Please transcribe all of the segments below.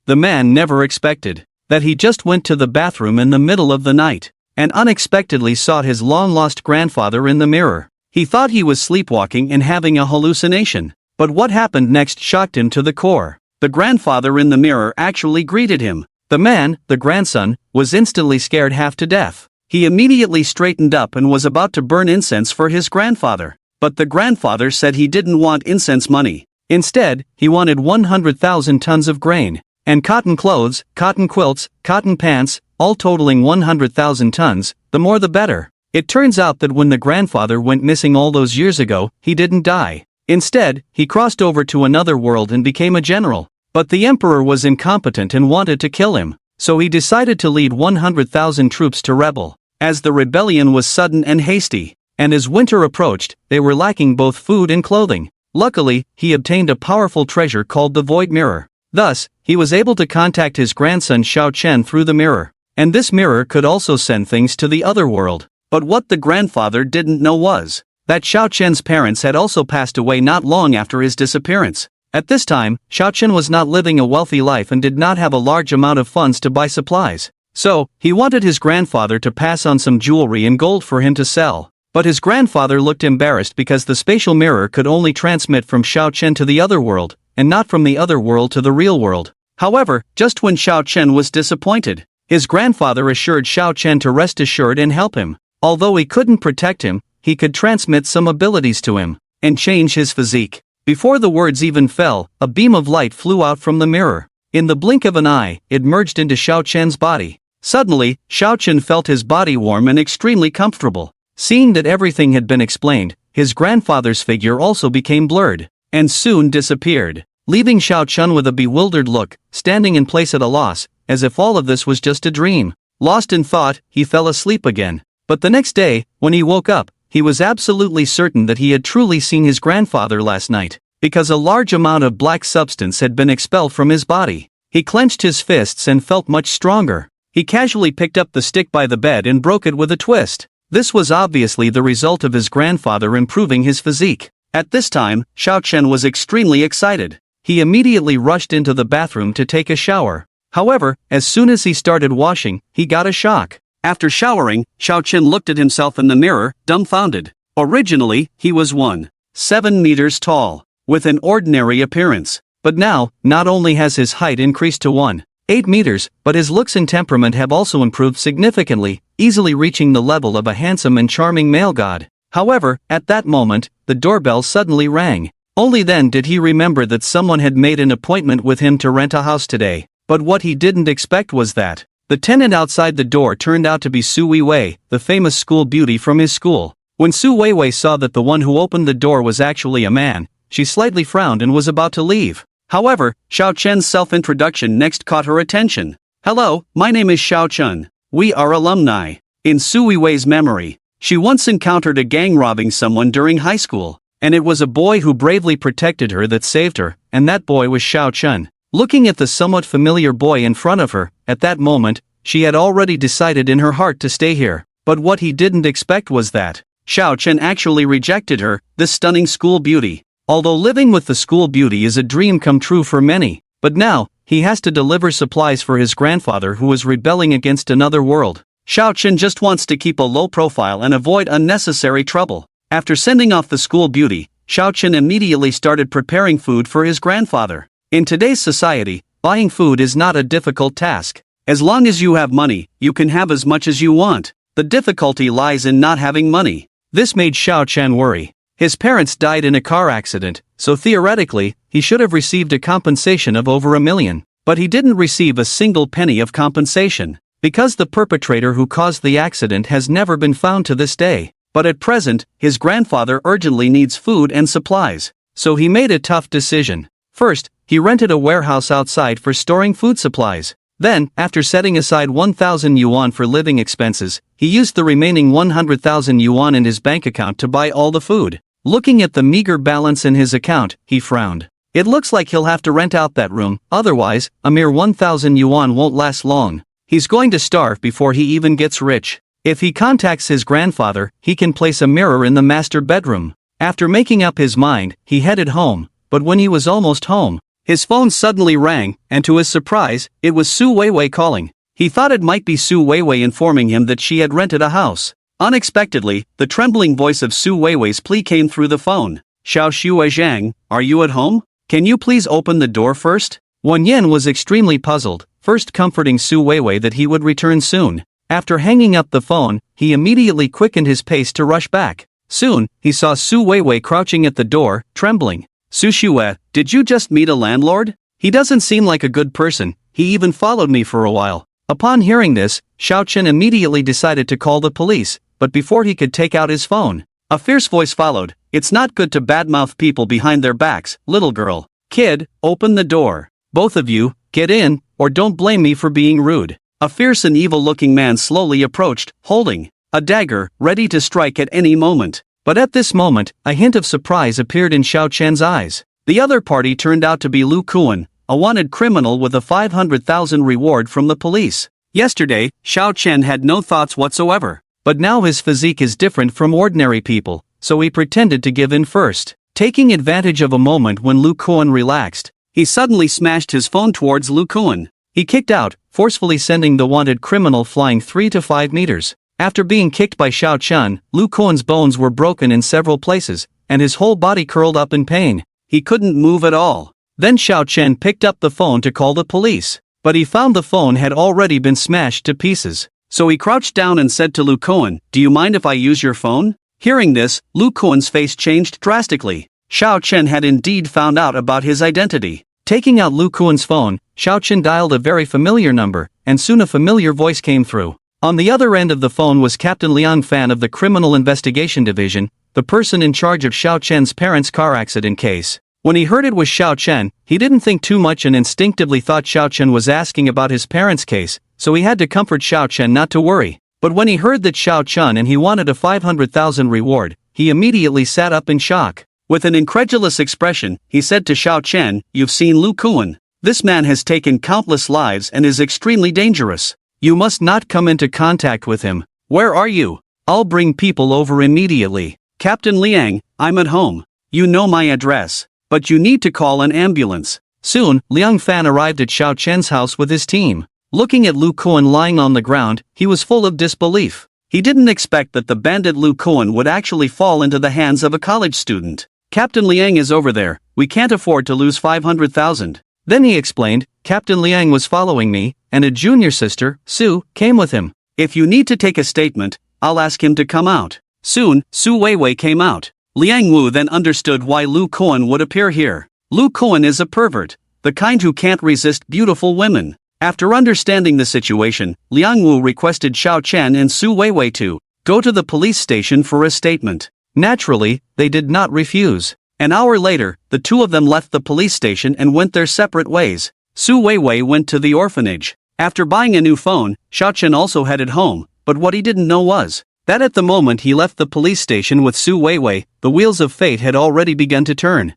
the man never expected that he just went to the bathroom in the middle of the night and unexpectedly saw his long-lost grandfather in the mirror. He thought he was sleepwalking and having a hallucination, but what happened next shocked him to the core. The grandfather in the mirror actually greeted him. The man, the grandson, was instantly scared half to death. He immediately straightened up and was about to burn incense for his grandfather. But the grandfather said he didn't want incense money. Instead, he wanted 100,000 tons of grain, and cotton clothes, cotton quilts, cotton pants, all totaling 100,000 tons, the more the better. It turns out that when the grandfather went missing all those years ago, he didn't die. Instead, he crossed over to another world and became a general. But the emperor was incompetent and wanted to kill him, so he decided to lead 100,000 troops to rebel. As the rebellion was sudden and hasty, and as winter approached, they were lacking both food and clothing. Luckily, he obtained a powerful treasure called the Void Mirror. Thus, he was able to contact his grandson Xiao Chen through the mirror. And this mirror could also send things to the other world. But what the grandfather didn't know was that Xiao Chen's parents had also passed away not long after his disappearance. At this time, Xiao Chen was not living a wealthy life and did not have a large amount of funds to buy supplies. So, he wanted his grandfather to pass on some jewelry and gold for him to sell. But his grandfather looked embarrassed because the spatial mirror could only transmit from Xiao Chen to the other world, and not from the other world to the real world. However, just when Xiao Chen was disappointed, his grandfather assured Xiao Chen to rest assured and help him. Although he couldn't protect him, he could transmit some abilities to him, and change his physique. Before the words even fell, a beam of light flew out from the mirror. In the blink of an eye, it merged into Xiao Chen's body. Suddenly, Xiao Chen felt his body warm and extremely comfortable. Seeing that everything had been explained, his grandfather's figure also became blurred, and soon disappeared, leaving Xiao Chen with a bewildered look, standing in place at a loss, as if all of this was just a dream. Lost in thought, he fell asleep again. But the next day, when he woke up, he was absolutely certain that he had truly seen his grandfather last night, because a large amount of black substance had been expelled from his body. He clenched his fists and felt much stronger. He casually picked up the stick by the bed and broke it with a twist. This was obviously the result of his grandfather improving his physique. At this time, Xiao Chen was extremely excited. He immediately rushed into the bathroom to take a shower. However, as soon as he started washing, he got a shock. After showering, Xiao Chen looked at himself in the mirror, dumbfounded. Originally, he was 1.7 meters tall, with an ordinary appearance. But now, not only has his height increased to 1.8 meters, but his looks and temperament have also improved significantly, easily reaching the level of a handsome and charming male god. However, at that moment, the doorbell suddenly rang. Only then did he remember that someone had made an appointment with him to rent a house today. But what he didn't expect was that the tenant outside the door turned out to be Su Weiwei, the famous school beauty from his school. When Su Weiwei saw that the one who opened the door was actually a man, she slightly frowned and was about to leave. However, Xiao Chen's self-introduction next caught her attention. "Hello, my name is Xiao Chen. We are alumni." In Su Weiwei's memory, she once encountered a gang robbing someone during high school, and it was a boy who bravely protected her that saved her, and that boy was Xiao Chen. Looking at the somewhat familiar boy in front of her, at that moment, she had already decided in her heart to stay here. But what he didn't expect was that Xiao Chen actually rejected her, this stunning school beauty. Although living with the school beauty is a dream come true for many, but now, he has to deliver supplies for his grandfather who is rebelling against another world. Xiao Chen just wants to keep a low profile and avoid unnecessary trouble. After sending off the school beauty, Xiao Chen immediately started preparing food for his grandfather. In today's society, buying food is not a difficult task. As long as you have money, you can have as much as you want. The difficulty lies in not having money. This made Xiao Chen worry. His parents died in a car accident, so theoretically, he should have received a compensation of over $1 million. But he didn't receive a single penny of compensation, because the perpetrator who caused the accident has never been found to this day. But at present, his grandfather urgently needs food and supplies. So he made a tough decision. First, he rented a warehouse outside for storing food supplies. Then, after setting aside 1,000 yuan for living expenses, he used the remaining 100,000 yuan in his bank account to buy all the food. Looking at the meager balance in his account, he frowned. It looks like he'll have to rent out that room, otherwise, a mere 1,000 yuan won't last long. He's going to starve before he even gets rich. If he contacts his grandfather, he can place a mirror in the master bedroom. After making up his mind, he headed home, but when he was almost home, His phone suddenly rang, and to his surprise, it was Su Weiwei calling. He thought it might be Su Weiwei informing him that she had rented a house. Unexpectedly, the trembling voice of Su Weiwei's plea came through the phone. Xiao Xue Zhang, are you at home? Can you please open the door first? Wan Yen was extremely puzzled, first comforting Su Weiwei that he would return soon. After hanging up the phone, he immediately quickened his pace to rush back. Soon, he saw Su Weiwei crouching at the door, trembling. Su Xue, did you just meet a landlord? He doesn't seem like a good person, he even followed me for a while. Upon hearing this, Xiao Chen immediately decided to call the police, but before he could take out his phone, a fierce voice followed. It's not good to badmouth people behind their backs, little girl. Kid, open the door. Both of you, get in, or don't blame me for being rude. A fierce and evil-looking man slowly approached, holding a dagger, ready to strike at any moment. But at this moment, a hint of surprise appeared in Xiao Chen's eyes. The other party turned out to be Lu Kuan, a wanted criminal with a 500,000 reward from the police. Yesterday, Xiao Chen had no thoughts whatsoever. But now his physique is different from ordinary people, so he pretended to give in first. Taking advantage of a moment when Lu Kuan relaxed, he suddenly smashed his phone towards Lu Kuan. He kicked out, forcefully sending the wanted criminal flying 3 to 5 meters. After being kicked by Xiao Chen, Lu Kuan's bones were broken in several places, and his whole body curled up in pain. He couldn't move at all. Then Xiao Chen picked up the phone to call the police, but he found the phone had already been smashed to pieces. So he crouched down and said to Lu Kuan, do you mind if I use your phone? Hearing this, Lu Kuan's face changed drastically. Xiao Chen had indeed found out about his identity. Taking out Lu Kuan's phone, Xiao Chen dialed a very familiar number, and soon a familiar voice came through. On the other end of the phone was Captain Liang Fan of the Criminal Investigation Division, the person in charge of Xiao Chen's parents' car accident case. When he heard it was Xiao Chen, he didn't think too much and instinctively thought Xiao Chen was asking about his parents' case, so he had to comfort Xiao Chen not to worry. But when he heard that Xiao Chen and he wanted a 500,000 reward, he immediately sat up in shock. With an incredulous expression, he said to Xiao Chen, you've seen Lu Kuan. This man has taken countless lives and is extremely dangerous. You must not come into contact with him. Where are you? I'll bring people over immediately. Captain Liang, I'm at home. You know my address. But you need to call an ambulance. Soon, Liang Fan arrived at Xiao Chen's house with his team. Looking at Lu Kuan lying on the ground, he was full of disbelief. He didn't expect that the bandit Lu Kuan would actually fall into the hands of a college student. Captain Liang is over there, we can't afford to lose 500,000. Then he explained, Captain Liang was following me, and a junior sister, Su, came with him. If you need to take a statement, I'll ask him to come out. Soon, Su Weiwei came out. Liang Wu then understood why Lu Kuan would appear here. Lu Kuan is a pervert, the kind who can't resist beautiful women. After understanding the situation, Liang Wu requested Xiao Chen and Su Weiwei to go to the police station for a statement. Naturally, they did not refuse. An hour later, the two of them left the police station and went their separate ways. Su Weiwei went to the orphanage. After buying a new phone, Xiao Chen also headed home, but what he didn't know was that at the moment he left the police station with Su Weiwei, the wheels of fate had already begun to turn.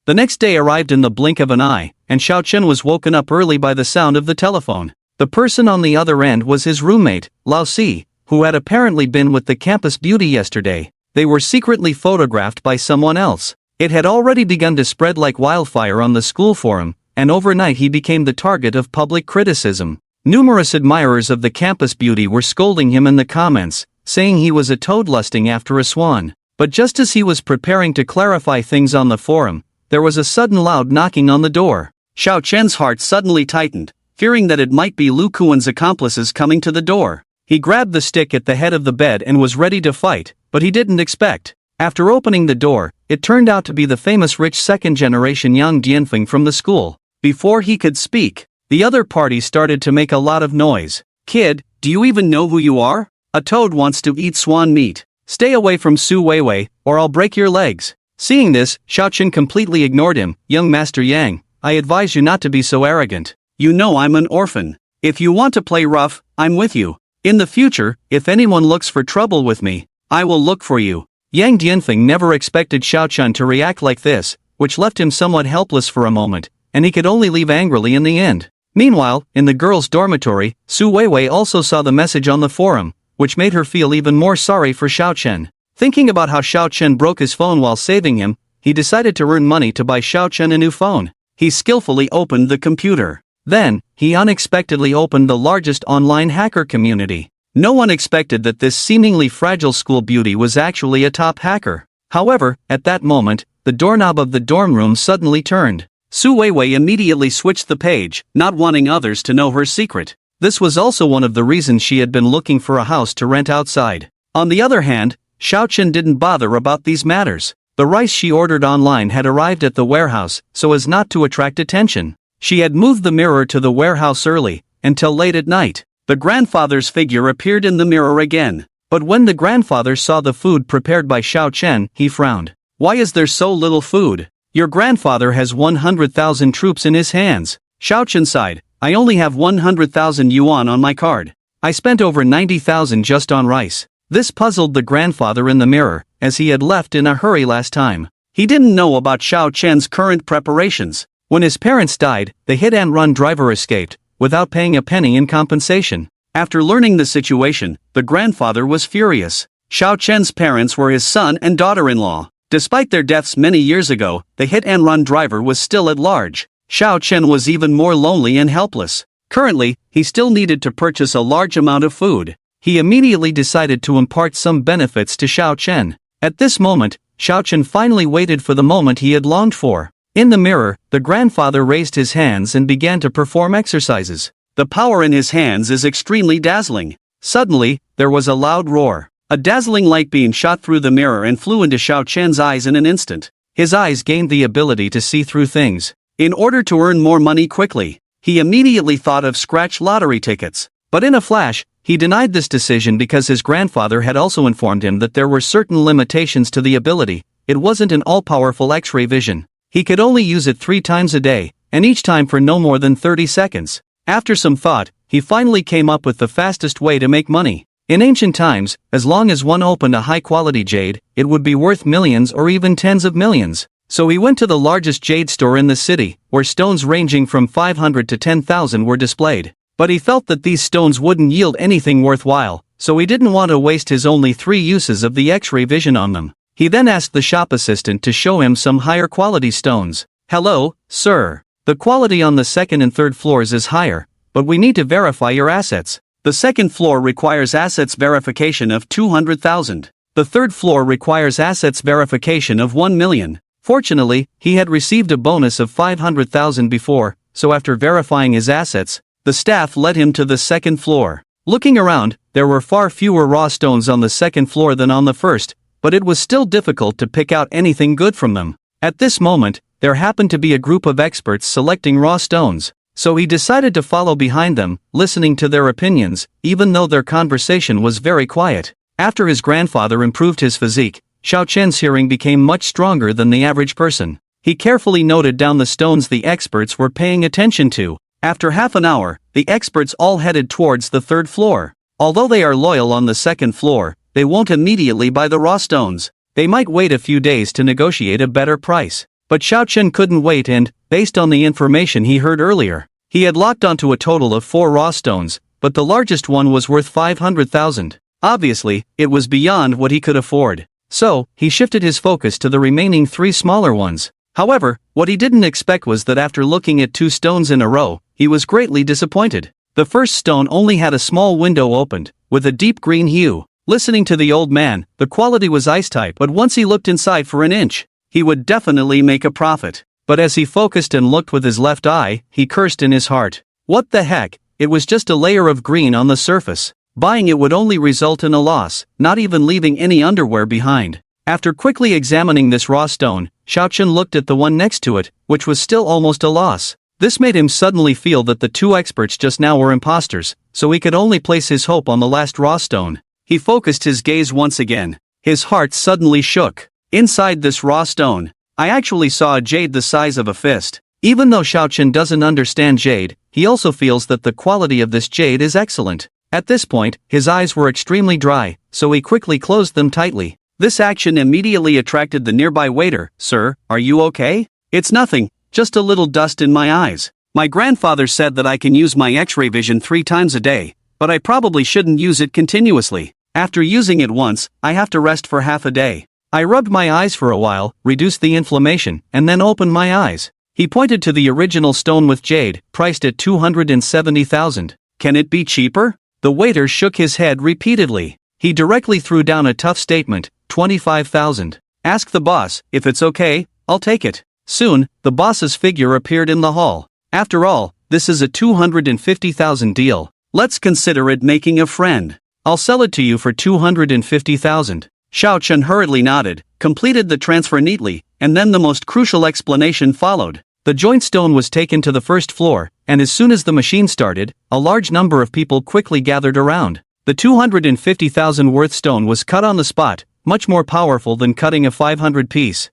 The next day arrived in the blink of an eye, and Xiao Chen was woken up early by the sound of the telephone. The person on the other end was his roommate, Lao Si, who had apparently been with the campus beauty yesterday. They were secretly photographed by someone else. It had already begun to spread like wildfire on the school forum, and overnight he became the target of public criticism. Numerous admirers of the campus beauty were scolding him in the comments, saying he was a toad lusting after a swan. But just as he was preparing to clarify things on the forum, there was a sudden loud knocking on the door. Xiao Chen's heart suddenly tightened, fearing that it might be Lu Kuan's accomplices coming to the door. He grabbed the stick at the head of the bed and was ready to fight, but he didn't expect. After opening the door, it turned out to be the famous rich second-generation Yang Dianfeng from the school. Before he could speak, the other party started to make a lot of noise. Kid, do you even know who you are? A toad wants to eat swan meat. Stay away from Su Weiwei, or I'll break your legs. Seeing this, Xiao Chen completely ignored him. Young Master Yang, I advise you not to be so arrogant. You know I'm an orphan. If you want to play rough, I'm with you. In the future, if anyone looks for trouble with me, I will look for you. Yang Dianfeng never expected Xiao Chen to react like this, which left him somewhat helpless for a moment, and he could only leave angrily in the end. Meanwhile, in the girls' dormitory, Su Weiwei also saw the message on the forum, which made her feel even more sorry for Xiao Chen. Thinking about how Xiao Chen broke his phone while saving him, he decided to earn money to buy Xiao Chen a new phone. he skillfully opened the computer. Then, he unexpectedly opened the largest online hacker community. No one expected that this seemingly fragile school beauty was actually a top hacker. However, at that moment, the doorknob of the dorm room suddenly turned. Su Weiwei immediately switched the page, not wanting others to know her secret. This was also one of the reasons she had been looking for a house to rent outside. On the other hand, Xiaochen didn't bother about these matters. The rice she ordered online had arrived at the warehouse, so as not to attract attention. She had moved the mirror to the warehouse early, until late at night. The grandfather's figure appeared in the mirror again. But when the grandfather saw the food prepared by Xiaochen, he frowned. Why is there so little food? Your grandfather has 100,000 troops in his hands. Xiaochen sighed. I only have 100,000 yuan on my card. I spent over 90,000 just on rice. This puzzled the grandfather in the mirror, as he had left in a hurry last time. He didn't know about Xiaochen's current preparations. When his parents died, the hit-and-run driver escaped, without paying a penny in compensation. After learning the situation, the grandfather was furious. Xiaochen's parents were his son and daughter-in-law. Despite their deaths many years ago, the hit-and-run driver was still at large. Xiaochen was even more lonely and helpless. Currently, he still needed to purchase a large amount of food. He immediately decided to impart some benefits to Xiaochen. At this moment, Xiaochen finally waited for the moment he had longed for. In the mirror, the grandfather raised his hands and began to perform exercises. The power in his hands is extremely dazzling. Suddenly, there was a loud roar. A dazzling light beam shot through the mirror and flew into Xiaochen's eyes in an instant. His eyes gained the ability to see through things. In order to earn more money quickly, he immediately thought of scratch lottery tickets. But in a flash, he denied this decision because his grandfather had also informed him that there were certain limitations to the ability. It wasn't an all-powerful X-ray vision. He could only use it 3 times a day, and each time for no more than 30 seconds. After some thought, he finally came up with the fastest way to make money. In ancient times, as long as one opened a high-quality jade, it would be worth millions or even tens of millions. So he went to the largest jade store in the city, where stones ranging from 500 to 10,000 were displayed. But he felt that these stones wouldn't yield anything worthwhile, so he didn't want to waste his only 3 uses of the X-ray vision on them. He then asked the shop assistant to show him some higher quality stones. Hello, sir. The quality on the 2nd and 3rd floors is higher, but we need to verify your assets. The 2nd floor requires assets verification of 200,000. The 3rd floor requires assets verification of 1 million. Fortunately, he had received a bonus of 500,000 before, so after verifying his assets, the staff led him to the 2nd floor. Looking around, there were far fewer raw stones on the 2nd floor than on the 1st, but it was still difficult to pick out anything good from them. At this moment, there happened to be a group of experts selecting raw stones, so he decided to follow behind them, listening to their opinions, even though their conversation was very quiet. After his grandfather improved his physique, Xiaochen's hearing became much stronger than the average person. He carefully noted down the stones the experts were paying attention to. After half an hour, the experts all headed towards the 3rd floor. Although they are loyal on the 2nd floor, they won't immediately buy the raw stones. They might wait a few days to negotiate a better price. But Xiaochen couldn't wait and, based on the information he heard earlier, he had locked onto a total of 4 raw stones, but the largest one was worth 500,000. Obviously, it was beyond what he could afford. So, he shifted his focus to the remaining 3 smaller ones. However, what he didn't expect was that after looking at 2 stones in a row, he was greatly disappointed. The first stone only had a small window opened, with a deep green hue. Listening to the old man, the quality was ice-type, but once he looked inside for an inch, he would definitely make a profit. But as he focused and looked with his left eye, he cursed in his heart. What the heck, it was just a layer of green on the surface. Buying it would only result in a loss, not even leaving any underwear behind. After quickly examining this raw stone, Xiaochen looked at the one next to it, which was still almost a loss. This made him suddenly feel that the 2 experts just now were imposters, so he could only place his hope on the last raw stone. He focused his gaze once again. His heart suddenly shook. Inside this raw stone, I actually saw a jade the size of a fist. Even though Xiaochen doesn't understand jade, he also feels that the quality of this jade is excellent. At this point, his eyes were extremely dry, so he quickly closed them tightly. This action immediately attracted the nearby waiter. Sir, are you okay? It's nothing, just a little dust in my eyes. My grandfather said that I can use my X-ray vision 3 times a day, but I probably shouldn't use it continuously. After using it once, I have to rest for half a day. I rubbed my eyes for a while, reduced the inflammation, and then opened my eyes. He pointed to the original stone with jade, priced at 270,000. Can it be cheaper? The waiter shook his head repeatedly. He directly threw down a tough statement, 25,000. Ask the boss, if it's okay, I'll take it. Soon, the boss's figure appeared in the hall. After all, this is a 250,000 deal. Let's consider it making a friend. I'll sell it to you for 250,000. Xiao Chen hurriedly nodded, completed the transfer neatly, and then the most crucial explanation followed. The joint stone was taken to the first floor, and as soon as the machine started, a large number of people quickly gathered around. The 250,000 worth stone was cut on the spot, much more powerful than cutting a 500 piece.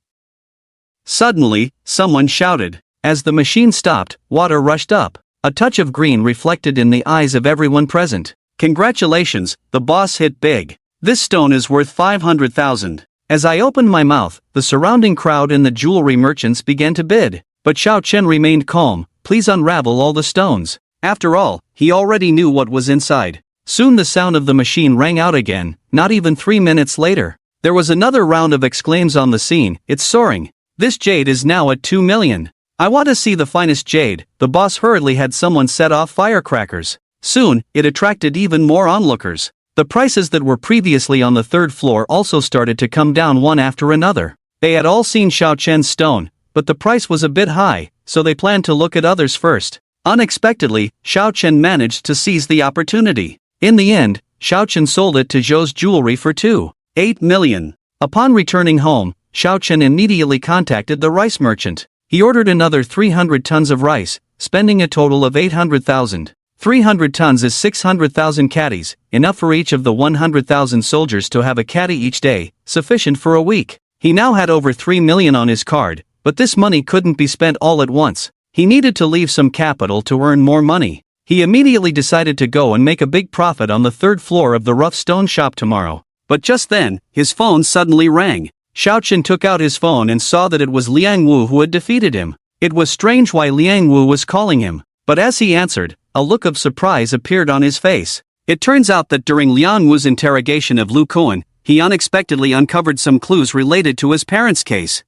Suddenly, someone shouted. As the machine stopped, water rushed up. A touch of green reflected in the eyes of everyone present. Congratulations, the boss hit big. This stone is worth 500,000. As I opened my mouth, the surrounding crowd and the jewelry merchants began to bid. But Xiao Chen remained calm. Please unravel all the stones. After all, he already knew what was inside. Soon the sound of the machine rang out again, not even 3 minutes later. There was another round of exclaims on the scene. It's soaring. This jade is now at 2 million. I want to see the finest jade. The boss hurriedly had someone set off firecrackers. Soon, it attracted even more onlookers. The prices that were previously on the third floor also started to come down one after another. They had all seen Xiao Chen's stone, but the price was a bit high, so they planned to look at others first. Unexpectedly, Xiao Chen managed to seize the opportunity. In the end, Xiao Chen sold it to Zhou's jewelry for 2.8 million. Upon returning home, Xiao Chen immediately contacted the rice merchant. He ordered another 300 tons of rice, spending a total of 800,000. 300 tons is 600,000 caddies, enough for each of the 100,000 soldiers to have a caddy each day, sufficient for a week. He now had over 3 million on his card, but this money couldn't be spent all at once. He needed to leave some capital to earn more money. He immediately decided to go and make a big profit on the third floor of the rough stone shop tomorrow. But just then, his phone suddenly rang. Xiao Chen took out his phone and saw that it was Liang Wu who had defeated him. It was strange why Liang Wu was calling him, but as he answered, a look of surprise appeared on his face. It turns out that during Liang Wu's interrogation of Lu Kuan, he unexpectedly uncovered some clues related to his parents' case.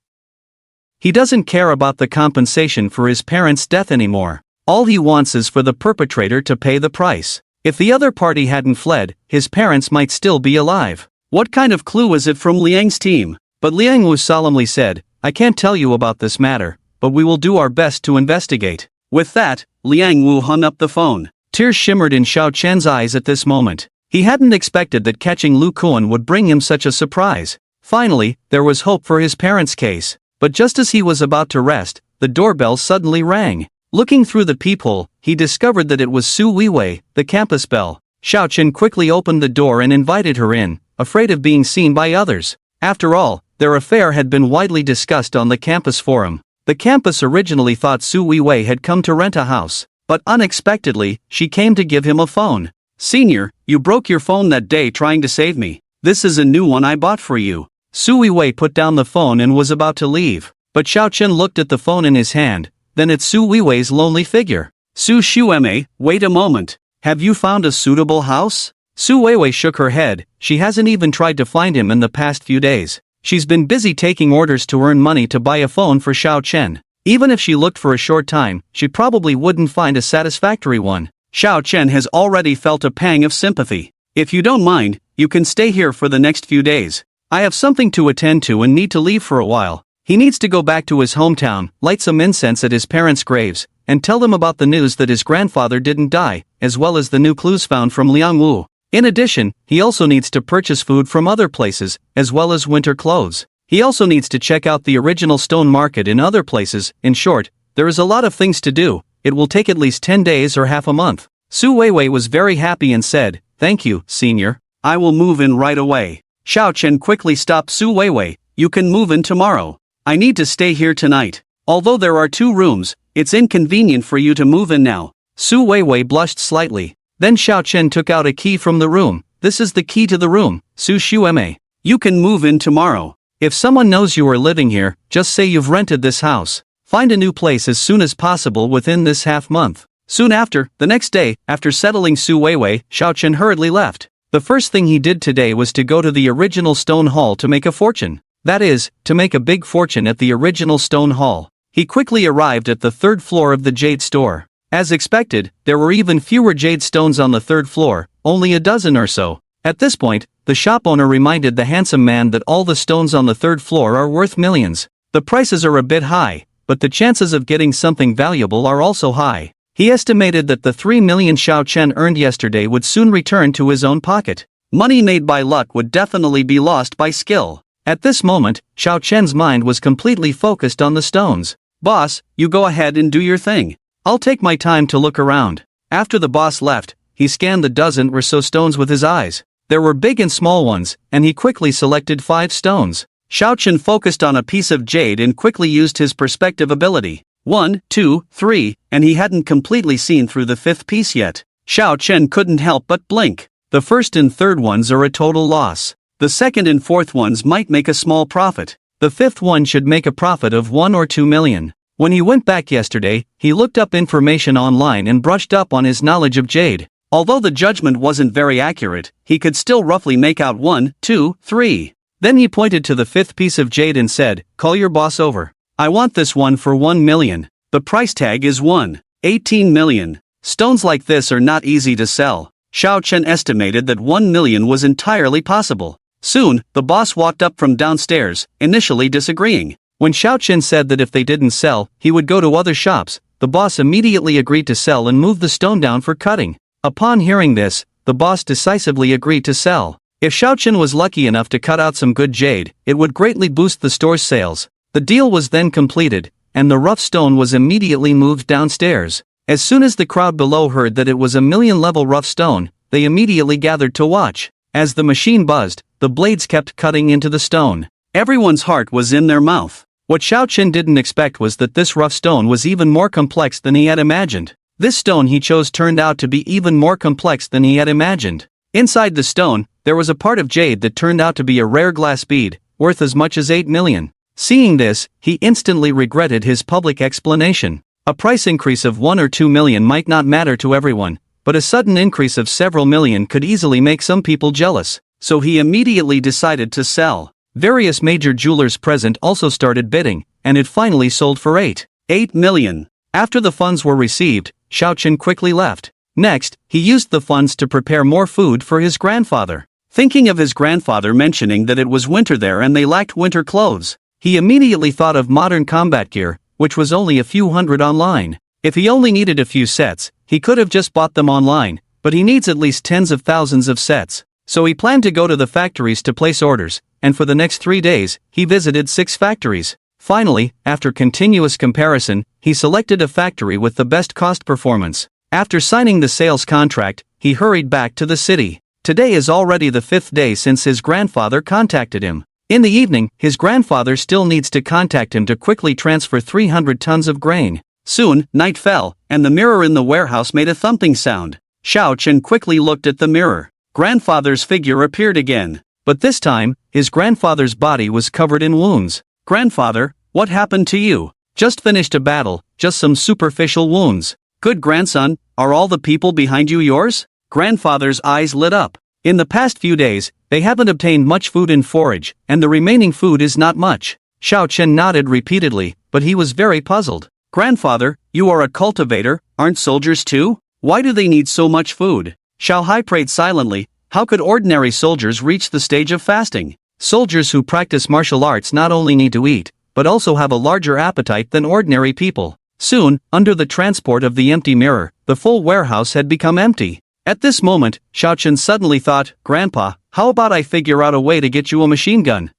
He doesn't care about the compensation for his parents' death anymore. All he wants is for the perpetrator to pay the price. If the other party hadn't fled, his parents might still be alive. What kind of clue was it from Liang's team? But Liang Wu solemnly said, I can't tell you about this matter, but we will do our best to investigate. With that, Liang Wu hung up the phone. Tears shimmered in Xiao Chen's eyes at this moment. He hadn't expected that catching Lu Kuan would bring him such a surprise. Finally, there was hope for his parents' case. But just as he was about to rest, the doorbell suddenly rang. Looking through the peephole, he discovered that it was Su Weiwei, the campus belle. Xiao Chen quickly opened the door and invited her in, afraid of being seen by others. After all, their affair had been widely discussed on the campus forum. The campus originally thought Su Weiwei had come to rent a house, but unexpectedly, she came to give him a phone. Senior, you broke your phone that day trying to save me. This is a new one I bought for you. Su Weiwei put down the phone and was about to leave, but Xiao Chen looked at the phone in his hand, then at Su Weiwei's lonely figure. Su Xueme, wait a moment. Have you found a suitable house? Su Weiwei shook her head. She hasn't even tried to find him in the past few days. She's been busy taking orders to earn money to buy a phone for Xiao Chen. Even if she looked for a short time, she probably wouldn't find a satisfactory one. Xiao Chen has already felt a pang of sympathy. If you don't mind, you can stay here for the next few days. I have something to attend to and need to leave for a while. He needs to go back to his hometown, light some incense at his parents' graves, and tell them about the news that his grandfather didn't die, as well as the new clues found from Liang Wu. In addition, he also needs to purchase food from other places, as well as winter clothes. He also needs to check out the original stone market in other places. In short, there is a lot of things to do. It will take at least 10 days or half a month. Su Weiwei was very happy and said, Thank you, senior. I will move in right away. Xiao Chen quickly stopped Su Weiwei. You can move in tomorrow. I need to stay here tonight. Although there are 2 rooms, it's inconvenient for you to move in now. Su Weiwei blushed slightly. Then Xiao Chen took out a key from the room. This is the key to the room, Su Xueme. You can move in tomorrow. If someone knows you are living here, just say you've rented this house. Find a new place as soon as possible within this half month. Soon after, the next day, after settling Su Weiwei, Xiao Chen hurriedly left. The first thing he did today was to go to the original stone hall to make a fortune. That is, to make a big fortune at the original stone hall. He quickly arrived at the third floor of the jade store. As expected, there were even fewer jade stones on the third floor, only a dozen or so. At this point, the shop owner reminded the handsome man that all the stones on the third floor are worth millions. The prices are a bit high, but the chances of getting something valuable are also high. He estimated that the 3 million Xiao Chen earned yesterday would soon return to his own pocket. Money made by luck would definitely be lost by skill. At this moment, Xiao Chen's mind was completely focused on the stones. "Boss, you go ahead and do your thing. I'll take my time to look around." After the boss left, he scanned the dozen or so stones with his eyes. There were big and small ones, and he quickly selected 5 stones. Xiao Chen focused on a piece of jade and quickly used his perspective ability. 1, 2, 3, and he hadn't completely seen through the 5th piece yet. Xiao Chen couldn't help but blink. The first and third ones are a total loss. The second and fourth ones might make a small profit. The 5th one should make a profit of 1 or 2 million. When he went back yesterday, he looked up information online and brushed up on his knowledge of jade. Although the judgment wasn't very accurate, he could still roughly make out 1, 2, 3. Then he pointed to the 5th piece of jade and said, "Call your boss over. I want this one for 1 million. The price tag is 1.18 million. Stones like this are not easy to sell." Xiao Chen estimated that 1 million was entirely possible. Soon, the boss walked up from downstairs, initially disagreeing. When Xiao Chen said that if they didn't sell, he would go to other shops, the boss immediately agreed to sell and move the stone down for cutting. Upon hearing this, the boss decisively agreed to sell. If Xiao Chen was lucky enough to cut out some good jade, it would greatly boost the store's sales. The deal was then completed, and the rough stone was immediately moved downstairs. As soon as the crowd below heard that it was a million-level rough stone, they immediately gathered to watch. As the machine buzzed, the blades kept cutting into the stone. Everyone's heart was in their mouth. What Xiao Chen didn't expect was that this rough stone was even more complex than he had imagined. This stone he chose turned out to be even more complex than he had imagined. Inside the stone, there was a part of jade that turned out to be a rare glass bead, worth as much as 8 million. Seeing this, he instantly regretted his public explanation. A price increase of 1 or 2 million might not matter to everyone, but a sudden increase of several million could easily make some people jealous, so he immediately decided to sell. Various major jewelers present also started bidding, and it finally sold for 8 million. After the funds were received, Xiao Chen quickly left. Next, he used the funds to prepare more food for his grandfather. Thinking of his grandfather mentioning that it was winter there and they lacked winter clothes, he immediately thought of modern combat gear, which was only a few hundred online. If he only needed a few sets, he could have just bought them online, but he needs at least tens of thousands of sets. So he planned to go to the factories to place orders, and for the next 3 days, he visited 6 factories. Finally, after continuous comparison, he selected a factory with the best cost performance. After signing the sales contract, he hurried back to the city. Today is already the 5th day since his grandfather contacted him. In the evening, his grandfather still needs to contact him to quickly transfer 300 tons of grain. Soon, night fell, and the mirror in the warehouse made a thumping sound. Xiao Chen quickly looked at the mirror. Grandfather's figure appeared again. But this time, his grandfather's body was covered in wounds. "Grandfather, what happened to you?" "Just finished a battle, just some superficial wounds." "Good grandson, are all the people behind you yours?" Grandfather's eyes lit up. In the past few days, they haven't obtained much food and forage, and the remaining food is not much. Xiao Chen nodded repeatedly, but he was very puzzled. "Grandfather, you are a cultivator, aren't soldiers too? Why do they need so much food?" Xiao Hai prayed silently. How could ordinary soldiers reach the stage of fasting? Soldiers who practice martial arts not only need to eat, but also have a larger appetite than ordinary people. Soon, under the transport of the empty mirror, the full warehouse had become empty. At this moment, Xiao Chen suddenly thought, "Grandpa, how about I figure out a way to get you a machine gun?"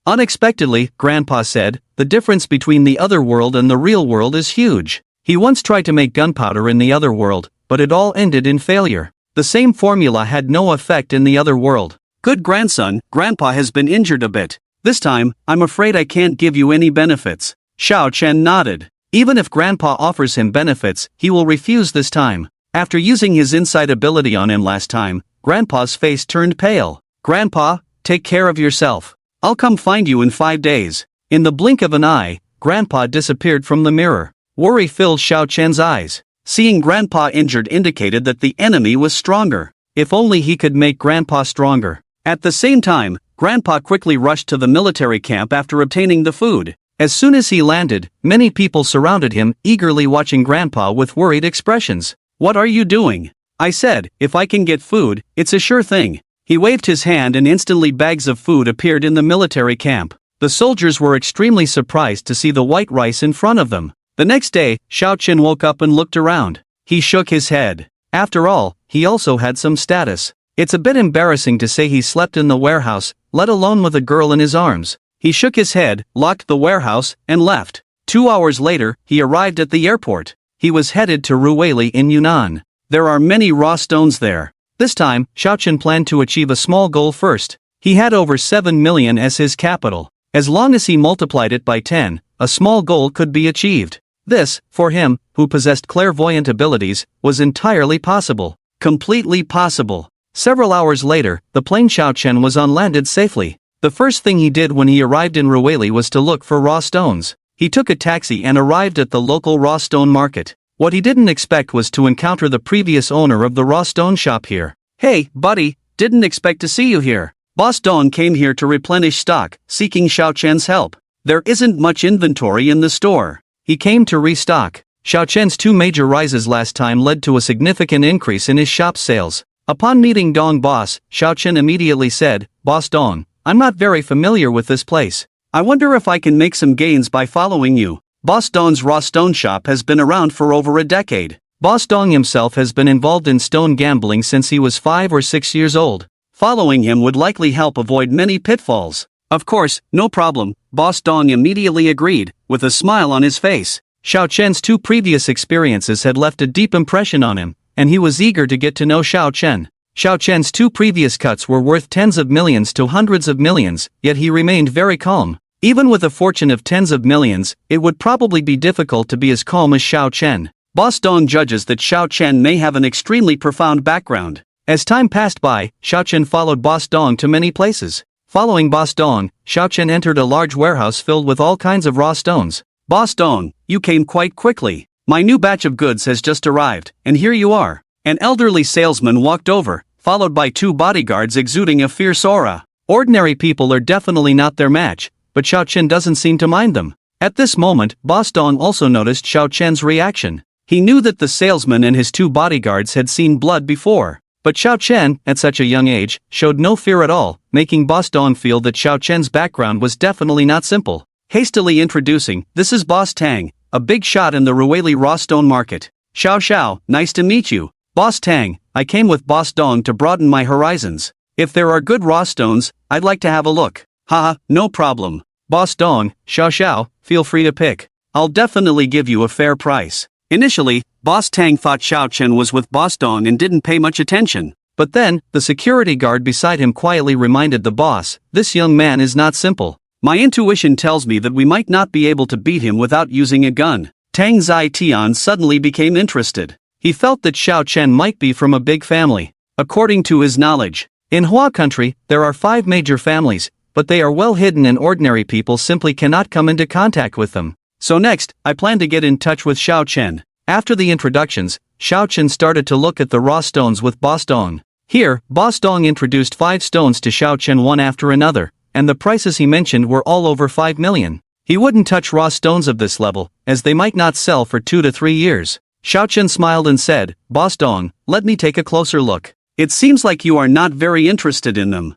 Unexpectedly, Grandpa said, "The difference between the other world and the real world is huge." He once tried to make gunpowder in the other world, but it all ended in failure. The same formula had no effect in the other world. "Good grandson, Grandpa has been injured a bit. This time, I'm afraid I can't give you any benefits." Xiao Chen nodded. Even if Grandpa offers him benefits, he will refuse this time. After using his insight ability on him last time, Grandpa's face turned pale. "Grandpa, take care of yourself. I'll come find you in 5 days. In the blink of an eye, Grandpa disappeared from the mirror. Worry filled Xiao Chen's eyes. Seeing Grandpa injured indicated that the enemy was stronger. If only he could make Grandpa stronger. At the same time, Grandpa quickly rushed to the military camp after obtaining the food. As soon as he landed, many people surrounded him, eagerly watching Grandpa with worried expressions. "What are you doing?" I said. "If I can get food, it's a sure thing." He waved his hand and instantly bags of food appeared in the military camp. The soldiers were extremely surprised to see the white rice in front of them. The next day, Xiao Chen woke up and looked around. He shook his head. After all, he also had some status. It's a bit embarrassing to say he slept in the warehouse, let alone with a girl in his arms. He shook his head, locked the warehouse, and left. 2 hours later, he arrived at the airport. He was headed to Ruweli in Yunnan. There are many raw stones there. This time, Xiao Chen planned to achieve a small goal first. He had over 7 million as his capital. As long as he multiplied it by 10, a small goal could be achieved. This, for him, who possessed clairvoyant abilities, was entirely possible. Completely possible. Several hours later, the plane Xiao Chen was on landed safely. The first thing he did when he arrived in Ruweli was to look for raw stones. He took a taxi and arrived at the local raw stone market. What he didn't expect was to encounter the previous owner of the raw stone shop here. "Hey, buddy, didn't expect to see you here. Boss Dong came here to replenish stock, seeking Xiao Chen's help. There isn't much inventory in the store." He came to restock. Xiao Chen's 2 major rises last time led to a significant increase in his shop sales. Upon meeting Dong Boss, Xiao Chen immediately said, "Boss Dong, I'm not very familiar with this place. I wonder if I can make some gains by following you." Boss Dong's raw stone shop has been around for over a decade. Boss Dong himself has been involved in stone gambling since he was 5 or 6 years old. Following him would likely help avoid many pitfalls. Of course, no problem, Boss Dong immediately agreed, with a smile on his face. Xiao Chen's 2 previous experiences had left a deep impression on him, and he was eager to get to know Xiao Chen. Xiao Chen's 2 previous cuts were worth tens of millions to hundreds of millions, yet he remained very calm. Even with a fortune of tens of millions, it would probably be difficult to be as calm as Xiao Chen. Boss Dong judges that Xiao Chen may have an extremely profound background. As time passed by, Xiao Chen followed Boss Dong to many places. Following Boss Dong, Xiao Chen entered a large warehouse filled with all kinds of raw stones. "Boss Dong, you came quite quickly. My new batch of goods has just arrived, and here you are." An elderly salesman walked over, followed by 2 bodyguards exuding a fierce aura. Ordinary people are definitely not their match, but Xiao Chen doesn't seem to mind them. At this moment, Boss Dong also noticed Xiao Chen's reaction. He knew that the salesman and his 2 bodyguards had seen blood before. But Xiao Chen, at such a young age, showed no fear at all, making Boss Dong feel that Xiao Chen's background was definitely not simple. Hastily introducing, "This is Boss Tang, a big shot in the Ruweli raw stone market. Xiao Xiao, nice to meet you. Boss Tang, I came with Boss Dong to broaden my horizons. If there are good raw stones, I'd like to have a look." "Haha, no problem. Boss Dong, Xiao Xiao, feel free to pick. I'll definitely give you a fair price." Initially, Boss Tang thought Xiao Chen was with Boss Dong and didn't pay much attention. But then, the security guard beside him quietly reminded the boss, "This young man is not simple. My intuition tells me that we might not be able to beat him without using a gun." Tang Zai Tian suddenly became interested. He felt that Xiao Chen might be from a big family. According to his knowledge, in Hua country, there are 5 major families, but they are well hidden and ordinary people simply cannot come into contact with them. So next, I plan to get in touch with Xiao Chen. After the introductions, Xiao Chen started to look at the raw stones with Boss Dong. Here, Boss Dong introduced 5 stones to Xiao Chen one after another, and the prices he mentioned were all over 5 million. He wouldn't touch raw stones of this level, as they might not sell for 2 to 3 years. Xiao Chen smiled and said, "Boss Dong, let me take a closer look. It seems like you are not very interested in them.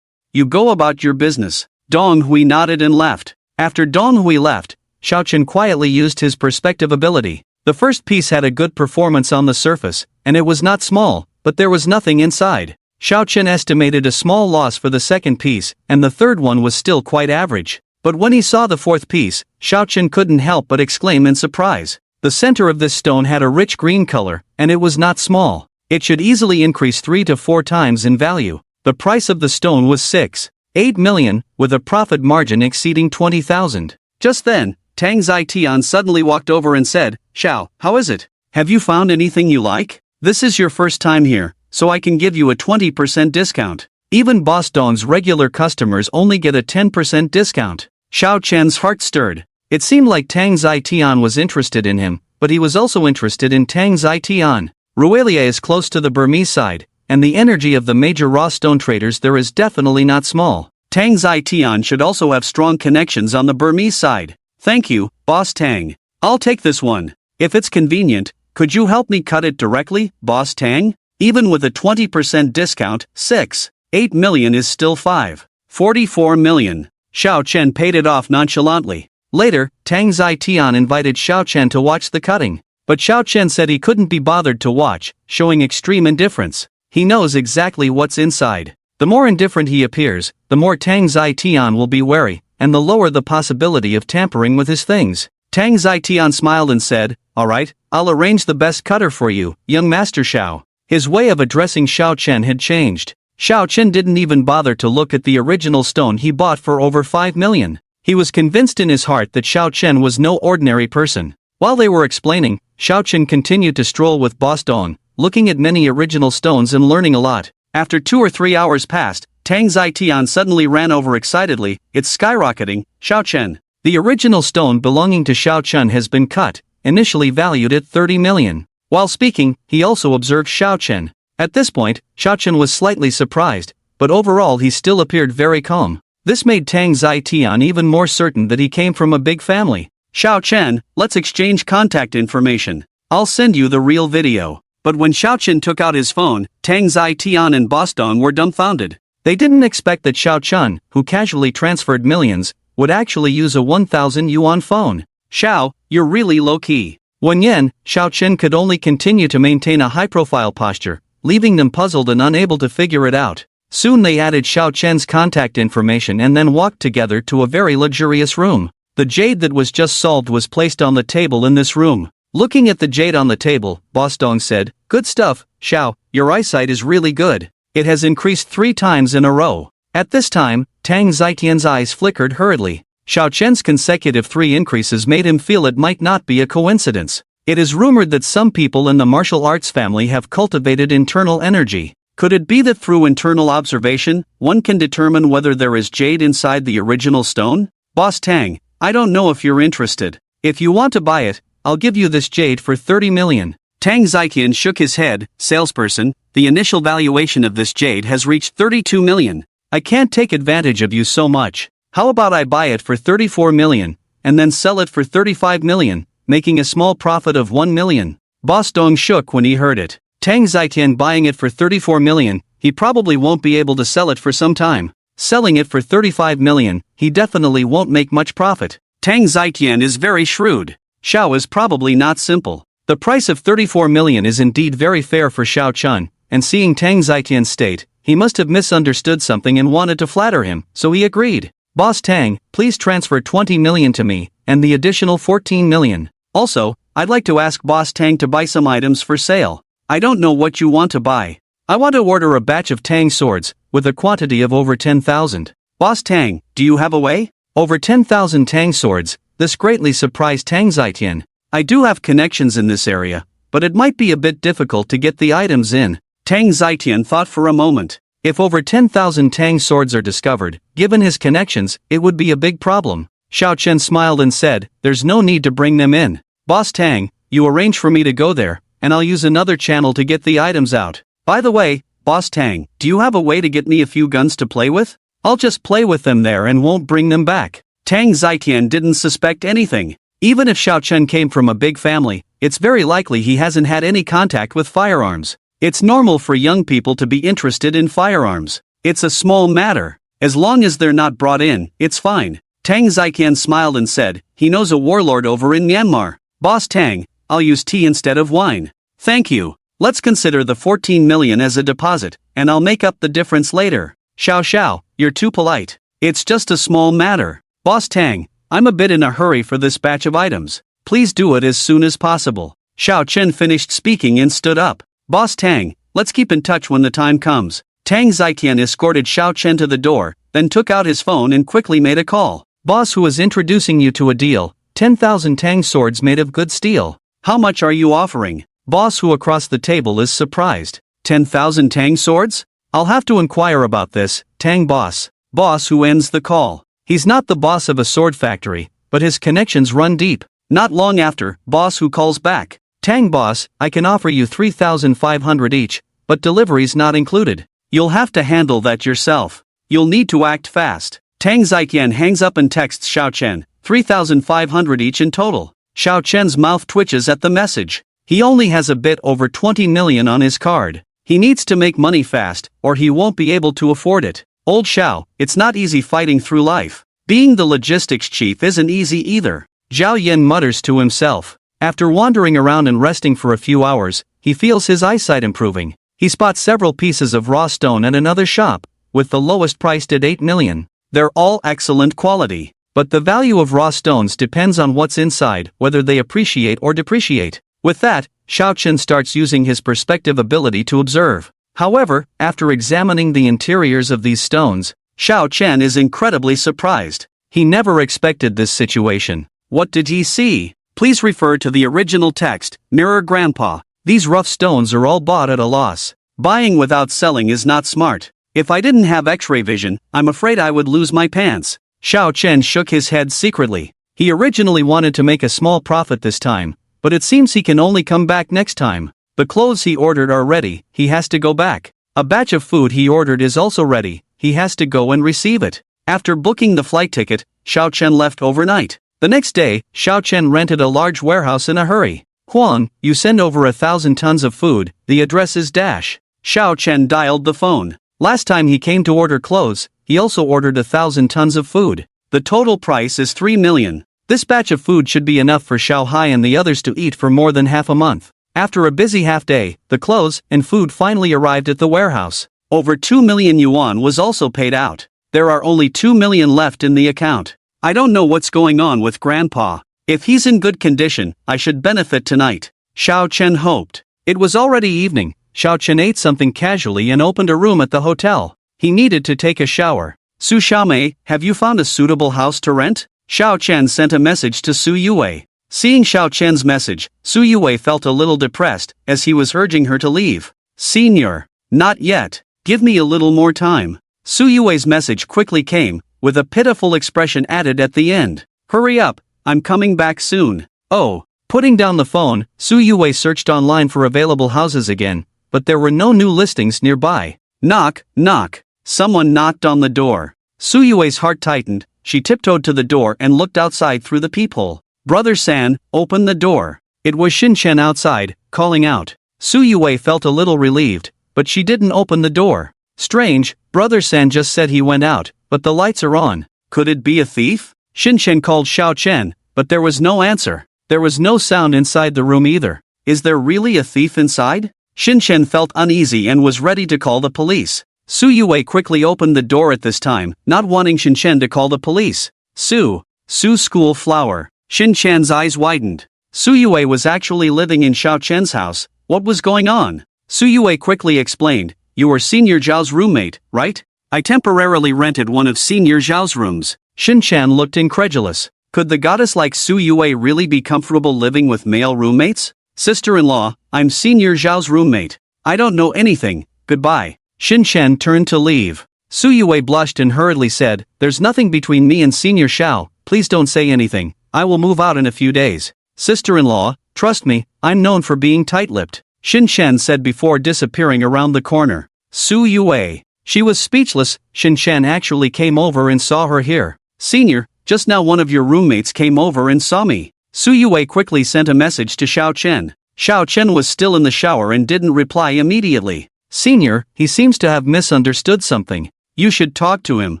You go about your business." Dong Hui nodded and left. After Dong Hui left, Xiao Chen quietly used his perspective ability. The first piece had a good performance on the surface, and it was not small, but there was nothing inside. Xiao Chen estimated a small loss for the second piece, and the third one was still quite average. But when he saw the fourth piece, Xiao Chen couldn't help but exclaim in surprise. The center of this stone had a rich green color, and it was not small. It should easily increase 3 to 4 times in value. The price of the stone was 6.8 million, with a profit margin exceeding 20,000. Just then, Tang Zai-Tian suddenly walked over and said, "Xiao, how is it? Have you found anything you like? This is your first time here, so I can give you a 20% discount. Even Boss Dong's regular customers only get a 10% discount." Xiao Chen's heart stirred. It seemed like Tang Zai-Tian was interested in him, but he was also interested in Tang Zai-Tian. Ruelia is close to the Burmese side, and the energy of the major raw stone traders there is definitely not small. Tang Zitian should also have strong connections on the Burmese side. Thank you, Boss Tang. I'll take this one. If it's convenient, could you help me cut it directly, Boss Tang? Even with a 20% discount, 6.8 million is still 5.44 million. Xiao Chen paid it off nonchalantly. Later, Tang Zitian invited Xiao Chen to watch the cutting. But Xiao Chen said he couldn't be bothered to watch, showing extreme indifference. He knows exactly what's inside. The more indifferent he appears, the more Tang Zitian will be wary, and the lower the possibility of tampering with his things. Tang Zitian smiled and said, "Alright, I'll arrange the best cutter for you, young Master Xiao." His way of addressing Xiao Chen had changed. Xiao Chen didn't even bother to look at the original stone he bought for over 5 million. He was convinced in his heart that Xiao Chen was no ordinary person. While they were explaining, Xiao Chen continued to stroll with Boss Dong, looking at many original stones and learning a lot. After 2 or 3 hours passed, Tang Zitian suddenly ran over excitedly, "It's skyrocketing, Xiao Chen. The original stone belonging to Xiao Chen has been cut, initially valued at 30 million. While speaking, he also observed Xiao Chen. At this point, Xiao Chen was slightly surprised, but overall he still appeared very calm. This made Tang Zitian even more certain that he came from a big family. "Xiao Chen, let's exchange contact information. I'll send you the real video." But when Xiao Chen took out his phone, Tang Zitian and Boss Dong were dumbfounded. They didn't expect that Xiao Chen, who casually transferred millions, would actually use a 1,000 yuan phone. "Xiao, you're really low-key." 1 yen, Xiao Chen could only continue to maintain a high-profile posture, leaving them puzzled and unable to figure it out. Soon they added Xiao Chen's contact information and then walked together to a very luxurious room. The jade that was just solved was placed on the table in this room. Looking at the jade on the table, Boss Dong said, "Good stuff, Xiao, your eyesight is really good. It has increased 3 times in a row." At this time, Tang Zitian's eyes flickered hurriedly. Xiao Chen's consecutive 3 increases made him feel it might not be a coincidence. It is rumored that some people in the martial arts family have cultivated internal energy. Could it be that through internal observation, one can determine whether there is jade inside the original stone? "Boss Tang, I don't know if you're interested. If you want to buy it, I'll give you this jade for 30 million. Tang Zitian shook his head. "Salesperson, the initial valuation of this jade has reached 32 million. I can't take advantage of you so much. How about I buy it for 34 million, and then sell it for 35 million, making a small profit of 1 million. Boss Dong shook when he heard it. Tang Zitian buying it for 34 million, he probably won't be able to sell it for some time. Selling it for 35 million, he definitely won't make much profit. Tang Zitian is very shrewd. Xiao is probably not simple. The price of 34 million is indeed very fair for Xiao Chen, and seeing Tang Zitian's state, he must have misunderstood something and wanted to flatter him, so he agreed. "Boss Tang, please transfer 20 million to me, and the additional 14 million. Also, I'd like to ask Boss Tang to buy some items for sale. I don't know what you want to buy. I want to order a batch of Tang swords, with a quantity of over 10,000. Boss Tang, do you have a way?" Over 10,000 Tang swords. This greatly surprised Tang Zitian. "I do have connections in this area, but it might be a bit difficult to get the items in." Tang Zitian thought for a moment. If over 10,000 Tang swords are discovered, given his connections, it would be a big problem. Xiao Chen smiled and said, "There's no need to bring them in. Boss Tang, you arrange for me to go there, and I'll use another channel to get the items out. By the way, Boss Tang, do you have a way to get me a few guns to play with? I'll just play with them there and won't bring them back." Tang Zitian didn't suspect anything. Even if Xiao Chen came from a big family, it's very likely he hasn't had any contact with firearms. It's normal for young people to be interested in firearms. It's a small matter. As long as they're not brought in, it's fine. Tang Zitian smiled and said, "He knows a warlord over in Myanmar. Boss Tang, I'll use tea instead of wine." "Thank you. Let's consider the 14 million as a deposit, and I'll make up the difference later." Xiao, you're too polite. It's just a small matter. "Boss Tang, I'm a bit in a hurry for this batch of items. Please do it as soon as possible." Xiao Chen finished speaking and stood up. "Boss Tang, let's keep in touch when the time comes." Tang Zitian escorted Xiao Chen to the door, then took out his phone and quickly made a call. "Boss who is introducing you to a deal, 10,000 Tang swords made of good steel. How much are you offering?" Boss who across the table is surprised. 10,000 Tang swords? I'll have to inquire about this, Tang boss. Boss who ends the call. He's not the boss of a sword factory, but his connections run deep. Not long after, boss who calls back. "Tang boss, I can offer you 3,500 each, but delivery's not included. You'll have to handle that yourself." You'll need to act fast. Tang Ziqian hangs up and texts Xiao Chen, 3,500 each in total. Xiao Chen's mouth twitches at the message. He only has a bit over 20 million on his card. He needs to make money fast, or he won't be able to afford it. Old Xiao, it's not easy fighting through life. Being the logistics chief isn't easy either. Zhao Yin mutters to himself. After wandering around and resting for a few hours, he feels his eyesight improving. He spots several pieces of raw stone at another shop, with the lowest priced at 8 million. They're all excellent quality. But the value of raw stones depends on what's inside, whether they appreciate or depreciate. With that, Xiao Chen starts using his perspective ability to observe. However, after examining the interiors of these stones, Xiao Chen is incredibly surprised. He never expected this situation. What did he see? Please refer to the original text, Mirror Grandpa. These rough stones are all bought at a loss. Buying without selling is not smart. If I didn't have X-ray vision, I'm afraid I would lose my pants. Xiao Chen shook his head secretly. He originally wanted to make a small profit this time, but it seems he can only come back next time. The clothes he ordered are ready, he has to go back. A batch of food he ordered is also ready, he has to go and receive it. After booking the flight ticket, Xiao Chen left overnight. The next day, Xiao Chen rented a large warehouse in a hurry. Huang, you send over 1,000 tons of food, the address is dash. Xiao Chen dialed the phone. Last time he came to order clothes, he also ordered 1,000 tons of food. The total price is 3 million. This batch of food should be enough for Xiao Hai and the others to eat for more than half a month. After a busy half day, the clothes and food finally arrived at the warehouse. Over 2 million yuan was also paid out. There are only 2 million left in the account. I don't know what's going on with Grandpa. If he's in good condition, I should benefit tonight. Xiao Chen hoped. It was already evening. Xiao Chen ate something casually and opened a room at the hotel. He needed to take a shower. Su Xiaomei, have you found a suitable house to rent? Xiao Chen sent a message to Su Yue. Seeing Xiao Chen's message, Su Yue felt a little depressed, as he was urging her to leave. Senior. Not yet. Give me a little more time. Su Yue's message quickly came, with a pitiful expression added at the end. Hurry up, I'm coming back soon. Oh. Putting down the phone, Su Yue searched online for available houses again, but there were no new listings nearby. Knock, knock. Someone knocked on the door. Su Yue's heart tightened, she tiptoed to the door and looked outside through the peephole. Brother San, open the door. It was Xin Chen outside, calling out. Su Yue felt a little relieved, but she didn't open the door. Strange, Brother San just said he went out, but the lights are on. Could it be a thief? Xin Chen called Xiao Chen, but there was no answer. There was no sound inside the room either. Is there really a thief inside? Xin Chen felt uneasy and was ready to call the police. Su Yue quickly opened the door at this time, not wanting Xin Chen to call the police. Su School Flower. Xin Chen's eyes widened. Su Yue was actually living in Xiao Chen's house. What was going on? Su Yue quickly explained. You were Senior Zhao's roommate, right? I temporarily rented one of Senior Zhao's rooms. Xin Chen looked incredulous. Could the goddess like Su Yue really be comfortable living with male roommates? Sister-in-law, I'm Senior Zhao's roommate. I don't know anything, goodbye. Xin Chen turned to leave. Su Yue blushed and hurriedly said, There's nothing between me and Senior Xiao, please don't say anything, I will move out in a few days. Sister-in-law, trust me, I'm known for being tight-lipped, Xin Chen said before disappearing around the corner. Su Yue. She was speechless. Xin Chen actually came over and saw her here. Senior, just now one of your roommates came over and saw me. Su Yue quickly sent a message to Xiao Chen. Xiao Chen was still in the shower and didn't reply immediately. Senior, he seems to have misunderstood something. You should talk to him.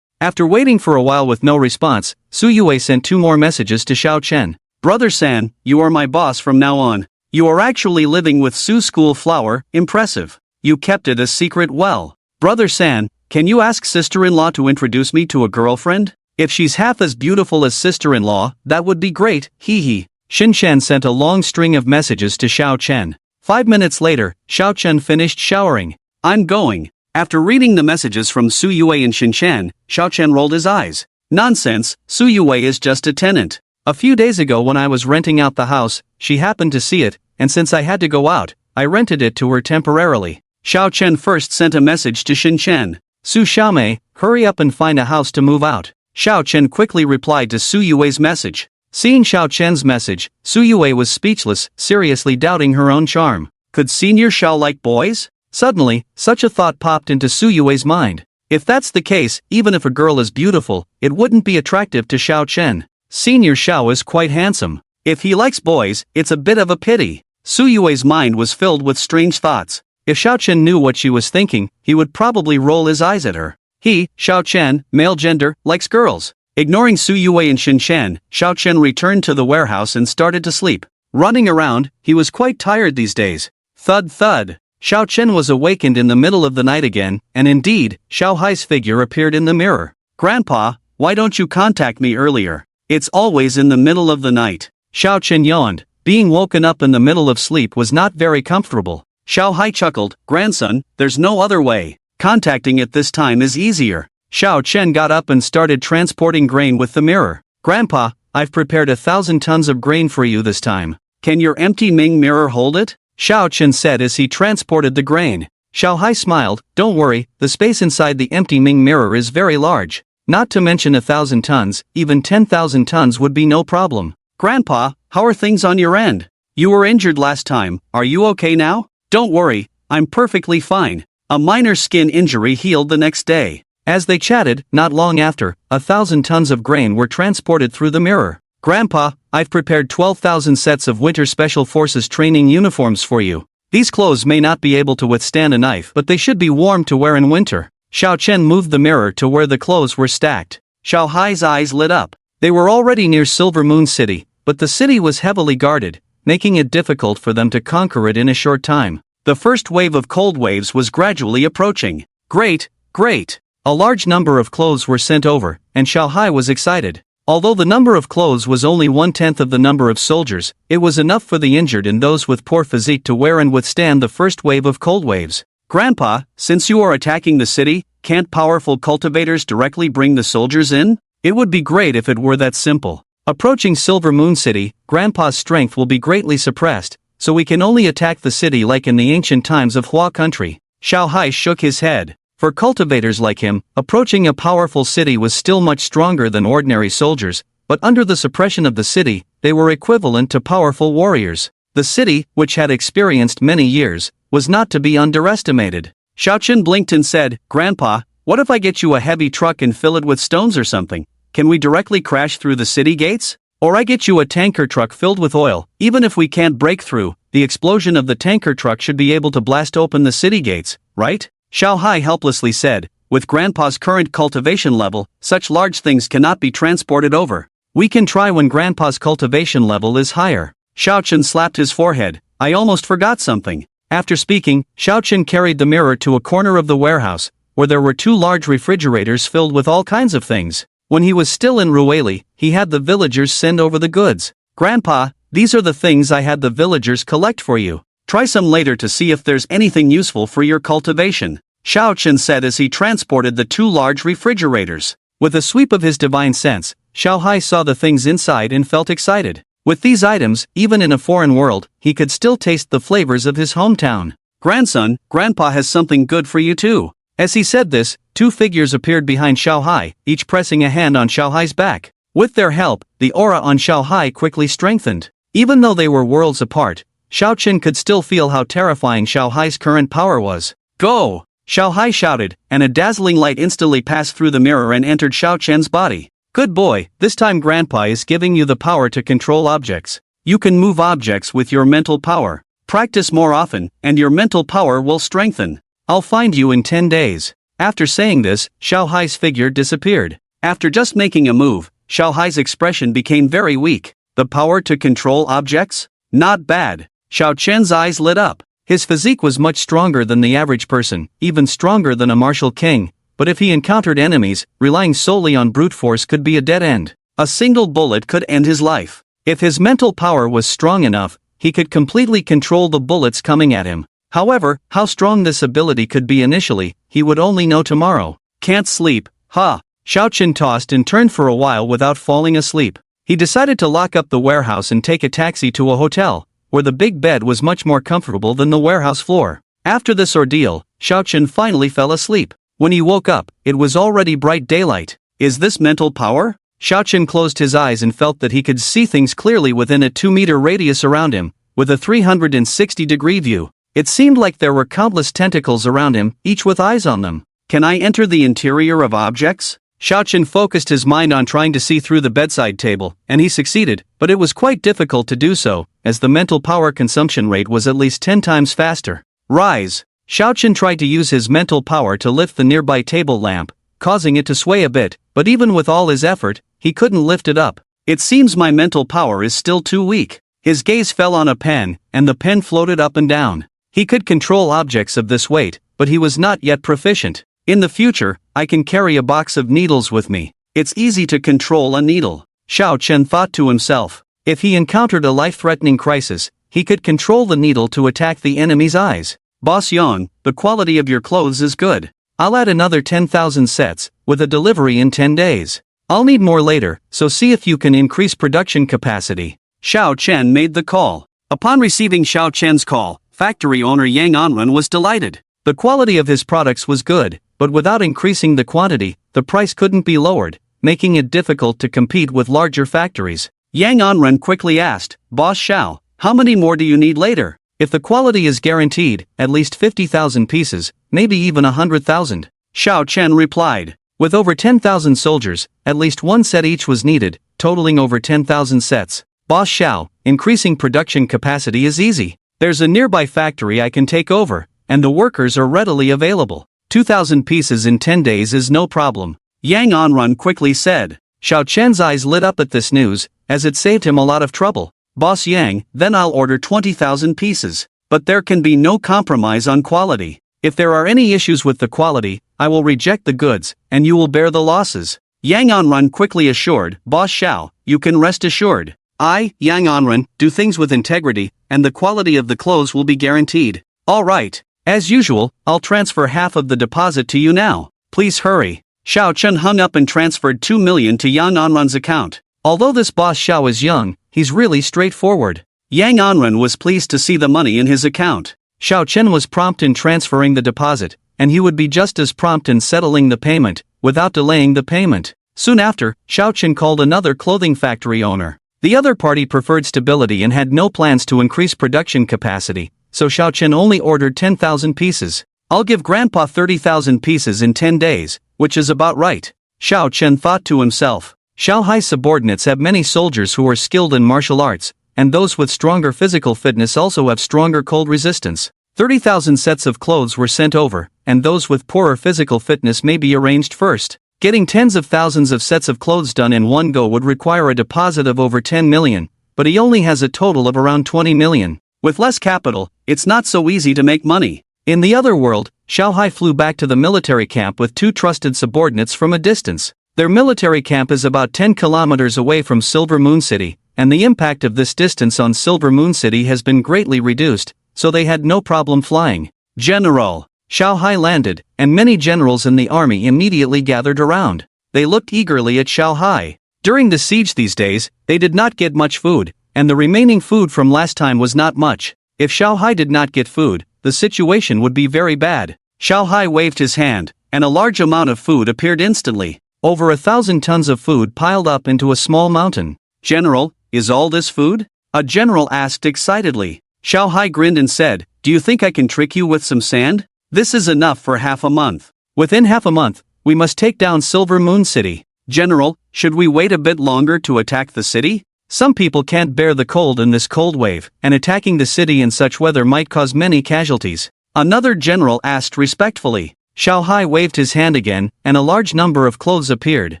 After waiting for a while with no response, Su Yue sent 2 more messages to Xiao Chen. Brother San, you are my boss from now on. You are actually living with Su School Flower, impressive. You kept it a secret well. Brother San, can you ask sister-in-law to introduce me to a girlfriend? If she's half as beautiful as sister-in-law, that would be great, hee hee. Xin Chen sent a long string of messages to Xiao Chen. 5 minutes later, Xiao Chen finished showering. I'm going. After reading the messages from Su Yue and Xin Chen, Xiao Chen rolled his eyes. Nonsense, Su Yue is just a tenant. A few days ago when I was renting out the house, she happened to see it, and since I had to go out, I rented it to her temporarily. Xiao Chen first sent a message to Xin Chen. Su Xiaomei, hurry up and find a house to move out. Xiao Chen quickly replied to Su Yue's message. Seeing Xiao Chen's message, Su Yue was speechless, seriously doubting her own charm. Could Senior Xiao like boys? Suddenly, such a thought popped into Su Yue's mind. If that's the case, even if a girl is beautiful, it wouldn't be attractive to Xiao Chen. Senior Xiao is quite handsome. If he likes boys, it's a bit of a pity. Su Yue's mind was filled with strange thoughts. If Xiao Chen knew what she was thinking, he would probably roll his eyes at her. He, Xiao Chen, male gender, likes girls. Ignoring Su Yue and Xin Shen, Xiao Chen returned to the warehouse and started to sleep. Running around, he was quite tired these days. Thud thud. Xiao Chen was awakened in the middle of the night again, and indeed, Xiao Hai's figure appeared in the mirror. Grandpa, why don't you contact me earlier? It's always in the middle of the night. Xiao Chen yawned. Being woken up in the middle of sleep was not very comfortable. Xiao Hai chuckled, grandson, there's no other way. Contacting at this time is easier. Xiao Chen got up and started transporting grain with the mirror. Grandpa, I've prepared 1,000 tons of grain for you this time. Can your empty Ming mirror hold it? Xiao Chen said as he transported the grain. Xiao Hai smiled, don't worry, the space inside the empty Ming mirror is very large. Not to mention 1,000 tons, even 10,000 tons would be no problem. Grandpa, how are things on your end? You were injured last time, are you okay now? Don't worry, I'm perfectly fine. A minor skin injury healed the next day. As they chatted, not long after, 1,000 tons of grain were transported through the mirror. Grandpa, I've prepared 12,000 sets of Winter Special Forces training uniforms for you. These clothes may not be able to withstand a knife, but they should be warm to wear in winter. Xiao Chen moved the mirror to where the clothes were stacked. Xiao Hai's eyes lit up. They were already near Silver Moon City, but the city was heavily guarded, making it difficult for them to conquer it in a short time. The first wave of cold waves was gradually approaching. Great, great. A large number of clothes were sent over, and Xiao Hai was excited. Although the number of clothes was only 1/10 of the number of soldiers, it was enough for the injured and those with poor physique to wear and withstand the first wave of cold waves. Grandpa, since you are attacking the city, can't powerful cultivators directly bring the soldiers in? It would be great if it were that simple. Approaching Silver Moon City, Grandpa's strength will be greatly suppressed, so we can only attack the city like in the ancient times of Hua country. Xiao Hai shook his head. For cultivators like him, approaching a powerful city was still much stronger than ordinary soldiers, but under the suppression of the city, they were equivalent to powerful warriors. The city, which had experienced many years, was not to be underestimated. Xiao Chen blinked and said, Grandpa, what if I get you a heavy truck and fill it with stones or something? Can we directly crash through the city gates? Or I get you a tanker truck filled with oil, even if we can't break through, the explosion of the tanker truck should be able to blast open the city gates, right? Xiao Hai helplessly said, with Grandpa's current cultivation level, such large things cannot be transported over. We can try when Grandpa's cultivation level is higher. Xiao Chen slapped his forehead, I almost forgot something. After speaking, Xiao Chen carried the mirror to a corner of the warehouse, where there were 2 large refrigerators filled with all kinds of things. When he was still in Rueli, he had the villagers send over the goods. Grandpa, these are the things I had the villagers collect for you. Try some later to see if there's anything useful for your cultivation. Xiao Chen said as he transported the 2 large refrigerators. With a sweep of his divine sense, Xiao Hai saw the things inside and felt excited. With these items, even in a foreign world, he could still taste the flavors of his hometown. Grandson, Grandpa has something good for you too. As he said this, 2 figures appeared behind Xiao Hai, each pressing a hand on Xiao Hai's back. With their help, the aura on Xiao Hai quickly strengthened. Even though they were worlds apart, Xiao Chen could still feel how terrifying Xiao Hai's current power was. Go! Xiao Hai shouted, and a dazzling light instantly passed through the mirror and entered Xiao Chen's body. Good boy, this time Grandpa is giving you the power to control objects. You can move objects with your mental power. Practice more often, and your mental power will strengthen. I'll find you in 10 days. After saying this, Xiao Hai's figure disappeared. After just making a move, Xiao Hai's expression became very weak. The power to control objects? Not bad. Xiao Chen's eyes lit up. His physique was much stronger than the average person, even stronger than a martial king, but if he encountered enemies, relying solely on brute force could be a dead end. A single bullet could end his life. If his mental power was strong enough, he could completely control the bullets coming at him. However, how strong this ability could be initially, he would only know tomorrow. Can't sleep, huh? Xiao Chen tossed and turned for a while without falling asleep. He decided to lock up the warehouse and take a taxi to a hotel, where the big bed was much more comfortable than the warehouse floor. After this ordeal, Xiao Chen finally fell asleep. When he woke up, it was already bright daylight. Is this mental power? Xiao Chen closed his eyes and felt that he could see things clearly within a 2-meter radius around him, with a 360-degree view. It seemed like there were countless tentacles around him, each with eyes on them. Can I enter the interior of objects? Xiao Chen focused his mind on trying to see through the bedside table, and he succeeded, but it was quite difficult to do so, as the mental power consumption rate was at least 10 times faster. Rise! Xiao Chen tried to use his mental power to lift the nearby table lamp, causing it to sway a bit, but even with all his effort, he couldn't lift it up. It seems my mental power is still too weak. His gaze fell on a pen, and the pen floated up and down. He could control objects of this weight, but he was not yet proficient. In the future, I can carry a box of needles with me. It's easy to control a needle. Xiao Chen thought to himself. If he encountered a life-threatening crisis, he could control the needle to attack the enemy's eyes. Boss Yang, the quality of your clothes is good. I'll add another 10,000 sets, with a delivery in 10 days. I'll need more later, so see if you can increase production capacity. Xiao Chen made the call. Upon receiving Xiao Chen's call, factory owner Yang Anren was delighted. The quality of his products was good, but without increasing the quantity, the price couldn't be lowered, making it difficult to compete with larger factories. Yang Anren quickly asked, Boss Xiao, how many more do you need later? If the quality is guaranteed, at least 50,000 pieces, maybe even 100,000. Xiao Chen replied. With over 10,000 soldiers, at least one set each was needed, totaling over 10,000 sets. Boss Xiao, increasing production capacity is easy. There's a nearby factory I can take over, and the workers are readily available. 2,000 pieces in 10 days is no problem. Yang Anren quickly said. Xiao Chen's eyes lit up at this news, as it saved him a lot of trouble. Boss Yang, then I'll order 20,000 pieces. But there can be no compromise on quality. If there are any issues with the quality, I will reject the goods, and you will bear the losses. Yang Anren quickly assured, Boss Xiao, you can rest assured. I, Yang Anren, do things with integrity, and the quality of the clothes will be guaranteed. All right. As usual, I'll transfer half of the deposit to you now. Please hurry. Xiao Chen hung up and transferred 2 million to Yang Anren's account. Although this Boss Xiao is young, he's really straightforward. Yang Anren was pleased to see the money in his account. Xiao Chen was prompt in transferring the deposit, and he would be just as prompt in settling the payment, without delaying the payment. Soon after, Xiao Chen called another clothing factory owner. The other party preferred stability and had no plans to increase production capacity, so Xiao Chen only ordered 10,000 pieces. I'll give Grandpa 30,000 pieces in 10 days, which is about right. Xiao Chen thought to himself. Xiaohai's subordinates have many soldiers who are skilled in martial arts, and those with stronger physical fitness also have stronger cold resistance. 30,000 sets of clothes were sent over, and those with poorer physical fitness may be arranged first. Getting tens of thousands of sets of clothes done in one go would require a deposit of over 10 million, but he only has a total of around 20 million. With less capital, it's not so easy to make money. In the other world, Xiaohai flew back to the military camp with two trusted subordinates from a distance. Their military camp is about 10 kilometers away from Silver Moon City, and the impact of this distance on Silver Moon City has been greatly reduced, so they had no problem flying. General! Xiaohai landed, and many generals in the army immediately gathered around. They looked eagerly at Xiaohai. During the siege these days, they did not get much food, and the remaining food from last time was not much. If Xiaohai did not get food, the situation would be very bad. Xiaohai waved his hand, and a large amount of food appeared instantly. Over 1,000 tons of food piled up into a small mountain. General, is all this food? A general asked excitedly. Xiaohai grinned and said, do you think I can trick you with some sand? This is enough for half a month. Within half a month, we must take down Silver Moon City. General, should we wait a bit longer to attack the city? Some people can't bear the cold in this cold wave, and attacking the city in such weather might cause many casualties. Another general asked respectfully. Xiaohai waved his hand again, and a large number of clothes appeared.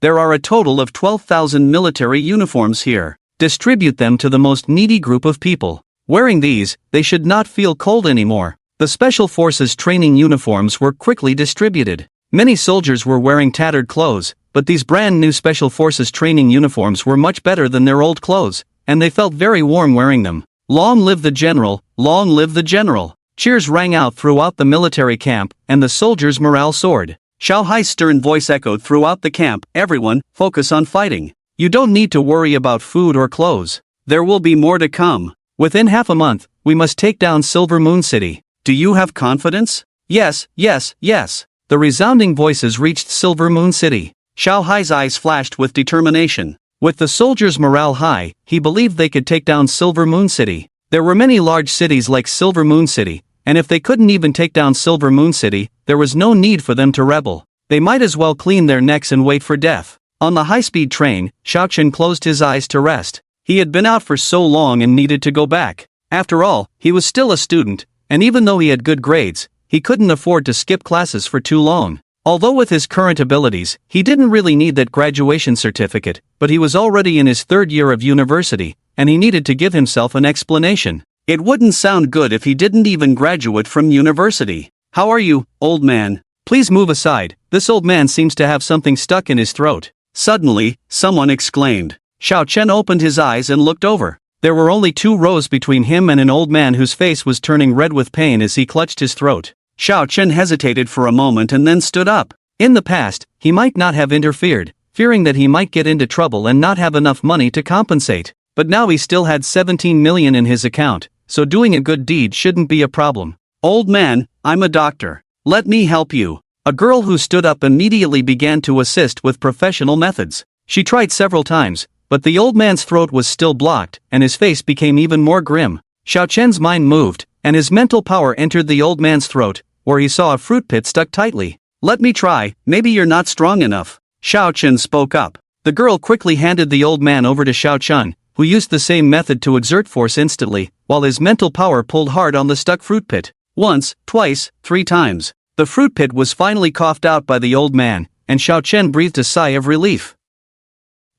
There are a total of 12,000 military uniforms here. Distribute them to the most needy group of people. Wearing these, they should not feel cold anymore. The Special Forces training uniforms were quickly distributed. Many soldiers were wearing tattered clothes, but these brand new Special Forces training uniforms were much better than their old clothes, and they felt very warm wearing them. Long live the general, long live the general. Cheers rang out throughout the military camp, and the soldiers' morale soared. Xiaohai's stern voice echoed throughout the camp, everyone, focus on fighting. You don't need to worry about food or clothes. There will be more to come. Within half a month, we must take down Silver Moon City. Do you have confidence? Yes, yes, yes. The resounding voices reached Silver Moon City. Xiaohai's eyes flashed with determination. With the soldiers' morale high, he believed they could take down Silver Moon City. There were many large cities like Silver Moon City, and if they couldn't even take down Silver Moon City, there was no need for them to rebel. They might as well clean their necks and wait for death. On the high-speed train, Xiao Chen closed his eyes to rest. He had been out for so long and needed to go back. After all, he was still a student, and even though he had good grades, he couldn't afford to skip classes for too long. Although with his current abilities, he didn't really need that graduation certificate, but he was already in his third year of university, and he needed to give himself an explanation. It wouldn't sound good if he didn't even graduate from university. "How are you, old man? Please move aside, this old man seems to have something stuck in his throat." Suddenly, someone exclaimed. Xiao Chen opened his eyes and looked over. There were only 2 rows between him and an old man whose face was turning red with pain as he clutched his throat. Xiao Chen hesitated for a moment and then stood up. In the past, he might not have interfered, fearing that he might get into trouble and not have enough money to compensate. But now he still had 17 million in his account, so doing a good deed shouldn't be a problem. "Old man, I'm a doctor. Let me help you." A girl who stood up immediately began to assist with professional methods. She tried several times, but the old man's throat was still blocked, and his face became even more grim. Xiao Chen's mind moved, and his mental power entered the old man's throat, where he saw a fruit pit stuck tightly. "Let me try, maybe you're not strong enough." Xiao Chen spoke up. The girl quickly handed the old man over to Xiao Chen, who used the same method to exert force instantly, while his mental power pulled hard on the stuck fruit pit. Once, twice, 3 times. The fruit pit was finally coughed out by the old man, and Xiao Chen breathed a sigh of relief.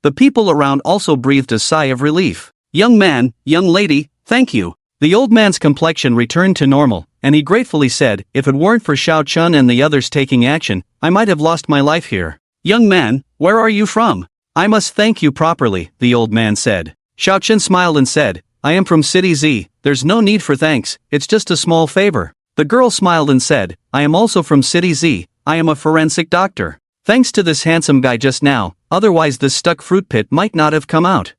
The people around also breathed a sigh of relief. "Young man, young lady, thank you." The old man's complexion returned to normal, and he gratefully said, "If it weren't for Xiao Chen and the others taking action, I might have lost my life here." "Young man, where are you from?" "I must thank you properly," the old man said. Xiao Chen smiled and said, "I am from City Z, there's no need for thanks, it's just a small favor." The girl smiled and said, "I am also from City Z, I am a forensic doctor. Thanks to this handsome guy just now, otherwise this stuck fruit pit might not have come out."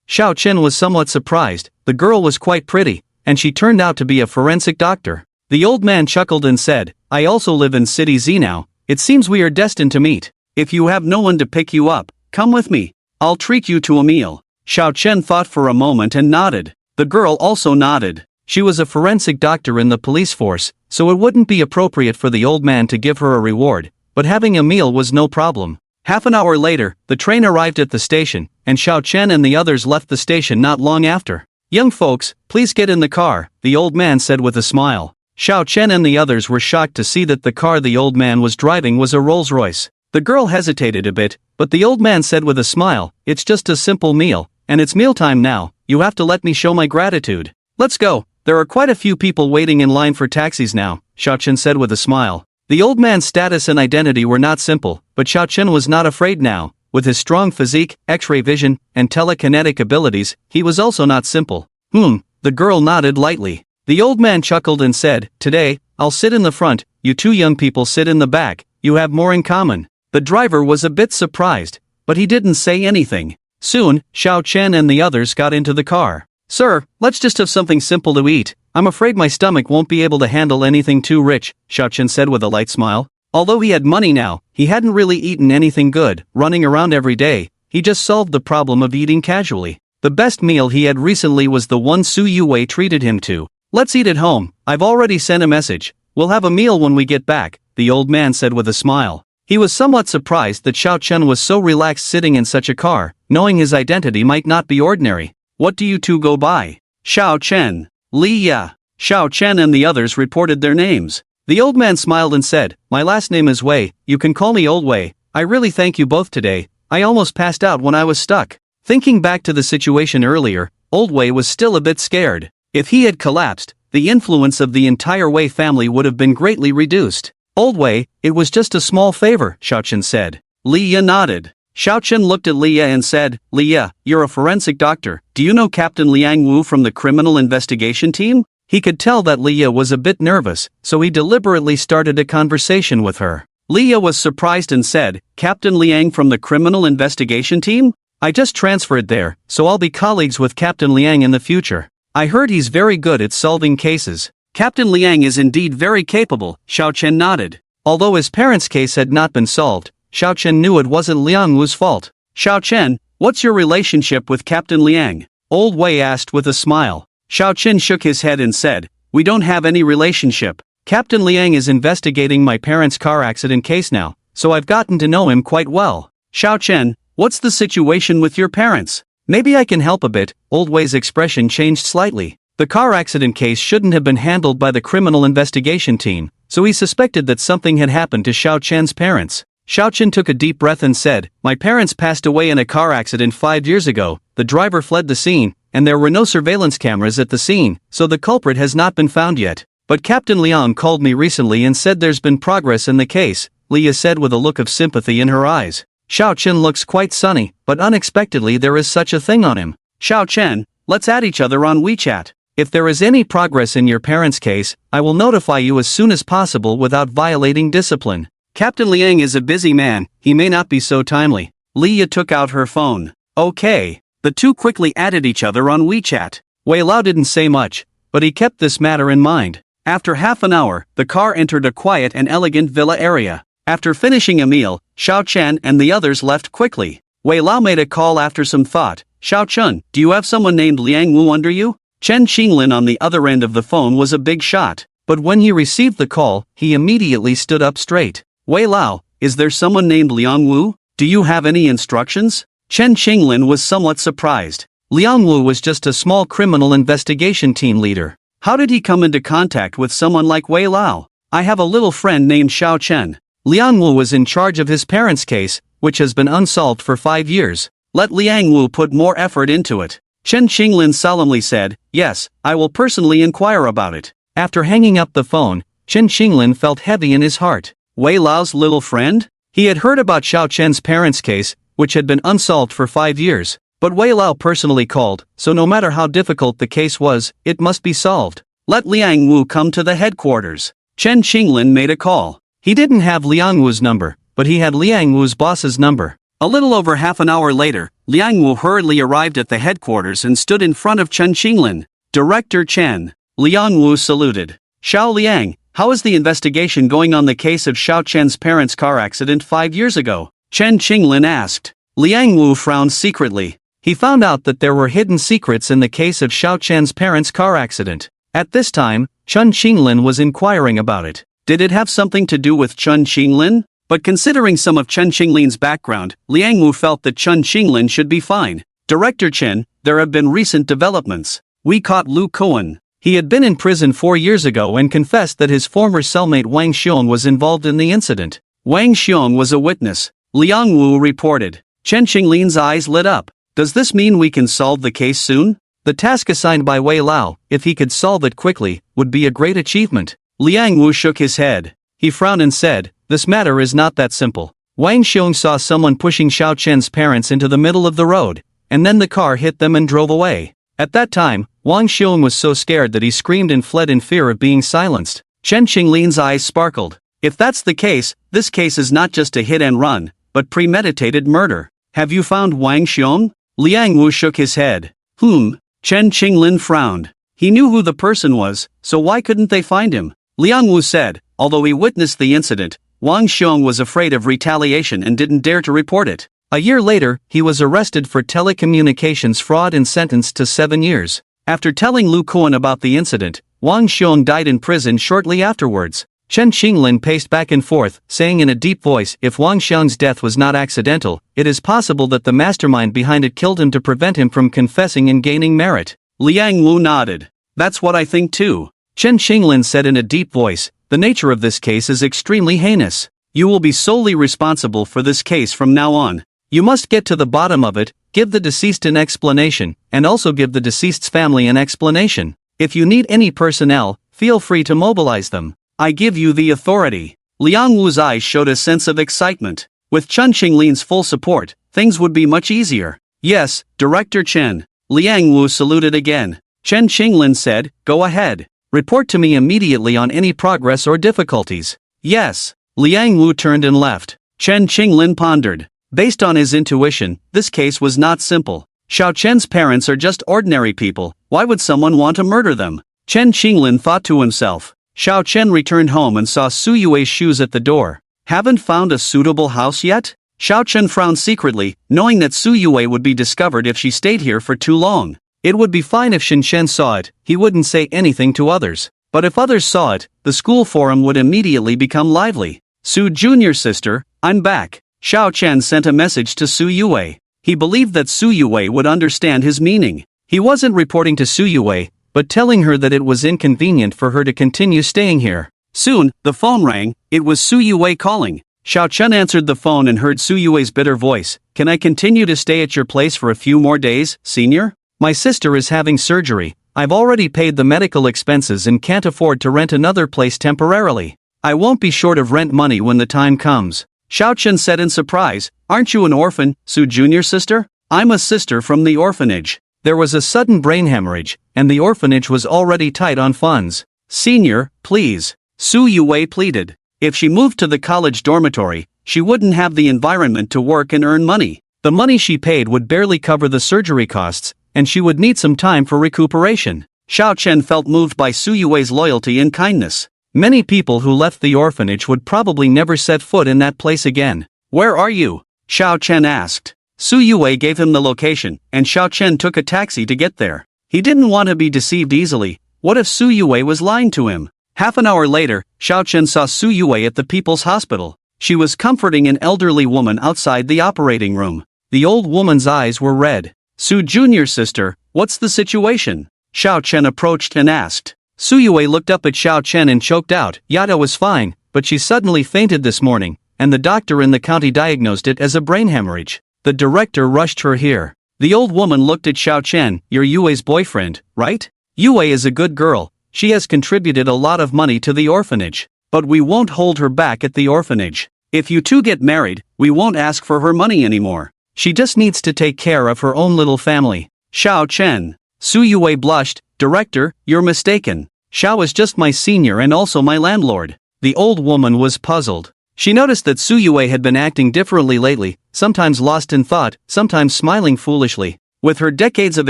Xiao Chen was somewhat surprised. The girl was quite pretty, and she turned out to be a forensic doctor. The old man chuckled and said, "I also live in City Z now, it seems we are destined to meet. If you have no one to pick you up, come with me. I'll treat you to a meal." Xiao Chen thought for a moment and nodded. The girl also nodded. She was a forensic doctor in the police force, so it wouldn't be appropriate for the old man to give her a reward, but having a meal was no problem. Half an hour later, the train arrived at the station, and Xiao Chen and the others left the station not long after. "Young folks, please get in the car," the old man said with a smile. Xiao Chen and the others were shocked to see that the car the old man was driving was a Rolls-Royce. The girl hesitated a bit, but the old man said with a smile, "It's just a simple meal, and it's mealtime now, you have to let me show my gratitude. Let's go, there are quite a few people waiting in line for taxis now," Xiao Chen said with a smile. The old man's status and identity were not simple, but Xiao Chen was not afraid now. With his strong physique, X-ray vision, and telekinetic abilities, he was also not simple. The girl nodded lightly. The old man chuckled and said, "Today, I'll sit in the front, you 2 young people sit in the back, you have more in common." The driver was a bit surprised, but he didn't say anything. Soon, Xiao Chen and the others got into the car. "Sir, let's just have something simple to eat. I'm afraid my stomach won't be able to handle anything too rich," Xiao Chen said with a light smile. Although he had money now, he hadn't really eaten anything good, running around every day. He just solved the problem of eating casually. The best meal he had recently was the one Su Yue treated him to. "Let's eat at home, I've already sent a message. We'll have a meal when we get back," the old man said with a smile. He was somewhat surprised that Xiao Chen was so relaxed sitting in such a car, knowing his identity might not be ordinary. "What do you two go by?" "Xiao Chen, Li Ya." Xiao Chen and the others reported their names. The old man smiled and said, "My last name is Wei, you can call me Old Wei. I really thank you both today, I almost passed out when I was stuck." Thinking back to the situation earlier, Old Wei was still a bit scared. If he had collapsed, the influence of the entire Wei family would have been greatly reduced. "Old Wei, it was just a small favor," Xiao Chen said. Li Ya nodded. Xiao Chen looked at Li Ya and said, "Li Ya, you're a forensic doctor. Do you know Captain Liang Wu from the criminal investigation team?" He could tell that Li Ya was a bit nervous, so he deliberately started a conversation with her. Li Ya was surprised and said, "Captain Liang from the criminal investigation team? I just transferred there, so I'll be colleagues with Captain Liang in the future. I heard he's very good at solving cases." "Captain Liang is indeed very capable," Xiao Chen nodded. Although his parents' case had not been solved, Xiao Chen knew it wasn't Liang Wu's fault. "Xiao Chen, what's your relationship with Captain Liang?" Old Wei asked with a smile. Xiao Chen shook his head and said, We don't have any relationship. Captain Liang is investigating my parents' car accident case now, so I've gotten to know him quite well. Xiao Chen, what's the situation with your parents? Maybe I can help a bit. Old Wei's expression changed slightly. The car accident case shouldn't have been handled by the criminal investigation team, so he suspected that something had happened to Xiao Chen's parents. Xiao Chen took a deep breath and said, "My parents passed away in a car accident 5 years ago. The driver fled the scene, and there were no surveillance cameras at the scene, so the culprit has not been found yet. But Captain Liang called me recently and said there's been progress in the case," Leah said with a look of sympathy in her eyes. Xiao Chen looks quite sunny, but unexpectedly there is such a thing on him. Xiao Chen, let's add each other on WeChat. If there is any progress in your parents' case, I will notify you as soon as possible without violating discipline. Captain Liang is a busy man, he may not be so timely. Leah took out her phone. Okay. The two quickly added each other on WeChat. Wei Lao didn't say much, but he kept this matter in mind. After half an hour, the car entered a quiet and elegant villa area. After finishing a meal, Xiao Chen and the others left quickly. Wei Lao made a call after some thought. Xiao Chen, do you have someone named Liang Wu under you? Chen Qinglin on the other end of the phone was a big shot, but when he received the call, he immediately stood up straight. Wei Lao, is there someone named Liang Wu? Do you have any instructions? Chen Qinglin was somewhat surprised. Liang Wu was just a small criminal investigation team leader. How did he come into contact with someone like Wei Lao? I have a little friend named Xiao Chen. Liang Wu was in charge of his parents' case, which has been unsolved for 5 years. Let Liang Wu put more effort into it. Chen Qinglin solemnly said, "Yes, I will personally inquire about it." After hanging up the phone, Chen Qinglin felt heavy in his heart. Wei Lao's little friend? He had heard about Xiao Chen's parents' case, which had been unsolved for 5 years, but Wei Lao personally called, so no matter how difficult the case was, it must be solved. Let Liang Wu come to the headquarters. Chen Qinglin made a call. He didn't have Liang Wu's number, but he had Liang Wu's boss's number. A little over half an hour later, Liang Wu hurriedly arrived at the headquarters and stood in front of Chen Qinglin. "Director Chen." Liang Wu saluted. "Xiao Liang, how is the investigation going on the case of Xiao Chen's parents' car accident 5 years ago?" Chen Qinglin asked. Liang Wu frowned secretly. He found out that there were hidden secrets in the case of Xiao Chen's parents' car accident. At this time, Chen Qinglin was inquiring about it. Did it have something to do with Chen Qinglin? But considering some of Chen Qinglin's background, Liang Wu felt that Chen Qinglin should be fine. "Director Chen, there have been recent developments. We caught Lu Kuan. He had been in prison 4 years ago and confessed that his former cellmate Wang Xiong was involved in the incident. Wang Xiong was a witness," Liang Wu reported. Chen Qinglin's eyes lit up. "Does this mean we can solve the case soon?" The task assigned by Wei Lao, if he could solve it quickly, would be a great achievement. Liang Wu shook his head. He frowned and said, "This matter is not that simple." Wang Xiong saw someone pushing Xiao Chen's parents into the middle of the road, and then the car hit them and drove away. At that time, Wang Xiong was so scared that he screamed and fled in fear of being silenced. Chen Qinglin's eyes sparkled. "If that's the case, this case is not just a hit and run, but premeditated murder. Have you found Wang Xiong?" Liang Wu shook his head. Chen Qinglin frowned. He knew who the person was, so why couldn't they find him? Liang Wu said, although he witnessed the incident, Wang Xiong was afraid of retaliation and didn't dare to report it. A year later, he was arrested for telecommunications fraud and sentenced to 7 years. After telling Lu Kuan about the incident, Wang Xiong died in prison shortly afterwards. Chen Qinglin paced back and forth, saying in a deep voice, if Wang Xiong's death was not accidental, it is possible that the mastermind behind it killed him to prevent him from confessing and gaining merit. Liang Wu nodded. That's what I think too. Chen Qinglin said in a deep voice, the nature of this case is extremely heinous. You will be solely responsible for this case from now on. You must get to the bottom of it, give the deceased an explanation, and also give the deceased's family an explanation. If you need any personnel, feel free to mobilize them. I give you the authority. Liang Wu's eyes showed a sense of excitement. With Chen Qinglin's full support, things would be much easier. Yes, Director Chen. Liang Wu saluted again. Chen Qinglin said, go ahead. Report to me immediately on any progress or difficulties. Yes. Liang Wu turned and left. Chen Qinglin pondered. Based on his intuition, this case was not simple. Xiao Chen's parents are just ordinary people. Why would someone want to murder them? Chen Qinglin thought to himself. Xiao Chen returned home and saw Su Yue's shoes at the door. Haven't found a suitable house yet? Xiao Chen frowned secretly, knowing that Su Yue would be discovered if she stayed here for too long. It would be fine if Shen Shen saw it, he wouldn't say anything to others. But if others saw it, the school forum would immediately become lively. Su Junior sister, I'm back. Xiao Chen sent a message to Su Yue. He believed that Su Yue would understand his meaning. He wasn't reporting to Su Yue, but telling her that it was inconvenient for her to continue staying here. Soon, the phone rang. It was Su Yue calling. Xiao Chen answered the phone and heard Su Yue's bitter voice. Can I continue to stay at your place for a few more days, senior? My sister is having surgery. I've already paid the medical expenses and can't afford to rent another place temporarily. I won't be short of rent money when the time comes. Xiao Chen said in surprise. Aren't you an orphan, Su Junior sister? I'm a sister from the orphanage. There was a sudden brain hemorrhage, and the orphanage was already tight on funds. Senior, please. Su Yue pleaded. If she moved to the college dormitory, she wouldn't have the environment to work and earn money. The money she paid would barely cover the surgery costs, and she would need some time for recuperation. Xiao Chen felt moved by Su Yue's loyalty and kindness. Many people who left the orphanage would probably never set foot in that place again. Where are you? Xiao Chen asked. Su Yue gave him the location, and Xiao Chen took a taxi to get there. He didn't want to be deceived easily. What if Su Yue was lying to him? Half an hour later, Xiao Chen saw Su Yue at the People's Hospital. She was comforting an elderly woman outside the operating room. The old woman's eyes were red. Su Junior sister, what's the situation? Xiao Chen approached and asked. Su Yue looked up at Xiao Chen and choked out. Yada was fine, but she suddenly fainted this morning, and the doctor in the county diagnosed it as a brain hemorrhage. The director rushed her here. The old woman looked at Xiao Chen. You're Yue's boyfriend, right? Yue is a good girl. She has contributed a lot of money to the orphanage. But we won't hold her back at the orphanage. If you two get married, we won't ask for her money anymore. She just needs to take care of her own little family. Xiao Chen. Su Yue blushed. Director, you're mistaken. Xiao is just my senior and also my landlord. The old woman was puzzled. She noticed that Su Yue had been acting differently lately, sometimes lost in thought, sometimes smiling foolishly. With her decades of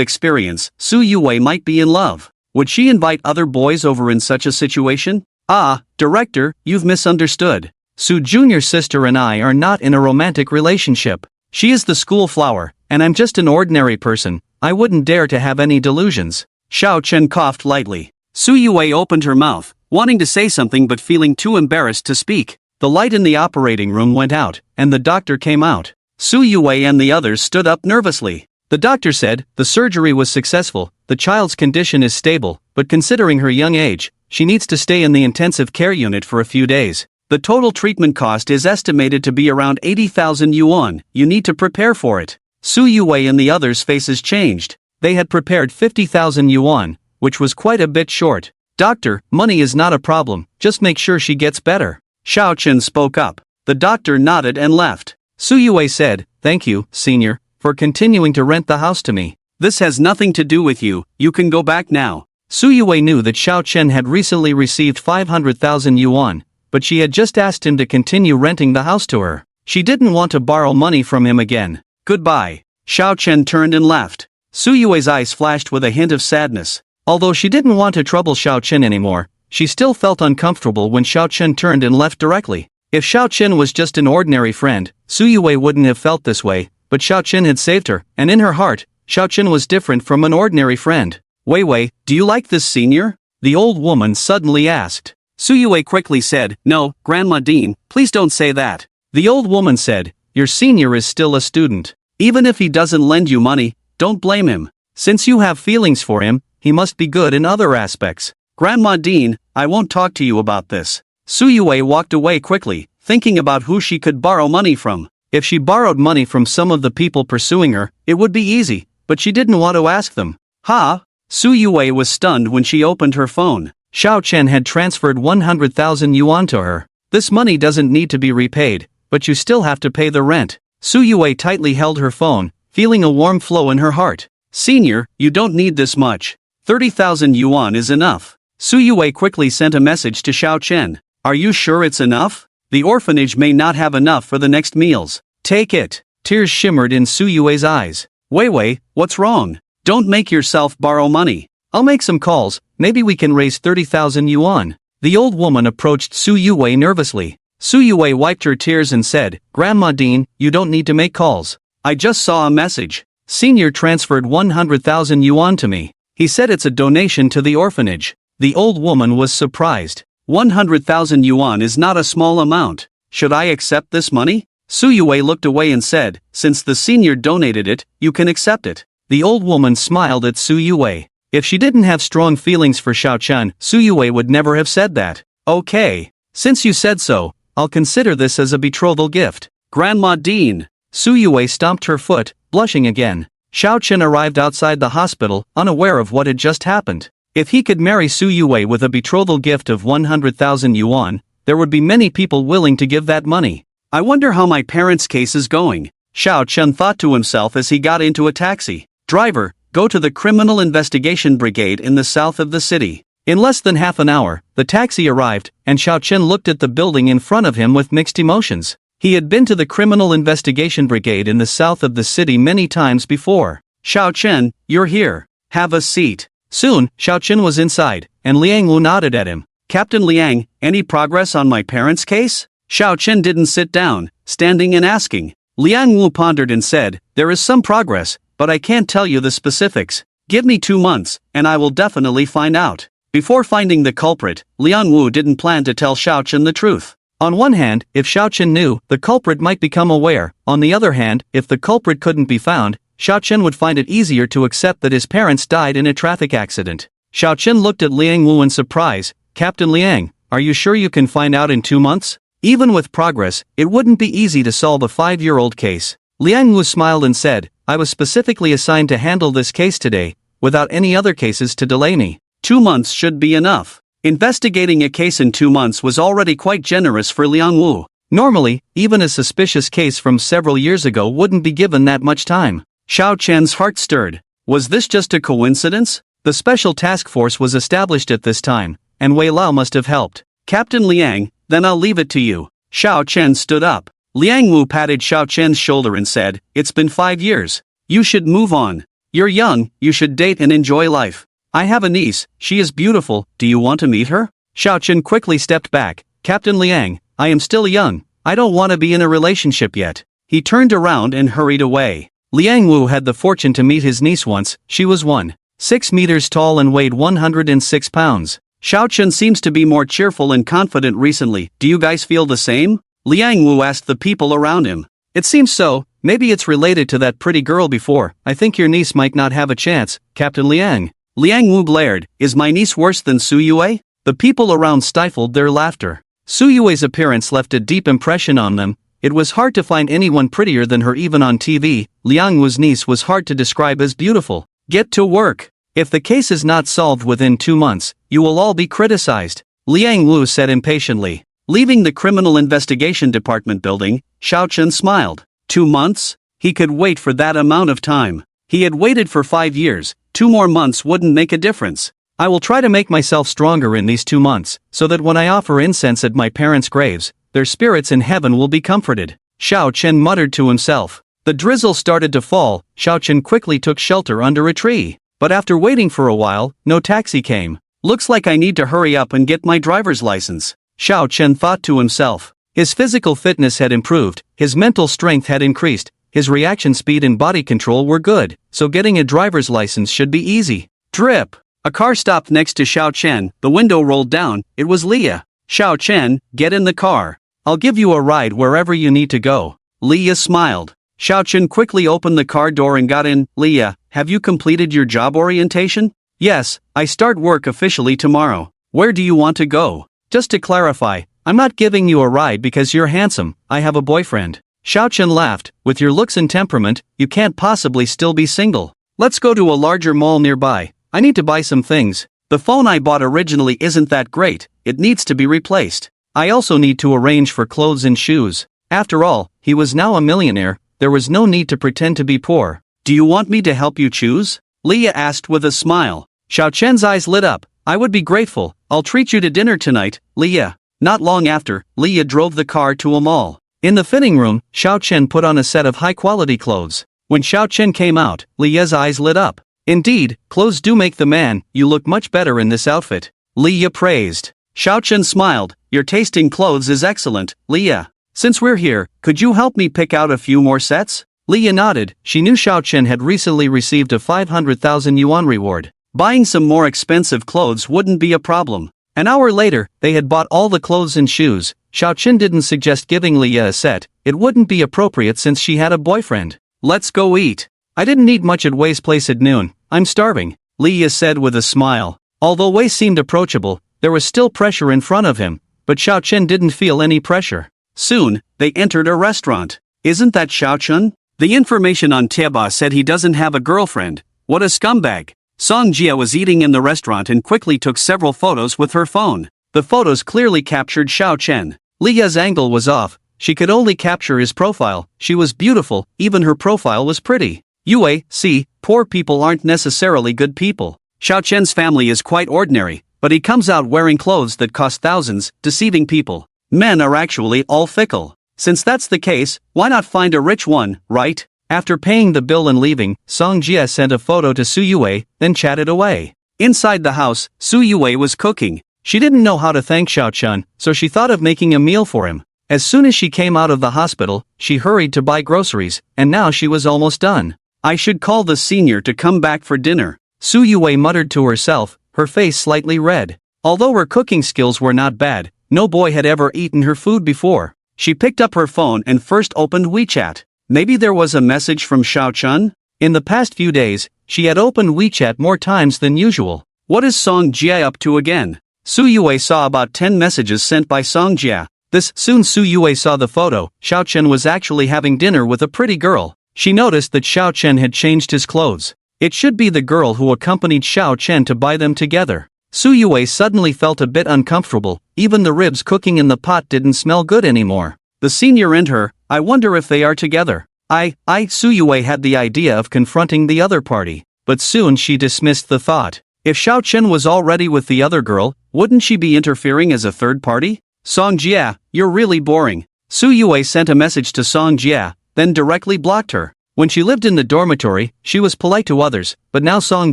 experience, Su Yue might be in love. Would she invite other boys over in such a situation? Ah, director, you've misunderstood. Su Junior sister and I are not in a romantic relationship. She is the school flower, and I'm just an ordinary person. I wouldn't dare to have any delusions. Xiao Chen coughed lightly. Su Yue opened her mouth, wanting to say something but feeling too embarrassed to speak. The light in the operating room went out, and the doctor came out. Su Yue and the others stood up nervously. The doctor said, the surgery was successful, the child's condition is stable, but considering her young age, she needs to stay in the intensive care unit for a few days. The total treatment cost is estimated to be around 80,000 yuan. You need to prepare for it. Su Yue and the others' faces changed. They had prepared 50,000 yuan, which was quite a bit short. Doctor, money is not a problem, just make sure she gets better. Xiao Chen spoke up. The doctor nodded and left. Su Yue said, thank you, senior, for continuing to rent the house to me. This has nothing to do with you, you can go back now. Su Yue knew that Xiao Chen had recently received 500,000 yuan, but she had just asked him to continue renting the house to her. She didn't want to borrow money from him again. Goodbye. Xiao Chen turned and left. Su Yue's eyes flashed with a hint of sadness. Although she didn't want to trouble Xiao Chen anymore, she still felt uncomfortable when Xiao Chen turned and left directly. If Xiao Chen was just an ordinary friend, Su Yue wouldn't have felt this way, but Xiao Chen had saved her, and in her heart, Xiao Chen was different from an ordinary friend. Wei Wei, do you like this senior? The old woman suddenly asked. Su Yue quickly said, no, Grandma Dean, please don't say that. The old woman said, your senior is still a student. Even if he doesn't lend you money, don't blame him. Since you have feelings for him, he must be good in other aspects. Grandma Dean, I won't talk to you about this. Su Yue walked away quickly, thinking about who she could borrow money from. If she borrowed money from some of the people pursuing her, it would be easy, but she didn't want to ask them. Ha! Su Yue was stunned when she opened her phone. Xiao Chen had transferred 100,000 yuan to her. This money doesn't need to be repaid, but you still have to pay the rent. Su Yue tightly held her phone, feeling a warm flow in her heart. Senior, you don't need this much. 30,000 yuan is enough. Su Yue quickly sent a message to Xiao Chen. Are you sure it's enough? The orphanage may not have enough for the next meals. Take it. Tears shimmered in Su Yue's eyes. Wei Wei, what's wrong? Don't make yourself borrow money. I'll make some calls, maybe we can raise 30,000 yuan. The old woman approached Su Yue nervously. Su Yue wiped her tears and said, Grandma Dean, you don't need to make calls. I just saw a message. Senior transferred 100,000 yuan to me. He said it's a donation to the orphanage. The old woman was surprised. 100,000 yuan is not a small amount. Should I accept this money? Su Yue looked away and said, since the senior donated it, you can accept it. The old woman smiled at Su Yue. If she didn't have strong feelings for Xiao Chen, Su Yue would never have said that. Okay. Since you said so, I'll consider this as a betrothal gift. Grandma Dean. Su Yue stomped her foot, blushing again. Xiao Chen arrived outside the hospital, unaware of what had just happened. If he could marry Su Yue with a betrothal gift of 100,000 yuan, there would be many people willing to give that money. I wonder how my parents' case is going. Xiao Chen thought to himself as he got into a taxi. Driver, go to the Criminal Investigation Brigade in the south of the city. In less than half an hour, the taxi arrived, and Xiao Chen looked at the building in front of him with mixed emotions. He had been to the Criminal Investigation Brigade in the south of the city many times before. Xiao Chen, you're here. Have a seat. Soon, Xiao Chen was inside, and Liang Wu nodded at him. Captain Liang, any progress on my parents' case? Xiao Chen didn't sit down, standing and asking. Liang Wu pondered and said, there is some progress, but I can't tell you the specifics. Give me 2 months, and I will definitely find out. Before finding the culprit, Liang Wu didn't plan to tell Xiao Chen the truth. On one hand, if Xiao Chen knew, the culprit might become aware. On the other hand, if the culprit couldn't be found, Xiao Chen would find it easier to accept that his parents died in a traffic accident. Xiao Chen looked at Liang Wu in surprise. Captain Liang, are you sure you can find out in 2 months? Even with progress, it wouldn't be easy to solve a 5-year-old case. Liang Wu smiled and said, I was specifically assigned to handle this case today, without any other cases to delay me. 2 months should be enough. Investigating a case in 2 months was already quite generous for Liang Wu. Normally, even a suspicious case from several years ago wouldn't be given that much time. Xiao Chen's heart stirred. Was this just a coincidence? The special task force was established at this time, and Wei Lao must have helped. Captain Liang, then I'll leave it to you. Xiao Chen stood up. Liang Wu patted Xiao Chen's shoulder and said, it's been 5 years. You should move on. You're young, you should date and enjoy life. I have a niece, she is beautiful, do you want to meet her? Xiao Chen quickly stepped back. Captain Liang, I am still young, I don't want to be in a relationship yet. He turned around and hurried away. Liang Wu had the fortune to meet his niece once. She was 1.6 meters tall and weighed 106 pounds. Xiao Chen seems to be more cheerful and confident recently. Do you guys feel the same? Liang Wu asked the people around him. It seems so. Maybe it's related to that pretty girl before. I think your niece might not have a chance, Captain Liang. Liang Wu glared. Is my niece worse than Su Yue? The people around stifled their laughter. Su Yue's appearance left a deep impression on them. It was hard to find anyone prettier than her even on TV. Liang Wu's niece was hard to describe as beautiful. Get to work. If the case is not solved within 2 months, you will all be criticized, Liang Wu said impatiently. Leaving the Criminal Investigation Department building, Xiao Chen smiled. 2 months? He could wait for that amount of time. He had waited for 5 years, 2 more months wouldn't make a difference. I will try to make myself stronger in these 2 months, so that when I offer incense at my parents' graves, their spirits in heaven will be comforted. Xiao Chen muttered to himself. The drizzle started to fall. Xiao Chen quickly took shelter under a tree. But after waiting for a while, no taxi came. Looks like I need to hurry up and get my driver's license. Xiao Chen thought to himself. His physical fitness had improved, his mental strength had increased, his reaction speed and body control were good, so getting a driver's license should be easy. Drip! A car stopped next to Xiao Chen, the window rolled down, it was Leah. Xiao Chen, get in the car. I'll give you a ride wherever you need to go. Leah smiled. Xiao Chen quickly opened the car door and got in. Leah, have you completed your job orientation? Yes, I start work officially tomorrow. Where do you want to go? Just to clarify, I'm not giving you a ride because you're handsome, I have a boyfriend. Xiao Chen laughed. With your looks and temperament, you can't possibly still be single. Let's go to a larger mall nearby. I need to buy some things. The phone I bought originally isn't that great, it needs to be replaced. I also need to arrange for clothes and shoes. After all, he was now a millionaire. There was no need to pretend to be poor. Do you want me to help you choose? Leah asked with a smile. Xiao Chen's eyes lit up. I would be grateful. I'll treat you to dinner tonight, Leah. Not long after, Leah drove the car to a mall. In the fitting room, Xiao Chen put on a set of high-quality clothes. When Xiao Chen came out, Leah's eyes lit up. Indeed, clothes do make the man. You look much better in this outfit. Leah praised. Xiao Chen smiled. Your taste in clothes is excellent, Leah. Since we're here, could you help me pick out a few more sets? Leah nodded. She knew Xiao Chen had recently received a 500,000 yuan reward. Buying some more expensive clothes wouldn't be a problem. An hour later, they had bought all the clothes and shoes. Xiaochen didn't suggest giving Leah a set, it wouldn't be appropriate since she had a boyfriend. Let's go eat. I didn't eat much at Wei's place at noon, I'm starving, Leah said with a smile. Although Wei seemed approachable, there was still pressure in front of him, but Xiaochen didn't feel any pressure. Soon, they entered a restaurant. Isn't that Xiaochen? The information on Tieba said he doesn't have a girlfriend. What a scumbag. Song Jia was eating in the restaurant and quickly took several photos with her phone. The photos clearly captured Xiaochen. Leah's angle was off, she could only capture his profile. She was beautiful, even her profile was pretty. Yue, see, poor people aren't necessarily good people. Xiaochen's family is quite ordinary, but he comes out wearing clothes that cost thousands, deceiving people. Men are actually all fickle. Since that's the case, why not find a rich one, right? After paying the bill and leaving, Song Jia sent a photo to Su Yue, then chatted away. Inside the house, Su Yue was cooking. She didn't know how to thank Xiaochen, so she thought of making a meal for him. As soon as she came out of the hospital, she hurried to buy groceries, and now she was almost done. I should call the senior to come back for dinner, Su Yue muttered to herself, her face slightly red. Although her cooking skills were not bad, no boy had ever eaten her food before. She picked up her phone and first opened WeChat. Maybe there was a message from Xiaochen? In the past few days, she had opened WeChat more times than usual. What is Song Jia up to again? Su Yue saw about 10 messages sent by Song Jia. Soon Su Yue saw the photo. Xiaochen was actually having dinner with a pretty girl. She noticed that Xiaochen had changed his clothes. It should be the girl who accompanied Xiaochen to buy them together. Su Yue suddenly felt a bit uncomfortable, even the ribs cooking in the pot didn't smell good anymore. The senior and her, I wonder if they are together. Su Yue had the idea of confronting the other party, but soon she dismissed the thought. If Xiaochen was already with the other girl, wouldn't she be interfering as a third party? Song Jia, you're really boring. Su Yue sent a message to Song Jia, then directly blocked her. When she lived in the dormitory, she was polite to others, but now Song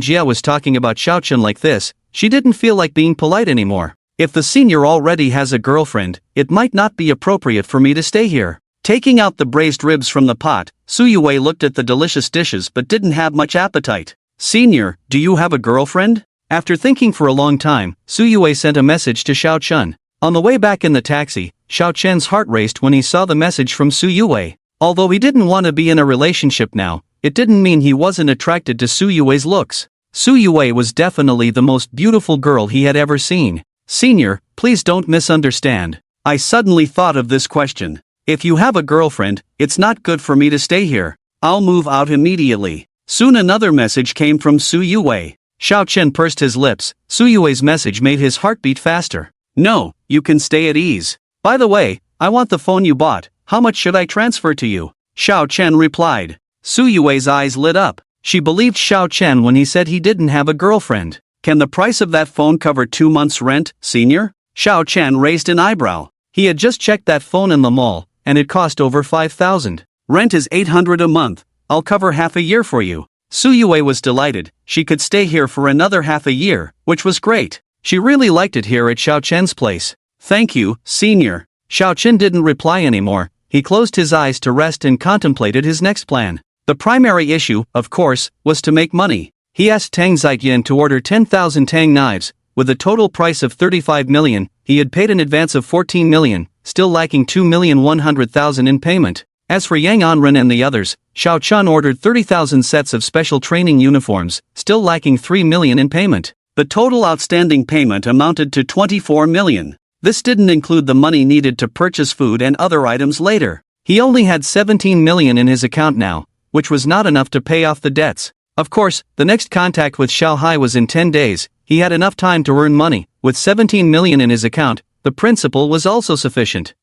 Jia was talking about Xiaochen like this, she didn't feel like being polite anymore. If the senior already has a girlfriend, it might not be appropriate for me to stay here. Taking out the braised ribs from the pot, Su Yue looked at the delicious dishes but didn't have much appetite. Senior, do you have a girlfriend? After thinking for a long time, Su Yue sent a message to Xiaochen. On the way back in the taxi, Xiaochen's heart raced when he saw the message from Su Yue. Although he didn't want to be in a relationship now, it didn't mean he wasn't attracted to Su Yue's looks. Su Yue was definitely the most beautiful girl he had ever seen. Senior, please don't misunderstand. I suddenly thought of this question. If you have a girlfriend, it's not good for me to stay here. I'll move out immediately. Soon another message came from Su Yue. Xiaochen pursed his lips. Su Yue's message made his heart beat faster. No, you can stay at ease. By the way, I want the phone you bought. How much should I transfer to you? Xiaochen replied. Su Yue's eyes lit up. She believed Xiaochen when he said he didn't have a girlfriend. Can the price of that phone cover 2 months' rent, senior? Xiaochen raised an eyebrow. He had just checked that phone in the mall, and it cost over 5,000. Rent is 800 a month. I'll cover half a year for you. Su Yue was delighted. She could stay here for another half a year, which was great. She really liked it here at Xiaochen's place. Thank you, senior. Xiaochen didn't reply anymore. He closed his eyes to rest and contemplated his next plan. The primary issue, of course, was to make money. He asked Tang Zaijian to order 10,000 Tang knives. With a total price of 35 million, he had paid an advance of 14 million, still lacking 2,100,000 in payment. As for Yang Anren and the others, Xiaochen ordered 30,000 sets of special training uniforms, still lacking 3 million in payment. The total outstanding payment amounted to 24 million. This didn't include the money needed to purchase food and other items later. He only had 17 million in his account now, which was not enough to pay off the debts. Of course, the next contact with Shanghai was in 10 days. He had enough time to earn money. With 17 million in his account, the principal was also sufficient.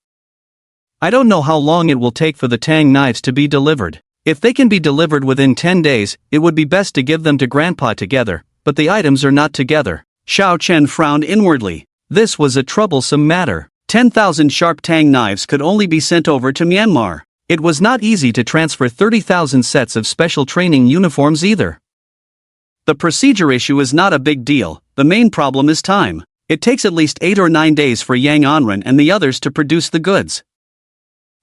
I don't know how long it will take for the Tang knives to be delivered. If they can be delivered within 10 days, it would be best to give them to Grandpa together, but the items are not together. Xiaochen frowned inwardly. This was a troublesome matter. 10,000 sharp Tang knives could only be sent over to Myanmar. It was not easy to transfer 30,000 sets of special training uniforms either. The procedure issue is not a big deal, the main problem is time. It takes at least 8 or 9 days for Yang Anren and the others to produce the goods.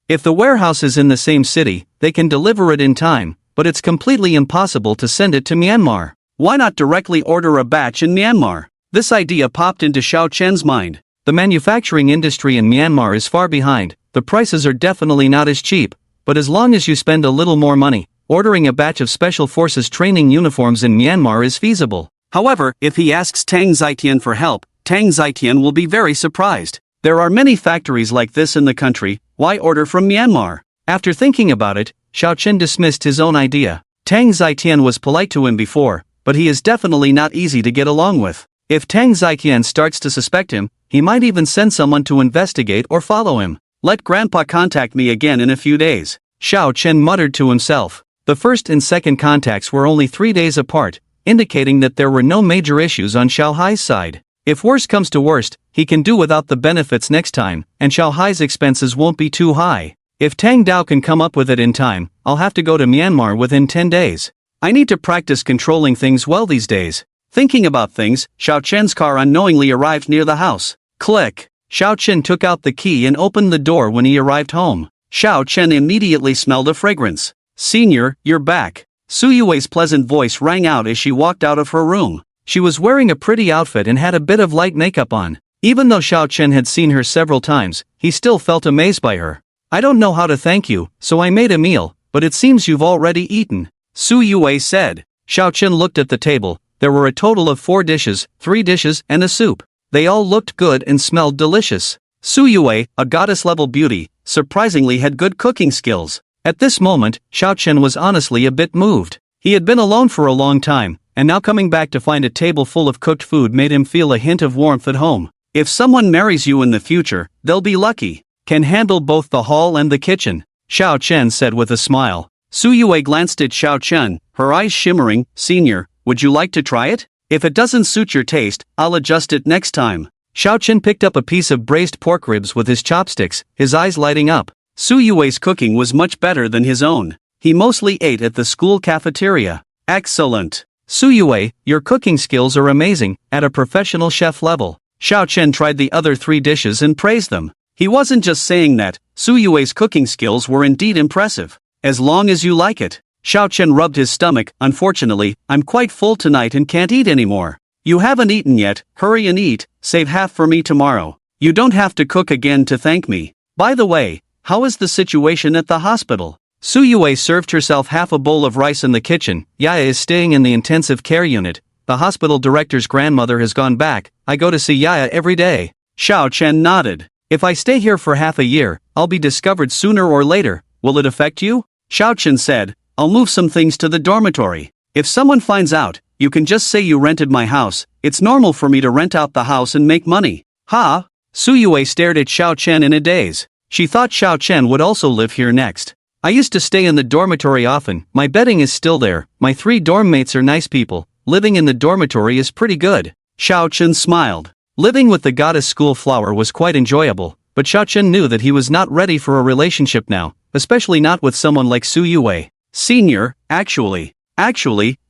If the warehouse is in the same city, they can deliver it in time, but it's completely impossible to send it to Myanmar. Why not directly order a batch in Myanmar? This idea popped into Xiao Chen's mind. The manufacturing industry in Myanmar is far behind, the prices are definitely not as cheap, but as long as you spend a little more money, ordering a batch of Special Forces training uniforms in Myanmar is feasible. However, if he asks Tang Zitian for help, Tang Zitian will be very surprised. There are many factories like this in the country, why order from Myanmar? After thinking about it, Xiao Chen dismissed his own idea. Tang Zitian was polite to him before, but he is definitely not easy to get along with. If Tang Zitian starts to suspect him, he might even send someone to investigate or follow him. Let Grandpa contact me again in a few days, Xiao Chen muttered to himself. The first and second contacts were only 3 days apart, indicating that there were no major issues on Xiao Hai's side. If worst comes to worst, he can do without the benefits next time, and Xiao Hai's expenses won't be too high. If Tang Dao can come up with it in time, I'll have to go to Myanmar within 10 days. I need to practice controlling things well these days. Thinking about things, Xiao Chen's car unknowingly arrived near the house. Click! Xiao Chen took out the key and opened the door when he arrived home. Xiao Chen immediately smelled a fragrance. Senior, you're back. Su Yue's pleasant voice rang out as she walked out of her room. She was wearing a pretty outfit and had a bit of light makeup on. Even though Xiao Chen had seen her several times, he still felt amazed by her. I don't know how to thank you, so I made a meal, but it seems you've already eaten, Su Yue said. Xiao Chen looked at the table. There were a total of 4 dishes, 3 dishes and a soup. They all looked good and smelled delicious. Su Yue, a goddess-level beauty, surprisingly had good cooking skills. At this moment, Xiao Chen was honestly a bit moved. He had been alone for a long time, and now coming back to find a table full of cooked food made him feel a hint of warmth at home. If someone marries you in the future, they'll be lucky. Can handle both the hall and the kitchen, Xiao Chen said with a smile. Su Yue glanced at Xiao Chen, her eyes shimmering. Senior, would you like to try it? If it doesn't suit your taste, I'll adjust it next time. Xiao Chen picked up a piece of braised pork ribs with his chopsticks, his eyes lighting up. Su Yue's cooking was much better than his own. He mostly ate at the school cafeteria. Excellent. Su Yue, your cooking skills are amazing, at a professional chef level. Xiao Chen tried the other 3 dishes and praised them. He wasn't just saying that, Su Yue's cooking skills were indeed impressive. As long as you like it. Xiao Chen rubbed his stomach. Unfortunately, I'm quite full tonight and can't eat anymore. You haven't eaten yet, hurry and eat, save half for me tomorrow. You don't have to cook again to thank me. By the way, how is the situation at the hospital? Su Yue served herself half a bowl of rice in the kitchen. Yaya is staying in the intensive care unit. The hospital director's grandmother has gone back. I go to see Yaya every day. Xiao Chen nodded. If I stay here for half a year, I'll be discovered sooner or later. Will it affect you? Xiao Chen said, I'll move some things to the dormitory. If someone finds out, you can just say you rented my house. It's normal for me to rent out the house and make money. Ha! Su Yue stared at Xiao Chen in a daze. She thought Xiao Chen would also live here next. I used to stay in the dormitory often. My bedding is still there. My 3 dorm mates are nice people. Living in the dormitory is pretty good. Xiao Chen smiled. Living with the goddess school flower was quite enjoyable, but Xiao Chen knew that he was not ready for a relationship now, especially not with someone like Su Yue. Senior, actually,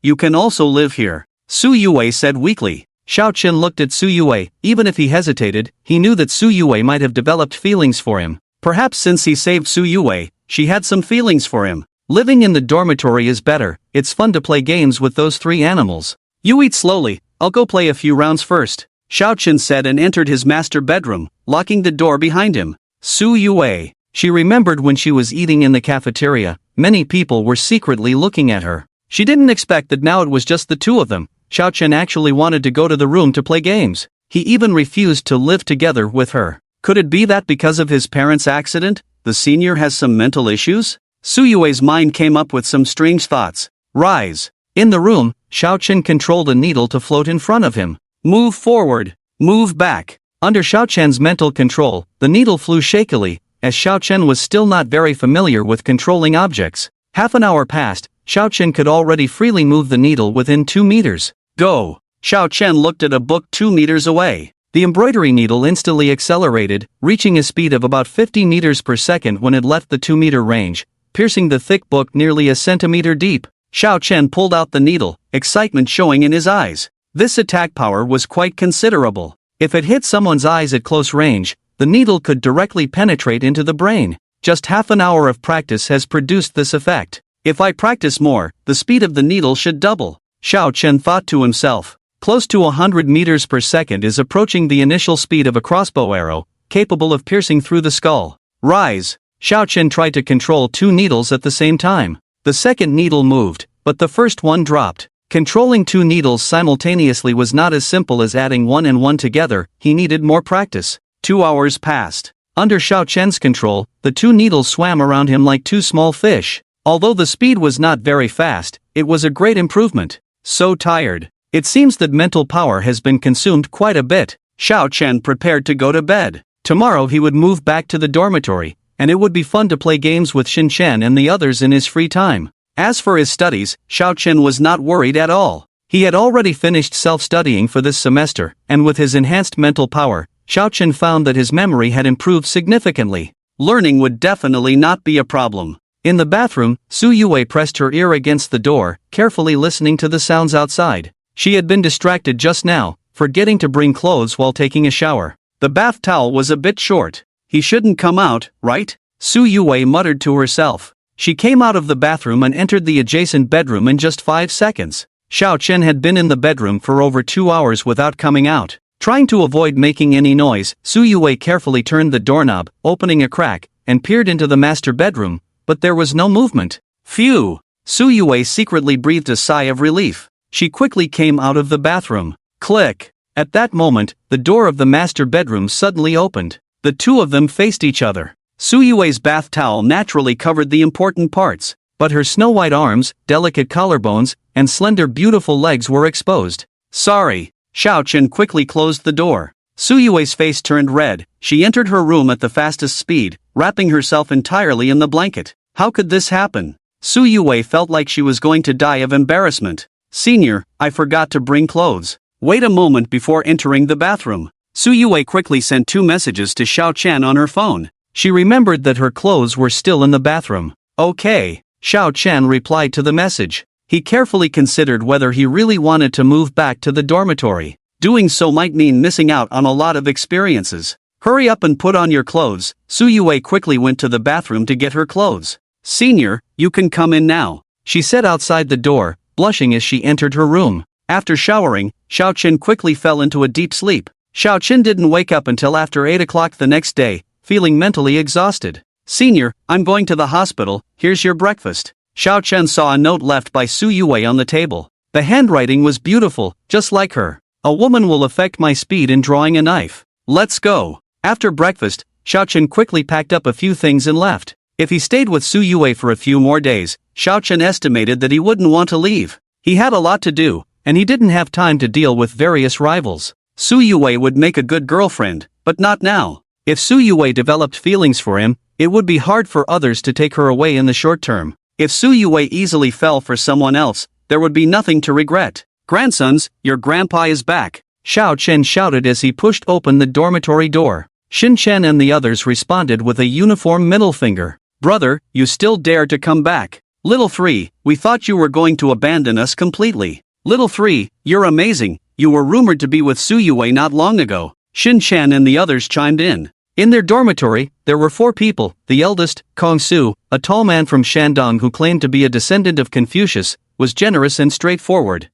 you can also live here, Su Yue said weakly. Xiao Chen looked at Su Yue. Even if he hesitated, he knew that Su Yue might have developed feelings for him. Perhaps since he saved Su Yue, she had some feelings for him. Living in the dormitory is better. It's fun to play games with those 3 animals. You eat slowly, I'll go play a few rounds first, Xiao Chen said and entered his master bedroom, locking the door behind him. Su Yue. She remembered when she was eating in the cafeteria, many people were secretly looking at her. She didn't expect that now it was just the 2 of them. Xiao Chen actually wanted to go to the room to play games. He even refused to live together with her. Could it be that because of his parents' accident, the senior has some mental issues? Su Yue's mind came up with some strange thoughts. Rise. In the room, Xiao Chen controlled a needle to float in front of him. Move forward. Move back. Under Xiao Chen's mental control, the needle flew shakily, as Xiao Chen was still not very familiar with controlling objects. Half an hour passed, Xiao Chen could already freely move the needle within 2 meters. Go! Xiao Chen looked at a book 2 meters away. The embroidery needle instantly accelerated, reaching a speed of about 50 meters per second when it left the 2-meter range, piercing the thick book nearly a centimeter deep. Xiao Chen pulled out the needle, excitement showing in his eyes. This attack power was quite considerable. If it hit someone's eyes at close range, the needle could directly penetrate into the brain. Just half an hour of practice has produced this effect. If I practice more, the speed of the needle should double. Xiao Chen thought to himself. Close to 100 meters per second is approaching the initial speed of a crossbow arrow, capable of piercing through the skull. Rise! Xiao Chen tried to control two needles at the same time. The second needle moved, but the first one dropped. Controlling two needles simultaneously was not as simple as adding one and one together, he needed more practice. 2 hours passed. Under Xiao Chen's control, the two needles swam around him like two small fish. Although the speed was not very fast, it was a great improvement. So tired. It seems that mental power has been consumed quite a bit. Xiao Chen prepared to go to bed. Tomorrow he would move back to the dormitory, and it would be fun to play games with Xin Chen and the others in his free time. As for his studies, Xiao Chen was not worried at all. He had already finished self-studying for this semester, and with his enhanced mental power, Xiao Chen found that his memory had improved significantly. Learning would definitely not be a problem. In the bathroom, Su Yue pressed her ear against the door, carefully listening to the sounds outside. She had been distracted just now, forgetting to bring clothes while taking a shower. The bath towel was a bit short. He shouldn't come out, right? Su Yue muttered to herself. She came out of the bathroom and entered the adjacent bedroom in just 5 seconds. Xiao Chen had been in the bedroom for over 2 hours without coming out. Trying to avoid making any noise, Su Yue carefully turned the doorknob, opening a crack, and peered into the master bedroom, but there was no movement. Phew! Su Yue secretly breathed a sigh of relief. She quickly came out of the bathroom. Click! At that moment, the door of the master bedroom suddenly opened. The two of them faced each other. Su Yue's bath towel naturally covered the important parts, but her snow-white arms, delicate collarbones, and slender beautiful legs were exposed. Sorry. Xiao Chen quickly closed the door. Su Yue's face turned red. She entered her room at the fastest speed, wrapping herself entirely in the blanket. How could this happen? Su Yue felt like she was going to die of embarrassment. Senior, I forgot to bring clothes. Wait a moment before entering the bathroom. Su Yue quickly sent 2 messages to Xiao Chen on her phone. She remembered that her clothes were still in the bathroom. Okay. Xiao Chen replied to the message. He carefully considered whether he really wanted to move back to the dormitory. Doing so might mean missing out on a lot of experiences. Hurry up and put on your clothes. Su Yue quickly went to the bathroom to get her clothes. Senior, you can come in now, she said outside the door, blushing as she entered her room. After showering, Xiao Chen quickly fell into a deep sleep. Xiao Chen didn't wake up until after 8 o'clock the next day, feeling mentally exhausted. Senior, I'm going to the hospital, here's your breakfast. Xiao Chen saw a note left by Su Yue on the table. The handwriting was beautiful, just like her. A woman will affect my speed in drawing a knife. Let's go. After breakfast, Xiao Chen quickly packed up a few things and left. If he stayed with Su Yue for a few more days, Xiao Chen estimated that he wouldn't want to leave. He had a lot to do, and he didn't have time to deal with various rivals. Su Yue would make a good girlfriend, but not now. If Su Yue developed feelings for him, it would be hard for others to take her away in the short term. If Su Yue easily fell for someone else, there would be nothing to regret. Grandsons, your grandpa is back, Xiao Chen shouted as he pushed open the dormitory door. Xin Chen and the others responded with a uniform middle finger. Brother, you still dare to come back. Little 3, we thought you were going to abandon us completely. Little 3, you're amazing, you were rumored to be with Su Yue not long ago. Xin Chen and the others chimed in. In their dormitory, there were 4 people. The eldest, Kong Su, a tall man from Shandong who claimed to be a descendant of Confucius, was generous and straightforward.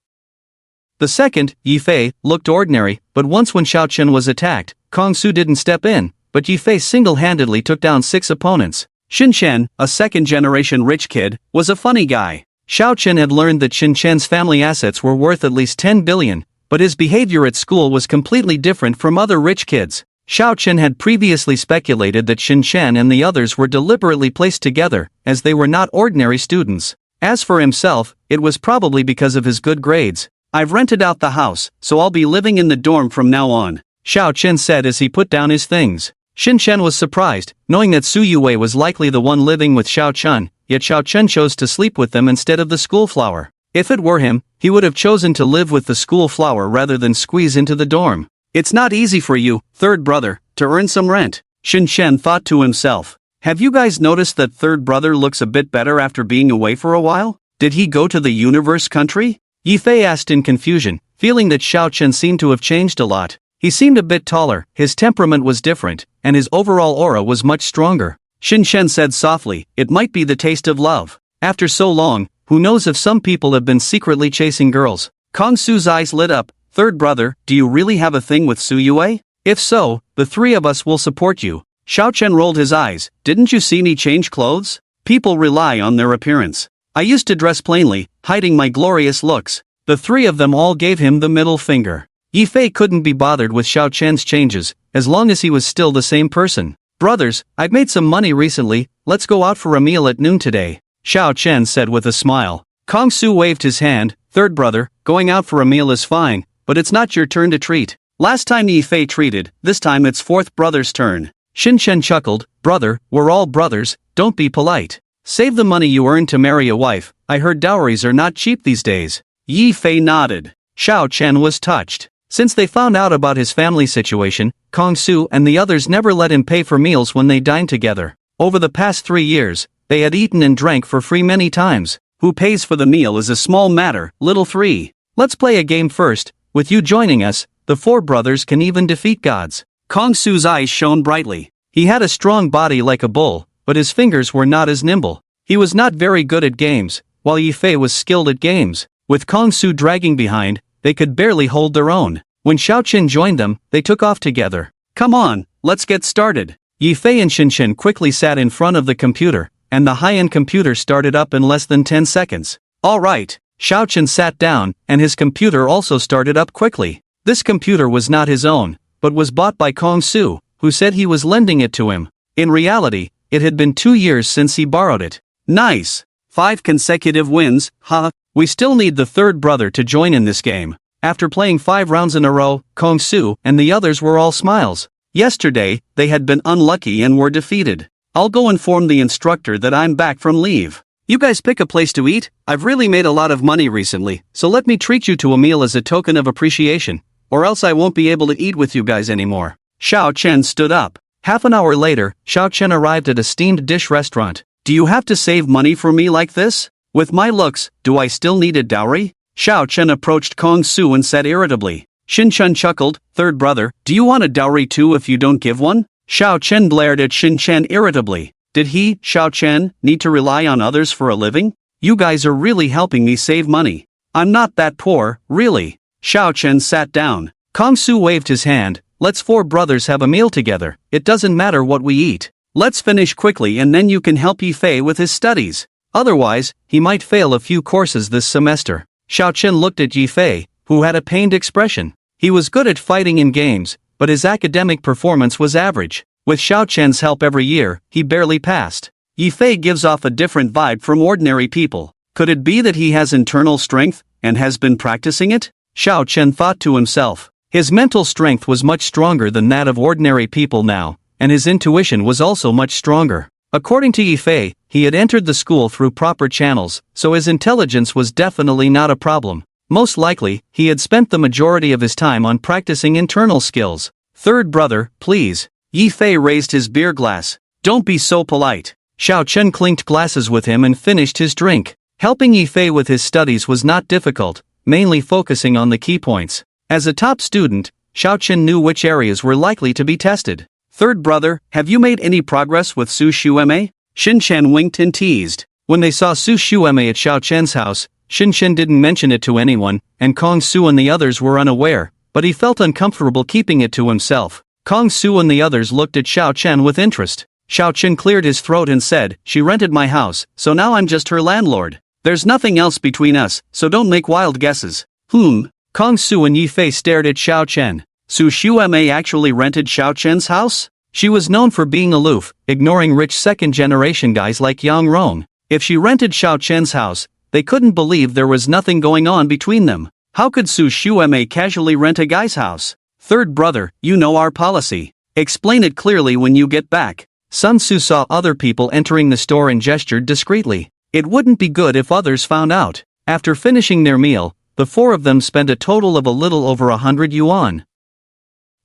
The second, Yi Fei, looked ordinary, but once when Xiao Chen was attacked, Kong Su didn't step in, but Yi Fei single-handedly took down 6 opponents. Xin Chen, a second-generation rich kid, was a funny guy. Xiao Chen had learned that Xin Chen's family assets were worth at least 10 billion, but his behavior at school was completely different from other rich kids. Xiao Chen had previously speculated that Xin Chen and the others were deliberately placed together, as they were not ordinary students. As for himself, it was probably because of his good grades. I've rented out the house, so I'll be living in the dorm from now on, Xiao Chen said as he put down his things. Xin Chen was surprised, knowing that Su Yue was likely the one living with Xiao Chen, yet Xiao Chen chose to sleep with them instead of the school flower. If it were him, he would have chosen to live with the school flower rather than squeeze into the dorm. It's not easy for you, third brother, to earn some rent, Xin Chen thought to himself. Have you guys noticed that third brother looks a bit better after being away for a while? Did he go to the universe country? Yi Fei asked in confusion, feeling that Xiao Chen seemed to have changed a lot. He seemed a bit taller, his temperament was different, and his overall aura was much stronger. Xin Chen said softly, it might be the taste of love. After so long, Who knows if some people have been secretly chasing girls. Kong Su's eyes lit up. Third brother, do you really have a thing with Su Yue? If so, the three of us will support you. Xiao Chen rolled his eyes. Didn't you see me change clothes? People rely on their appearance. I used to dress plainly, hiding my glorious looks. The three of them all gave him the middle finger. Yi Fei couldn't be bothered with Xiao Chen's changes, as long as he was still the same person. Brothers, I've made some money recently, let's go out for a meal at noon today, Xiao Chen said with a smile. Kong Su waved his hand. Third brother, going out for a meal is fine, but it's not your turn to treat. Last time Yi Fei treated, this time it's fourth brother's turn. Xin Chen chuckled. Brother, we're all brothers, don't be polite. Save the money you earn to marry a wife, I heard dowries are not cheap these days. Yi Fei nodded. Xiao Chen was touched. Since they found out about his family situation, Kong Su and the others never let him pay for meals when they dined together. Over the past 3 years, they had eaten and drank for free many times. Who pays for the meal is a small matter, little 3. Let's play a game first. With you joining us, the 4 brothers can even defeat gods. Kong Su's eyes shone brightly. He had a strong body like a bull, but his fingers were not as nimble. He was not very good at games, while Yi Fei was skilled at games. With Kong Su dragging behind, they could barely hold their own. When Xiao Chen joined them, they took off together. Come on, let's get started. Yi Fei and Xin Chen quickly sat in front of the computer, and the high-end computer started up in less than 10 seconds. All right, Xiao Chen sat down, and his computer also started up quickly. This computer was not his own, but was bought by Kong Su, who said he was lending it to him. In reality, it had been 2 years since he borrowed it. Nice! 5 consecutive wins, huh? We still need the third brother to join in this game. After playing 5 rounds in a row, Kong Su and the others were all smiles. Yesterday, they had been unlucky and were defeated. I'll go inform the instructor that I'm back from leave. You guys pick a place to eat. I've really made a lot of money recently, so let me treat you to a meal as a token of appreciation, or else I won't be able to eat with you guys anymore. Xiao Chen stood up. Half an hour later, Xiao Chen arrived at a steamed dish restaurant. Do you have to save money for me like this? With my looks, do I still need a dowry? Xiao Chen approached Kong Su and said irritably. Xin Chen chuckled. Third brother, do you want a dowry too if you don't give one? Xiao Chen glared at Xin Chen irritably. Did he, Xiao Chen, need to rely on others for a living? You guys are really helping me save money. I'm not that poor, really. Xiao Chen sat down. Kong Su waved his hand. Let's 4 brothers have a meal together. It doesn't matter what we eat. Let's finish quickly and then you can help Yi Fei with his studies. Otherwise, he might fail a few courses this semester. Xiao Chen looked at Yi Fei, who had a pained expression. He was good at fighting in games, but his academic performance was average. With Xiao Chen's help every year, he barely passed. Yi Fei gives off a different vibe from ordinary people. Could it be that he has internal strength, and has been practicing it? Xiao Chen thought to himself. His mental strength was much stronger than that of ordinary people now, and his intuition was also much stronger. According to Yi Fei, he had entered the school through proper channels, so his intelligence was definitely not a problem. Most likely, he had spent the majority of his time on practicing internal skills. Third brother, please. Yi Fei raised his beer glass. Don't be so polite. Xiao Chen clinked glasses with him and finished his drink. Helping Yi Fei with his studies was not difficult, mainly focusing on the key points. As a top student, Xiao Chen knew which areas were likely to be tested. Third brother, have you made any progress with Su Xueme? Xin Chen winked and teased. When they saw Su Xueme at Xiao Chen's house, Xin Chen didn't mention it to anyone, and Kong Su and the others were unaware, but he felt uncomfortable keeping it to himself. Kong Su and the others looked at Xiao Chen with interest. Xiao Chen cleared his throat and said, she rented my house, so now I'm just her landlord. There's nothing else between us, so don't make wild guesses. Kong Su and Yi Fei stared at Xiao Chen. Su Xueme actually rented Xiao Chen's house? She was known for being aloof, ignoring rich second-generation guys like Yang Rong. If she rented Xiao Chen's house, they couldn't believe there was nothing going on between them. How could Su Xueme casually rent a guy's house? Third brother, you know our policy. Explain it clearly when you get back. Sun Tzu saw other people entering the store and gestured discreetly. It wouldn't be good if others found out. After finishing their meal, the 4 of them spent a total of a little over 100 yuan.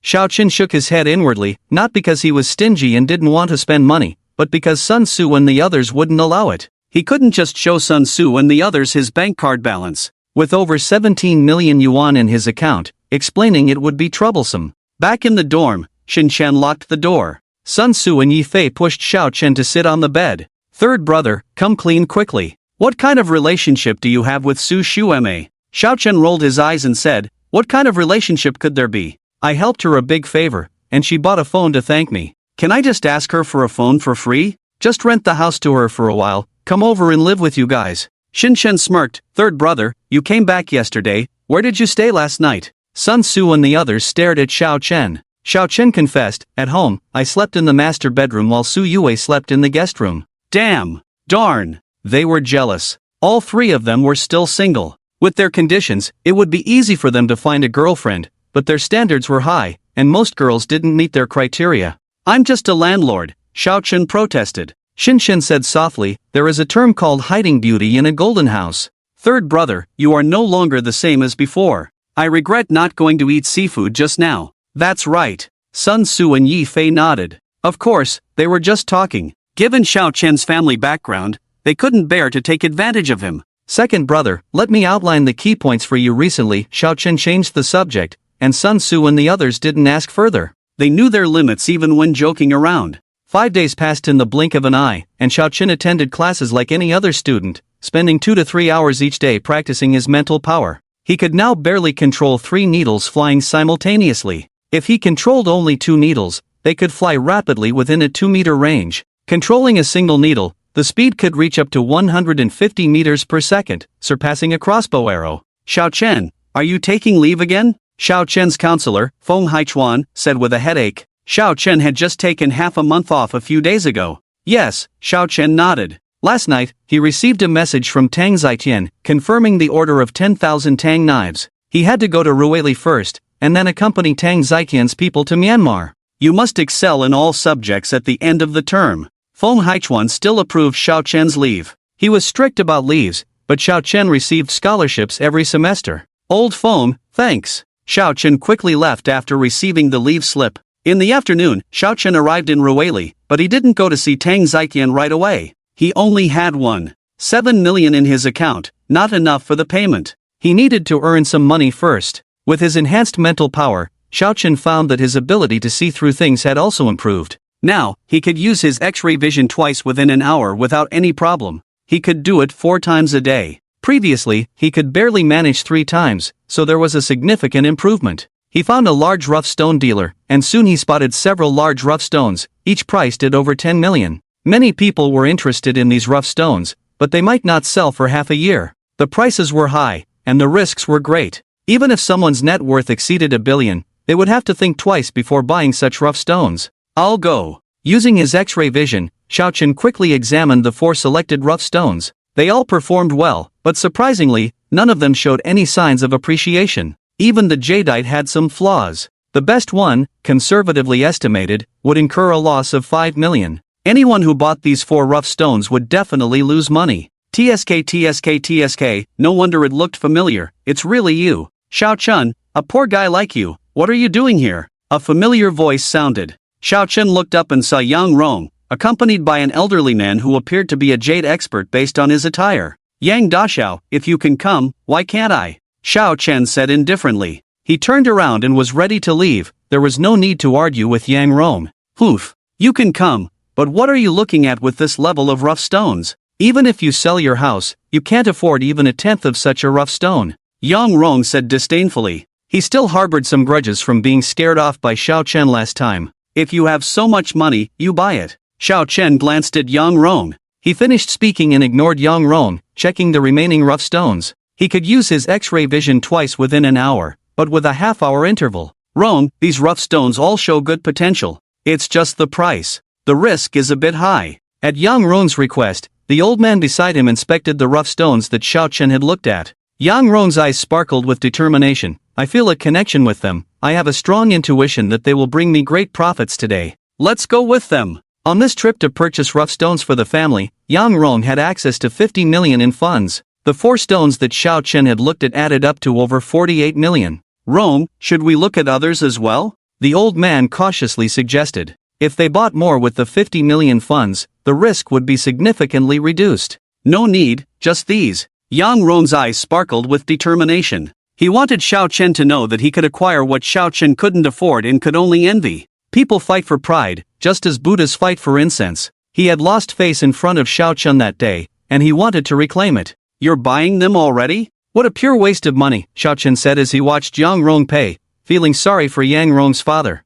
Xiao Chen shook his head inwardly, not because he was stingy and didn't want to spend money, but because Sun Tzu and the others wouldn't allow it. He couldn't just show Sun Tzu and the others his bank card balance. With over 17 million yuan in his account, explaining it would be troublesome. Back in the dorm, Xin Chen locked the door. Sun Tzu and Yi Fei pushed Xiao Chen to sit on the bed. Third brother, come clean quickly. What kind of relationship do you have with Su Shueme? Xiao Chen rolled his eyes and said, what kind of relationship could there be? I helped her a big favor, and she bought a phone to thank me. Can I just ask her for a phone for free? Just rent the house to her for a while, come over and live with you guys. Xin Shen smirked, third brother, you came back yesterday, where did you stay last night? Sun Su and the others stared at Xiao Chen. Xiao Chen confessed, at home, I slept in the master bedroom while Su Yue slept in the guest room. Damn! Darn! They were jealous. All three of them were still single. With their conditions, it would be easy for them to find a girlfriend, but their standards were high, and most girls didn't meet their criteria. I'm just a landlord, Xiao Chen protested. Xin Shen said softly, there is a term called hiding beauty in a golden house. Third brother, you are no longer the same as before. I regret not going to eat seafood just now. That's right. Sun Su and Yi Fei nodded. Of course, they were just talking. Given Xiao Chen's family background, they couldn't bear to take advantage of him. Second brother, let me outline the key points for you. Recently, Xiao Chen changed the subject, and Sun Su and the others didn't ask further. They knew their limits even when joking around. 5 days passed in the blink of an eye, and Xiao Chen attended classes like any other student, spending 2 to 3 hours each day practicing his mental power. He could now barely control 3 needles flying simultaneously. If he controlled only 2 needles, they could fly rapidly within a 2-meter range. Controlling a single needle, the speed could reach up to 150 meters per second, surpassing a crossbow arrow. Xiao Chen, are you taking leave again? Xiao Chen's counselor, Feng Haichuan, said with a headache. Xiao Chen had just taken half a month off a few days ago. Yes, Xiao Chen nodded. Last night, he received a message from Tang Zitian, confirming the order of 10,000 Tang knives. He had to go to Ruili first, and then accompany Tang Zitian's people to Myanmar. You must excel in all subjects at the end of the term. Feng Haichuan still approved Xiao Chen's leave. He was strict about leaves, but Xiao Chen received scholarships every semester. Old Feng, thanks. Xiao Chen quickly left after receiving the leave slip. In the afternoon, Xiao Chen arrived in Ruili, but he didn't go to see Tang Zitian right away. He only had 1.7 million in his account, not enough for the payment. He needed to earn some money first. With his enhanced mental power, Xiao Chen found that his ability to see through things had also improved. Now, he could use his X-ray vision twice within an hour without any problem. He could do it 4 times a day. Previously, he could barely manage 3 times, so there was a significant improvement. He found a large rough stone dealer, and soon he spotted several large rough stones, each priced at over 10 million. Many people were interested in these rough stones, but they might not sell for half a year. The prices were high, and the risks were great. Even if someone's net worth exceeded 1 billion, they would have to think twice before buying such rough stones. I'll go. Using his X-ray vision, Xiao Chen quickly examined the 4 selected rough stones. They all performed well, but surprisingly, none of them showed any signs of appreciation. Even the jadeite had some flaws. The best one, conservatively estimated, would incur a loss of 5 million. Anyone who bought these 4 rough stones would definitely lose money. TSK, no wonder it looked familiar, it's really you. Xiao Chen, a poor guy like you, what are you doing here? A familiar voice sounded. Xiao Chen looked up and saw Yang Rong, accompanied by an elderly man who appeared to be a jade expert based on his attire. Yang Daxiao, if you can come, why can't I? Xiao Chen said indifferently. He turned around and was ready to leave. There was no need to argue with Yang Rong. Oof. You can come, but what are you looking at with this level of rough stones? Even if you sell your house, you can't afford even 1/10 of such a rough stone. Yang Rong said disdainfully. He still harbored some grudges from being scared off by Xiao Chen last time. If you have so much money, you buy it. Xiao Chen glanced at Yang Rong. He finished speaking and ignored Yang Rong, checking the remaining rough stones. He could use his X-ray vision twice within an hour, but with a half-hour interval. Rong, these rough stones all show good potential. It's just the price. The risk is a bit high. At Yang Rong's request, the old man beside him inspected the rough stones that Xiao Chen had looked at. Yang Rong's eyes sparkled with determination. I feel a connection with them. I have a strong intuition that they will bring me great profits today. Let's go with them. On this trip to purchase rough stones for the family, Yang Rong had access to 50 million in funds. The 4 stones that Xiao Chen had looked at added up to over 48 million. Rong, should we look at others as well? The old man cautiously suggested. If they bought more with the 50 million funds, the risk would be significantly reduced. No need, just these. Yang Rong's eyes sparkled with determination. He wanted Xiao Chen to know that he could acquire what Xiao Chen couldn't afford and could only envy. People fight for pride, just as Buddhas fight for incense. He had lost face in front of Xiao Chen that day, and he wanted to reclaim it. "You're buying them already? What a pure waste of money," Xiao Chen said as he watched Yang Rong pay, feeling sorry for Yang Rong's father.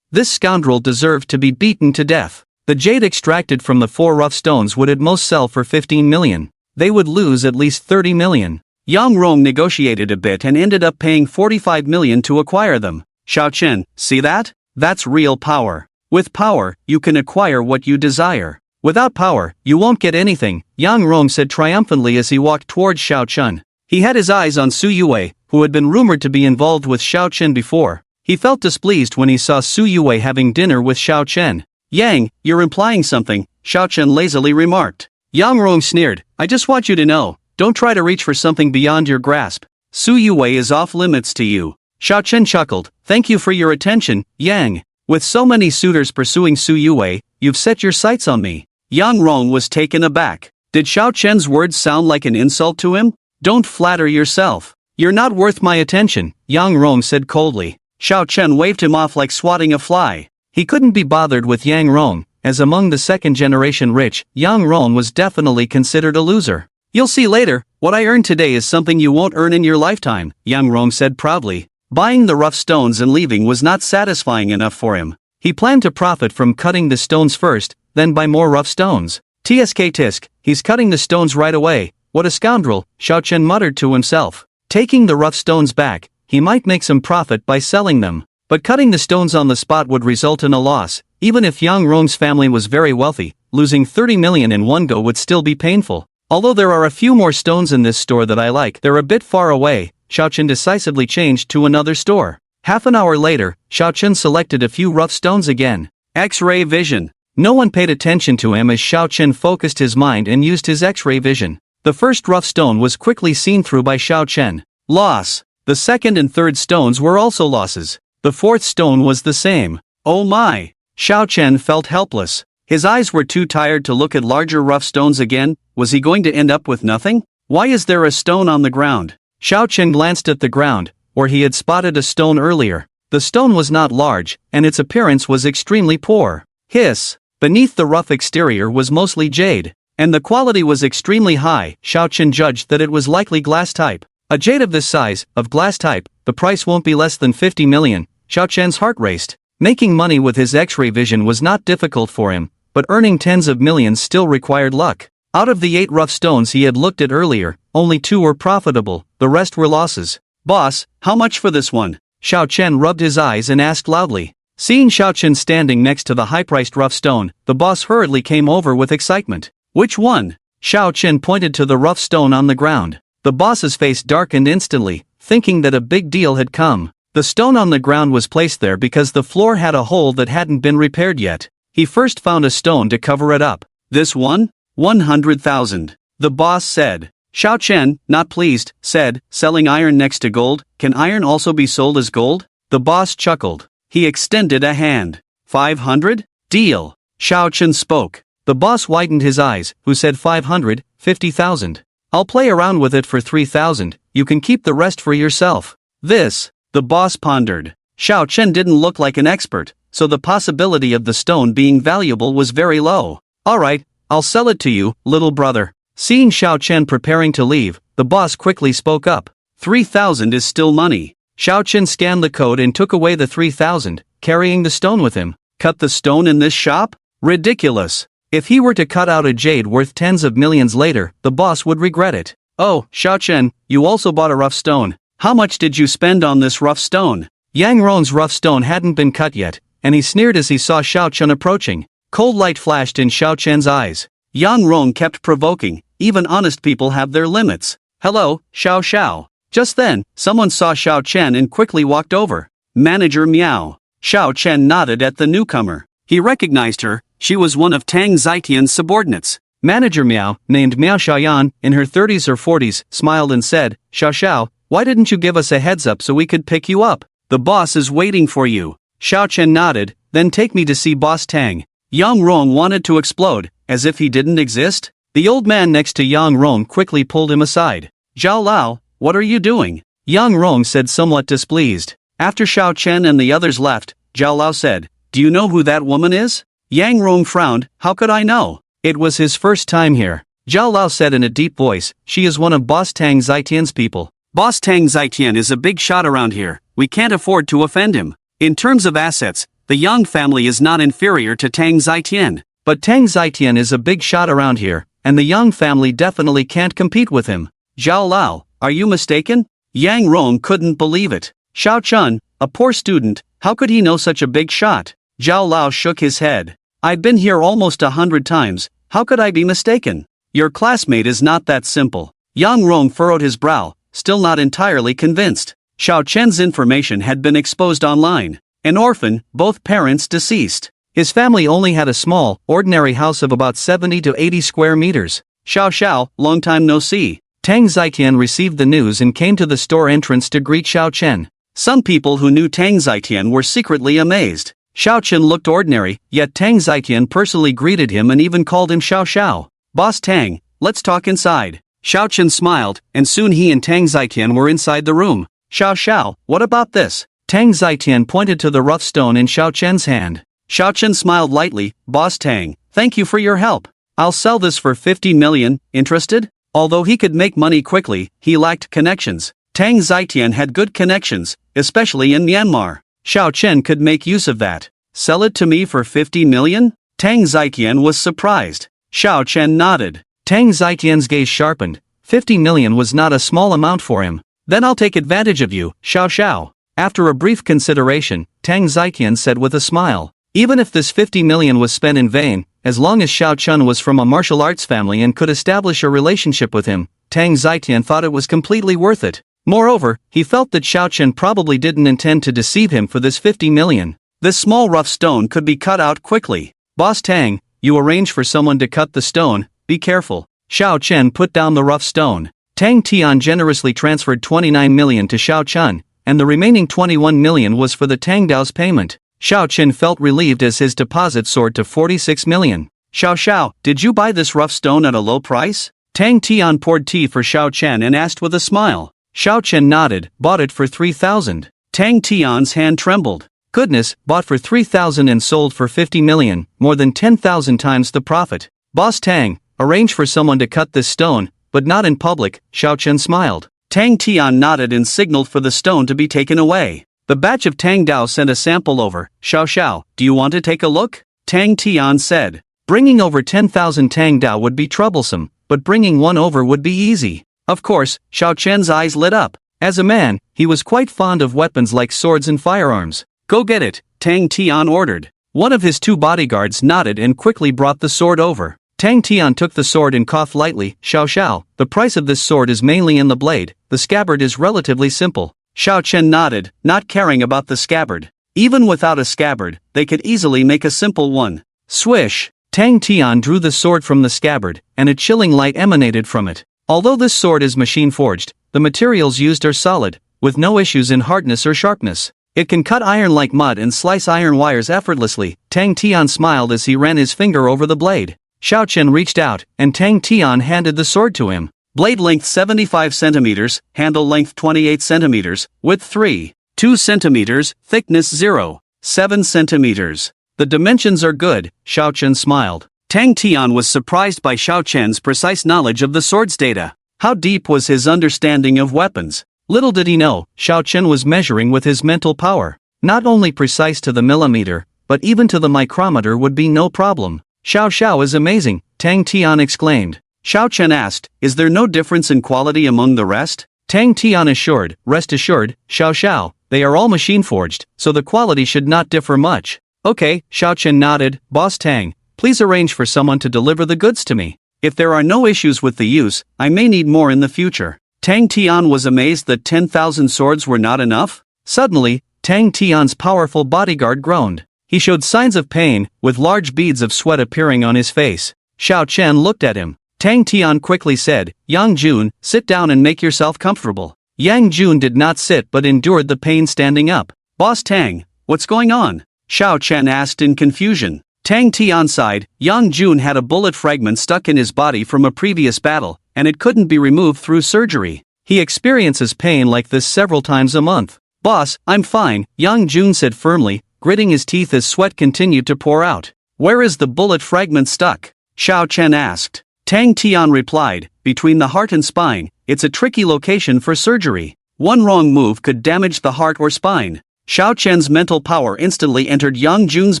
This scoundrel deserved to be beaten to death. The jade extracted from the 4 rough stones would at most sell for 15 million. They would lose at least 30 million. Yang Rong negotiated a bit and ended up paying 45 million to acquire them. "Xiao Chen, see that? That's real power. With power, you can acquire what you desire. Without power, you won't get anything," Yang Rong said triumphantly as he walked towards Xiao Chen. He had his eyes on Su Yue, who had been rumored to be involved with Xiao Chen before. He felt displeased when he saw Su Yue having dinner with Xiao Chen. "Yang, you're implying something," Xiao Chen lazily remarked. Yang Rong sneered, "I just want you to know, don't try to reach for something beyond your grasp. Su Yue is off limits to you." Xiao Chen chuckled, "Thank you for your attention, Yang. With so many suitors pursuing Su Yue, you've set your sights on me." Yang Rong was taken aback. Did Xiao Chen's words sound like an insult to him? "Don't flatter yourself. You're not worth my attention," Yang Rong said coldly. Xiao Chen waved him off like swatting a fly. He couldn't be bothered with Yang Rong, as among the second-generation rich, Yang Rong was definitely considered a loser. "You'll see later, what I earned today is something you won't earn in your lifetime," Yang Rong said proudly. Buying the rough stones and leaving was not satisfying enough for him. He planned to profit from cutting the stones first, then buy more rough stones. "Tsk tisk, he's cutting the stones right away. What a scoundrel," Xiao Chen muttered to himself. Taking the rough stones back, he might make some profit by selling them. But cutting the stones on the spot would result in a loss. Even if Yang Rong's family was very wealthy, losing 30 million in one go would still be painful. "Although there are a few more stones in this store that I like, they're a bit far away," Xiao Chen decisively changed to another store. Half an hour later, Xiao Chen selected a few rough stones again. X-ray vision. No one paid attention to him as Xiao Chen focused his mind and used his X-ray vision. The first rough stone was quickly seen through by Xiao Chen. Loss. The second and third stones were also losses. The fourth stone was the same. Oh my! Xiao Chen felt helpless. His eyes were too tired to look at larger rough stones again. Was he going to end up with nothing? Why is there a stone on the ground? Xiao Chen glanced at the ground, where he had spotted a stone earlier. The stone was not large, and its appearance was extremely poor. Hiss! Beneath the rough exterior was mostly jade, and the quality was extremely high. Xiao Chen judged that it was likely glass type. A jade of this size, of glass type, the price won't be less than 50 million. Xiao Chen's heart raced. Making money with his X-ray vision was not difficult for him, but earning tens of millions still required luck. Out of the 8 rough stones he had looked at earlier, only 2 were profitable, the rest were losses. "Boss, how much for this one?" Xiao Chen rubbed his eyes and asked loudly. Seeing Xiao Chen standing next to the high-priced rough stone, the boss hurriedly came over with excitement. "Which one?" Xiao Chen pointed to the rough stone on the ground. The boss's face darkened instantly, thinking that a big deal had come. The stone on the ground was placed there because the floor had a hole that hadn't been repaired yet. He first found a stone to cover it up. "This one? 100,000. The boss said. Xiao Chen, not pleased, said, "Selling iron next to gold, can iron also be sold as gold?" The boss chuckled. He extended a hand. 500? Deal. Xiao Chen spoke. The boss widened his eyes, who said 550,000. "I'll play around with it for 3,000, you can keep the rest for yourself." This, the boss pondered. Xiao Chen didn't look like an expert, so the possibility of the stone being valuable was very low. "Alright, I'll sell it to you, little brother." Seeing Xiao Chen preparing to leave, the boss quickly spoke up. 3,000 is still money. Xiao Chen scanned the code and took away the 3,000, carrying the stone with him. Cut the stone in this shop? Ridiculous. If he were to cut out a jade worth tens of millions later, the boss would regret it. "Oh, Xiao Chen, you also bought a rough stone. How much did you spend on this rough stone?" Yang Rong's rough stone hadn't been cut yet, and he sneered as he saw Xiao Chen approaching. Cold light flashed in Xiao Chen's eyes. Yang Rong kept provoking. Even honest people have their limits. "Hello, Xiao Xiao." Just then, someone saw Xiao Chen and quickly walked over. "Manager Miao." Xiao Chen nodded at the newcomer. He recognized her. She was one of Tang Zitian's subordinates. Manager Miao, named Miao Xiaoyan, in her 30s or 40s, smiled and said, "Xiao Xiao, why didn't you give us a heads up so we could pick you up? The boss is waiting for you." Xiao Chen nodded, "Then take me to see Boss Tang." Yang Rong wanted to explode, as if he didn't exist. The old man next to Yang Rong quickly pulled him aside. "Zhao Lao, what are you doing?" Yang Rong said somewhat displeased. After Xiao Chen and the others left, Zhao Lao said, "Do you know who that woman is?" Yang Rong frowned. "How could I know? It was his first time here." Zhao Lao said in a deep voice, she is one of Boss Tang Zitian's people. Boss Tang Zitian is a big shot around here, we can't afford to offend him. In terms of assets, the Yang family is not inferior to Tang Zitian. But Tang Zitian is a big shot around here, and the Yang family definitely can't compete with him. Zhao Lao, are you mistaken? Yang Rong couldn't believe it. Xiao Chun, a poor student, how could he know such a big shot? Zhao Lao shook his head. I've been here almost 100 times, how could I be mistaken? Your classmate is not that simple. Yang Rong furrowed his brow, still not entirely convinced. Xiao Chen's information had been exposed online. An orphan, both parents deceased. His family only had a small, ordinary house of about 70 to 80 square meters. Xiao Xiao, long time no see. Tang Zitian received the news and came to the store entrance to greet Xiao Chen. Some people who knew Tang Zitian were secretly amazed. Xiao Chen looked ordinary, yet Tang Zitian personally greeted him and even called him Xiao Xiao. Boss Tang, let's talk inside. Xiao Chen smiled, and soon he and Tang Zitian were inside the room. Xiao Xiao, what about this? Tang Zitian pointed to the rough stone in Xiao Chen's hand. Xiao Chen smiled lightly, Boss Tang, thank you for your help. I'll sell this for 50 million, interested? Although he could make money quickly, he lacked connections. Tang Zitian had good connections, especially in Myanmar. Xiao Chen could make use of that. Sell it to me for 50 million? Tang Zitian was surprised. Xiao Chen nodded. Tang Zitian's gaze sharpened. 50 million was not a small amount for him. Then I'll take advantage of you, Xiao Xiao. After a brief consideration, Tang Zitian said with a smile. Even if this 50 million was spent in vain, as long as Xiao Chun was from a martial arts family and could establish a relationship with him, Tang Zitian thought it was completely worth it. Moreover, he felt that Xiao Chen probably didn't intend to deceive him for this 50 million. This small rough stone could be cut out quickly. Boss Tang, you arrange for someone to cut the stone, be careful. Xiao Chen put down the rough stone. Tang Tian generously transferred 29 million to Xiao Chun, and the remaining 21 million was for the Tang Dao's payment. Xiao Chen felt relieved as his deposit soared to 46 million. Xiao Xiao, did you buy this rough stone at a low price? Tang Tian poured tea for Xiao Chen and asked with a smile. Xiao Chen nodded, bought it for 3,000. Tang Tian's hand trembled. Goodness, bought for 3,000 and sold for 50 million, more than 10,000 times the profit. Boss Tang, arrange for someone to cut this stone, but not in public, Xiao Chen smiled. Tang Tian nodded and signaled for the stone to be taken away. The batch of Tang Dao sent a sample over. Xiao Xiao, do you want to take a look? Tang Tian said. Bringing over 10,000 Tang Dao would be troublesome, but bringing one over would be easy. Of course, Xiao Chen's eyes lit up. As a man, he was quite fond of weapons like swords and firearms. Go get it, Tang Tian ordered. One of his two bodyguards nodded and quickly brought the sword over. Tang Tian took the sword and coughed lightly. Xiao Xiao, the price of this sword is mainly in the blade, the scabbard is relatively simple. Xiao Chen nodded, not caring about the scabbard. Even without a scabbard, they could easily make a simple one. Swish! Tang Tian drew the sword from the scabbard, and a chilling light emanated from it. Although this sword is machine forged, the materials used are solid, with no issues in hardness or sharpness. It can cut iron like mud and slice iron wires effortlessly. Tang Tian smiled as he ran his finger over the blade. Xiao Chen reached out, and Tang Tian handed the sword to him. Blade length 75 centimeters, handle length 28 centimeters, width 3.2 centimeters, thickness 0.7 centimeters. The dimensions are good, Xiao Chen smiled. Tang Tian was surprised by Xiao Chen's precise knowledge of the sword's data. How deep was his understanding of weapons? Little did he know, Xiao Chen was measuring with his mental power. Not only precise to the millimeter, but even to the micrometer would be no problem. Xiao Xiao is amazing, Tang Tian exclaimed. Xiao Chen asked, is there no difference in quality among the rest? Tang Tian assured, rest assured, Xiao Xiao, they are all machine forged, so the quality should not differ much. Okay, Xiao Chen nodded, Boss Tang, please arrange for someone to deliver the goods to me. If there are no issues with the use, I may need more in the future. Tang Tian was amazed that 10,000 swords were not enough. Suddenly, Tang Tian's powerful bodyguard groaned. He showed signs of pain, with large beads of sweat appearing on his face. Xiao Chen looked at him. Tang Tian quickly said, Yang Jun, sit down and make yourself comfortable. Yang Jun did not sit but endured the pain standing up. Boss Tang, what's going on? Xiao Chen asked in confusion. Tang Tian sighed. Yang Jun had a bullet fragment stuck in his body from a previous battle, and it couldn't be removed through surgery. He experiences pain like this several times a month. Boss, I'm fine, Yang Jun said firmly, gritting his teeth as sweat continued to pour out. Where is the bullet fragment stuck? Xiao Chen asked. Tang Tian replied, between the heart and spine, it's a tricky location for surgery. One wrong move could damage the heart or spine. Xiao Chen's mental power instantly entered Yang Jun's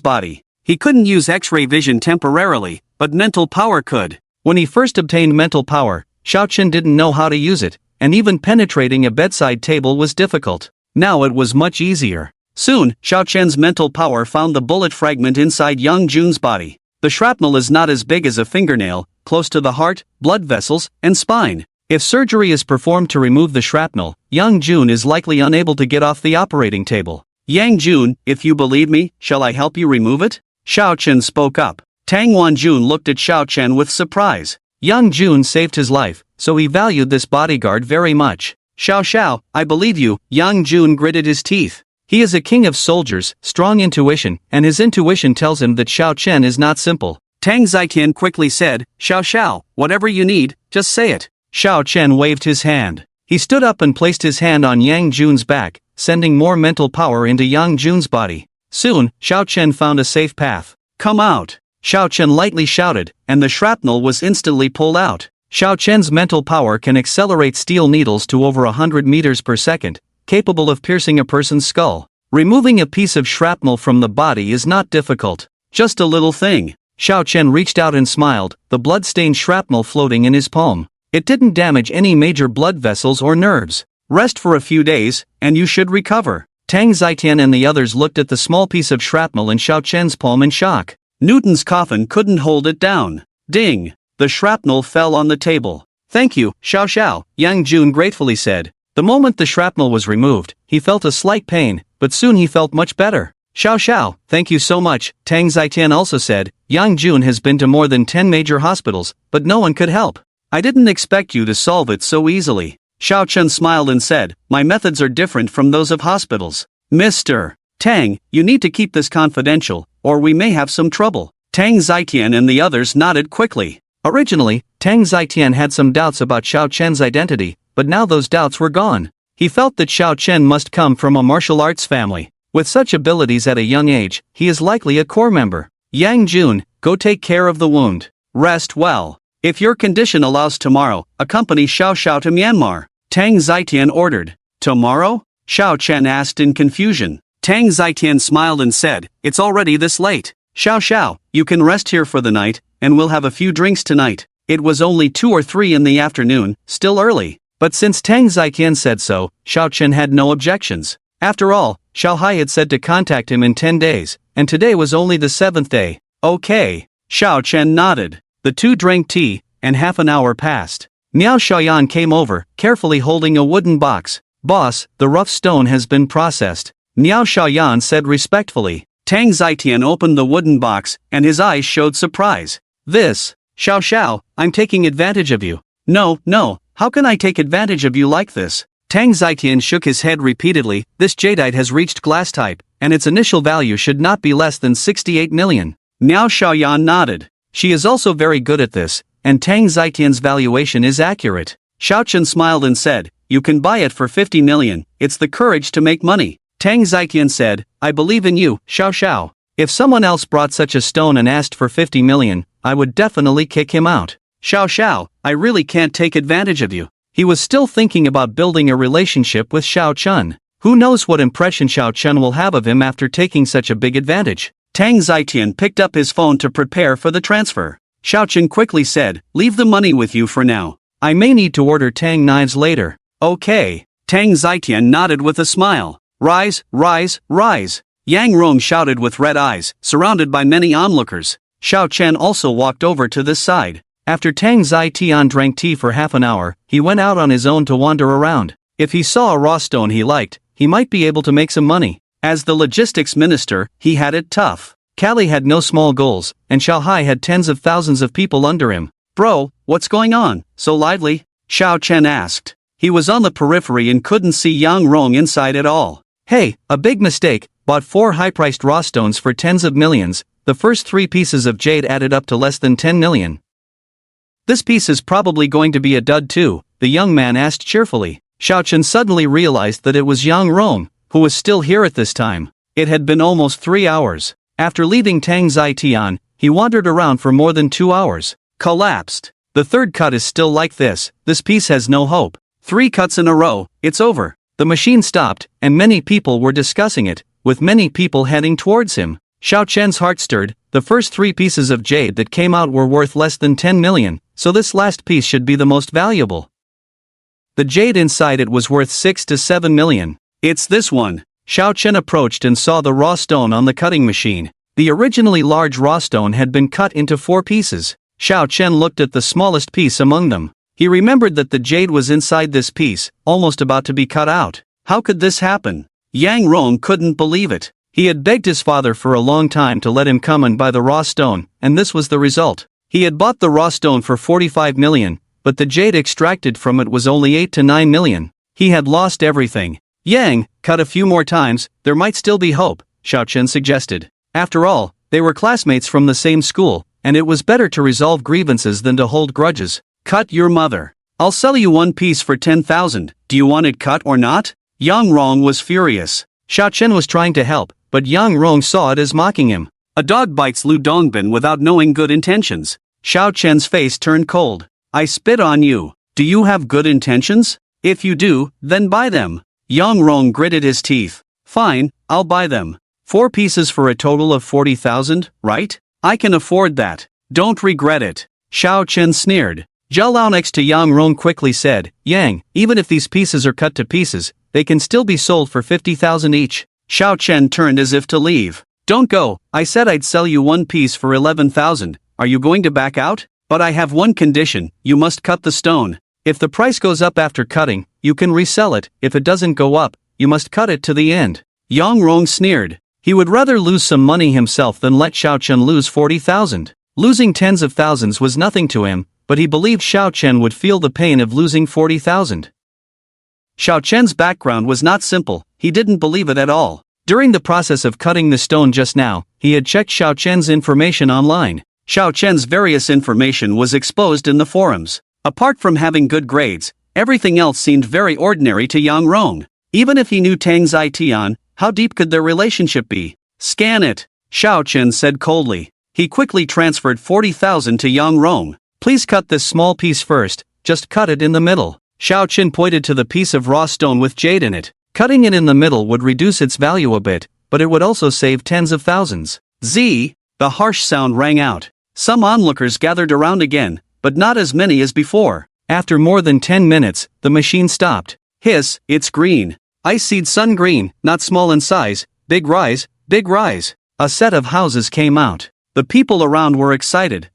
body. He couldn't use X-ray vision temporarily, but mental power could. When he first obtained mental power, Xiao Chen didn't know how to use it, and even penetrating a bedside table was difficult. Now it was much easier. Soon, Xiao Chen's mental power found the bullet fragment inside Yang Jun's body. The shrapnel is not as big as a fingernail, close to the heart, blood vessels, and spine. If surgery is performed to remove the shrapnel, Yang Jun is likely unable to get off the operating table. Yang Jun, if you believe me, shall I help you remove it? Xiao Chen spoke up. Tang Wanjun looked at Xiao Chen with surprise. Yang Jun saved his life, so he valued this bodyguard very much. Xiao, I believe you. Yang Jun gritted his teeth. He is a king of soldiers, strong intuition, and his intuition tells him that Xiao Chen is not simple. Tang Zitian quickly said, Xiao, whatever you need, just say it. Xiao Chen waved his hand. He stood up and placed his hand on Yang Jun's back, sending more mental power into Yang Jun's body. Soon, Xiao Chen found a safe path. Come out! Xiao Chen lightly shouted, and the shrapnel was instantly pulled out. Xiao Chen's mental power can accelerate steel needles to over 100 meters per second, capable of piercing a person's skull. Removing a piece of shrapnel from the body is not difficult. Just a little thing. Xiao Chen reached out and smiled, the blood-stained shrapnel floating in his palm. It didn't damage any major blood vessels or nerves. Rest for a few days, and you should recover. Tang Zitian and the others looked at the small piece of shrapnel in Xiao Chen's palm in shock. Newton's coffin couldn't hold it down. Ding! The shrapnel fell on the table. Thank you, Xiao, Yang Jun gratefully said. The moment the shrapnel was removed, he felt a slight pain, but soon he felt much better. Xiao, thank you so much, Tang Zitian also said. Yang Jun has been to more than 10 major hospitals, but no one could help. I didn't expect you to solve it so easily. Xiao Chen smiled and said, my methods are different from those of hospitals. Mr. Tang, you need to keep this confidential, or we may have some trouble. Tang Zitian and the others nodded quickly. Originally, Tang Zitian had some doubts about Xiao Chen's identity, but now those doubts were gone. He felt that Xiao Chen must come from a martial arts family. With such abilities at a young age, he is likely a core member. Yang Jun, go take care of the wound. Rest well. If your condition allows tomorrow, accompany Xiao to Myanmar. Tang Zitian ordered. Tomorrow? Xiao Chen asked in confusion. Tang Zitian smiled and said, it's already this late. Xiao, you can rest here for the night, and we'll have a few drinks tonight. It was only 2 or 3 in the afternoon, still early. But since Tang Zitian said so, Xiao Chen had no objections. After all, Xiao Hai had said to contact him in 10 days, and today was only the 7th day. Okay. Xiao Chen nodded. The two drank tea, and half an hour passed. Miao Xiaoyan came over, carefully holding a wooden box. Boss, the rough stone has been processed. Miao Xiaoyan said respectfully. Tang Zitian opened the wooden box, and his eyes showed surprise. This. Xiao, I'm taking advantage of you. No, how can I take advantage of you like this? Tang Zitian shook his head repeatedly. This jadeite has reached glass type, and its initial value should not be less than 68 million. Miao Xiaoyan nodded. She is also very good at this, and Tang Zitian's valuation is accurate. Xiao Chen smiled and said, you can buy it for 50 million, it's the courage to make money. Tang Zitian said, I believe in you, Xiao. If someone else brought such a stone and asked for 50 million, I would definitely kick him out. Xiao, I really can't take advantage of you. He was still thinking about building a relationship with Xiao Chen. Who knows what impression Xiao Chen will have of him after taking such a big advantage. Tang Zitian picked up his phone to prepare for the transfer. Xiao Chen quickly said, leave the money with you for now. I may need to order Tang knives later. Okay. Tang Zitian nodded with a smile. Rise. Yang Rong shouted with red eyes, surrounded by many onlookers. Xiao Chen also walked over to this side. After Tang Zitian drank tea for half an hour, he went out on his own to wander around. If he saw a raw stone he liked, he might be able to make some money. As the logistics minister, he had it tough. Kali had no small goals, and Xiao Hai had tens of thousands of people under him. Bro, what's going on, so lively? Xiao Chen asked. He was on the periphery and couldn't see Yang Rong inside at all. Hey, a big mistake, bought 4 high-priced raw stones for tens of millions, the first 3 pieces of jade added up to less than 10 million. This piece is probably going to be a dud too, the young man asked cheerfully. Xiao Chen suddenly realized that it was Yang Rong, who was still here at this time. It had been almost 3 hours. After leaving Tang Zitian, he wandered around for more than 2 hours. Collapsed. The third cut is still like this piece has no hope. 3 cuts in a row, it's over. The machine stopped, and many people were discussing it, with many people heading towards him. Xiao Chen's heart stirred. The first 3 pieces of jade that came out were worth less than 10 million, so this last piece should be the most valuable. The jade inside it was worth 6 to 7 million. It's this one. Xiao Chen approached and saw the raw stone on the cutting machine. The originally large raw stone had been cut into 4 pieces. Xiao Chen looked at the smallest piece among them. He remembered that the jade was inside this piece, almost about to be cut out. How could this happen? Yang Rong couldn't believe it. He had begged his father for a long time to let him come and buy the raw stone, and this was the result. He had bought the raw stone for 45 million, but the jade extracted from it was only 8 to 9 million. He had lost everything. Yang, cut a few more times, there might still be hope, Xiao Chen suggested. After all, they were classmates from the same school, and it was better to resolve grievances than to hold grudges. Cut your mother. I'll sell you 1 piece for 10,000, do you want it cut or not? Yang Rong was furious. Xiao Chen was trying to help, but Yang Rong saw it as mocking him. A dog bites Lu Dongbin without knowing good intentions. Xiao Chen's face turned cold. I spit on you. Do you have good intentions? If you do, then buy them. Yang Rong gritted his teeth. Fine, I'll buy them. 4 pieces for a total of 40,000, right? I can afford that. Don't regret it. Xiao Chen sneered. Zhao Lao next to Yang Rong quickly said, Yang, even if these pieces are cut to pieces, they can still be sold for 50,000 each. Xiao Chen turned as if to leave. Don't go, I said I'd sell you 1 piece for 11,000, are you going to back out? But I have one condition, you must cut the stone. If the price goes up after cutting, you can resell it, if it doesn't go up, you must cut it to the end. Yang Rong sneered. He would rather lose some money himself than let Xiao Chen lose 40,000. Losing tens of thousands was nothing to him, but he believed Xiao Chen would feel the pain of losing 40,000. Xiao Chen's background was not simple, he didn't believe it at all. During the process of cutting the stone just now, he had checked Xiao Chen's information online. Xiao Chen's various information was exposed in the forums. Apart from having good grades, everything else seemed very ordinary to Yang Rong. Even if he knew Tang Zitian, how deep could their relationship be? Scan it, Xiao Chen said coldly. He quickly transferred 40,000 to Yang Rong. Please cut this small piece first, just cut it in the middle. Xiao Chen pointed to the piece of raw stone with jade in it. Cutting it in the middle would reduce its value a bit, but it would also save tens of thousands. Z, the harsh sound rang out. Some onlookers gathered around again, but not as many as before. After more than 10 minutes, the machine stopped. Hiss, it's green. Ice seed sun green, not small in size, big rise, big rise. A set of houses came out. The people around were excited.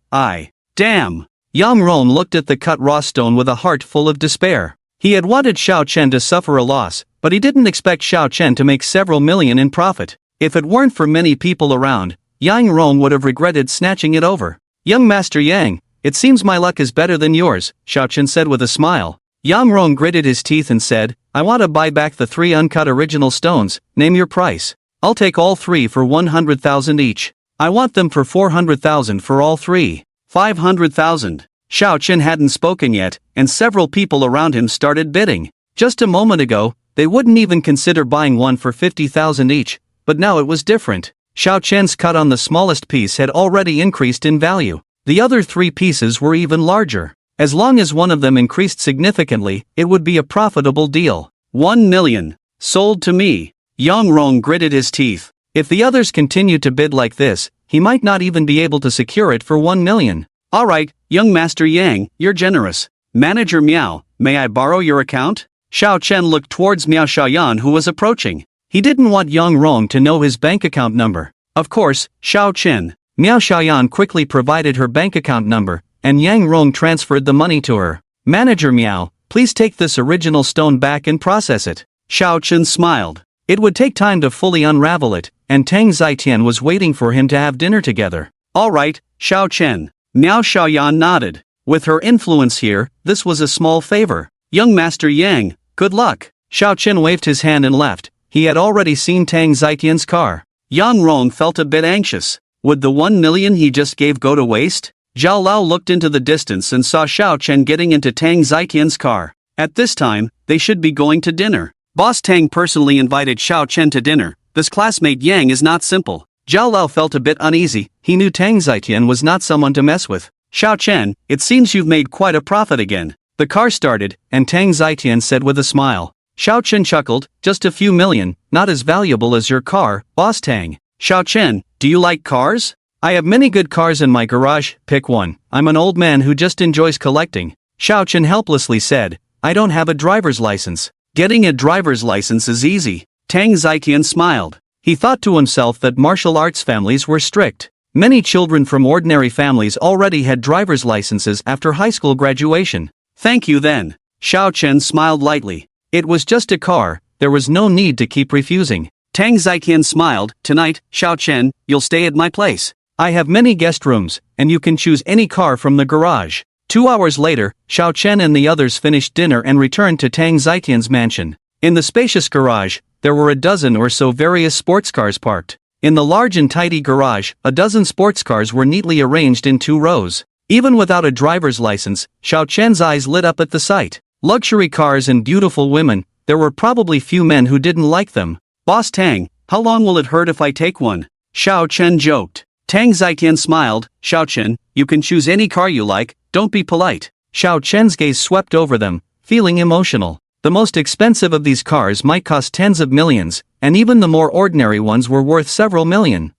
Damn. Yang Rong looked at the cut raw stone with a heart full of despair. He had wanted Xiao Chen to suffer a loss, but he didn't expect Xiao Chen to make several million in profit. If it weren't for many people around, Yang Rong would have regretted snatching it over. Young Master Yang, it seems my luck is better than yours, Xiao Chen said with a smile. Yang Rong gritted his teeth and said, I want to buy back the 3 uncut original stones, name your price. I'll take all 3 for 100,000 each. I want them for 400,000 for all 3. 500,000. Xiao Chen hadn't spoken yet, and several people around him started bidding. Just a moment ago, they wouldn't even consider buying one for 50,000 each, but now it was different. Xiao Chen's cut on the smallest piece had already increased in value. The other 3 pieces were even larger. As long as one of them increased significantly, it would be a profitable deal. 1 million. Sold to me. Yang Rong gritted his teeth. If the others continued to bid like this, he might not even be able to secure it for 1 million. Alright, young Master Yang, you're generous. Manager Miao, may I borrow your account? Xiao Chen looked towards Miao Xiaoyan who was approaching. He didn't want Yang Rong to know his bank account number. Of course, Xiao Chen. Miao Xiaoyan quickly provided her bank account number, and Yang Rong transferred the money to her. Manager Miao, please take this original stone back and process it. Xiao Chen smiled. It would take time to fully unravel it, and Tang Zitian was waiting for him to have dinner together. Alright, Xiao Chen. Miao Xiaoyan nodded. With her influence here, this was a small favor. Young Master Yang, good luck. Xiao Chen waved his hand and left. He had already seen Tang Zitian's car. Yang Rong felt a bit anxious. Would the 1 million he just gave go to waste? Zhao Lao looked into the distance and saw Xiao Chen getting into Tang Zitian's car. At this time, they should be going to dinner. Boss Tang personally invited Xiao Chen to dinner. This classmate Yang is not simple. Zhao Lao felt a bit uneasy. He knew Tang Zitian was not someone to mess with. Xiao Chen, it seems you've made quite a profit again. The car started, and Tang Zitian said with a smile. Xiao Chen chuckled, just a few million, not as valuable as your car, boss Tang. Xiao Chen, do you like cars? I have many good cars in my garage, pick one. I'm an old man who just enjoys collecting. Xiao Chen helplessly said, I don't have a driver's license. Getting a driver's license is easy. Tang Zitian smiled. He thought to himself that martial arts families were strict. Many children from ordinary families already had driver's licenses after high school graduation. Thank you then. Xiao Chen smiled lightly. It was just a car, there was no need to keep refusing. Tang Zitian smiled, tonight, Xiao Chen, you'll stay at my place. I have many guest rooms, and you can choose any car from the garage. 2 hours later, Xiao Chen and the others finished dinner and returned to Tang Zitian's mansion. In the spacious garage, there were a dozen or so various sports cars parked. In the large and tidy garage, a dozen sports cars were neatly arranged in 2 rows. Even without a driver's license, Xiao Chen's eyes lit up at the sight. Luxury cars and beautiful women, there were probably few men who didn't like them. Boss Tang, how long will it hurt if I take one? Xiao Chen joked. Tang Zitian smiled, Xiao Chen, you can choose any car you like, don't be polite. Xiao Chen's gaze swept over them, feeling emotional. The most expensive of these cars might cost tens of millions, and even the more ordinary ones were worth several million.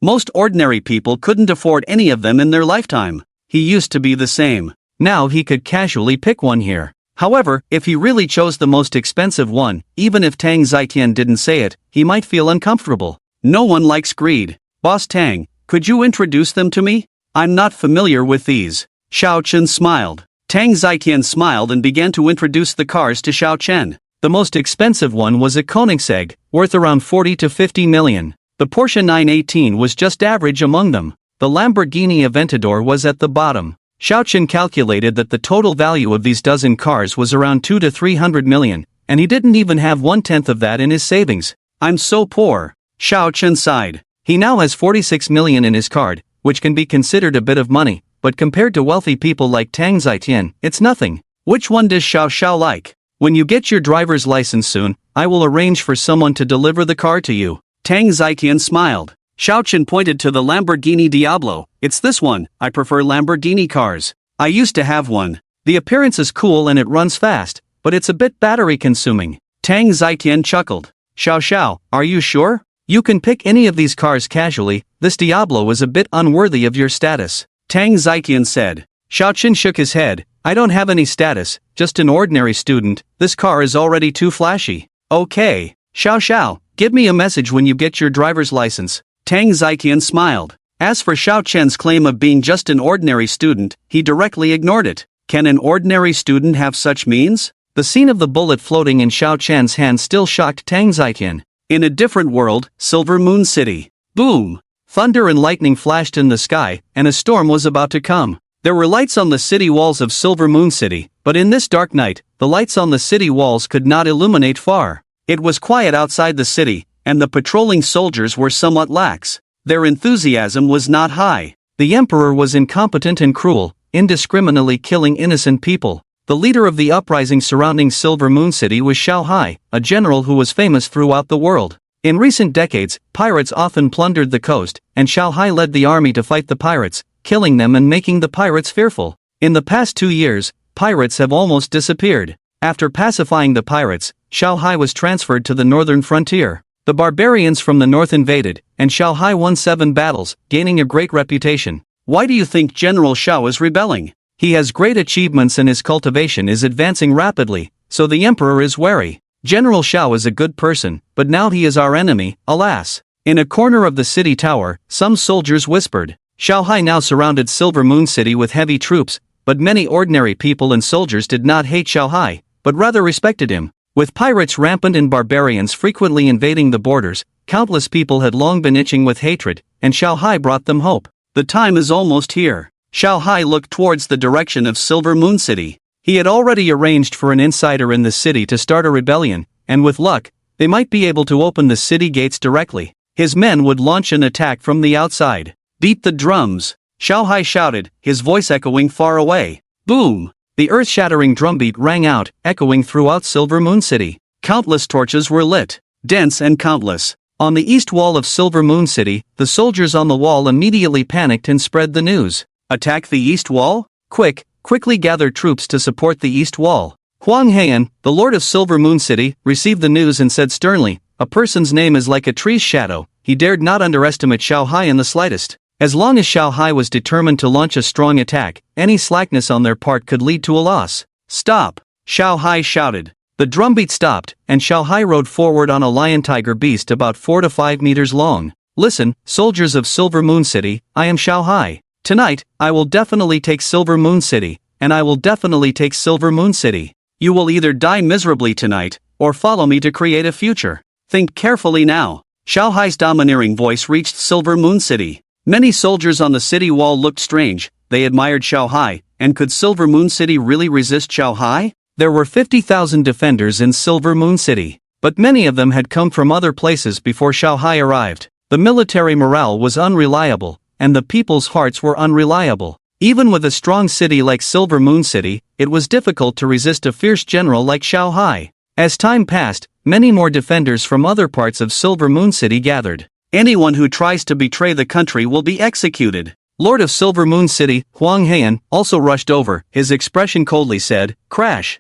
Most ordinary people couldn't afford any of them in their lifetime. He used to be the same. Now he could casually pick one here. However, if he really chose the most expensive one, even if Tang Zitian didn't say it, he might feel uncomfortable. No one likes greed. Boss Tang, could you introduce them to me? I'm not familiar with these. Xiao Chen smiled. Tang Zitian smiled and began to introduce the cars to Xiao Chen. The most expensive one was a Koenigsegg, worth around 40 to 50 million. The Porsche 918 was just average among them. The Lamborghini Aventador was at the bottom. Xiao Chen calculated that the total value of these dozen cars was around 2 to 300 million, and he didn't even have 1/10 of that in his savings. I'm so poor. Xiao Chen sighed. He now has 46 million in his card, which can be considered a bit of money, but compared to wealthy people like Tang Zitian, it's nothing. Which one does Xiao like? When you get your driver's license soon, I will arrange for someone to deliver the car to you. Tang Zitian smiled. Xiao Chen pointed to the Lamborghini Diablo. It's this one, I prefer Lamborghini cars. I used to have one. The appearance is cool and it runs fast, but it's a bit battery consuming. Tang Zitian chuckled. Xiao, are you sure? You can pick any of these cars casually, this Diablo is a bit unworthy of your status. Tang Zitian said. Xiao Chen shook his head. I don't have any status, just an ordinary student, this car is already too flashy. Okay. Xiao, give me a message when you get your driver's license. Tang Zitian smiled. As for Xiao Chen's claim of being just an ordinary student, he directly ignored it. Can an ordinary student have such means? The scene of the bullet floating in Xiao Chen's hand still shocked Tang Zitian. In a different world, Silver Moon City. Boom! Thunder and lightning flashed in the sky, and a storm was about to come. There were lights on the city walls of Silver Moon City, but in this dark night, the lights on the city walls could not illuminate far. It was quiet outside the city, and the patrolling soldiers were somewhat lax. Their enthusiasm was not high. The emperor was incompetent and cruel, indiscriminately killing innocent people. The leader of the uprising surrounding Silver Moon City was Xiao Hai, a general who was famous throughout the world. In recent decades, pirates often plundered the coast, and Xiao Hai led the army to fight the pirates, killing them and making the pirates fearful. In the past 2 years, pirates have almost disappeared. After pacifying the pirates, Xiao Hai was transferred to the northern frontier. The barbarians from the north invaded, and Xiao Hai won 7 battles, gaining a great reputation. Why do you think General Xiao is rebelling? He has great achievements and his cultivation is advancing rapidly, so the emperor is wary. General Xiao is a good person, but now he is our enemy, alas. In a corner of the city tower, some soldiers whispered. Xiao Hai now surrounded Silver Moon City with heavy troops, but many ordinary people and soldiers did not hate Xiao Hai, but rather respected him. With pirates rampant and barbarians frequently invading the borders, countless people had long been itching with hatred, and Xiao Hai brought them hope. The time is almost here. Xiao Hai looked towards the direction of Silver Moon City. He had already arranged for an insider in the city to start a rebellion, and with luck, they might be able to open the city gates directly. His men would launch an attack from the outside. Beat the drums! Xiao Hai shouted, his voice echoing far away. Boom! The earth-shattering drumbeat rang out, echoing throughout Silver Moon City. Countless torches were lit. Dense and countless. On the east wall of Silver Moon City, the soldiers on the wall immediately panicked and spread the news. Attack the east wall? Quickly gather troops to support the east wall. Huang Heian, the lord of Silver Moon City, received the news and said sternly, a person's name is like a tree's shadow. He dared not underestimate Xiao Hai in the slightest. As long as Xiao Hai was determined to launch a strong attack, any slackness on their part could lead to a loss. Stop! Xiao Hai shouted. The drumbeat stopped, and Xiao Hai rode forward on a lion-tiger beast about 4 to 5 meters long. Listen, soldiers of Silver Moon City, I am Xiao Hai. Tonight, I will definitely take Silver Moon City, and I will definitely take Silver Moon City. You will either die miserably tonight, or follow me to create a future. Think carefully now. Xiao Hai's domineering voice reached Silver Moon City. Many soldiers on the city wall looked strange. They admired Xiao Hai, and could Silver Moon City really resist Xiao Hai? There were 50,000 defenders in Silver Moon City, but many of them had come from other places before Xiao Hai arrived. The military morale was unreliable, and the people's hearts were unreliable. Even with a strong city like Silver Moon City, it was difficult to resist a fierce general like Xiao Hai. As time passed, many more defenders from other parts of Silver Moon City gathered. Anyone who tries to betray the country will be executed. Lord of Silver Moon City, Huang Heian, also rushed over. His expression coldly said, crash.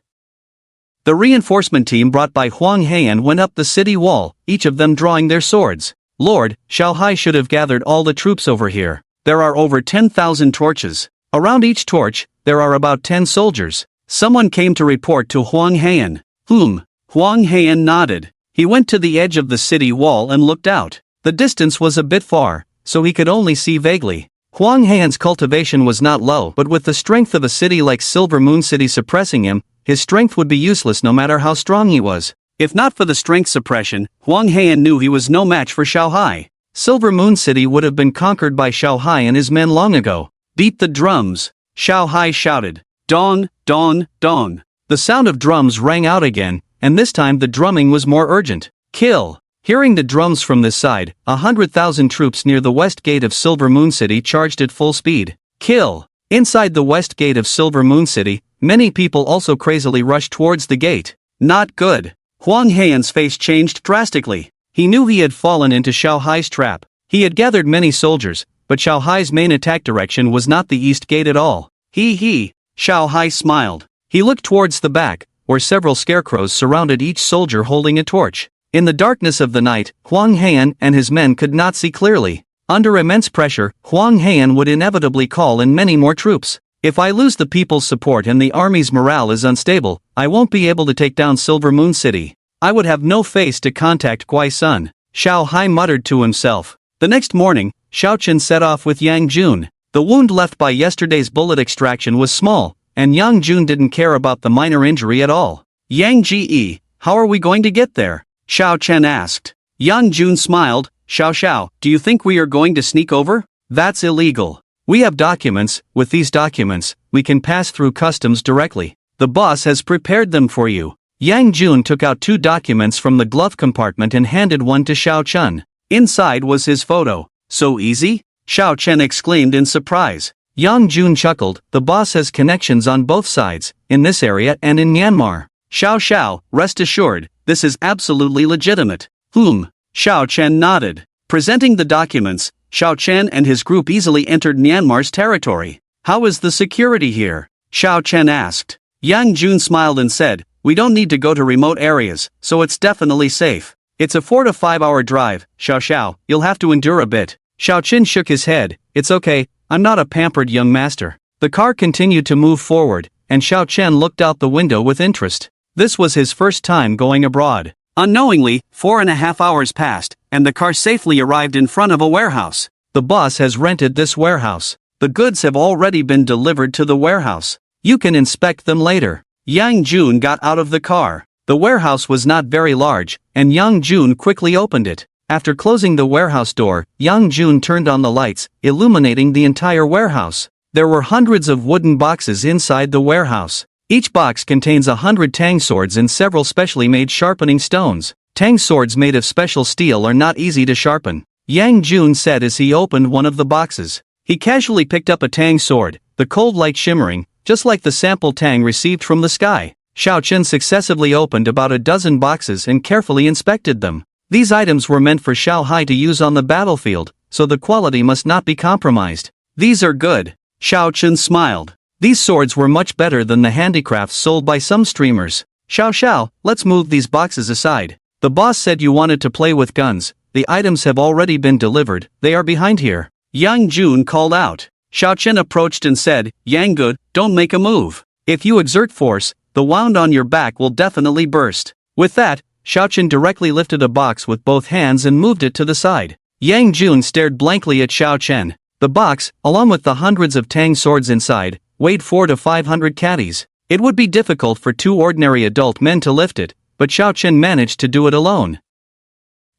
The reinforcement team brought by Huang Heian went up the city wall, each of them drawing their swords. Lord, Xiao Hai should have gathered all the troops over here. There are over 10,000 torches. Around each torch, there are about 10 soldiers. Someone came to report to Huang Heian. Huang Heian nodded. He went to the edge of the city wall and looked out. The distance was a bit far, so he could only see vaguely. Huang Heian's cultivation was not low, but with the strength of a city like Silver Moon City suppressing him, his strength would be useless no matter how strong he was. If not for the strength suppression, Huang Heian knew he was no match for Xiao Hai. Silver Moon City would have been conquered by Xiao Hai and his men long ago. Beat the drums! Xiao Hai shouted. Dong, dong, dong. The sound of drums rang out again, and this time the drumming was more urgent. Kill! Hearing the drums from this side, 100,000 troops near the west gate of Silver Moon City charged at full speed. Kill! Inside the west gate of Silver Moon City, many people also crazily rushed towards the gate. Not good. Huang Heian's face changed drastically. He knew he had fallen into Xiao Hai's trap. He had gathered many soldiers, but Xiao Hai's main attack direction was not the east gate at all. Xiao Hai smiled. He looked towards the back, where several scarecrows surrounded each soldier holding a torch. In the darkness of the night, Huang Heian and his men could not see clearly. Under immense pressure, Huang Heian would inevitably call in many more troops. If I lose the people's support and the army's morale is unstable, I won't be able to take down Silver Moon City. I would have no face to contact Guai Sun. Xiao Hai muttered to himself. The next morning, Xiao Chen set off with Yang Jun. The wound left by yesterday's bullet extraction was small, and Yang Jun didn't care about the minor injury at all. Yang Ji, how are we going to get there? Xiao Chen asked. Yang Jun smiled. Xiao, do you think we are going to sneak over? That's illegal. We have documents. With these documents, we can pass through customs directly. The boss has prepared them for you. Yang Jun took out 2 documents from the glove compartment and handed one to Xiao Chen. Inside was his photo. So easy? Xiao Chen exclaimed in surprise. Yang Jun chuckled. The boss has connections on both sides, in this area and in Myanmar. Xiao, rest assured, this is absolutely legitimate. Xiao Chen nodded. Presenting the documents, Xiao Chen and his group easily entered Myanmar's territory. How is the security here? Xiao Chen asked. Yang Jun smiled and said, we don't need to go to remote areas, so it's definitely safe. It's a 4 to 5 hour drive. Xiao, you'll have to endure a bit. Xiao Chen shook his head. It's okay, I'm not a pampered young master. The car continued to move forward, and Xiao Chen looked out the window with interest. This was his first time going abroad. Unknowingly, 4.5 hours passed, and the car safely arrived in front of a warehouse. The boss has rented this warehouse. The goods have already been delivered to the warehouse. You can inspect them later. Yang Jun got out of the car. The warehouse was not very large, and Yang Jun quickly opened it. After closing the warehouse door, Yang Jun turned on the lights, illuminating the entire warehouse. There were hundreds of wooden boxes inside the warehouse. Each box contains 100 tang swords and several specially made sharpening stones. Tang swords made of special steel are not easy to sharpen. Yang Jun said as he opened one of the boxes. He casually picked up a tang sword, the cold light shimmering, just like the sample tang received from the sky. Xiao Chen successively opened about a dozen boxes and carefully inspected them. These items were meant for Xiao Hai to use on the battlefield, so the quality must not be compromised. These are good. Xiao Chen smiled. These swords were much better than the handicrafts sold by some streamers. Xiao, let's move these boxes aside. The boss said you wanted to play with guns. The items have already been delivered, they are behind here. Yang Jun called out. Xiao Chen approached and said, Yang Good, don't make a move. If you exert force, the wound on your back will definitely burst. With that, Xiao Chen directly lifted a box with both hands and moved it to the side. Yang Jun stared blankly at Xiao Chen. The box, along with the hundreds of tang swords inside, weighed 400 to 500 catties. It would be difficult for two ordinary adult men to lift it, but Xiao Chen managed to do it alone.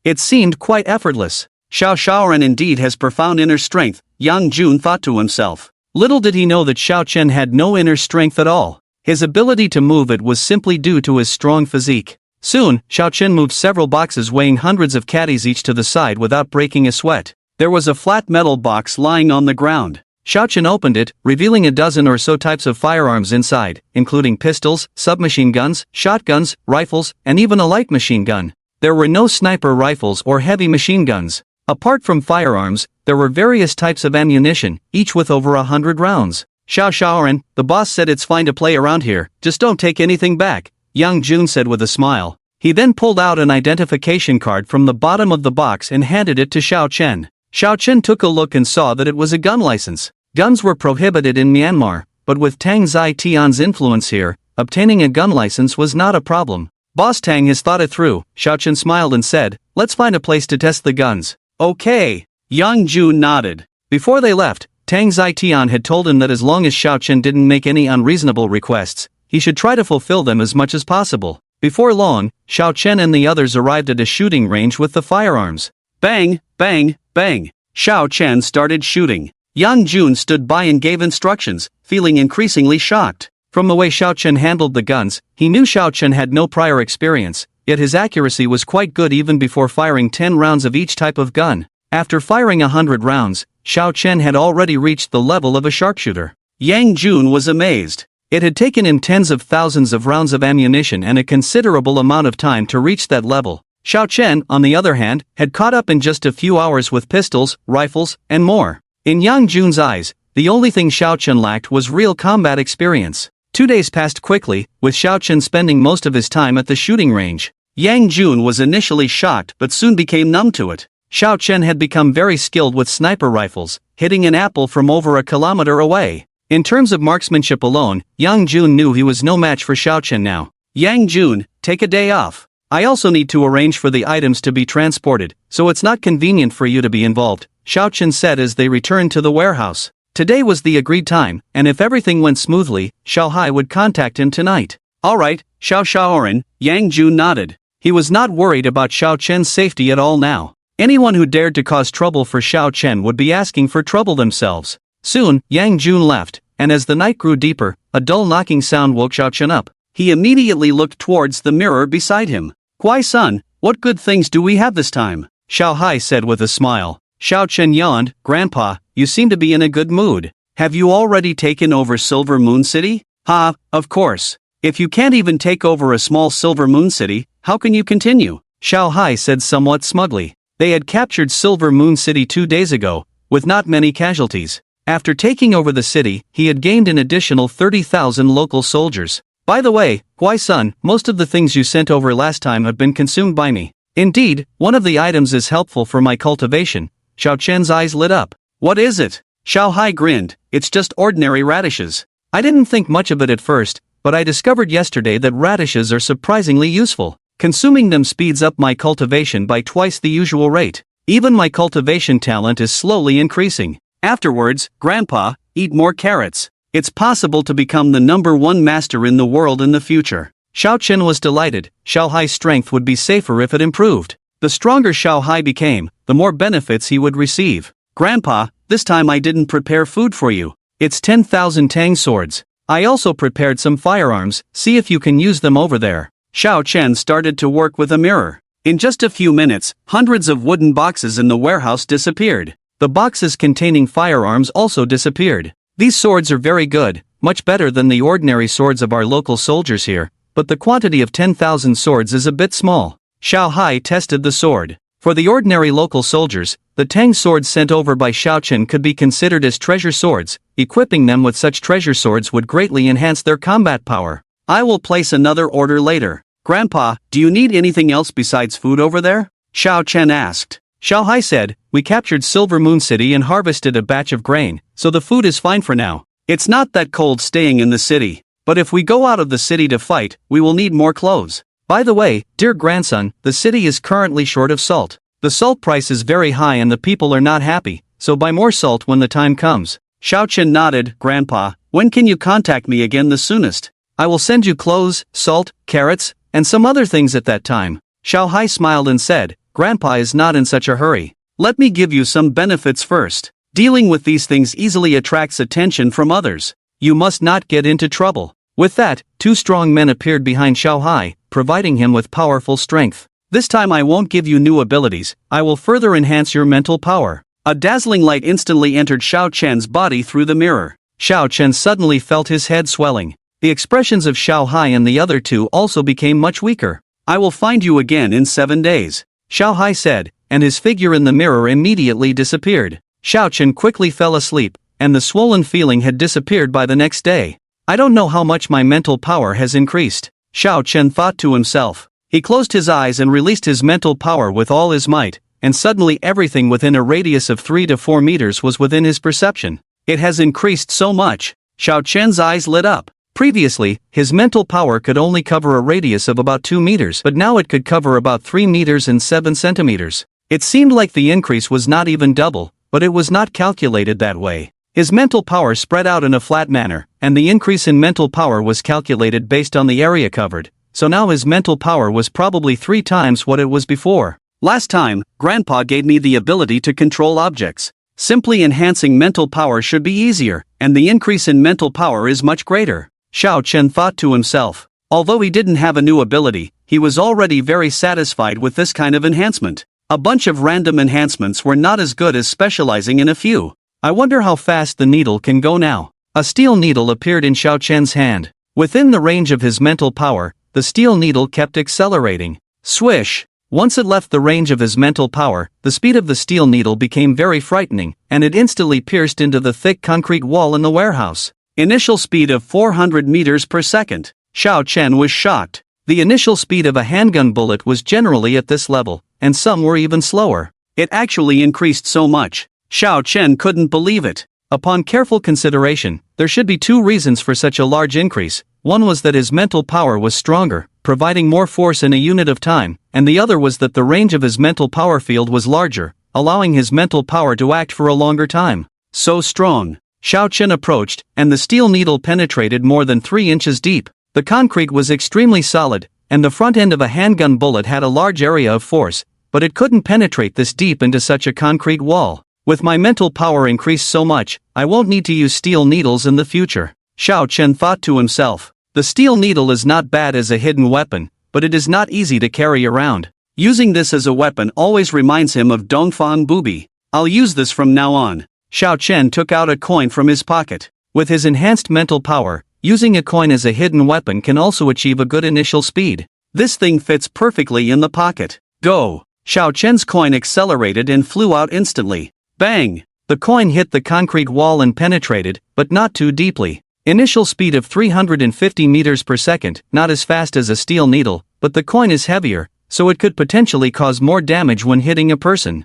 It seemed quite effortless. Xiao Shaoran indeed has profound inner strength, Yang Jun thought to himself. Little did he know that Xiao Chen had no inner strength at all. His ability to move it was simply due to his strong physique. Soon, Xiao Chen moved several boxes weighing hundreds of catties each to the side without breaking a sweat. There was a flat metal box lying on the ground. Xiao Chen opened it, revealing a dozen or so types of firearms inside, including pistols, submachine guns, shotguns, rifles, and even a light machine gun. There were no sniper rifles or heavy machine guns. Apart from firearms, there were various types of ammunition, each with over 100 rounds. Xiao Shaoran, the boss said it's fine to play around here, just don't take anything back, Yang Jun said with a smile. He then pulled out an identification card from the bottom of the box and handed it to Xiao Chen. Xiao Chen took a look and saw that it was a gun license. Guns were prohibited in Myanmar, but with Tang Zai Tian's influence here, obtaining a gun license was not a problem. Boss Tang has thought it through, Xiao Chen smiled and said, let's find a place to test the guns. Okay. Yang Jun nodded. Before they left, Tang Zai Tian had told him that as long as Xiao Chen didn't make any unreasonable requests, he should try to fulfill them as much as possible. Before long, Xiao Chen and the others arrived at a shooting range with the firearms. Bang, bang, bang. Xiao Chen started shooting. Yang Jun stood by and gave instructions, feeling increasingly shocked. From the way Xiao Chen handled the guns, he knew Xiao Chen had no prior experience, yet his accuracy was quite good even before firing 10 rounds of each type of gun. After firing 100 rounds, Xiao Chen had already reached the level of a sharpshooter. Yang Jun was amazed. It had taken him tens of thousands of rounds of ammunition and a considerable amount of time to reach that level. Xiao Chen, on the other hand, had caught up in just a few hours with pistols, rifles, and more. In Yang Jun's eyes, the only thing Xiao Chen lacked was real combat experience. 2 days passed quickly, with Xiao Chen spending most of his time at the shooting range. Yang Jun was initially shocked but soon became numb to it. Xiao Chen had become very skilled with sniper rifles, hitting an apple from over a kilometer away. In terms of marksmanship alone, Yang Jun knew he was no match for Xiao Chen now. Yang Jun, take a day off. I also need to arrange for the items to be transported, so it's not convenient for you to be involved, Xiao Chen said as they returned to the warehouse. Today was the agreed time, and if everything went smoothly, Xiao Hai would contact him tonight. Alright, Xiao Shaoran, Yang Jun nodded. He was not worried about Xiao Chen's safety at all now. Anyone who dared to cause trouble for Xiao Chen would be asking for trouble themselves. Soon, Yang Jun left, and as the night grew deeper, a dull knocking sound woke Xiao Chen up. He immediately looked towards the mirror beside him. Guai-san, what good things do we have this time? Xiao Hai said with a smile. Xiao Chen yawned. Grandpa, you seem to be in a good mood. Have you already taken over Silver Moon City? Ha, of course. If you can't even take over a small Silver Moon City, how can you continue? Xiao Hai said somewhat smugly. They had captured Silver Moon City 2 days ago, with not many casualties. After taking over the city, he had gained an additional 30,000 local soldiers. By the way, Guai-san, most of the things you sent over last time have been consumed by me. Indeed, one of the items is helpful for my cultivation. Xiao Chen's eyes lit up. What is it? Xiao Hai grinned. It's just ordinary radishes. I didn't think much of it at first, but I discovered yesterday that radishes are surprisingly useful. Consuming them speeds up my cultivation by twice the usual rate. Even my cultivation talent is slowly increasing. Afterwards, Grandpa, eat more carrots. It's possible to become the #1 master in the world in the future. Xiao Chen was delighted. Xiao Hai's strength would be safer if it improved. The stronger Xiao Hai became, the more benefits he would receive. Grandpa, this time I didn't prepare food for you. It's 10,000 tang swords. I also prepared some firearms, see if you can use them over there. Xiao Chen started to work with a mirror. In just a few minutes, hundreds of wooden boxes in the warehouse disappeared. The boxes containing firearms also disappeared. These swords are very good, much better than the ordinary swords of our local soldiers here, but the quantity of 10,000 swords is a bit small. Xiao Hai tested the sword. For the ordinary local soldiers, the Tang swords sent over by Xiaochen could be considered as treasure swords. Equipping them with such treasure swords would greatly enhance their combat power. I will place another order later. Grandpa, do you need anything else besides food over there? Xiaochen asked. Xiao Hai said, we captured Silver Moon City and harvested a batch of grain, so the food is fine for now. It's not that cold staying in the city. But if we go out of the city to fight, we will need more clothes. By the way, dear grandson, the city is currently short of salt. The salt price is very high and the people are not happy, so buy more salt when the time comes. Xiaochen nodded. Grandpa, when can you contact me again the soonest? I will send you clothes, salt, carrots, and some other things at that time. Xiao Hai smiled and said, Grandpa is not in such a hurry. Let me give you some benefits first. Dealing with these things easily attracts attention from others. You must not get into trouble. With that, two strong men appeared behind Xiao Hai, providing him with powerful strength. This time I won't give you new abilities, I will further enhance your mental power. A dazzling light instantly entered Xiao Chen's body through the mirror. Xiao Chen suddenly felt his head swelling. The expressions of Xiao Hai and the other two also became much weaker. I will find you again in 7 days. Xiao Hai said, and his figure in the mirror immediately disappeared. Xiao Chen quickly fell asleep, and the swollen feeling had disappeared by the next day. I don't know how much my mental power has increased, Xiao Chen thought to himself. He closed his eyes and released his mental power with all his might, and suddenly everything within a radius of 3 to 4 meters was within his perception. It has increased so much. Xiao Chen's eyes lit up. Previously, his mental power could only cover a radius of about 2 meters, but now it could cover about 3 meters and 7 centimeters. It seemed like the increase was not even double, but it was not calculated that way. His mental power spread out in a flat manner, and the increase in mental power was calculated based on the area covered, so now his mental power was probably 3 times what it was before. Last time, Grandpa gave me the ability to control objects. Simply enhancing mental power should be easier, and the increase in mental power is much greater. Xiao Chen thought to himself. Although he didn't have a new ability, he was already very satisfied with this kind of enhancement. A bunch of random enhancements were not as good as specializing in a few. I wonder how fast the needle can go now. A steel needle appeared in Xiao Chen's hand. Within the range of his mental power, the steel needle kept accelerating. Swish! Once it left the range of his mental power, the speed of the steel needle became very frightening, and it instantly pierced into the thick concrete wall in the warehouse. Initial speed of 400 meters per second. Xiao Chen was shocked. The initial speed of a handgun bullet was generally at this level, and some were even slower. It actually increased so much. Xiao Chen couldn't believe it. Upon careful consideration, there should be 2 reasons for such a large increase. One was that his mental power was stronger, providing more force in a unit of time, and the other was that the range of his mental power field was larger, allowing his mental power to act for a longer time. So strong. Xiao Chen approached, and the steel needle penetrated more than 3 inches deep. The concrete was extremely solid, and the front end of a handgun bullet had a large area of force, but it couldn't penetrate this deep into such a concrete wall. With my mental power increased so much, I won't need to use steel needles in the future. Xiao Chen thought to himself. The steel needle is not bad as a hidden weapon, but it is not easy to carry around. Using this as a weapon always reminds him of Dongfang Bubi. I'll use this from now on. Xiao Chen took out a coin from his pocket. With his enhanced mental power, using a coin as a hidden weapon can also achieve a good initial speed. This thing fits perfectly in the pocket. Go! Xiao Chen's coin accelerated and flew out instantly. Bang! The coin hit the concrete wall and penetrated, but not too deeply. Initial speed of 350 meters per second, not as fast as a steel needle, but the coin is heavier, so it could potentially cause more damage when hitting a person.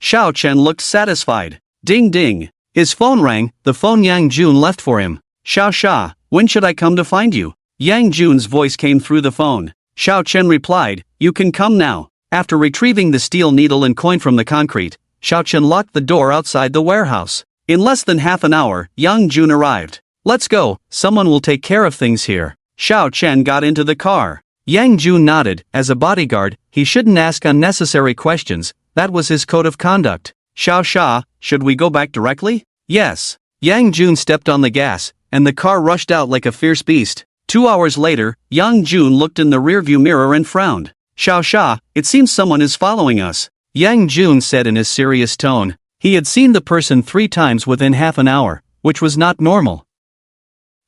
Xiao Chen looked satisfied. Ding ding! His phone rang. The phone Yang Jun left for him. Xiao, when should I come to find you? Yang Jun's voice came through the phone. Xiao Chen replied, you can come now. After retrieving the steel needle and coin from the concrete, Xiao Chen locked the door outside the warehouse. In less than half an hour, Yang Jun arrived. Let's go, someone will take care of things here. Xiao Chen got into the car. Yang Jun nodded. As a bodyguard, he shouldn't ask unnecessary questions, that was his code of conduct. Xiao, should we go back directly? Yes. Yang Jun stepped on the gas, and the car rushed out like a fierce beast. 2 hours later, Yang Jun looked in the rearview mirror and frowned. Xiao, it seems someone is following us. Yang Jun said in a serious tone. He had seen the person 3 times within half an hour, which was not normal.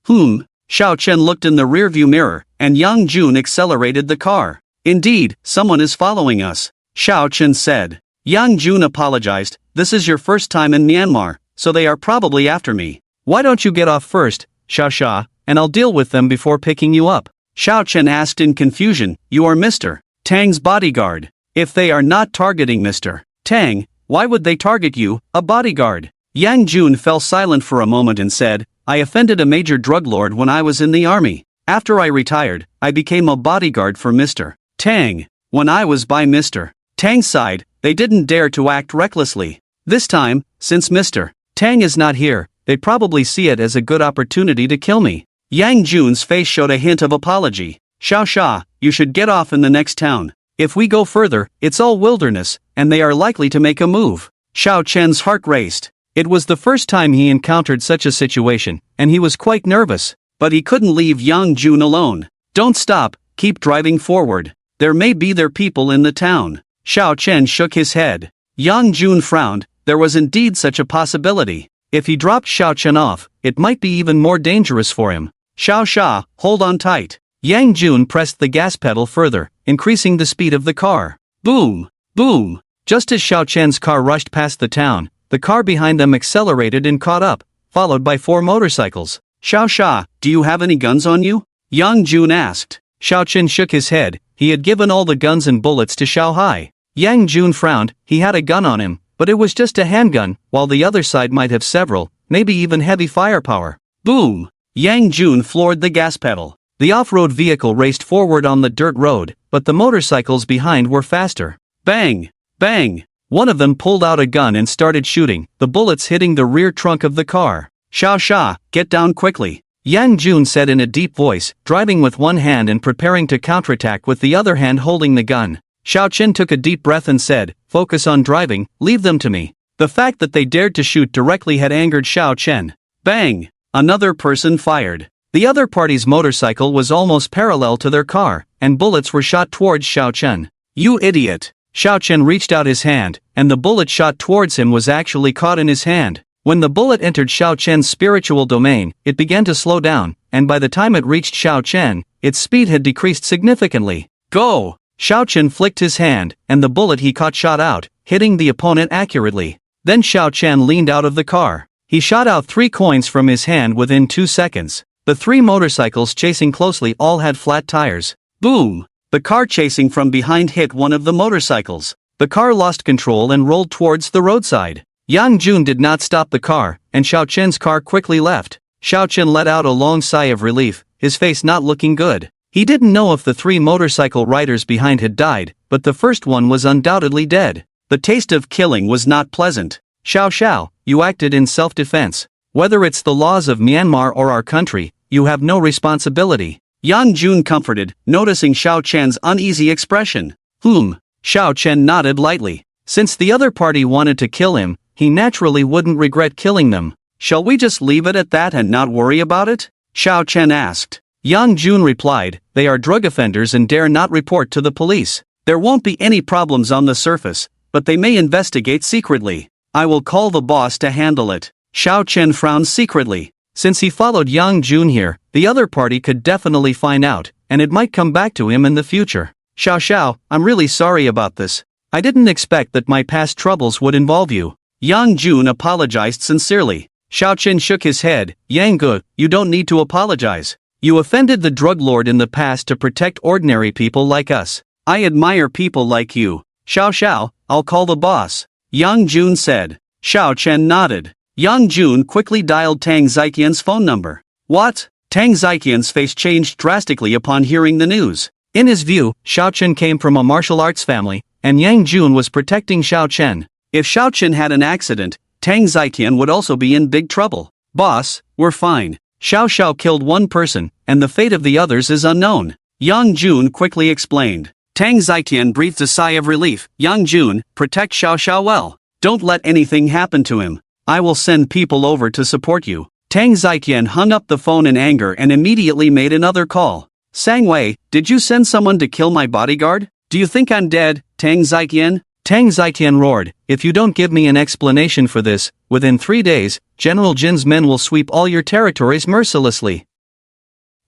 Xiao Chen looked in the rearview mirror, and Yang Jun accelerated the car. Indeed, someone is following us. Xiao Chen said. Yang Jun apologized. This is your first time in Myanmar, so they are probably after me. Why don't you get off first, Xiao Xia, and I'll deal with them before picking you up? Xiao Chen asked in confusion. You are Mr. Tang's bodyguard. If they are not targeting Mr. Tang, why would they target you, a bodyguard? Yang Jun fell silent for a moment and said, I offended a major drug lord when I was in the army. After I retired, I became a bodyguard for Mr. Tang. When I was by Mr. Tang's side, they didn't dare to act recklessly. This time, since Mr. Tang is not here, they probably see it as a good opportunity to kill me. Yang Jun's face showed a hint of apology. Xiao Xia, you should get off in the next town. If we go further, it's all wilderness, and they are likely to make a move. Xiao Chen's heart raced. It was the first time he encountered such a situation, and he was quite nervous. But he couldn't leave Yang Jun alone. Don't stop, keep driving forward. There may be their people in the town. Xiao Chen shook his head. Yang Jun frowned. There was indeed such a possibility. If he dropped Xiao Chen off, it might be even more dangerous for him. Xiao Xia, hold on tight. Yang Jun pressed the gas pedal further, increasing the speed of the car. Boom! Boom! Just as Xiao Chen's car rushed past the town, the car behind them accelerated and caught up, followed by 4 motorcycles. Xiao Xia, do you have any guns on you? Yang Jun asked. Xiao Chen shook his head. He had given all the guns and bullets to Xiao Hai. Yang Jun frowned. He had a gun on him, but it was just a handgun, while the other side might have several, maybe even heavy firepower. Boom! Yang Jun floored the gas pedal. The off-road vehicle raced forward on the dirt road, but the motorcycles behind were faster. Bang! Bang! One of them pulled out a gun and started shooting, the bullets hitting the rear trunk of the car. Xiao Xia, get down quickly. Yang Jun said in a deep voice, driving with one hand and preparing to counterattack with the other hand holding the gun. Xiao Chen took a deep breath and said, focus on driving, leave them to me. The fact that they dared to shoot directly had angered Xiao Chen. Bang! Another person fired. The other party's motorcycle was almost parallel to their car, and bullets were shot towards Xiao Chen. You idiot! Xiao Chen reached out his hand, and the bullet shot towards him was actually caught in his hand. When the bullet entered Xiao Chen's spiritual domain, it began to slow down, and by the time it reached Xiao Chen, its speed had decreased significantly. Go! Xiao Chen flicked his hand, and the bullet he caught shot out, hitting the opponent accurately. Then Xiao Chen leaned out of the car. He shot out 3 coins from his hand within 2 seconds. The 3 motorcycles chasing closely all had flat tires. Boom! The car chasing from behind hit one of the motorcycles. The car lost control and rolled towards the roadside. Yang Jun did not stop the car, and Xiao Chen's car quickly left. Xiao Chen let out a long sigh of relief, his face not looking good. He didn't know if the 3 motorcycle riders behind had died, but the first one was undoubtedly dead. The taste of killing was not pleasant. Xiao Xiao, you acted in self-defense. Whether it's the laws of Myanmar or our country, you have no responsibility. Yang Jun comforted, noticing Xiao Chen's uneasy expression. Xiao Chen nodded lightly. Since the other party wanted to kill him, he naturally wouldn't regret killing them. Shall we just leave it at that and not worry about it? Xiao Chen asked. Yang Jun replied, they are drug offenders and dare not report to the police. There won't be any problems on the surface, but they may investigate secretly. I will call the boss to handle it. Xiao Chen frowned secretly. Since he followed Yang Jun here, the other party could definitely find out, and it might come back to him in the future. Xiao Xiao, I'm really sorry about this. I didn't expect that my past troubles would involve you. Yang Jun apologized sincerely. Xiao Chen shook his head. Yang Gu, you don't need to apologize. You offended the drug lord in the past to protect ordinary people like us. I admire people like you. Xiao Xiao, I'll call the boss. Yang Jun said. Xiao Chen nodded. Yang Jun quickly dialed Tang Ziqian's phone number. What? Tang Ziqian's face changed drastically upon hearing the news. In his view, Xiao Chen came from a martial arts family, and Yang Jun was protecting Xiao Chen. If Xiao Chen had an accident, Tang Ziqian would also be in big trouble. Boss, we're fine. Xiao Xiao killed one person, and the fate of the others is unknown. Yang Jun quickly explained. Tang Ziqian breathed a sigh of relief. Yang Jun, protect Xiao Xiao well. Don't let anything happen to him. I will send people over to support you. Tang Ziqian hung up the phone in anger and immediately made another call. Sang Wei, did you send someone to kill my bodyguard? Do you think I'm dead, Tang Ziqian? Tang Ziqian roared, if you don't give me an explanation for this, within 3 days, General Jin's men will sweep all your territories mercilessly.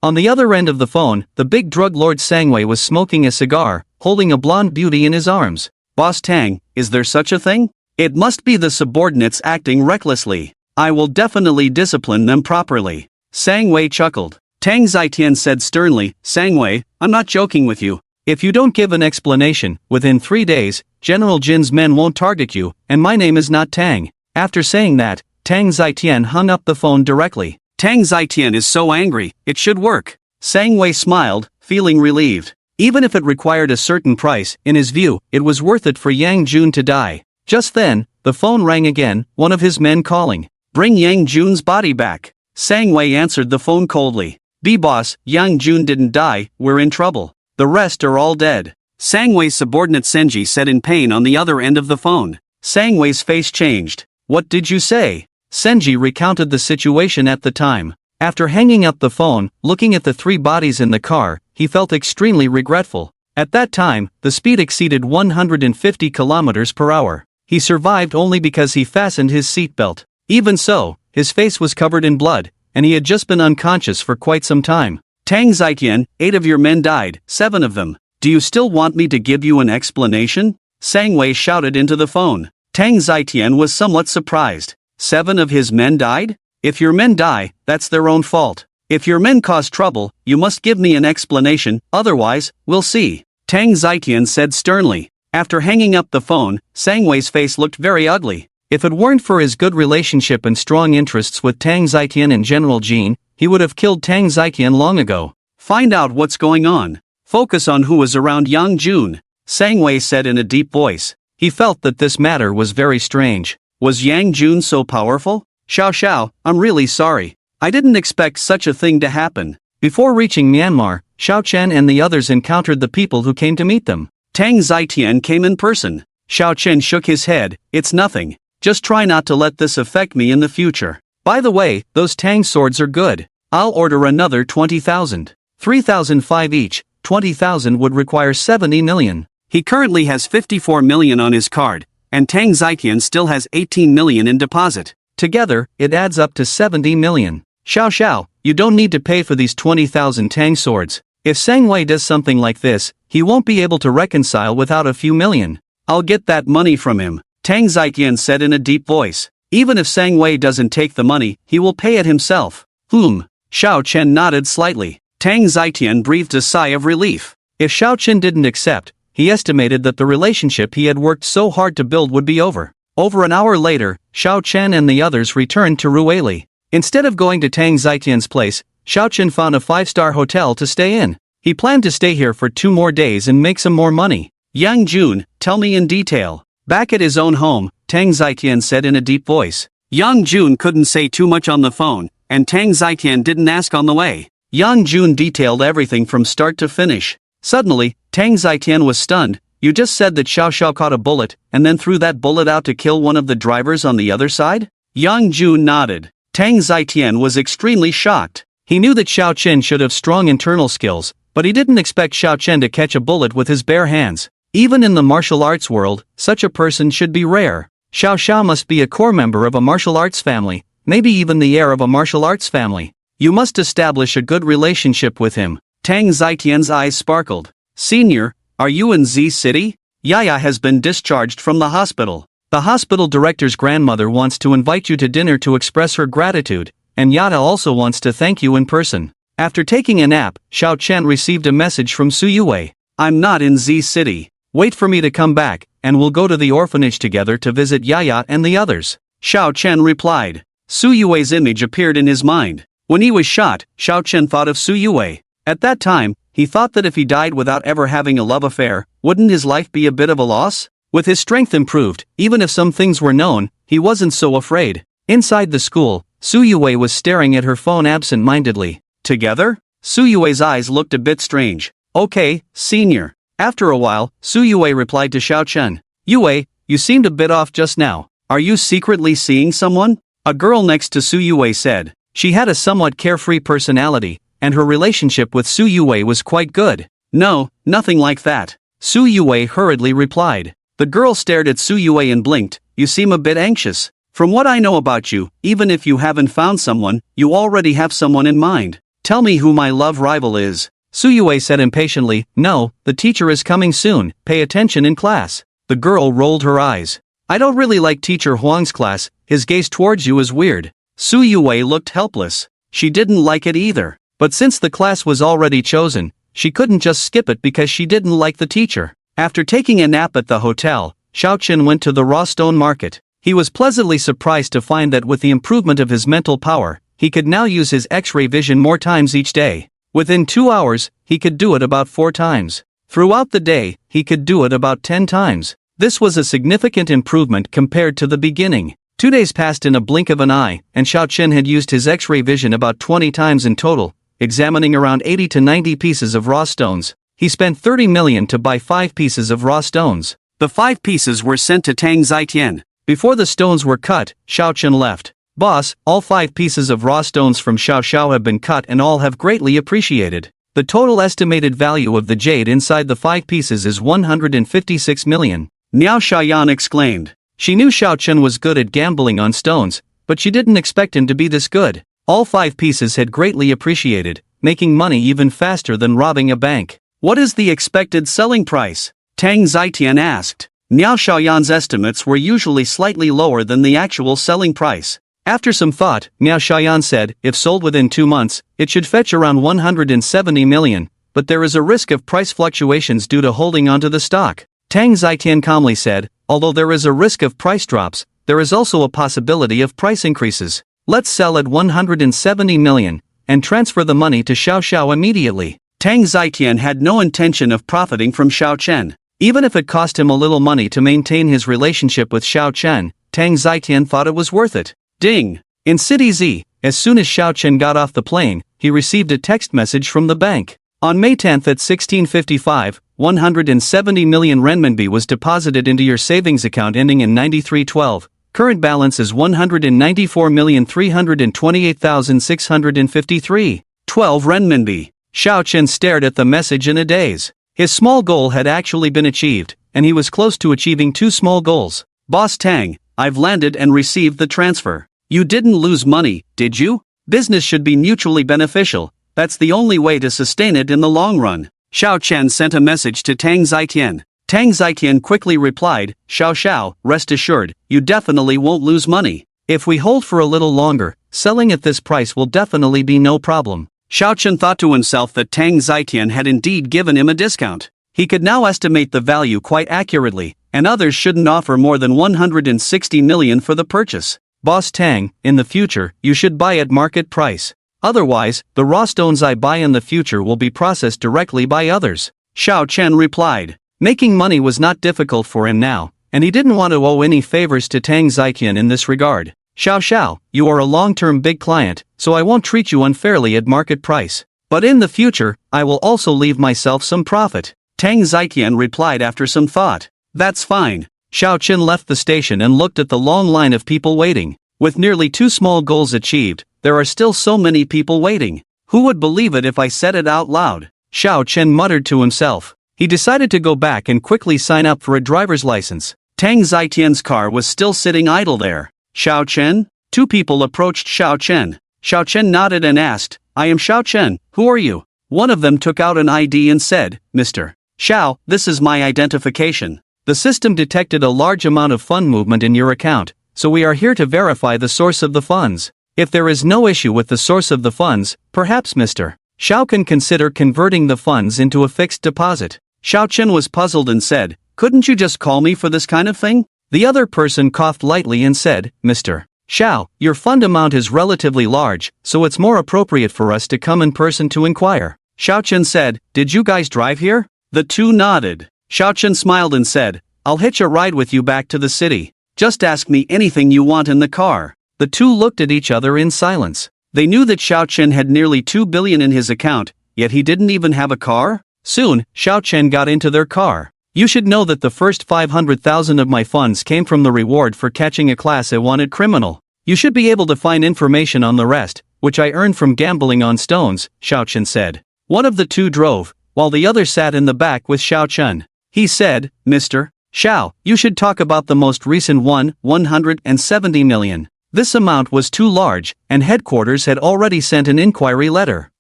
On the other end of the phone, the big drug lord Sang Wei was smoking a cigar, holding a blonde beauty in his arms. Boss Tang, is there such a thing? It must be the subordinates acting recklessly. I will definitely discipline them properly. Sang Wei chuckled. Tang Zitian said sternly, Sang Wei, I'm not joking with you. If you don't give an explanation, within 3 days, General Jin's men won't target you, and my name is not Tang. After saying that, Tang Zitian hung up the phone directly. Tang Zitian is so angry, it should work. Sang Wei smiled, feeling relieved. Even if it required a certain price, in his view, it was worth it for Yang Jun to die. Just then, the phone rang again, one of his men calling. Bring Yang Jun's body back. Sang Wei answered the phone coldly. B-boss, Yang Jun didn't die, we're in trouble. The rest are all dead. Sang Wei's subordinate Senji said in pain on the other end of the phone. Sang Wei's face changed. What did you say? Senji recounted the situation at the time. After hanging up the phone, looking at the 3 bodies in the car, he felt extremely regretful. At that time, the speed exceeded 150 kilometers per hour. He survived only because he fastened his seatbelt. Even so, his face was covered in blood, and he had just been unconscious for quite some time. Tang Zitian, 8 of your men died, 7 of them. Do you still want me to give you an explanation? Sang Wei shouted into the phone. Tang Zitian was somewhat surprised. 7 of his men died? If your men die, that's their own fault. If your men cause trouble, you must give me an explanation, otherwise, we'll see. Tang Zitian said sternly. After hanging up the phone, Sang Wei's face looked very ugly. If it weren't for his good relationship and strong interests with Tang Zitian and General Jin, he would have killed Tang Zitian long ago. Find out what's going on. Focus on who was around Yang Jun, Sang Wei said in a deep voice. He felt that this matter was very strange. Was Yang Jun so powerful? Xiao, I'm really sorry. I didn't expect such a thing to happen. Before reaching Myanmar, Xiao Chen and the others encountered the people who came to meet them. Tang Zitian came in person. Xiao Chen shook his head. It's nothing. Just try not to let this affect me in the future. By the way, those Tang swords are good. I'll order another 20,000. 3,005 each. 20,000 would require 70 million. He currently has 54 million on his card, and Tang Zitian still has 18 million in deposit. Together, it adds up to 70 million. Xiao, you don't need to pay for these 20,000 Tang swords. If Sang Wei does something like this, he won't be able to reconcile without a few million. I'll get that money from him, Tang Zitian said in a deep voice. Even if Sang Wei doesn't take the money, he will pay it himself. Xiao Chen nodded slightly. Tang Zitian breathed a sigh of relief. If Xiao Chen didn't accept, he estimated that the relationship he had worked so hard to build would be over. Over an hour later, Xiao Chen and the others returned to Rueli. Instead of going to Tang Zitian's place, Xiao Chen found a 5-star hotel to stay in. He planned to stay here for 2 more days and make some more money. Yang Jun, tell me in detail. Back at his own home, Tang Zitian said in a deep voice. Yang Jun couldn't say too much on the phone, and Tang Zitian didn't ask on the way. Yang Jun detailed everything from start to finish. Suddenly, Tang Zitian was stunned. You just said that Xiao caught a bullet, and then threw that bullet out to kill one of the drivers on the other side? Yang Jun nodded. Tang Zitian was extremely shocked. He knew that Xiao Chen should have strong internal skills, but he didn't expect Xiao Chen to catch a bullet with his bare hands. Even in the martial arts world, such a person should be rare. Xiao must be a core member of a martial arts family, maybe even the heir of a martial arts family. You must establish a good relationship with him. Tang Zitian's eyes sparkled. Senior, are you in Z City? Yaya has been discharged from the hospital. The hospital director's grandmother wants to invite you to dinner to express her gratitude, and Yada also wants to thank you in person. After taking a nap, Xiao Chen received a message from Su Yue. I'm not in Z City. Wait for me to come back, and we'll go to the orphanage together to visit Yaya and the others. Xiao Chen replied. Su Yue's image appeared in his mind. When he was shot, Xiao Chen thought of Su Yue. At that time, he thought that if he died without ever having a love affair, wouldn't his life be a bit of a loss? With his strength improved, even if some things were known, he wasn't so afraid. Inside the school, Su Yue was staring at her phone absent-mindedly. Together? Su Yue's eyes looked a bit strange. Okay, senior. After a while, Su Yue replied to Xiao Chen. Yue, you seemed a bit off just now. Are you secretly seeing someone? A girl next to Su Yue said. She had a somewhat carefree personality, and her relationship with Su Yue was quite good. No, nothing like that. Su Yue hurriedly replied. The girl stared at Su Yue and blinked. You seem a bit anxious. From what I know about you, even if you haven't found someone, you already have someone in mind. Tell me who my love rival is. Su Yue said impatiently. No, the teacher is coming soon, pay attention in class. The girl rolled her eyes. I don't really like Teacher Huang's class, his gaze towards you is weird. Su Yue looked helpless. She didn't like it either. But since the class was already chosen, she couldn't just skip it because she didn't like the teacher. After taking a nap at the hotel, Xiao Chen went to the raw stone market. He was pleasantly surprised to find that with the improvement of his mental power, he could now use his X-ray vision more times each day. Within 2 hours, he could do it about 4 times. Throughout the day, he could do it about 10 times. This was a significant improvement compared to the beginning. 2 days passed in a blink of an eye, and Xiao Chen had used his X-ray vision about 20 times in total, examining around 80 to 90 pieces of raw stones. He spent 30 million to buy 5 pieces of raw stones. The 5 pieces were sent to Tang Zitian. Before the stones were cut, Xiao Chen left. Boss, all 5 pieces of raw stones from Xiao Xiao have been cut and all have greatly appreciated. The total estimated value of the jade inside the 5 pieces is 156 million. Miao Xiaoyan exclaimed. She knew Xiao Chen was good at gambling on stones, but she didn't expect him to be this good. All 5 pieces had greatly appreciated, making money even faster than robbing a bank. What is the expected selling price? Tang Zitian asked. Miao Xiaoyan's estimates were usually slightly lower than the actual selling price. After some thought, Miao Xiaoyan said, if sold within 2 months, it should fetch around 170 million, but there is a risk of price fluctuations due to holding onto the stock. Tang Zitian calmly said, although there is a risk of price drops, there is also a possibility of price increases. Let's sell at 170 million, and transfer the money to Xiao Xiao immediately. Tang Zitian had no intention of profiting from Xiao Chen. Even if it cost him a little money to maintain his relationship with Xiao Chen, Tang Zitian thought it was worth it. Ding! In City Z, as soon as Xiao Chen got off the plane, he received a text message from the bank. On May 10 at 1655, 170 million renminbi was deposited into your savings account ending in 9312. Current balance is 194,328,653. 12 renminbi. Xiao Chen stared at the message in a daze. His small goal had actually been achieved, and he was close to achieving 2 small goals. Boss Tang, I've landed and received the transfer. You didn't lose money, did you? Business should be mutually beneficial. That's the only way to sustain it in the long run. Xiao Chen sent a message to Tang Zitian. Tang Zitian quickly replied, Xiao Xiao, rest assured, you definitely won't lose money. If we hold for a little longer, selling at this price will definitely be no problem. Xiao Chen thought to himself that Tang Zitian had indeed given him a discount. He could now estimate the value quite accurately, and others shouldn't offer more than 160 million for the purchase. Boss Tang, in the future, you should buy at market price. Otherwise, the raw stones I buy in the future will be processed directly by others. Xiao Chen replied. Making money was not difficult for him now, and he didn't want to owe any favors to Tang Zitian in this regard. Xiao Xiao, you are a long-term big client, so I won't treat you unfairly at market price. But in the future, I will also leave myself some profit. Tang Zitian replied after some thought. That's fine. Xiao Chen left the station and looked at the long line of people waiting. With nearly 2 small goals achieved, there are still so many people waiting. Who would believe it if I said it out loud? Xiao Chen muttered to himself. He decided to go back and quickly sign up for a driver's license. Tang Zitian's car was still sitting idle there. Xiao Chen? 2 people approached Xiao Chen. Xiao Chen nodded and asked, I am Xiao Chen, who are you? One of them took out an ID and said, Mr. Xiao, this is my identification. The system detected a large amount of fund movement in your account, so we are here to verify the source of the funds. If there is no issue with the source of the funds, perhaps Mr. Xiao can consider converting the funds into a fixed deposit. Xiao Chen was puzzled and said, couldn't you just call me for this kind of thing? The other person coughed lightly and said, Mr. Xiao, your fund amount is relatively large, so it's more appropriate for us to come in person to inquire. Xiao Chen said, did you guys drive here? The 2 nodded. Xiao Chen smiled and said, I'll hitch a ride with you back to the city. Just ask me anything you want in the car. The 2 looked at each other in silence. They knew that Xiao Chen had nearly 2 billion in his account, yet he didn't even have a car? Soon, Xiao Chen got into their car. You should know that the first 500,000 of my funds came from the reward for catching a class A wanted criminal. You should be able to find information on the rest, which I earned from gambling on stones, Xiao Chen said. One of the 2 drove, while the other sat in the back with Xiao Chen. He said, Mr. Xiao, you should talk about the most recent 170 million. This amount was too large, and headquarters had already sent an inquiry letter.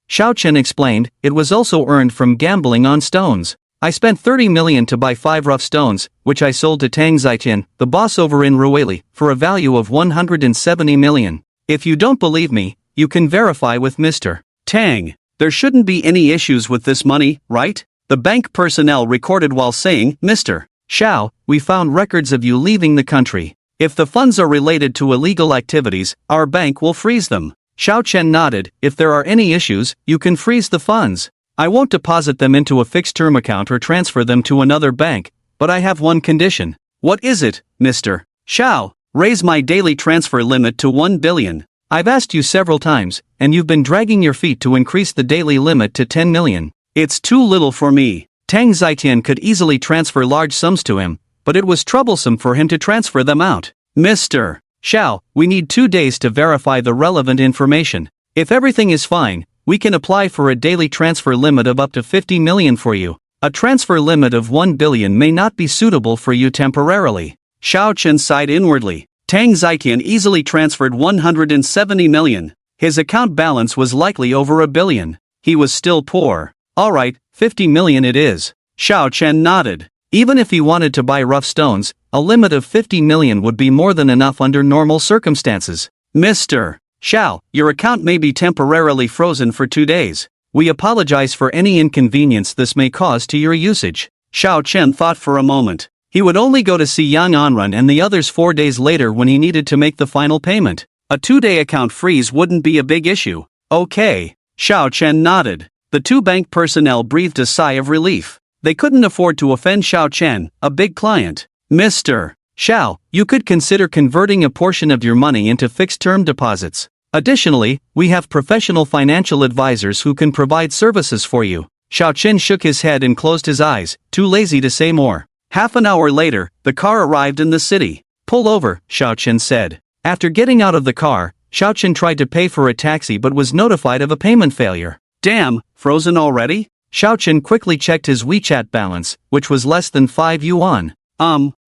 Xiao Chen explained, it was also earned from gambling on stones. I spent 30 million to buy 5 rough stones, which I sold to Tang Zietian, the boss over in Ruili, for a value of 170 million. If you don't believe me, you can verify with Mr. Tang. There shouldn't be any issues with this money, right? The bank personnel recorded while saying, Mr. Xiao, we found records of you leaving the country. If the funds are related to illegal activities, our bank will freeze them. Xiao Chen nodded. If there are any issues, you can freeze the funds. I won't deposit them into a fixed-term account or transfer them to another bank, but I have one condition. What is it, Mr. Xiao? Raise my daily transfer limit to 1 billion. I've asked you several times, and you've been dragging your feet to increase the daily limit to 10 million. It's too little for me. Tang Zietian could easily transfer large sums to him, but it was troublesome for him to transfer them out. Mr. Xiao, we need 2 days to verify the relevant information. If everything is fine, we can apply for a daily transfer limit of up to 50 million for you. A transfer limit of 1 billion may not be suitable for you temporarily. Xiao Chen sighed inwardly. Tang Zietian easily transferred 170 million. His account balance was likely over 1 billion. He was still poor. Alright, 50 million it is. Xiao Chen nodded. Even if he wanted to buy rough stones, a limit of 50 million would be more than enough under normal circumstances. Mr. Xiao, your account may be temporarily frozen for 2 days. We apologize for any inconvenience this may cause to your usage. Xiao Chen thought for a moment. He would only go to see Yang Anran and the others 4 days later when he needed to make the final payment. A 2-day account freeze wouldn't be a big issue. Okay. Xiao Chen nodded. The 2 bank personnel breathed a sigh of relief. They couldn't afford to offend Xiao Chen, a big client. Mr. Xiao, you could consider converting a portion of your money into fixed-term deposits. Additionally, we have professional financial advisors who can provide services for you. Xiao Chen shook his head and closed his eyes, too lazy to say more. Half an hour later, the car arrived in the city. Pull over, Xiao Chen said. After getting out of the car, Xiao Chen tried to pay for a taxi but was notified of a payment failure. Damn, frozen already? Xiao Chen quickly checked his WeChat balance, which was less than 5 yuan.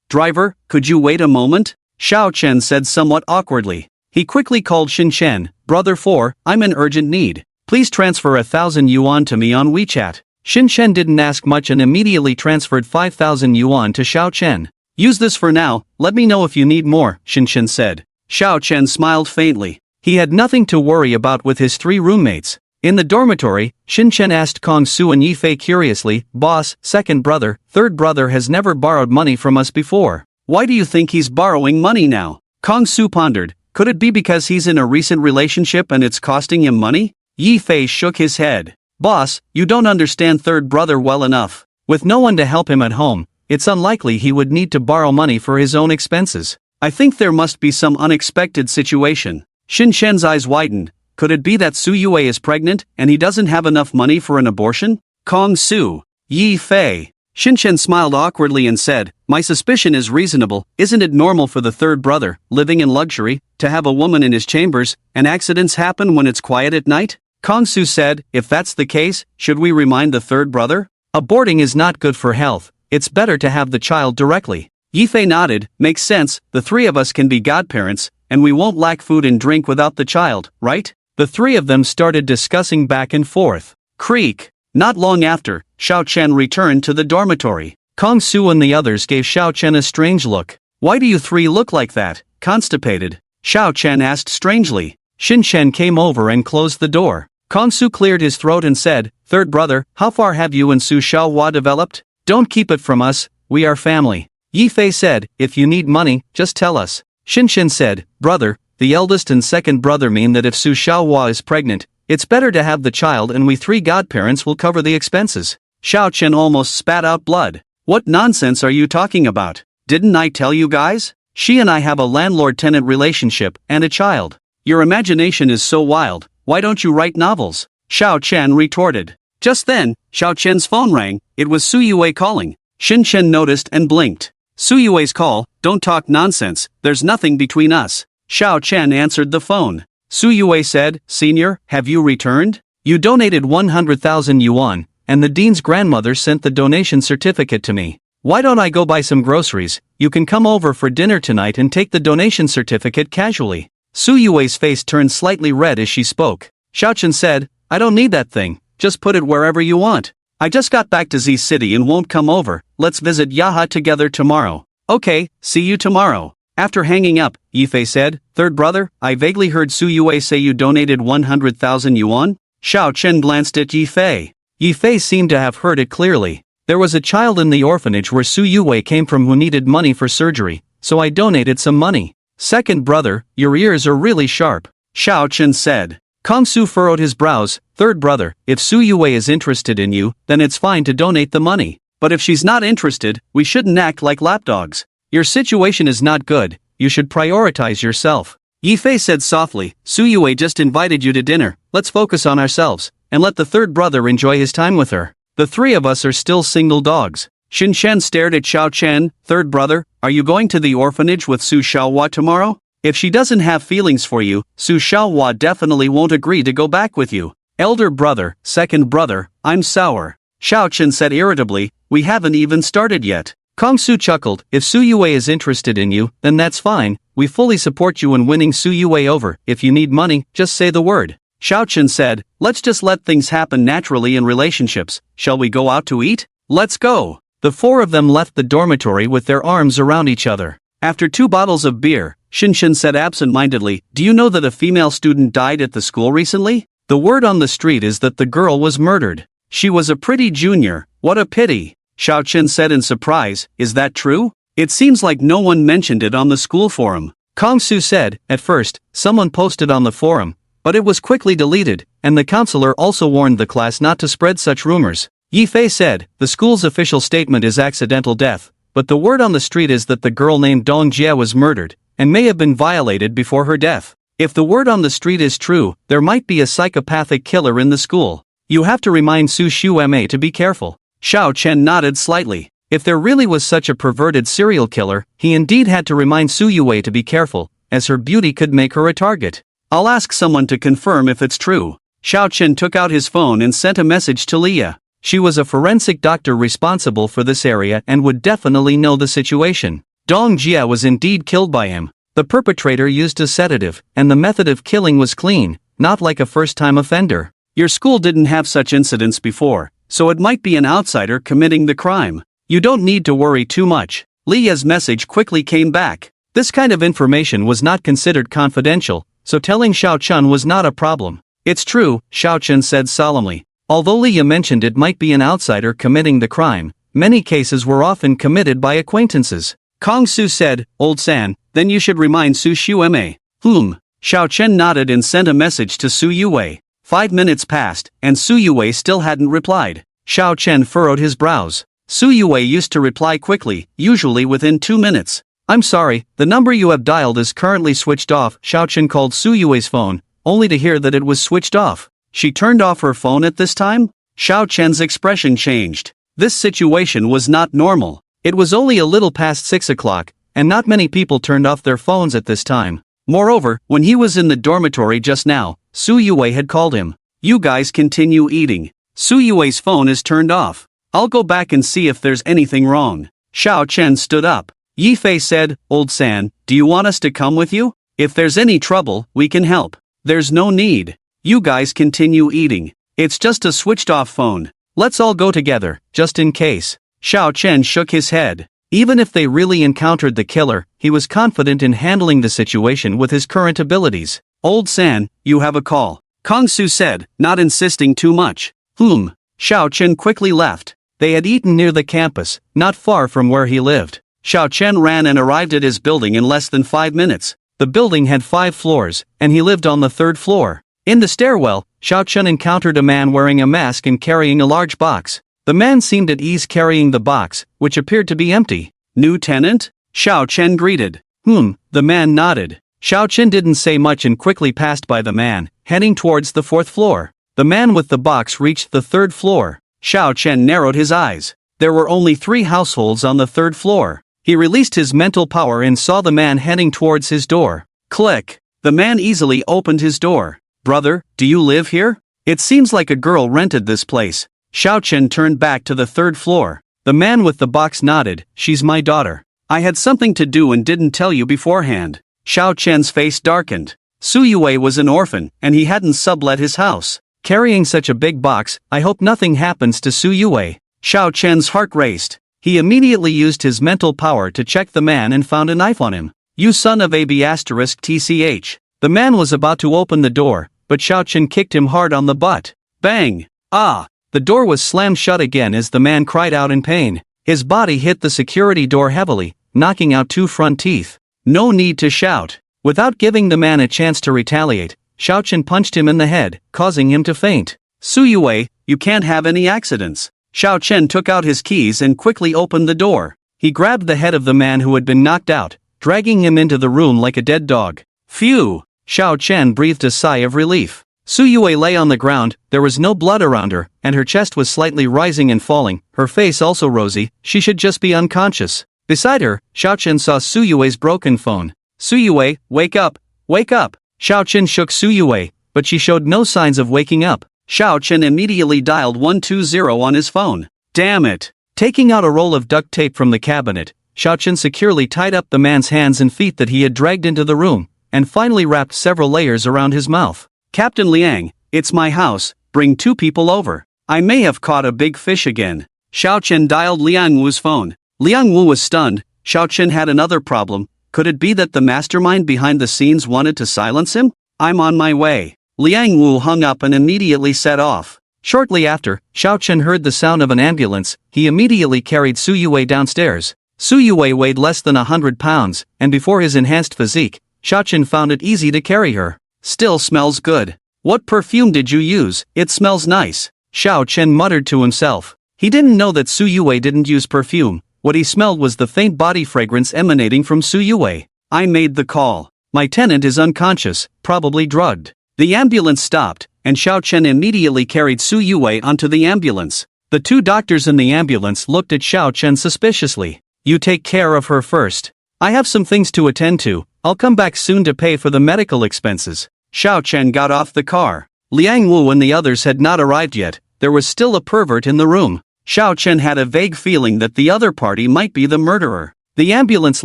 Driver, could you wait a moment? Xiao Chen said somewhat awkwardly. He quickly called Xin Chen. Brother 4, I'm in urgent need. Please transfer 1,000 yuan to me on WeChat. Xin Chen didn't ask much and immediately transferred 5,000 yuan to Xiao Chen. Use this for now, let me know if you need more, Xin Chen said. Xiao Chen smiled faintly. He had nothing to worry about with his 3 roommates. In the dormitory, Xin Chen asked Kong Su and Yi Fei curiously, Boss, second brother, third brother has never borrowed money from us before. Why do you think he's borrowing money now? Kong Su pondered. Could it be because he's in a recent relationship and it's costing him money? Yi Fei shook his head. Boss, you don't understand third brother well enough. With no one to help him at home, it's unlikely he would need to borrow money for his own expenses. I think there must be some unexpected situation. Xin Shen's eyes widened. Could it be that Su Yue is pregnant and he doesn't have enough money for an abortion? Kong Su. Yi Fei. Xin Shen smiled awkwardly and said, My suspicion is reasonable. Isn't it normal for the third brother, living in luxury, to have a woman in his chambers, and accidents happen when it's quiet at night? Kong Su said, If that's the case, should we remind the third brother? Aborting is not good for health. It's better to have the child directly. Yi Fei nodded. Makes sense. The 3 of us can be godparents, and we won't lack food and drink without the child, right? The 3 of them started discussing back and forth. Creak. Not long after, Xiao Chen returned to the dormitory. Kong Su and the others gave Xiao Chen a strange look. Why do you 3 look like that, constipated? Xiao Chen asked strangely. Xin Shen came over and closed the door. Kong Su cleared his throat and said, Third brother, how far have you and Su Xiaohua developed? Don't keep it from us, we are family. Yi Fei said, If you need money, just tell us. Xin Shen said, Brother, the eldest and second brother mean that if Su Xiaohua is pregnant, it's better to have the child and we 3 godparents will cover the expenses. Xiao Chen almost spat out blood. What nonsense are you talking about? Didn't I tell you guys? She and I have a landlord-tenant relationship and a child. Your imagination is so wild, why don't you write novels? Xiao Chen retorted. Just then, Xiao Chen's phone rang. It was Su Yue calling. Xin Chen noticed and blinked. Su Yue's call, don't talk nonsense, there's nothing between us. Xiao Chen answered the phone. Su Yue said, Senior, have you returned? You donated 100,000 yuan, and the dean's grandmother sent the donation certificate to me. Why don't I go buy some groceries? You can come over for dinner tonight and take the donation certificate casually. Su Yue's face turned slightly red as she spoke. Xiao Chen said, I don't need that thing, just put it wherever you want. I just got back to Z City and won't come over. Let's visit Yaha together tomorrow. Okay, see you tomorrow. After hanging up, Yifei said, third brother, I vaguely heard Su Yue say you donated 100,000 yuan? Xiao Chen glanced at Yifei. Yifei seemed to have heard it clearly. There was a child in the orphanage where Su Yue came from who needed money for surgery, so I donated some money. Second brother, your ears are really sharp, Xiao Chen said. Kong Su furrowed his brows. Third brother, if Su Yue is interested in you, then it's fine to donate the money. But if she's not interested, we shouldn't act like lapdogs. Your situation is not good, you should prioritize yourself. Yifei said softly, Su Yue just invited you to dinner, let's focus on ourselves, and let the third brother enjoy his time with her. The three of us are still single dogs. Xin Shen stared at Xiao Chen. Third brother, are you going to the orphanage with Su Xiaohua tomorrow? If she doesn't have feelings for you, Su Xiaohua definitely won't agree to go back with you. Elder brother, second brother, I'm sour. Xiao Chen said irritably, we haven't even started yet. Kong Su chuckled, if Su Yue is interested in you, then that's fine, we fully support you in winning Su Yue over. If you need money, just say the word. Xiao Chen said, let's just let things happen naturally in relationships. Shall we go out to eat? Let's go. The four of them left the dormitory with their arms around each other. After 2 bottles of beer, Shinshin said absent-mindedly, do you know that a female student died at the school recently? The word on the street is that the girl was murdered. She was a pretty junior, what a pity. Xiao Chen said in surprise, is that true? It seems like no one mentioned it on the school forum. Kong Su said, at first, someone posted on the forum, but it was quickly deleted, and the counselor also warned the class not to spread such rumors. Yifei said, the school's official statement is accidental death, but the word on the street is that the girl named Dong Jie was murdered, and may have been violated before her death. If the word on the street is true, there might be a psychopathic killer in the school. You have to remind Su Xiu to be careful. Xiao Chen nodded slightly. If there really was such a perverted serial killer, he indeed had to remind Su Yue to be careful, as her beauty could make her a target. I'll ask someone to confirm if it's true. Xiao Chen took out his phone and sent a message to Leah. She was a forensic doctor responsible for this area and would definitely know the situation. Dong Jie was indeed killed by him. The perpetrator used a sedative, and the method of killing was clean, not like a first-time offender. Your school didn't have such incidents before, so it might be an outsider committing the crime. You don't need to worry too much. Leah's message quickly came back. This kind of information was not considered confidential, so telling Xiao Chen was not a problem. It's true, Xiao Chen said solemnly. Although Leah mentioned it might be an outsider committing the crime, many cases were often committed by acquaintances. Kong Su said, Old San, then you should remind Su Xiu. Xiao Chen nodded and sent a message to Su Yue. 5 minutes passed, and Su Yue still hadn't replied. Xiao Chen furrowed his brows. Su Yue used to reply quickly, usually within 2 minutes. I'm sorry, the number you have dialed is currently switched off. Xiao Chen called Su Yue's phone, only to hear that it was switched off. She turned off her phone at this time? Xiao Chen's expression changed. This situation was not normal. It was only a little past 6 o'clock, and not many people turned off their phones at this time. Moreover, when he was in the dormitory just now, Su Yue had called him. You guys continue eating. Su Yue's phone is turned off. I'll go back and see if there's anything wrong. Xiao Chen stood up. Yifei said, Old San, do you want us to come with you? If there's any trouble, we can help. There's no need. You guys continue eating. It's just a switched off phone. Let's all go together, just in case. Xiao Chen shook his head. Even if they really encountered the killer, he was confident in handling the situation with his current abilities. Old San, you have a call. Kong Su said, not insisting too much. Xiao Chen quickly left. They had eaten near the campus, not far from where he lived. Xiao Chen ran and arrived at his building in less than 5 minutes. The building had 5 floors, and he lived on the 3rd floor. In the stairwell, Xiao Chen encountered a man wearing a mask and carrying a large box. The man seemed at ease carrying the box, which appeared to be empty. New tenant? Xiao Chen greeted. The man nodded. Xiao Chen didn't say much and quickly passed by the man, heading towards the 4th floor. The man with the box reached the 3rd floor. Xiao Chen narrowed his eyes. There were only 3 households on the 3rd floor. He released his mental power and saw the man heading towards his door. Click. The man easily opened his door. Brother, do you live here? It seems like a girl rented this place. Xiao Chen turned back to the 3rd floor. The man with the box nodded. She's my daughter. I had something to do and didn't tell you beforehand. Xiao Chen's face darkened. Su Yue was an orphan, and he hadn't sublet his house. Carrying such a big box, I hope nothing happens to Su Yue. Xiao Chen's heart raced. He immediately used his mental power to check the man and found a knife on him. You son of a b***tch. The man was about to open the door, but Xiao Chen kicked him hard on the butt. Bang! Ah! The door was slammed shut again as the man cried out in pain. His body hit the security door heavily, knocking out 2 front teeth. No need to shout. Without giving the man a chance to retaliate, Xiao Chen punched him in the head, causing him to faint. Su Yue, you can't have any accidents. Xiao Chen took out his keys and quickly opened the door. He grabbed the head of the man who had been knocked out, dragging him into the room like a dead dog. Phew! Xiao Chen breathed a sigh of relief. Su Yue lay on the ground, there was no blood around her, and her chest was slightly rising and falling, her face also rosy, she should just be unconscious. Beside her, Xiao Chen saw Su Yue's broken phone. Su Yue, wake up! Wake up! Xiao Chen shook Su Yue, but she showed no signs of waking up. Xiao Chen immediately dialed 120 on his phone. Damn it! Taking out a roll of duct tape from the cabinet, Xiao Chen securely tied up the man's hands and feet that he had dragged into the room, and finally wrapped several layers around his mouth. Captain Liang, it's my house, bring 2 people over. I may have caught a big fish again. Xiao Chen dialed Liang Wu's phone. Liang Wu was stunned. Xiao Chen had another problem. Could it be that the mastermind behind the scenes wanted to silence him? I'm on my way. Liang Wu hung up and immediately set off. Shortly after, Xiao Chen heard the sound of an ambulance. He immediately carried Su Yue downstairs. Su Yue weighed less than 100 pounds, and before his enhanced physique, Xiao Chen found it easy to carry her. Still smells good. What perfume did you use? It smells nice. Xiao Chen muttered to himself. He didn't know that Su Yue didn't use perfume. What he smelled was the faint body fragrance emanating from Su Yue. I made the call. My tenant is unconscious, probably drugged. The ambulance stopped, and Xiao Chen immediately carried Su Yue onto the ambulance. The 2 doctors in the ambulance looked at Xiao Chen suspiciously. You take care of her first. I have some things to attend to. I'll come back soon to pay for the medical expenses. Xiao Chen got off the car. Liang Wu and the others had not arrived yet. There was still a pervert in the room. Xiao Chen had a vague feeling that the other party might be the murderer. The ambulance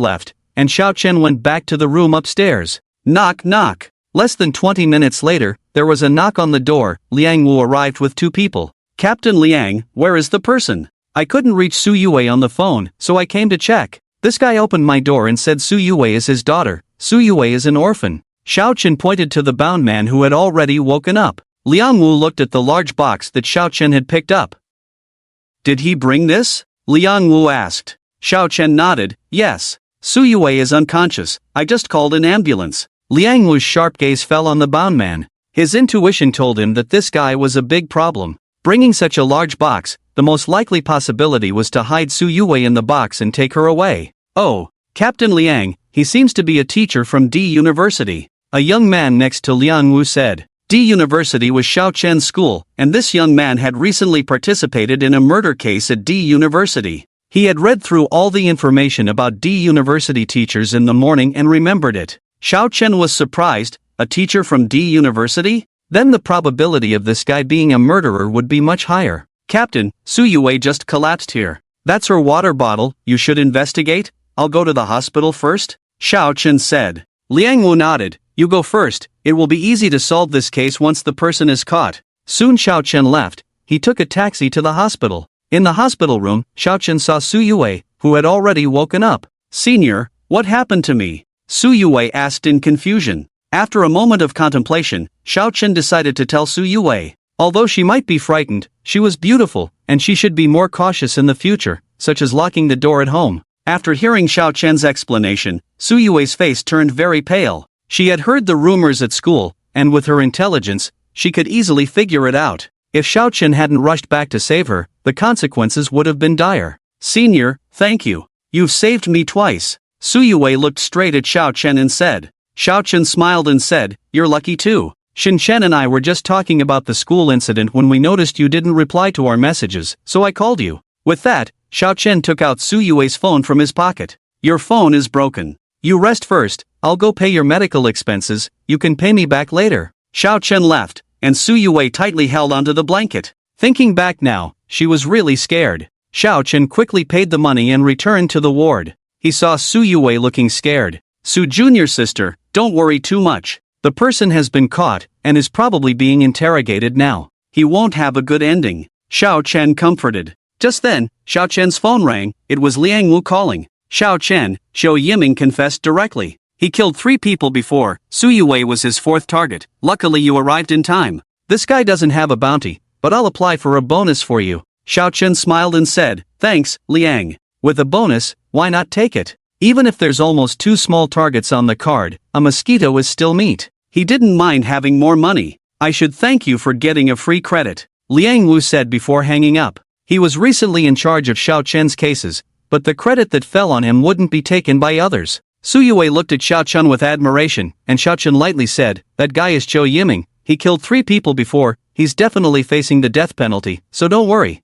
left, and Xiao Chen went back to the room upstairs. Knock knock. Less than 20 minutes later, there was a knock on the door. Liang Wu arrived with 2 people. Captain Liang, where is the person? I couldn't reach Su Yue on the phone, so I came to check. This guy opened my door and said Su Yue is his daughter. Su Yue is an orphan. Xiao Chen pointed to the bound man who had already woken up. Liang Wu looked at the large box that Xiao Chen had picked up. Did he bring this? Liang Wu asked. Xiao Chen nodded, yes. Su Yue is unconscious, I just called an ambulance. Liang Wu's sharp gaze fell on the bound man. His intuition told him that this guy was a big problem. Bringing such a large box, the most likely possibility was to hide Su Yue in the box and take her away. Oh, Captain Liang, he seems to be a teacher from D University. A young man next to Liang Wu said. D University was Xiao Chen's school, and this young man had recently participated in a murder case at D University. He had read through all the information about D University teachers in the morning and remembered it. Xiao Chen was surprised, a teacher from D University? Then the probability of this guy being a murderer would be much higher. Captain, Su Yue just collapsed here. That's her water bottle, you should investigate? I'll go to the hospital first? Xiao Chen said. Liang Wu nodded, you go first, it will be easy to solve this case once the person is caught. Soon Xiao Chen left, he took a taxi to the hospital. In the hospital room, Xiao Chen saw Su Yue, who had already woken up. Senior, what happened to me? Su Yue asked in confusion. After a moment of contemplation, Xiao Chen decided to tell Su Yue. Although she might be frightened, she was beautiful, and she should be more cautious in the future, such as locking the door at home. After hearing Xiao Chen's explanation, Su Yue's face turned very pale. She had heard the rumors at school, and with her intelligence, she could easily figure it out. If Xiao Chen hadn't rushed back to save her, the consequences would have been dire. Senior, thank you. You've saved me twice. Su Yue looked straight at Xiao Chen and said. Xiao Chen smiled and said, you're lucky too. Xin Shen and I were just talking about the school incident when we noticed you didn't reply to our messages, so I called you. With that, Xiao Chen took out Su Yue's phone from his pocket. Your phone is broken. You rest first, I'll go pay your medical expenses, you can pay me back later. Xiao Chen left, and Su Yue tightly held onto the blanket. Thinking back now, she was really scared. Xiao Chen quickly paid the money and returned to the ward. He saw Su Yue looking scared. Su Junior sister, don't worry too much. The person has been caught, and is probably being interrogated now. He won't have a good ending. Xiao Chen comforted. Just then, Xiao Chen's phone rang. It was Liang Wu calling. Xiao Chen, Xiao Yiming confessed directly. He killed 3 people before. Su Yue was his 4th target. Luckily you arrived in time. This guy doesn't have a bounty, but I'll apply for a bonus for you. Xiao Chen smiled and said, thanks, Liang. With a bonus, why not take it? Even if there's almost 2 small targets on the card, a mosquito is still meat. He didn't mind having more money. I should thank you for getting a free credit, Liang Wu said before hanging up. He was recently in charge of Xiao Chen's cases, but the credit that fell on him wouldn't be taken by others. Su Yue looked at Xiao Chen with admiration, and Xiao Chen lightly said, that guy is Zhou Yiming. He killed 3 people before. He's definitely facing the death penalty, so don't worry.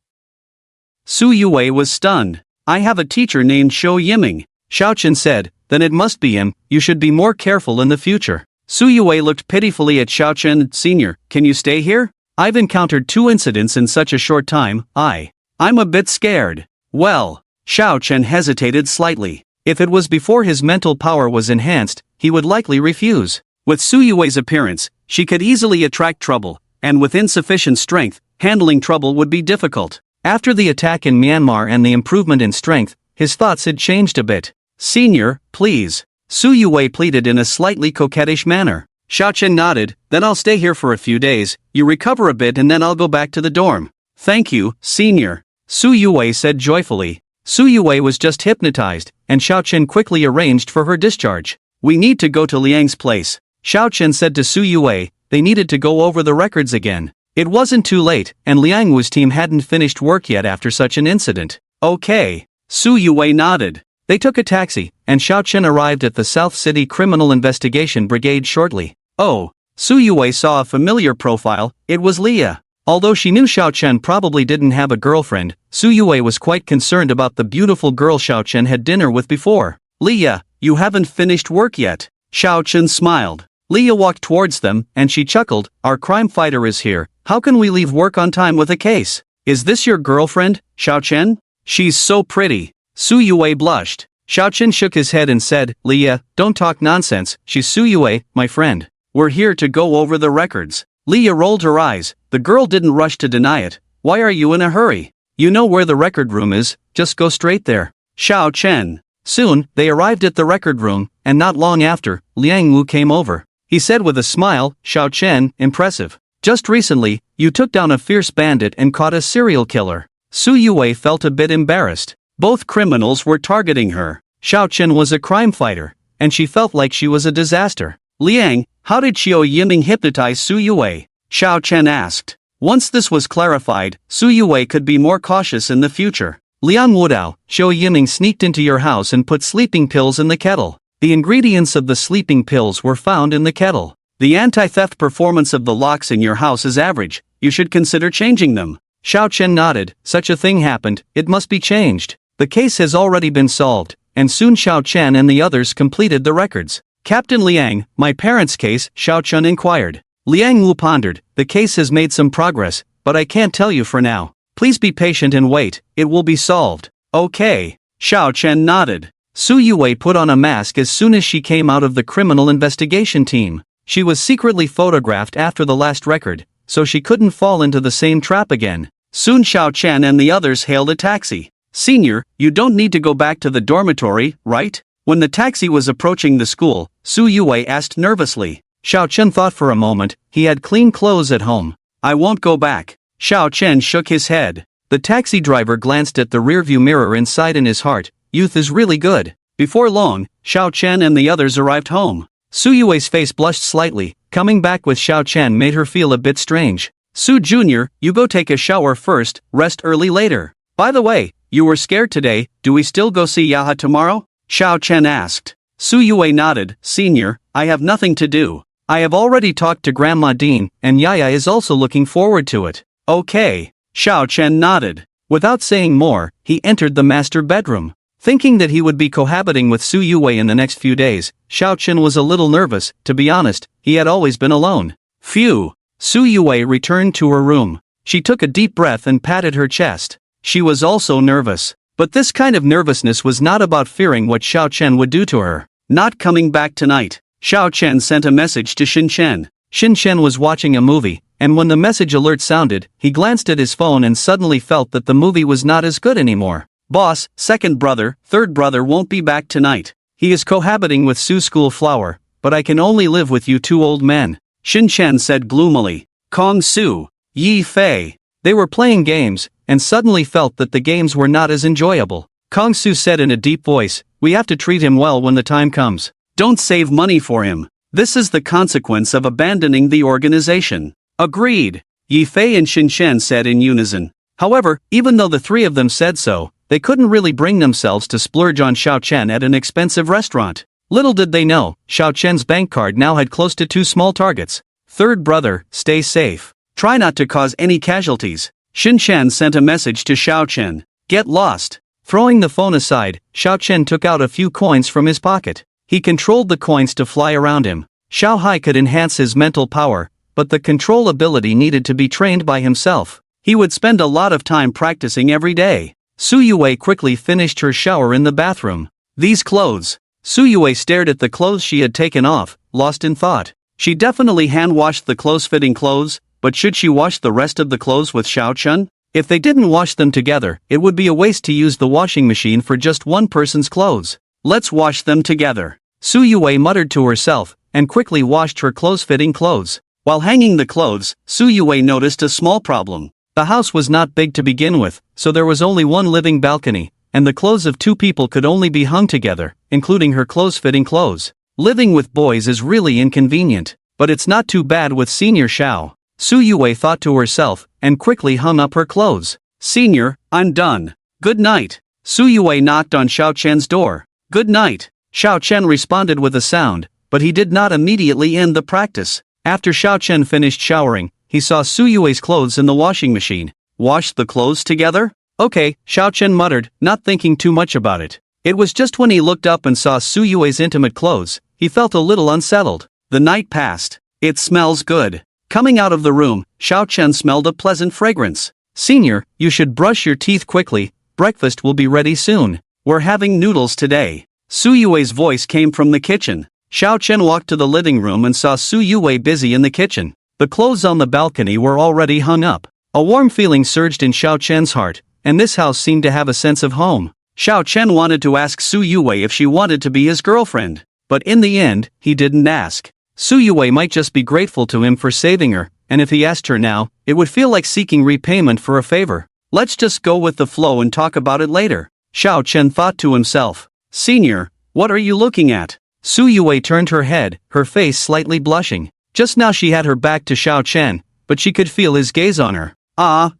Su Yue was stunned. I have a teacher named Zhou Yiming, Xiao Chen said. Then it must be him. You should be more careful in the future. Su Yue looked pitifully at Xiao Chen. Senior, can you stay here? I've encountered 2 incidents in such a short time. I'm a bit scared. Well, Xiao Chen hesitated slightly. If it was before his mental power was enhanced, he would likely refuse. With Su Yue's appearance, she could easily attract trouble, and with insufficient strength, handling trouble would be difficult. After the attack in Myanmar and the improvement in strength, his thoughts had changed a bit. Senior, please. Su Yue pleaded in a slightly coquettish manner. Xiao Chen nodded. Then I'll stay here for a few days. You recover a bit and then I'll go back to the dorm. Thank you, Senior. Su Yue said joyfully. Su Yue was just hypnotized, and Xiao Chen quickly arranged for her discharge. We need to go to Liang's place, Xiao Chen said to Su Yue. They needed to go over the records again. It wasn't too late, and Liang Wu's team hadn't finished work yet after such an incident. Okay. Su Yue nodded. They took a taxi, and Xiao Chen arrived at the South City Criminal Investigation Brigade shortly. Oh. Su Yue saw a familiar profile. It was Leah. Although she knew Xiao Chen probably didn't have a girlfriend, Su Yue was quite concerned about the beautiful girl Xiao Chen had dinner with before. Leah, you haven't finished work yet. Xiao Chen smiled. Leah walked towards them, and she chuckled. Our crime fighter is here. How can we leave work on time with a case? Is this your girlfriend, Xiao Chen? She's so pretty. Su Yue blushed. Xiao Chen shook his head and said, Leah, don't talk nonsense. She's Su Yue, my friend. We're here to go over the records. Leah rolled her eyes. The girl didn't rush to deny it. Why are you in a hurry? You know where the record room is, just go straight there. Xiao Chen. Soon, they arrived at the record room, and not long after, Liang Wu came over. He said with a smile, Xiao Chen, impressive. Just recently, you took down a fierce bandit and caught a serial killer. Su Yue felt a bit embarrassed. Both criminals were targeting her. Xiao Chen was a crime fighter, and she felt like she was a disaster. Liang, how did Xiao Yiming hypnotize Su Yue? Xiao Chen asked. Once this was clarified, Su Yue could be more cautious in the future. Liang Wudao, Xiao Yiming sneaked into your house and put sleeping pills in the kettle. The ingredients of the sleeping pills were found in the kettle. The anti-theft performance of the locks in your house is average. You should consider changing them. Xiao Chen nodded. Such a thing happened, it must be changed. The case has already been solved, and soon Xiao Chen and the others completed the records. Captain Liang, my parents' case, Xiao Chen inquired. Liang Wu pondered. The case has made some progress, but I can't tell you for now. Please be patient and wait, it will be solved. Okay. Xiao Chen nodded. Su Yue put on a mask as soon as she came out of the criminal investigation team. She was secretly photographed after the last record, so she couldn't fall into the same trap again. Soon Xiao Chen and the others hailed a taxi. Senior, you don't need to go back to the dormitory, right? When the taxi was approaching the school, Su Yue asked nervously. Xiao Chen thought for a moment. He had clean clothes at home. I won't go back. Xiao Chen shook his head. The taxi driver glanced at the rearview mirror and sighed in his heart. Youth is really good. Before long, Xiao Chen and the others arrived home. Su Yue's face blushed slightly. Coming back with Xiao Chen made her feel a bit strange. Su Jr., you go take a shower first, rest early later. By the way, you were scared today. Do we still go see Yaha tomorrow? Xiao Chen asked. Su Yue nodded. Senior, I have nothing to do. I have already talked to Grandma Dean, and Yaya is also looking forward to it. Okay. Xiao Chen nodded. Without saying more, he entered the master bedroom. Thinking that he would be cohabiting with Su Yue in the next few days, Xiao Chen was a little nervous. To be honest, he had always been alone. Phew. Su Yue returned to her room. She took a deep breath and patted her chest. She was also nervous. But this kind of nervousness was not about fearing what Xiao Chen would do to her. Not coming back tonight. Xiao Chen sent a message to Xin Chen. Xin Chen was watching a movie, and when the message alert sounded, he glanced at his phone and suddenly felt that the movie was not as good anymore. Boss, second brother, third brother won't be back tonight. He is cohabiting with Su School Flower, but I can only live with you two old men. Xin Chen said gloomily. Kong Su, Yi Fei. They were playing games, and suddenly felt that the games were not as enjoyable. Kong Su said in a deep voice, we have to treat him well when the time comes. Don't save money for him. This is the consequence of abandoning the organization. Agreed. Yi Fei and Xin Chen said in unison. However, even though the three of them said so, they couldn't really bring themselves to splurge on Xiao Chen at an expensive restaurant. Little did they know, Xiao Chen's bank card now had close to 2 small targets. Third brother, stay safe. Try not to cause any casualties. Xin Chen sent a message to Xiao Chen. Get lost. Throwing the phone aside, Xiao Chen took out a few coins from his pocket. He controlled the coins to fly around him. Xiao Hai could enhance his mental power, but the control ability needed to be trained by himself. He would spend a lot of time practicing every day. Su Yue quickly finished her shower in the bathroom. These clothes. Su Yue stared at the clothes she had taken off, lost in thought. She definitely hand-washed the close-fitting clothes, but should she wash the rest of the clothes with Xiao Chen? If they didn't wash them together, it would be a waste to use the washing machine for just one person's clothes. Let's wash them together. Su Yue muttered to herself, and quickly washed her close-fitting clothes. While hanging the clothes, Su Yue noticed a small problem. The house was not big to begin with, so there was only one living balcony, and the clothes of 2 people could only be hung together, including her close-fitting clothes. Living with boys is really inconvenient, but it's not too bad with Senior Xiao. Su Yue thought to herself, and quickly hung up her clothes. Senior, I'm done. Good night. Su Yue knocked on Xiao Chen's door. Good night. Xiao Chen responded with a sound, but he did not immediately end the practice. After Xiao Chen finished showering, he saw Su Yue's clothes in the washing machine. Wash the clothes together? Okay, Xiao Chen muttered, not thinking too much about it. It was just when he looked up and saw Su Yue's intimate clothes, he felt a little unsettled. The night passed. It smells good. Coming out of the room, Xiao Chen smelled a pleasant fragrance. Senior, you should brush your teeth quickly, breakfast will be ready soon. We're having noodles today. Su Yue's voice came from the kitchen. Xiao Chen walked to the living room and saw Su Yue busy in the kitchen. The clothes on the balcony were already hung up. A warm feeling surged in Xiao Chen's heart, and this house seemed to have a sense of home. Xiao Chen wanted to ask Su Yue if she wanted to be his girlfriend, but in the end, he didn't ask. Su Yue might just be grateful to him for saving her, and if he asked her now, it would feel like seeking repayment for a favor. Let's just go with the flow and talk about it later. Xiao Chen thought to himself. Senior, what are you looking at? Su Yue turned her head, her face slightly blushing. Just now she had her back to Xiao Chen, but she could feel his gaze on her.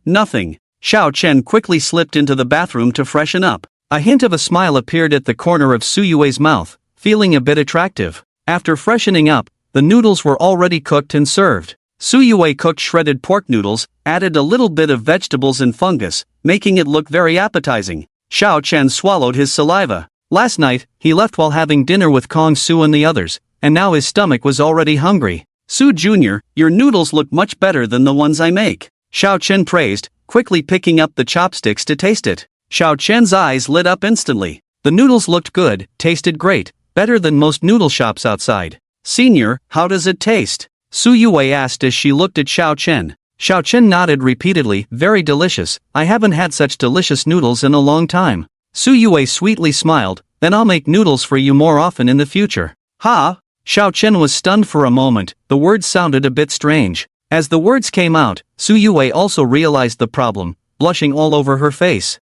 Nothing. Xiao Chen quickly slipped into the bathroom to freshen up. A hint of a smile appeared at the corner of Su Yue's mouth, feeling a bit attractive. After freshening up, the noodles were already cooked and served. Su Yue cooked shredded pork noodles, added a little bit of vegetables and fungus, making it look very appetizing. Xiao Chen swallowed his saliva. Last night, he left while having dinner with Kong Su and the others, and now his stomach was already hungry. Su Jr., your noodles look much better than the ones I make. Xiao Chen praised, quickly picking up the chopsticks to taste it. Xiao Chen's eyes lit up instantly. The noodles looked good, tasted great, better than most noodle shops outside. Senior, how does it taste? Su Yue asked as she looked at Xiao Chen. Xiao Chen nodded repeatedly, very delicious, I haven't had such delicious noodles in a long time. Su Yue sweetly smiled, then I'll make noodles for you more often in the future. Ha! Xiao Chen was stunned for a moment, the words sounded a bit strange. As the words came out, Su Yue also realized the problem, blushing all over her face.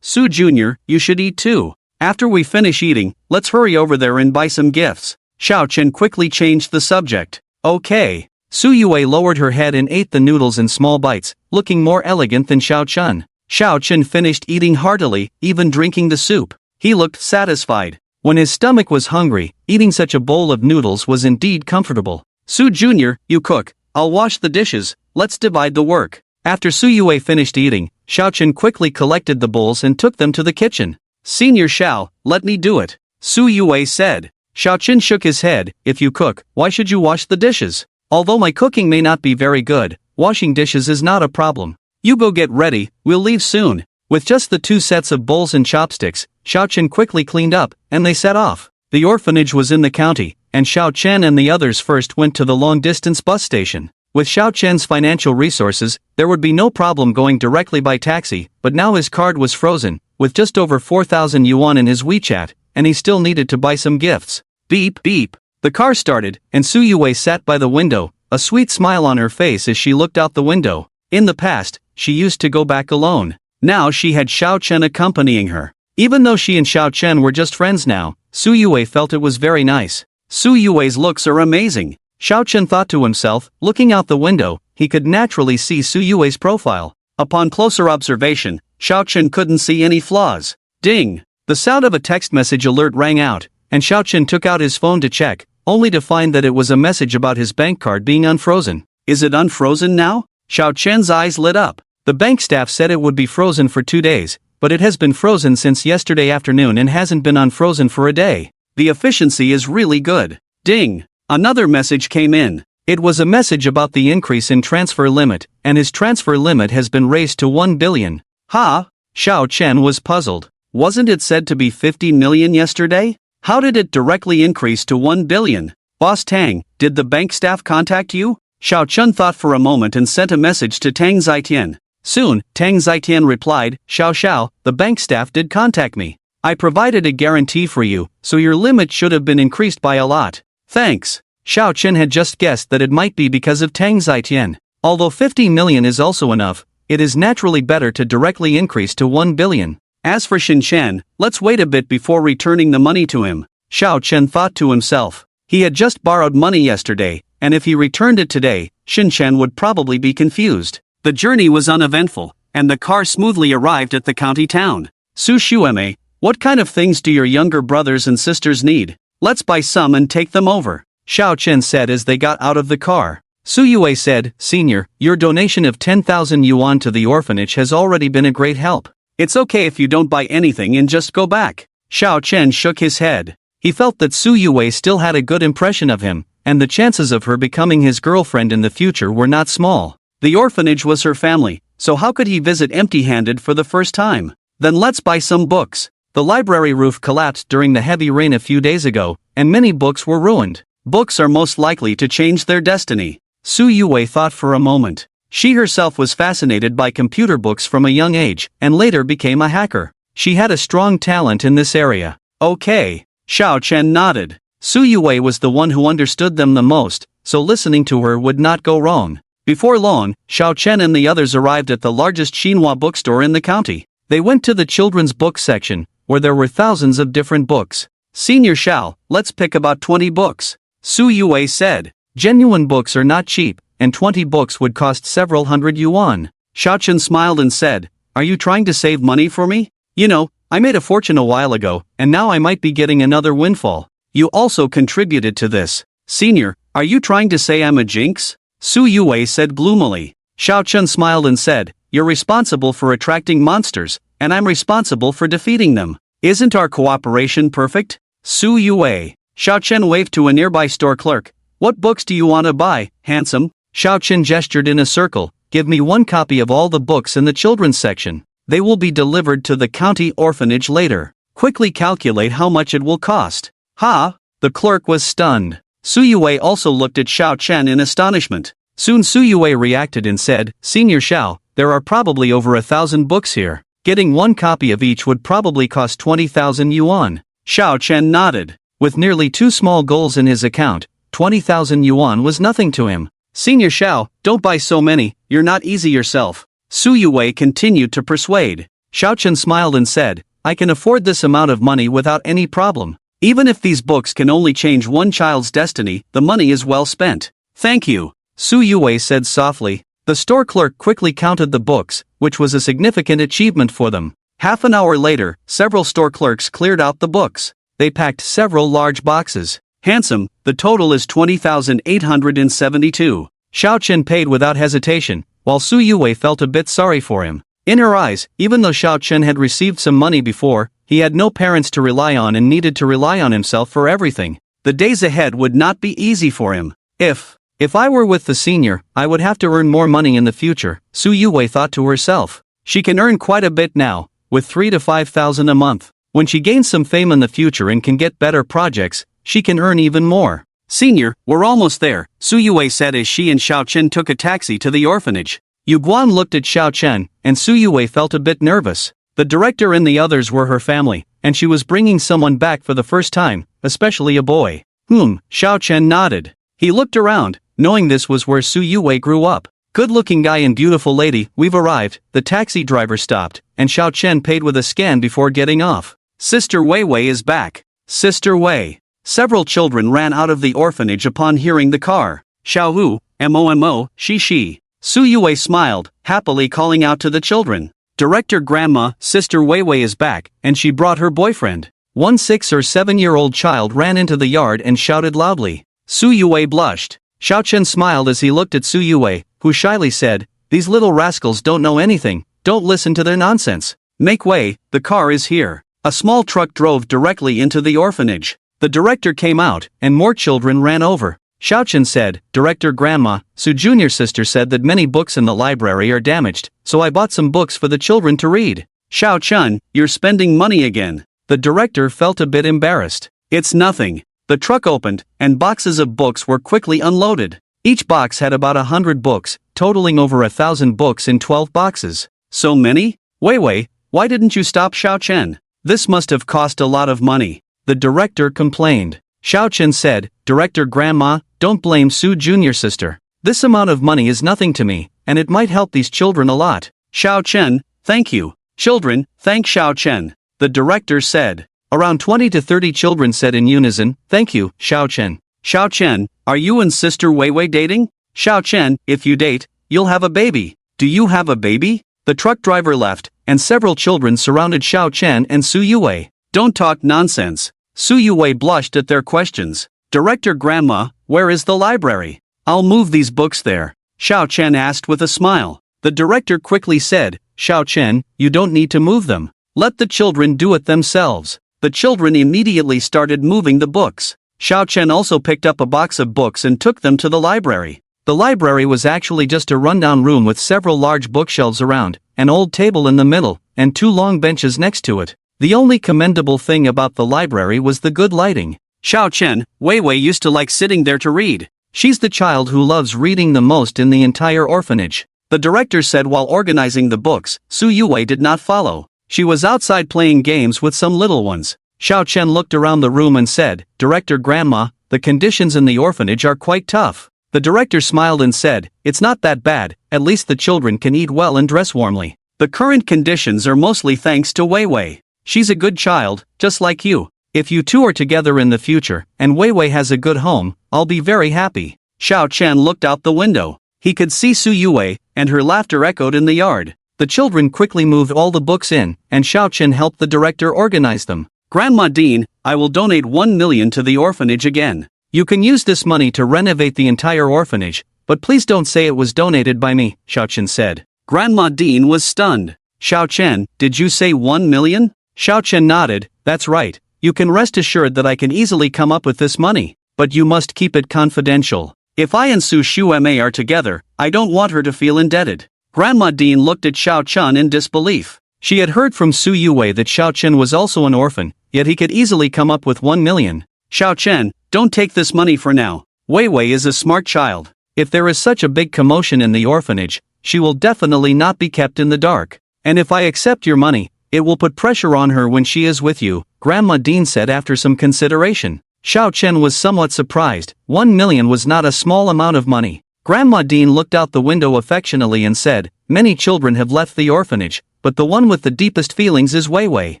Su Jr., you should eat too. After we finish eating, let's hurry over there and buy some gifts. Xiao Chen quickly changed the subject. Okay. Su Yue lowered her head and ate the noodles in small bites, looking more elegant than Xiao Chen. Xiao Chen finished eating heartily, even drinking the soup. He looked satisfied. When his stomach was hungry, eating such a bowl of noodles was indeed comfortable. Su Jr., you cook, I'll wash the dishes, let's divide the work. After Su Yue finished eating, Xiao Chen quickly collected the bowls and took them to the kitchen. Senior Xiao, let me do it. Su Yue said. Xiao Chen shook his head, if you cook, why should you wash the dishes? Although my cooking may not be very good, washing dishes is not a problem. You go get ready, we'll leave soon. With just the 2 sets of bowls and chopsticks, Xiao Chen quickly cleaned up, and they set off. The orphanage was in the county, and Xiao Chen and the others first went to the long-distance bus station. With Xiao Chen's financial resources, there would be no problem going directly by taxi, but now his card was frozen, with just over 4,000 yuan in his WeChat, and he still needed to buy some gifts. Beep, beep. The car started, and Su Yue sat by the window, a sweet smile on her face as she looked out the window. In the past, she used to go back alone. Now she had Xiao Chen accompanying her. Even though she and Xiao Chen were just friends now, Su Yue felt it was very nice. Su Yue's looks are amazing. Xiao Chen thought to himself, looking out the window, he could naturally see Su Yue's profile. Upon closer observation, Xiao Chen couldn't see any flaws. Ding! The sound of a text message alert rang out, and Xiao Chen took out his phone to check, only to find that it was a message about his bank card being unfrozen. Is it unfrozen now? Xiao Chen's eyes lit up. The bank staff said it would be frozen for 2 days, but it has been frozen since yesterday afternoon and hasn't been unfrozen for a day. The efficiency is really good. Ding! Another message came in. It was a message about the increase in transfer limit, and his transfer limit has been raised to 1 billion. Ha! Xiao Chen was puzzled. Wasn't it said to be 50 million yesterday? How did it directly increase to 1 billion? Boss Tang, did the bank staff contact you? Xiao Chen thought for a moment and sent a message to Tang Zitian. Soon, Tang Zitian replied, Xiao, the bank staff did contact me. I provided a guarantee for you, so your limit should have been increased by a lot. Thanks. Xiao Chen had just guessed that it might be because of Tang Zitian. Although 50 million is also enough, it is naturally better to directly increase to 1 billion. As for Xin Chen, let's wait a bit before returning the money to him. Xiao Chen thought to himself. He had just borrowed money yesterday, and if he returned it today, Xin Chen would probably be confused. The journey was uneventful, and the car smoothly arrived at the county town. Su Xueme, what kind of things do your younger brothers and sisters need? Let's buy some and take them over, Xiao Chen said as they got out of the car. Su Yue said, Senior, your donation of 10,000 yuan to the orphanage has already been a great help. It's okay if you don't buy anything and just go back. Xiao Chen shook his head. He felt that Su Yue still had a good impression of him, and the chances of her becoming his girlfriend in the future were not small. The orphanage was her family, so how could he visit empty-handed for the first time? Then let's buy some books. The library roof collapsed during the heavy rain a few days ago, and many books were ruined. Books are most likely to change their destiny. Su Yue thought for a moment. She herself was fascinated by computer books from a young age, and later became a hacker. She had a strong talent in this area. Okay. Xiao Chen nodded. Su Yue was the one who understood them the most, so listening to her would not go wrong. Before long, Xiao Chen and the others arrived at the largest Xinhua bookstore in the county. They went to the children's book section, where there were thousands of different books. Senior Xiao, let's pick about 20 books. Su Yue said. Genuine books are not cheap, and 20 books would cost several hundred yuan. Xiao Chen smiled and said, Are you trying to save money for me? You know, I made a fortune a while ago, and now I might be getting another windfall. You also contributed to this. Senior, are you trying to say I'm a jinx? Su Yue said gloomily. Xiao Chen smiled and said, You're responsible for attracting monsters, and I'm responsible for defeating them. Isn't our cooperation perfect? Su Yue. Xiao Chen waved to a nearby store clerk. What books do you want to buy, handsome? Xiao Chen gestured in a circle. Give me 1 copy of all the books in the children's section. They will be delivered to the county orphanage later. Quickly calculate how much it will cost. Ha! The clerk was stunned. Su Yue also looked at Xiao Chen in astonishment. Soon Su Yue reacted and said, Senior Xiao, there are probably over 1,000 books here. Getting 1 copy of each would probably cost 20,000 yuan. Xiao Chen nodded. With nearly 2 small goals in his account, 20,000 yuan was nothing to him. Senior Xiao, don't buy so many, you're not easy yourself. Su Yue continued to persuade. Xiao Chen smiled and said, I can afford this amount of money without any problem. Even if these books can only change one child's destiny, the money is well spent. Thank you. Su Yue said softly. The store clerk quickly counted the books, which was a significant achievement for them. Half an hour later, several store clerks cleared out the books. They packed several large boxes. Handsome, the total is 20,872. Xiao Chen paid without hesitation, while Su Yue felt a bit sorry for him. In her eyes, even though Xiao Chen had received some money before, he had no parents to rely on and needed to rely on himself for everything. The days ahead would not be easy for him. If I were with the senior, I would have to earn more money in the future, Su Yue thought to herself. She can earn quite a bit now, with 3,000 to 5,000 a month. When she gains some fame in the future and can get better projects, she can earn even more. Senior, we're almost there, Su Yue said as she and Xiao Chen took a taxi to the orphanage. Yu Guan looked at Xiao Chen, and Su Yue felt a bit nervous. The director and the others were her family, and she was bringing someone back for the first time, especially a boy. Xiao Chen nodded. He looked around, knowing this was where Su Yue grew up. Good-looking guy and beautiful lady, we've arrived. The taxi driver stopped, and Xiao Chen paid with a scan before getting off. Sister Wei Wei is back. Sister Wei. Several children ran out of the orphanage upon hearing the car. Xiao Hu, Mo, she. Su Yue smiled, happily calling out to the children. Director Grandma, Sister Wei Wei is back, and she brought her boyfriend. One 6 or 7-year-old child ran into the yard and shouted loudly. Su Yue blushed. Xiao Chen smiled as he looked at Su Yue, who shyly said, "These little rascals don't know anything, don't listen to their nonsense. Make way, the car is here." A small truck drove directly into the orphanage. The director came out, and more children ran over. Xiao Chen said, "Director Grandma, Su Junior's sister said that many books in the library are damaged, so I bought some books for the children to read." Xiao Chen, you're spending money again. The director felt a bit embarrassed. It's nothing. The truck opened, and boxes of books were quickly unloaded. Each box had about 100 books, totaling over 1,000 books in 12 boxes. So many? Wei, why didn't you stop, Xiao Chen? This must have cost a lot of money. The director complained. Xiao Chen said, "Director Grandma, don't blame Su Junior's sister. This amount of money is nothing to me, and it might help these children a lot." Xiao Chen, thank you. Children, thank Xiao Chen. The director said. Around 20 to 30 children said in unison, "Thank you, Xiao Chen." Xiao Chen, are you and Sister Wei Wei dating? Xiao Chen, if you date, you'll have a baby. Do you have a baby? The truck driver left, and several children surrounded Xiao Chen and Su Yue. Don't talk nonsense. Su Yue blushed at their questions. Director Grandma, where is the library? I'll move these books there. Xiao Chen asked with a smile. The director quickly said, Xiao Chen, you don't need to move them. Let the children do it themselves. The children immediately started moving the books. Xiao Chen also picked up a box of books and took them to the library. The library was actually just a rundown room with several large bookshelves around, an old table in the middle, and 2 long benches next to it. The only commendable thing about the library was the good lighting. Xiao Chen, Wei Wei used to like sitting there to read. She's the child who loves reading the most in the entire orphanage. The director said while organizing the books. Su Yue did not follow. She was outside playing games with some little ones. Xiao Chen looked around the room and said, Director Grandma, the conditions in the orphanage are quite tough. The director smiled and said, it's not that bad, at least the children can eat well and dress warmly. The current conditions are mostly thanks to Wei Wei. She's a good child, just like you. If you two are together in the future, and Wei Wei has a good home, I'll be very happy. Xiao Chen looked out the window. He could see Su Yue, and her laughter echoed in the yard. The children quickly moved all the books in, and Xiao Chen helped the director organize them. Grandma Dean, I will donate 1 million to the orphanage again. You can use this money to renovate the entire orphanage, but please don't say it was donated by me, Xiao Chen said. Grandma Dean was stunned. Xiao Chen, did you say 1 million? Xiao Chen nodded, that's right. You can rest assured that I can easily come up with this money, but you must keep it confidential. If I and Su Shueme are together, I don't want her to feel indebted. Grandma Dean looked at Xiao Chen in disbelief. She had heard from Su Yue that Xiao Chen was also an orphan, yet he could easily come up with 1 million. Xiao Chen, don't take this money for now. Wei Wei is a smart child. If there is such a big commotion in the orphanage, she will definitely not be kept in the dark. And if I accept your money, it will put pressure on her when she is with you, Grandma Dean said after some consideration. Xiao Chen was somewhat surprised. 1 million was not a small amount of money. Grandma Dean looked out the window affectionately and said, many children have left the orphanage, but the one with the deepest feelings is Wei Wei.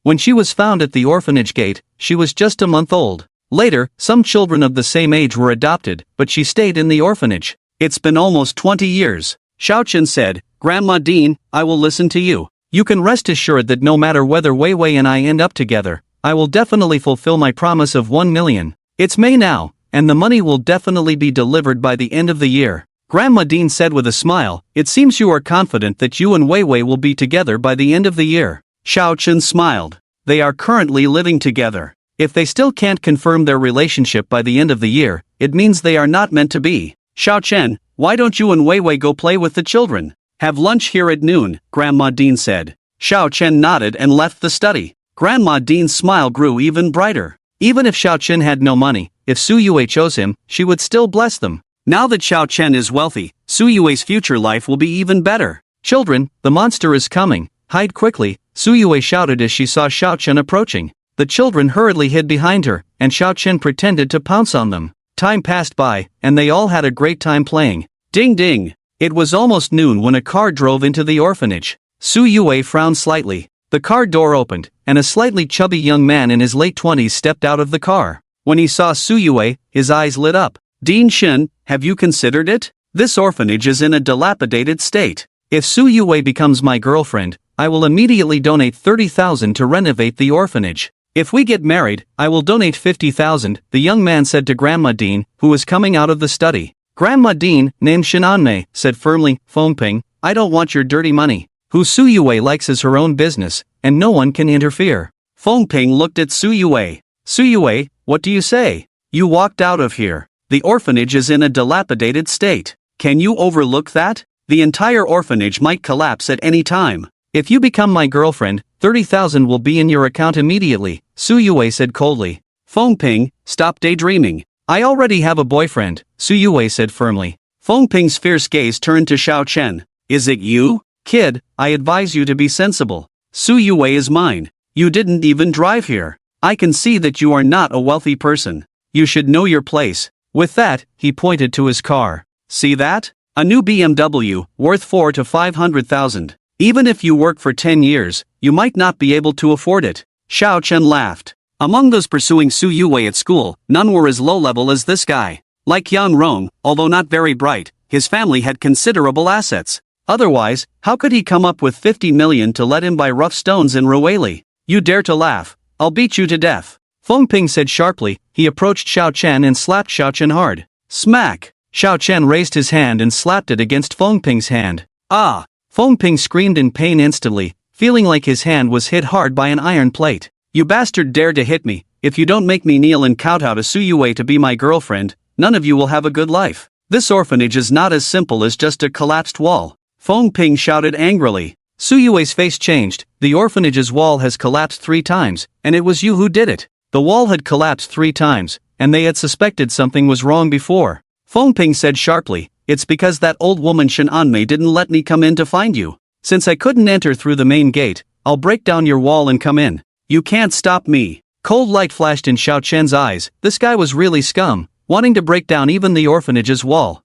When she was found at the orphanage gate, she was just a month old. Later, some children of the same age were adopted, but she stayed in the orphanage. It's been almost 20 years. Xiao Chen said, Grandma Dean, I will listen to you. You can rest assured that no matter whether Wei Wei and I end up together, I will definitely fulfill my promise of 1 million. It's May now, and the money will definitely be delivered by the end of the year. Grandma Dean said with a smile, it seems you are confident that you and Wei Wei will be together by the end of the year. Xiao Chen smiled. They are currently living together. If they still can't confirm their relationship by the end of the year, it means they are not meant to be. Xiao Chen, why don't you and Wei Wei go play with the children? Have lunch here at noon, Grandma Dean said. Xiao Chen nodded and left the study. Grandma Dean's smile grew even brighter. Even if Xiao Chen had no money, if Su Yue chose him, she would still bless them. Now that Xiao Chen is wealthy, Su Yue's future life will be even better. Children, the monster is coming, hide quickly, Su Yue shouted as she saw Xiao Chen approaching. The children hurriedly hid behind her, and Xiao Chen pretended to pounce on them. Time passed by, and they all had a great time playing. Ding ding! It was almost noon when a car drove into the orphanage. Su Yue frowned slightly. The car door opened, and a slightly chubby young man in his late 20s stepped out of the car. When he saw Su Yue, his eyes lit up. Dean Shin, have you considered it? This orphanage is in a dilapidated state. If Su Yue becomes my girlfriend, I will immediately donate 30,000 to renovate the orphanage. If we get married, I will donate 50,000, the young man said to Grandma Dean, who was coming out of the study. Grandma Dean, named Shinanmei, said firmly, Fengping, I don't want your dirty money. Who Su Yue likes is her own business, and no one can interfere. Fengping looked at Su Yue. Su Yue, what do you say? You walked out of here. The orphanage is in a dilapidated state. Can you overlook that? The entire orphanage might collapse at any time. If you become my girlfriend, 30,000 will be in your account immediately, Su Yue said coldly. Fengping, stop daydreaming. I already have a boyfriend, Su Yue said firmly. Fengping's fierce gaze turned to Xiao Chen. Is it you? Kid, I advise you to be sensible. Su Yue is mine. You didn't even drive here. I can see that you are not a wealthy person. You should know your place. With that, he pointed to his car. See that? A new BMW, worth 4 to 500,000. Even if you work for 10 years, you might not be able to afford it. Xiao Chen laughed. Among those pursuing Su Yue at school, none were as low-level as this guy. Like Yang Rong, although not very bright, his family had considerable assets. Otherwise, how could he come up with 50 million to let him buy rough stones in Rueli? You dare to laugh? I'll beat you to death. Fengping said sharply. He approached Xiao Chen and slapped Xiao Chen hard. Smack! Xiao Chen raised his hand and slapped it against Fengping's hand. Ah! Fengping screamed in pain instantly, feeling like his hand was hit hard by an iron plate. You bastard dared to hit me. If you don't make me kneel and kowtow to Su Yue to be my girlfriend, none of you will have a good life. This orphanage is not as simple as just a collapsed wall. Fengping shouted angrily. Su Yue's face changed. The orphanage's wall has collapsed 3 times, and it was you who did it. The wall had collapsed 3 times, and they had suspected something was wrong before. Fengping said sharply, it's because that old woman Shinanmei didn't let me come in to find you. Since I couldn't enter through the main gate, I'll break down your wall and come in. You can't stop me. Cold light flashed in Xiao Chen's eyes. This guy was really scum, wanting to break down even the orphanage's wall.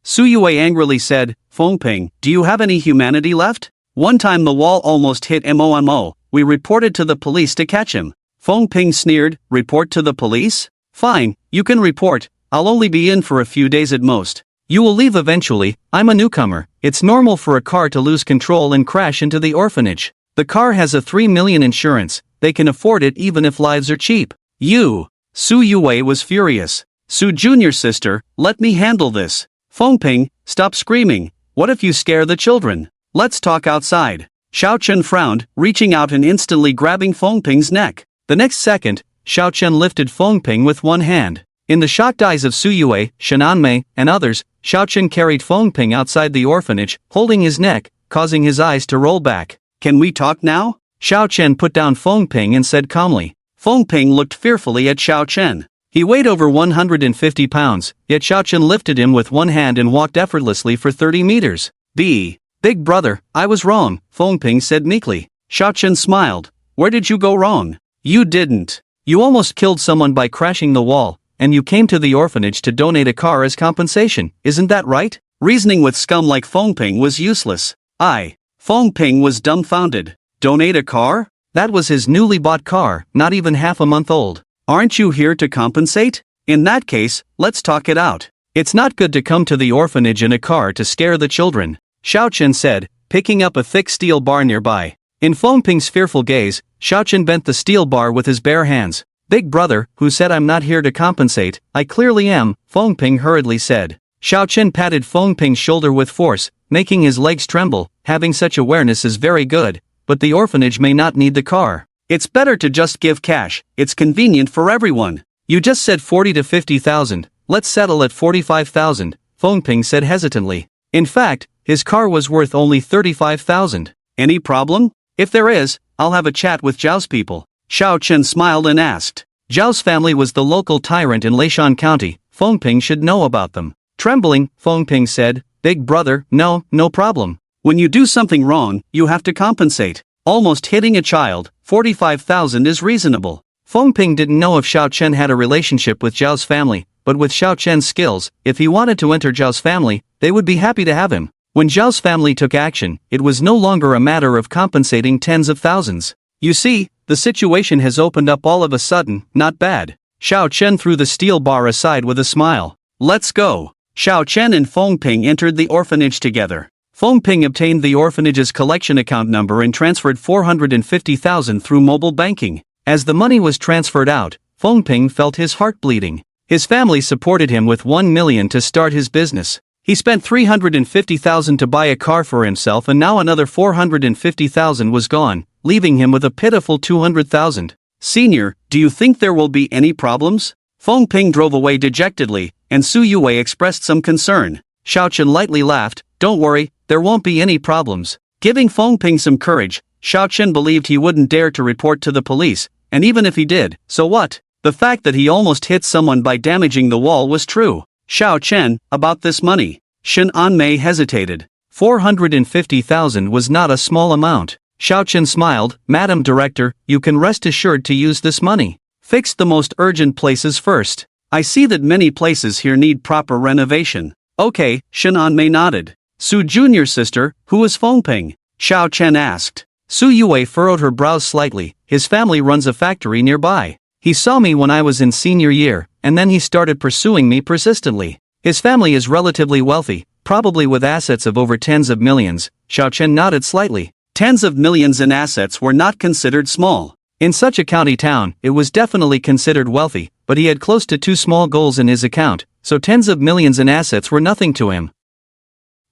Su Yue angrily said, Fengping, do you have any humanity left? One time the wall almost hit Momo. We reported to the police to catch him. Fengping sneered, report to the police? Fine, you can report. I'll only be in for a few days at most. You will leave eventually. I'm a newcomer. It's normal for a car to lose control and crash into the orphanage. The car has a 3 million insurance. They can afford it even if lives are cheap. You! Su Yue was furious. Su Junior's sister, let me handle this. Fengping, stop screaming. What if you scare the children? Let's talk outside. Xiao Chen frowned, reaching out and instantly grabbing Fengping's neck. The next second, Xiao Chen lifted Fengping with one hand. In the shocked eyes of Su Yue, Shinanmei, and others, Xiao Chen carried Fengping outside the orphanage, holding his neck, causing his eyes to roll back. Can we talk now? Xiao Chen put down Fengping and said calmly. Fengping looked fearfully at Xiao Chen. He weighed over 150 pounds, yet Xiao Chen lifted him with one hand and walked effortlessly for 30 meters. Big brother, I was wrong, Fengping said meekly. Xiao Chen smiled. Where did you go wrong? You didn't. You almost killed someone by crashing the wall, and you came to the orphanage to donate a car as compensation, isn't that right? Reasoning with scum like Fengping was useless. Fengping was dumbfounded. Donate a car? That was his newly bought car, not even half a month old. Aren't you here to compensate? In that case, let's talk it out. It's not good to come to the orphanage in a car to scare the children, Xiao Chen said, picking up a thick steel bar nearby. In Fengping's fearful gaze, Xiao Chen bent the steel bar with his bare hands. Big brother, who said I'm not here to compensate? I clearly am, Fengping hurriedly said. Xiao Chen patted Fengping's shoulder with force, making his legs tremble. Having such awareness is very good, but the orphanage may not need the car. It's better to just give cash, it's convenient for everyone. You just said 40 to 50,000, let's settle at 45,000, Fengping said hesitantly. In fact, his car was worth only 35,000. Any problem? If there is, I'll have a chat with Zhao's people. Xiao Chen smiled and asked. Zhao's family was the local tyrant in Leishan County. Fengping should know about them. Trembling, Fengping said, "Big brother, no problem. When you do something wrong, you have to compensate. Almost hitting a child, 45,000 is reasonable." Fengping didn't know if Xiao Chen had a relationship with Zhao's family, but with Xiao Chen's skills, if he wanted to enter Zhao's family, they would be happy to have him. When Zhao's family took action, it was no longer a matter of compensating tens of thousands. "You see, the situation has opened up all of a sudden, not bad." Xiao Chen threw the steel bar aside with a smile. "Let's go." Xiao Chen and Fengping entered the orphanage together. Fengping obtained the orphanage's collection account number and transferred 450,000 through mobile banking. As the money was transferred out, Fengping felt his heart bleeding. His family supported him with 1 million to start his business. He spent 350,000 to buy a car for himself, and now another 450,000 was gone, leaving him with a pitiful 200,000. "Senior, do you think there will be any problems?" Fengping drove away dejectedly, and Su Yue expressed some concern. Xiao Chen lightly laughed, "Don't worry, there won't be any problems." Giving Fengping some courage, Xiao Chen believed he wouldn't dare to report to the police, and even if he did, so what? The fact that he almost hit someone by damaging the wall was true. "Xiao Chen, about this money." Shen Anmei hesitated. 450,000 was not a small amount. Xiao Chen smiled, "Madam Director, you can rest assured to use this money. Fix the most urgent places first. I see that many places here need proper renovation." "Okay," Shen Anmei nodded. "Su Junior's sister, who is Fengping?" Xiao Chen asked. Su Yue furrowed her brows slightly. "His family runs a factory nearby. He saw me when I was in senior year, and then he started pursuing me persistently. His family is relatively wealthy, probably with assets of over tens of millions." Xiao Chen nodded slightly. Tens of millions in assets were not considered small. In such a county town, it was definitely considered wealthy, but he had close to 2 small goals in his account, so tens of millions in assets were nothing to him.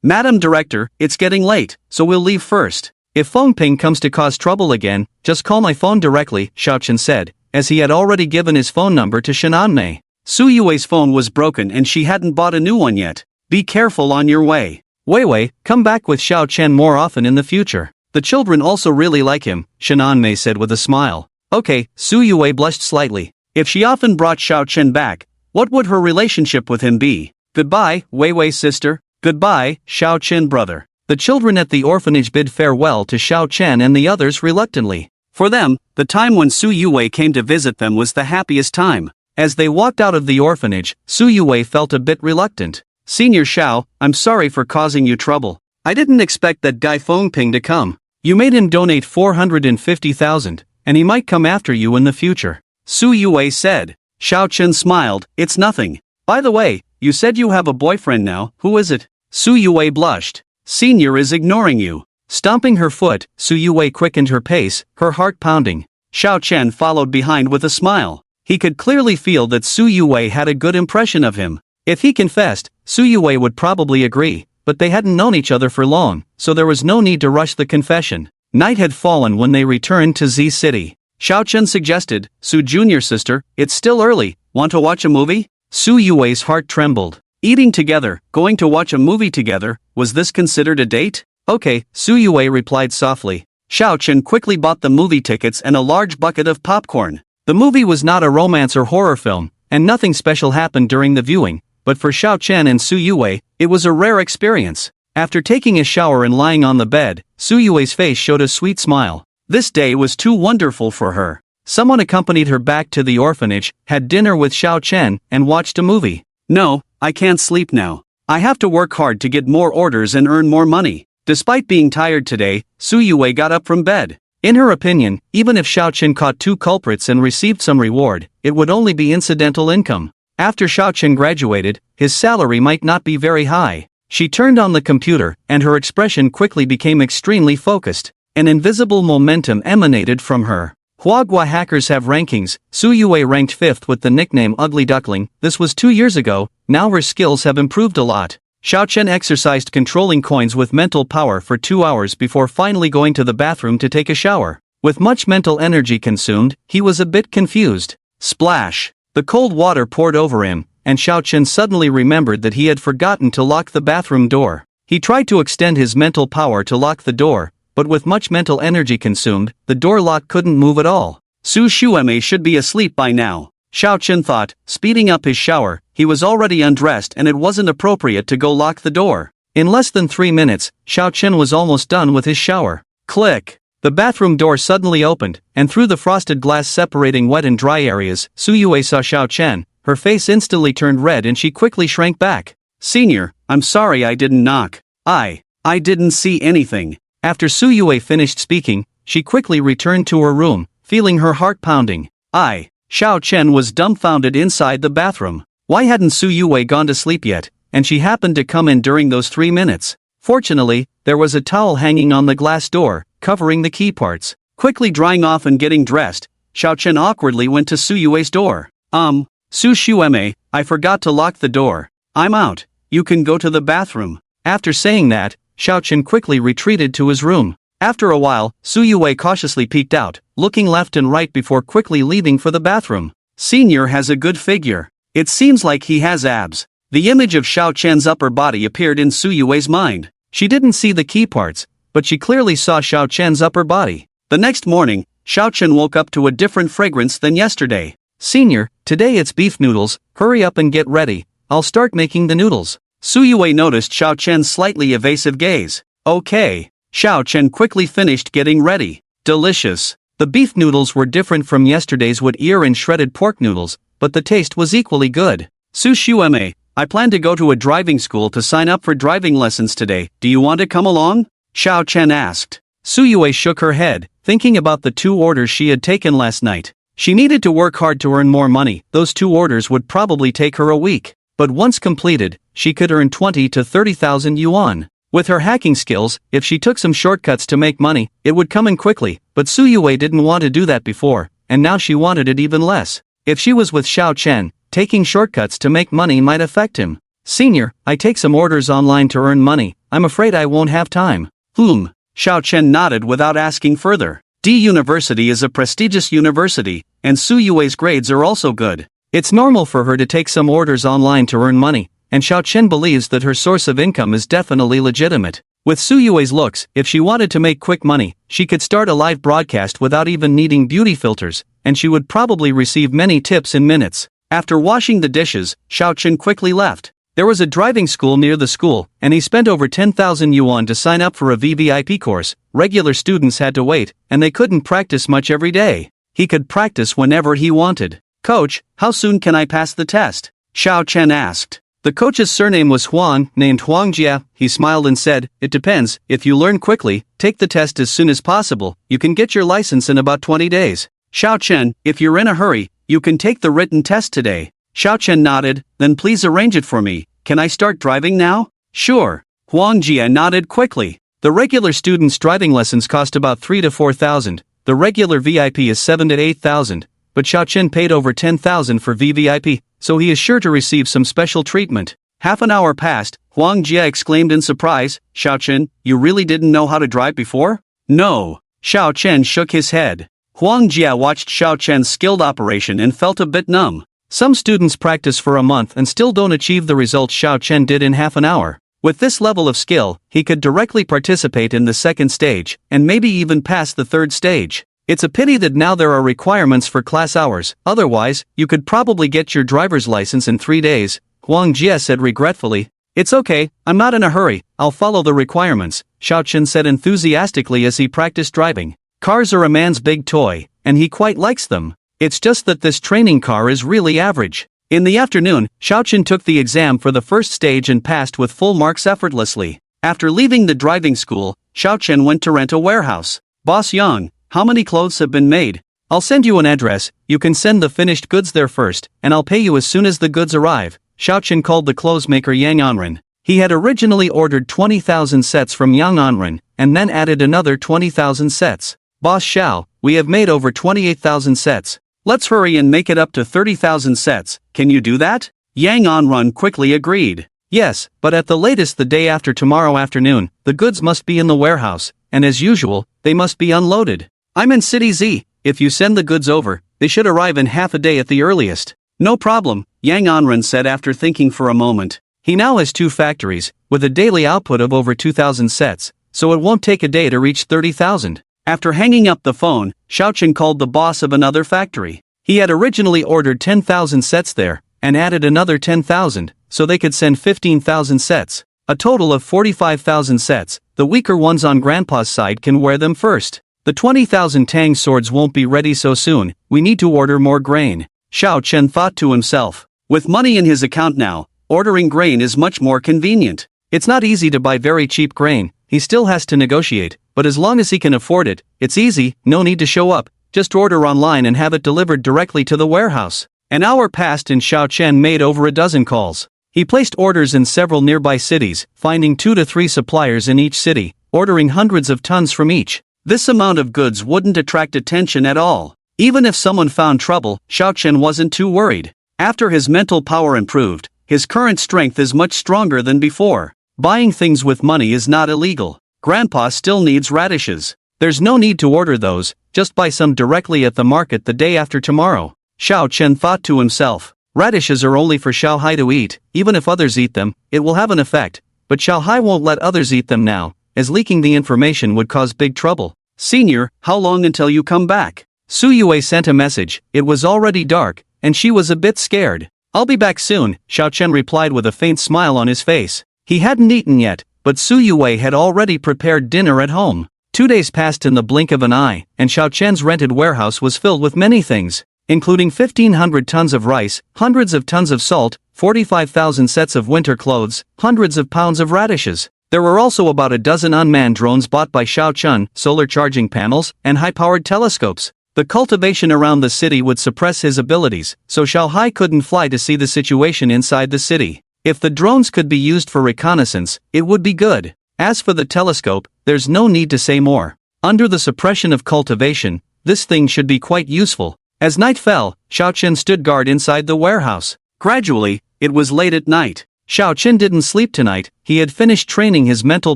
"Madam Director, it's getting late, so we'll leave first. If Fengping comes to cause trouble again, just call my phone directly," Xiao Chen said, as he had already given his phone number to Shen Anmei. Su Yue's phone was broken and she hadn't bought a new one yet. "Be careful on your way. Wei, come back with Xiao Chen more often in the future. The children also really like him," Shen Anmei said with a smile. "Okay." Su Yue blushed slightly. If she often brought Xiao Chen back, what would her relationship with him be? "Goodbye, Wei sister." "Goodbye, Xiao Chen brother." The children at the orphanage bid farewell to Xiao Chen and the others reluctantly. For them, the time when Su Yue came to visit them was the happiest time. As they walked out of the orphanage, Su Yue felt a bit reluctant. "Senior Xiao, I'm sorry for causing you trouble. I didn't expect that guy Fengping to come. You made him donate 450,000, and he might come after you in the future," Su Yue said. Xiao Chen smiled, "It's nothing. By the way, you said you have a boyfriend now, who is it?" Su Yue blushed. "Senior is ignoring you." Stomping her foot, Su Yue quickened her pace, her heart pounding. Xiao Chen followed behind with a smile. He could clearly feel that Su Yue had a good impression of him. If he confessed, Su Yue would probably agree, but they hadn't known each other for long, so there was no need to rush the confession. Night had fallen when they returned to Z City. Xiao Chen suggested, "Su Junior's sister, it's still early, want to watch a movie?" Su Yue's heart trembled. Eating together, going to watch a movie together, was this considered a date? "Okay," Su Yue replied softly. Xiao Chen quickly bought the movie tickets and a large bucket of popcorn. The movie was not a romance or horror film, and nothing special happened during the viewing, but for Xiao Chen and Su Yue, it was a rare experience. After taking a shower and lying on the bed, Su Yue's face showed a sweet smile. This day was too wonderful for her. Someone accompanied her back to the orphanage, had dinner with Xiao Chen, and watched a movie. "No, I can't sleep now. I have to work hard to get more orders and earn more money." Despite being tired today, Su Yue got up from bed. In her opinion, even if Xiao Chen caught 2 culprits and received some reward, it would only be incidental income. After Xiao Chen graduated, his salary might not be very high. She turned on the computer, and her expression quickly became extremely focused. An invisible momentum emanated from her. Huagua hackers have rankings. Su Yue ranked 5th with the nickname Ugly Duckling. This was 2 years ago, now her skills have improved a lot. Xiao Chen exercised controlling coins with mental power for 2 hours before finally going to the bathroom to take a shower. With much mental energy consumed, he was a bit confused. Splash! The cold water poured over him, and Xiao Chen suddenly remembered that he had forgotten to lock the bathroom door. He tried to extend his mental power to lock the door, but with much mental energy consumed, the door lock couldn't move at all. Su Shueme should be asleep by now. Xiao Chen thought, speeding up his shower. He was already undressed and it wasn't appropriate to go lock the door. In less than 3 minutes, Xiao Chen was almost done with his shower. Click! The bathroom door suddenly opened, and through the frosted glass separating wet and dry areas, Su Yue saw Xiao Chen. Her face instantly turned red and she quickly shrank back. Senior, I'm sorry I didn't knock. I didn't see anything. After Su Yue finished speaking, she quickly returned to her room, feeling her heart pounding. Xiao Chen was dumbfounded inside the bathroom. Why hadn't Su Yue gone to sleep yet, and she happened to come in during those 3 minutes? Fortunately, there was a towel hanging on the glass door, covering the key parts. Quickly drying off and getting dressed, Xiao Chen awkwardly went to Su Yue's door. Su Shueme, I forgot to lock the door. I'm out. You can go to the bathroom. After saying that, Xiao Chen quickly retreated to his room. After a while, Su Yue cautiously peeked out, looking left and right before quickly leaving for the bathroom. Senior has a good figure. It seems like he has abs. The image of Xiao Chen's upper body appeared in Su Yue's mind. She didn't see the key parts, but she clearly saw Xiao Chen's upper body. The next morning, Xiao Chen woke up to a different fragrance than yesterday. Senior, today it's beef noodles, hurry up and get ready, I'll start making the noodles. Su Yue noticed Xiao Chen's slightly evasive gaze. Okay. Xiao Chen quickly finished getting ready. Delicious. The beef noodles were different from yesterday's wood ear and shredded pork noodles, but the taste was equally good. Su Shueme, I plan to go to a driving school to sign up for driving lessons today, do you want to come along? Xiao Chen asked. Su Yue shook her head, thinking about the 2 orders she had taken last night. She needed to work hard to earn more money, those 2 orders would probably take her a week. But once completed, she could earn 20 to 30,000 yuan. With her hacking skills, if she took some shortcuts to make money, it would come in quickly, but Su Yue didn't want to do that before, and now she wanted it even less. If she was with Xiao Chen, taking shortcuts to make money might affect him. Senior, I take some orders online to earn money, I'm afraid I won't have time. Xiao Chen nodded without asking further. D University is a prestigious university, and Su Yue's grades are also good. It's normal for her to take some orders online to earn money, and Xiao Chen believes that her source of income is definitely legitimate. With Su Yue's looks, if she wanted to make quick money, she could start a live broadcast without even needing beauty filters, and she would probably receive many tips in minutes. After washing the dishes, Xiao Chen quickly left. There was a driving school near the school, and he spent over 10,000 yuan to sign up for a VVIP course. Regular students had to wait, and they couldn't practice much every day. He could practice whenever he wanted. Coach, how soon can I pass the test? Xiao Chen asked. The coach's surname was Huang, named Huang Jia. He smiled and said, it depends, if you learn quickly, take the test as soon as possible, you can get your license in about 20 days. Xiao Chen, if you're in a hurry, you can take the written test today. Xiao Chen nodded, then please arrange it for me. Can I start driving now? Sure. Huang Jia nodded quickly. The regular students' driving lessons cost about 3 to 4,000. The regular VIP is 7 to 8,000. But Xiao Chen paid over 10,000 for VVIP, so he is sure to receive some special treatment. Half an hour passed, Huang Jia exclaimed in surprise, Xiao Chen, you really didn't know how to drive before? No. Xiao Chen shook his head. Huang Jia watched Xiao Chen's skilled operation and felt a bit numb. Some students practice for a month and still don't achieve the results Xiao Chen did in half an hour. With this level of skill, he could directly participate in the 2nd stage, and maybe even pass the 3rd stage. It's a pity that now there are requirements for class hours, otherwise, you could probably get your driver's license in 3 days, Huang Jia said regretfully. It's okay, I'm not in a hurry, I'll follow the requirements, Xiao Chen said enthusiastically as he practiced driving. Cars are a man's big toy, and he quite likes them. It's just that this training car is really average. In the afternoon, Xiao Chen took the exam for the 1st stage and passed with full marks effortlessly. After leaving the driving school, Xiao Chen went to rent a warehouse. Boss Yang, how many clothes have been made? I'll send you an address, you can send the finished goods there first, and I'll pay you as soon as the goods arrive. Xiao Chen called the clothes maker Yang Anren. He had originally ordered 20,000 sets from Yang Anren, and then added another 20,000 sets. Boss Xiao, we have made over 28,000 sets. Let's hurry and make it up to 30,000 sets, can you do that? Yang Anren quickly agreed. Yes, but at the latest the day after tomorrow afternoon, the goods must be in the warehouse, and as usual, they must be unloaded. I'm in City Z, if you send the goods over, they should arrive in half a day at the earliest. No problem, Yang Anren said after thinking for a moment. He now has 2 factories, with a daily output of over 2,000 sets, so it won't take a day to reach 30,000. After hanging up the phone, Xiaochen called the boss of another factory. He had originally ordered 10,000 sets there, and added another 10,000, so they could send 15,000 sets. A total of 45,000 sets. The weaker ones on Grandpa's side can wear them first. The 20,000 Tang swords won't be ready so soon, we need to order more grain. Xiao Chen thought to himself. With money in his account now, ordering grain is much more convenient. It's not easy to buy very cheap grain, he still has to negotiate, but as long as he can afford it, it's easy, no need to show up, just order online and have it delivered directly to the warehouse. An hour passed and Xiao Chen made over a dozen calls. He placed orders in several nearby cities, finding 2 to 3 suppliers in each city, ordering hundreds of tons from each. This amount of goods wouldn't attract attention at all. Even if someone found trouble, Xiao Chen wasn't too worried. After his mental power improved, his current strength is much stronger than before. Buying things with money is not illegal. Grandpa still needs radishes. There's no need to order those, just buy some directly at the market the day after tomorrow. Xiao Chen thought to himself. Radishes are only for Xiao Hai to eat, even if others eat them, it will have an effect, but Xiao Hai won't let others eat them now, as leaking the information would cause big trouble. Senior, how long until you come back? Su Yue sent a message, it was already dark, and she was a bit scared. I'll be back soon, Xiao Chen replied with a faint smile on his face. He hadn't eaten yet, but Su Yue had already prepared dinner at home. 2 days passed in the blink of an eye, and Xiao Chen's rented warehouse was filled with many things, including 1,500 tons of rice, hundreds of tons of salt, 45,000 sets of winter clothes, hundreds of pounds of radishes. There were also about a dozen unmanned drones bought by Xiao Chen, solar charging panels, and high-powered telescopes. The cultivation around the city would suppress his abilities, so Xiao Hai couldn't fly to see the situation inside the city. If the drones could be used for reconnaissance, it would be good. As for the telescope, there's no need to say more. Under the suppression of cultivation, this thing should be quite useful. As night fell, Xiao Chen stood guard inside the warehouse. Gradually, it was late at night. Xiao Chen didn't sleep tonight, he had finished training his mental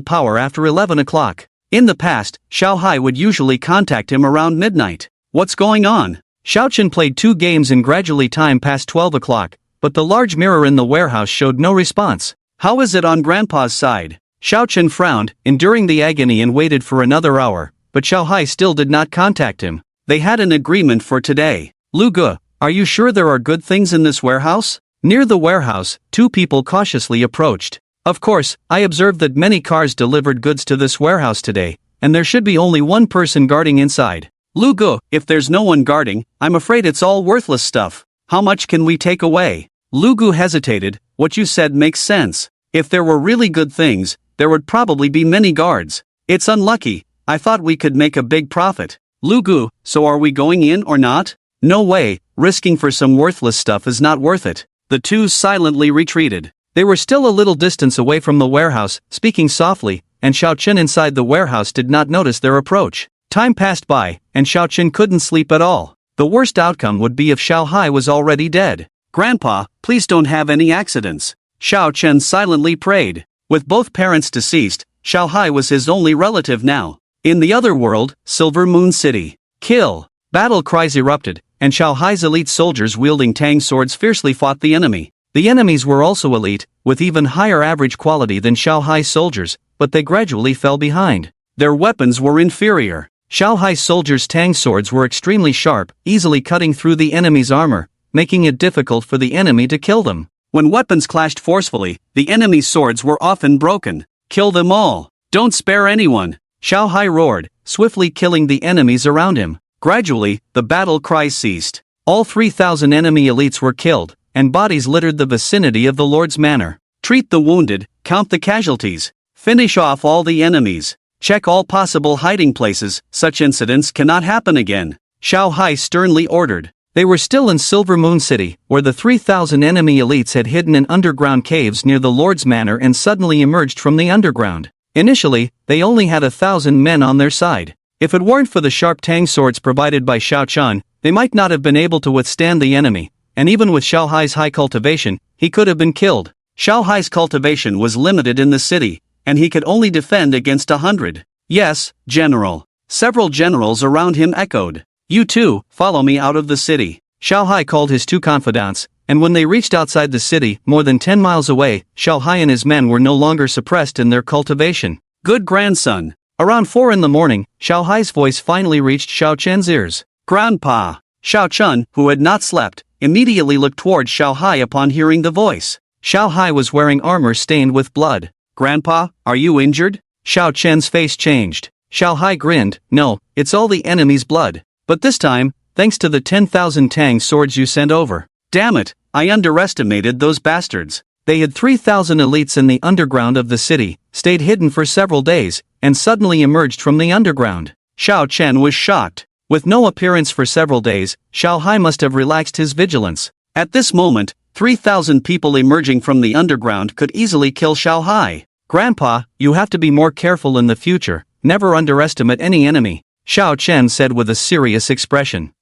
power after 11 o'clock. In the past, Xiao Hai would usually contact him around midnight. What's going on? Xiao Chen played 2 games and gradually time passed 12 o'clock, but the large mirror in the warehouse showed no response. How is it on Grandpa's side? Xiao Chen frowned, enduring the agony and waited for another hour, but Xiao Hai still did not contact him. They had an agreement for today. Lu Ge, are you sure there are good things in this warehouse? Near the warehouse, 2 people cautiously approached. Of course, I observed that many cars delivered goods to this warehouse today, and there should be only one person guarding inside. Lu Ge, if there's no one guarding, I'm afraid it's all worthless stuff. How much can we take away? Lu Ge hesitated, what you said makes sense. If there were really good things, there would probably be many guards. It's unlucky, I thought we could make a big profit. Lu Ge, so are we going in or not? No way, risking for some worthless stuff is not worth it. The 2 silently retreated. They were still a little distance away from the warehouse, speaking softly, and Xiao Chen inside the warehouse did not notice their approach. Time passed by, and Xiao Chen couldn't sleep at all. The worst outcome would be if Xiao Hai was already dead. Grandpa, please don't have any accidents. Xiao Chen silently prayed. With both parents deceased, Xiao Hai was his only relative now. In the other world, Silver Moon City. Kill! Battle cries erupted, and Xiao Hai's elite soldiers wielding Tang swords fiercely fought the enemy. The enemies were also elite, with even higher average quality than Xiao Hai's soldiers, but they gradually fell behind. Their weapons were inferior. Xiao Hai's soldiers' Tang swords were extremely sharp, easily cutting through the enemy's armor, making it difficult for the enemy to kill them. When weapons clashed forcefully, the enemy's swords were often broken. Kill them all! Don't spare anyone! Xiao Hai roared, swiftly killing the enemies around him. Gradually, the battle cries ceased. All 3,000 enemy elites were killed, and bodies littered the vicinity of the Lord's manor. Treat the wounded, count the casualties. Finish off all the enemies. Check all possible hiding places, such incidents cannot happen again. Xiao Hai sternly ordered. They were still in Silver Moon City, where the 3,000 enemy elites had hidden in underground caves near the Lord's manor and suddenly emerged from the underground. Initially, they only had 1,000 men on their side. If it weren't for the sharp Tang swords provided by Xiao Chen, they might not have been able to withstand the enemy, and even with Xiao Hai's high cultivation, he could have been killed. Xiao Hai's cultivation was limited in the city, and he could only defend against 100. Yes, General. Several generals around him echoed. You too, follow me out of the city. Xiao Hai called his 2 confidants, and when they reached outside the city, more than 10 miles away, Xiao Hai and his men were no longer suppressed in their cultivation. Good grandson. Around 4 in the morning, Xiao Hai's voice finally reached Xiao Chen's ears. Grandpa! Xiao Chen, who had not slept, immediately looked toward Xiao Hai upon hearing the voice. Xiao Hai was wearing armor stained with blood. Grandpa, are you injured? Xiao Chen's face changed. Xiao Hai grinned. No, it's all the enemy's blood. But this time, thanks to the 10,000 Tang swords you sent over. Damn it, I underestimated those bastards. They had 3,000 elites in the underground of the city, stayed hidden for several days, and suddenly emerged from the underground. Xiao Chen was shocked. With no appearance for several days, Xiao Hai must have relaxed his vigilance. At this moment, 3,000 people emerging from the underground could easily kill Xiao Hai. Grandpa, you have to be more careful in the future, never underestimate any enemy, Xiao Chen said with a serious expression.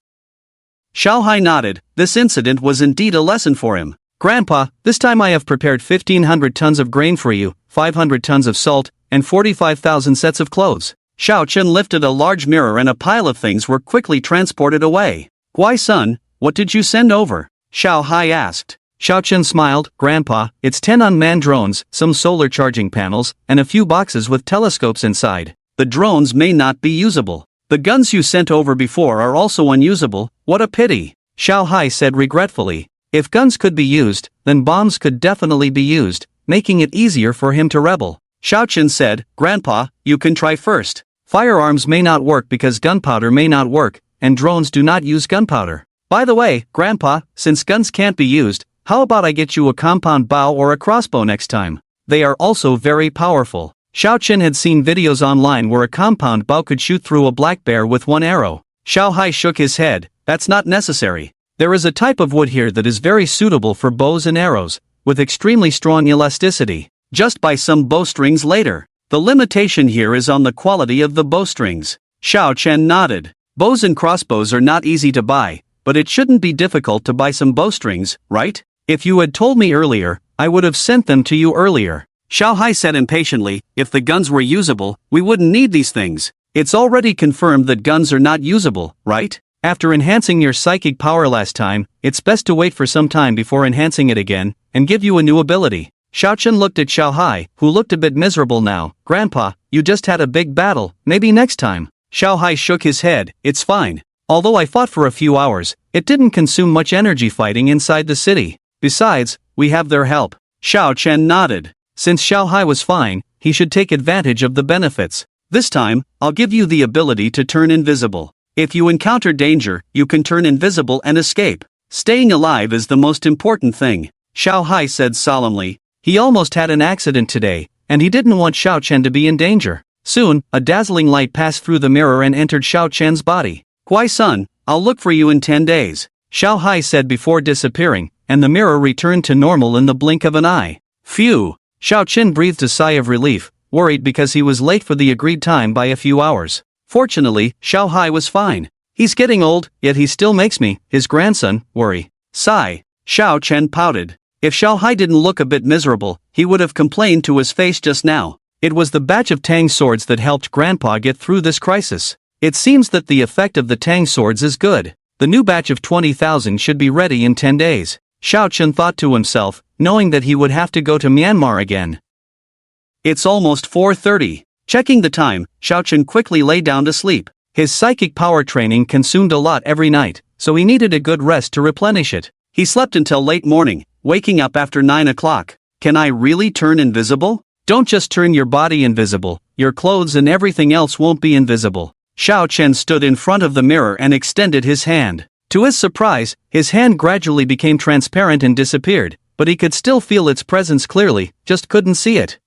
Xiao Hai nodded. This incident was indeed a lesson for him. Grandpa, this time I have prepared 1,500 tons of grain for you, 500 tons of salt, and 45,000 sets of clothes. Xiao Chen lifted a large mirror and a pile of things were quickly transported away. Guai son, what did you send over? Xiao Hai asked. Xiao Chen smiled. Grandpa, it's 10 unmanned drones, some solar charging panels, and a few boxes with telescopes inside. The drones may not be usable. The guns you sent over before are also unusable. What a pity, Xiao Hai said regretfully. If guns could be used, then bombs could definitely be used, making it easier for him to rebel. Xiao Chen said, Grandpa, you can try first. Firearms may not work because gunpowder may not work, and drones do not use gunpowder. By the way, Grandpa, since guns can't be used, how about I get you a compound bow or a crossbow next time? They are also very powerful. Xiao Chen had seen videos online where a compound bow could shoot through a black bear with one arrow. Xiao Hai shook his head. That's not necessary. There is a type of wood here that is very suitable for bows and arrows, with extremely strong elasticity. Just buy some bowstrings later. The limitation here is on the quality of the bowstrings. Xiao Chen nodded. Bows and crossbows are not easy to buy, but it shouldn't be difficult to buy some bowstrings, right? If you had told me earlier, I would have sent them to you earlier. Xiao Hai said impatiently, if the guns were usable, we wouldn't need these things. It's already confirmed that guns are not usable, right? After enhancing your psychic power last time, it's best to wait for some time before enhancing it again, and give you a new ability. Xiao Chen looked at Xiao Hai, who looked a bit miserable now. Grandpa, you just had a big battle, maybe next time. Xiao Hai shook his head. It's fine. Although I fought for a few hours, it didn't consume much energy fighting inside the city. Besides, we have their help. Xiao Chen nodded. Since Xiao Hai was fine, he should take advantage of the benefits. This time, I'll give you the ability to turn invisible. If you encounter danger, you can turn invisible and escape. Staying alive is the most important thing, Xiao Hai said solemnly. He almost had an accident today, and he didn't want Xiao Chen to be in danger. Soon, a dazzling light passed through the mirror and entered Xiao Chen's body. Guai son, I'll look for you in 10 days, Xiao Hai said before disappearing, and the mirror returned to normal in the blink of an eye. Phew! Xiao Chen breathed a sigh of relief, worried because he was late for the agreed time by a few hours. Fortunately, Xiao Hai was fine. He's getting old, yet he still makes me, his grandson, worry. Sigh. Xiao Chen pouted. If Xiao Hai didn't look a bit miserable, he would have complained to his face just now. It was the batch of Tang swords that helped Grandpa get through this crisis. It seems that the effect of the Tang swords is good. The new batch of 20,000 should be ready in 10 days. Xiao Chen thought to himself, knowing that he would have to go to Myanmar again. It's almost 4:30. Checking the time, Xiao Chen quickly lay down to sleep. His psychic power training consumed a lot every night, so he needed a good rest to replenish it. He slept until late morning, waking up after 9 o'clock. Can I really turn invisible? Don't just turn your body invisible, your clothes and everything else won't be invisible. Xiao Chen stood in front of the mirror and extended his hand. To his surprise, his hand gradually became transparent and disappeared, but he could still feel its presence clearly, just couldn't see it.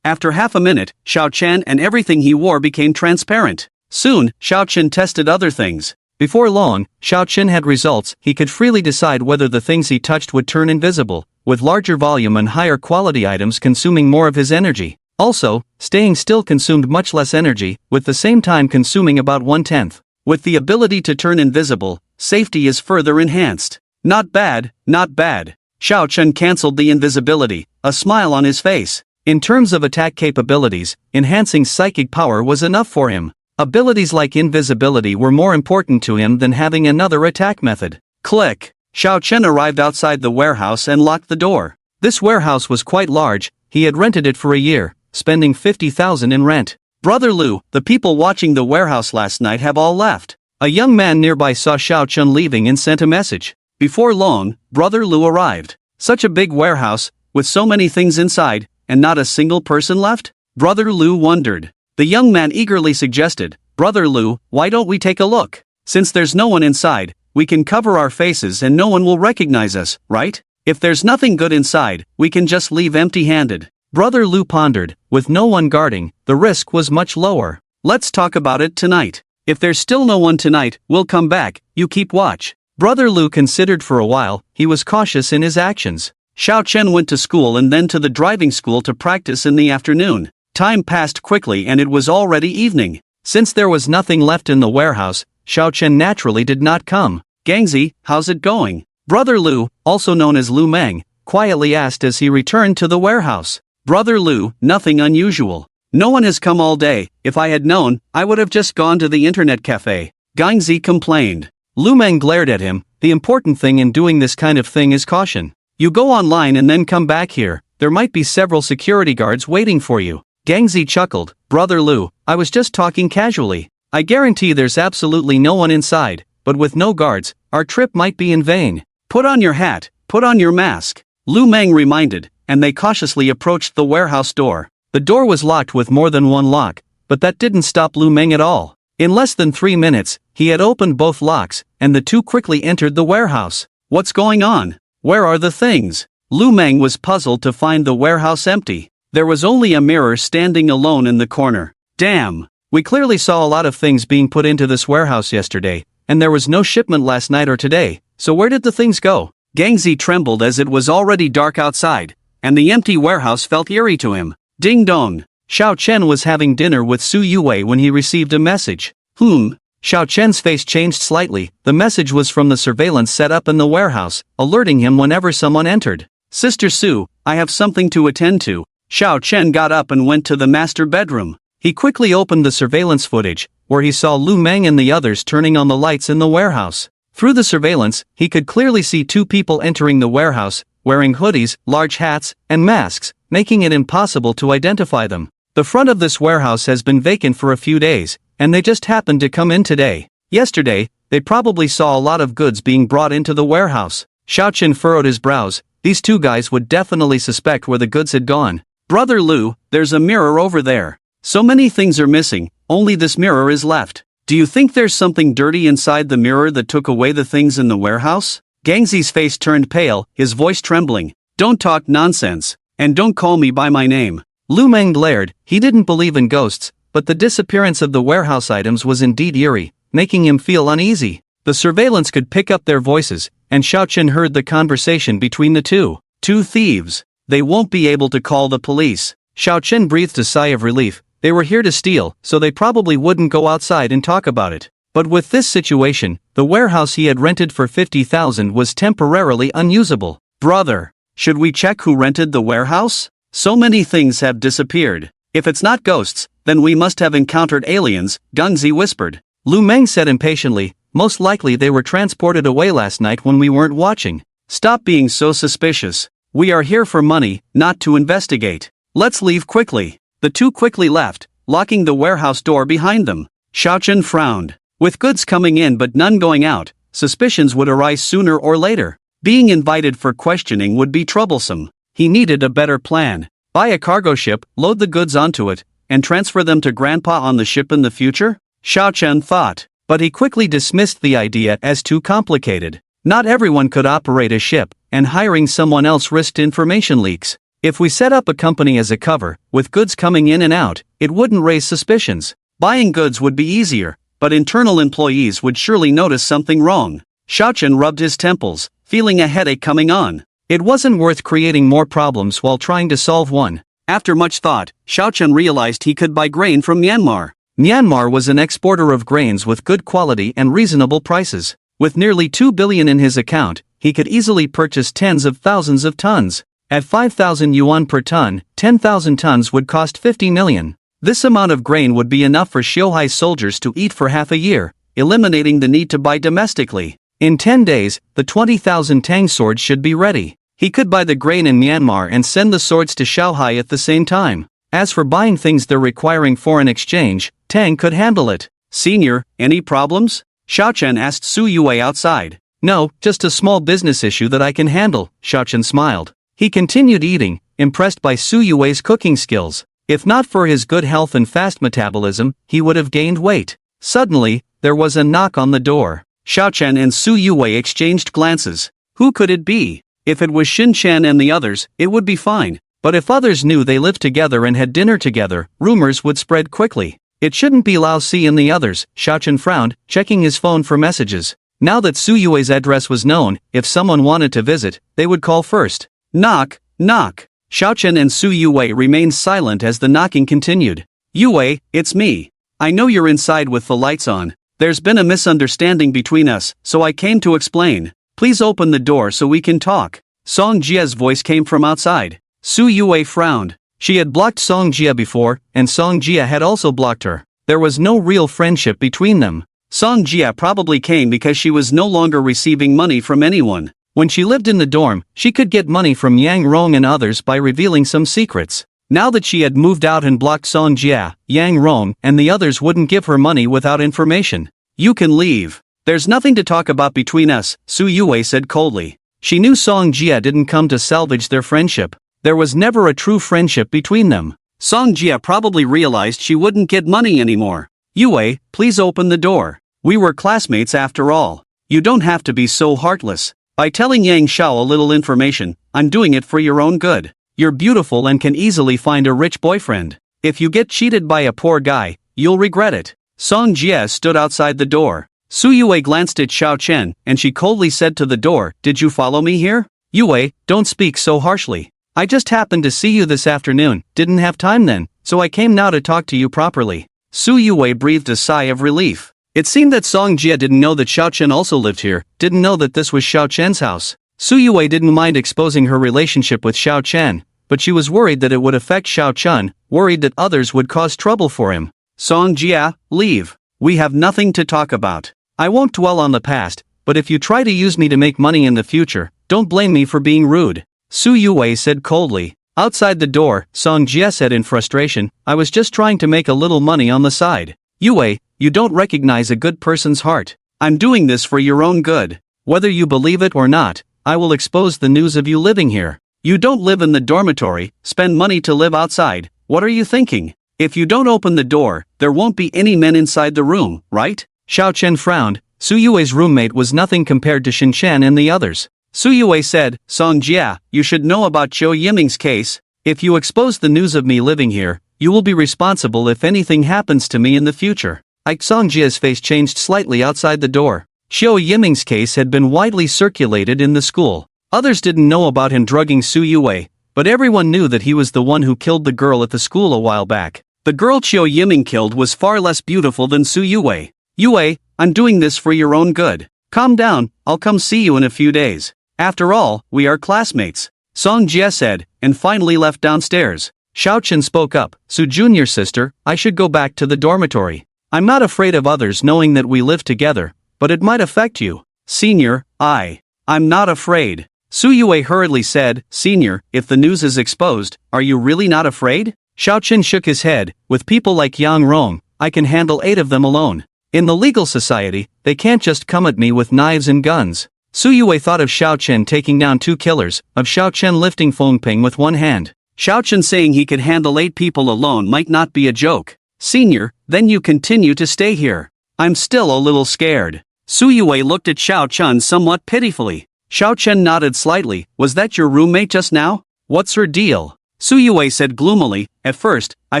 After half a minute, Xiao Chen and everything he wore became transparent. Soon, Xiao Chen tested other things. Before long, Xiao Chen had results. He could freely decide whether the things he touched would turn invisible, with larger volume and higher quality items consuming more of his energy. Also, staying still consumed much less energy, with the same time consuming about 1/10. With the ability to turn invisible, safety is further enhanced. Not bad, not bad. Xiao Chen cancelled the invisibility, a smile on his face. In terms of attack capabilities, enhancing psychic power was enough for him. Abilities like invisibility were more important to him than having another attack method. Click! Xiao Chen arrived outside the warehouse and locked the door. This warehouse was quite large. He had rented it for a year, spending 50,000 in rent. Brother Lu, the people watching the warehouse last night have all left. A young man nearby saw Xiao Chun leaving and sent a message. Before long, Brother Lu arrived. Such a big warehouse, with so many things inside, and not a single person left? Brother Lu wondered. The young man eagerly suggested, Brother Lu, why don't we take a look? Since there's no one inside, we can cover our faces and no one will recognize us, right? If there's nothing good inside, we can just leave empty-handed. Brother Lu pondered. With no one guarding, the risk was much lower. Let's talk about it tonight. If there's still no one tonight, we'll come back, you keep watch. Brother Lu considered for a while. He was cautious in his actions. Xiao Chen went to school and then to the driving school to practice in the afternoon. Time passed quickly and it was already evening. Since there was nothing left in the warehouse, Xiao Chen naturally did not come. Gangzi, how's it going? Brother Lu, also known as Lu Meng, quietly asked as he returned to the warehouse. Brother Lu, nothing unusual. No one has come all day. If I had known, I would have just gone to the internet cafe. Gangzi complained. Lu Meng glared at him. The important thing in doing this kind of thing is caution. You go online and then come back here. There might be several security guards waiting for you. Gangzi chuckled. Brother Lu, I was just talking casually. I guarantee there's absolutely no one inside, but with no guards, our trip might be in vain. Put on your hat, put on your mask. Lu Meng reminded, and they cautiously approached the warehouse door. The door was locked with more than one lock, but that didn't stop Lu Meng at all. In less than 3 minutes, he had opened both locks, and the two quickly entered the warehouse. What's going on? Where are the things? Lu Meng was puzzled to find the warehouse empty. There was only a mirror standing alone in the corner. Damn! We clearly saw a lot of things being put into this warehouse yesterday, and there was no shipment last night or today, so where did the things go? Gangzi trembled as it was already dark outside, and the empty warehouse felt eerie to him. Ding dong! Xiao Chen was having dinner with Su Yue when he received a message. Xiao Chen's face changed slightly. The message was from the surveillance set up in the warehouse, alerting him whenever someone entered. Sister Su, I have something to attend to. Xiao Chen got up and went to the master bedroom. He quickly opened the surveillance footage, where he saw Lu Meng and the others turning on the lights in the warehouse. Through the surveillance, he could clearly see two people entering the warehouse, wearing hoodies, large hats, and masks, making it impossible to identify them. The front of this warehouse has been vacant for a few days, and they just happened to come in today. Yesterday, they probably saw a lot of goods being brought into the warehouse. Xiao Chen furrowed his brows. These two guys would definitely suspect where the goods had gone. Brother Lu, there's a mirror over there. So many things are missing, only this mirror is left. Do you think there's something dirty inside the mirror that took away the things in the warehouse? Gangzi's face turned pale, his voice trembling. Don't talk nonsense. And don't call me by my name. Lu Meng glared. He didn't believe in ghosts, but the disappearance of the warehouse items was indeed eerie, making him feel uneasy. The surveillance could pick up their voices, and Xiao Chen heard the conversation between the two. Two thieves. They won't be able to call the police. Xiao Chen breathed a sigh of relief. They were here to steal, so they probably wouldn't go outside and talk about it. But with this situation, the warehouse he had rented for 50,000 was temporarily unusable. Brother, should we check who rented the warehouse? So many things have disappeared. If it's not ghosts, then we must have encountered aliens, Gangzi whispered. Lu Meng said impatiently, most likely they were transported away last night when we weren't watching. Stop being so suspicious. We are here for money, not to investigate. Let's leave quickly. The two quickly left, locking the warehouse door behind them. Xiao Chen frowned. With goods coming in but none going out, suspicions would arise sooner or later. Being invited for questioning would be troublesome. He needed a better plan. Buy a cargo ship, load the goods onto it, and transfer them to Grandpa on the ship in the future? Xiao Chen thought, but he quickly dismissed the idea as too complicated. Not everyone could operate a ship, and hiring someone else risked information leaks. If we set up a company as a cover, with goods coming in and out, it wouldn't raise suspicions. Buying goods would be easier, but internal employees would surely notice something wrong. Xiao Chen rubbed his temples, feeling a headache coming on. It wasn't worth creating more problems while trying to solve one. After much thought, Xiao Chen realized he could buy grain from Myanmar. Myanmar was an exporter of grains with good quality and reasonable prices. With nearly 2 billion in his account, he could easily purchase tens of thousands of tons. At 5,000 yuan per ton, 10,000 tons would cost 50 million. This amount of grain would be enough for Xiuhai's soldiers to eat for half a year, eliminating the need to buy domestically. In 10 days, the 20,000 Tang swords should be ready. He could buy the grain in Myanmar and send the swords to Xiuhai at the same time. As for buying things they're requiring foreign exchange, Tang could handle it. Senior, any problems? Xiaochen asked Su Yue outside. No, just a small business issue that I can handle, Xiaochen smiled. He continued eating, impressed by Su Yue's cooking skills. If not for his good health and fast metabolism, he would have gained weight. Suddenly, there was a knock on the door. Xiaochen and Su Yue exchanged glances. Who could it be? If it was Xin Chen and the others, it would be fine. But if others knew they lived together and had dinner together, rumors would spread quickly. It shouldn't be Lao Si and the others, Xiaochen frowned, checking his phone for messages. Now that Su Yue's address was known, if someone wanted to visit, they would call first. Knock, knock. Xiaochen and Su Yue remained silent as the knocking continued. Yue, it's me. I know you're inside with the lights on. There's been a misunderstanding between us, so I came to explain. Please open the door so we can talk. Song Jia's voice came from outside. Su Yue frowned. She had blocked Song Jia before, and Song Jia had also blocked her. There was no real friendship between them. Song Jia probably came because she was no longer receiving money from anyone. When she lived in the dorm, she could get money from Yang Rong and others by revealing some secrets. Now that she had moved out and blocked Song Jia, Yang Rong and the others wouldn't give her money without information. You can leave. There's nothing to talk about between us, Su Yue said coldly. She knew Song Jia didn't come to salvage their friendship. There was never a true friendship between them. Song Jia probably realized she wouldn't get money anymore. Yue, please open the door. We were classmates after all. You don't have to be so heartless. By telling Yang Xiao a little information, I'm doing it for your own good. You're beautiful and can easily find a rich boyfriend. If you get cheated by a poor guy, you'll regret it. Song Jia stood outside the door. Su Yue glanced at Xiao Chen, and she coldly said to the door, Did you follow me here? Yue, don't speak so harshly. I just happened to see you this afternoon, didn't have time then, so I came now to talk to you properly. Su Yue breathed a sigh of relief. It seemed that Song Jia didn't know that Xiao Chen also lived here, didn't know that this was Xiao Chen's house. Su Yue didn't mind exposing her relationship with Xiao Chen, but she was worried that it would affect Xiao Chen, worried that others would cause trouble for him. Song Jia, leave. We have nothing to talk about. I won't dwell on the past, but if you try to use me to make money in the future, don't blame me for being rude. Su Yue said coldly. Outside the door, Song Jia said in frustration, I was just trying to make a little money on the side. Yue, you don't recognize a good person's heart. I'm doing this for your own good. Whether you believe it or not, I will expose the news of you living here. You don't live in the dormitory, spend money to live outside. What are you thinking? If you don't open the door, there won't be any men inside the room, right? Xiao Chen frowned. Su Yue's roommate was nothing compared to Xin Chen and the others. Su Yue said, Song Jia, you should know about Zhou Yiming's case. If you expose the news of me living here, you will be responsible if anything happens to me in the future. Song Jia's face changed slightly outside the door. Zhou Yiming's case had been widely circulated in the school. Others didn't know about him drugging Su Yue, but everyone knew that he was the one who killed the girl at the school a while back. The girl Zhou Yiming killed was far less beautiful than Su Yue. Yue, I'm doing this for your own good. Calm down, I'll come see you in a few days. After all, we are classmates. Song Jia said, and finally left downstairs. Xiao Chen spoke up, Su Junior sister, I should go back to the dormitory. I'm not afraid of others knowing that we live together, but it might affect you. Senior, I'm not afraid. Su Yue hurriedly said, Senior, if the news is exposed, are you really not afraid? Xiao Chen shook his head, with people like Yang Rong, I can handle 8 of them alone. In the legal society, they can't just come at me with knives and guns. Su Yue thought of Xiao Chen taking down 2 killers, of Xiao Chen lifting Feng Ping with one hand. Xiao Chen saying he could handle 8 people alone might not be a joke. Senior, then you continue to stay here. I'm still a little scared. Su Yue looked at Xiao Chen somewhat pitifully. Xiao Chen nodded slightly, was that your roommate just now? What's her deal? Su Yue said gloomily, at first, I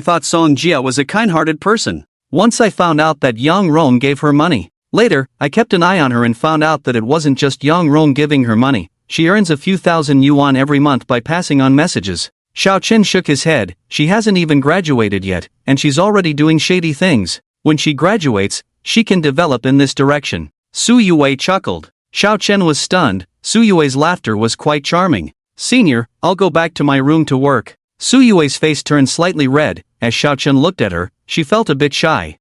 thought Song Jia was a kind-hearted person. Once I found out that Yang Rong gave her money. Later, I kept an eye on her and found out that it wasn't just Yang Rong giving her money. She earns a few thousand yuan every month by passing on messages. Xiao Chen shook his head, she hasn't even graduated yet, and she's already doing shady things. When she graduates, she can develop in this direction. Su Yue chuckled. Xiao Chen was stunned, Su Yue's laughter was quite charming. Senior, I'll go back to my room to work. Su Yue's face turned slightly red, as Xiao Chen looked at her, she felt a bit shy.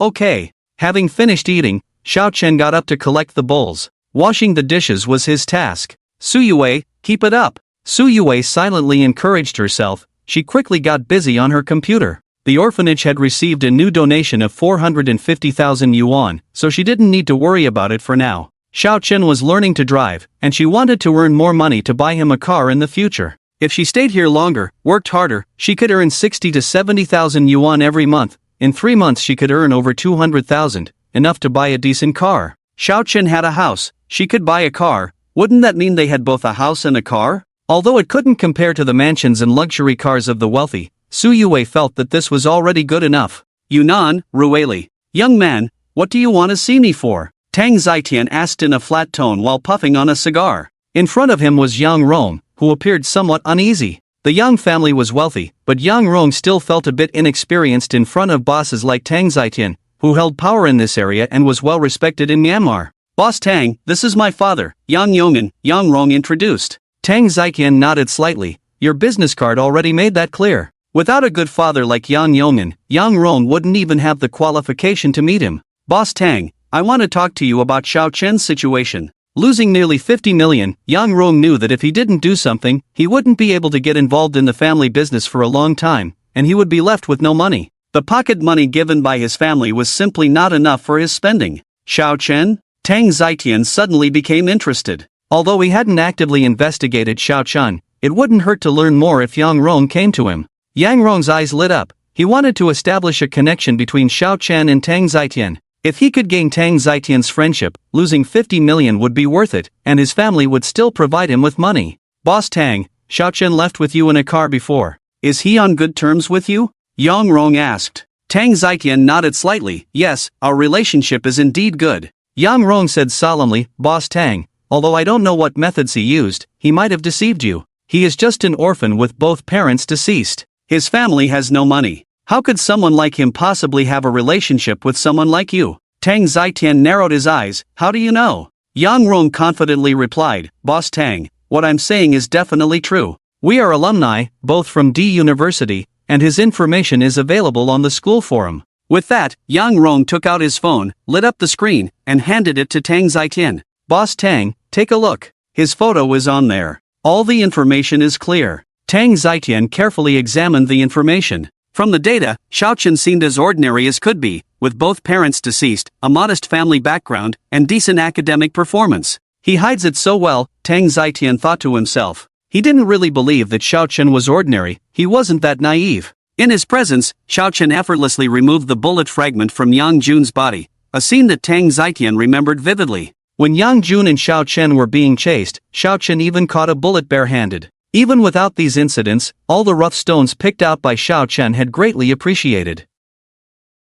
Okay. Having finished eating, Xiao Chen got up to collect the bowls. Washing the dishes was his task. Su Yue, keep it up. Su Yue silently encouraged herself, she quickly got busy on her computer. The orphanage had received a new donation of 450,000 yuan, so she didn't need to worry about it for now. Xiao Chen was learning to drive, and she wanted to earn more money to buy him a car in the future. If she stayed here longer, worked harder, she could earn 60 to 70,000 yuan every month. In 3 months she could earn over 200,000, enough to buy a decent car. Xiao Chen had a house, she could buy a car. Wouldn't that mean they had both a house and a car? Although it couldn't compare to the mansions and luxury cars of the wealthy, Su Yue felt that this was already good enough. Yunnan, Rueli. Young man, what do you want to see me for? Tang Zitian asked in a flat tone while puffing on a cigar. In front of him was Yang Rong, who appeared somewhat uneasy. The Yang family was wealthy, but Yang Rong still felt a bit inexperienced in front of bosses like Tang Zitian, who held power in this area and was well respected in Myanmar. Boss Tang, this is my father, Yang Yong'an, Yang Rong introduced. Tang Zitian nodded slightly. Your business card already made that clear. Without a good father like Yang Yong'an, Yang Rong wouldn't even have the qualification to meet him. Boss Tang, I want to talk to you about Xiao Chen's situation. Losing nearly 50 million, Yang Rong knew that if he didn't do something, he wouldn't be able to get involved in the family business for a long time, and he would be left with no money. The pocket money given by his family was simply not enough for his spending. Xiao Chen? Tang Zitian suddenly became interested. Although he hadn't actively investigated Xiao Chen, it wouldn't hurt to learn more if Yang Rong came to him. Yang Rong's eyes lit up. He wanted to establish a connection between Xiao Chen and Tang Zitian. If he could gain Tang Zitian's friendship, losing 50 million would be worth it, and his family would still provide him with money. Boss Tang, Xiao Chen left with you in a car before. Is he on good terms with you? Yang Rong asked. Tang Zitian nodded slightly. Yes, our relationship is indeed good. Yang Rong said solemnly, Boss Tang, although I don't know what methods he used, he might have deceived you. He is just an orphan with both parents deceased. His family has no money. How could someone like him possibly have a relationship with someone like you? Tang Zitian narrowed his eyes. How do you know? Yang Rong confidently replied, Boss Tang, what I'm saying is definitely true. We are alumni, both from D University, and his information is available on the school forum. With that, Yang Rong took out his phone, lit up the screen, and handed it to Tang Zitian. Boss Tang, take a look. His photo is on there. All the information is clear. Tang Zitian carefully examined the information. From the data, Xiao Chen seemed as ordinary as could be, with both parents deceased, a modest family background, and decent academic performance. He hides it so well, Tang Zitian thought to himself. He didn't really believe that Xiao Chen was ordinary, he wasn't that naive. In his presence, Xiao Chen effortlessly removed the bullet fragment from Yang Jun's body, a scene that Tang Zitian remembered vividly. When Yang Jun and Xiao Chen were being chased, Xiao Chen even caught a bullet barehanded. Even without these incidents, all the rough stones picked out by Xiao Chen had greatly appreciated.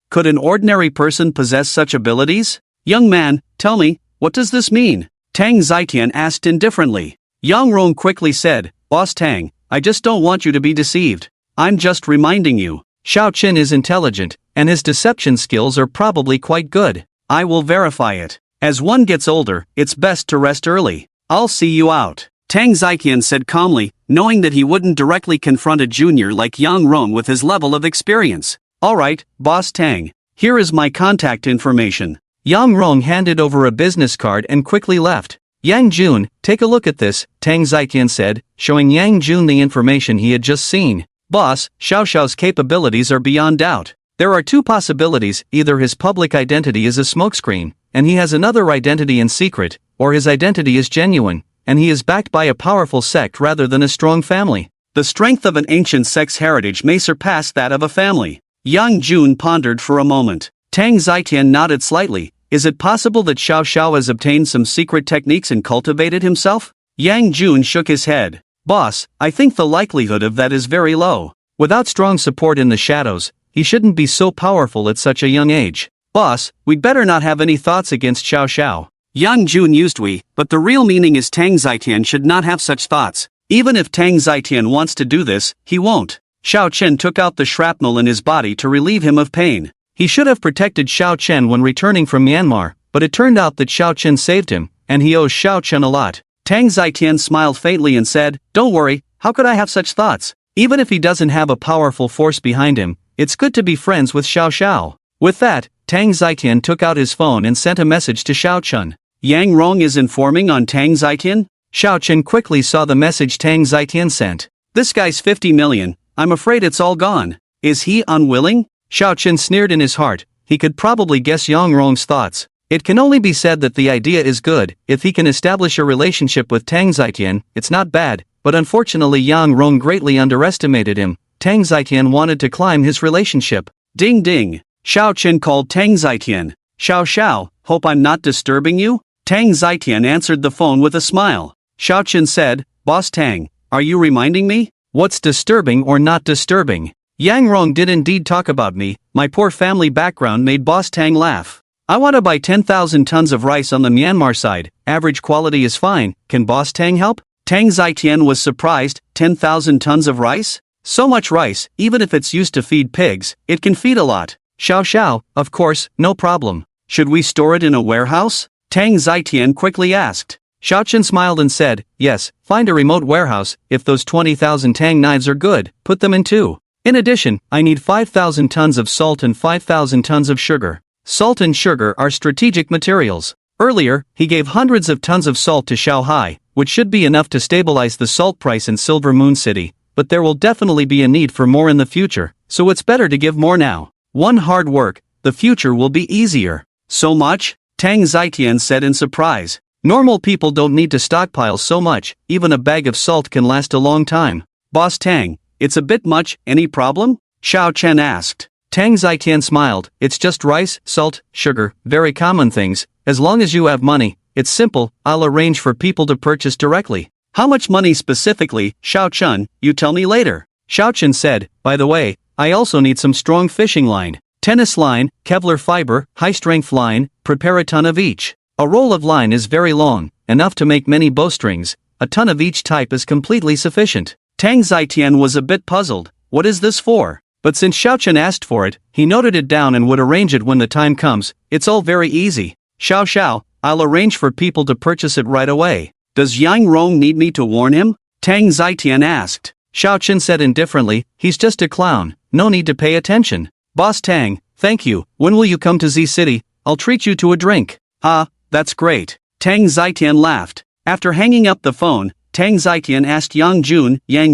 Could an ordinary person possess such abilities? Young man, tell me, what does this mean? Tang Zitian asked indifferently. Yang Rong quickly said, Boss Tang, I just don't want you to be deceived. I'm just reminding you. Xiao Chen is intelligent, and his deception skills are probably quite good. I will verify it. As one gets older, it's best to rest early. I'll see you out. Tang Zitian said calmly, knowing that he wouldn't directly confront a junior like Yang Rong with his level of experience. Alright, Boss Tang. Here is my contact information. Yang Rong handed over a business card and quickly left. Yang Jun, take a look at this, Tang Zitian said, showing Yang Jun the information he had just seen. Boss, Xiao Xiao's capabilities are beyond doubt. There are two possibilities, either his public identity is a smokescreen, and he has another identity in secret, or his identity is genuine, and he is backed by a powerful sect rather than a strong family. The strength of an ancient sect's heritage may surpass that of a family. Yang Jun pondered for a moment. Tang Zitian nodded slightly. Is it possible that Xiao Xiao has obtained some secret techniques and cultivated himself? Yang Jun shook his head. Boss, I think the likelihood of that is very low. Without strong support in the shadows, he shouldn't be so powerful at such a young age. Boss, we'd better not have any thoughts against Xiao Xiao. Yang Jun used we, but the real meaning is Tang Zitian should not have such thoughts. Even if Tang Zitian wants to do this, he won't. Xiao Chen took out the shrapnel in his body to relieve him of pain. He should have protected Xiao Chen when returning from Myanmar, but it turned out that Xiao Chen saved him, and he owes Xiao Chen a lot. Tang Zitian smiled faintly and said, Don't worry, how could I have such thoughts? Even if he doesn't have a powerful force behind him, it's good to be friends with Xiao Xiao. With that, Tang Zitian took out his phone and sent a message to Xiao Chen. Yang Rong is informing on Tang Zitian? Xiao Chen quickly saw the message Tang Zitian sent. This guy's 50 million, I'm afraid it's all gone. Is he unwilling? Xiao Chen sneered in his heart. He could probably guess Yang Rong's thoughts. It can only be said that the idea is good. If he can establish a relationship with Tang Zitian, it's not bad, but unfortunately Yang Rong greatly underestimated him. Tang Zitian wanted to climb his relationship. Ding ding. Xiao Chen called Tang Zitian. Xiao, hope I'm not disturbing you? Tang Zitian answered the phone with a smile. Xiao Chen said, Boss Tang, are you reminding me? What's disturbing or not disturbing? Yang Rong did indeed talk about me. My poor family background made Boss Tang laugh. I want to buy 10,000 tons of rice on the Myanmar side. Average quality is fine. Can Boss Tang help? Tang Zitian was surprised. 10,000 tons of rice? So much rice, even if it's used to feed pigs, it can feed a lot. Xiao, of course, no problem. Should we store it in a warehouse? Tang Zitian quickly asked. Xiao Chen smiled and said, yes, find a remote warehouse. If those 20,000 Tang knives are good, put them in two. In addition, I need 5,000 tons of salt and 5,000 tons of sugar. Salt and sugar are strategic materials. Earlier, he gave hundreds of tons of salt to Xiaohai, which should be enough to stabilize the salt price in Silver Moon City, but there will definitely be a need for more in the future, so it's better to give more now. One hard work, the future will be easier. So much? Tang Zitian said in surprise. Normal people don't need to stockpile so much, even a bag of salt can last a long time. Boss Tang, it's a bit much, any problem? Xiao Chen asked. Tang Zitian smiled, it's just rice, salt, sugar, very common things. As long as you have money, it's simple, I'll arrange for people to purchase directly. How much money specifically, Xiao Chen, you tell me later. Xiao Chen said, by the way, I also need some strong fishing line, tennis line, Kevlar fiber, high-strength line, prepare a ton of each. A roll of line is very long, enough to make many bowstrings. A ton of each type is completely sufficient. Tang Zitian was a bit puzzled. What is this for? But since Xiao Chen asked for it, he noted it down and would arrange it when the time comes. It's all very easy. Xiao, I'll arrange for people to purchase it right away. Does Yang Rong need me to warn him? Tang Zitian asked. Xiao Chen said indifferently, he's just a clown, no need to pay attention. Boss Tang, thank you, when will you come to Z City? I'll treat you to a drink. Ah, that's great. Tang Zitian laughed. After hanging up the phone, Tang Zitian asked Yang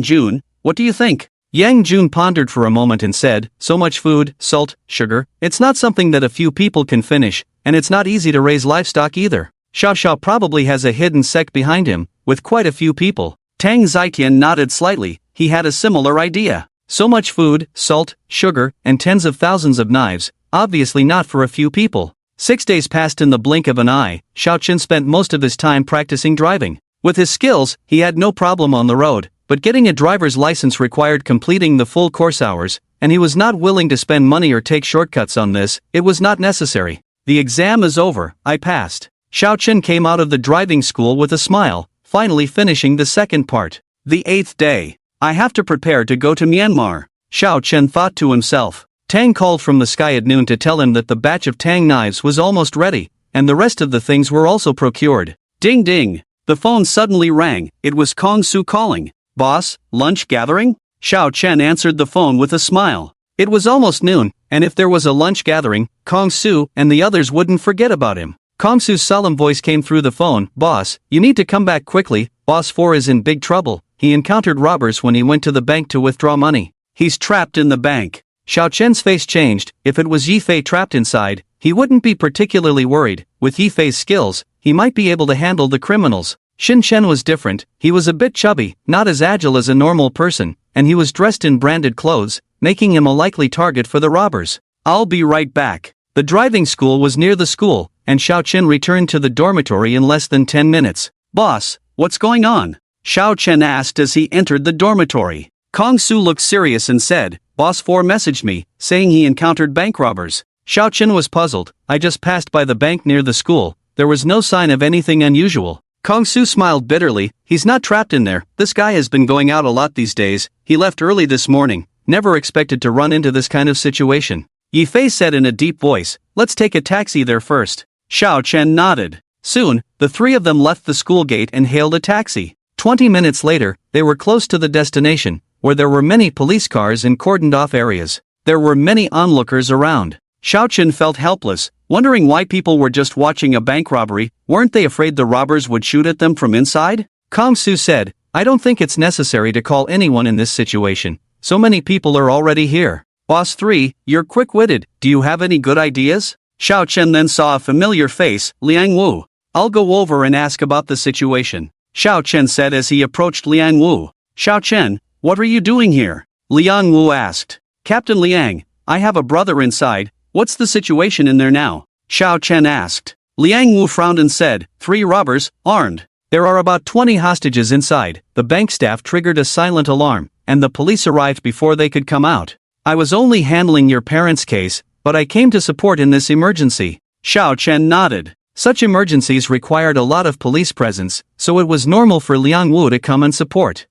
Jun, what do you think? Yang Jun pondered for a moment and said, so much food, salt, sugar, it's not something that a few people can finish, and it's not easy to raise livestock either. Xiao probably has a hidden sect behind him, with quite a few people. Tang Zitian nodded slightly, he had a similar idea. So much food, salt, sugar, and tens of thousands of knives, obviously not for a few people. 6 days passed in the blink of an eye. Xiao Chen spent most of his time practicing driving. With his skills, he had no problem on the road, but getting a driver's license required completing the full course hours, and he was not willing to spend money or take shortcuts on this. It was not necessary. The exam is over, I passed. Xiao Chen came out of the driving school with a smile, finally finishing the second part. The 8th day. I have to prepare to go to Myanmar. Xiao Chen thought to himself. Tang called from the sky at noon to tell him that the batch of Tang knives was almost ready, and the rest of the things were also procured. Ding ding. The phone suddenly rang. It was Kong Su calling. Boss, lunch gathering? Xiao Chen answered the phone with a smile. It was almost noon, and if there was a lunch gathering, Kong Su and the others wouldn't forget about him. Kong Su's solemn voice came through the phone. Boss, you need to come back quickly. Boss 4 is in big trouble. He encountered robbers when he went to the bank to withdraw money. He's trapped in the bank. Xiao Chen's face changed. If it was Yifei trapped inside, he wouldn't be particularly worried. With Yifei's skills, he might be able to handle the criminals. Xin Shen was different. He was a bit chubby, not as agile as a normal person, and he was dressed in branded clothes, making him a likely target for the robbers. I'll be right back. The driving school was near the school, and Xiao Chen returned to the dormitory in less than 10 minutes. Boss, what's going on? Xiao Chen asked as he entered the dormitory. Kong Su looked serious and said, Boss 4 messaged me, saying he encountered bank robbers. Xiao Chen was puzzled. I just passed by the bank near the school. There was no sign of anything unusual. Kong Su smiled bitterly. He's not trapped in there. This guy has been going out a lot these days. He left early this morning. Never expected to run into this kind of situation. Yifei said in a deep voice, let's take a taxi there first. Xiao Chen nodded. Soon, the three of them left the school gate and hailed a taxi. 20 minutes later, they were close to the destination, where there were many police cars in cordoned-off areas. There were many onlookers around. Xiao Chen felt helpless, wondering why people were just watching a bank robbery. Weren't they afraid the robbers would shoot at them from inside? Kong Su said, I don't think it's necessary to call anyone in this situation. So many people are already here. Boss 3, you're quick-witted, do you have any good ideas? Xiao Chen then saw a familiar face, Liang Wu. I'll go over and ask about the situation, Xiao Chen said as he approached Liang Wu. Xiao Chen, what are you doing here? Liang Wu asked. Captain Liang, I have a brother inside, what's the situation in there now? Xiao Chen asked. Liang Wu frowned and said, 3 robbers, armed. There are about 20 hostages inside. The bank staff triggered a silent alarm, and the police arrived before they could come out. I was only handling your parents' case, but I came to support in this emergency. Xiao Chen nodded. Such emergencies required a lot of police presence, so it was normal for Liang Wu to come and support.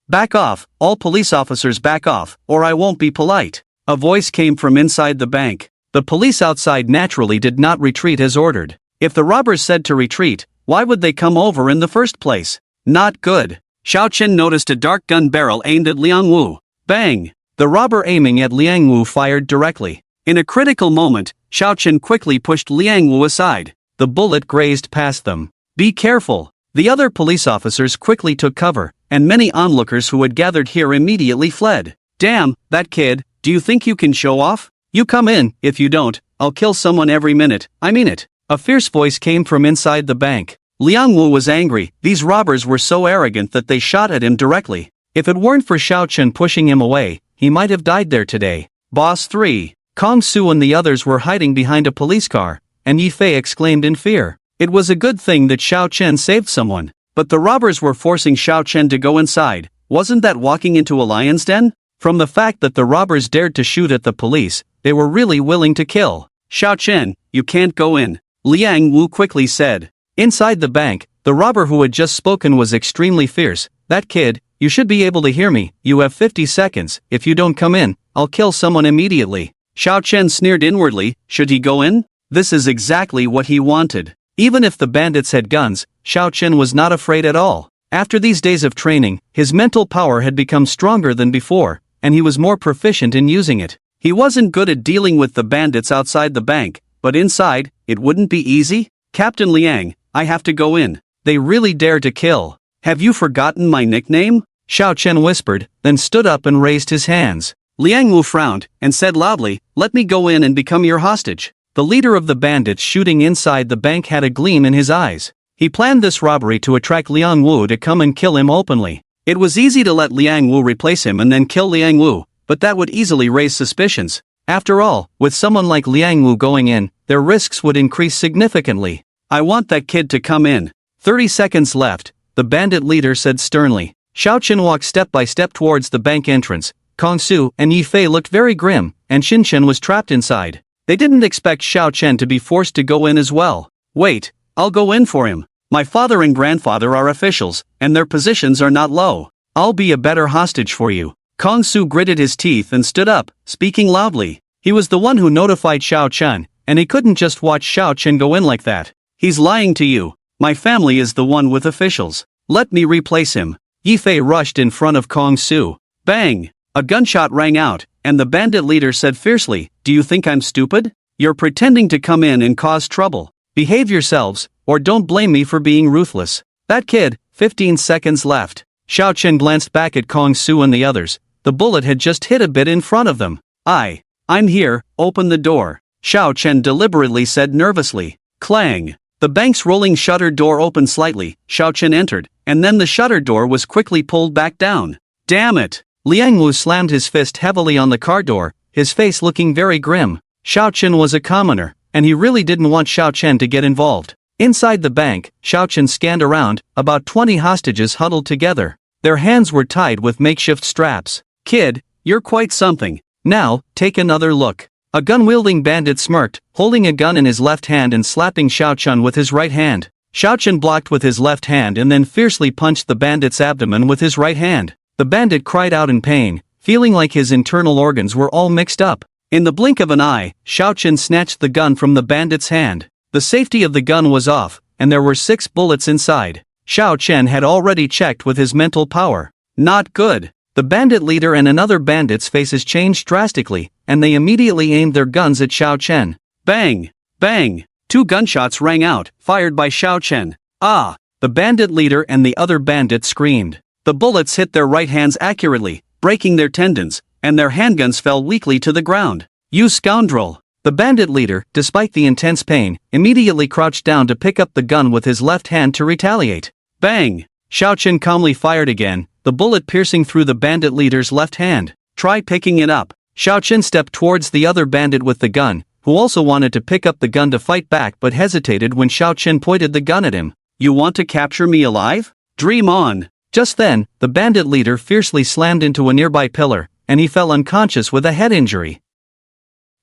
Back off, all police officers back off, or I won't be polite. A voice came from inside the bank. The police outside naturally did not retreat as ordered. If the robbers said to retreat, why would they come over in the first place? Not good. Xiao Chen noticed a dark gun barrel aimed at Liang Wu. Bang! The robber aiming at Liang Wu fired directly. In a critical moment, Xiao Chen quickly pushed Liang Wu aside. The bullet grazed past them. Be careful! The other police officers quickly took cover, and many onlookers who had gathered here immediately fled. Damn, that kid, do you think you can show off? You come in, if you don't, I'll kill someone every minute, I mean it. A fierce voice came from inside the bank. Liang Wu was angry. These robbers were so arrogant that they shot at him directly. If it weren't for Xiao Chen pushing him away, he might have died there today. Boss 3. Kong Su and the others were hiding behind a police car, and Yi Fei exclaimed in fear. It was a good thing that Xiao Chen saved someone, but the robbers were forcing Xiao Chen to go inside. Wasn't that walking into a lion's den? From the fact that the robbers dared to shoot at the police, they were really willing to kill. Xiao Chen, you can't go in, Liang Wu quickly said. Inside the bank, the robber who had just spoken was extremely fierce. That kid, you should be able to hear me, you have 50 seconds, if you don't come in, I'll kill someone immediately. Xiao Chen sneered inwardly, should he go in? This is exactly what he wanted. Even if the bandits had guns, Xiao Chen was not afraid at all. After these days of training, his mental power had become stronger than before, and he was more proficient in using it. He wasn't good at dealing with the bandits outside the bank, but inside, it wouldn't be easy? Captain Liang, I have to go in. They really dare to kill. Have you forgotten my nickname? Xiao Chen whispered, then stood up and raised his hands. Liang Wu frowned, and said loudly, let me go in and become your hostage. The leader of the bandits shooting inside the bank had a gleam in his eyes. He planned this robbery to attract Liang Wu to come and kill him openly. It was easy to let Liang Wu replace him and then kill Liang Wu, but that would easily raise suspicions. After all, with someone like Liang Wu going in, their risks would increase significantly. I want that kid to come in. 30 seconds left, the bandit leader said sternly. Xiao Chen walked step by step towards the bank entrance. Kong Su and Yi Fei looked very grim, and Xin Chen was trapped inside. They didn't expect Xiao Chen to be forced to go in as well. Wait, I'll go in for him. My father and grandfather are officials, and their positions are not low. I'll be a better hostage for you. Kong Su gritted his teeth and stood up, speaking loudly. He was the one who notified Xiao Chen, and he couldn't just watch Xiao Chen go in like that. He's lying to you. My family is the one with officials. Let me replace him. Yi Fei rushed in front of Kong Su. Bang! A gunshot rang out, and the bandit leader said fiercely, do you think I'm stupid? You're pretending to come in and cause trouble. Behave yourselves, or don't blame me for being ruthless. That kid, 15 seconds left. Xiao Chen glanced back at Kong Su and the others. The bullet had just hit a bit in front of them. I'm here, open the door. Xiao Chen deliberately said nervously. Clang! The bank's rolling shutter door opened slightly. Xiao Chen entered, and then the shutter door was quickly pulled back down. Damn it! Liang Wu slammed his fist heavily on the car door, his face looking very grim. Xiao Chen was a commoner, and he really didn't want Xiao Chen to get involved. Inside the bank, Xiao Chen scanned around, about 20 hostages huddled together. Their hands were tied with makeshift straps. Kid, you're quite something. Now, take another look. A gun-wielding bandit smirked, holding a gun in his left hand and slapping Xiao Chen with his right hand. Xiao Chen blocked with his left hand and then fiercely punched the bandit's abdomen with his right hand. The bandit cried out in pain, feeling like his internal organs were all mixed up. In the blink of an eye, Xiao Chen snatched the gun from the bandit's hand. The safety of the gun was off, and there were 6 bullets inside. Xiao Chen had already checked with his mental power. Not good. The bandit leader and another bandit's faces changed drastically, and they immediately aimed their guns at Xiao Chen. Bang! Bang! 2 gunshots rang out, fired by Xiao Chen. Ah! The bandit leader and the other bandit screamed. The bullets hit their right hands accurately, breaking their tendons, and their handguns fell weakly to the ground. "You scoundrel!" The bandit leader, despite the intense pain, immediately crouched down to pick up the gun with his left hand to retaliate. Bang! Xiao Chen calmly fired again, the bullet piercing through the bandit leader's left hand. "Try picking it up." Xiao Chen stepped towards the other bandit with the gun, who also wanted to pick up the gun to fight back but hesitated when Xiao Chen pointed the gun at him. "You want to capture me alive? Dream on!" Just then, the bandit leader fiercely slammed into a nearby pillar, and he fell unconscious with a head injury.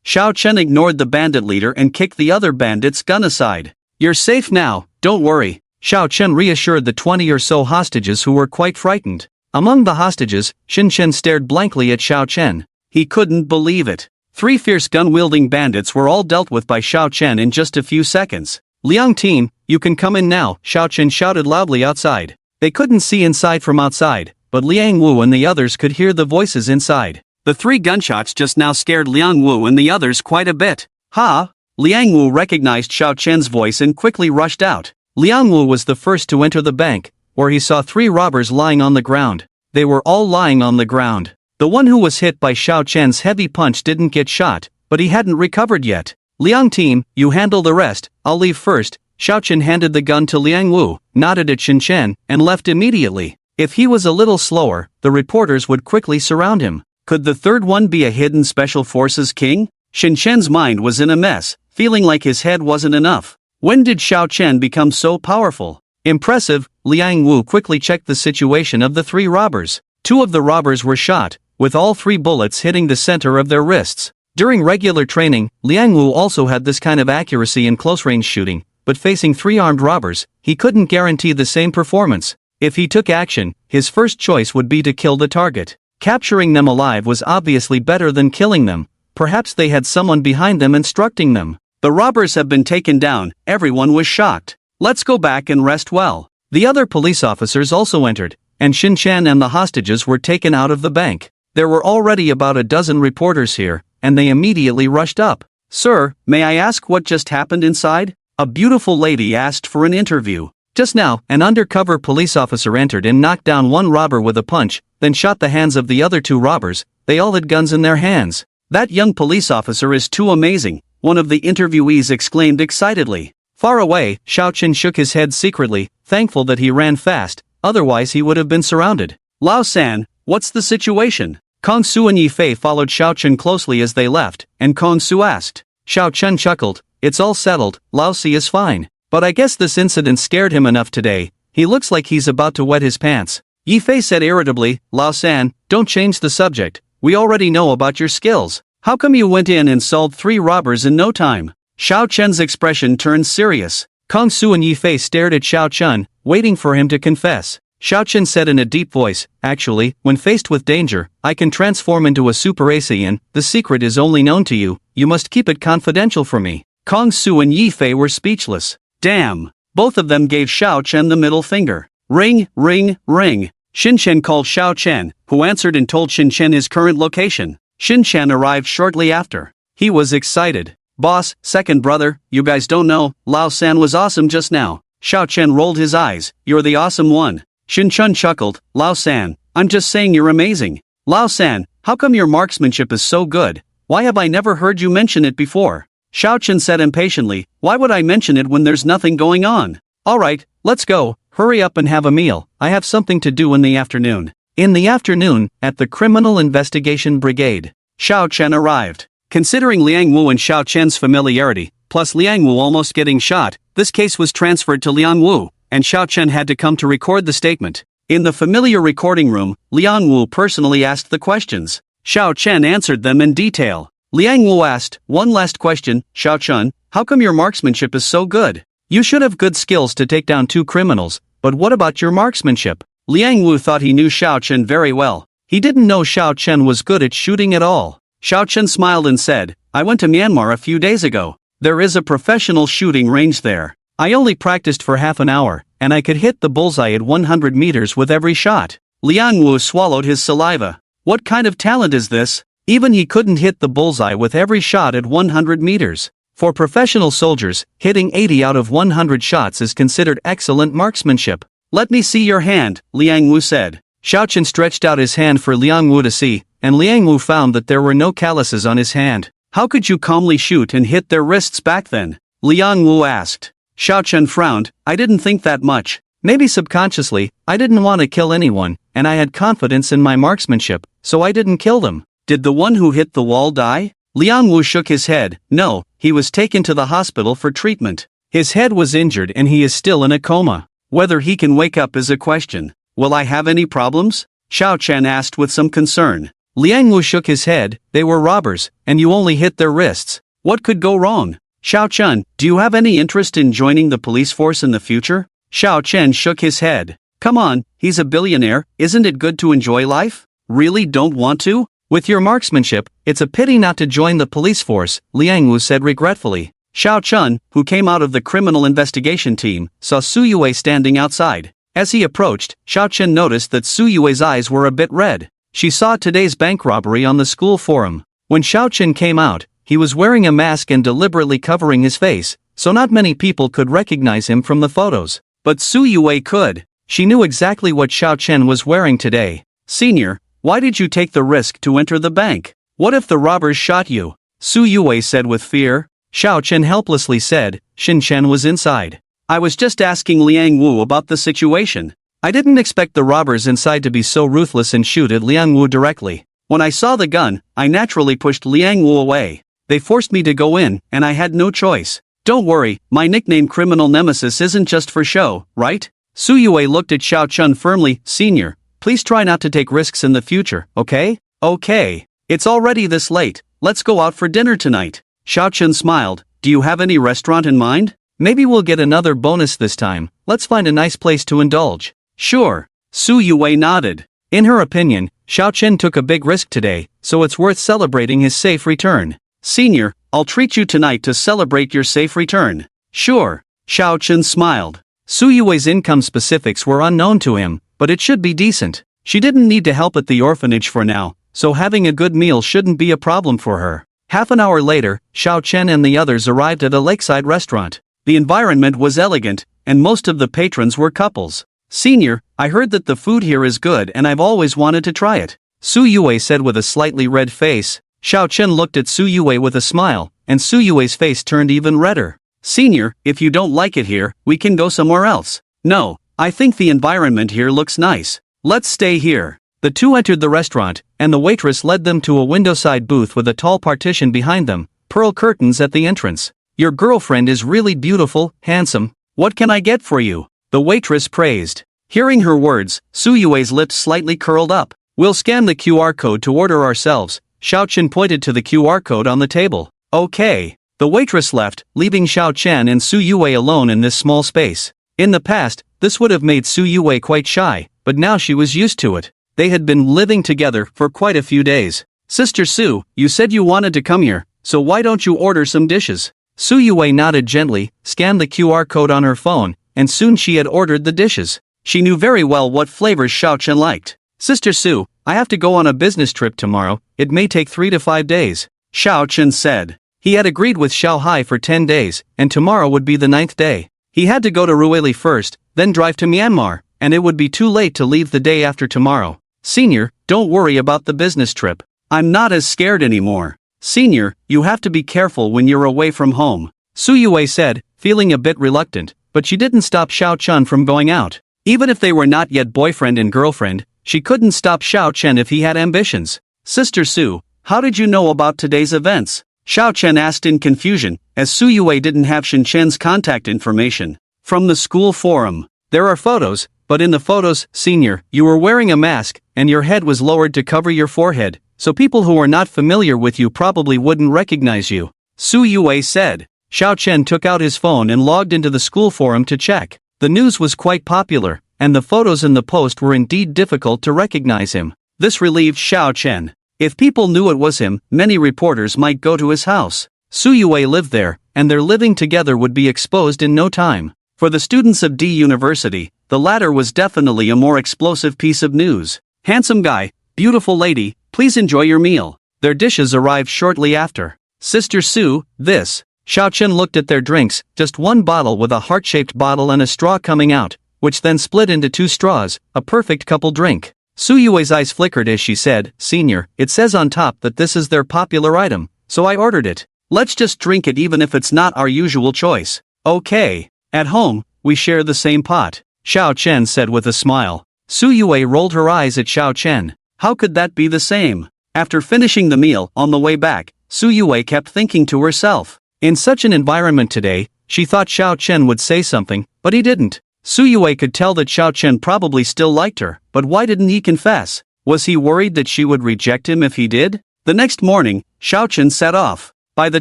Xiao Chen ignored the bandit leader and kicked the other bandit's gun aside. "You're safe now, don't worry." Xiao Chen reassured the 20 or so hostages who were quite frightened. Among the hostages, Xin Chen stared blankly at Xiao Chen. He couldn't believe it. 3 fierce gun-wielding bandits were all dealt with by Xiao Chen in just a few seconds. "Liang team, you can come in now," Xiao Chen shouted loudly outside. They couldn't see inside from outside, but Liang Wu and the others could hear the voices inside. The 3 gunshots just now scared Liang Wu and the others quite a bit. "Ha!" Liang Wu recognized Xiao Chen's voice and quickly rushed out. Liang Wu was the first to enter the bank, where he saw 3 robbers lying on the ground. They were all lying on the ground. The one who was hit by Xiao Chen's heavy punch didn't get shot, but he hadn't recovered yet. "Liang team, you handle the rest, I'll leave first." Xiao Chen handed the gun to Liang Wu, nodded at Xin Chen, and left immediately. If he was a little slower, the reporters would quickly surround him. Could the third one be a hidden special forces king? Xin Chen's mind was in a mess, feeling like his head wasn't enough. When did Xiao Chen become so powerful? Impressive. Liang Wu quickly checked the situation of the 3 robbers. 2 of the robbers were shot, with all 3 bullets hitting the center of their wrists. During regular training, Liang Wu also had this kind of accuracy in close-range shooting, but facing 3 armed robbers, he couldn't guarantee the same performance. If he took action, his first choice would be to kill the target. Capturing them alive was obviously better than killing them. Perhaps they had someone behind them instructing them. "The robbers have been taken down," everyone was shocked. "Let's go back and rest well." The other police officers also entered, and Xin Chen and the hostages were taken out of the bank. There were already about a dozen reporters here, and they immediately rushed up. "Sir, may I ask what just happened inside?" A beautiful lady asked for an interview. Just now, an undercover police officer entered and knocked down one robber with a punch, then shot the hands of the other 2 robbers. They all had guns in their hands. "That young police officer is too amazing," one of the interviewees exclaimed excitedly. Far away, Xiao Chen shook his head secretly, thankful that he ran fast, otherwise he would have been surrounded. "Lao San, what's the situation?" Kong Su and Yi Fei followed Xiao Chen closely as they left, and Kong Su asked. Xiao Chen chuckled. "It's all settled, Lao Si is fine. But I guess this incident scared him enough today. He looks like he's about to wet his pants." Yi Fei said irritably, "Lao San, don't change the subject. We already know about your skills. How come you went in and solved 3 robbers in no time?" Xiao Chen's expression turned serious. Kong Su and Yi Fei stared at Xiao Chen, waiting for him to confess. Xiao Chen said in a deep voice, "Actually, when faced with danger, I can transform into a Super Saiyan. The secret is only known to you. You must keep it confidential for me." Kong Su and Yi Fei were speechless. Damn! Both of them gave Xiao Chen the middle finger. Ring, ring, ring. Xin Chen called Xiao Chen, who answered and told Xin Chen his current location. Xin Chen arrived shortly after. He was excited. "Boss, second brother, you guys don't know, Lao San was awesome just now." Xiao Chen rolled his eyes. "You're the awesome one." Xin Chen chuckled. "Lao San, I'm just saying you're amazing." "Lao San, how come your marksmanship is so good? Why have I never heard you mention it before?" Xiao Chen said impatiently, "Why would I mention it when there's nothing going on?" "Alright, let's go, hurry up and have a meal, I have something to do in the afternoon." In the afternoon, at the Criminal Investigation Brigade, Xiao Chen arrived. Considering Liang Wu and Xiao Chen's familiarity, plus Liang Wu almost getting shot, this case was transferred to Liang Wu, and Xiao Chen had to come to record the statement. In the familiar recording room, Liang Wu personally asked the questions. Xiao Chen answered them in detail. Liang Wu asked, "One last question, Xiao Chen, how come your marksmanship is so good? You should have good skills to take down 2 criminals, but what about your marksmanship?" Liang Wu thought he knew Xiao Chen very well. He didn't know Xiao Chen was good at shooting at all. Xiao Chen smiled and said, "I went to Myanmar a few days ago. There is a professional shooting range there. I only practiced for half an hour, and I could hit the bullseye at 100 meters with every shot." Liang Wu swallowed his saliva. What kind of talent is this? Even he couldn't hit the bullseye with every shot at 100 meters. For professional soldiers, hitting 80 out of 100 shots is considered excellent marksmanship. "Let me see your hand," Liang Wu said. Xiao Chen stretched out his hand for Liang Wu to see, and Liang Wu found that there were no calluses on his hand. How could you calmly shoot and hit their wrists back then? Liang Wu asked. Xiao Chen frowned. I didn't think that much. Maybe subconsciously, I didn't want to kill anyone, and I had confidence in my marksmanship, so I didn't kill them. Did the one who hit the wall die? Liang Wu shook his head. No, he was taken to the hospital for treatment. His head was injured and he is still in a coma. Whether he can wake up is a question. Will I have any problems? Xiao Chen asked with some concern. Liang Wu shook his head. They were robbers, and you only hit their wrists. What could go wrong? Xiao Chen, do you have any interest in joining the police force in the future? Xiao Chen shook his head. Come on, he's a billionaire, isn't it good to enjoy life? Really don't want to? With your marksmanship, it's a pity not to join the police force, Liang Wu said regretfully. Xiao Chen, who came out of the criminal investigation team, saw Su Yue standing outside. As he approached, Xiao Chen noticed that Su Yue's eyes were a bit red. She saw today's bank robbery on the school forum. When Xiao Chen came out, he was wearing a mask and deliberately covering his face, so not many people could recognize him from the photos. But Su Yue could. She knew exactly what Xiao Chen was wearing today. Senior, why did you take the risk to enter the bank? What if the robbers shot you? Su Yue said with fear. Xiao Chen helplessly said. Xin Chen was inside. I was just asking Liang Wu about the situation. I didn't expect the robbers inside to be so ruthless and shoot at Liang Wu directly. When I saw the gun, I naturally pushed Liang Wu away. They forced me to go in, and I had no choice. Don't worry, my nickname Criminal Nemesis isn't just for show, right? Su Yue looked at Xiao Chen firmly. Senior, please try not to take risks in the future, okay? Okay. It's already this late, let's go out for dinner tonight. Xiao Chen smiled. Do you have any restaurant in mind? Maybe we'll get another bonus this time. Let's find a nice place to indulge. Sure. Su Yue nodded. In her opinion, Xiao Chen took a big risk today, so it's worth celebrating his safe return. Senior, I'll treat you tonight to celebrate your safe return. Sure. Xiao Chen smiled. Su Yue's income specifics were unknown to him, but it should be decent. She didn't need to help at the orphanage for now, so having a good meal shouldn't be a problem for her. Half an hour later, Xiao Chen and the others arrived at a lakeside restaurant. The environment was elegant, and most of the patrons were couples. Senior, I heard that the food here is good and I've always wanted to try it. Su Yue said with a slightly red face. Xiao Chen looked at Su Yue with a smile, and Su Yue's face turned even redder. Senior, if you don't like it here, we can go somewhere else. No, I think the environment here looks nice. Let's stay here. The two entered the restaurant, and the waitress led them to a windowside booth with a tall partition behind them, pearl curtains at the entrance. Your girlfriend is really beautiful, handsome. What can I get for you? The waitress praised. Hearing her words, Su Yue's lips slightly curled up. We'll scan the QR code to order ourselves. Xiao Chen pointed to the QR code on the table. Okay. The waitress left, leaving Xiao Chen and Su Yue alone in this small space. In the past, this would have made Su Yue quite shy, but now she was used to it. They had been living together for quite a few days. Sister Su, you said you wanted to come here, so why don't you order some dishes? Su Yue nodded gently, scanned the QR code on her phone, and soon she had ordered the dishes. She knew very well what flavors Xiao Chen liked. Sister Su, I have to go on a business trip tomorrow, it may take 3 to 5 days. Xiao Chen said. He had agreed with Xiao Hai for 10 days, and tomorrow would be the 9th day. He had to go to Ruili first, then drive to Myanmar, and it would be too late to leave the day after tomorrow. Senior, don't worry about the business trip. I'm not as scared anymore. Senior, you have to be careful when you're away from home. Su Yue said, feeling a bit reluctant, but she didn't stop Xiao Chen from going out. Even if they were not yet boyfriend and girlfriend, she couldn't stop Xiao Chen if he had ambitions. Sister Su, how did you know about today's events? Xiao Chen asked in confusion, as Su Yue didn't have Xin Chen's contact information. From the school forum. There are photos, but in the photos, Senior, you were wearing a mask, and your head was lowered to cover your forehead, so people who are not familiar with you probably wouldn't recognize you. Su Yue said. Xiao Chen took out his phone and logged into the school forum to check. The news was quite popular, and the photos in the post were indeed difficult to recognize him. This relieved Xiao Chen. If people knew it was him, many reporters might go to his house. Su Yue lived there, and their living together would be exposed in no time. For the students of D University, the latter was definitely a more explosive piece of news. Handsome guy, beautiful lady, please enjoy your meal. Their dishes arrived shortly after. Sister Su, this. Xiao Chen looked at their drinks, just one bottle with a heart-shaped bottle and a straw coming out, which then split into 2 straws, a perfect couple drink. Su Yue's eyes flickered as she said, "Senior, it says on top that this is their popular item, so I ordered it. Let's just drink it even if it's not our usual choice." "Okay. At home, we share the same pot," Xiao Chen said with a smile. Su Yue rolled her eyes at Xiao Chen. How could that be the same? After finishing the meal, on the way back, Su Yue kept thinking to herself. In such an environment today, she thought Xiao Chen would say something, but he didn't. Su Yue could tell that Xiao Chen probably still liked her, but why didn't he confess? Was he worried that she would reject him if he did? The next morning, Xiao Chen set off. By the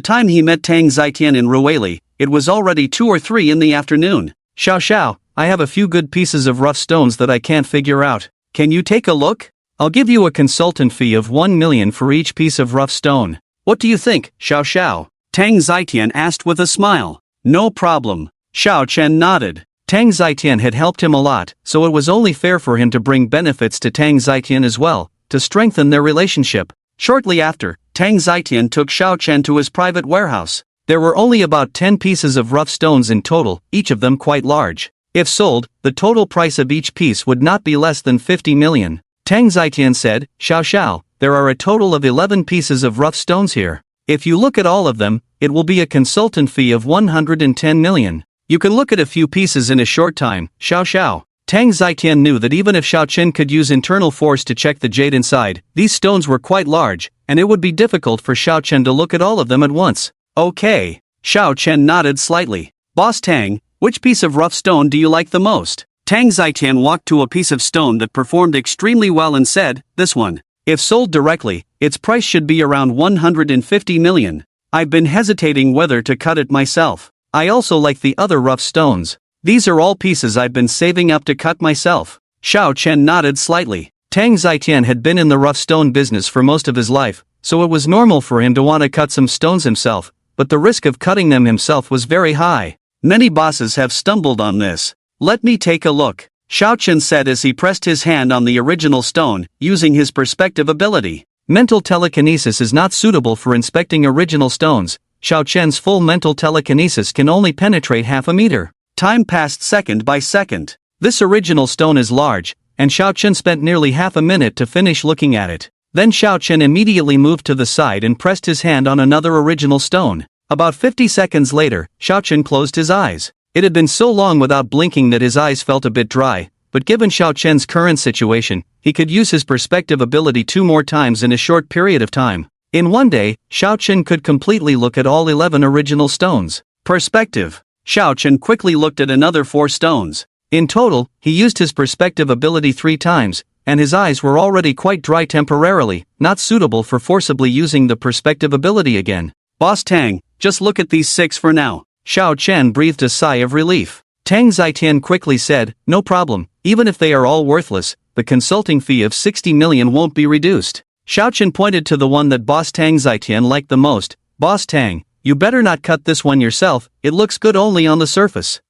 time he met Tang Zitian in Ruili, it was already 2 or 3 in the afternoon. "Xiao, I have a few good pieces of rough stones that I can't figure out. Can you take a look? I'll give you a consultant fee of 1 million for each piece of rough stone. What do you think, Xiao?" Tang Zitian asked with a smile. "No problem." Xiao Chen nodded. Tang Zitian had helped him a lot, so it was only fair for him to bring benefits to Tang Zitian as well, to strengthen their relationship. Shortly after, Tang Zitian took Xiao Chen to his private warehouse. There were only about 10 pieces of rough stones in total, each of them quite large. If sold, the total price of each piece would not be less than 50 million. Tang Zitian said, Xiao, there are a total of 11 pieces of rough stones here. If you look at all of them, it will be a consultant fee of 110 million. You can look at a few pieces in a short time, Xiao. Tang Zitian knew that even if Xiao Chen could use internal force to check the jade inside, these stones were quite large, and it would be difficult for Xiao Chen to look at all of them at once. Okay. Xiao Chen nodded slightly. Boss Tang, which piece of rough stone do you like the most? Tang Zitian walked to a piece of stone that performed extremely well and said, this one. If sold directly, its price should be around 150 million. I've been hesitating whether to cut it myself. I also like the other rough stones. These are all pieces I've been saving up to cut myself. Xiao Chen nodded slightly. Tang Zitian had been in the rough stone business for most of his life, so it was normal for him to want to cut some stones himself, but the risk of cutting them himself was very high. Many bosses have stumbled on this. Let me take a look, Xiao Chen said as he pressed his hand on the original stone, using his perspective ability. Mental telekinesis is not suitable for inspecting original stones. Xiao Chen's full mental telekinesis can only penetrate half a meter. Time passed second by second. This original stone is large, and Xiao Chen spent nearly half a minute to finish looking at it. Then Xiao Chen immediately moved to the side and pressed his hand on another original stone. About 50 seconds later, Xiao Chen closed his eyes. It had been so long without blinking that his eyes felt a bit dry, but given Xiao Chen's current situation, he could use his perspective ability 2 more times in a short period of time. In one day, Xiao Chen could completely look at all 11 original stones. Perspective. Xiao Chen quickly looked at another 4 stones. In total, he used his perspective ability 3 times, and his eyes were already quite dry temporarily, not suitable for forcibly using the perspective ability again. Boss Tang, just look at these 6 for now. Xiao Chen breathed a sigh of relief. Tang Zitian quickly said, no problem, even if they are all worthless, the consulting fee of 60 million won't be reduced. Xiao Chen pointed to the one that Boss Tang Zitian liked the most. Boss Tang, you better not cut this one yourself, it looks good only on the surface.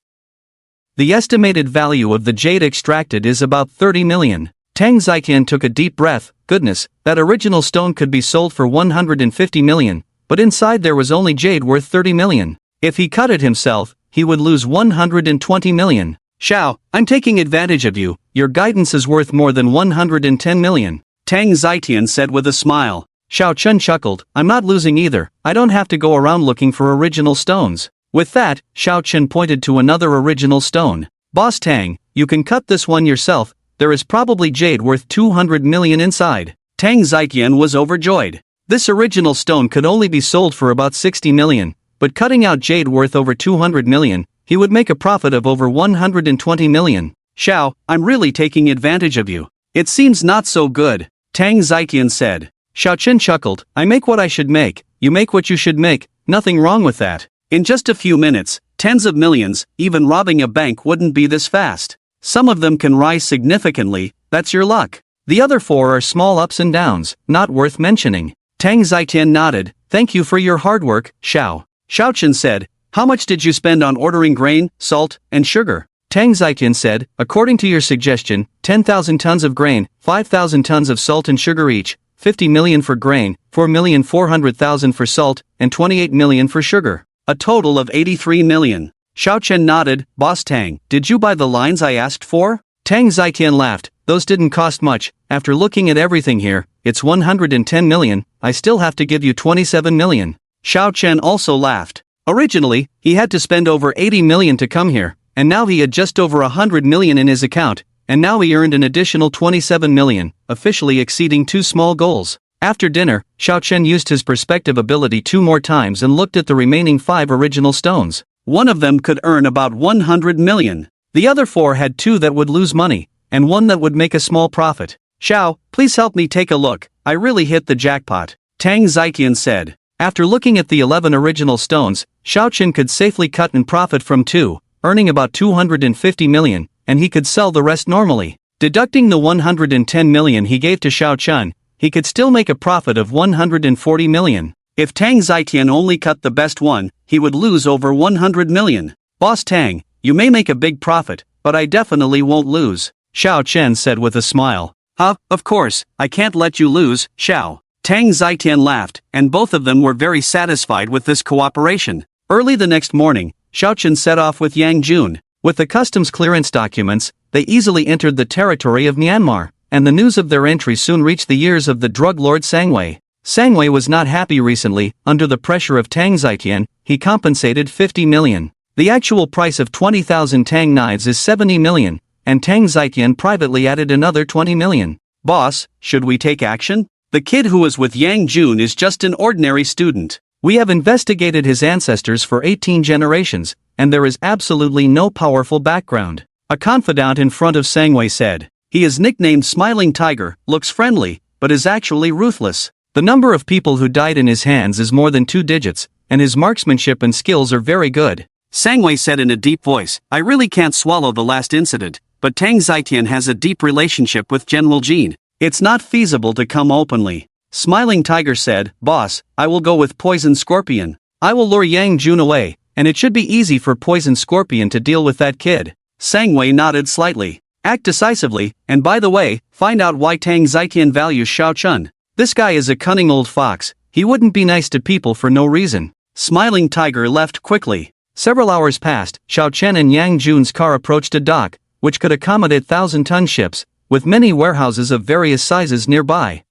The estimated value of the jade extracted is about 30 million. Tang Zitian took a deep breath. Goodness, that original stone could be sold for 150 million, but inside there was only jade worth 30 million. If he cut it himself, he would lose 120 million. Xiao, I'm taking advantage of you, your guidance is worth more than 110 million. Tang Zitian said with a smile. Xiao Chen chuckled, I'm not losing either, I don't have to go around looking for original stones. With that, Xiao Chen pointed to another original stone. Boss Tang, you can cut this one yourself, there is probably jade worth 200 million inside. Tang Zitian was overjoyed. This original stone could only be sold for about 60 million, but cutting out jade worth over 200 million, he would make a profit of over 120 million. Xiao, I'm really taking advantage of you. It seems not so good, Tang Zitian said. Xiao Chen chuckled, I make what I should make, you make what you should make, nothing wrong with that. In just a few minutes, tens of millions, even robbing a bank wouldn't be this fast. Some of them can rise significantly, that's your luck. The other 4 are small ups and downs, not worth mentioning. Tang Zitian nodded, thank you for your hard work, Xiao. Xiao Chen said, how much did you spend on ordering grain, salt, and sugar? Tang Zitian said, according to your suggestion, 10,000 tons of grain, 5,000 tons of salt and sugar each, 50 million for grain, 4,400,000 for salt, and 28 million for sugar. A total of 83 million. Xiao Chen nodded, Boss Tang, did you buy the lines I asked for? Tang Zitian laughed, those didn't cost much. After looking at everything here, it's 110 million, I still have to give you 27 million. Xiao Chen also laughed. Originally, he had to spend over 80 million to come here, and now he had just over 100 million in his account, and now he earned an additional 27 million, officially exceeding 2 small goals. After dinner, Xiao Chen used his perspective ability 2 more times and looked at the remaining 5 original stones. One of them could earn about 100 million. The other 4 had 2 that would lose money, and 1 that would make a small profit. Xiao, please help me take a look, I really hit the jackpot, Tang Zitian said. After looking at the 11 original stones, Xiao Chen could safely cut and profit from 2, earning about 250 million, and he could sell the rest normally. Deducting the 110 million he gave to Xiao Chen, he could still make a profit of 140 million. If Tang Zitian only cut the best one, he would lose over 100 million. Boss Tang, you may make a big profit, but I definitely won't lose, Xiao Chen said with a smile. Of course, I can't let you lose, Xiao. Tang Zitian laughed, and both of them were very satisfied with this cooperation. Early the next morning, Xiao Chen set off with Yang Jun. With the customs clearance documents, they easily entered the territory of Myanmar, and the news of their entry soon reached the ears of the drug lord Sangwei. Sangwei was not happy recently. Under the pressure of Tang Zitian, he compensated 50 million. The actual price of 20,000 Tang knives is 70 million, and Tang Zitian privately added another 20 million. Boss, should we take action? The kid who was with Yang Jun is just an ordinary student. We have investigated his ancestors for 18 generations, and there is absolutely no powerful background. A confidant in front of Sangwei said. He is nicknamed Smiling Tiger, looks friendly, but is actually ruthless. The number of people who died in his hands is more than 2 digits, and his marksmanship and skills are very good. Sangwei said in a deep voice, I really can't swallow the last incident, but Tang Zitian has a deep relationship with General Jin. It's not feasible to come openly. Smiling Tiger said, Boss, I will go with Poison Scorpion. I will lure Yang Jun away, and it should be easy for Poison Scorpion to deal with that kid. Sangwei nodded slightly. Act decisively, and by the way, find out why Tang Zitian values Xiao Chen. This guy is a cunning old fox, he wouldn't be nice to people for no reason. Smiling Tiger left quickly. Several hours passed, Xiao Chen and Yang Jun's car approached a dock, which could accommodate 1,000-ton ships, with many warehouses of various sizes nearby.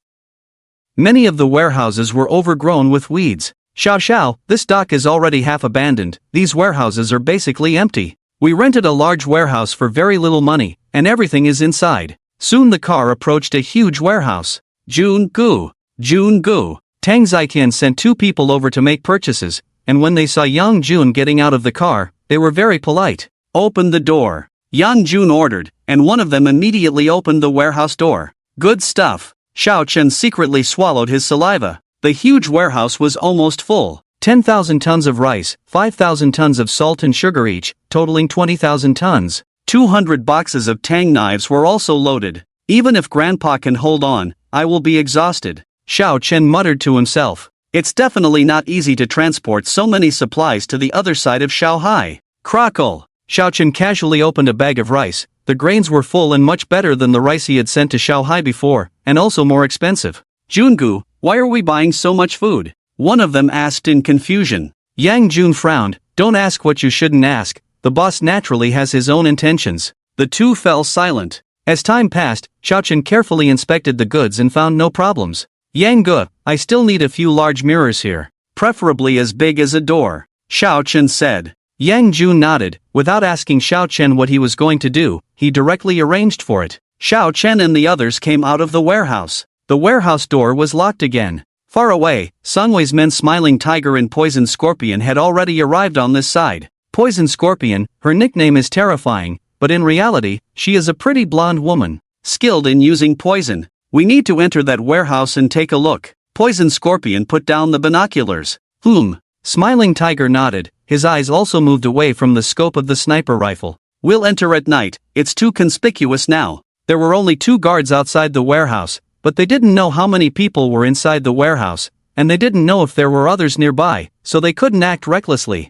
Many of the warehouses were overgrown with weeds. Xiao, this dock is already half abandoned, these warehouses are basically empty. We rented a large warehouse for very little money, and everything is inside. Soon the car approached a huge warehouse. Jun Gu. Tang Zitian sent 2 people over to make purchases, and when they saw Yang Jun getting out of the car, they were very polite. Open the door. Yang Jun ordered, and one of them immediately opened the warehouse door. Good stuff. Xiao Chen secretly swallowed his saliva. The huge warehouse was almost full. 10,000 tons of rice, 5,000 tons of salt and sugar each, totaling 20,000 tons. 200 boxes of Tang knives were also loaded. Even if Grandpa can hold on, I will be exhausted. Xiao Chen muttered to himself. It's definitely not easy to transport so many supplies to the other side of Shanghai. Crackle. Xiao Chen casually opened a bag of rice. The grains were full and much better than the rice he had sent to Shanghai before, and also more expensive. Jungu, why are we buying so much food? One of them asked in confusion. Yang Jun frowned. Don't ask what you shouldn't ask. The boss naturally has his own intentions. The two fell silent. As time passed, Xiao Chen carefully inspected the goods and found no problems. Yang Gu, I still need a few large mirrors here. Preferably as big as a door. Xiao Chen said. Yang Jun nodded. Without asking Xiao Chen what he was going to do, he directly arranged for it. Xiao Chen and the others came out of the warehouse. The warehouse door was locked again. Far away, Sangwei's men Smiling Tiger and Poison Scorpion had already arrived on this side. Poison Scorpion, her nickname is terrifying, but in reality, she is a pretty blonde woman, skilled in using poison. We need to enter that warehouse and take a look. Poison Scorpion put down the binoculars. Smiling Tiger nodded. His eyes also moved away from the scope of the sniper rifle. We'll enter at night, it's too conspicuous now. There were only 2 guards outside the warehouse, but they didn't know how many people were inside the warehouse, and they didn't know if there were others nearby, so they couldn't act recklessly.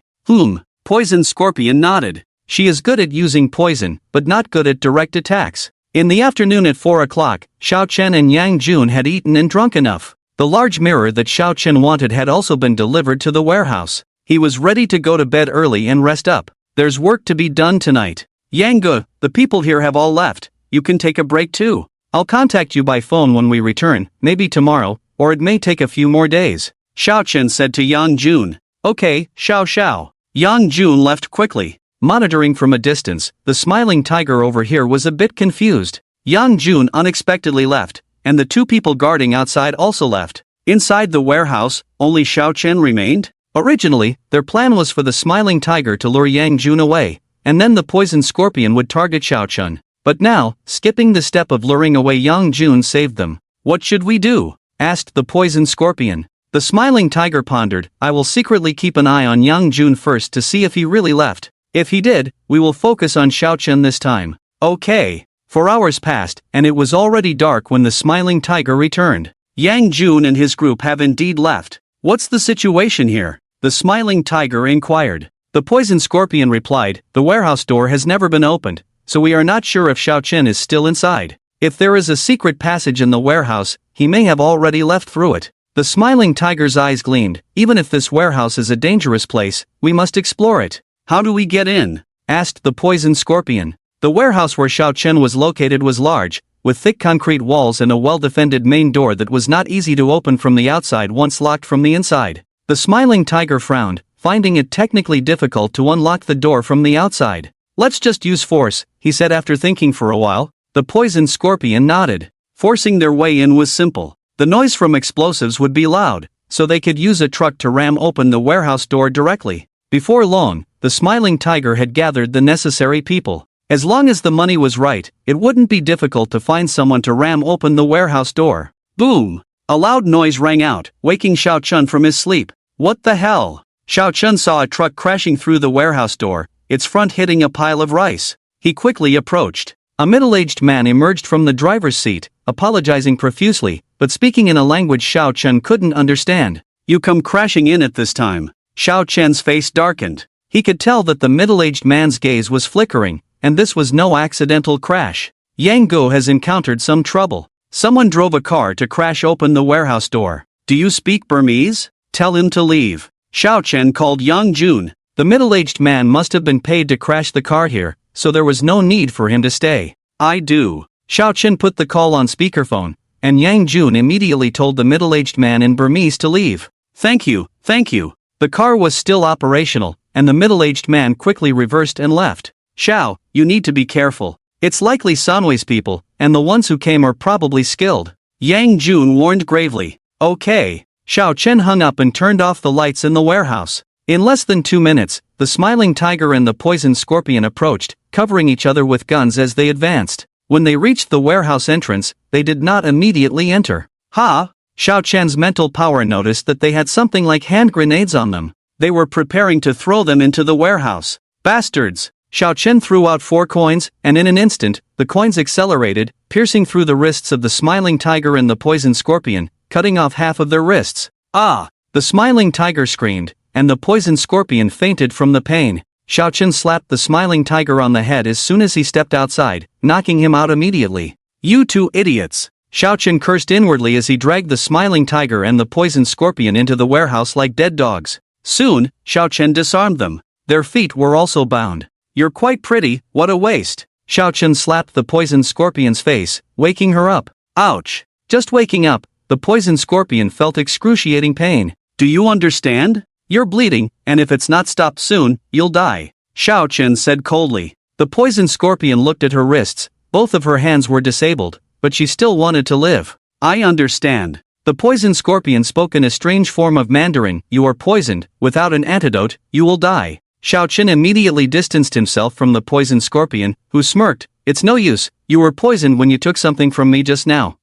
Poison Scorpion nodded. She is good at using poison, but not good at direct attacks. In the afternoon at 4 o'clock, Xiao Chen and Yang Jun had eaten and drunk enough. The large mirror that Xiao Chen wanted had also been delivered to the warehouse. He was ready to go to bed early and rest up. There's work to be done tonight. Yang Gu, the people here have all left, you can take a break too. I'll contact you by phone when we return, maybe tomorrow, or it may take a few more days. Xiao Chen said to Yang Jun. Okay, Xiao Xiao. Yang Jun left quickly. Monitoring from a distance, the smiling tiger over here was a bit confused. Yang Jun unexpectedly left, and the two people guarding outside also left. Inside the warehouse, only Xiao Chen remained. Originally, their plan was for the smiling tiger to lure Yang Jun away, and then the poison scorpion would target Xiao Chen. But now, skipping the step of luring away Yang Jun saved them. What should we do? Asked the poison scorpion. The smiling tiger pondered. I will secretly keep an eye on Yang Jun first to see if he really left. If he did, we will focus on Xiao Chen this time. Okay. 4 hours passed, and it was already dark when the smiling tiger returned. Yang Jun and his group have indeed left. What's the situation here? The smiling tiger inquired. The poison scorpion replied, the warehouse door has never been opened, so we are not sure if Xiao Chen is still inside. If there is a secret passage in the warehouse, he may have already left through it. The smiling tiger's eyes gleamed. Even if this warehouse is a dangerous place, we must explore it. How do we get in? Asked the poison scorpion. The warehouse where Xiao Chen was located was large, with thick concrete walls and a well-defended main door that was not easy to open from the outside once locked from the inside. The smiling tiger frowned, finding it technically difficult to unlock the door from the outside. Let's just use force, he said after thinking for a while. The poison scorpion nodded. Forcing their way in was simple. The noise from explosives would be loud, so they could use a truck to ram open the warehouse door directly. Before long, the smiling tiger had gathered the necessary people. As long as the money was right, it wouldn't be difficult to find someone to ram open the warehouse door. Boom! A loud noise rang out, waking Xiao Chen from his sleep. What the hell? Xiao Chen saw a truck crashing through the warehouse door, its front hitting a pile of rice. He quickly approached. A middle-aged man emerged from the driver's seat, apologizing profusely, but speaking in a language Xiao Chen couldn't understand. You come crashing in at this time. Xiao Chen's face darkened. He could tell that the middle-aged man's gaze was flickering, and this was no accidental crash. Yang Guo has encountered some trouble. Someone drove a car to crash open the warehouse door. Do you speak Burmese? Tell him to leave. Xiao Chen called Yang Jun. The middle-aged man must have been paid to crash the car here, so there was no need for him to stay. I do. Xiao Chen put the call on speakerphone, and Yang Jun immediately told the middle-aged man in Burmese to leave. Thank you, thank you. The car was still operational, and the middle-aged man quickly reversed and left. Xiao, you need to be careful. It's likely Sanwei's people, and the ones who came are probably skilled. Yang Jun warned gravely. Okay. Xiao Chen hung up and turned off the lights in the warehouse. In less than 2 minutes, the smiling tiger and the poison scorpion approached, covering each other with guns as they advanced. When they reached the warehouse entrance, they did not immediately enter. Ha! Xiao Chen's mental power noticed that they had something like hand grenades on them. They were preparing to throw them into the warehouse. Bastards! Xiao Chen threw out 4 coins, and in an instant, the coins accelerated, piercing through the wrists of the smiling tiger and the poison scorpion, cutting off half of their wrists. Ah! The smiling tiger screamed, and the poison scorpion fainted from the pain. Xiao Chen slapped the smiling tiger on the head as soon as he stepped outside, knocking him out immediately. You two idiots! Xiao Chen cursed inwardly as he dragged the smiling tiger and the poison scorpion into the warehouse like dead dogs. Soon, Xiao Chen disarmed them. Their feet were also bound. You're quite pretty, what a waste. Xiao Chen slapped the poison scorpion's face, waking her up. Ouch! Just waking up, the poison scorpion felt excruciating pain. Do you understand? You're bleeding, and if it's not stopped soon, you'll die. Xiao Chen said coldly. The poison scorpion looked at her wrists. Both of her hands were disabled, but she still wanted to live. I understand. The poison scorpion spoke in a strange form of Mandarin. You are poisoned. Without an antidote, you will die. Xiao Chen immediately distanced himself from the poison scorpion, who smirked. It's no use, you were poisoned when you took something from me just now.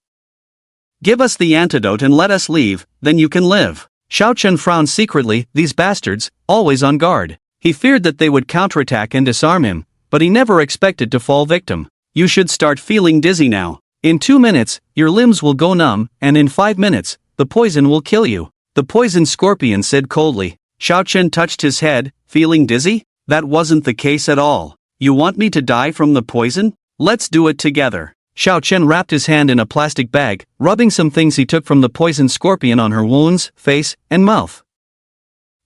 Give us the antidote and let us leave, then you can live. Xiao Chen frowned secretly. These bastards, always on guard. He feared that they would counterattack and disarm him, but he never expected to fall victim. You should start feeling dizzy now. In 2 minutes, your limbs will go numb, and in 5 minutes, the poison will kill you. The poison scorpion said coldly. Xiao Chen touched his head, feeling dizzy? That wasn't the case at all. You want me to die from the poison? Let's do it together. Xiao Chen wrapped his hand in a plastic bag, rubbing some things he took from the poison scorpion on her wounds, face, and mouth.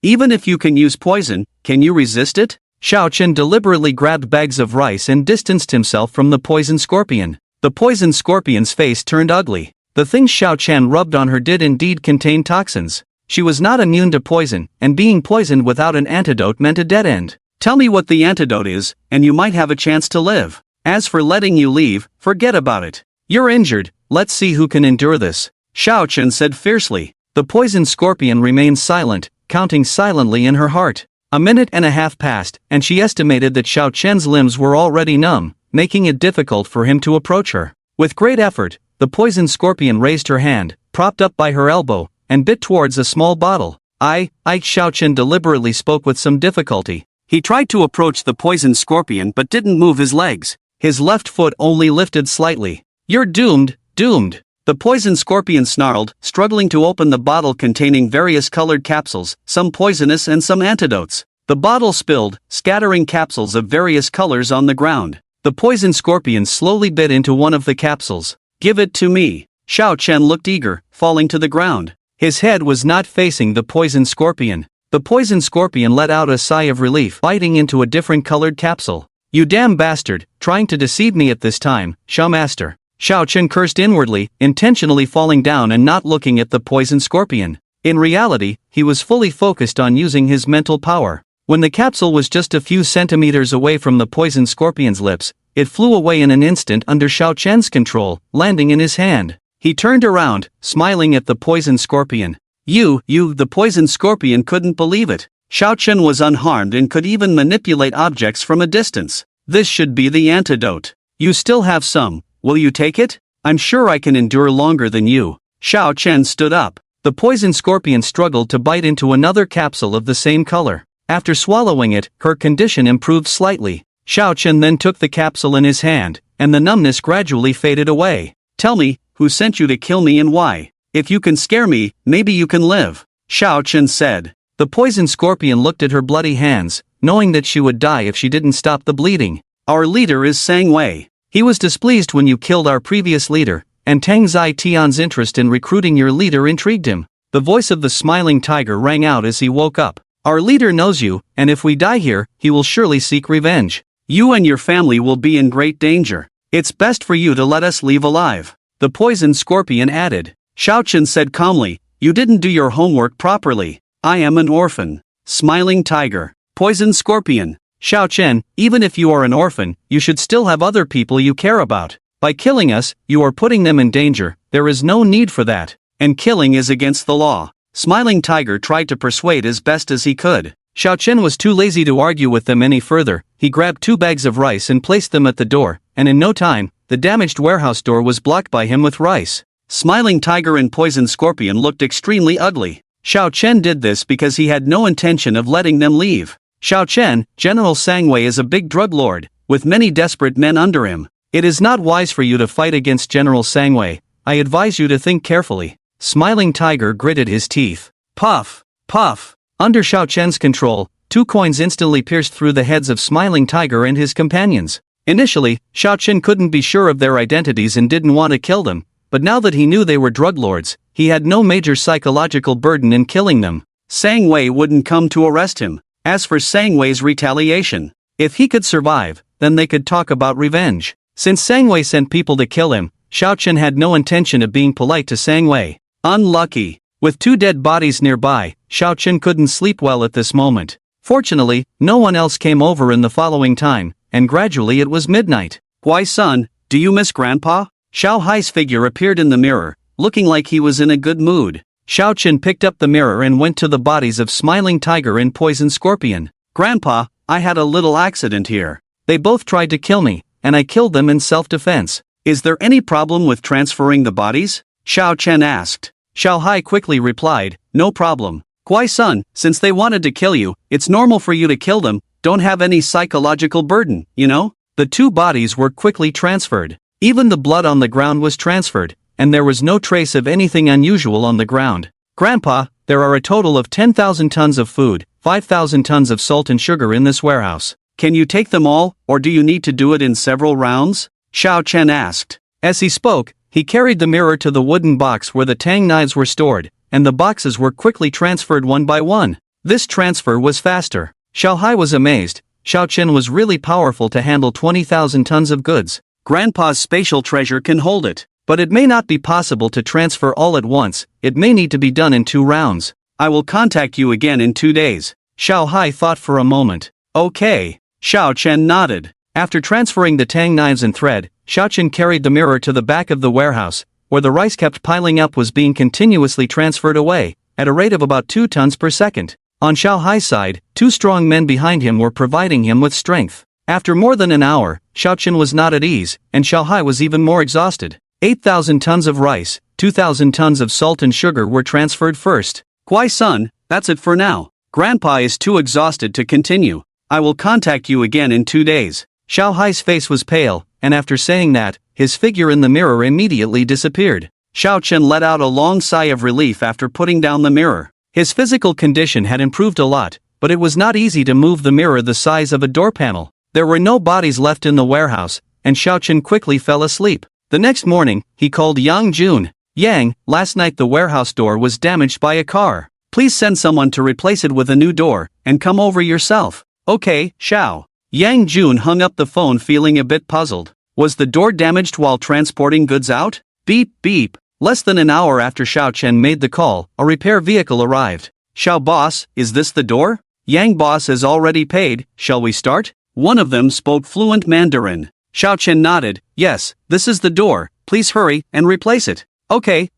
Even if you can use poison, can you resist it? Xiao Chen deliberately grabbed bags of rice and distanced himself from the poison scorpion. The poison scorpion's face turned ugly. The things Xiao Chen rubbed on her did indeed contain toxins. She was not immune to poison, and being poisoned without an antidote meant a dead end. Tell me what the antidote is, and you might have a chance to live. As for letting you leave, forget about it. You're injured, let's see who can endure this, Xiao Chen said fiercely. The poison scorpion remained silent, counting silently in her heart. A minute and a half passed, and she estimated that Xiao Chen's limbs were already numb, making it difficult for him to approach her. With great effort, the poison scorpion raised her hand, propped up by her elbow, and bit towards a small bottle. Xiao Chen deliberately spoke with some difficulty. He tried to approach the poison scorpion but didn't move his legs. His left foot only lifted slightly. You're doomed, doomed. The poison scorpion snarled, struggling to open the bottle containing various colored capsules, some poisonous and some antidotes. The bottle spilled, scattering capsules of various colors on the ground. The poison scorpion slowly bit into one of the capsules. Give it to me. Xiao Chen looked eager, falling to the ground. His head was not facing the poison scorpion. The poison scorpion let out a sigh of relief, biting into a different colored capsule. You damn bastard, trying to deceive me at this time, Xiao Master. Xiao Chen cursed inwardly, intentionally falling down and not looking at the poison scorpion. In reality, he was fully focused on using his mental power. When the capsule was just a few centimeters away from the poison scorpion's lips, it flew away in an instant under Xiao Chen's control, landing in his hand. He turned around, smiling at the poison scorpion. The poison scorpion couldn't believe it. Xiao Chen was unharmed and could even manipulate objects from a distance. This should be the antidote. You still have some. Will you take it? I'm sure I can endure longer than you. Xiao Chen stood up. The poison scorpion struggled to bite into another capsule of the same color. After swallowing it, her condition improved slightly. Xiao Chen then took the capsule in his hand, and the numbness gradually faded away. Tell me, who sent you to kill me and why? If you can scare me, maybe you can live, Xiao Chen said. The poison scorpion looked at her bloody hands, knowing that she would die if she didn't stop the bleeding. Our leader is Sang Wei. He was displeased when you killed our previous leader, and Tang Zai Tian's interest in recruiting your leader intrigued him. The voice of the smiling tiger rang out as he woke up. Our leader knows you, and if we die here, he will surely seek revenge. You and your family will be in great danger. It's best for you to let us leave alive, the poison scorpion added. Xiao Chen said calmly, you didn't do your homework properly. I am an orphan. Smiling tiger. Poison scorpion. Xiao Chen, even if you are an orphan, you should still have other people you care about. By killing us, you are putting them in danger. There is no need for that. And killing is against the law. Smiling tiger tried to persuade as best as he could. Xiao Chen was too lazy to argue with them any further. He grabbed 2 bags of rice and placed them at the door, and in no time, the damaged warehouse door was blocked by him with rice. Smiling tiger and poison scorpion looked extremely ugly. Xiao Chen did this because he had no intention of letting them leave. Xiao Chen, General Sang Wei is a big drug lord, with many desperate men under him. It is not wise for you to fight against General Sang Wei. I advise you to think carefully. Smiling tiger gritted his teeth. Puff, puff. Under Xiao Chen's control, 2 coins instantly pierced through the heads of Smiling Tiger and his companions. Initially, Xiao Chen couldn't be sure of their identities and didn't want to kill them, but now that he knew they were drug lords, he had no major psychological burden in killing them. Sang Wei wouldn't come to arrest him. As for Sang Wei's retaliation, if he could survive, then they could talk about revenge. Since Sang Wei sent people to kill him, Xiao Chen had no intention of being polite to Sang Wei. Unlucky. With 2 dead bodies nearby, Xiao Chen couldn't sleep well at this moment. Fortunately, no one else came over in the following time, and gradually it was midnight. Why son, do you miss Grandpa? Xiao Hai's figure appeared in the mirror, looking like he was in a good mood. Xiao Chen picked up the mirror and went to the bodies of Smiling Tiger and Poison Scorpion. Grandpa, I had a little accident here. They both tried to kill me, and I killed them in self-defense. Is there any problem with transferring the bodies? Xiao Chen asked. Xiao Hai quickly replied, no problem. Guai son, since they wanted to kill you, it's normal for you to kill them, don't have any psychological burden, you know? The 2 bodies were quickly transferred. Even the blood on the ground was transferred, and there was no trace of anything unusual on the ground. Grandpa, there are a total of 10,000 tons of food, 5,000 tons of salt and sugar in this warehouse. Can you take them all, or do you need to do it in several rounds? Xiao Chen asked. As he spoke, he carried the mirror to the wooden box where the tang knives were stored, and the boxes were quickly transferred one by one. This transfer was faster. Xiao Hai was amazed, Xiao Chen was really powerful to handle 20,000 tons of goods. Grandpa's spatial treasure can hold it. But it may not be possible to transfer all at once, it may need to be done in 2 rounds. I will contact you again in 2 days. Xiao Hai thought for a moment. Okay. Xiao Chen nodded. After transferring the tang knives and thread, Xiao Chen carried the mirror to the back of the warehouse, where the rice kept piling up was being continuously transferred away, at a rate of about 2 tons per second. On Xiao Hai's side, 2 strong men behind him were providing him with strength. After more than an hour, Xiao Chen was not at ease, and Xiao Hai was even more exhausted. 8,000 tons of rice, 2,000 tons of salt and sugar were transferred first. Kwai son, that's it for now. Grandpa is too exhausted to continue. I will contact you again in 2 days. Xiao Hai's face was pale, and after saying that, his figure in the mirror immediately disappeared. Xiao Chen let out a long sigh of relief after putting down the mirror. His physical condition had improved a lot, but it was not easy to move the mirror the size of a door panel. There were no bodies left in the warehouse, and Xiao Chen quickly fell asleep. The next morning, he called Yang Jun. Yang, last night the warehouse door was damaged by a car. Please send someone to replace it with a new door, and come over yourself. Okay, Xiao. Yang Jun hung up the phone feeling a bit puzzled. Was the door damaged while transporting goods out? Beep beep. Less than an hour after Xiao Chen made the call, a repair vehicle arrived. Xiao boss, is this the door? Yang boss has already paid, shall we start? One of them spoke fluent Mandarin. Xiao Chen nodded. Yes, this is the door, please hurry and replace it. Okay.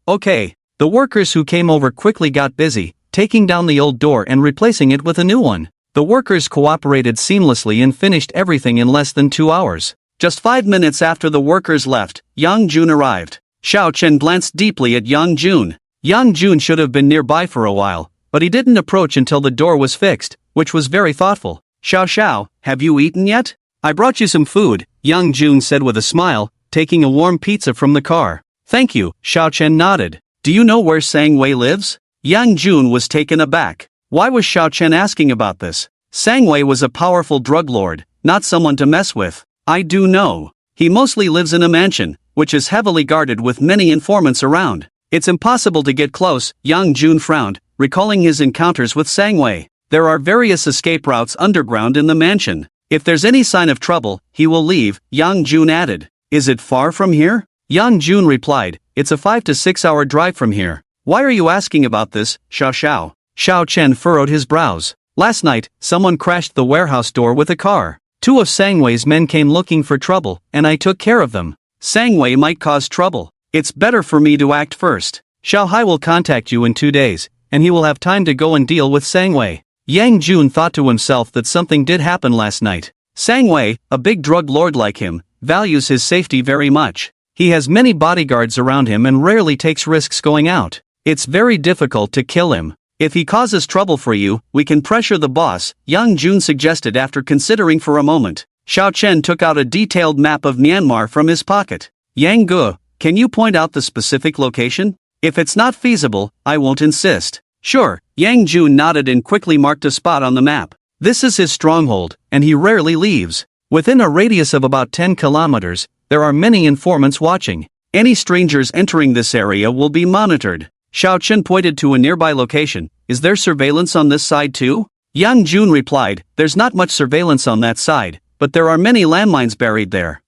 The workers who came over quickly got busy, taking down the old door and replacing it with a new one. The workers cooperated seamlessly and finished everything in less than 2 hours. Just 5 minutes after the workers left, Yang Jun arrived. Xiao Chen glanced deeply at Yang Jun. Yang Jun should have been nearby for a while, but he didn't approach until the door was fixed, which was very thoughtful. Xiao, have you eaten yet? I brought you some food, Yang Jun said with a smile, taking a warm pizza from the car. Thank you, Xiao Chen nodded. Do you know where Sang Wei lives? Yang Jun was taken aback. Why was Xiao Chen asking about this? Sang Wei was a powerful drug lord, not someone to mess with. I do know. He mostly lives in a mansion, which is heavily guarded with many informants around. It's impossible to get close, Yang Jun frowned, recalling his encounters with Sang Wei. There are various escape routes underground in the mansion. If there's any sign of trouble, he will leave, Yang Jun added. Is it far from here? Yang Jun replied, it's a 5 to 6 hour drive from here. Why are you asking about this, Xiao? Xiao Chen furrowed his brows. Last night, someone crashed the warehouse door with a car. 2 of Sang Wei's men came looking for trouble, and I took care of them. Sang Wei might cause trouble. It's better for me to act first. Xiao Hai will contact you in 2 days, and he will have time to go and deal with Sang Wei. Yang Jun thought to himself that something did happen last night. Sang Wei, a big drug lord like him, values his safety very much. He has many bodyguards around him and rarely takes risks going out. It's very difficult to kill him. If he causes trouble for you, we can pressure the boss, Yang Jun suggested after considering for a moment. Xiao Chen took out a detailed map of Myanmar from his pocket. Yang Gu, can you point out the specific location? If it's not feasible, I won't insist. Sure, Yang Jun nodded and quickly marked a spot on the map. This is his stronghold, and he rarely leaves. Within a radius of about 10 kilometers, there are many informants watching. Any strangers entering this area will be monitored. Xiao Chen pointed to a nearby location. Is there surveillance on this side too? Yang Jun replied, there's not much surveillance on that side, but there are many landmines buried there.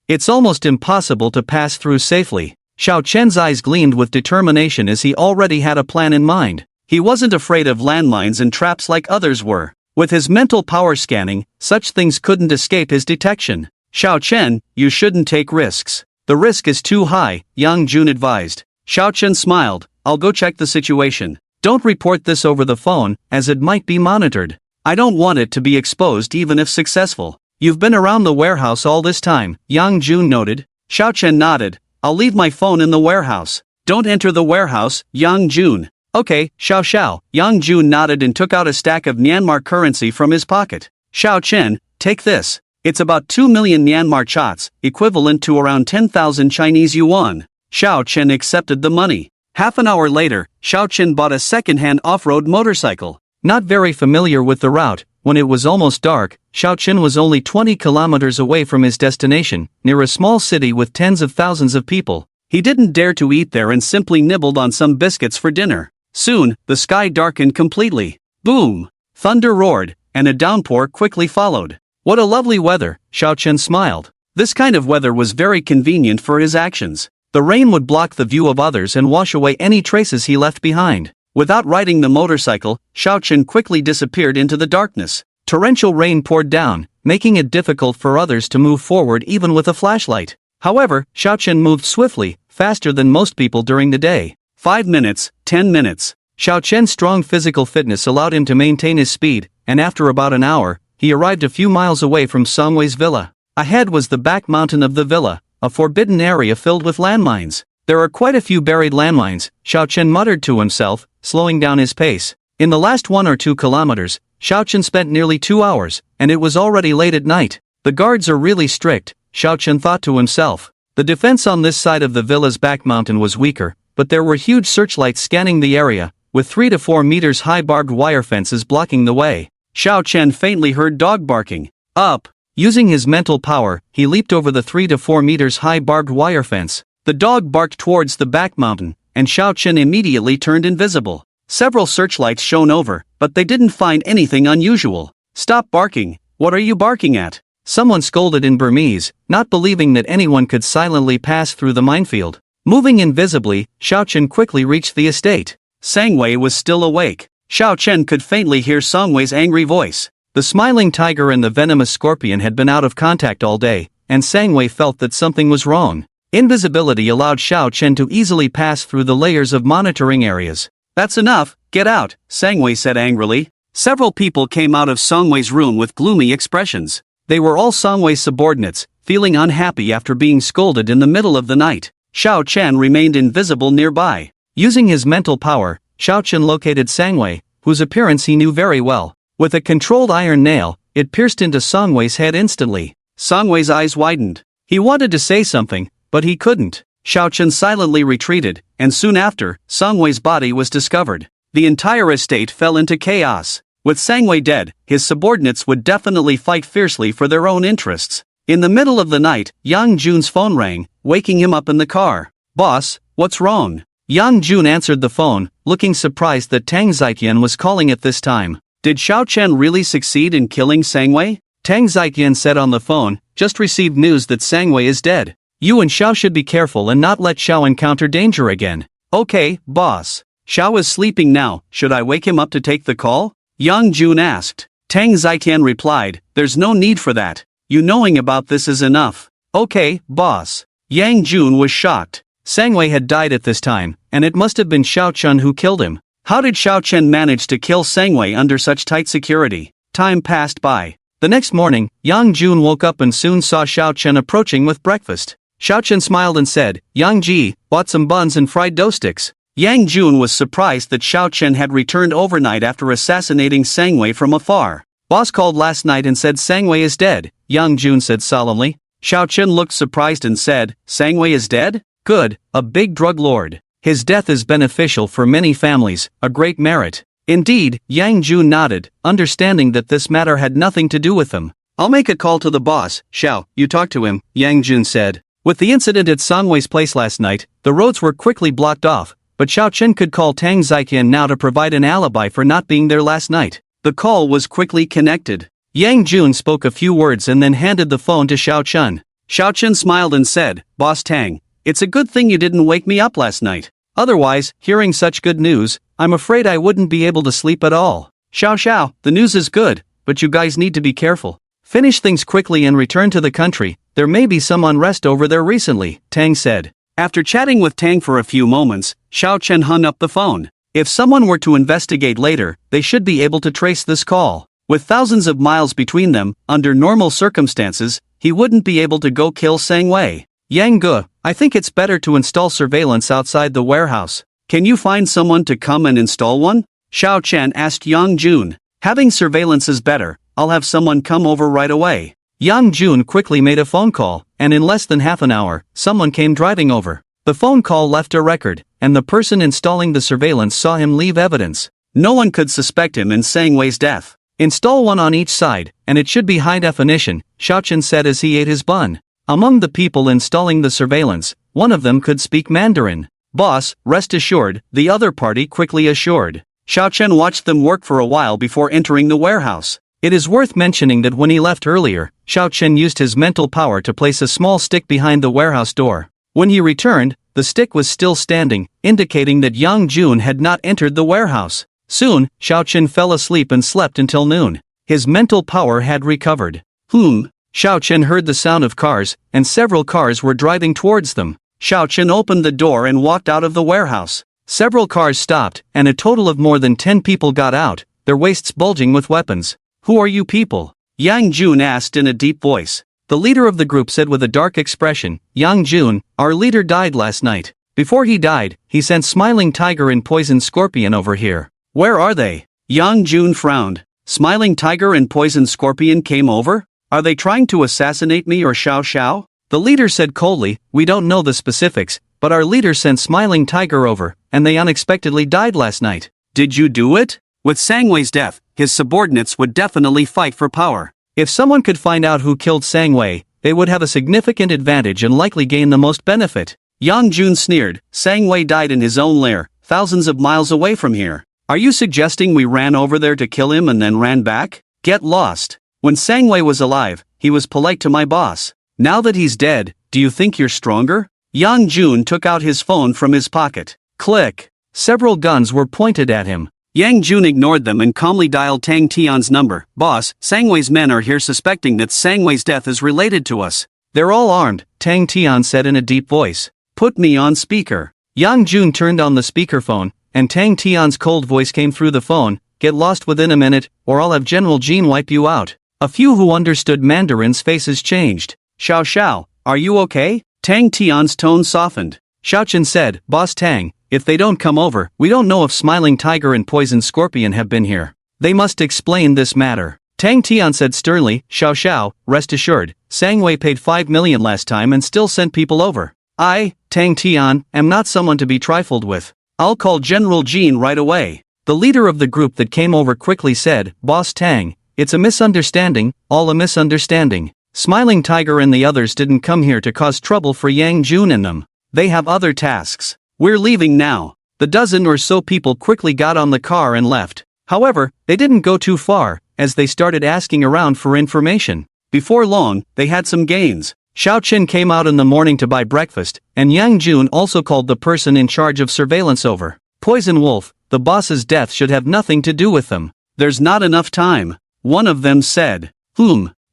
It's almost impossible to pass through safely. Xiao Chen's eyes gleamed with determination as he already had a plan in mind. He wasn't afraid of landmines and traps like others were. With his mental power scanning, such things couldn't escape his detection. Xiao Chen, you shouldn't take risks. The risk is too high, Yang Jun advised. Xiao Chen smiled, I'll go check the situation. Don't report this over the phone, as it might be monitored. I don't want it to be exposed even if successful. You've been around the warehouse all this time, Yang Jun noted. Xiao Chen nodded. I'll leave my phone in the warehouse. Don't enter the warehouse, Yang Jun. Okay, Xiao. Yang Jun nodded and took out a stack of Myanmar currency from his pocket. Xiao Chen, take this. It's about 2 million Myanmar chats, equivalent to around 10,000 Chinese yuan. Xiao Chen accepted the money. Half an hour later, Xiao Chen bought a second-hand off-road motorcycle. Not very familiar with the route, when it was almost dark, Xiao Chen was only 20 kilometers away from his destination, near a small city with tens of thousands of people. He didn't dare to eat there and simply nibbled on some biscuits for dinner. Soon, the sky darkened completely. Boom! Thunder roared, and a downpour quickly followed. What a lovely weather, Xiao Chen smiled. This kind of weather was very convenient for his actions. The rain would block the view of others and wash away any traces he left behind. Without riding the motorcycle, Xiao Chen quickly disappeared into the darkness. Torrential rain poured down, making it difficult for others to move forward even with a flashlight. However, Xiao Chen moved swiftly, faster than most people during the day. 5 minutes, 10 minutes. Xiao Chen's strong physical fitness allowed him to maintain his speed, and after about an hour, he arrived a few miles away from Songwei's villa. Ahead was the back mountain of the villa, a forbidden area filled with landmines. There are quite a few buried landmines, Xiao Chen muttered to himself, slowing down his pace. In the last 1 or 2 kilometers, Xiao Chen spent nearly 2 hours, and it was already late at night. The guards are really strict, Xiao Chen thought to himself. The defense on this side of the villa's back mountain was weaker, but there were huge searchlights scanning the area, with 3 to 4 meters high barbed wire fences blocking the way. Xiao Chen faintly heard dog barking. Up! Using his mental power, he leaped over the 3 to 4 meters high barbed wire fence. The dog barked towards the back mountain, and Xiao Chen immediately turned invisible. Several searchlights shone over, but they didn't find anything unusual. Stop barking, what are you barking at? Someone scolded in Burmese, not believing that anyone could silently pass through the minefield. Moving invisibly, Xiao Chen quickly reached the estate. Sangwei was still awake. Xiao Chen could faintly hear Sangwei's angry voice. The smiling tiger and the venomous scorpion had been out of contact all day, and Sangwei felt that something was wrong. Invisibility allowed Xiao Chen to easily pass through the layers of monitoring areas. That's enough, get out, Sangwei said angrily. Several people came out of Sangwei's room with gloomy expressions. They were all Sangwei's subordinates, feeling unhappy after being scolded in the middle of the night. Xiao Chen remained invisible nearby. Using his mental power, Xiao Chen located Sangwei, whose appearance he knew very well. With a controlled iron nail, it pierced into Sangwei's head instantly. Sangwei's eyes widened. He wanted to say something, but he couldn't. Xiao Chen silently retreated, and soon after, Sangwei's body was discovered. The entire estate fell into chaos. With Sangwei dead, his subordinates would definitely fight fiercely for their own interests. In the middle of the night, Yang Jun's phone rang, waking him up in the car. Boss, what's wrong? Yang Jun answered the phone, looking surprised that Tang Zietian was calling at this time. Did Xiao Chen really succeed in killing Sangwei? Tang Zietian said on the phone, just received news that Sangwei is dead. You and Xiao should be careful and not let Xiao encounter danger again. Okay, boss. Xiao is sleeping now, should I wake him up to take the call? Yang Jun asked. Tang Zietian replied, there's no need for that. You knowing about this is enough. Okay, boss. Yang Jun was shocked. Sangwei had died at this time, and it must have been Xiao Chen who killed him. How did Xiao Chen manage to kill Sangwei under such tight security? Time passed by. The next morning, Yang Jun woke up and soon saw Xiao Chen approaching with breakfast. Xiao Chen smiled and said, Yang Ji, bought some buns and fried dough sticks. Yang Jun was surprised that Xiao Chen had returned overnight after assassinating Sangwei from afar. Boss called last night and said Sangwei is dead, Yang Jun said solemnly. Xiao Chen looked surprised and said, Sangwei is dead? Good, a big drug lord. His death is beneficial for many families, a great merit. Indeed, Yang Jun nodded, understanding that this matter had nothing to do with them. I'll make a call to the boss. Xiao, you talk to him, Yang Jun said. With the incident at Sangwei's place last night, the roads were quickly blocked off, but Xiao Chen could call Tang Zietian now to provide an alibi for not being there last night. The call was quickly connected. Yang Jun spoke a few words and then handed the phone to Xiao Chen. Xiao Chen smiled and said, Boss Tang, it's a good thing you didn't wake me up last night. Otherwise, hearing such good news, I'm afraid I wouldn't be able to sleep at all. Xiao, the news is good, but you guys need to be careful. Finish things quickly and return to the country, there may be some unrest over there recently, Tang said. After chatting with Tang for a few moments, Xiao Chen hung up the phone. If someone were to investigate later, they should be able to trace this call. With thousands of miles between them, under normal circumstances, he wouldn't be able to go kill Sangwei. Yang Ge, I think it's better to install surveillance outside the warehouse. Can you find someone to come and install one? Xiao Chen asked Yang Jun. Having surveillance is better, I'll have someone come over right away. Yang Jun quickly made a phone call, and in less than half an hour, someone came driving over. The phone call left a record, and the person installing the surveillance saw him leave evidence. No one could suspect him in Sangwei's death. Install one on each side, and it should be high definition, Xiao Chen said as he ate his bun. Among the people installing the surveillance, one of them could speak Mandarin. Boss, rest assured, the other party quickly assured. Xiao Chen watched them work for a while before entering the warehouse. It is worth mentioning that when he left earlier, Xiao Chen used his mental power to place a small stick behind the warehouse door. When he returned, the stick was still standing, indicating that Yang Jun had not entered the warehouse. Soon, Xiao Chen fell asleep and slept until noon. His mental power had recovered. Xiao Chen heard the sound of cars, and several cars were driving towards them. Xiao Chen opened the door and walked out of the warehouse. Several cars stopped, and a total of more than 10 people got out, their waists bulging with weapons. "Who are you people?" Yang Jun asked in a deep voice. The leader of the group said with a dark expression, "Yang Jun, our leader died last night. Before he died, he sent Smiling Tiger and Poison Scorpion over here." "Where are they?" Yang Jun frowned. "Smiling Tiger and Poison Scorpion came over? Are they trying to assassinate me or Xiao Xiao?" The leader said coldly, "We don't know the specifics, but our leader sent Smiling Tiger over, and they unexpectedly died last night." "Did you do it?" With Sangwei's death, his subordinates would definitely fight for power. If someone could find out who killed Sangwei, they would have a significant advantage and likely gain the most benefit. Yang Jun sneered. "Sangwei died in his own lair, thousands of miles away from here. Are you suggesting we ran over there to kill him and then ran back? Get lost. When Sangwei was alive, he was polite to my boss. Now that he's dead, do you think you're stronger?" Yang Jun took out his phone from his pocket. Click. Several guns were pointed at him. Yang Jun ignored them and calmly dialed Tang Tian's number. "Boss, Sangwei's men are here suspecting that Sangwei's death is related to us." "They're all armed," Tang Tian said in a deep voice. "Put me on speaker." Yang Jun turned on the speakerphone, and Tang Tian's cold voice came through the phone. "Get lost within a minute, or I'll have General Jean wipe you out." A few who understood Mandarin's faces changed. "Xiao Xiao, are you okay?" Tang Tian's tone softened. Xiao Chen said, "Boss Tang, if they don't come over, we don't know if Smiling Tiger and Poison Scorpion have been here. They must explain this matter." Tang Tian said sternly, "Xiao Xiao, rest assured, Sangwei paid 5 million last time and still sent people over. I, Tang Tian, am not someone to be trifled with. I'll call General Jean right away." The leader of the group that came over quickly said, "Boss Tang, it's a misunderstanding, all a misunderstanding. Smiling Tiger and the others didn't come here to cause trouble for Yang Jun and them. They have other tasks. We're leaving now." The dozen or so people quickly got on the car and left. However, they didn't go too far, as they started asking around for information. Before long, they had some gains. Xiao Chen came out in the morning to buy breakfast, and Yang Jun also called the person in charge of surveillance over. "Poison Wolf, the boss's death should have nothing to do with them." "There's not enough time," one of them said.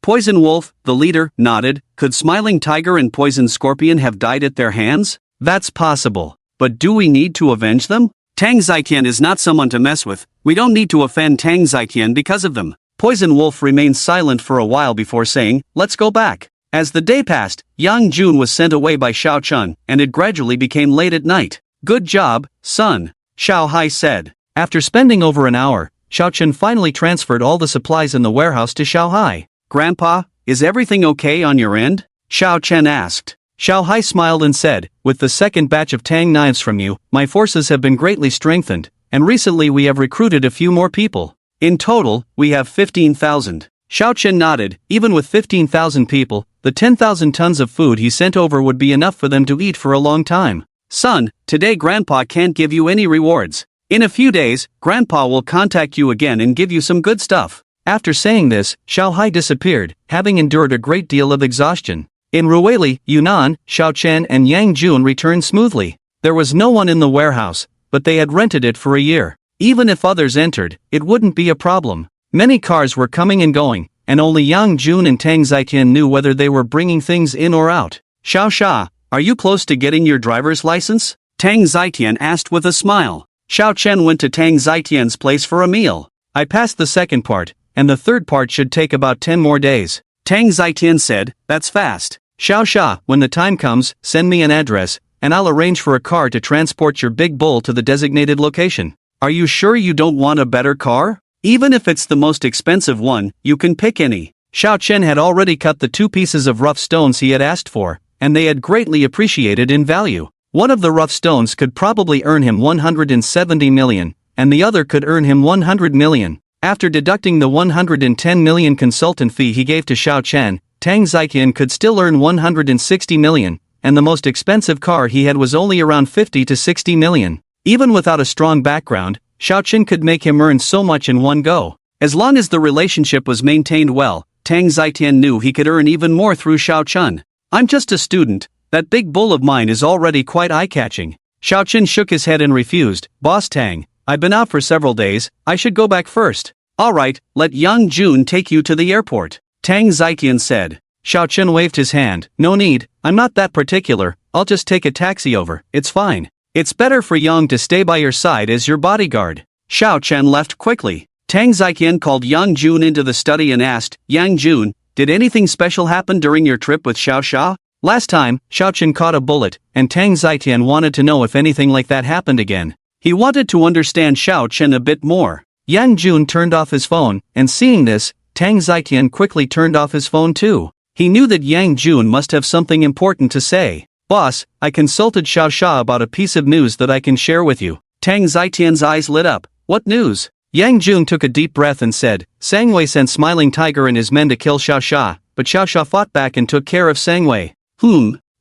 Poison Wolf, the leader, nodded. "Could Smiling Tiger and Poison Scorpion have died at their hands?" "That's possible. But do we need to avenge them? Tang Zitian is not someone to mess with. We don't need to offend Tang Zitian because of them." Poison Wolf remained silent for a while before saying, "Let's go back." As the day passed, Yang Jun was sent away by Xiao Chun, and it gradually became late at night. "Good job, son," Xiao Hai said. After spending over an hour, Xiao Chun finally transferred all the supplies in the warehouse to Xiao Hai. "Grandpa, is everything okay on your end?" Xiao Chen asked. Xiao Hai smiled and said, "With the second batch of Tang knives from you, my forces have been greatly strengthened, and recently we have recruited a few more people. In total, we have 15,000. Xiao Chen nodded. Even with 15,000 people, the 10,000 tons of food he sent over would be enough for them to eat for a long time. "Son, today Grandpa can't give you any rewards. In a few days, Grandpa will contact you again and give you some good stuff." After saying this, Xiao Hai disappeared, having endured a great deal of exhaustion. In Ruili, Yunnan, Xiao Chen and Yang Jun returned smoothly. There was no one in the warehouse, but they had rented it for a year. Even if others entered, it wouldn't be a problem. Many cars were coming and going, and only Yang Jun and Tang Zitian knew whether they were bringing things in or out. "Xiao Xia, are you close to getting your driver's license?" Tang Zitian asked with a smile. Xiao Chen went to Tang Zitian's place for a meal. "I passed the second part, and the third part should take about 10 more days. Tang Zitian said, "That's fast. Xiao Xia, when the time comes, send me an address, and I'll arrange for a car to transport your big bull to the designated location." "Are you sure you don't want a better car? Even if it's the most expensive one, you can pick any." Xiao Chen had already cut the 2 pieces of rough stones he had asked for, and they had greatly appreciated in value. One of the rough stones could probably earn him 170 million, and the other could earn him 100 million. After deducting the 110 million consultant fee he gave to Xiao Chen, Tang Zitian could still earn 160 million, and the most expensive car he had was only around 50 to 60 million. Even without a strong background, Xiao Chen could make him earn so much in one go. As long as the relationship was maintained well, Tang Zitian knew he could earn even more through Xiao Chun. I'm just a student, that big bull of mine is already quite eye-catching. Xiao Chun shook his head and refused. Boss Tang, I've been out for several days, I should go back first. Alright, let Yang Jun take you to the airport. Tang Zitian said. Xiao Chun waved his hand. No need, I'm not that particular, I'll just take a taxi over, it's fine. It's better for Yang to stay by your side as your bodyguard. Xiao Chen left quickly. Tang Ziqian called Yang Jun into the study and asked, Yang Jun, did anything special happen during your trip with Xiao Xia? Last time, Xiao Chen caught a bullet, and Tang Zitian wanted to know if anything like that happened again. He wanted to understand Xiao Chen a bit more. Yang Jun turned off his phone, and seeing this, Tang Zitian quickly turned off his phone too. He knew that Yang Jun must have something important to say. Boss, I consulted Xiao Xia about a piece of news that I can share with you. Tang Zitian's eyes lit up. What news? Yang Jun took a deep breath and said, Sangwei sent Smiling Tiger and his men to kill Xiao Xia, but Xiao Xia fought back and took care of Sangwei.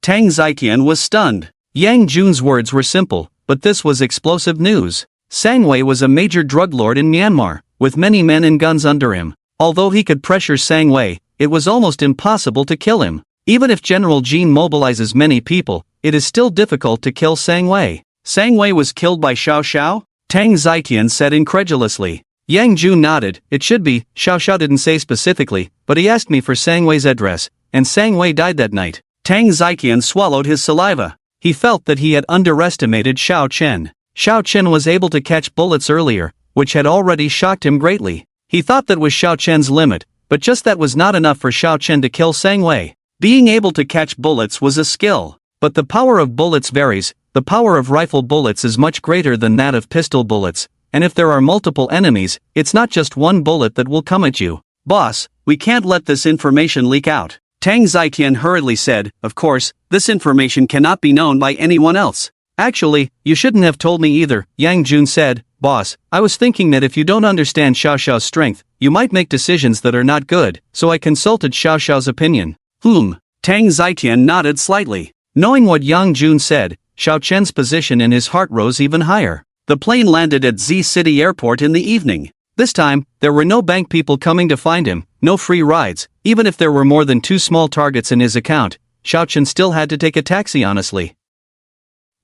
Tang Zitian was stunned. Yang Jun's words were simple, but this was explosive news. Sangwei was a major drug lord in Myanmar, with many men and guns under him. Although he could pressure Sangwei, it was almost impossible to kill him. Even if General Jin mobilizes many people, it is still difficult to kill Sangwei. Sangwei was killed by Xiao Xiao? Tang Zitian said incredulously. Yang Jun nodded. It should be, Xiao Xiao didn't say specifically, but he asked me for Sangwei's address, and Sangwei died that night. Tang Zitian swallowed his saliva. He felt that he had underestimated Xiao Chen. Xiao Chen was able to catch bullets earlier, which had already shocked him greatly. He thought that was Xiao Chen's limit, but just that was not enough for Xiao Chen to kill Sangwei. Being able to catch bullets was a skill, but the power of bullets varies. The power of rifle bullets is much greater than that of pistol bullets, and if there are multiple enemies, it's not just one bullet that will come at you. Boss, we can't let this information leak out. Tang Zitian hurriedly said, of course, this information cannot be known by anyone else. Actually, you shouldn't have told me either, Yang Jun said. Boss, I was thinking that if you don't understand Xiao Xiao's strength, you might make decisions that are not good, so I consulted Xiao Xiao's opinion. Tang Zitian nodded slightly. Knowing what Yang Jun said, Xiao Chen's position in his heart rose even higher. The plane landed at Z City Airport in the evening. This time, there were no bank people coming to find him, no free rides. Even if there were more than 2 small targets in his account, Xiao Chen still had to take a taxi honestly.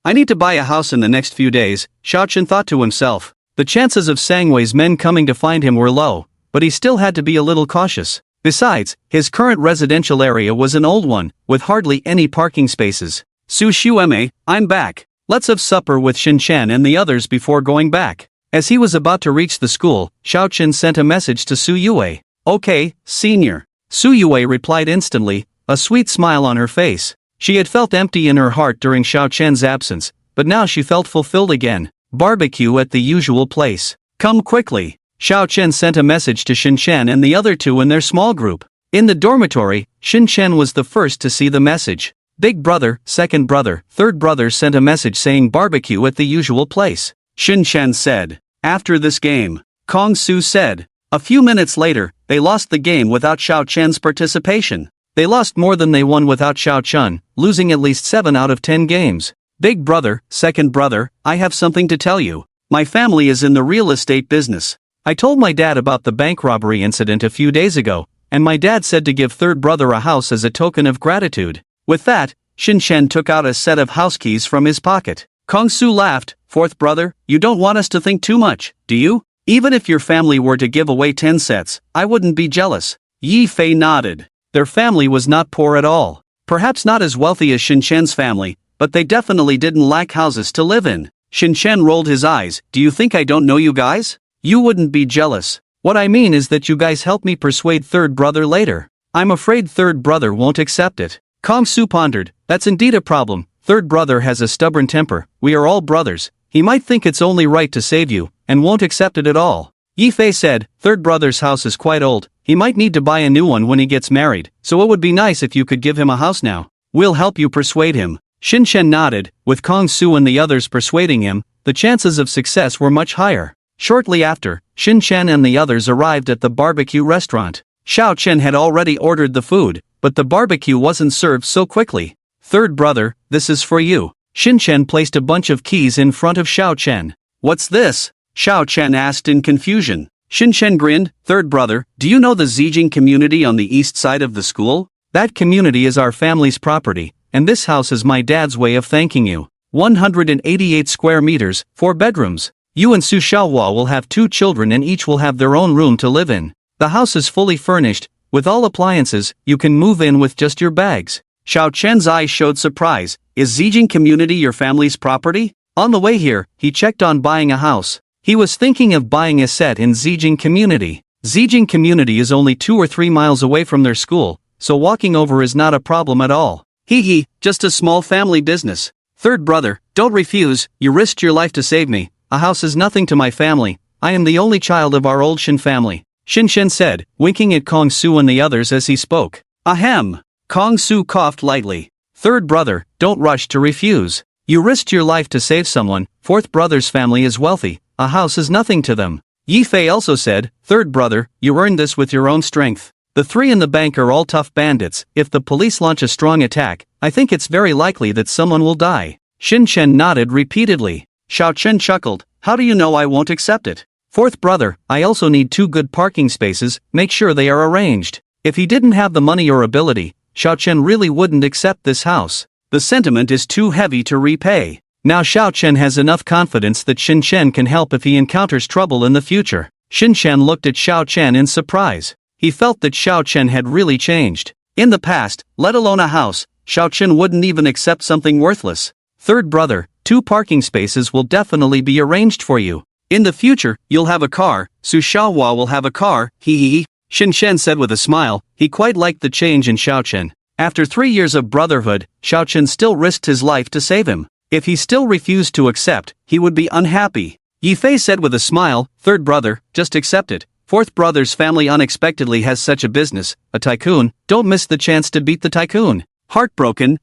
I need to buy a house in the next few days, Xiao Chen thought to himself. The chances of Sangwei's men coming to find him were low, but he still had to be a little cautious. Besides, his current residential area was an old one, with hardly any parking spaces. Su Shueme, I'm back. Let's have supper with Shinshan and the others before going back. As he was about to reach the school, Xiao Chen sent a message to Su Yue. Okay, senior. Su Yue replied instantly, a sweet smile on her face. She had felt empty in her heart during Xiao Chen's absence, but now she felt fulfilled again. Barbecue at the usual place. Come quickly. Xiao Chen sent a message to Shinshan and the other two in their small group. In the dormitory, Shinshan was the first to see the message. Big brother, second brother, third brother sent a message saying barbecue at the usual place. Shinshan said. After this game. Kong Su said. A few minutes later, they lost the game without Xiao Chen's participation. They lost more than they won without Xiao Chen, losing at least 7 out of 10 games. Big brother, second brother, I have something to tell you. My family is in the real estate business. I told my dad about the bank robbery incident a few days ago, and my dad said to give third brother a house as a token of gratitude. With that, Shinshan took out a set of house keys from his pocket. Kong Su laughed. Fourth brother, you don't want us to think too much, do you? Even if your family were to give away 10 sets, I wouldn't be jealous. Yi Fei nodded. Their family was not poor at all. Perhaps not as wealthy as Shinshan's family, but they definitely didn't lack houses to live in. Shinshan rolled his eyes. Do you think I don't know you guys? You wouldn't be jealous. What I mean is that you guys help me persuade third brother later. I'm afraid third brother won't accept it. Kong Su pondered. That's indeed a problem. Third brother has a stubborn temper. We are all brothers. He might think it's only right to save you, and won't accept it at all. Yi Fei said, third brother's house is quite old. He might need to buy a new one when he gets married, so it would be nice if you could give him a house now. We'll help you persuade him. Shinshan nodded. With Kong Su and the others persuading him, the chances of success were much higher. Shortly after, Shinshan and the others arrived at the barbecue restaurant. Xiao Chen had already ordered the food, but the barbecue wasn't served so quickly. Third brother, this is for you. Shinshan placed a bunch of keys in front of Xiao Chen. What's this? Xiao Chen asked in confusion. Shinshen grinned. Third brother, do you know the Zijing community on the east side of the school? That community is our family's property, and this house is my dad's way of thanking you. 188 square meters, 4 bedrooms. You and Su Xiaohua will have 2 children and each will have their own room to live in. The house is fully furnished, with all appliances. You can move in with just your bags. Xiao Chen's eyes showed surprise. Is Zijing community your family's property? On the way here, he checked on buying a house. He was thinking of buying a set in Zijing community. Zijing community is only 2 or 3 miles away from their school, so walking over is not a problem at all. Hee, just a small family business. Third brother, don't refuse. You risked your life to save me. A house is nothing to my family. I am the only child of our old Shin family, Shinshen said, winking at Kong Su and the others as he spoke. Ahem. Kong Su coughed lightly. Third brother, don't rush to refuse. You risked your life to save someone. Fourth brother's family is wealthy. A house is nothing to them. Yi Fei also said, third brother, you earned this with your own strength. The 3 in the bank are all tough bandits. If the police launch a strong attack, I think it's very likely that someone will die. Shinshen nodded repeatedly. Xiao Chen chuckled. How do you know I won't accept it? Fourth brother, I also need 2 good parking spaces. Make sure they are arranged. If he didn't have the money or ability, Xiao Chen really wouldn't accept this house. The sentiment is too heavy to repay. Now Xiao Chen has enough confidence that Shinshen can help if he encounters trouble in the future. Shinshen looked at Xiao Chen in surprise. He felt that Xiao Chen had really changed. In the past, let alone a house, Xiao Chen wouldn't even accept something worthless. Third brother, 2 parking spaces will definitely be arranged for you. In the future, you'll have a car. Su Xiaohua will have a car. Hee. Shinshen said with a smile. He quite liked the change in Xiao Chen. After 3 years of brotherhood, Xiao Chen still risked his life to save him. If he still refused to accept, he would be unhappy. Yi Fei said with a smile, third brother, just accept it. Fourth brother's family unexpectedly has such a business, a tycoon. Don't miss the chance to beat the tycoon. Heartbroken.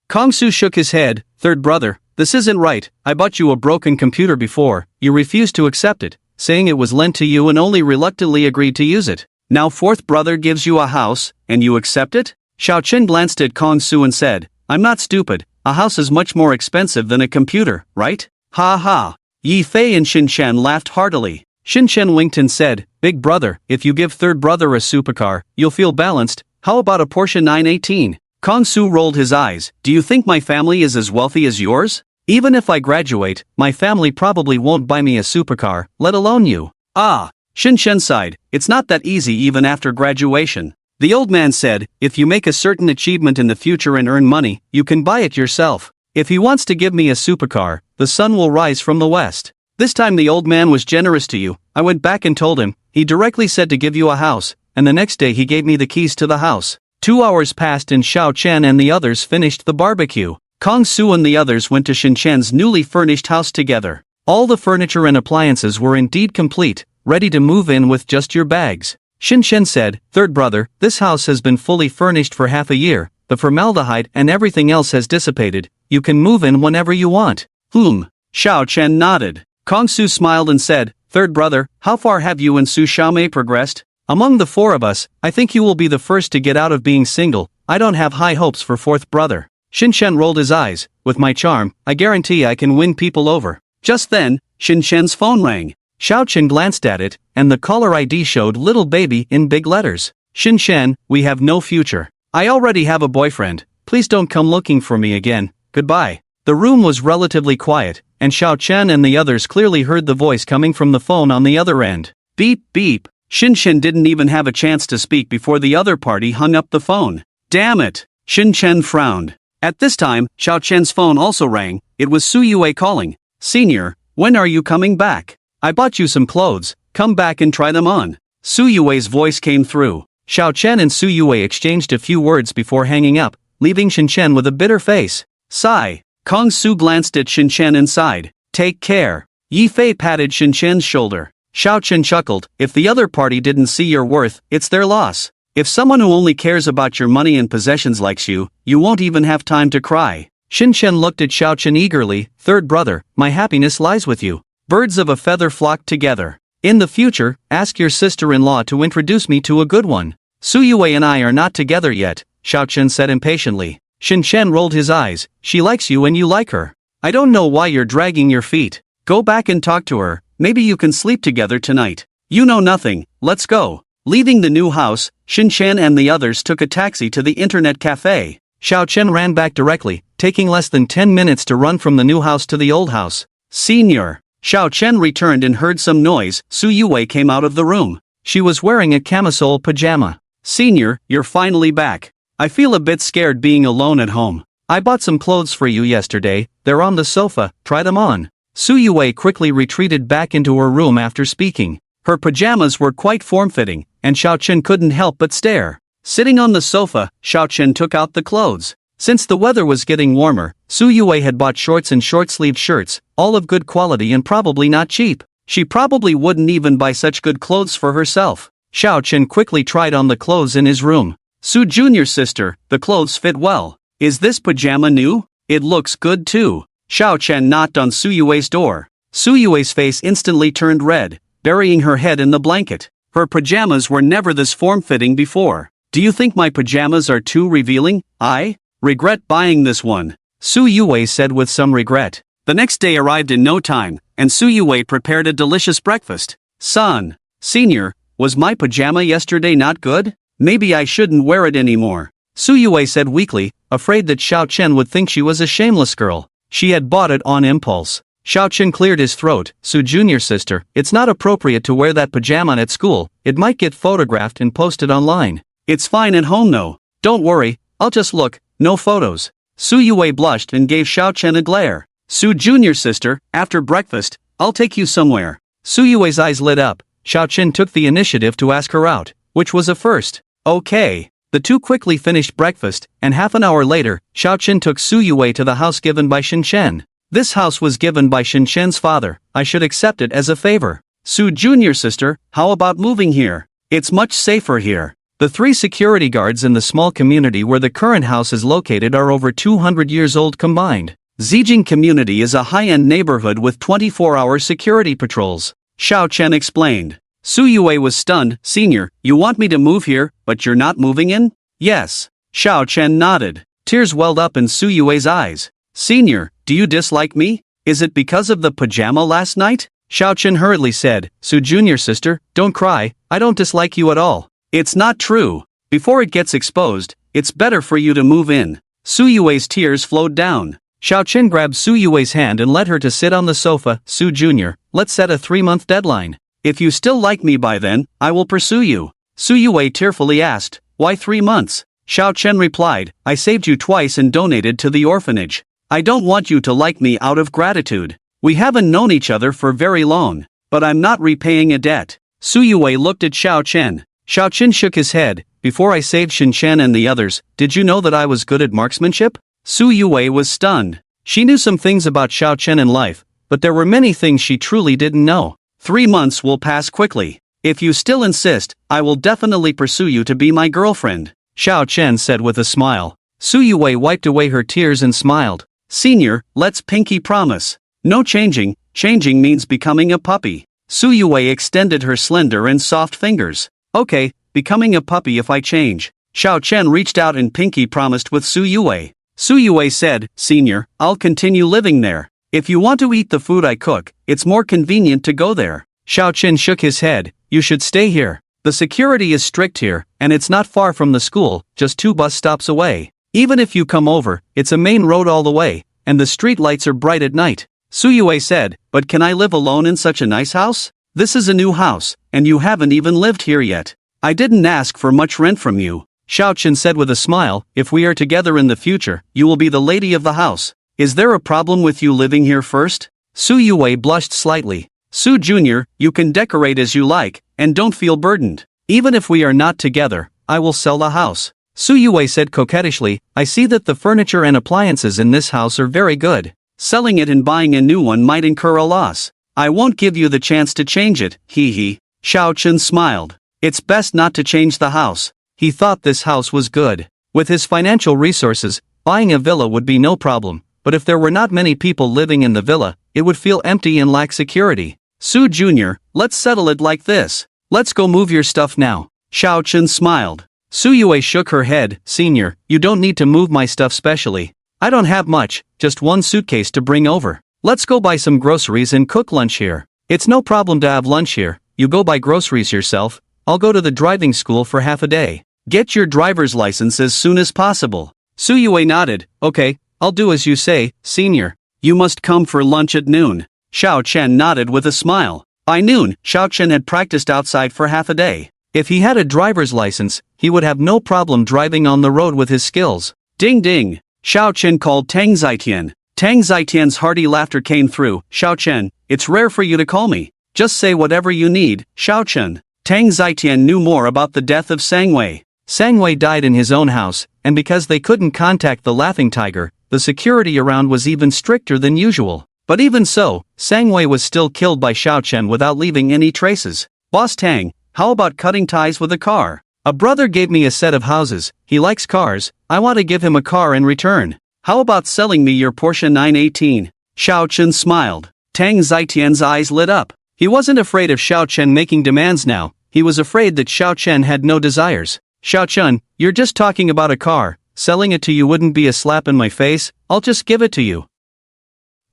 Kong Su shook his head. Third brother, this isn't right. I bought you a broken computer before. You refused to accept it, saying it was lent to you and only reluctantly agreed to use it. Now fourth brother gives you a house, and you accept it? Xiao Chen glanced at Kong Su and said, I'm not stupid. A house is much more expensive than a computer, right? Ha ha. Yi Fei and Shinshen laughed heartily. Shinshen winked and said, Big brother, if you give third brother a supercar, you'll feel balanced. How about a Porsche 918? Kong Su rolled his eyes. Do you think my family is as wealthy as yours? Even if I graduate, my family probably won't buy me a supercar, let alone you. Ah. Shinshen sighed. It's not that easy even after graduation. The old man said, if you make a certain achievement in the future and earn money, you can buy it yourself. If he wants to give me a supercar, the sun will rise from the west. This time the old man was generous to you. I went back and told him. He directly said to give you a house, and the next day he gave me the keys to the house. 2 hours passed and Xiao Chen and the others finished the barbecue. Kong Su and the others went to Shinshen's newly furnished house together. All the furniture and appliances were indeed complete, ready to move in with just your bags. Shinshen said, third brother, this house has been fully furnished for half a year. The formaldehyde and everything else has dissipated. You can move in whenever you want. Xiao Chen nodded. Kong Su smiled and said, third brother, how far have you and Su Xiaomei progressed? Among the 4 of us, I think you will be the first to get out of being single. I don't have high hopes for fourth brother. Shinshen rolled his eyes. With my charm, I guarantee I can win people over. Just then, Shinshen's phone rang. Xiao Chen glanced at it, and the caller ID showed little baby in big letters. Shinshen, we have no future. I already have a boyfriend. Please don't come looking for me again. Goodbye. The room was relatively quiet, and Xiao Chen and the others clearly heard the voice coming from the phone on the other end. Beep beep. Shinshen didn't even have a chance to speak before the other party hung up the phone. Damn it. Shinshen frowned. At this time, Xiao Chen's phone also rang. It was Su Yue calling. Senior, when are you coming back? I bought you some clothes. Come back and try them on. Su Yue's voice came through. Xiao Chen and Su Yue exchanged a few words before hanging up, leaving Shinshen with a bitter face. Sigh. Kong Su glanced at Shinshen and sighed. Take care. Yi Fei patted Shinshen's shoulder. Xiao Chen chuckled. If the other party didn't see your worth, it's their loss. If someone who only cares about your money and possessions likes you, you won't even have time to cry. Shinshen looked at Xiao Chen eagerly. Third brother, my happiness lies with you. Birds of a feather flock together. In the future, ask your sister-in-law to introduce me to a good one. Su Yue and I are not together yet, Xiao Chen said impatiently. Shinshen rolled his eyes. She likes you and you like her. I don't know why you're dragging your feet. Go back and talk to her. Maybe you can sleep together tonight. You know nothing, let's go. Leaving the new house, Shin-chan and the others took a taxi to the internet cafe. Xiao Chen ran back directly, taking less than 10 minutes to run from the new house to the old house. Senior. Xiao Chen returned and heard some noise. Su Yue came out of the room. She was wearing a camisole pajama. Senior, you're finally back. I feel a bit scared being alone at home. I bought some clothes for you yesterday, they're on the sofa, try them on. Su Yue quickly retreated back into her room after speaking. Her pajamas were quite form-fitting, and Xiao Chen couldn't help but stare. Sitting on the sofa, Xiao Chen took out the clothes. Since the weather was getting warmer, Su Yue had bought shorts and short-sleeved shirts, all of good quality and probably not cheap. She probably wouldn't even buy such good clothes for herself. Xiao Chen quickly tried on the clothes in his room. Su Junior's sister, the clothes fit well. Is this pajama new? It looks good too. Xiao Chen knocked on Su Yue's door. Su Yue's face instantly turned red, burying her head in the blanket. Her pajamas were never this form-fitting before. Do you think my pajamas are too revealing? I regret buying this one, Su Yue said with some regret. The next day arrived in no time, and Su Yue prepared a delicious breakfast. Son, Senior, was my pajama yesterday not good? Maybe I shouldn't wear it anymore, Su Yue said weakly, afraid that Xiao Chen would think she was a shameless girl. She had bought it on impulse. Xiao Chen cleared his throat. Su Junior's sister, it's not appropriate to wear that pajama at school, it might get photographed and posted online. It's fine at home though. Don't worry, I'll just look, no photos. Su Yue blushed and gave Xiao Chen a glare. Su Junior's sister, after breakfast, I'll take you somewhere. Su Yue's eyes lit up. Xiao Chen took the initiative to ask her out, which was a first. Okay. The two quickly finished breakfast, and half an hour later, Xiao Chen took Su Yue to the house given by Shin-chen. This house was given by Shin-chen's father, I should accept it as a favor. Su Junior's sister, how about moving here? It's much safer here. The 3 security guards in the small community where the current house is located are over 200 years old combined. Zijing community is a high-end neighborhood with 24-hour security patrols, Xiao Chen explained. Su Yue was stunned. Senior, you want me to move here, but you're not moving in? Yes. Xiao Chen nodded. Tears welled up in Su Yue's eyes. Senior, do you dislike me? Is it because of the pajama last night? Xiao Chen hurriedly said. Su Junior's sister, don't cry, I don't dislike you at all. It's not true. Before it gets exposed, it's better for you to move in. Su Yue's tears flowed down. Xiao Chen grabbed Su Yue's hand and led her to sit on the sofa. Su Junior, let's set a 3-month deadline. If you still like me by then, I will pursue you. Su Yue tearfully asked, why 3 months? Xiao Chen replied, I saved you twice and donated to the orphanage. I don't want you to like me out of gratitude. We haven't known each other for very long, but I'm not repaying a debt. Su Yue looked at Xiao Chen. Xiao Chen shook his head. Before I saved Shin-chen and the others, did you know that I was good at marksmanship? Su Yue was stunned. She knew some things about Xiao Chen in life, but there were many things she truly didn't know. 3 months will pass quickly. If you still insist, I will definitely pursue you to be my girlfriend, Xiao Chen said with a smile. Su Yue wiped away her tears and smiled. Senior, let's pinky promise. No changing, changing means becoming a puppy. Su Yue extended her slender and soft fingers. Okay, becoming a puppy if I change. Xiao Chen reached out and pinky promised with Su Yue. Su Yue said, Senior, I'll continue living there. If you want to eat the food I cook, it's more convenient to go there. Xiao Chen shook his head. You should stay here. The security is strict here, and it's not far from the school, just 2 bus stops away. Even if you come over, it's a main road all the way, and the street lights are bright at night. Su Yue said, but can I live alone in such a nice house? This is a new house, and you haven't even lived here yet. I didn't ask for much rent from you. Xiao Chen said with a smile, if we are together in the future, you will be the lady of the house. Is there a problem with you living here first? Su Yue blushed slightly. Su Junior, you can decorate as you like, and don't feel burdened. Even if we are not together, I will sell the house. Su Yue said coquettishly, I see that the furniture and appliances in this house are very good. Selling it and buying a new one might incur a loss. I won't give you the chance to change it, hee hee. Xiao Chen smiled. It's best not to change the house. He thought this house was good. With his financial resources, buying a villa would be no problem. But if there were not many people living in the villa, it would feel empty and lack security. Su Junior, let's settle it like this. Let's go move your stuff now. Xiao Chen smiled. Su Yue shook her head. Senior, you don't need to move my stuff specially. I don't have much, just 1 suitcase to bring over. Let's go buy some groceries and cook lunch here. It's no problem to have lunch here, you go buy groceries yourself, I'll go to the driving school for half a day. Get your driver's license as soon as possible. Su Yue nodded. Okay, I'll do as you say, senior. You must come for lunch at noon. Xiao Chen nodded with a smile. By noon, Xiao Chen had practiced outside for half a day. If he had a driver's license, he would have no problem driving on the road with his skills. Ding ding! Xiao Chen called Tang Zitian. Tang Zitian's hearty laughter came through. Xiao Chen, it's rare for you to call me. Just say whatever you need, Xiao Chen. Tang Zitian knew more about the death of Sangwei. Sangwei died in his own house, and because they couldn't contact the Laughing Tiger, the security around was even stricter than usual. But even so, Sangwei was still killed by Xiao Chen without leaving any traces. Boss Tang, how about cutting ties with a car? A brother gave me a set of houses, he likes cars, I want to give him a car in return. How about selling me your Porsche 918? Xiao Chen smiled. Tang Zitian's eyes lit up. He wasn't afraid of Xiao Chen making demands now, he was afraid that Xiao Chen had no desires. Xiao Chen, you're just talking about a car, selling it to you wouldn't be a slap in my face, I'll just give it to you.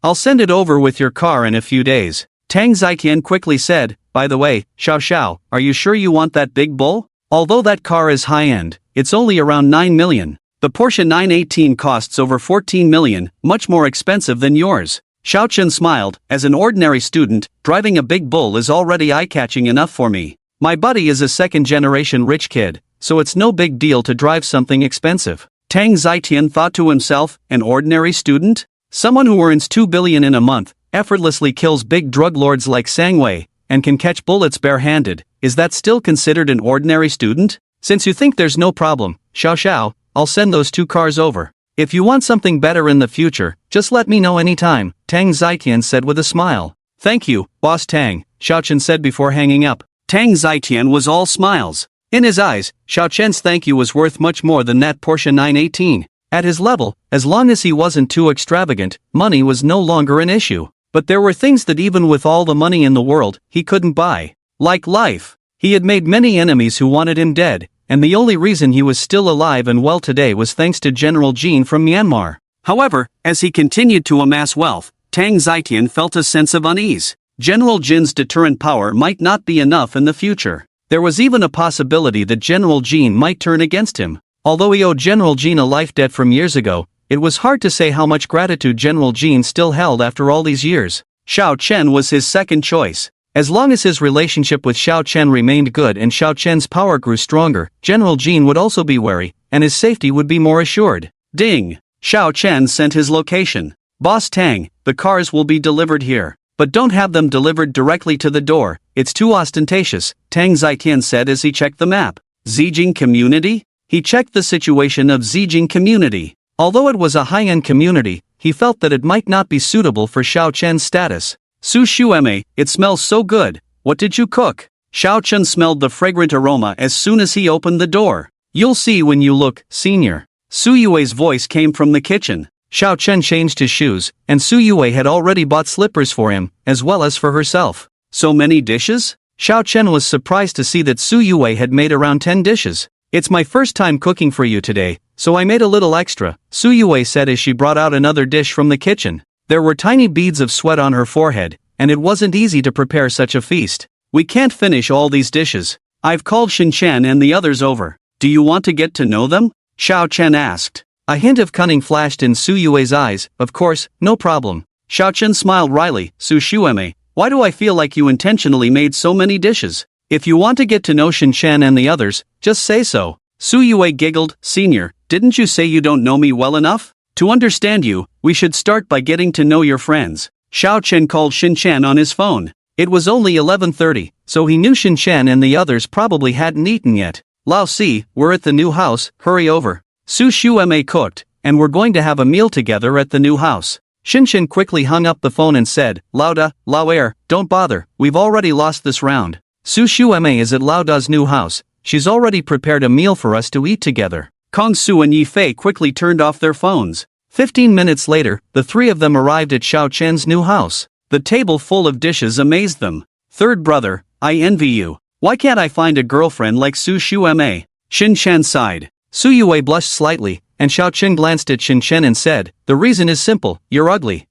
I'll send it over with your car in a few days. Tang Zitian quickly said, by the way, Xiao, are you sure you want that big bull? Although that car is high-end, it's only around 9 million. The Porsche 918 costs over 14 million, much more expensive than yours. Xiao Chen smiled. As an ordinary student, driving a big bull is already eye-catching enough for me. My buddy is a second-generation rich kid, so it's no big deal to drive something expensive. Tang Zitian thought to himself, an ordinary student? Someone who earns 2 billion in a month, effortlessly kills big drug lords like Sangwei, and can catch bullets bare-handed, is that still considered an ordinary student? Since you think there's no problem, Xiao, I'll send those 2 cars over. If you want something better in the future, just let me know anytime, Tang Zitian said with a smile. Thank you, Boss Tang, Xiao Chen said before hanging up. Tang Zitian was all smiles. In his eyes, Xiao Chen's thank you was worth much more than that Porsche 918. At his level, as long as he wasn't too extravagant, money was no longer an issue. But there were things that even with all the money in the world, he couldn't buy. Like life. He had made many enemies who wanted him dead, and the only reason he was still alive and well today was thanks to General Jin from Myanmar. However, as he continued to amass wealth, Tang Zitian felt a sense of unease. General Jin's deterrent power might not be enough in the future. There was even a possibility that General Jin might turn against him. Although he owed General Jin a life debt from years ago, it was hard to say how much gratitude General Jin still held after all these years. Xiao Chen was his second choice. As long as his relationship with Xiao Chen remained good and Xiao Chen's power grew stronger, General Jin would also be wary, and his safety would be more assured. Ding! Xiao Chen sent his location. Boss Tang, the cars will be delivered here. But don't have them delivered directly to the door, it's too ostentatious, Tang Zitian said as he checked the map. Zijing Community? He checked the situation of Zijing Community. Although it was a high-end community, he felt that it might not be suitable for Xiao Chen's status. Su Shueme, it smells so good, what did you cook? Xiao Chen smelled the fragrant aroma as soon as he opened the door. You'll see when you look, senior. Su Yue's voice came from the kitchen. Xiao Chen changed his shoes, and Su Yue had already bought slippers for him, as well as for herself. So many dishes? Xiao Chen was surprised to see that Su Yue had made around 10 dishes. It's my first time cooking for you today, so I made a little extra, Su Yue said as she brought out another dish from the kitchen. There were tiny beads of sweat on her forehead, and it wasn't easy to prepare such a feast. We can't finish all these dishes. I've called Chen and the others over. Do you want to get to know them? Xiao Chen asked. A hint of cunning flashed in Su Yue's eyes. Of course, no problem. Xiao Chen smiled wryly. Su Shueme, why do I feel like you intentionally made so many dishes? If you want to get to know Chen and the others, just say so. Su Yue giggled. Senior, didn't you say you don't know me well enough? To understand you, we should start by getting to know your friends. Xiao Chen called Chen on his phone. It was only 11:30, so he knew Chen and the others probably hadn't eaten yet. Lao Si, we're at the new house, hurry over. Su Shueme cooked, and we're going to have a meal together at the new house. Chen quickly hung up the phone and said, Lauda, Lao Air, don't bother, we've already lost this round. Su Shueme is at Lauda's new house, she's already prepared a meal for us to eat together. Kong Su and Yi Fei quickly turned off their phones. 15 minutes later, the three of them arrived at Xiao Chen's new house. The table full of dishes amazed them. Third brother, I envy you. Why can't I find a girlfriend like Su Shueme? Chen sighed. Su Yue blushed slightly, and Xiao Chen glanced at Chen and said, the reason is simple, you're ugly.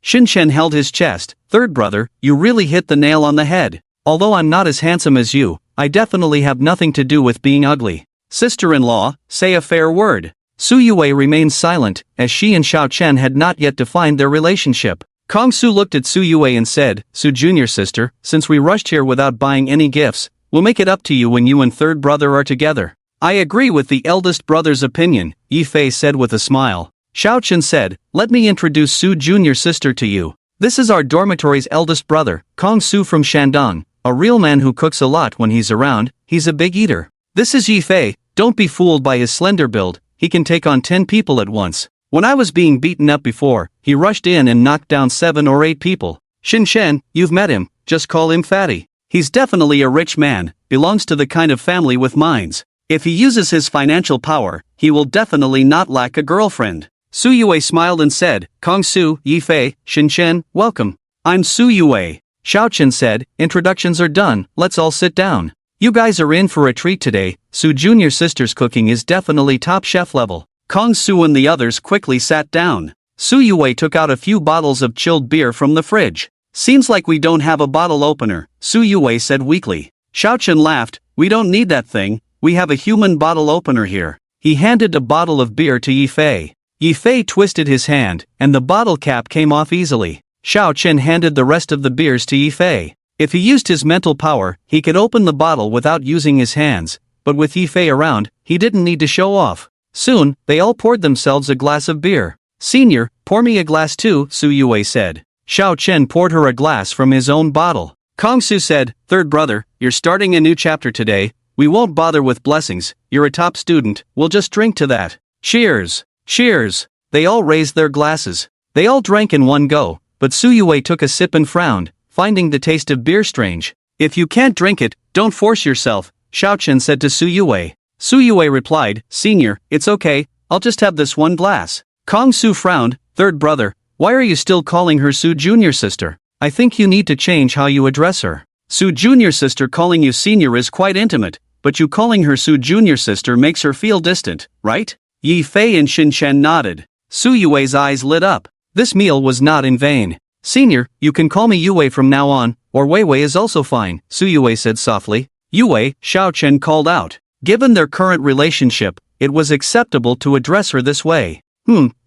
Chen held his chest. Third brother, you really hit the nail on the head. Although I'm not as handsome as you, I definitely have nothing to do with being ugly. Sister-in-law, say a fair word. Su Yue remained silent, as she and Xiao Chen had not yet defined their relationship. Kong Su looked at Su Yue and said, Su Junior sister, since we rushed here without buying any gifts, we'll make it up to you when you and third brother are together. I agree with the eldest brother's opinion, Yi Fei said with a smile. Xiao Chen said, let me introduce Su Junior sister to you. This is our dormitory's eldest brother, Kong Su from Shandong, a real man who cooks a lot when he's around. He's a big eater. This is Yi Fei, don't be fooled by his slender build, he can take on 10 people at once. When I was being beaten up before, he rushed in and knocked down 7 or 8 people. Shin Shen, you've met him, just call him Fatty. He's definitely a rich man, belongs to the kind of family with mines. If he uses his financial power, he will definitely not lack a girlfriend. Su Yue smiled and said, Kong Su, Yi Fei, Shin Shen, welcome. I'm Su Yue. Xiao Chen said, introductions are done, let's all sit down. You guys are in for a treat today. Su Junior sister's cooking is definitely top chef level. Kong Su and the others quickly sat down. Su Yue took out a few bottles of chilled beer from the fridge. Seems like we don't have a bottle opener, Su Yue said weakly. Xiao Chen laughed, we don't need that thing, we have a human bottle opener here. He handed a bottle of beer to Yi Fei. Yi Fei twisted his hand, and the bottle cap came off easily. Xiao Chen handed the rest of the beers to Yi Fei. If he used his mental power, he could open the bottle without using his hands, but with Yi Fei around, he didn't need to show off. Soon, they all poured themselves a glass of beer. Senior, pour me a glass too, Su Yue said. Xiao Chen poured her a glass from his own bottle. Kong Su said, third brother, you're starting a new chapter today, we won't bother with blessings, you're a top student, we'll just drink to that. Cheers! Cheers! They all raised their glasses. They all drank in one go, but Su Yue took a sip and frowned, finding the taste of beer strange. If you can't drink it, don't force yourself, Xiao Chen said to Su Yue. Su Yue replied, Senior, it's okay, I'll just have this one glass. Kong Su frowned, third brother, why are you still calling her Su Junior sister? I think you need to change how you address her. Su Junior sister calling you senior is quite intimate, but you calling her Su Junior sister makes her feel distant, right? Yi Fei and Shin Shen nodded. Su Yue's eyes lit up. This meal was not in vain. Senior, you can call me Yue from now on, or Wei Wei is also fine, Su Yue said softly. Yue, Xiao Chen called out. Given their current relationship, it was acceptable to address her this way.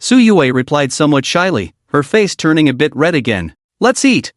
Su Yue replied somewhat shyly, her face turning a bit red again. Let's eat,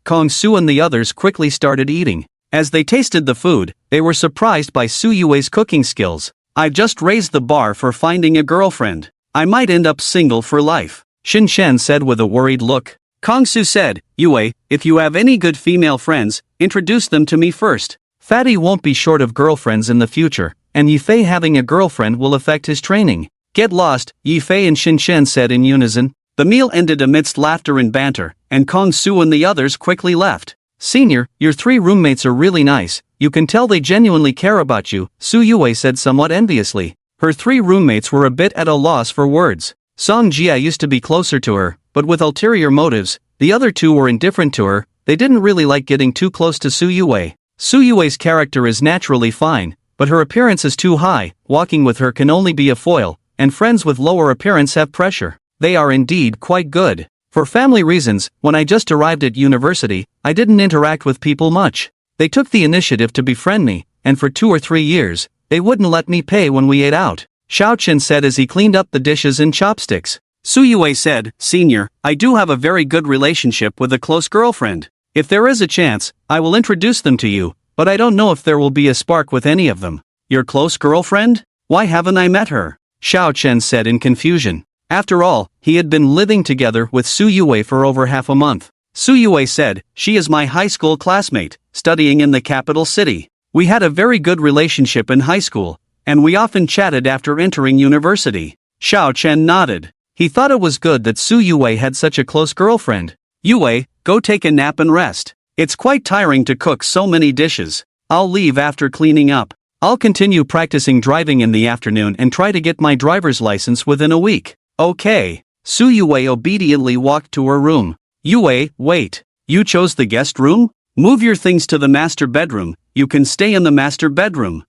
Kong Su and the others quickly started eating. As they tasted the food, they were surprised by Su Yue's cooking skills. I just raised the bar for finding a girlfriend. I might end up single for life, Shin Shen said with a worried look. Kong Su said, Yue, if you have any good female friends, introduce them to me first. Fatty won't be short of girlfriends in the future, and Yi Fei having a girlfriend will affect his training. Get lost, Yi Fei and Shin Shen said in unison. The meal ended amidst laughter and banter, and Kong Su and the others quickly left. Senior, your 3 roommates are really nice, you can tell they genuinely care about you, Su Yue said somewhat enviously. Her 3 roommates were a bit at a loss for words. Song Jia used to be closer to her, but with ulterior motives, the other 2 were indifferent to her, they didn't really like getting too close to Su Yue. Su Yue's character is naturally fine, but her appearance is too high, walking with her can only be a foil, and friends with lower appearance have pressure. They are indeed quite good. For family reasons, when I just arrived at university, I didn't interact with people much. They took the initiative to befriend me, and for 2 or 3 years, they wouldn't let me pay when we ate out, Xiao Chen said as he cleaned up the dishes and chopsticks. Su Yue said, Senior, I do have a very good relationship with a close girlfriend. If there is a chance, I will introduce them to you, but I don't know if there will be a spark with any of them. Your close girlfriend? Why haven't I met her? Xiao Chen said in confusion. After all, he had been living together with Su Yue for over half a month. Su Yue said, she is my high school classmate, studying in the capital city. We had a very good relationship in high school, and we often chatted after entering university. Xiao Chen nodded. He thought it was good that Su Yue had such a close girlfriend. Yue, go take a nap and rest. It's quite tiring to cook so many dishes. I'll leave after cleaning up. I'll continue practicing driving in the afternoon and try to get my driver's license within a week. Okay. Su Yue obediently walked to her room. Yue, wait. You chose the guest room? Move your things to the master bedroom. You can stay in the master bedroom.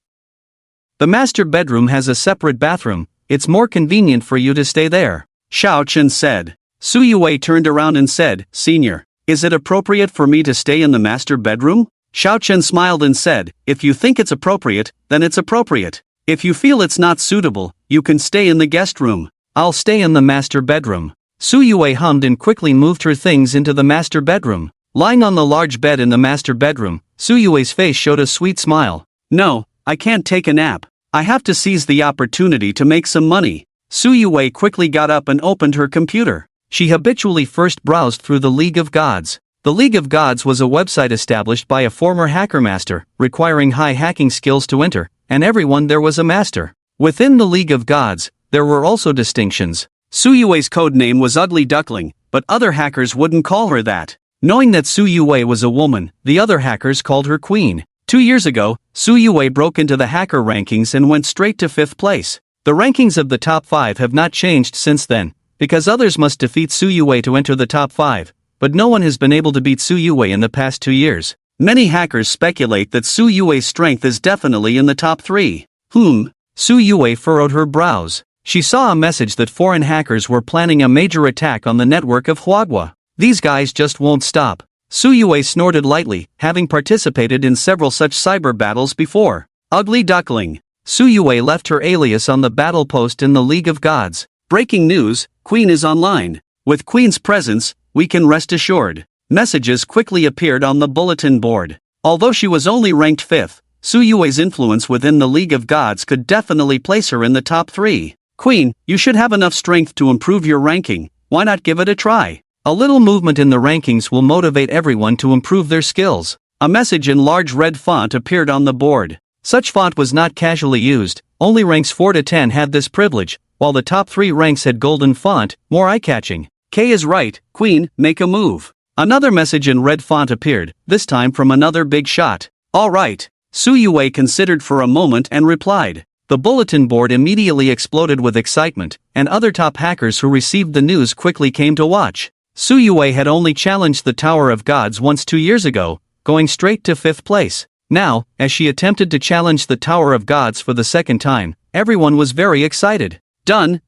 The master bedroom has a separate bathroom. It's more convenient for you to stay there, Xiao Chen said. Su Yue turned around and said, Senior, is it appropriate for me to stay in the master bedroom? Xiao Chen smiled and said, "If you think it's appropriate, then it's appropriate. If you feel it's not suitable, you can stay in the guest room. I'll stay in the master bedroom." Su Yue hummed and quickly moved her things into the master bedroom. Lying on the large bed in the master bedroom, Su Yue's face showed a sweet smile. "No, I can't take a nap. I have to seize the opportunity to make some money." Su Yue quickly got up and opened her computer. She habitually first browsed through the League of Gods. The League of Gods was a website established by a former hacker master, requiring high hacking skills to enter, and everyone there was a master. Within the League of Gods, there were also distinctions. Su Yue's code name was Ugly Duckling, but other hackers wouldn't call her that. Knowing that Su Yue was a woman, the other hackers called her Queen. 2 years ago, Su Yue broke into the hacker rankings and went straight to 5th place. The rankings of the top 5 have not changed since then, because others must defeat Su Yue to enter the top 5, but no one has been able to beat Su Yue in the past 2 years. Many hackers speculate that Su Yue's strength is definitely in the top 3. Su Yue furrowed her brows. She saw a message that foreign hackers were planning a major attack on the network of Huagua. These guys just won't stop. Su Yue snorted lightly, having participated in several such cyber battles before. Ugly Duckling. Su Yue left her alias on the battle post in the League of Gods. Breaking news, Queen is online. With Queen's presence, we can rest assured. Messages quickly appeared on the bulletin board. Although she was only ranked 5th, Su Yue's influence within the League of Gods could definitely place her in the top 3. "Queen, you should have enough strength to improve your ranking. Why not give it a try? A little movement in the rankings will motivate everyone to improve their skills." A message in large red font appeared on the board. Such font was not casually used, only ranks 4 to 10 had this privilege, while the top 3 ranks had golden font, more eye-catching. "K is right, Queen, make a move." Another message in red font appeared, this time from another big shot. "All right." Su Yue considered for a moment and replied. The bulletin board immediately exploded with excitement, and other top hackers who received the news quickly came to watch. Su Yue had only challenged the Tower of Gods once 2 years ago, going straight to 5th place. Now, as she attempted to challenge the Tower of Gods for the second time, everyone was very excited. Done,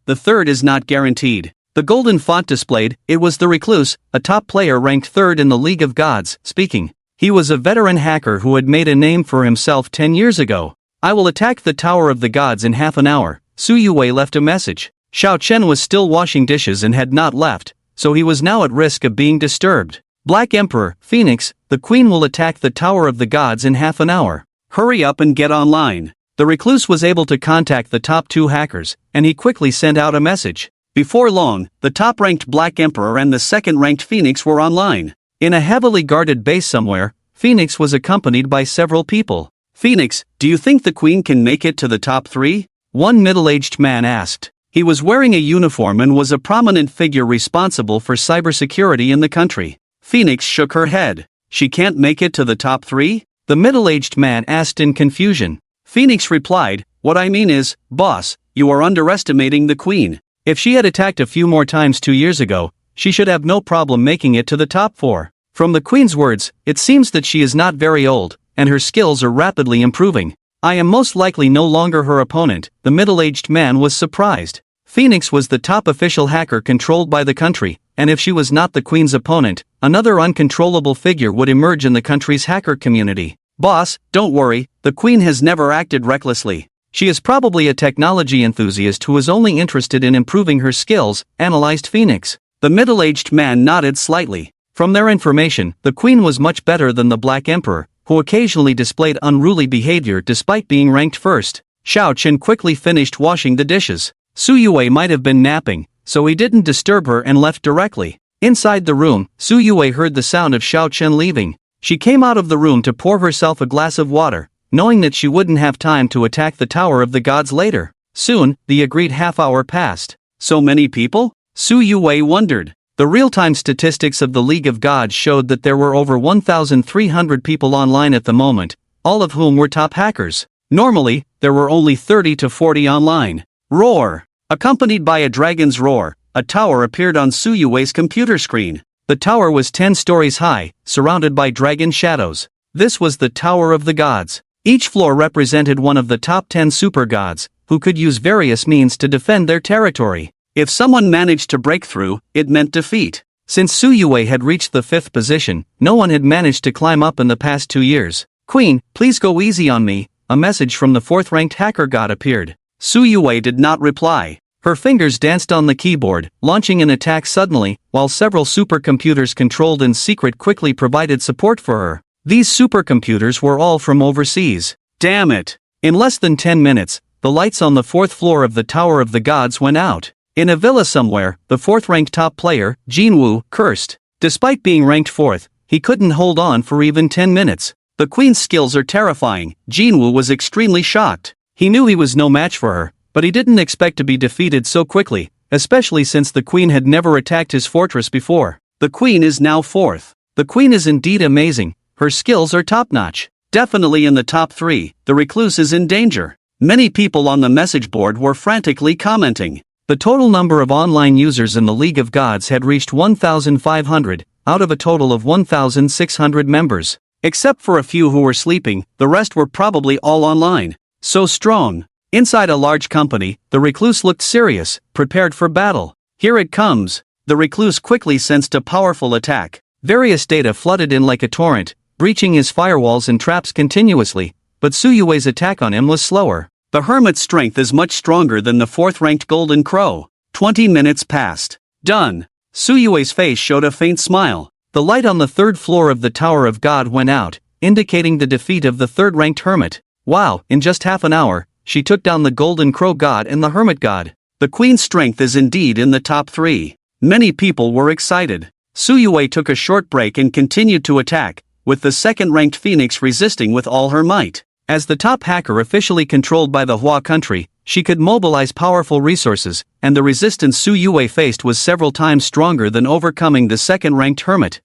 the third is not guaranteed. The golden font displayed, it was the Recluse, a top player ranked 3rd in the League of Gods, speaking. He was a veteran hacker who had made a name for himself 10 years ago. "I will attack the Tower of the Gods in half an hour," Su Yue left a message. Xiao Chen was still washing dishes and had not left, so he was now at risk of being disturbed. "Black Emperor, Phoenix, the Queen will attack the Tower of the Gods in half an hour. Hurry up and get online." The Recluse was able to contact the top 2 hackers, and he quickly sent out a message. Before long, the top-ranked Black Emperor and the second-ranked Phoenix were online. In a heavily guarded base somewhere, Phoenix was accompanied by several people. "Phoenix, do you think the Queen can make it to the top 3? One middle-aged man asked. He was wearing a uniform and was a prominent figure responsible for cybersecurity in the country. Phoenix shook her head. "She can't make it to the top 3? The middle-aged man asked in confusion. Phoenix replied, "What I mean is, boss, you are underestimating the Queen. If she had attacked a few more times 2 years ago, she should have no problem making it to the top 4. From the Queen's words, it seems that she is not very old, and her skills are rapidly improving. I am most likely no longer her opponent." The middle-aged man was surprised. Phoenix was the top official hacker controlled by the country, and if she was not the Queen's opponent, another uncontrollable figure would emerge in the country's hacker community. "Boss, don't worry, the Queen has never acted recklessly. She is probably a technology enthusiast who is only interested in improving her skills," analyzed Phoenix. The middle-aged man nodded slightly. From their information, the Queen was much better than the Black Emperor, who occasionally displayed unruly behavior despite being ranked 1st. Xiao Chen quickly finished washing the dishes. Su Yue might have been napping, so he didn't disturb her and left directly. Inside the room, Su Yue heard the sound of Xiao Chen leaving. She came out of the room to pour herself a glass of water, knowing that she wouldn't have time to attack the Tower of the Gods later. Soon, the agreed half-hour passed. So many people? Su Yue wondered. The real-time statistics of the League of Gods showed that there were over 1,300 people online at the moment, all of whom were top hackers. Normally, there were only 30 to 40 online. Roar! Accompanied by a dragon's roar, a tower appeared on Su Yue's computer screen. The tower was 10 stories high, surrounded by dragon shadows. This was the Tower of the Gods. Each floor represented one of the top 10 super gods, who could use various means to defend their territory. If someone managed to break through, it meant defeat. Since Su Yue had reached the 5th position, no one had managed to climb up in the past 2 years. "Queen, please go easy on me," a message from the 4th-ranked hacker god appeared. Su Yue did not reply. Her fingers danced on the keyboard, launching an attack suddenly, while several supercomputers controlled in secret quickly provided support for her. These supercomputers were all from overseas. Damn it! In less than 10 minutes, the lights on the 4th floor of the Tower of the Gods went out. In a villa somewhere, the 4th-ranked top player, Jinwoo, cursed. Despite being ranked 4th, he couldn't hold on for even 10 minutes. The queen's skills are terrifying. Jinwoo was extremely shocked. He knew he was no match for her, but he didn't expect to be defeated so quickly, especially since the queen had never attacked his fortress before. The queen is now 4th. The queen is indeed amazing. Her skills are top-notch. Definitely in the top 3, the recluse is in danger. Many people on the message board were frantically commenting. The total number of online users in the League of Gods had reached 1,500, out of a total of 1,600 members. Except for a few who were sleeping, the rest were probably all online. So strong. Inside a large company, the recluse looked serious, prepared for battle. Here it comes. The recluse quickly sensed a powerful attack. Various data flooded in like a torrent, breaching his firewalls and traps continuously, but Su Yue's attack on him was slower. The hermit's strength is much stronger than the 4th-ranked Golden Crow. 20 minutes passed. Done. Su Yue's face showed a faint smile. The light on the 3rd floor of the Tower of God went out, indicating the defeat of the 3rd-ranked hermit. Wow, in just half an hour, she took down the Golden Crow god and the hermit god. The queen's strength is indeed in the top 3. Many people were excited. Su Yue took a short break and continued to attack, with the 2nd-ranked Phoenix resisting with all her might. As the top hacker officially controlled by the Hua country, she could mobilize powerful resources, and the resistance Su Yue faced was several times stronger than overcoming the 2nd-ranked hermit.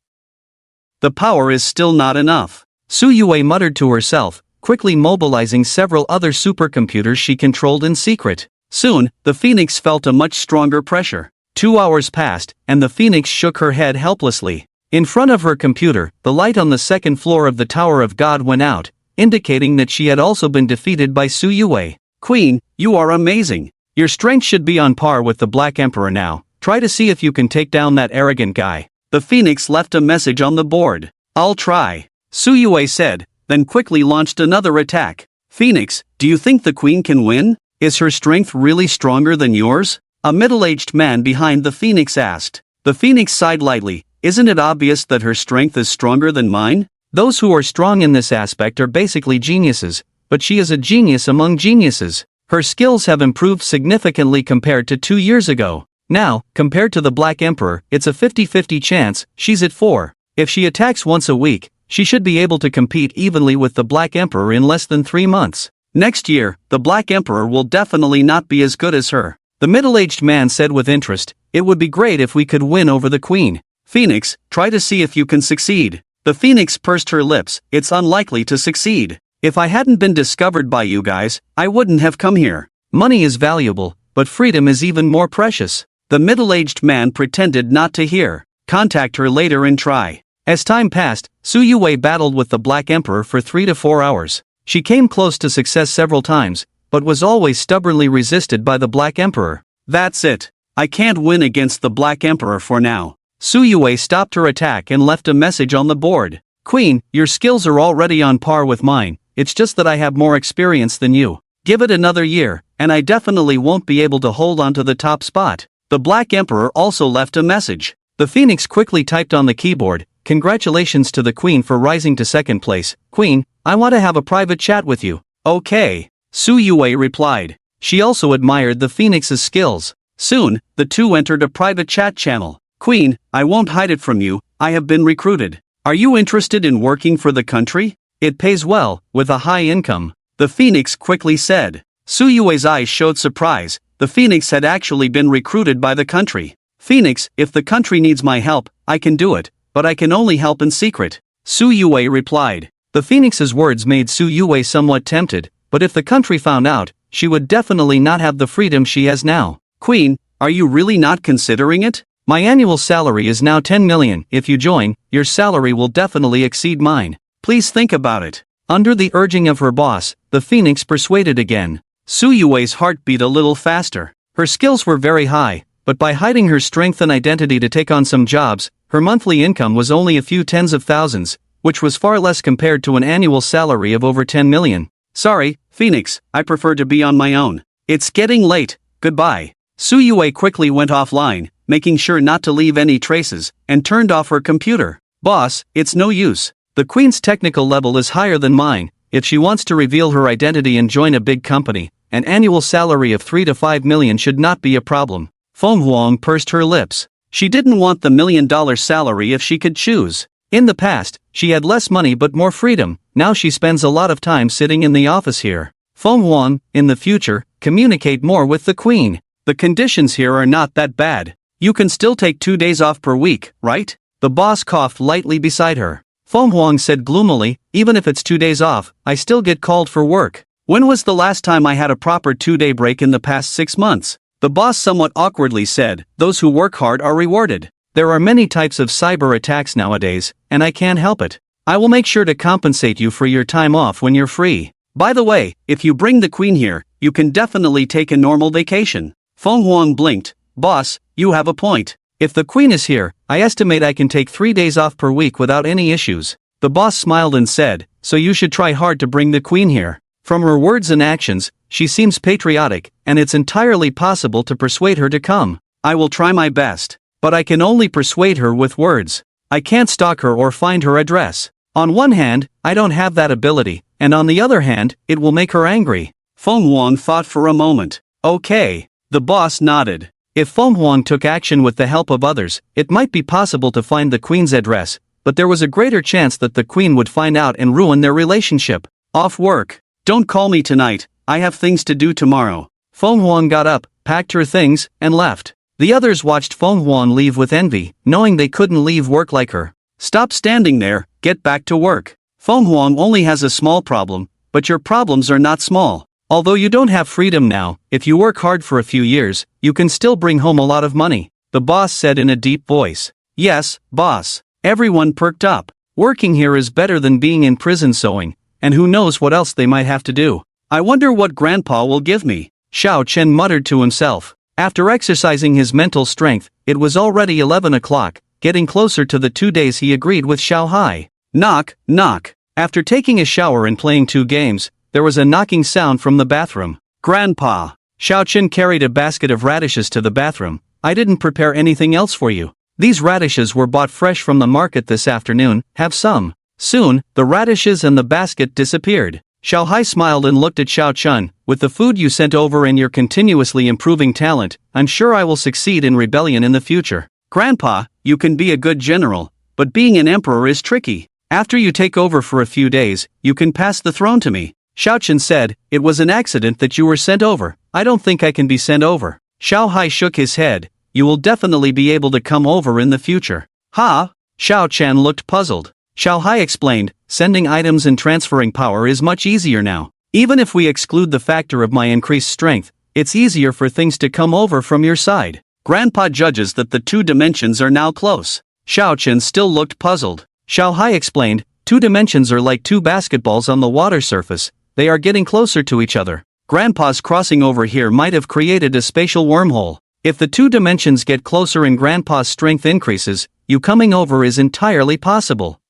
The power is still not enough. Su Yue muttered to herself, quickly mobilizing several other supercomputers she controlled in secret. Soon, the Phoenix felt a much stronger pressure. 2 hours passed, and the Phoenix shook her head helplessly. In front of her computer, the light on the 2nd floor of the Tower of God went out, indicating that she had also been defeated by Su Yue. "Queen, you are amazing. Your strength should be on par with the Black Emperor now. Try to see if you can take down that arrogant guy." The Phoenix left a message on the board. "I'll try," Su Yue said, then quickly launched another attack. "Phoenix, do you think the queen can win? Is her strength really stronger than yours?" A middle-aged man behind the Phoenix asked. The Phoenix sighed lightly. "Isn't it obvious that her strength is stronger than mine? Those who are strong in this aspect are basically geniuses, but she is a genius among geniuses. Her skills have improved significantly compared to 2 years ago. Now, compared to the Black Emperor, it's a 50-50 chance. She's at 4. If she attacks once a week, she should be able to compete evenly with the Black Emperor in less than 3 months. Next year, the Black Emperor will definitely not be as good as her." The middle-aged man said with interest, "It would be great if we could win over the queen. Phoenix, try to see if you can succeed." The Phoenix pursed her lips. "It's unlikely to succeed. If I hadn't been discovered by you guys, I wouldn't have come here. Money is valuable, but freedom is even more precious." The middle-aged man pretended not to hear. "Contact her later and try." As time passed, Su Yue battled with the Black Emperor for 3 to 4 hours. She came close to success several times, but was always stubbornly resisted by the Black Emperor. "That's it. I can't win against the Black Emperor for now." Su Yue stopped her attack and left a message on the board. "Queen, your skills are already on par with mine, it's just that I have more experience than you. Give it another year, and I definitely won't be able to hold on to the top spot." The Black Emperor also left a message. The Phoenix quickly typed on the keyboard, "Congratulations to the Queen for rising to 2nd place. Queen, I want to have a private chat with you." "Okay," Su Yue replied. She also admired the Phoenix's skills. Soon, the two entered a private chat channel. "Queen, I won't hide it from you, I have been recruited. Are you interested in working for the country? It pays well, with a high income," the Phoenix quickly said. Su Yue's eyes showed surprise. The Phoenix had actually been recruited by the country. "Phoenix, if the country needs my help, I can do it, but I can only help in secret," Su Yue replied. The Phoenix's words made Su Yue somewhat tempted, but if the country found out, she would definitely not have the freedom she has now. "Queen, are you really not considering it? My annual salary is now 10 million. If you join, your salary will definitely exceed mine. Please think about it." Under the urging of her boss, the Phoenix persuaded again. Su Yue's heart beat a little faster. Her skills were very high, but by hiding her strength and identity to take on some jobs, Her monthly income was only a few tens of thousands, which was far less compared to an annual salary of over 10 million. Sorry, Phoenix, I prefer to be on my own. It's getting late, goodbye. Su Yue quickly went offline, making sure not to leave any traces, and turned off her computer. Boss, it's no use. The queen's technical level is higher than mine. If she wants to reveal her identity and join a big company, an annual salary of 3 to 5 million should not be a problem. Feng Huang pursed her lips. She didn't want the $1 million salary if she could choose. In the past, she had less money but more freedom. Now she spends a lot of time sitting in the office here. Feng Huang, in the future, communicate more with the queen. The conditions here are not that bad. You can still take 2 days off per week, right? The boss coughed lightly beside her. Feng Huang said gloomily, even if it's 2 days off, I still get called for work. When was the last time I had a proper 2-day break in the past 6 months? The boss somewhat awkwardly said, those who work hard are rewarded. There are many types of cyber attacks nowadays, and I can't help it. I will make sure to compensate you for your time off when you're free. By the way, if you bring the queen here, you can definitely take a normal vacation. Feng Huang blinked. Boss, you have a point. If the queen is here, I estimate I can take 3 days off per week without any issues. The boss smiled and said, so you should try hard to bring the queen here. From her words and actions, she seems patriotic, and it's entirely possible to persuade her to come. I will try my best. But I can only persuade her with words. I can't stalk her or find her address. On one hand, I don't have that ability, and on the other hand, it will make her angry. Feng Huang thought for a moment. Okay. The boss nodded. If Feng Huang took action with the help of others, it might be possible to find the queen's address, but there was a greater chance that the queen would find out and ruin their relationship. Off work. Don't call me tonight, I have things to do tomorrow. Feng Huang got up, packed her things, and left. The others watched Feng Huang leave with envy, knowing they couldn't leave work like her. Stop standing there, get back to work. Feng Huang only has a small problem, but your problems are not small. Although you don't have freedom now, if you work hard for a few years, you can still bring home a lot of money, the boss said in a deep voice. Yes, boss. Everyone perked up. Working here is better than being in prison sewing, and who knows what else they might have to do. I wonder what Grandpa will give me, Xiao Chen muttered to himself. After exercising his mental strength, it was already 11 o'clock, getting closer to the 2 days he agreed with Xiao Hai. Knock, knock. After taking a shower and playing 2 games, there was a knocking sound from the bathroom. Grandpa. Xiao Chen carried a basket of radishes to the bathroom. I didn't prepare anything else for you. These radishes were bought fresh from the market this afternoon, have some. Soon, the radishes and the basket disappeared. Xiao Hai smiled and looked at Xiao Chen. With the food you sent over and your continuously improving talent, I'm sure I will succeed in rebellion in the future. Grandpa, you can be a good general, but being an emperor is tricky. After you take over for a few days, you can pass the throne to me. Xiao Chen said, it was an accident that you were sent over. I don't think I can be sent over. Xiao Hai shook his head. You will definitely be able to come over in the future. Ha? Xiao Chen looked puzzled. Xiao Hai explained, sending items and transferring power is much easier now. Even if we exclude the factor of my increased strength, it's easier for things to come over from your side. Grandpa judges that the 2 dimensions are now close. Xiao Chen still looked puzzled. Xiao Hai explained, 2 dimensions are like 2 basketballs on the water surface. They are getting closer to each other. Grandpa's crossing over here might have created a spatial wormhole. If the 2 dimensions get closer and Grandpa's strength increases, you coming over is entirely possible.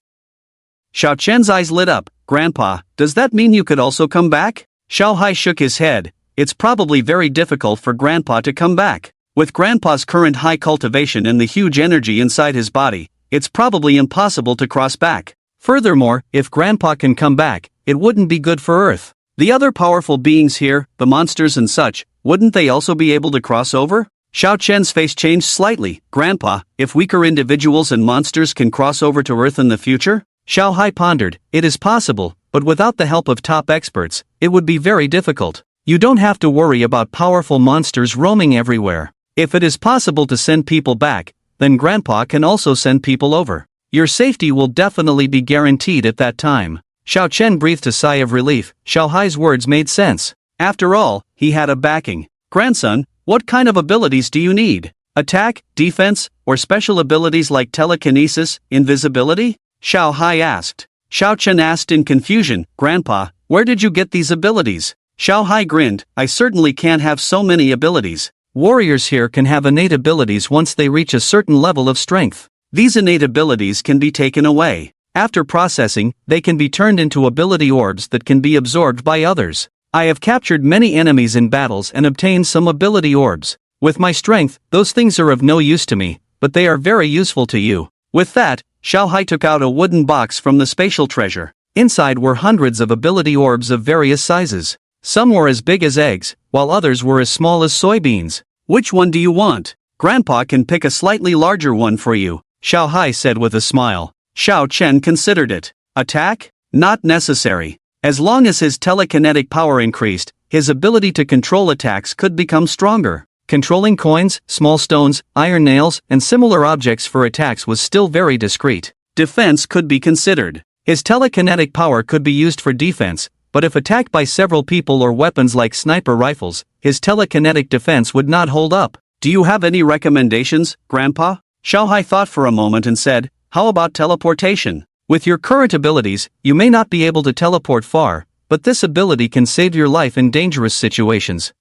Xiao Chen's eyes lit up. Grandpa, does that mean you could also come back? Xiao Hai shook his head. It's probably very difficult for Grandpa to come back. With Grandpa's current high cultivation and the huge energy inside his body, it's probably impossible to cross back. Furthermore, if Grandpa can come back, it wouldn't be good for Earth. The other powerful beings here, the monsters and such, wouldn't they also be able to cross over? Xiao Chen's face changed slightly. Grandpa, if weaker individuals and monsters can cross over to Earth in the future? Xiao Hai pondered, it is possible, but without the help of top experts, it would be very difficult. You don't have to worry about powerful monsters roaming everywhere. If it is possible to send people back, then Grandpa can also send people over. Your safety will definitely be guaranteed at that time. Xiao Chen breathed a sigh of relief. Xiao Hai's words made sense. After all, he had a backing. Grandson, what kind of abilities do you need? Attack, defense, or special abilities like telekinesis, invisibility? Xiao Hai asked. Xiao Chen asked in confusion, Grandpa, where did you get these abilities? Xiao Hai grinned, I certainly can't have so many abilities. Warriors here can have innate abilities once they reach a certain level of strength. These innate abilities can be taken away. After processing, they can be turned into ability orbs that can be absorbed by others. I have captured many enemies in battles and obtained some ability orbs. With my strength, those things are of no use to me, but they are very useful to you. With that, Xiaohai took out a wooden box from the spatial treasure. Inside were hundreds of ability orbs of various sizes. Some were as big as eggs, while others were as small as soybeans. Which one do you want? Grandpa can pick a slightly larger one for you, Xiaohai said with a smile. Xiao Chen considered it. Attack? Not necessary. As long as his telekinetic power increased, his ability to control attacks could become stronger. Controlling coins, small stones, iron nails, and similar objects for attacks was still very discreet. Defense could be considered. His telekinetic power could be used for defense, but if attacked by several people or weapons like sniper rifles, his telekinetic defense would not hold up. Do you have any recommendations, Grandpa? Xiaohai thought for a moment and said, how about teleportation? With your current abilities, you may not be able to teleport far, but this ability can save your life in dangerous situations.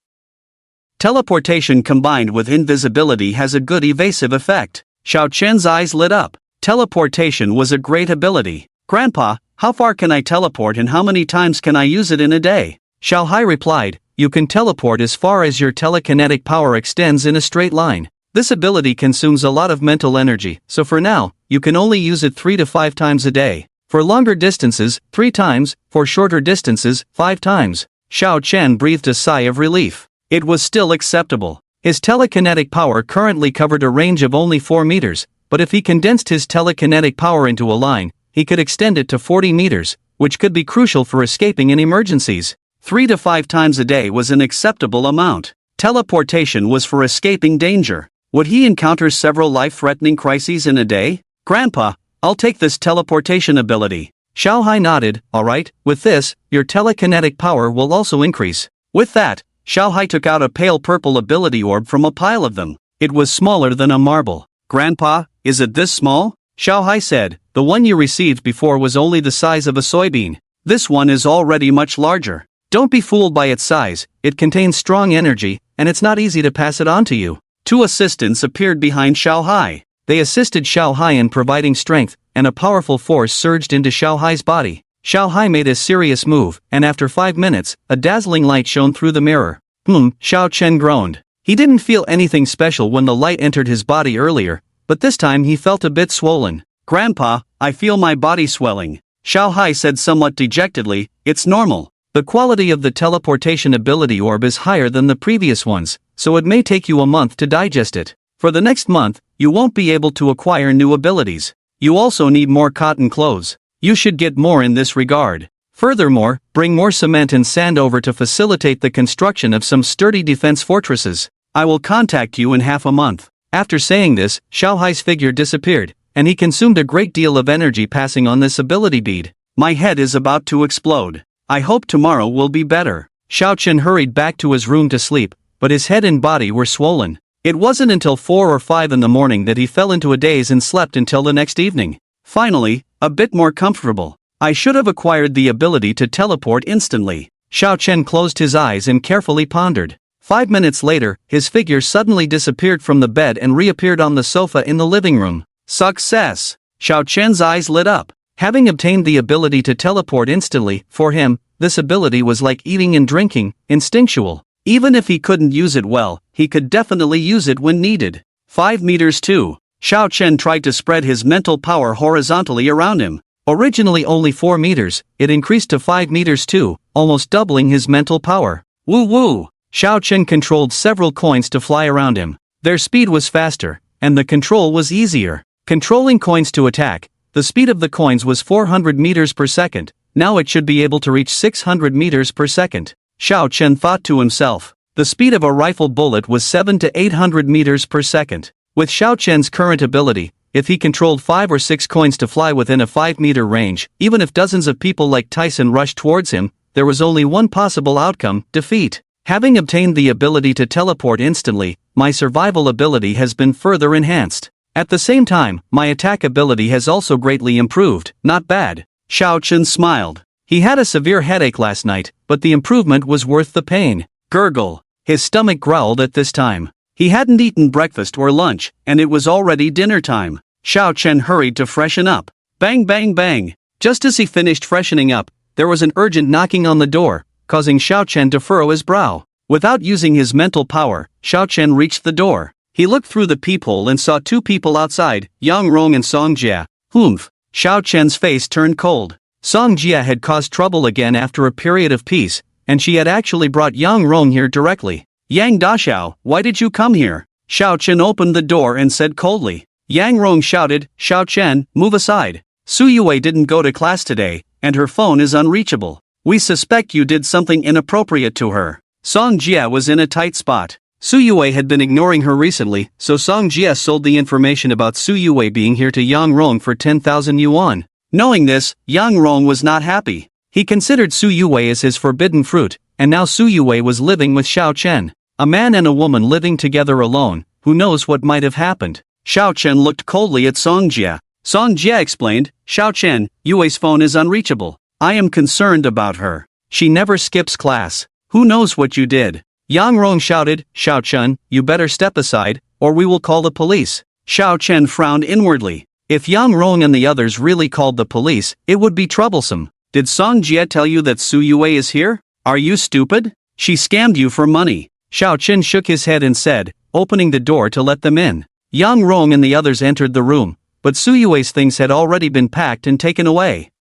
Teleportation combined with invisibility has a good evasive effect. Xiao Chen's eyes lit up. Teleportation was a great ability. Grandpa, how far can I teleport and how many times can I use it in a day? Xiaohai replied, you can teleport as far as your telekinetic power extends in a straight line. This ability consumes a lot of mental energy, so for now, you can only use it 3 to 5 times a day. For longer distances, 3 times, for shorter distances, 5 times. Xiao Chen breathed a sigh of relief. It was still acceptable. His telekinetic power currently covered a range of only 4 meters, but if he condensed his telekinetic power into a line, he could extend it to 40 meters, which could be crucial for escaping in emergencies. 3 to 5 times a day was an acceptable amount. Teleportation was for escaping danger. Would he encounter several life-threatening crises in a day? Grandpa, I'll take this teleportation ability. Xiaohai nodded. Alright, with this, your telekinetic power will also increase. With that, Xiaohai took out a pale purple ability orb from a pile of them. It was smaller than a marble. Grandpa, is it this small? Xiaohai said, the one you received before was only the size of a soybean. This one is already much larger. Don't be fooled by its size, it contains strong energy, and it's not easy to pass it on to you. 2 assistants appeared behind Xiaohai. They assisted Xiaohai in providing strength, and a powerful force surged into Xiaohai's body. Xiaohai made a serious move, and after 5 minutes, a dazzling light shone through the mirror. Xiao Chen groaned. He didn't feel anything special when the light entered his body earlier, but this time he felt a bit swollen. Grandpa, I feel my body swelling. Xiaohai said somewhat dejectedly, it's normal. The quality of the teleportation ability orb is higher than the previous ones, so it may take you a month to digest it. For the next month, you won't be able to acquire new abilities. You also need more cotton clothes. You should get more in this regard. Furthermore, bring more cement and sand over to facilitate the construction of some sturdy defense fortresses. I will contact you in half a month. After saying this, Xiaohai's figure disappeared, and he consumed a great deal of energy passing on this ability bead. My head is about to explode. I hope tomorrow will be better. Xiao Chen hurried back to his room to sleep, but his head and body were swollen. It wasn't until 4 or 5 in the morning that he fell into a daze and slept until the next evening. Finally, a bit more comfortable. I should have acquired the ability to teleport instantly. Xiao Chen closed his eyes and carefully pondered. 5 minutes later, his figure suddenly disappeared from the bed and reappeared on the sofa in the living room. Success! Xiao Chen's eyes lit up. Having obtained the ability to teleport instantly, for him, this ability was like eating and drinking, instinctual. Even if he couldn't use it well, he could definitely use it when needed. 5 meters too. Xiao Chen tried to spread his mental power horizontally around him. Originally only 4 meters, it increased to 5 meters too, almost doubling his mental power. Woo woo! Xiao Chen controlled several coins to fly around him. Their speed was faster, and the control was easier. Controlling coins to attack, the speed of the coins was 400 meters per second, now it should be able to reach 600 meters per second. Xiao Chen thought to himself. The speed of a rifle bullet was 7 to 800 meters per second. With Xiao Chen's current ability, if he controlled 5 or 6 coins to fly within a 5-meter range, even if dozens of people like Tyson rushed towards him, there was only one possible outcome: defeat. Having obtained the ability to teleport instantly, my survival ability has been further enhanced. At the same time, my attack ability has also greatly improved. Not bad. Xiao Chen smiled. He had a severe headache last night, but the improvement was worth the pain. Gurgle. His stomach growled at this time. He hadn't eaten breakfast or lunch, and it was already dinner time. Xiao Chen hurried to freshen up. Bang bang bang. Just as he finished freshening up, there was an urgent knocking on the door, causing Xiao Chen to furrow his brow. Without using his mental power, Xiao Chen reached the door. He looked through the peephole and saw two people outside, Yang Rong and Song Jia. Humph. Xiao Chen's face turned cold. Song Jia had caused trouble again after a period of peace, and she had actually brought Yang Rong here directly. Yang Daxiao, why did you come here? Xiao Chen opened the door and said coldly. Yang Rong shouted, Xiao Chen, move aside. Su Yue didn't go to class today, and her phone is unreachable. We suspect you did something inappropriate to her. Song Jia was in a tight spot. Su Yue had been ignoring her recently, so Song Jia sold the information about Su Yue being here to Yang Rong for 10,000 yuan. Knowing this, Yang Rong was not happy. He considered Su Yue as his forbidden fruit, and now Su Yue was living with Xiao Chen. A man and a woman living together alone, who knows what might have happened. Xiao Chen looked coldly at Song Jia. Song Jia explained, Xiao Chen, Yue's phone is unreachable. I am concerned about her. She never skips class. Who knows what you did? Yang Rong shouted, Xiao Chen, you better step aside, or we will call the police. Xiao Chen frowned inwardly. If Yang Rong and the others really called the police, it would be troublesome. Did Song Jia tell you that Su Yue is here? Are you stupid? She scammed you for money. Xiao Chen shook his head and said, opening the door to let them in. Yang Rong and the others entered the room, but Su Yue's things had already been packed and taken away.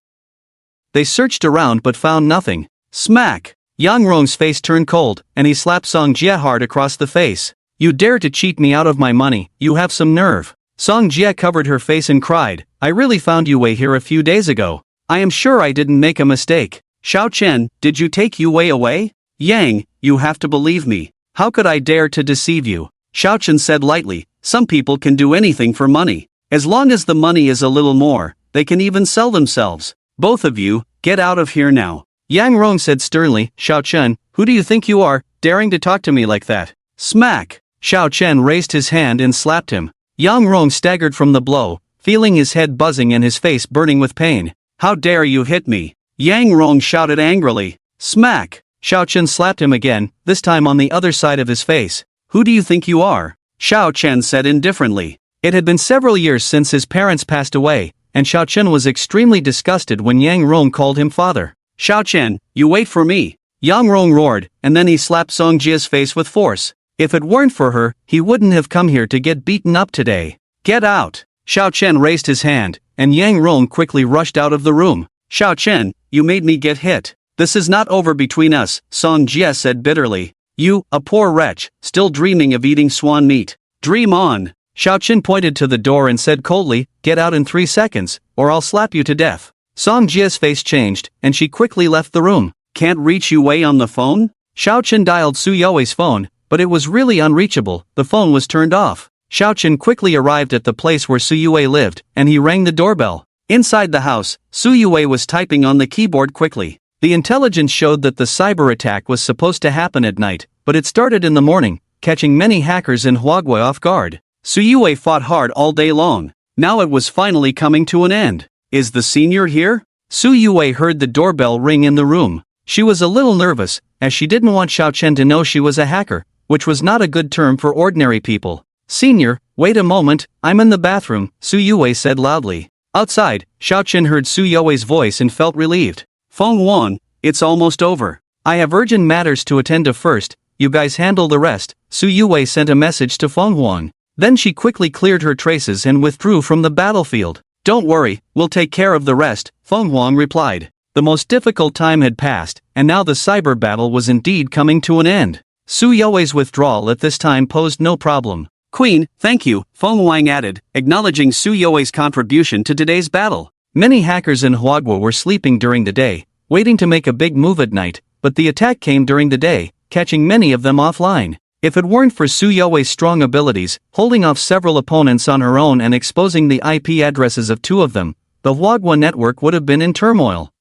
They searched around but found nothing. Smack! Yang Rong's face turned cold, and he slapped Song Jia hard across the face. You dare to cheat me out of my money, you have some nerve. Song Jia covered her face and cried, I really found Yue here a few days ago. I am sure I didn't make a mistake. Xiao Chen, did you take Yue away? Yang, you have to believe me. How could I dare to deceive you? Xiao Chen said lightly, some people can do anything for money. As long as the money is a little more, they can even sell themselves. Both of you, get out of here now. Yang Rong said sternly, Xiao Chen, who do you think you are, daring to talk to me like that? Smack! Xiao Chen raised his hand and slapped him. Yang Rong staggered from the blow, feeling his head buzzing and his face burning with pain. How dare you hit me? Yang Rong shouted angrily. Smack! Xiao Chen slapped him again, this time on the other side of his face. Who do you think you are? Xiao Chen said indifferently. It had been several years since his parents passed away, and Xiao Chen was extremely disgusted when Yang Rong called him father. Xiao Chen, you wait for me. Yang Rong roared, and then he slapped Song Jia's face with force. If it weren't for her, he wouldn't have come here to get beaten up today. Get out! Xiao Chen raised his hand, and Yang Rong quickly rushed out of the room. Xiao Chen, you made me get hit. This is not over between us, Song Jia said bitterly. You, a poor wretch, still dreaming of eating swan meat. Dream on! Xiao Chen pointed to the door and said coldly, get out in 3 seconds, or I'll slap you to death. Song Jia's face changed, and she quickly left the room. Can't reach Yue on the phone? Xiao Chen dialed Su Yue's phone, but it was really unreachable, the phone was turned off. Xiao Chen quickly arrived at the place where Su Yue lived, and he rang the doorbell. Inside the house, Su Yue was typing on the keyboard quickly. The intelligence showed that the cyber attack was supposed to happen at night, but it started in the morning, catching many hackers in Huagui off guard. Su Yue fought hard all day long. Now it was finally coming to an end. Is the senior here? Su Yue heard the doorbell ring in the room. She was a little nervous, as she didn't want Xiao Chen to know she was a hacker, which was not a good term for ordinary people. Senior, wait a moment, I'm in the bathroom, Su Yue said loudly. Outside, Xiao Chen heard Su Yue's voice and felt relieved. Feng Wan, it's almost over. I have urgent matters to attend to first, you guys handle the rest, Su Yue sent a message to Feng Wan. Then she quickly cleared her traces and withdrew from the battlefield. Don't worry, we'll take care of the rest, Feng Huang replied. The most difficult time had passed, and now the cyber battle was indeed coming to an end. Su Yue's withdrawal at this time posed no problem. Queen, thank you, Feng Huang added, acknowledging Su Yue's contribution to today's battle. Many hackers in Huagua were sleeping during the day, waiting to make a big move at night, but the attack came during the day, catching many of them offline. If it weren't for Su Yue's strong abilities, holding off several opponents on her own and exposing the IP addresses of 2 of them, the Huagua network would have been in turmoil.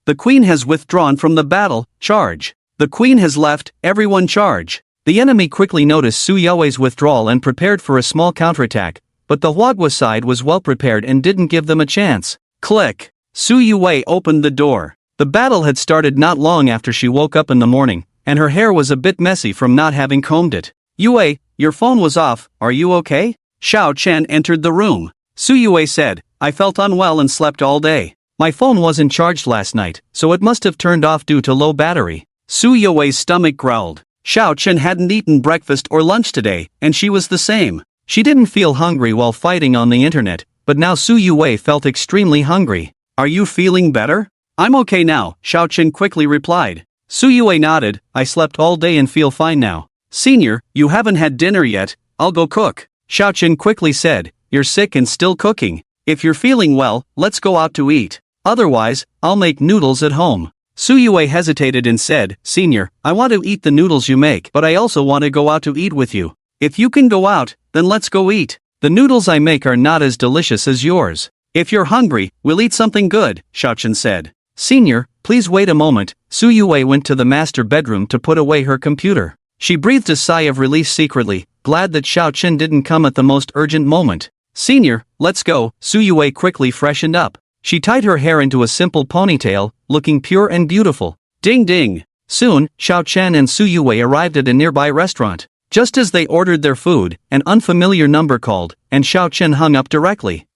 The queen has withdrawn from the battle, charge. The queen has left, everyone charge. The enemy quickly noticed Su Yue's withdrawal and prepared for a small counterattack, but the Huagua side was well prepared and didn't give them a chance. Click! Su Yue opened the door. The battle had started not long after she woke up in the morning, and her hair was a bit messy from not having combed it. Yue, your phone was off, are you okay? Xiao Chen entered the room. Su Yue said, I felt unwell and slept all day. My phone wasn't charged last night, so it must have turned off due to low battery. Su Yue's stomach growled. Xiao Chen hadn't eaten breakfast or lunch today, and she was the same. She didn't feel hungry while fighting on the internet, but now Su Yue felt extremely hungry. Are you feeling better? I'm okay now, Xiao Chen quickly replied. Su Yue nodded, I slept all day and feel fine now. Senior, you haven't had dinner yet, I'll go cook. Xiao Chen quickly said, you're sick and still cooking. If you're feeling well, let's go out to eat. Otherwise, I'll make noodles at home. Su Yue hesitated and said, Senior, I want to eat the noodles you make, but I also want to go out to eat with you. If you can go out, then let's go eat. The noodles I make are not as delicious as yours. If you're hungry, we'll eat something good, Xiao Chen said. Senior, please wait a moment. Su Yue went to the master bedroom to put away her computer. She breathed a sigh of relief secretly, glad that Xiao Chen didn't come at the most urgent moment. Senior, let's go. Su Yue quickly freshened up. She tied her hair into a simple ponytail, looking pure and beautiful. Ding ding. Soon, Xiao Chen and Su Yue arrived at a nearby restaurant. Just as they ordered their food, an unfamiliar number called, and Xiao Chen hung up directly.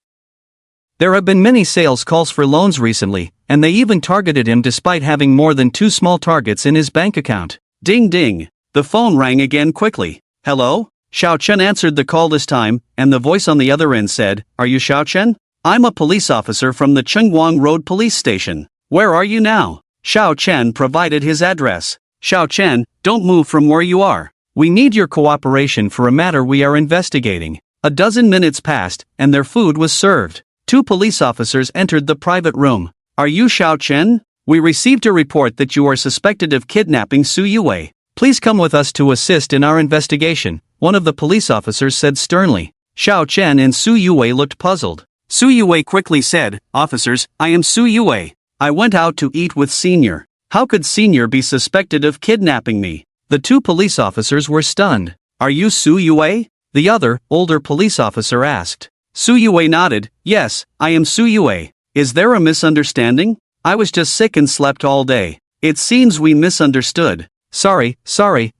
There have been many sales calls for loans recently, and they even targeted him despite having more than 2 small targets in his bank account. Ding ding. The phone rang again quickly. Hello? Xiao Chen answered the call this time, and the voice on the other end said, Are you Xiao Chen? I'm a police officer from the Chengguang Road Police Station. Where are you now? Xiao Chen provided his address. Xiao Chen, don't move from where you are. We need your cooperation for a matter we are investigating. A dozen minutes passed, and their food was served. 2 police officers entered the private room. Are you Xiao Chen? We received a report that you are suspected of kidnapping Su Yue. Please come with us to assist in our investigation, one of the police officers said sternly. Xiao Chen and Su Yue looked puzzled. Su Yue quickly said, Officers, I am Su Yue. I went out to eat with Senior. How could Senior be suspected of kidnapping me? The 2 police officers were stunned. Are you Su Yue? The other, older police officer asked. Su Yue nodded, Yes, I am Su Yue. Is there a misunderstanding? I was just sick and slept all day. It seems we misunderstood. Sorry,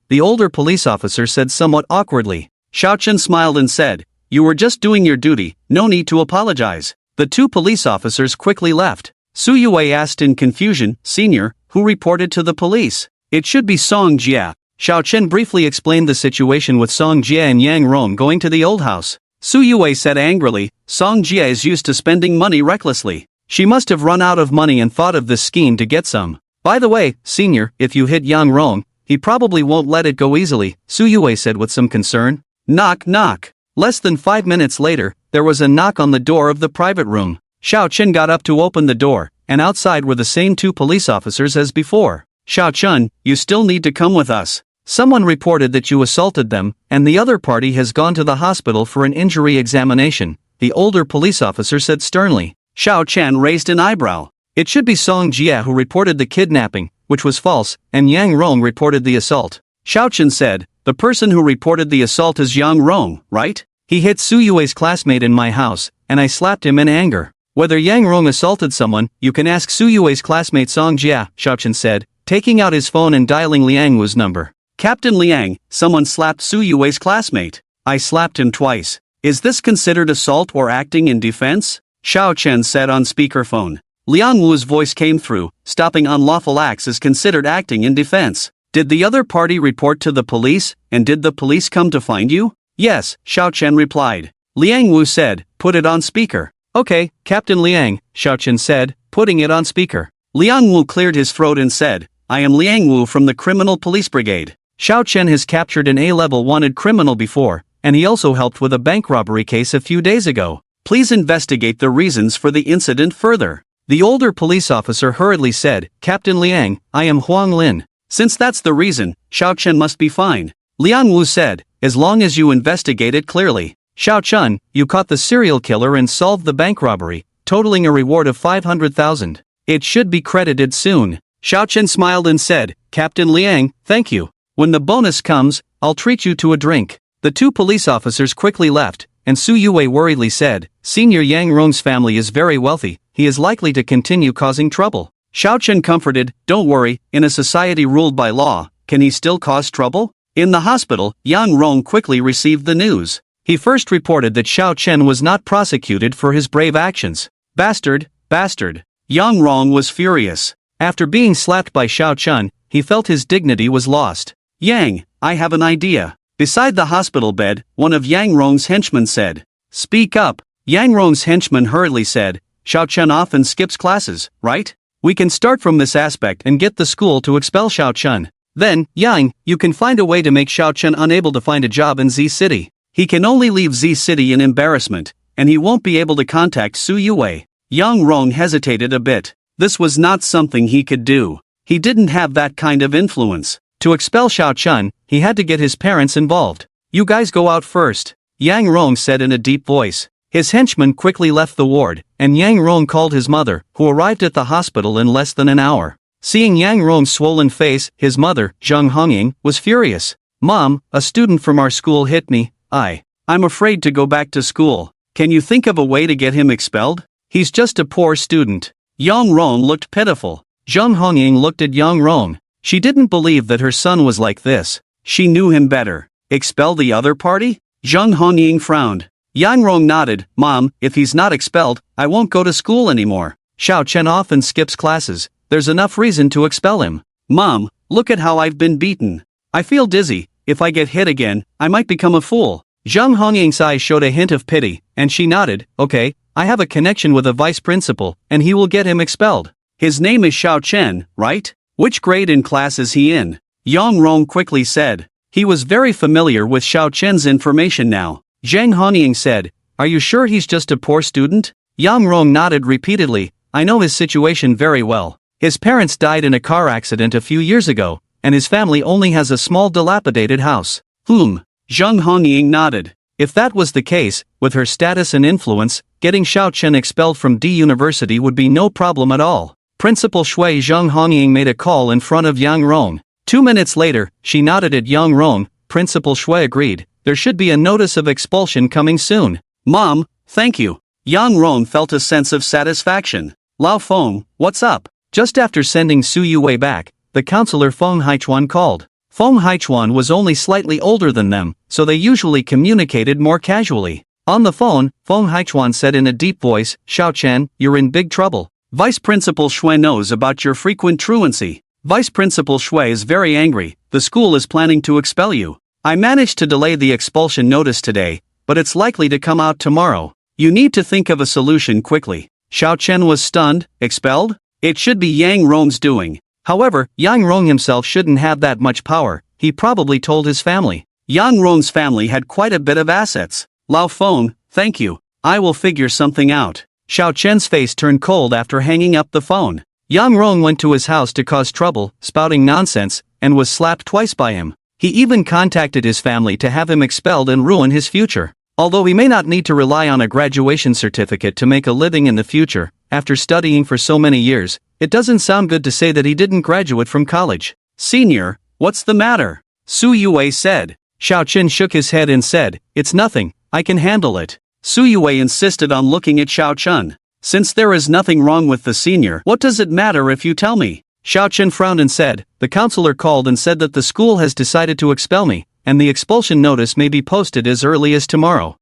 the older police officer said somewhat awkwardly. Xiao Chen smiled and said, You were just doing your duty, no need to apologize. The 2 police officers quickly left. Su Yue asked in confusion, Senior, who reported to the police? It should be Song Jia. Xiao Chen briefly explained the situation with Song Jia and Yang Rong going to the old house. Su Yue said angrily, Song Jia is used to spending money recklessly. She must have run out of money and thought of this scheme to get some. By the way, Senior, if you hit Yang Rong, he probably won't let it go easily, Su Yue said with some concern. Knock knock. Less than 5 minutes later, there was a knock on the door of the private room. Xiao Chen got up to open the door, and outside were the same 2 police officers as before. Xiao Chen, you still need to come with us. Someone reported that you assaulted them, and the other party has gone to the hospital for an injury examination, the older police officer said sternly. Xiao Chen raised an eyebrow. It should be Song Jia who reported the kidnapping, which was false, and Yang Rong reported the assault. Xiao Chen said, The person who reported the assault is Yang Rong, right? He hit Su Yue's classmate in my house, and I slapped him in anger. Whether Yang Rong assaulted someone, you can ask Su Yue's classmate Song Jia, Xiao Chen said, taking out his phone and dialing Liang Wu's number. Captain Liang, someone slapped Su Yue's classmate. I slapped him twice. Is this considered assault or acting in defense? Xiao Chen said on speakerphone. Liang Wu's voice came through, stopping unlawful acts is considered acting in defense. Did the other party report to the police, and did the police come to find you? Yes, Xiao Chen replied. Liang Wu said, put it on speaker. Okay, Captain Liang, Xiao Chen said, putting it on speaker. Liang Wu cleared his throat and said, I am Liang Wu from the Criminal Police Brigade. Xiao Chen has captured an A-level wanted criminal before, and he also helped with a bank robbery case a few days ago. Please investigate the reasons for the incident further. The older police officer hurriedly said, Captain Liang, I am Huang Lin. Since that's the reason, Xiao Chen must be fine. Liang Wu said, as long as you investigate it clearly. Xiao Chen, you caught the serial killer and solved the bank robbery, totaling a reward of 500,000. It should be credited soon. Xiao Chen smiled and said, Captain Liang, thank you. When the bonus comes, I'll treat you to a drink. The 2 police officers quickly left, and Su Yue worriedly said, Senior Yang Rong's family is very wealthy, he is likely to continue causing trouble. Xiao Chen comforted, don't worry, in a society ruled by law, can he still cause trouble? In the hospital, Yang Rong quickly received the news. He first reported that Xiao Chen was not prosecuted for his brave actions. Bastard, bastard. Yang Rong was furious. After being slapped by Xiao Chen, he felt his dignity was lost. Yang, I have an idea. Beside the hospital bed, one of Yang Rong's henchmen said. Speak up. Yang Rong's henchman hurriedly said, Xiao Chen often skips classes, right? We can start from this aspect and get the school to expel Xiao Chen. Then, Yang, you can find a way to make Xiao Chen unable to find a job in Z City. He can only leave Z City in embarrassment, and he won't be able to contact Su Yue. Yang Rong hesitated a bit. This was not something he could do. He didn't have that kind of influence. To expel Xiao Chen, he had to get his parents involved. You guys go out first, Yang Rong said in a deep voice. His henchman quickly left the ward, and Yang Rong called his mother, who arrived at the hospital in less than an hour. Seeing Yang Rong's swollen face, his mother, Zheng Hongying, was furious. Mom, a student from our school hit me. I'm afraid to go back to school. Can you think of a way to get him expelled? He's just a poor student. Yang Rong looked pitiful. Zheng Hongying looked at Yang Rong. She didn't believe that her son was like this. She knew him better. Expel the other party? Zheng Hongying frowned. Yang Rong nodded. Mom, if he's not expelled, I won't go to school anymore. Xiao Chen often skips classes. There's enough reason to expel him. Mom, look at how I've been beaten. I feel dizzy. If I get hit again, I might become a fool. Zheng Hongying's eyes showed a hint of pity, and she nodded. Okay, I have a connection with a vice principal, and he will get him expelled. His name is Xiao Chen, right? Which grade in class is he in? Yang Rong quickly said. He was very familiar with Xiao Chen's information now. Zheng Hongying said, Are you sure he's just a poor student? Yang Rong nodded repeatedly. I know his situation very well. His parents died in a car accident a few years ago, and his family only has a small dilapidated house. Zheng Hongying nodded. If that was the case, with her status and influence, getting Xiao Chen expelled from D University would be no problem at all. Principal Shui Zheng Hongying made a call in front of Yang Rong. 2 minutes later, she nodded at Yang Rong. Principal Shui agreed. There should be a notice of expulsion coming soon. Mom, thank you. Yang Rong felt a sense of satisfaction. Lao Feng, what's up? Just after sending Su Yue back, the counselor Feng Haichuan called. Feng Haichuan was only slightly older than them, so they usually communicated more casually. On the phone, Feng Haichuan said in a deep voice, Xiao Chen, you're in big trouble. Vice Principal Shui knows about your frequent truancy. Vice Principal Shui is very angry. The school is planning to expel you. I managed to delay the expulsion notice today, but it's likely to come out tomorrow. You need to think of a solution quickly. Xiao Chen was stunned. Expelled? It should be Yang Rong's doing. However, Yang Rong himself shouldn't have that much power. He probably told his family. Yang Rong's family had quite a bit of assets. Lao Feng, thank you. I will figure something out. Xiao Chen's face turned cold after hanging up the phone. Yang Rong went to his house to cause trouble, spouting nonsense, and was slapped twice by him. He even contacted his family to have him expelled and ruin his future. Although he may not need to rely on a graduation certificate to make a living in the future, after studying for so many years, it doesn't sound good to say that he didn't graduate from college. Senior, what's the matter? Su Yue said. Xiao Chen shook his head and said, It's nothing, I can handle it. Su Yue insisted on looking at Xiao Chen. Since there is nothing wrong with the senior, what does it matter if you tell me? Xiao Chen frowned and said, The counselor called and said that the school has decided to expel me, and the expulsion notice may be posted as early as tomorrow.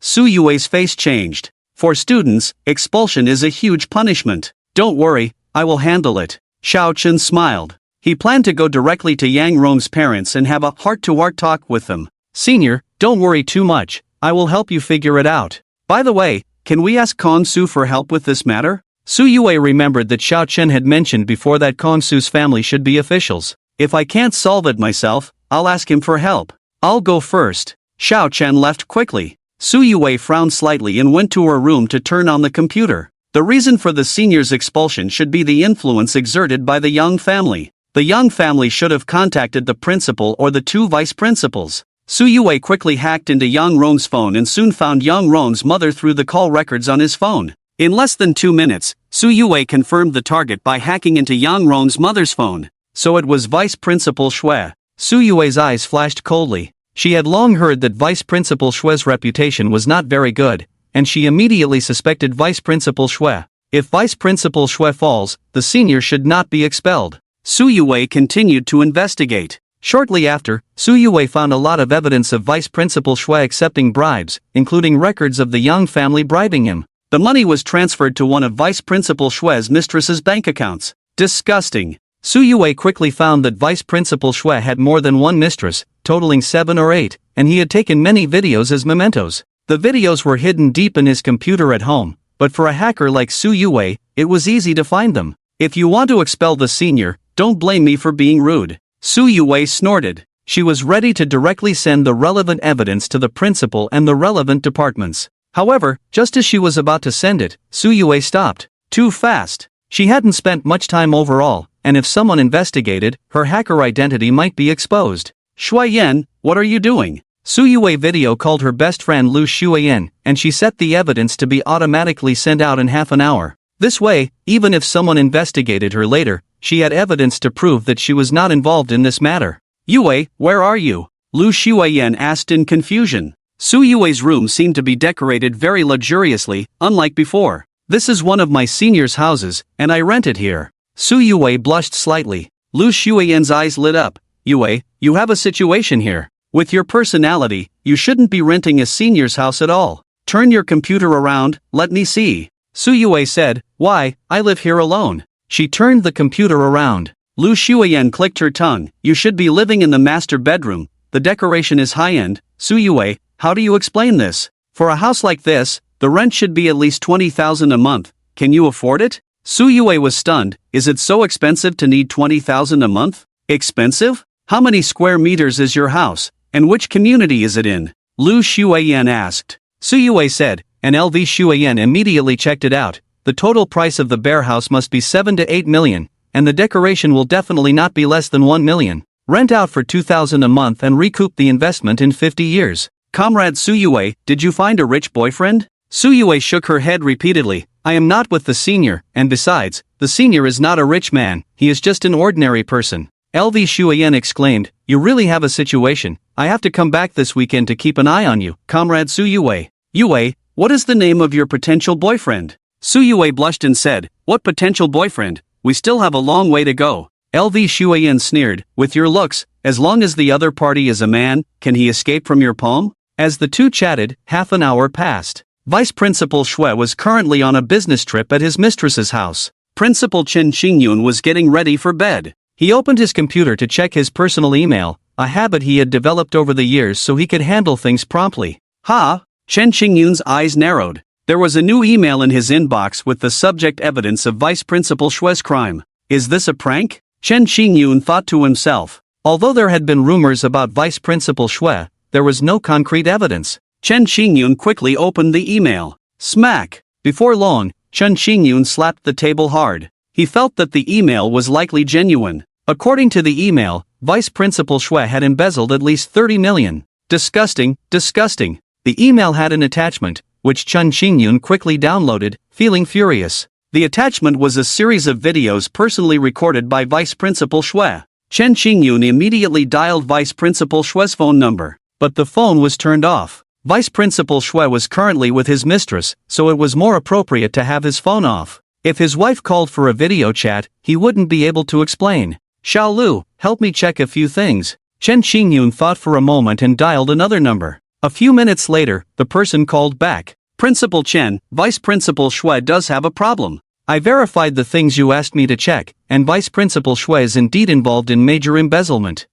Su Yue's face changed. For students, expulsion is a huge punishment. Don't worry, I will handle it. Xiao Chen smiled. He planned to go directly to Yang Rong's parents and have a heart-to-heart talk with them. Senior, don't worry too much, I will help you figure it out. By the way, can we ask Kong Su for help with this matter? Su Yue remembered that Xiao Chen had mentioned before that Kong Su's family should be officials. If I can't solve it myself, I'll ask him for help. I'll go first. Xiao Chen left quickly. Su Yue frowned slightly and went to her room to turn on the computer. The reason for the senior's expulsion should be the influence exerted by the Yang family. The Yang family should have contacted the principal or the two vice principals. Su Yue quickly hacked into Yang Rong's phone and soon found Yang Rong's mother through the call records on his phone. In less than 2 minutes, Su Yue confirmed the target by hacking into Yang Rong's mother's phone. So it was Vice Principal Shui. Su Yue's eyes flashed coldly. She had long heard that Vice Principal Shui's reputation was not very good, and she immediately suspected Vice Principal Shui. If Vice Principal Shui falls, the senior should not be expelled. Su Yue continued to investigate. Shortly after, Su Yue found a lot of evidence of Vice Principal Shui accepting bribes, including records of the Yang family bribing him. The money was transferred to one of Vice Principal Shui's mistress's bank accounts. Disgusting. Su Yue quickly found that Vice Principal Shui had more than one mistress, totaling 7 or 8, and he had taken many videos as mementos. The videos were hidden deep in his computer at home, but for a hacker like Su Yue, it was easy to find them. If you want to expel the senior, don't blame me for being rude. Su Yue snorted. She was ready to directly send the relevant evidence to the principal and the relevant departments. However, just as she was about to send it, Su Yue stopped. Too fast. She hadn't spent much time overall, and if someone investigated, her hacker identity might be exposed. Shuiyan, what are you doing? Su Yue video called her best friend Lu Shuiyan, and she set the evidence to be automatically sent out in half an hour. This way, even if someone investigated her later, she had evidence to prove that she was not involved in this matter. Yue, where are you? Lu Shuiyan asked in confusion. Su Yue's room seemed to be decorated very luxuriously, unlike before. This is one of my senior's houses, and I rent it here. Su Yue blushed slightly. Lu Shuiyan's eyes lit up. Yue, you have a situation here. With your personality, you shouldn't be renting a senior's house at all. Turn your computer around, let me see. Su Yue said, why, I live here alone. She turned the computer around. Lu Shuiyan clicked her tongue. You should be living in the master bedroom. The decoration is high-end. Su Yue, how do you explain this? For a house like this, the rent should be at least 20,000 a month. Can you afford it? Su Yue was stunned. Is it so expensive to need 20,000 a month? Expensive? How many square meters is your house, and which community is it in? Lu Shuiyan asked. Su Yue said, and LV Shuiyan immediately checked it out. The total price of the bear house must be 7 to 8 million, and the decoration will definitely not be less than 1 million. Rent out for 2,000 a month and recoup the investment in 50 years. Comrade Su Yue, did you find a rich boyfriend? Su Yue shook her head repeatedly. I am not with the senior, and besides, the senior is not a rich man, he is just an ordinary person. LV Shuiyan exclaimed, you really have a situation. I have to come back this weekend to keep an eye on you, Comrade Su Yue. Yue, what is the name of your potential boyfriend? Su Yue blushed and said, what potential boyfriend? We still have a long way to go. LV Shuiyan sneered, with your looks, as long as the other party is a man, can he escape from your palm? As the two chatted, half an hour passed. Vice Principal Shui was currently on a business trip at his mistress's house. Principal Chen Xingyun was getting ready for bed. He opened his computer to check his personal email, a habit he had developed over the years so he could handle things promptly. Ha! Chen Xingyun's eyes narrowed. There was a new email in his inbox with the subject evidence of Vice Principal Shui's crime. Is this a prank? Chen Xingyun thought to himself. Although there had been rumors about Vice Principal Shui, there was no concrete evidence. Chen Xingyun quickly opened the email. Smack! Before long, Chen Xingyun slapped the table hard. He felt that the email was likely genuine. According to the email, Vice Principal Shui had embezzled at least 30 million. Disgusting, disgusting. The email had an attachment, which Chen Xingyun quickly downloaded, feeling furious. The attachment was a series of videos personally recorded by Vice Principal Shui. Chen Xingyun immediately dialed Vice Principal Shui's phone number, but the phone was turned off. Vice Principal Shui was currently with his mistress, so it was more appropriate to have his phone off. If his wife called for a video chat, he wouldn't be able to explain. Xiao Lu, help me check a few things. Chen Xingyun thought for a moment and dialed another number. A few minutes later, the person called back. Principal Chen, Vice Principal Shui does have a problem. I verified the things you asked me to check, and Vice Principal Shui is indeed involved in major embezzlement.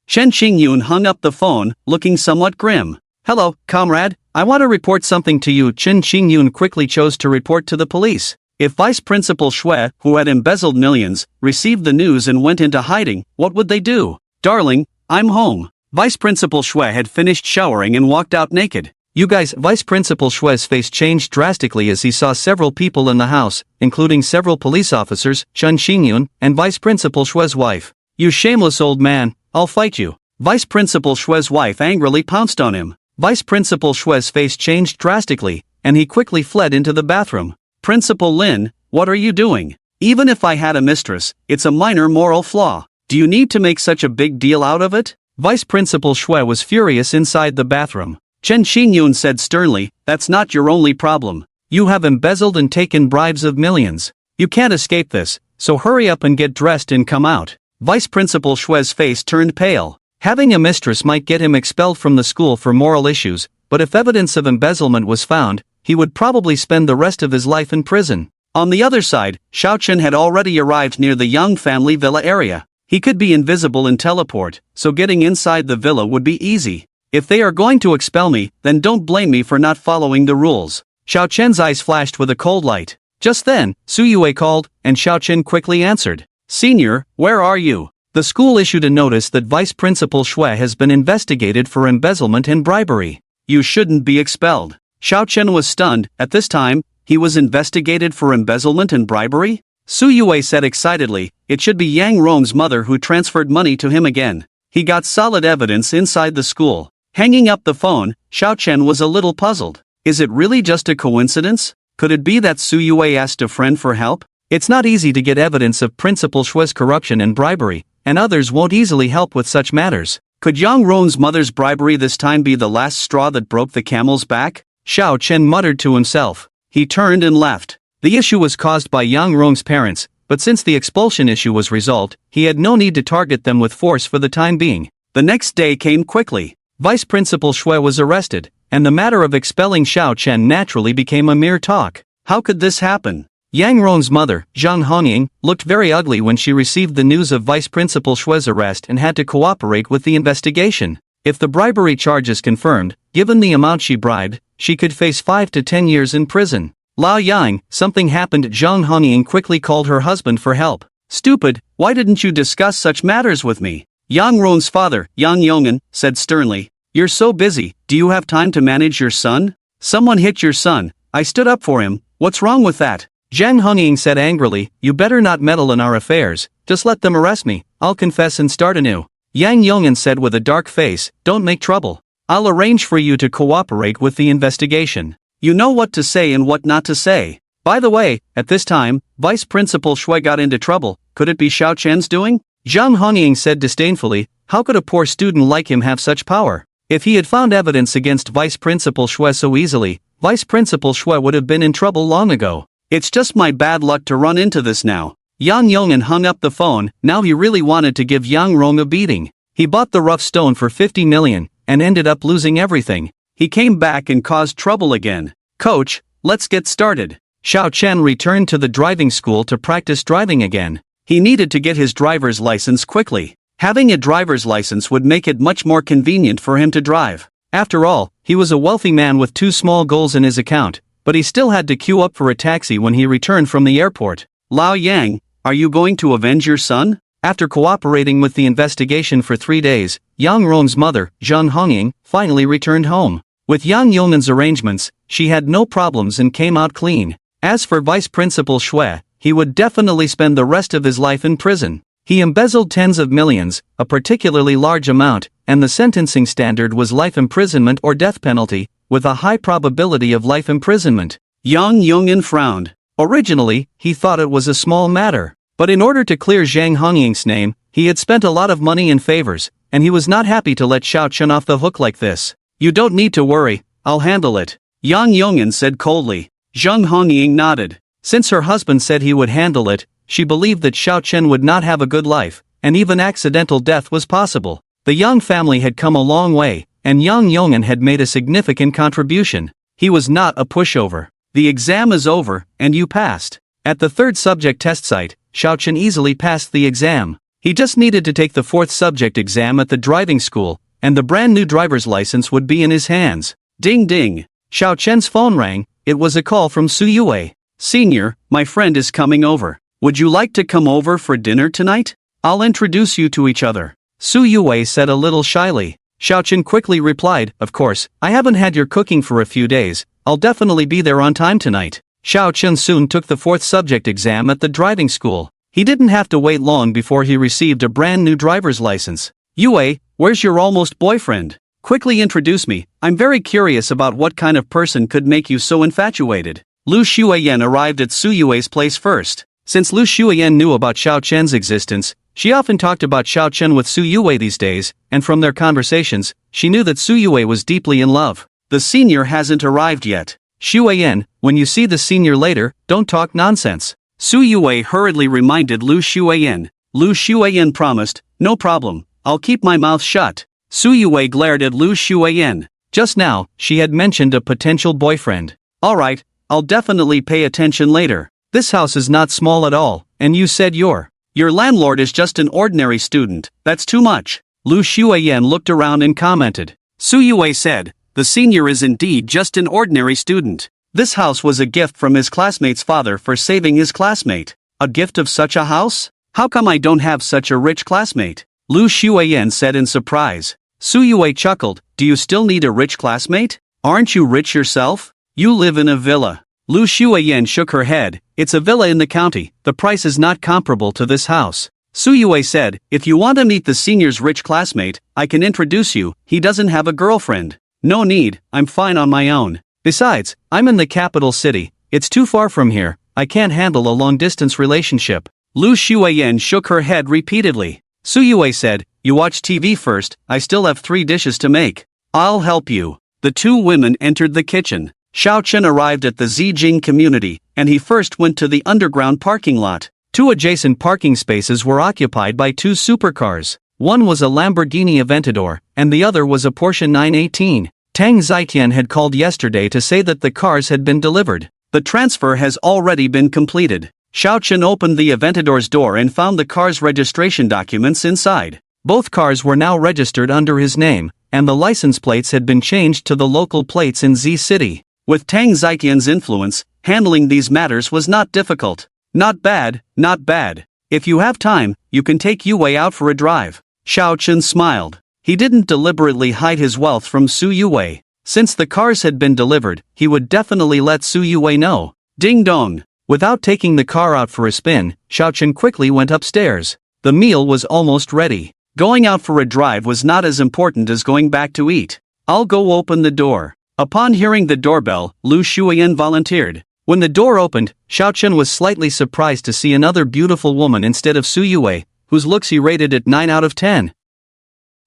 Chen Xingyun hung up the phone, looking somewhat grim. Hello, comrade, I want to report something to you. Chen Xingyun quickly chose to report to the police. If Vice Principal Shui, who had embezzled millions, received the news and went into hiding, what would they do? Darling, I'm home. Vice Principal Shui had finished showering and walked out naked. You guys, Vice Principal Shui's face changed drastically as he saw several people in the house, including several police officers, Chen Xingyun, and Vice Principal Shui's wife. You shameless old man, I'll fight you. Vice Principal Shui's wife angrily pounced on him. Vice Principal Shui's face changed drastically, and he quickly fled into the bathroom. Principal Lin, what are you doing? Even if I had a mistress, it's a minor moral flaw. Do you need to make such a big deal out of it? Vice Principal Shui was furious inside the bathroom. Chen Xingyun said sternly, that's not your only problem. You have embezzled and taken bribes of millions. You can't escape this, so hurry up and get dressed and come out. Vice Principal Shue's face turned pale. Having a mistress might get him expelled from the school for moral issues, but if evidence of embezzlement was found, he would probably spend the rest of his life in prison. On the other side, Xiao Chen had already arrived near the Young family villa area. He could be invisible and teleport, so getting inside the villa would be easy. If they are going to expel me, then don't blame me for not following the rules. Xiao Chen's eyes flashed with a cold light. Just then, Su Yue called, and Xiao Chen quickly answered. Senior, where are you? The school issued a notice that Vice Principal Shui has been investigated for embezzlement and bribery. You shouldn't be expelled. Xiao Chen was stunned. At this time, he was investigated for embezzlement and bribery? Su Yue said excitedly, it should be Yang Rong's mother who transferred money to him again. He got solid evidence inside the school. Hanging up the phone, Xiao Chen was a little puzzled. Is it really just a coincidence? Could it be that Su Yue asked a friend for help? It's not easy to get evidence of Principal Shui's corruption and bribery, and others won't easily help with such matters. Could Yang Rong's mother's bribery this time be the last straw that broke the camel's back? Xiao Chen muttered to himself. He turned and left. The issue was caused by Yang Rong's parents, but since the expulsion issue was resolved, he had no need to target them with force for the time being. The next day came quickly. Vice Principal Shui was arrested, and the matter of expelling Xiao Chen naturally became a mere talk. How could this happen? Yang Rong's mother, Zhang Hongying, looked very ugly when she received the news of Vice Principal Shui's arrest and had to cooperate with the investigation. If the bribery charge is confirmed, given the amount she bribed, she could face 5 to 10 years in prison. Lao Yang, something happened. Zhang Hongying quickly called her husband for help. Stupid, why didn't you discuss such matters with me? Yang Rong's father, Yang Yong'an, said sternly. You're so busy, do you have time to manage your son? Someone hit your son. I stood up for him, what's wrong with that? Zhang Hongying said angrily, you better not meddle in our affairs, just let them arrest me, I'll confess and start anew. Yang Yong'an said with a dark face, don't make trouble. I'll arrange for you to cooperate with the investigation. You know what to say and what not to say. By the way, at this time, Vice Principal Shui got into trouble, could it be Xiao Chen's doing? Zhang Hongying said disdainfully, how could a poor student like him have such power? If he had found evidence against Vice Principal Shui so easily, Vice Principal Shui would have been in trouble long ago. It's just my bad luck to run into this now. Yang Yong'an hung up the phone. Now he really wanted to give Yang Rong a beating. He bought the rough stone for 50 million, and ended up losing everything. He came back and caused trouble again. Coach, let's get started. Xiao Chen returned to the driving school to practice driving again. He needed to get his driver's license quickly. Having a driver's license would make it much more convenient for him to drive. After all, he was a wealthy man with 2 small goals in his account, but he still had to queue up for a taxi when he returned from the airport. Lao Yang, are you going to avenge your son? After cooperating with the investigation for 3 days, Yang Rong's mother, Zhang Hongying, finally returned home. With Yang Yong'an's arrangements, she had no problems and came out clean. As for Vice Principal Shui, he would definitely spend the rest of his life in prison. He embezzled tens of millions, a particularly large amount, and the sentencing standard was life imprisonment or death penalty, with a high probability of life imprisonment. Yang Yong'an frowned. Originally, he thought it was a small matter. But in order to clear Zhang Hongying's name, he had spent a lot of money in favors, and he was not happy to let Xiao Chen off the hook like this. You don't need to worry, I'll handle it. Yang Yong'an said coldly. Zhang Hongying nodded. Since her husband said he would handle it, she believed that Xiao Chen would not have a good life, and even accidental death was possible. The Yang family had come a long way, and Yang Yong'an had made a significant contribution. He was not a pushover. The exam is over, and you passed. At the 3rd subject test site, Xiao Chen easily passed the exam. He just needed to take the 4th subject exam at the driving school, and the brand new driver's license would be in his hands. Ding ding. Xiao Chen's phone rang. It was a call from Su Yue. Senior, my friend is coming over. Would you like to come over for dinner tonight? I'll introduce you to each other. Su Yue said a little shyly. Xiao Chen quickly replied, of course, I haven't had your cooking for a few days. I'll definitely be there on time tonight. Xiao Chen soon took the 4th subject exam at the driving school. He didn't have to wait long before he received a brand new driver's license. Yue, where's your almost boyfriend? Quickly introduce me, I'm very curious about what kind of person could make you so infatuated. Lu Shuiyan arrived at Su Yue's place first. Since Lu Shuiyan knew about Xiao Chen's existence, she often talked about Xiao Chen with Su Yue these days, and from their conversations, she knew that Su Yue was deeply in love. The senior hasn't arrived yet. Shuiyan, when you see the senior later, don't talk nonsense. Su Yue hurriedly reminded Lu Shuiyan. Lu Shuiyan promised. No problem, I'll keep my mouth shut. Su Yue glared at Lu Shuiyan. Just now, she had mentioned a potential boyfriend. Alright, I'll definitely pay attention later. This house is not small at all, and you said your landlord is just an ordinary student. That's too much. Lu Shuiyan looked around and commented. Su Yue said, the senior is indeed just an ordinary student. This house was a gift from his classmate's father for saving his classmate. A gift of such a house? How come I don't have such a rich classmate? Lu Shuiyan said in surprise. Su Yue chuckled. Do you still need a rich classmate? Aren't you rich yourself? You live in a villa. Lu Shuiyan shook her head. It's a villa in the county. The price is not comparable to this house. Su Yue said, if you want to meet the senior's rich classmate, I can introduce you. He doesn't have a girlfriend. No need, I'm fine on my own. Besides, I'm in the capital city. It's too far from here. I can't handle a long-distance relationship. Lu Shuiyan shook her head repeatedly. Su Yue said, you watch TV first, I still have 3 dishes to make. I'll help you. The 2 women entered the kitchen. Xiao Chen arrived at the Zijing community, and he first went to the underground parking lot. 2 adjacent parking spaces were occupied by 2 supercars. One was a Lamborghini Aventador, and the other was a Porsche 918. Tang Zitian had called yesterday to say that the cars had been delivered. The transfer has already been completed. Xiao Chen opened the Aventador's door and found the car's registration documents inside. Both cars were now registered under his name, and the license plates had been changed to the local plates in Z City. With Tang Zitian's influence, handling these matters was not difficult. Not bad, not bad. If you have time, you can take Yue out for a drive. Xiao Chen smiled. He didn't deliberately hide his wealth from Su Yue. Since the cars had been delivered, he would definitely let Su Yue know. Ding dong. Without taking the car out for a spin, Xiao Chen quickly went upstairs. The meal was almost ready. Going out for a drive was not as important as going back to eat. I'll go open the door. Upon hearing the doorbell, Lu Shuiyan volunteered. When the door opened, Xiao Chen was slightly surprised to see another beautiful woman instead of Su Yue, whose looks he rated at 9 out of 10.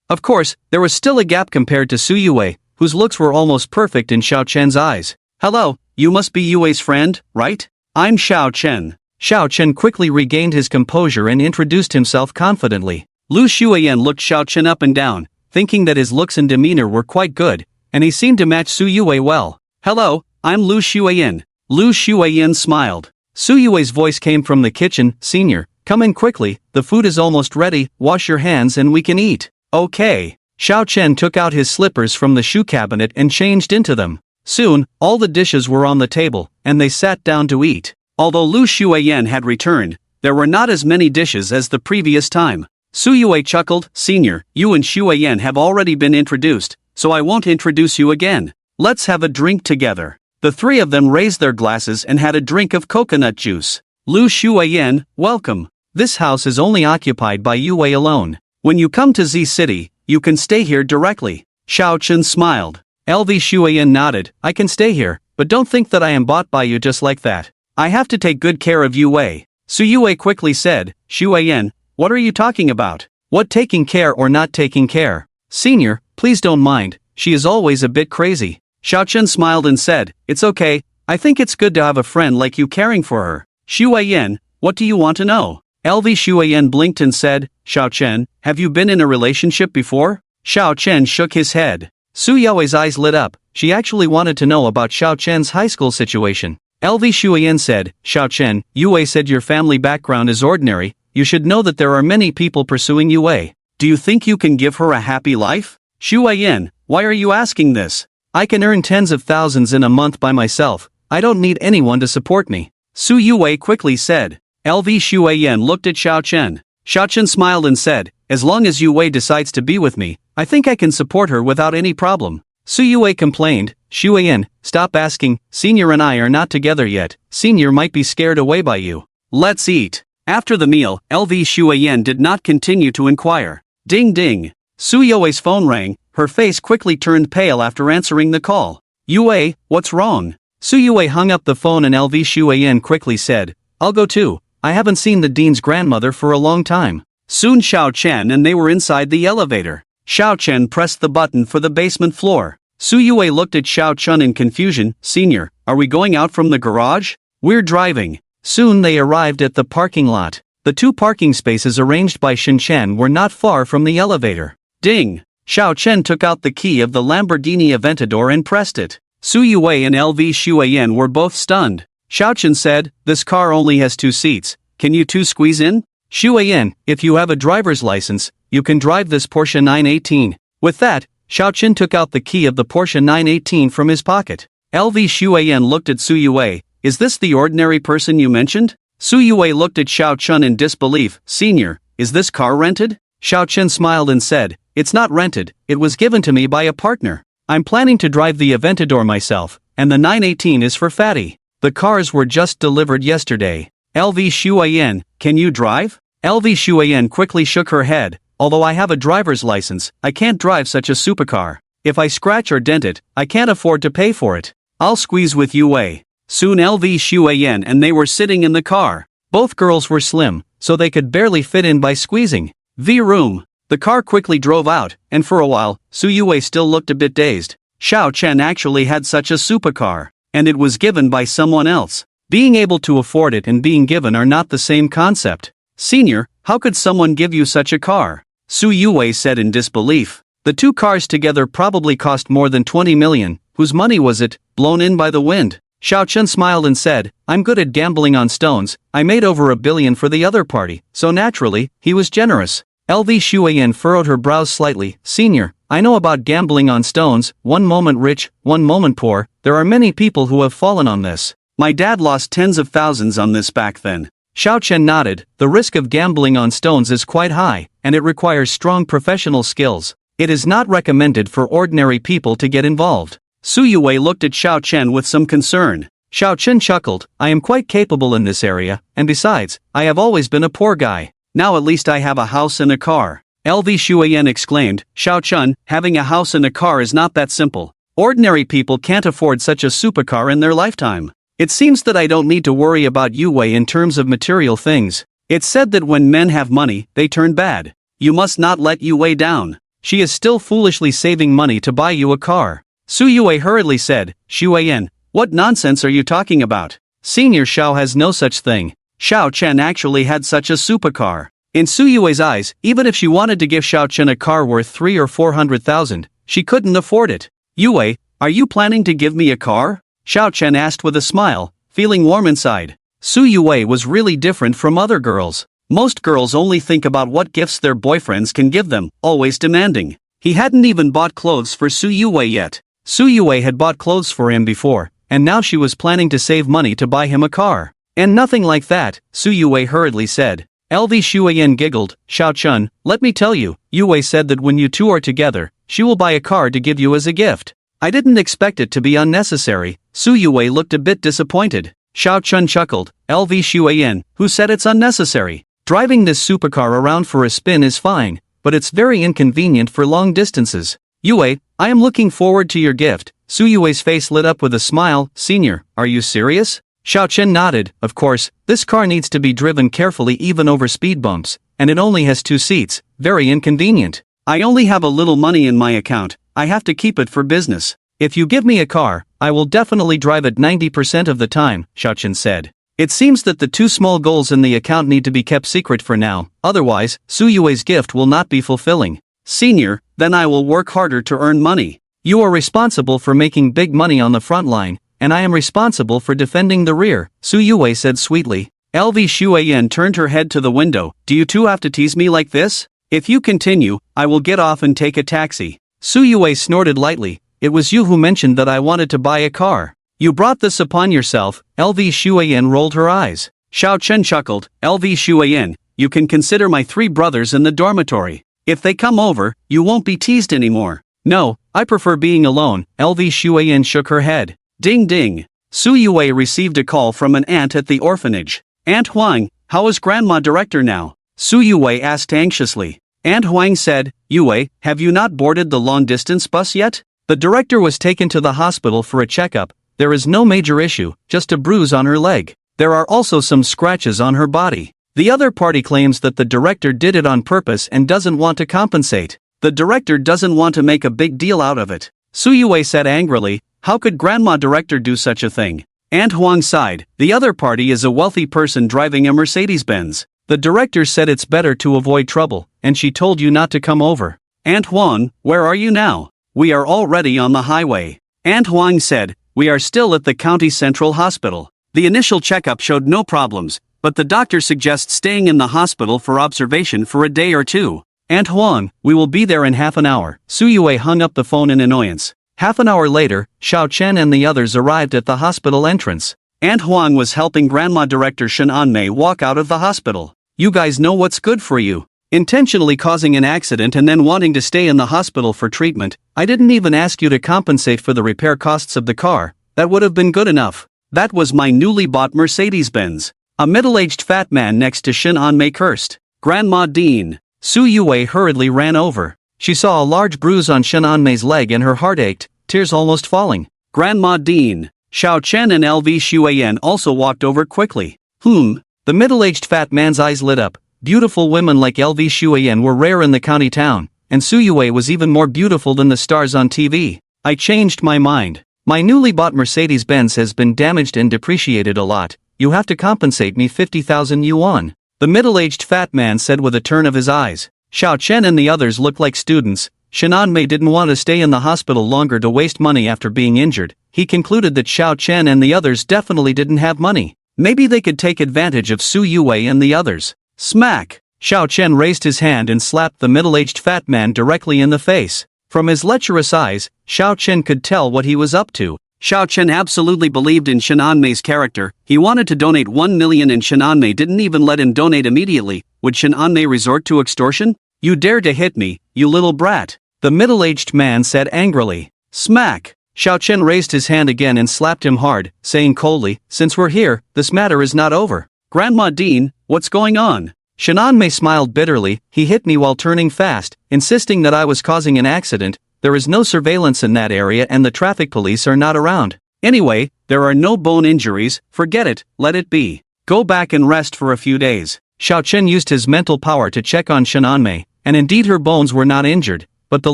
Of course, there was still a gap compared to Su Yue, whose looks were almost perfect in Xiao Chen's eyes. Hello, you must be Yue's friend, right? I'm Xiao Chen. Xiao Chen quickly regained his composure and introduced himself confidently. Lu Shuiyan looked Xiao Chen up and down, thinking that his looks and demeanor were quite good, and he seemed to match Su Yue well. Hello, I'm Lu Shuiyan. Lu Shuiyan smiled. Su Yue's voice came from the kitchen. Senior, come in quickly, the food is almost ready, wash your hands and we can eat. Okay. Xiao Chen took out his slippers from the shoe cabinet and changed into them. Soon, all the dishes were on the table, and they sat down to eat. Although Lu Shuiyan had returned, there were not as many dishes as the previous time. Su Yue chuckled. Senior, you and Shuiyan have already been introduced, so I won't introduce you again. Let's have a drink together. The 3 of them raised their glasses and had a drink of coconut juice. Lu Shuiyan, welcome. This house is only occupied by Yue alone. When you come to Z City, you can stay here directly. Xiao Chen smiled. LV Shuiyan nodded. I can stay here, but don't think that I am bought by you just like that. I have to take good care of Yue. Su Yue quickly said. Shuiyan, what are you talking about? What taking care or not taking care? Senior, please don't mind, she is always a bit crazy. Xiao Chen smiled and said, it's okay, I think it's good to have a friend like you caring for her. Shuiyan, what do you want to know? LV Shuiyan blinked and said, Xiao Chen, have you been in a relationship before? Xiao Chen shook his head. Su Yue's eyes lit up, she actually wanted to know about Xiao Chen's high school situation. LV Shuiyan said, Xiao Chen, Yue said your family background is ordinary, you should know that there are many people pursuing Yue. Do you think you can give her a happy life? Shuiyan, why are you asking this? I can earn tens of thousands in a month by myself, I don't need anyone to support me. Su Yue quickly said. LV Shuiyan looked at Xiao Chen. Xiao Chen smiled and said, as long as Yue decides to be with me, I think I can support her without any problem. Su Yue complained, Shuiyan, stop asking, Senior and I are not together yet, Senior might be scared away by you. Let's eat. After the meal, LV Shuiyan did not continue to inquire. Ding ding. Su Yue's phone rang, her face quickly turned pale after answering the call. Yue, what's wrong? Su Yue hung up the phone and LV Shuiyan quickly said, I'll go too, I haven't seen the dean's grandmother for a long time. Soon Xiao Chen and they were inside the elevator. Xiao Chen pressed the button for the basement floor. Su Yue looked at Xiao Chen in confusion. Senior, are we going out from the garage? We're driving. Soon they arrived at the parking lot. The 2 parking spaces arranged by Shinshan were not far from the elevator. Ding! Xiao Chen took out the key of the Lamborghini Aventador and pressed it. Su Yue and LV Shuayan were both stunned. Xiao Chen said, "This car only has 2 seats. Can you 2 squeeze in?" "Shuayan, if you have a driver's license, you can drive this Porsche 918. With that, Xiao Chen took out the key of the Porsche 918 from his pocket. LV Shuayan looked at Su Yue. "Is this the ordinary person you mentioned?" Su Yue looked at Xiao Chen in disbelief. "Senior, is this car rented?" Xiao Chen smiled and said, "It's not rented, it was given to me by a partner. I'm planning to drive the Aventador myself, and the 918 is for Fatty. The cars were just delivered yesterday." "LV Shuayan, can you drive?" LV Shuayan quickly shook her head. "Although I have a driver's license, I can't drive such a supercar. If I scratch or dent it, I can't afford to pay for it. I'll squeeze with Yue." Soon LV Shuayan and they were sitting in the car. Both girls were slim, so they could barely fit in by squeezing. Vroom. The car quickly drove out, and for a while, Su Yue still looked a bit dazed. Xiao Chen actually had such a supercar, and it was given by someone else. Being able to afford it and being given are not the same concept. "Senior, how could someone give you such a car?" Su Yue said in disbelief. "The 2 cars together probably cost more than 20 million, whose money was it, blown in by the wind?" Xiao Chen smiled and said, "I'm good at gambling on stones. I made over $1 billion for the other party, so naturally, he was generous." LV Shuayan furrowed her brows slightly. "Senior, I know about gambling on stones, one moment rich, one moment poor. There are many people who have fallen on this. My dad lost tens of thousands on this back then." Xiao Chen nodded. "The risk of gambling on stones is quite high, and it requires strong professional skills. It is not recommended for ordinary people to get involved." Su Yue looked at Xiao Chen with some concern. Xiao Chen chuckled. "I am quite capable in this area, and besides, I have always been a poor guy. Now at least I have a house and a car." LV Shuayan exclaimed, "Xiao Chen, having a house and a car is not that simple. Ordinary people can't afford such a supercar in their lifetime. It seems that I don't need to worry about Yue in terms of material things. It's said that when men have money, they turn bad. You must not let Yue down. She is still foolishly saving money to buy you a car." Su Yue hurriedly said, "Shuayan, what nonsense are you talking about? Senior Xiao has no such thing. Xiao Chen actually had such a supercar." In Su Yue's eyes, even if she wanted to give Xiao Chen a car worth 300,000 or 400,000, she couldn't afford it. "Yue, are you planning to give me a car?" Xiao Chen asked with a smile, feeling warm inside. Su Yue was really different from other girls. Most girls only think about what gifts their boyfriends can give them, always demanding. He hadn't even bought clothes for Su Yue yet. Su Yue had bought clothes for him before, and now she was planning to save money to buy him a car. "And nothing like that," Su Yue hurriedly said. LV Shuayan giggled. "Xiao Chen, let me tell you, Yue said that when you 2 are together, she will buy a car to give you as a gift. I didn't expect it to be unnecessary." Su Yue looked a bit disappointed. Xiao Chen chuckled. "LV Shuayan, who said it's unnecessary? Driving this supercar around for a spin is fine, but it's very inconvenient for long distances. Yue, I am looking forward to your gift." Su Yue's face lit up with a smile. "Senior, are you serious?" Xiao Chen nodded. "Of course, this car needs to be driven carefully even over speed bumps, and it only has 2 seats, very inconvenient. I only have a little money in my account, I have to keep it for business. If you give me a car, I will definitely drive it 90% of the time," Xiao Chen said. "It seems that the 2 small goals in the account need to be kept secret for now, otherwise, Su Yue's gift will not be fulfilling." "Senior, then I will work harder to earn money. You are responsible for making big money on the front line, and I am responsible for defending the rear," Su Yue said sweetly. LV Shuayan turned her head to the window. "Do you 2 have to tease me like this? If you continue, I will get off and take a taxi." Su Yue snorted lightly. "It was you who mentioned that I wanted to buy a car. You brought this upon yourself." LV Shuayan rolled her eyes. Xiao Chen chuckled. "LV Shuayan, you can consider my 3 brothers in the dormitory. If they come over, you won't be teased anymore." "No, I prefer being alone." LV Shuayan shook her head. Ding ding. Su Yue received a call from an aunt at the orphanage. "Aunt Huang, how is Grandma Director now?" Su Yue asked anxiously. Aunt Huang said, "Yue, have you not boarded the long-distance bus yet?" The director was taken to the hospital for a checkup. There is no major issue, just a bruise on her leg. There are also some scratches on her body. The other party claims that the director did it on purpose and doesn't want to compensate. The director doesn't want to make a big deal out of it. Su Yue said angrily, "How could Grandma Director do such a thing?" Aunt Huang sighed. "The other party is a wealthy person driving a Mercedes-Benz. The director said it's better to avoid trouble, and she told you not to come over. Aunt Huang, where are you now? We are already on the highway. Aunt Huang said, we are still at the County Central Hospital. The initial checkup showed no problems, but the doctor suggests staying in the hospital for observation for a day or two. Aunt Huang, we will be there in half an hour. Su Yue hung up the phone in annoyance. Half an hour later, Xiao Chen and the others arrived at the hospital entrance. Aunt Huang was helping Grandma Director Shen Anmei walk out of the hospital. You guys know what's good for you. Intentionally causing an accident and then wanting to stay in the hospital for treatment. I didn't even ask you to compensate for the repair costs of the car. That would have been good enough. That was my newly bought Mercedes-Benz. A middle-aged fat man next to Shen Anmei cursed. Grandma Dean. Su Yue hurriedly ran over. She saw a large bruise on Shen Anmei's leg and her heart ached, tears almost falling. Grandma Dean. Xiao Chen and LV Shuiyan also walked over quickly. The middle-aged fat man's eyes lit up. Beautiful women like LV Shuiyan were rare in the county town, and Su Yue was even more beautiful than the stars on TV. I changed my mind. My newly bought Mercedes-Benz has been damaged and depreciated a lot. You have to compensate me 50,000 yuan. The middle-aged fat man said with a turn of his eyes. Xiao Chen and the others looked like students. Shen Anmei didn't want to stay in the hospital longer to waste money after being injured. He concluded that Xiao Chen and the others definitely didn't have money. Maybe they could take advantage of Su Yue and the others. Smack! Xiao Chen raised his hand and slapped the middle-aged fat man directly in the face. From his lecherous eyes, Xiao Chen could tell what he was up to. Xiao Chen absolutely believed in Shen Anmei's character. He wanted to donate 1 million and Shen Anmei didn't even let him donate immediately. Would Shen Anmei resort to extortion? You dare to hit me, you little brat! The middle-aged man said angrily. Smack! Xiao Chen raised his hand again and slapped him hard, saying coldly, since we're here, this matter is not over. Grandma Dean, what's going on? Shen Anmei smiled bitterly. He hit me while turning fast, insisting that I was causing an accident. There is no surveillance in that area and the traffic police are not around. Anyway, there are no bone injuries, forget it, let it be. Go back and rest for a few days. Xiao Chen used his mental power to check on Shen Anmei, and indeed her bones were not injured, but the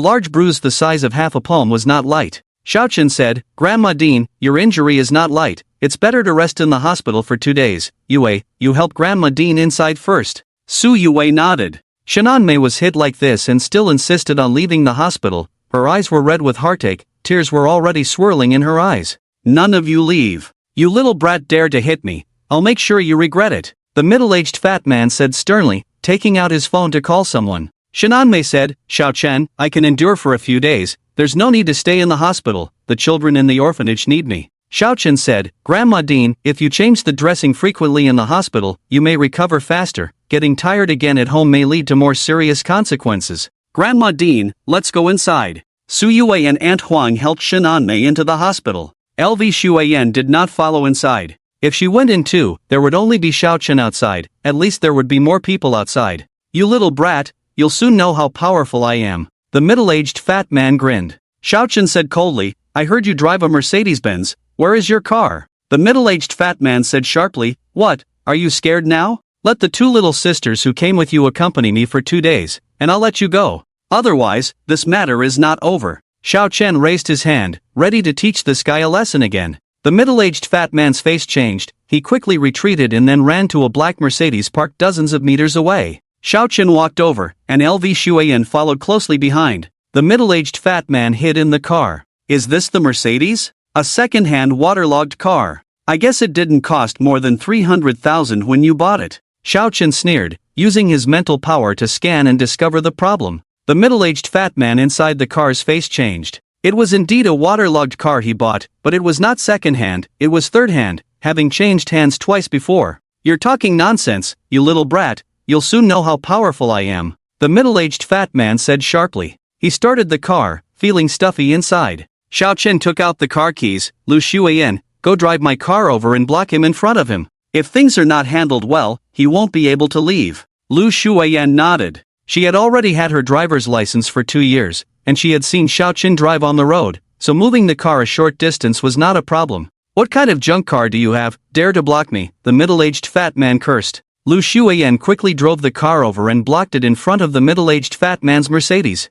large bruise the size of half a palm was not light. Xiao Chen said, Grandma Dean, your injury is not light, it's better to rest in the hospital for 2 days. Yue, you help Grandma Dean inside first. Su Yue nodded. Shen Anmei was hit like this and still insisted on leaving the hospital. Her eyes were red with heartache, tears were already swirling in her eyes. None of you leave. You little brat dare to hit me, I'll make sure you regret it. The middle-aged fat man said sternly, taking out his phone to call someone. Shen Anmei said, Xiao Chen, I can endure for a few days, there's no need to stay in the hospital, the children in the orphanage need me. Xiao Chen said, Grandma Dean, if you change the dressing frequently in the hospital, you may recover faster. Getting tired again at home may lead to more serious consequences. Grandma Dean, let's go inside. Su Yue and Aunt Huang helped Shen Anmei into the hospital. LV Shuiyan did not follow inside. If she went in too, there would only be Xiao Chen outside, at least there would be more people outside. You little brat, you'll soon know how powerful I am. The middle-aged fat man grinned. Xiao Chen said coldly, I heard you drive a Mercedes-Benz, where is your car? The middle-aged fat man said sharply, what, are you scared now? Let the 2 little sisters who came with you accompany me for 2 days, and I'll let you go. Otherwise, this matter is not over. Xiao Chen raised his hand, ready to teach this guy a lesson again. The middle-aged fat man's face changed, he quickly retreated and then ran to a black Mercedes parked dozens of meters away. Xiao Chen walked over, and LV Shuiyan followed closely behind. The middle-aged fat man hid in the car. Is this the Mercedes? A second-hand waterlogged car. I guess it didn't cost more than 300,000 when you bought it. Xiao Chen sneered, using his mental power to scan and discover the problem. The middle-aged fat man inside the car's face changed. It was indeed a waterlogged car he bought, but it was not second-hand, it was third-hand, having changed hands twice before. You're talking nonsense, you little brat, you'll soon know how powerful I am. The middle-aged fat man said sharply. He started the car, feeling stuffy inside. Xiao Chen took out the car keys. Lu Shuiyan, go drive my car over and block him in front of him. If things are not handled well, he won't be able to leave. Lu Shuiyan nodded. She had already had her driver's license for 2 years, and she had seen Xiao Chen drive on the road, so moving the car a short distance was not a problem. What kind of junk car do you have, dare to block me? The middle-aged fat man cursed. Lu Shuiyan quickly drove the car over and blocked it in front of the middle-aged fat man's Mercedes.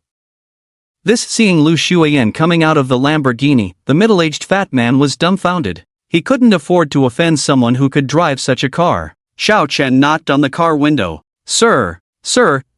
This seeing Lu Shuiyan coming out of the Lamborghini, the middle-aged fat man was dumbfounded. He couldn't afford to offend someone who could drive such a car. Xiao Chen knocked on the car window. Sir,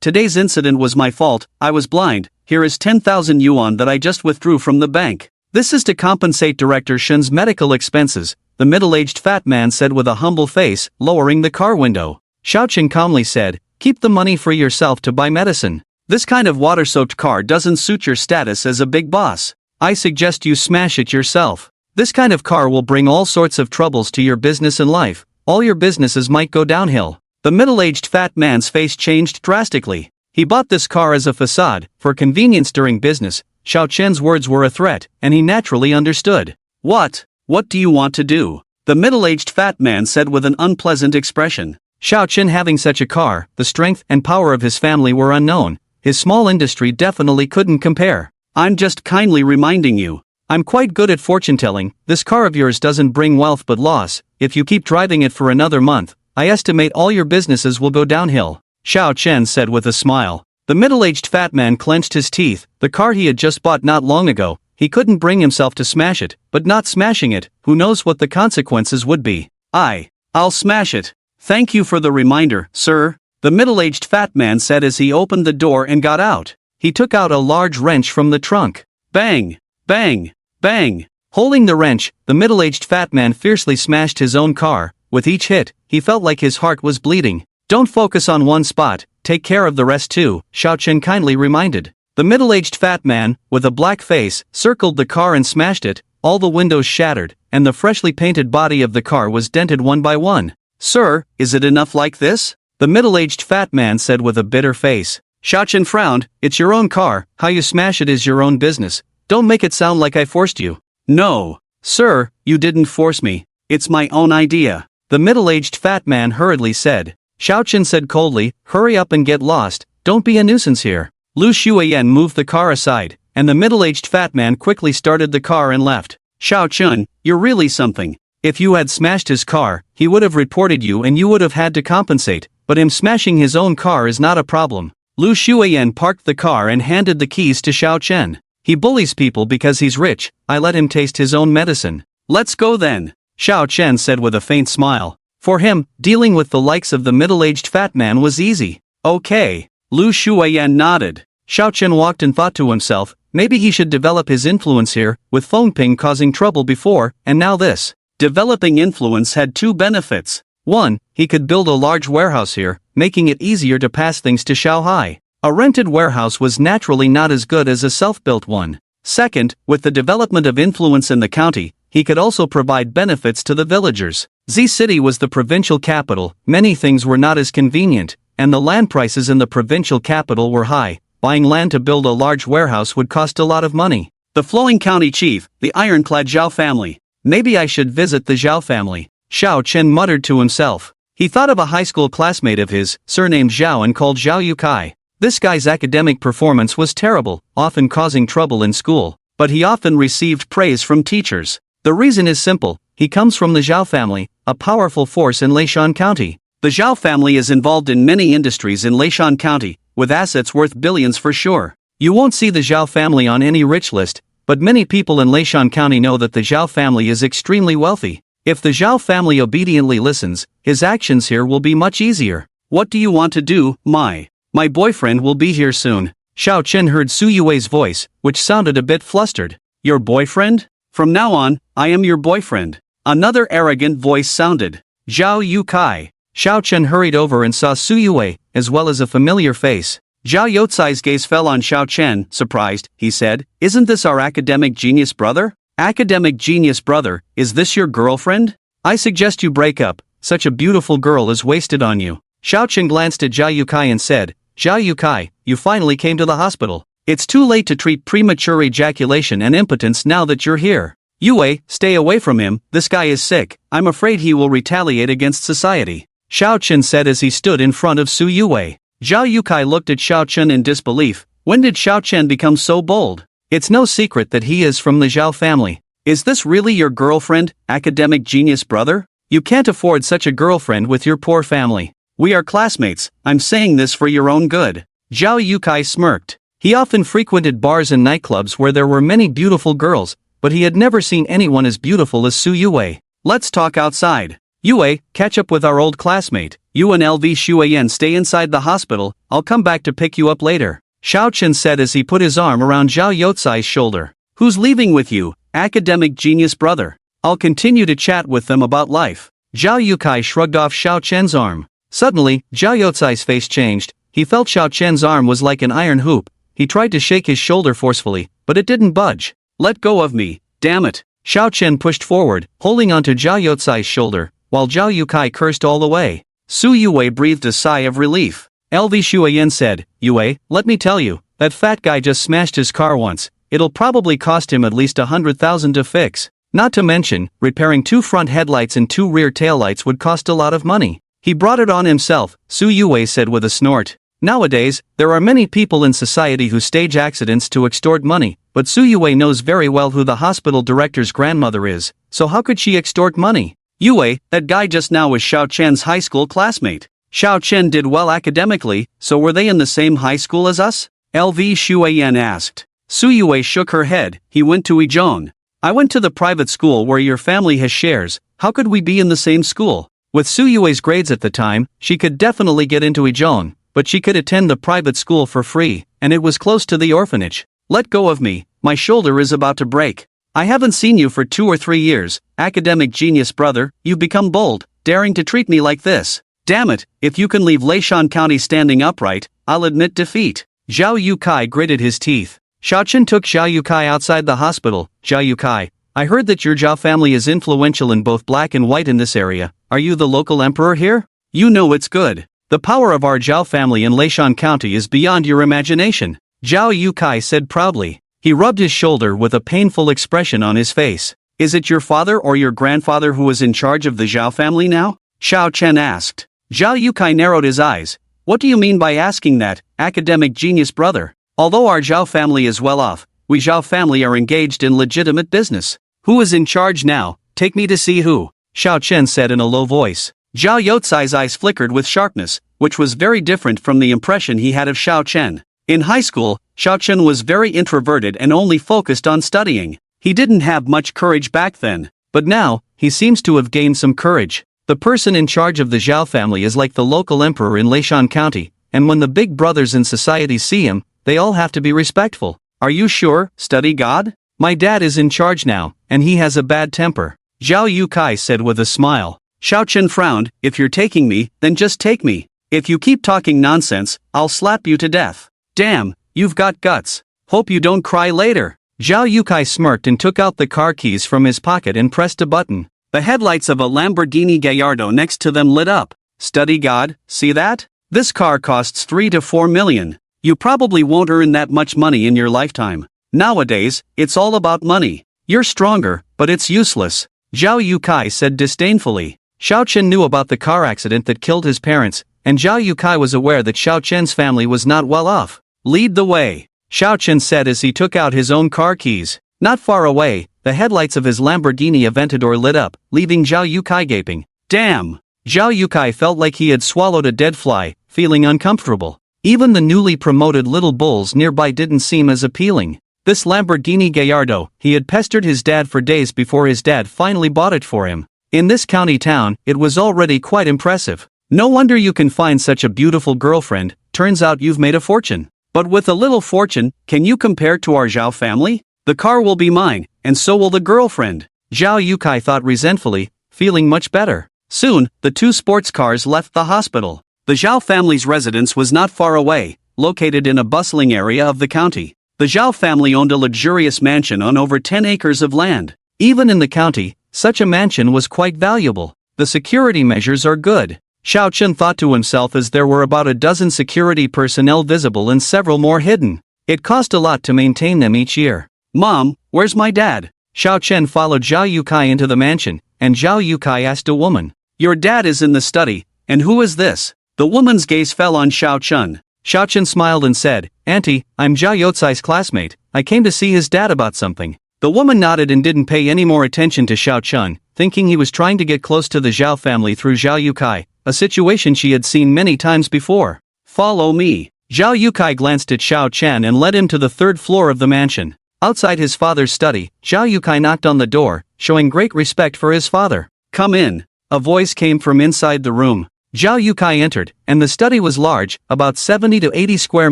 today's incident was my fault, I was blind, here is 10,000 yuan that I just withdrew from the bank. This is to compensate Director Shen's medical expenses, the middle-aged fat man said with a humble face, lowering the car window. Xiao Chen calmly said, keep the money for yourself to buy medicine. This kind of water-soaked car doesn't suit your status as a big boss. I suggest you smash it yourself. This kind of car will bring all sorts of troubles to your business and life. All your businesses might go downhill. The middle-aged fat man's face changed drastically. He bought this car as a facade, for convenience during business. Xiao Chen's words were a threat, and he naturally understood. What do you want to do? The middle-aged fat man said with an unpleasant expression. Xiao Chen having such a car, the strength and power of his family were unknown. His small industry definitely couldn't compare. I'm just kindly reminding you. I'm quite good at fortune-telling. This car of yours doesn't bring wealth but loss. If you keep driving it for another month, I estimate all your businesses will go downhill. Xiao Chen said with a smile. The middle-aged fat man clenched his teeth. The car he had just bought not long ago, he couldn't bring himself to smash it, but not smashing it, who knows what the consequences would be. I'll smash it. Thank you for the reminder, sir, the middle-aged fat man said as he opened the door and got out. He took out a large wrench from the trunk. Bang! Bang! Bang! Holding the wrench, the middle-aged fat man fiercely smashed his own car. With each hit, he felt like his heart was bleeding. Don't focus on one spot, take care of the rest too, Xiao Chen kindly reminded. The middle-aged fat man, with a black face, circled the car and smashed it. All the windows shattered, and the freshly painted body of the car was dented one by one. Sir, is it enough like this? The middle-aged fat man said with a bitter face. Xiao Chen frowned. It's your own car, how you smash it is your own business. Don't make it sound like I forced you. No, sir, you didn't force me. It's my own idea. The middle-aged fat man hurriedly said. Xiao Chen said coldly, hurry up and get lost, don't be a nuisance here. Lu Shuiyan moved the car aside, and the middle-aged fat man quickly started the car and left. Xiao Chen, you're really something. If you had smashed his car, he would have reported you and you would have had to compensate, but him smashing his own car is not a problem. Lu Shuiyan parked the car and handed the keys to Xiao Chen. He bullies people because he's rich, I let him taste his own medicine. Let's go then, Xiao Chen said with a faint smile. For him, dealing with the likes of the middle-aged fat man was easy. Okay. Lu Shuiyan nodded. Xiao Chen walked and thought to himself, maybe he should develop his influence here, with phone ping causing trouble before, and now this. Developing influence had two benefits. One, he could build a large warehouse here, making it easier to pass things to Shanghai. A rented warehouse was naturally not as good as a self-built one. Second, with the development of influence in the county, he could also provide benefits to the villagers. Z City was the provincial capital, many things were not as convenient, and the land prices in the provincial capital were high. Buying land to build a large warehouse would cost a lot of money. The flowing county chief, the ironclad Zhao family. Maybe I should visit the Zhao family, Xiao Chen muttered to himself. He thought of a high school classmate of his, surnamed Zhao and called Zhao Yukai. This guy's academic performance was terrible, often causing trouble in school, but he often received praise from teachers. The reason is simple, he comes from the Zhao family, a powerful force in Leishan County. The Zhao family is involved in many industries in Leishan County, with assets worth billions for sure. You won't see the Zhao family on any rich list, but many people in Leishan County know that the Zhao family is extremely wealthy. If the Zhao family obediently listens, his actions here will be much easier. What do you want to do, My boyfriend will be here soon. Xiao Chen heard Su Yue's voice, which sounded a bit flustered. Your boyfriend? From now on, I am your boyfriend. Another arrogant voice sounded. Zhao Yukai. Xiao Chen hurried over and saw Su Yue, as well as a familiar face. Zhao Youcai's gaze fell on Xiao Chen. Surprised, he said, isn't this our academic genius brother? Academic genius brother, is this your girlfriend? I suggest you break up, such a beautiful girl is wasted on you. Xiao Chen glanced at Zhao Yukai and said, Zhao Yukai, you finally came to the hospital. It's too late to treat premature ejaculation and impotence now that you're here. Yue, stay away from him, this guy is sick, I'm afraid he will retaliate against society. Xiao Chen said as he stood in front of Su Yue. Zhao Yukai looked at Xiao Chen in disbelief. When did Xiao Chen become so bold? It's no secret that he is from the Zhao family. Is this really your girlfriend, academic genius brother? You can't afford such a girlfriend with your poor family. We are classmates, I'm saying this for your own good. Zhao Yukai smirked. He often frequented bars and nightclubs where there were many beautiful girls, but he had never seen anyone as beautiful as Su Yue. Let's talk outside. Yue, catch up with our old classmate. You and LV Shuayan stay inside the hospital, I'll come back to pick you up later, Xiao Chen said as he put his arm around Zhao Youcai's shoulder. Who's leaving with you, academic genius brother? I'll continue to chat with them about life. Zhao Youcai shrugged off Xiao Chen's arm. Suddenly, Zhao Youcai's face changed. He felt Xiao Chen's arm was like an iron hoop. He tried to shake his shoulder forcefully, but it didn't budge. Let go of me, damn it. Xiao Chen pushed forward, holding onto Zhao Youcai's shoulder, while Zhao Youcai cursed all the way. Su Yue breathed a sigh of relief. LV Shuayan said, Yue, let me tell you, that fat guy just smashed his car once. It'll probably cost him at least 100,000 to fix. Not to mention, repairing 2 front headlights and 2 rear taillights would cost a lot of money. He brought it on himself, Su Yue said with a snort. Nowadays, there are many people in society who stage accidents to extort money, but Su Yue knows very well who the hospital director's grandmother is, so how could she extort money? Yue, that guy just now was Xiao Chen's high school classmate. Xiao Chen did well academically, so were they in the same high school as us? LV Shuayan asked. Su Yue shook her head. He went to Izhong. I went to the private school where your family has shares. How could we be in the same school? With Su Yue's grades at the time, she could definitely get into Izhong, but she could attend the private school for free, and it was close to the orphanage. Let go of me, my shoulder is about to break. I haven't seen you for 2 or 3 years, academic genius brother, you've become bold, daring to treat me like this. Damn it, if you can leave Leishan County standing upright, I'll admit defeat. Zhao Youcai gritted his teeth. Xiao Chen took Zhao Youcai outside the hospital. Zhao Youcai, I heard that your Zhao family is influential in both black and white in this area. Are you the local emperor here? You know it's good. The power of our Zhao family in Leishan County is beyond your imagination, Zhao Youcai said proudly. He rubbed his shoulder with a painful expression on his face. Is it your father or your grandfather who is in charge of the Zhao family now? Xiao Chen asked. Zhao Youcai narrowed his eyes. What do you mean by asking that, academic genius brother? Although our Zhao family is well off, we Zhao family are engaged in legitimate business. Who is in charge now? Take me to see who, Xiao Chen said in a low voice. Zhao Youcai's eyes flickered with sharpness, which was very different from the impression he had of Xiao Chen. In high school, Xiao Chen was very introverted and only focused on studying. He didn't have much courage back then, but now, he seems to have gained some courage. The person in charge of the Zhao family is like the local emperor in Leishan County, and when the big brothers in society see him, they all have to be respectful. Are you sure, study god? My dad is in charge now, and he has a bad temper, Zhao Youcai said with a smile. Xiao Chen frowned. If you're taking me, then just take me. If you keep talking nonsense, I'll slap you to death. Damn, you've got guts. Hope you don't cry later. Zhao Youcai smirked and took out the car keys from his pocket and pressed a button. The headlights of a Lamborghini Gallardo next to them lit up. Study god, see that? This car costs 3 to 4 million. You probably won't earn that much money in your lifetime. Nowadays, it's all about money. You're stronger, but it's useless, Zhao Youcai said disdainfully. Xiao Chen knew about the car accident that killed his parents, and Zhao Youcai was aware that Xiao Chen's family was not well off. Lead the way, Xiao Chen said as he took out his own car keys. Not far away, the headlights of his Lamborghini Aventador lit up, leaving Zhao Youcai gaping. Damn! Zhao Youcai felt like he had swallowed a dead fly, feeling uncomfortable. Even the newly promoted little bulls nearby didn't seem as appealing. This Lamborghini Gallardo, he had pestered his dad for days before his dad finally bought it for him. In this county town, it was already quite impressive. No wonder you can find such a beautiful girlfriend, turns out you've made a fortune. But with a little fortune, can you compare to our Zhao family? The car will be mine, and so will the girlfriend, Zhao Youcai thought resentfully, feeling much better. Soon, the 2 sports cars left the hospital. The Zhao family's residence was not far away, located in a bustling area of the county. The Zhao family owned a luxurious mansion on over 10 acres of land. Even in the county, such a mansion was quite valuable. The security measures are good, Xiao Chen thought to himself as there were about a dozen security personnel visible and several more hidden. It cost a lot to maintain them each year. Mom, where's my dad? Xiao Chen followed Zhao Youcai into the mansion, and Zhao Youcai asked a woman. Your dad is in the study, and who is this? The woman's gaze fell on Xiao Chen. Xiao Chen smiled and said, Auntie, I'm Zhao Youcai's classmate, I came to see his dad about something. The woman nodded and didn't pay any more attention to Xiao Chen, thinking he was trying to get close to the Zhao family through Zhao Youcai, a situation she had seen many times before. Follow me. Zhao Youcai glanced at Xiao Chen and led him to the 3rd floor of the mansion. Outside his father's study, Zhao Youcai knocked on the door, showing great respect for his father. Come in. A voice came from inside the room. Zhao Yukai entered, and the study was large, about 70 to 80 square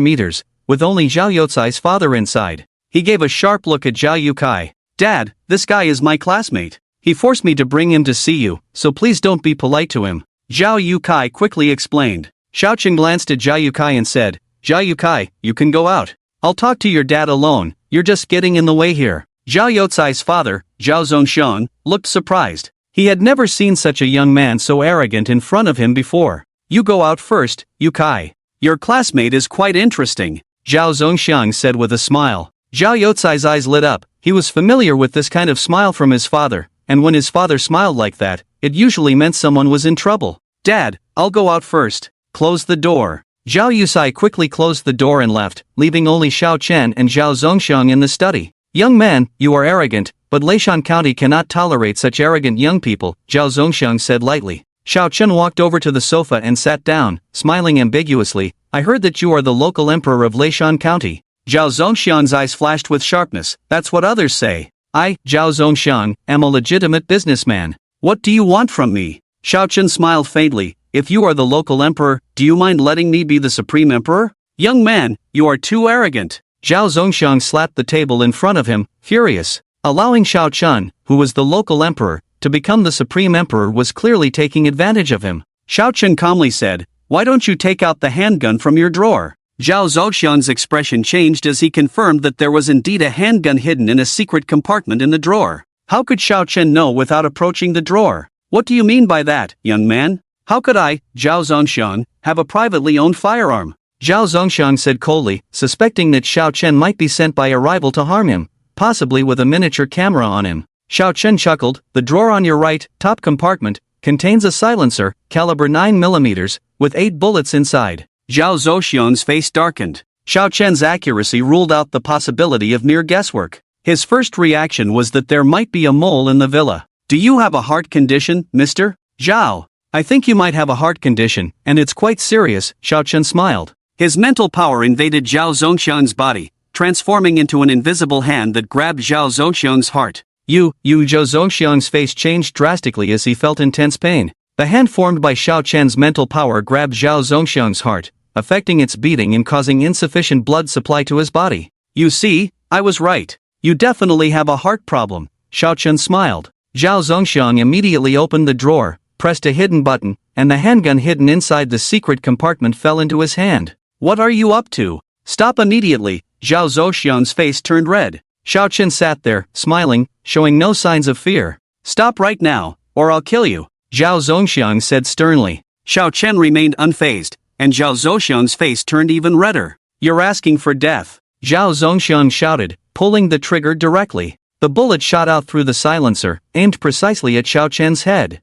meters, with only Zhao Youcai's father inside. He gave a sharp look at Zhao Yukai. "Dad, this guy is my classmate. He forced me to bring him to see you, so please don't be polite to him," Zhao Yukai quickly explained. Xiao Chen glanced at Zhao Yukai and said, "Zhao Yukai, you can go out. I'll talk to your dad alone, you're just getting in the way here." Zhao Youcai's father, Zhao Zongxiang, looked surprised. He had never seen such a young man so arrogant in front of him before. "You go out first, Yukai. Your classmate is quite interesting," Zhao Zongxiang said with a smile. Zhao Youcai's eyes lit up. He was familiar with this kind of smile from his father, and when his father smiled like that, it usually meant someone was in trouble. "Dad, I'll go out first. Close the door." Zhao Yusai quickly closed the door and left, leaving only Xiao Chen and Zhao Zongxiang in the study. "Young man, you are arrogant, but Leishan County cannot tolerate such arrogant young people," Zhao Zongxiang said lightly. Xiao Chen walked over to the sofa and sat down, smiling ambiguously. "I heard that you are the local emperor of Leishan County." Zhao Zongxiang's eyes flashed with sharpness. "That's what others say. I, Zhao Zongxiang, am a legitimate businessman. What do you want from me?" Xiao Chen smiled faintly. "If you are the local emperor, do you mind letting me be the supreme emperor?" "Young man, you are too arrogant." Zhao Zongxiang slapped the table in front of him, furious. Allowing Xiao Chen, who was the local emperor, to become the supreme emperor was clearly taking advantage of him. Xiao Chen calmly said, "Why don't you take out the handgun from your drawer?" Zhao Zongxiang's expression changed as he confirmed that there was indeed a handgun hidden in a secret compartment in the drawer. How could Xiao Chen know without approaching the drawer? "What do you mean by that, young man? How could I, Zhao Zongxiang, have a privately owned firearm?" Zhao Zongxiang said coldly, suspecting that Xiao Chen might be sent by a rival to harm him, possibly with a miniature camera on him. Xiao Chen chuckled. "The drawer on your right, top compartment, contains a silencer, caliber 9mm, with 8 bullets inside." Zhao Zongxiang's face darkened. Xiao Chen's accuracy ruled out the possibility of mere guesswork. His first reaction was that there might be a mole in the villa. "Do you have a heart condition, Mr. Zhao?" "I think you might have a heart condition, and it's quite serious," Xiao Chen smiled. His mental power invaded Zhao Zongxiang's body, transforming into an invisible hand that grabbed Zhao Zongxiang's heart. Zhao Zongxiang's face changed drastically as he felt intense pain. The hand formed by Xiao Chen's mental power grabbed Zhao Zongxiang's heart, affecting its beating and causing insufficient blood supply to his body. "You see, I was right. You definitely have a heart problem," Xiao Chen smiled. Zhao Zongxiang immediately opened the drawer, pressed a hidden button, and the handgun hidden inside the secret compartment fell into his hand. "What are you up to? Stop immediately." Zhao Zongxiang's face turned red. Xiao Chen sat there, smiling, showing no signs of fear. "Stop right now, or I'll kill you," Zhao Zongxiang said sternly. Xiao Chen remained unfazed, and Zhao Zongxiang's face turned even redder. "You're asking for death," Zhao Zongxiang shouted, pulling the trigger directly. The bullet shot out through the silencer, aimed precisely at Xiao Chen's head.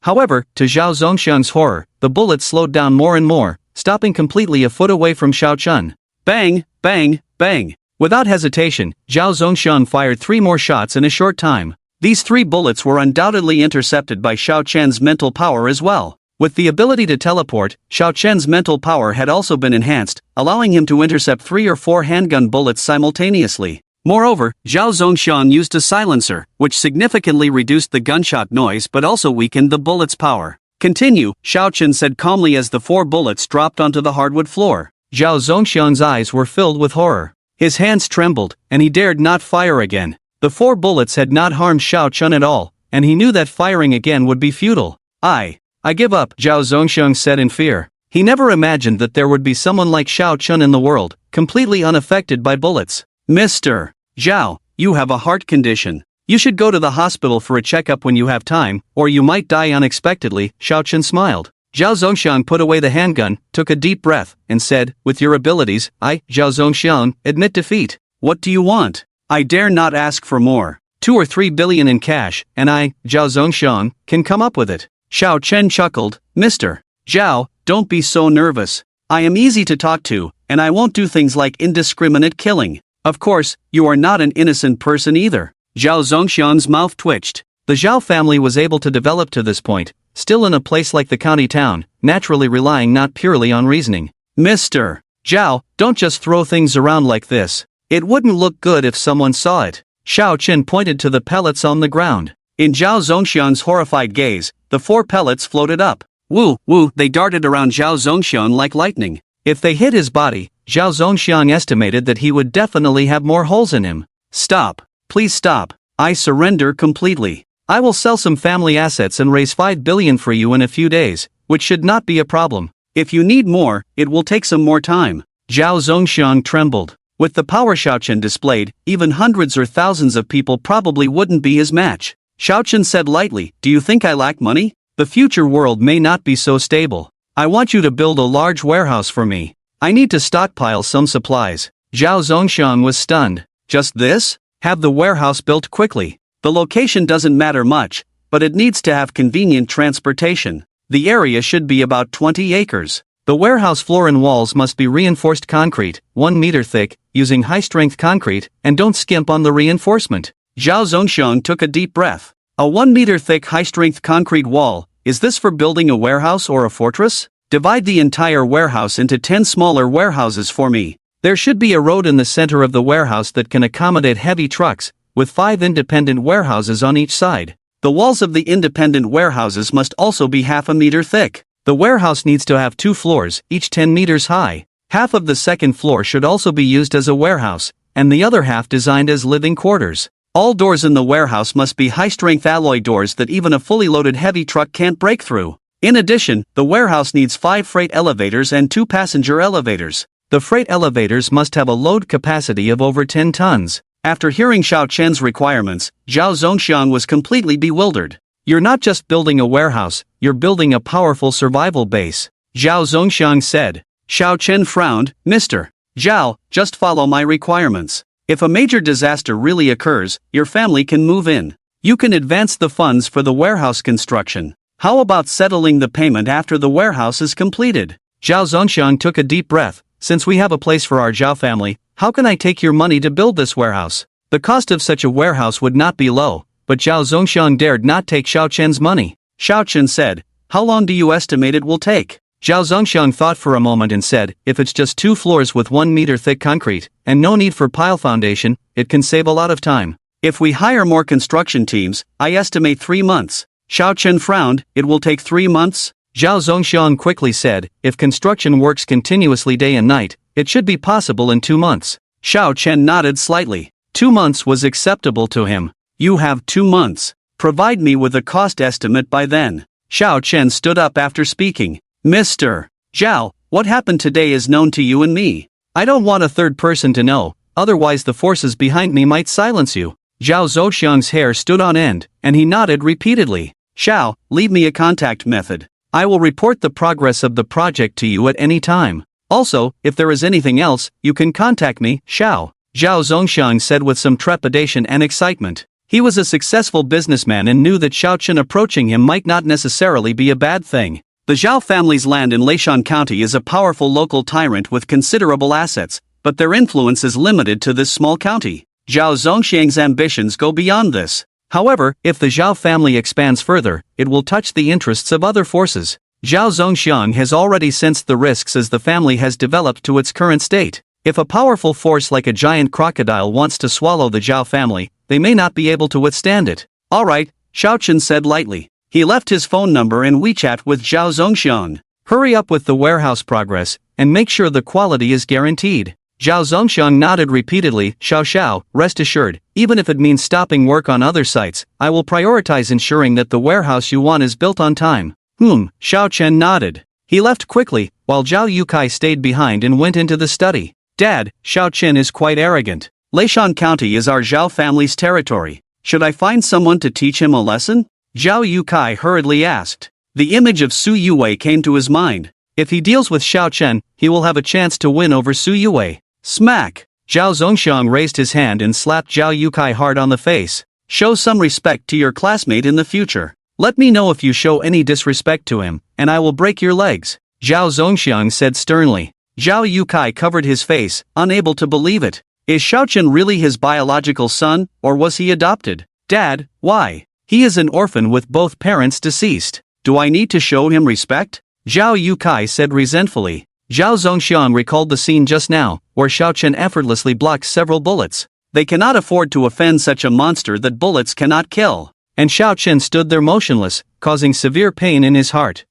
However, to Zhao Zongxiang's horror, the bullet slowed down more and more, stopping completely a foot away from Xiao Chen. Bang, bang, bang. Without hesitation, Zhao Zongxiang fired 3 more shots in a short time. These 3 bullets were undoubtedly intercepted by Xiao Chen's mental power as well. With the ability to teleport, Xiao Chen's mental power had also been enhanced, allowing him to intercept 3 or 4 handgun bullets simultaneously. Moreover, Zhao Zongxiang used a silencer, which significantly reduced the gunshot noise but also weakened the bullet's power. "Continue," Xiao Chen said calmly as the 4 bullets dropped onto the hardwood floor. Zhao Zongxiang's eyes were filled with horror. His hands trembled, and he dared not fire again. The 4 bullets had not harmed Xiao Chen at all, and he knew that firing again would be futile. I give up," Zhao Zongxiang said in fear. He never imagined that there would be someone like Xiao Chen in the world, completely unaffected by bullets. "Mr. Zhao, you have a heart condition. You should go to the hospital for a checkup when you have time, or you might die unexpectedly," Xiao Chen smiled. Zhao Zongxiang put away the handgun, took a deep breath, and said, "With your abilities, I, Zhao Zongxiang, admit defeat. What do you want? I dare not ask for more. 2 or 3 billion in cash, and I, Zhao Zongxiang, can come up with it." Xiao Chen chuckled. "Mr. Zhao, don't be so nervous. I am easy to talk to, and I won't do things like indiscriminate killing. Of course, you are not an innocent person either." Zhao Zongxiang's mouth twitched. The Zhao family was able to develop to this point, still in a place like the county town, naturally relying not purely on reasoning. "Mr. Zhao, don't just throw things around like this. It wouldn't look good if someone saw it." Xiao Chen pointed to the pellets on the ground. In Zhao Zongxiang's horrified gaze, the 4 pellets floated up. Woo, woo, they darted around Zhao Zongxiang like lightning. If they hit his body, Zhao Zongxiang estimated that he would definitely have more holes in him. Stop. Please stop. I surrender completely. I will sell some family assets and raise 5 billion for you in a few days, which should not be a problem. If you need more, it will take some more time. Zhao Zongxiang trembled. With the power Xiaochen displayed, even hundreds or thousands of people probably wouldn't be his match. Xiaochen said lightly, "Do you think I lack money? The future world may not be so stable. I want you to build a large warehouse for me. I need to stockpile some supplies." Zhao Zongxiang was stunned. Just this? Have the warehouse built quickly. The location doesn't matter much, but it needs to have convenient transportation. The area should be about 20 acres. The warehouse floor and walls must be reinforced concrete, 1 meter thick, using high-strength concrete, and don't skimp on the reinforcement. Zhao Zongxiang took a deep breath. A 1 meter thick high-strength concrete wall, is this for building a warehouse or a fortress? Divide the entire warehouse into 10 smaller warehouses for me. There should be a road in the center of the warehouse that can accommodate heavy trucks, with 5 independent warehouses on each side. The walls of the independent warehouses must also be half a meter thick. The warehouse needs to have 2 floors, each 10 meters high. Half of the second floor should also be used as a warehouse, and the other half designed as living quarters. All doors in the warehouse must be high-strength alloy doors that even a fully loaded heavy truck can't break through. In addition, the warehouse needs 5 freight elevators and 2 passenger elevators. The freight elevators must have a load capacity of over 10 tons. After hearing Xiao Chen's requirements, Zhao Zongxiang was completely bewildered. You're not just building a warehouse, you're building a powerful survival base, Zhao Zongxiang said. Xiao Chen frowned. Mr. Zhao, just follow my requirements. If a major disaster really occurs, your family can move in. You can advance the funds for the warehouse construction. How about settling the payment after the warehouse is completed? Zhao Zongxiang took a deep breath. Since we have a place for our Zhao family, how can I take your money to build this warehouse? The cost of such a warehouse would not be low, but Zhao Zongxiang dared not take Xiao Chen's money. Xiao Chen said, "How long do you estimate it will take?" Zhao Zongxiang thought for a moment and said, "If it's just 2 floors with 1 meter thick concrete, and no need for pile foundation, it can save a lot of time. If we hire more construction teams, I estimate 3 months. Xiao Chen frowned. It will take 3 months? Zhao Zongxiang quickly said, if construction works continuously day and night, it should be possible in 2 months. Xiao Chen nodded slightly. 2 months was acceptable to him. You have 2 months. Provide me with a cost estimate by then. Xiao Chen stood up after speaking. Mr. Zhao, what happened today is known to you and me. I don't want a third person to know, otherwise the forces behind me might silence you. Zhao Zongxiang's hair stood on end, and he nodded repeatedly. Xiao, leave me a contact method. I will report the progress of the project to you at any time. Also, if there is anything else, you can contact me, Xiao. Zhao Zongxiang said with some trepidation and excitement. He was a successful businessman and knew that Xiao Chen approaching him might not necessarily be a bad thing. The Zhao family's land in Leishan County is a powerful local tyrant with considerable assets, but their influence is limited to this small county. Zhao Zongxiang's ambitions go beyond this. However, if the Zhao family expands further, it will touch the interests of other forces. Zhao Zongxiang has already sensed the risks as the family has developed to its current state. If a powerful force like a giant crocodile wants to swallow the Zhao family, they may not be able to withstand it. Alright, Xiao Chen said lightly. He left his phone number and WeChat with Zhao Zongxiang. Hurry up with the warehouse progress, and make sure the quality is guaranteed. Zhao Zongxiang nodded repeatedly. Xiao, rest assured, even if it means stopping work on other sites, I will prioritize ensuring that the warehouse you want is built on time. Xiao Chen nodded. He left quickly, while Zhao Yukai stayed behind and went into the study. Dad, Xiao Chen is quite arrogant. Leishan County is our Zhao family's territory. Should I find someone to teach him a lesson? Zhao Yukai hurriedly asked. The image of Su Yue came to his mind. If he deals with Xiao Chen, he will have a chance to win over Su Yue. Smack! Zhao Zongxiang raised his hand and slapped Zhao Yukai hard on the face. Show some respect to your classmate in the future. Let me know if you show any disrespect to him, and I will break your legs, Zhao Zongxiang said sternly. Zhao Yukai covered his face, unable to believe it. Is Xiao Chen really his biological son, or was he adopted? Dad, why? He is an orphan with both parents deceased. Do I need to show him respect? Zhao Yukai said resentfully. Zhao Zongxiang recalled the scene just now, where Xiao Chen effortlessly blocked several bullets. They cannot afford to offend such a monster that bullets cannot kill. and Xiao Chen stood there motionless, causing severe pain in his heart.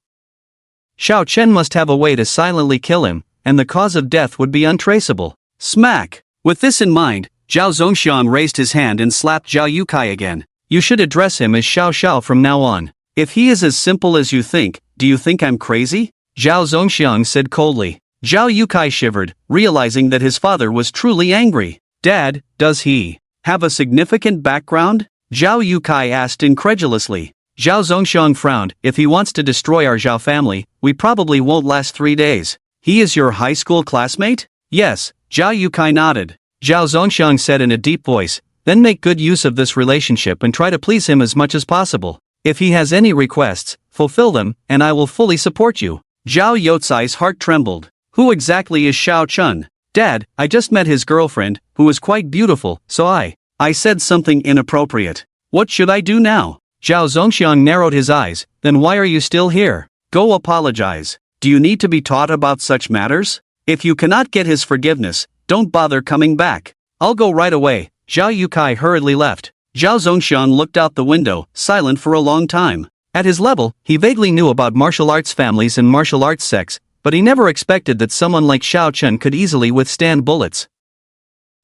Xiao Chen must have a way to silently kill him, and the cause of death would be untraceable. Smack! With this in mind, Zhao Zongxiang raised his hand and slapped Zhao Yukai again. You should address him as Xiao Xiao from now on. If he is as simple as you think, do you think I'm crazy? Zhao Zongxiang said coldly. Zhao Yukai shivered, realizing that his father was truly angry. Dad, does he have a significant background? Zhao Yukai asked incredulously. Zhao Zongxiang frowned. If he wants to destroy our Zhao family, we probably won't last 3 days. He is your high school classmate? Yes, Zhao Yukai nodded. Zhao Zongxiang said in a deep voice, then make good use of this relationship and try to please him as much as possible. If he has any requests, fulfill them, and I will fully support you. Zhao Youcai's heart trembled. Who exactly is Xiao Chun? Dad, I just met his girlfriend, who is quite beautiful, so I said something inappropriate. What should I do now? Zhao Zongxiang narrowed his eyes. Then why are you still here? Go apologize. Do you need to be taught about such matters? If you cannot get his forgiveness, don't bother coming back. I'll go right away. Zhao Yukai hurriedly left. Zhao Zongxiang looked out the window, silent for a long time. At his level, he vaguely knew about martial arts families and martial arts sects, but he never expected that someone like Xiao Chen could easily withstand bullets.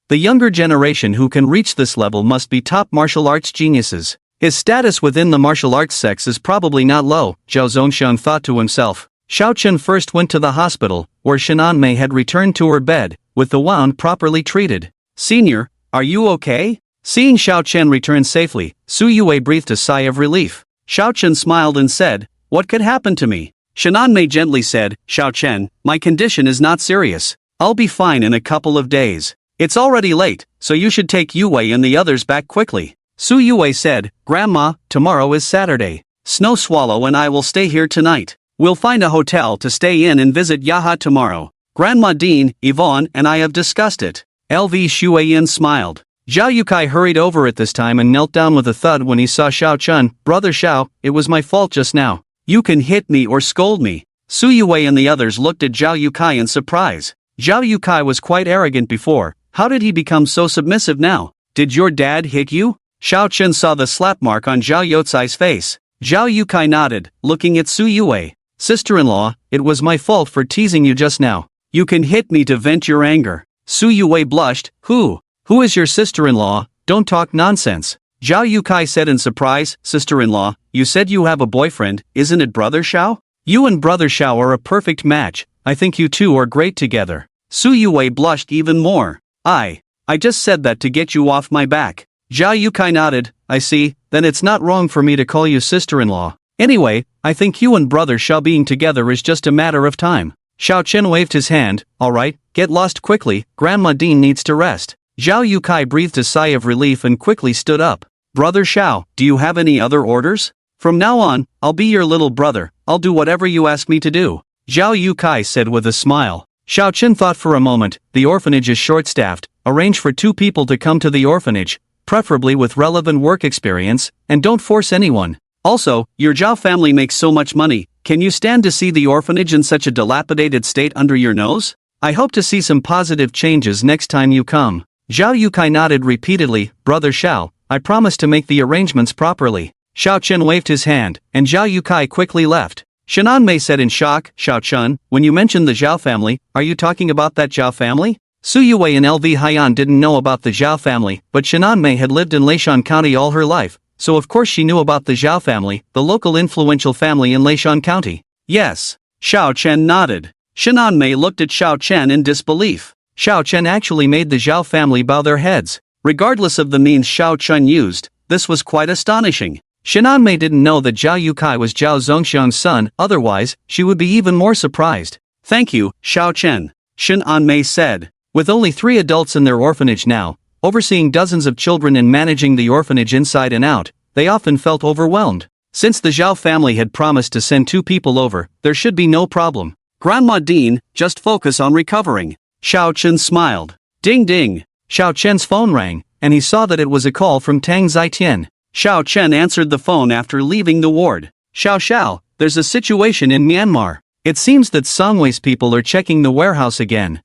The younger generation who can reach this level must be top martial arts geniuses. His status within the martial arts sects is probably not low, Zhao Zongxiang thought to himself. Xiao Chen first went to the hospital, where Shannon Mei had returned to her bed, with the wound properly treated. Senior, are you okay? Seeing Xiao Chen return safely, Su Yue breathed a sigh of relief. Xiao Chen smiled and said, what could happen to me? Shannon Mei gently said, Xiao Chen, my condition is not serious. I'll be fine in a couple of days. It's already late, so you should take Yue and the others back quickly. Su Yue said, Grandma, tomorrow is Saturday. Snow Swallow and I will stay here tonight. We'll find a hotel to stay in and visit Yaha tomorrow. Grandma Dean, Yvonne and I have discussed it. LV Shuiyin smiled. Zhao Yukai hurried over at this time and knelt down with a thud when he saw Xiao Chun. Brother Xiao, it was my fault just now. You can hit me or scold me. Su Yue and the others looked at Zhao Yukai in surprise. Zhao Yukai was quite arrogant before. How did he become so submissive now? Did your dad hit you? Xiao Chen saw the slap mark on Zhao Youcai's face. Zhao Yukai nodded, looking at Su Yue. Sister-in-law, it was my fault for teasing you just now. You can hit me to vent your anger. Su Yue blushed. Who is your sister-in-law? Don't talk nonsense. Zhao Yukai said in surprise. Sister-in-law, you said you have a boyfriend, isn't it Brother Xiao? You and Brother Xiao are a perfect match. I think you two are great together. Su Yue blushed even more. I just said that to get you off my back. Zhao Yukai nodded. I see, then it's not wrong for me to call you sister-in-law. Anyway, I think you and Brother Xiao being together is just a matter of time. Xiao Chen waved his hand. Alright, get lost quickly, Grandma Dean needs to rest. Zhao Yukai breathed a sigh of relief and quickly stood up. Brother Xiao, do you have any other orders? From now on, I'll be your little brother, I'll do whatever you ask me to do. Zhao Yukai said with a smile. Xiao Chen thought for a moment. The orphanage is short-staffed. Arrange for 2 people to come to the orphanage, preferably with relevant work experience, and don't force anyone. Also, your Zhao family makes so much money, can you stand to see the orphanage in such a dilapidated state under your nose? I hope to see some positive changes next time you come. Zhao Yukai nodded repeatedly. Brother Xiao, I promise to make the arrangements properly. Xiao Chen waved his hand, and Zhao Yukai quickly left. Shannon Mei said in shock, Xiao Chun, when you mentioned the Zhao family, are you talking about that Zhao family? Su Yue and LV Haiyan didn't know about the Zhao family, but Shannon Mei had lived in Leishan County all her life, so of course she knew about the Zhao family, the local influential family in Leishan County. Yes. Xiao Chen nodded. Shannon Mei looked at Xiao Chen in disbelief. Xiao Chen actually made the Zhao family bow their heads. Regardless of the means Xiao Chen used, this was quite astonishing. Shannon Mei didn't know that Zhao Yukai was Zhao Zongxiang's son, otherwise, she would be even more surprised. Thank you, Xiao Chen, Shannon Mei said. With only 3 adults in their orphanage now, overseeing dozens of children and managing the orphanage inside and out, they often felt overwhelmed. Since the Zhao family had promised to send 2 people over, there should be no problem. Grandma Dean, just focus on recovering. Xiao Chen smiled. Ding ding. Xiao Chen's phone rang, and he saw that it was a call from Tang Zitian. Xiao Chen answered the phone after leaving the ward. Xiao, there's a situation in Myanmar. It seems that Songwei's people are checking the warehouse again.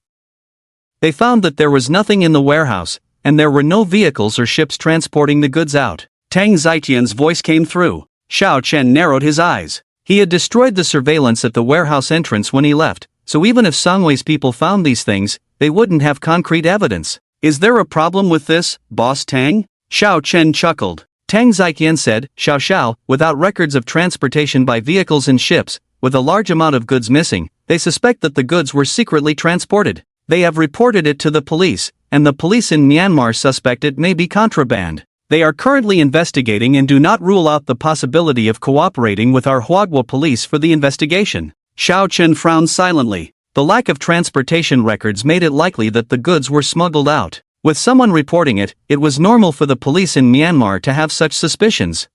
They found that there was nothing in the warehouse, and there were no vehicles or ships transporting the goods out. Tang Zitian's voice came through. Xiao Chen narrowed his eyes. He had destroyed the surveillance at the warehouse entrance when he left, so even if Songwei's people found these things, they wouldn't have concrete evidence. Is there a problem with this, Boss Tang? Xiao Chen chuckled. Tang Zitian said, Xiao, without records of transportation by vehicles and ships, with a large amount of goods missing, they suspect that the goods were secretly transported. They have reported it to the police, and the police in Myanmar suspect it may be contraband. They are currently investigating and do not rule out the possibility of cooperating with our Huagua police for the investigation. Xiao Chen frowned silently. The lack of transportation records made it likely that the goods were smuggled out. With someone reporting it, it was normal for the police in Myanmar to have such suspicions.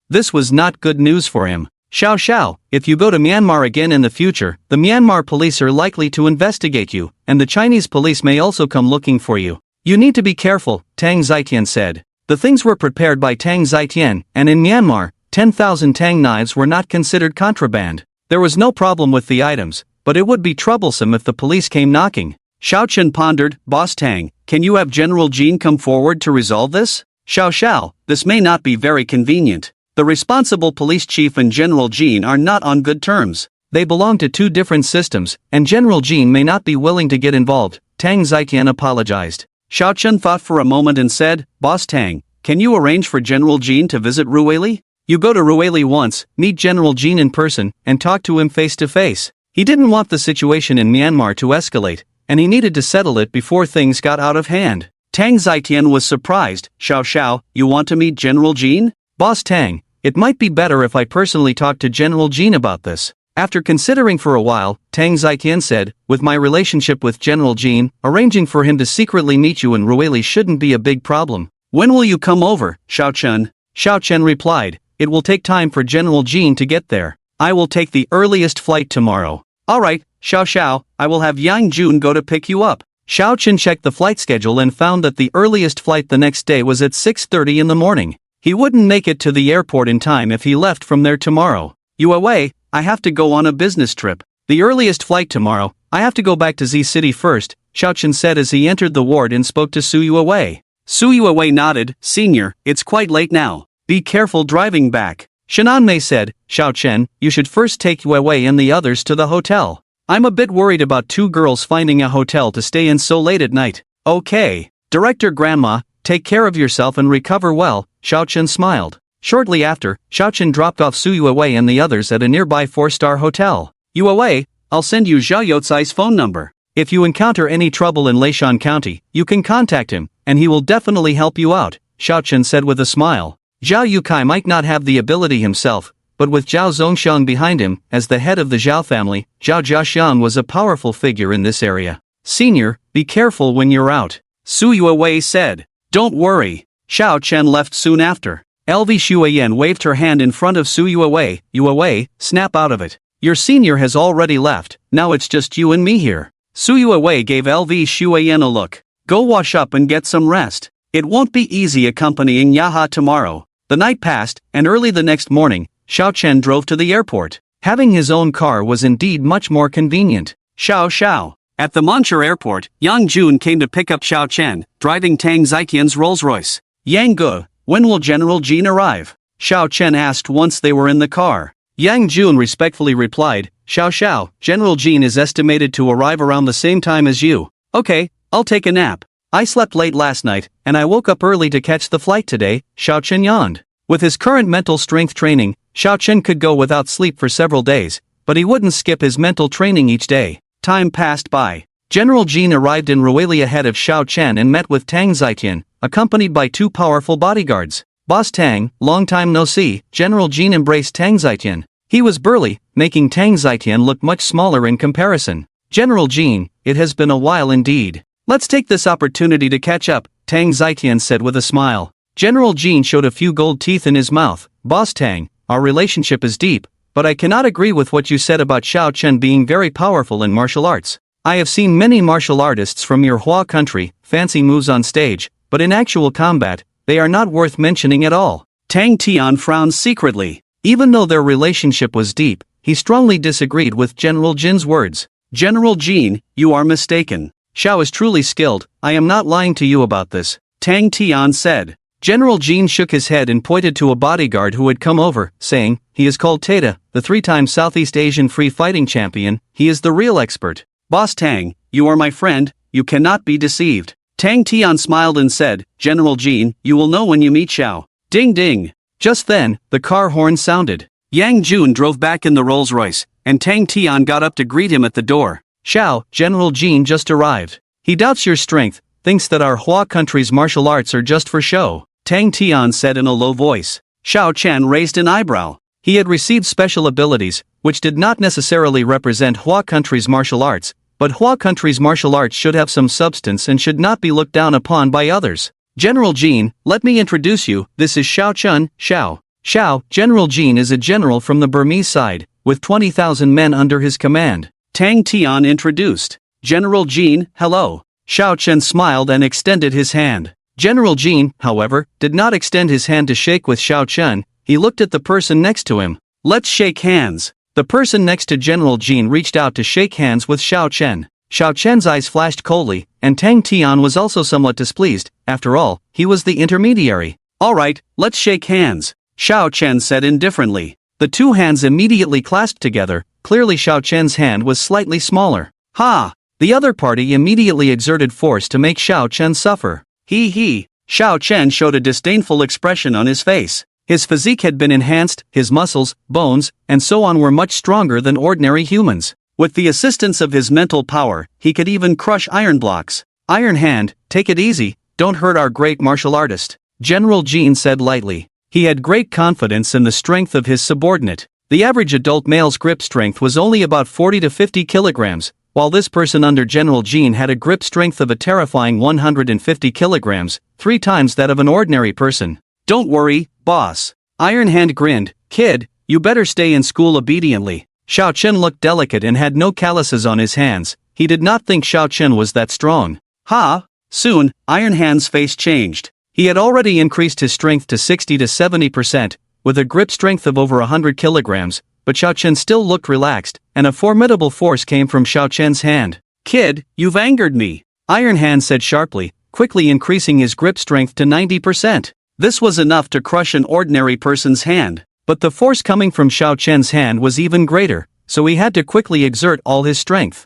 This was not good news for him. Xiao, if you go to Myanmar again in the future, the Myanmar police are likely to investigate you, and the Chinese police may also come looking for you. You need to be careful, Tang Zitian said. The things were prepared by Tang Zitian, and in Myanmar, 10,000 Tang knives were not considered contraband. There was no problem with the items, but it would be troublesome if the police came knocking. Xiao Chen pondered, Boss Tang, can you have General Jin come forward to resolve this? Xiao, this may not be very convenient. The responsible police chief and General Jin are not on good terms. They belong to two different systems, and General Jin may not be willing to get involved. Tang Zitian apologized. Xiao Chen thought for a moment and said, Boss Tang, can you arrange for General Jin to visit Ruili? You go to Ruili once, meet General Jin in person, and talk to him face to face. He didn't want the situation in Myanmar to escalate, and he needed to settle it before things got out of hand. Tang Zitian was surprised. Xiao, you want to meet General Jin? Boss Tang, it might be better if I personally talk to General Jin about this. After considering for a while, Tang Zitian said, with my relationship with General Jin, arranging for him to secretly meet you in Ruili shouldn't be a big problem. When will you come over, Xiao Chen? Xiao Chen replied, it will take time for General Jin to get there. I will take the earliest flight tomorrow. Alright, Xiao, I will have Yang Jun go to pick you up. Xiao Chen checked the flight schedule and found that the earliest flight the next day was at 6:30 in the morning. He wouldn't make it to the airport in time if he left from there tomorrow. You away? I have to go on a business trip. The earliest flight tomorrow. I have to go back to Z City first, Xiao Chen said as he entered the ward and spoke to Su Yuawei. Su Yuawei nodded, Senior, it's quite late now. Be careful driving back. Shannon Mei said, Xiao Chen, you should first take Yuawei and the others to the hotel. I'm a bit worried about two girls finding a hotel to stay in so late at night. Okay. Director Grandma, take care of yourself and recover well, Xiao Chen smiled. Shortly after, Xiao Chen dropped off Su Yuawei and the others at a nearby 4-star hotel. Yuawei, I'll send you Zhao Youcai's phone number. If you encounter any trouble in Leishan County, you can contact him, and he will definitely help you out, Xiao Chen said with a smile. Zhao Youcai might not have the ability himself, but with Zhao Zongxiang behind him, as the head of the Zhao family, Zhao Jiaxiang was a powerful figure in this area. Senior, be careful when you're out, Su Yuawei said. Don't worry. Xiao Chen left soon after. LV Shuayan waved her hand in front of Su Yuawei. Yuawei, snap out of it. Your senior has already left, now it's just you and me here. Su Yuawei gave LV Shuayan a look. Go wash up and get some rest. It won't be easy accompanying Yaha tomorrow. The night passed, and early the next morning, Xiao Chen drove to the airport. Having his own car was indeed much more convenient. Xiao. At the Monchur airport, Yang Jun came to pick up Xiao Chen, driving Tang Zitian's Rolls-Royce. Yang Ge, when will General Jin arrive? Xiao Chen asked once they were in the car. Yang Jun respectfully replied, Xiao, General Jin is estimated to arrive around the same time as you. Okay, I'll take a nap. I slept late last night, and I woke up early to catch the flight today, Xiao Chen yawned. With his current mental strength training, Xiao Chen could go without sleep for several days, but he wouldn't skip his mental training each day. Time passed by. General Jin arrived in Ruili ahead of Xiao Chen and met with Tang Zitian, accompanied by two powerful bodyguards. Boss Tang, long time no see, General Jin embraced Tang Zitian. He was burly, making Tang Zitian look much smaller in comparison. General Jin, it has been a while indeed. Let's take this opportunity to catch up, Tang Zitian said with a smile. General Jin showed a few gold teeth in his mouth. Boss Tang, our relationship is deep, but I cannot agree with what you said about Xiao Chen being very powerful in martial arts. I have seen many martial artists from your Hua country, fancy moves on stage, but in actual combat, they are not worth mentioning at all. Tang Tian frowned secretly. Even though their relationship was deep, he strongly disagreed with General Jin's words. General Jin, you are mistaken. Xiao is truly skilled, I am not lying to you about this, Tang Tian said. General Jean shook his head and pointed to a bodyguard who had come over, saying, "He is called Tata, the 3-time Southeast Asian free fighting champion. He is the real expert." "Boss Tang, you are my friend, you cannot be deceived." Tang Tian smiled and said, "General Jean, you will know when you meet Xiao." Ding ding. Just then, the car horn sounded. Yang Jun drove back in the Rolls-Royce, and Tang Tian got up to greet him at the door. "Xiao, General Jean just arrived. He doubts your strength, thinks that our Hua country's martial arts are just for show," Tang Tian said in a low voice. Xiao Chen raised an eyebrow. He had received special abilities, which did not necessarily represent Hua country's martial arts, but Hua country's martial arts should have some substance and should not be looked down upon by others. "General Jean, let me introduce you, this is Xiao Chen, Xiao." Xiao, General Jean is a general from the Burmese side, with 20,000 men under his command. Tang Tian introduced. "General Jean, hello." Xiao Chen smiled and extended his hand. General Jean, however, did not extend his hand to shake with Xiao Chen. He looked at the person next to him. "Let's shake hands." The person next to General Jean reached out to shake hands with Xiao Chen. Xiao Chen's eyes flashed coldly, and Tang Tian was also somewhat displeased. After all, he was the intermediary. "All right, let's shake hands," Xiao Chen said indifferently. The two hands immediately clasped together. Clearly Xiao Chen's hand was slightly smaller. "Ha!" The other party immediately exerted force to make Xiao Chen suffer. He. Xiao Chen showed a disdainful expression on his face. His physique had been enhanced, his muscles, bones, and so on were much stronger than ordinary humans. With the assistance of his mental power, he could even crush iron blocks. "Iron Hand, take it easy, don't hurt our great martial artist," General Jean said lightly. He had great confidence in the strength of his subordinate. The average adult male's grip strength was only about 40 to 50 kilograms, while this person under General Jean had a grip strength of a terrifying 150 kilograms, 3 times that of an ordinary person. "Don't worry, boss." Iron Hand grinned. "Kid, you better stay in school obediently." Xiao Chen looked delicate and had no calluses on his hands. He did not think Xiao Chen was that strong. "Ha!" Soon, Iron Hand's face changed. He had already increased his strength to 60 to 70%, with a grip strength of over 100 kilograms, but Xiao Chen still looked relaxed, and a formidable force came from Xiao Chen's hand. "Kid, you've angered me," Iron Hand said sharply, quickly increasing his grip strength to 90%. This was enough to crush an ordinary person's hand, but the force coming from Xiao Chen's hand was even greater, so he had to quickly exert all his strength.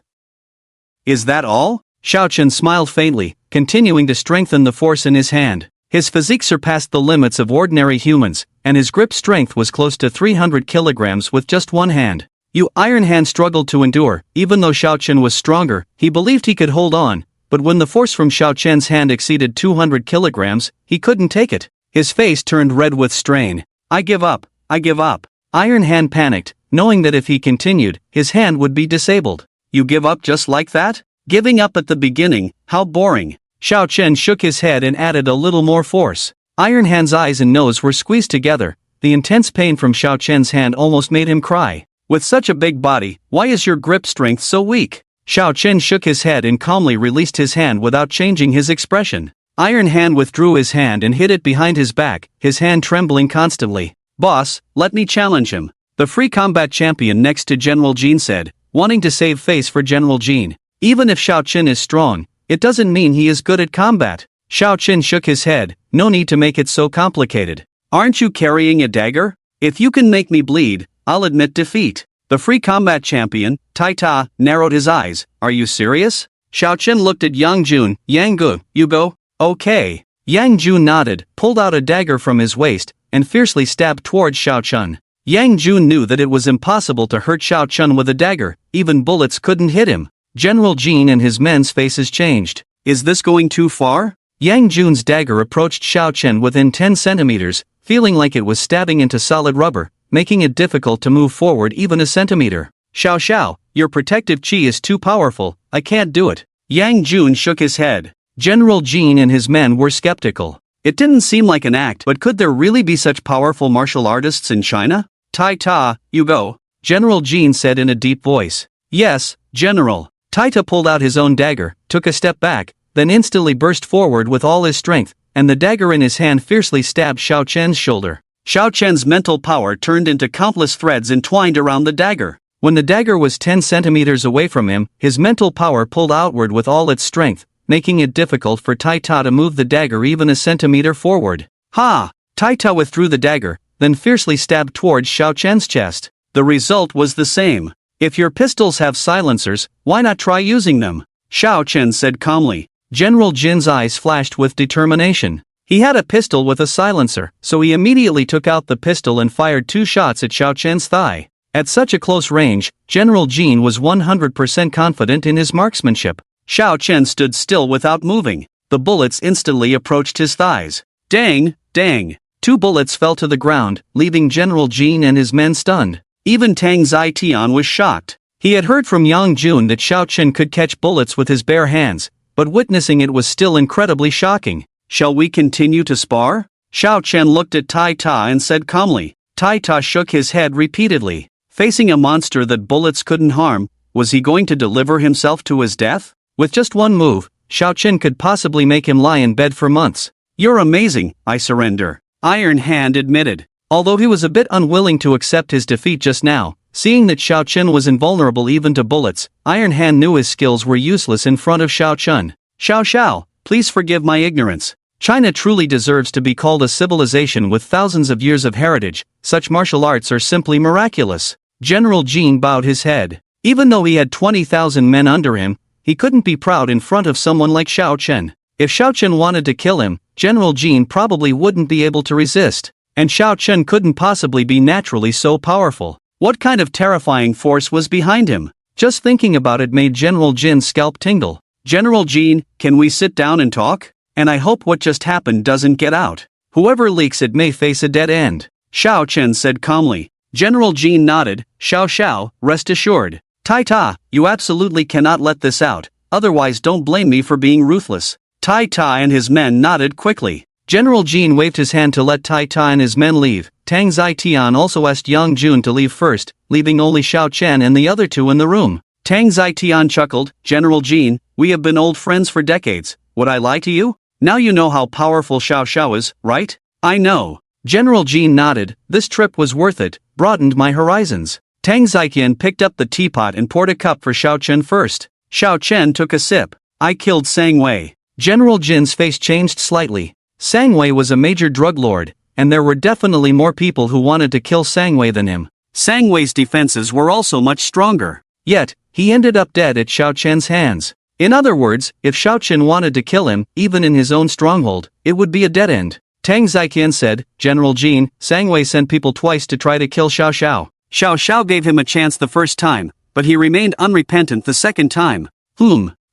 "Is that all?" Xiao Chen smiled faintly, continuing to strengthen the force in his hand. His physique surpassed the limits of ordinary humans, and his grip strength was close to 300 kilograms with just one hand. Iron Hand struggled to endure. Even though Xiao Chen was stronger, he believed he could hold on, but when the force from Xiao Chen's hand exceeded 200 kilograms, he couldn't take it. His face turned red with strain. I give up. Iron Hand panicked, knowing that if he continued, his hand would be disabled. "You give up just like that? Giving up at the beginning, how boring." Xiao Chen shook his head and added a little more force. Iron Hand's eyes and nose were squeezed together. The intense pain from Xiao Chen's hand almost made him cry. "With such a big body, why is your grip strength so weak?" Xiao Chen shook his head and calmly released his hand without changing his expression. Iron Hand withdrew his hand and hid it behind his back, his hand trembling constantly. "Boss, let me challenge him," the free combat champion next to General Jean said, wanting to save face for General Jean. Even if Xiao Chen is strong, it doesn't mean he is good at combat. Xiao Chen shook his head. "No need to make it so complicated. Aren't you carrying a dagger? If you can make me bleed, I'll admit defeat." The free combat champion, Tai Ta, narrowed his eyes. "Are you serious?" Xiao Chen looked at Yang Jun. "Yang Gu, you go?" "Okay." Yang Jun nodded, pulled out a dagger from his waist, and fiercely stabbed towards Xiao Chen. Yang Jun knew that it was impossible to hurt Xiao Chen with a dagger. Even bullets couldn't hit him. General Jean and his men's faces changed. "Is this going too far?" Yang Jun's dagger approached Xiao Chen within 10 centimeters, feeling like it was stabbing into solid rubber, making it difficult to move forward even a centimeter. Xiao, your protective chi is too powerful, I can't do it." Yang Jun shook his head. General Jean and his men were skeptical. It didn't seem like an act, but could there really be such powerful martial artists in China? "Tai Ta, you go," General Jean said in a deep voice. "Yes, General." Tai Ta pulled out his own dagger, took a step back, then instantly burst forward with all his strength, and the dagger in his hand fiercely stabbed Xiao Chen's shoulder. Xiao Chen's mental power turned into countless threads entwined around the dagger. When the dagger was 10 centimeters away from him, his mental power pulled outward with all its strength, making it difficult for Tai Ta to move the dagger even a centimeter forward. Ha! Tai Ta withdrew the dagger, then fiercely stabbed towards Xiao Chen's chest. The result was the same. If your pistols have silencers, why not try using them? Xiao Chen said calmly. General Jin's eyes flashed with determination. He had a pistol with a silencer, so he immediately took out the pistol and fired 2 shots at Xiao Chen's thigh. At such a close range, General Jin was 100% confident in his marksmanship. Xiao Chen stood still without moving. The bullets instantly approached his thighs. Dang, dang. 2 bullets fell to the ground, leaving General Jin and his men stunned. Even Tang Zitian was shocked. He had heard from Yang Jun that Xiao Chen could catch bullets with his bare hands, but witnessing it was still incredibly shocking. Shall we continue to spar? Xiao Chen looked at Tai Ta and said calmly. Tai Ta shook his head repeatedly. Facing a monster that bullets couldn't harm, was he going to deliver himself to his death? With just one move, Xiao Chen could possibly make him lie in bed for months. You're amazing, I surrender. Iron Hand admitted. Although he was a bit unwilling to accept his defeat just now, seeing that Xiao Chen was invulnerable even to bullets, Iron Hand knew his skills were useless in front of Xiao Chen. Xiao, please forgive my ignorance. China truly deserves to be called a civilization with thousands of years of heritage. Such martial arts are simply miraculous. General Jin bowed his head. Even though he had 20,000 men under him, he couldn't be proud in front of someone like Xiao Chen. If Xiao Chen wanted to kill him, General Jin probably wouldn't be able to resist. And Xiao Chen couldn't possibly be naturally so powerful. What kind of terrifying force was behind him? Just thinking about it made General Jin's scalp tingle. General Jin, can we sit down and talk? And I hope what just happened doesn't get out. Whoever leaks it may face a dead end. Xiao Chen said calmly. General Jin nodded. Xiao, rest assured. Tai Ta, you absolutely cannot let this out, otherwise don't blame me for being ruthless. Tai Ta and his men nodded quickly. General Jin waved his hand to let Tai Ta and his men leave. Tang Zitian also asked Yang Jun to leave first, leaving only Xiao Chen and the other 2 in the room. Tang Zitian chuckled. General Jin, we have been old friends for decades. Would I lie to you? Now you know how powerful Xiao is, right? I know. General Jin nodded. This trip was worth it, broadened my horizons. Tang Zitian picked up the teapot and poured a cup for Xiao Chen first. Xiao Chen took a sip. I killed Sang Wei. General Jin's face changed slightly. Sang Wei was a major drug lord, and there were definitely more people who wanted to kill Sang Wei than him. Sang Wei's defenses were also much stronger. Yet, he ended up dead at Xiao Chen's hands. In other words, if Xiao Chen wanted to kill him, even in his own stronghold, it would be a dead end. Tang Zitian said, General Jin, Sang Wei sent people twice to try to kill Xiao. Xiao gave him a chance the first time, but he remained unrepentant the second time.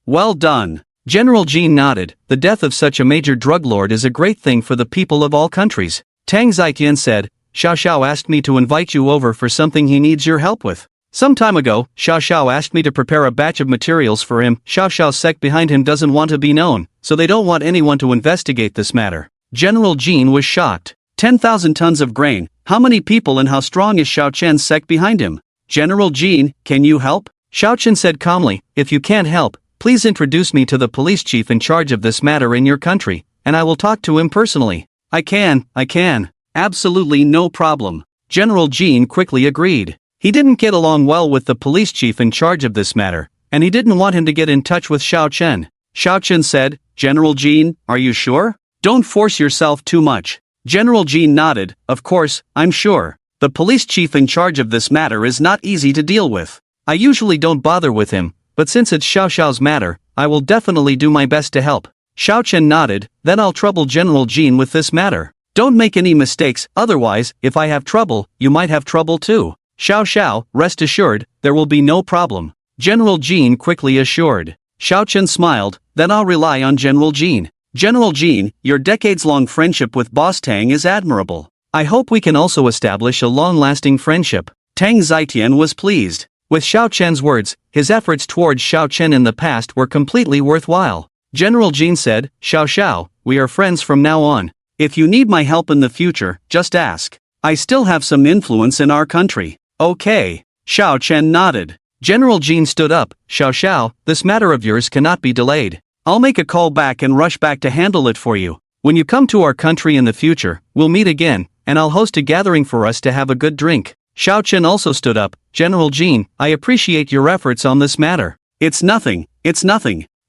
Well done. General Jin nodded. The death of such a major drug lord is a great thing for the people of all countries. Tang Zitian said, Xiao asked me to invite you over for something he needs your help with. Some time ago, Xiao asked me to prepare a batch of materials for him. Xiao's sect behind him doesn't want to be known, so they don't want anyone to investigate this matter. General Jin was shocked. 10,000 tons of grain, how many people and how strong is Xiao Chen's sect behind him? General Jin, can you help? Xiao Chen said calmly, if you can't help, please introduce me to the police chief in charge of this matter in your country, and I will talk to him personally. I can. Absolutely no problem. General Jin quickly agreed. He didn't get along well with the police chief in charge of this matter, and he didn't want him to get in touch with Xiao Chen. Xiao Chen said, General Jin, are you sure? Don't force yourself too much. General Jin nodded. Of course, I'm sure. The police chief in charge of this matter is not easy to deal with. I usually don't bother with him, but since it's Xiao's matter, I will definitely do my best to help. Xiao Chen nodded. Then I'll trouble General Jin with this matter. Don't make any mistakes, otherwise, if I have trouble, you might have trouble too. Xiao, rest assured, there will be no problem. General Jin quickly assured. Xiao Chen smiled. Then I'll rely on General Jin. General Jin, your decades-long friendship with Boss Tang is admirable. I hope we can also establish a long-lasting friendship. Tang Zitian was pleased. With Xiao Chen's words, his efforts towards Xiao Chen in the past were completely worthwhile. General Jin said, Xiao, we are friends from now on. If you need my help in the future, just ask. I still have some influence in our country. Okay. Xiao Chen nodded. General Jin stood up. Xiao, this matter of yours cannot be delayed. I'll make a call back and rush back to handle it for you. When you come to our country in the future, we'll meet again, and I'll host a gathering for us to have a good drink. Xiao Chen also stood up. General Jin, I appreciate your efforts on this matter. It's nothing.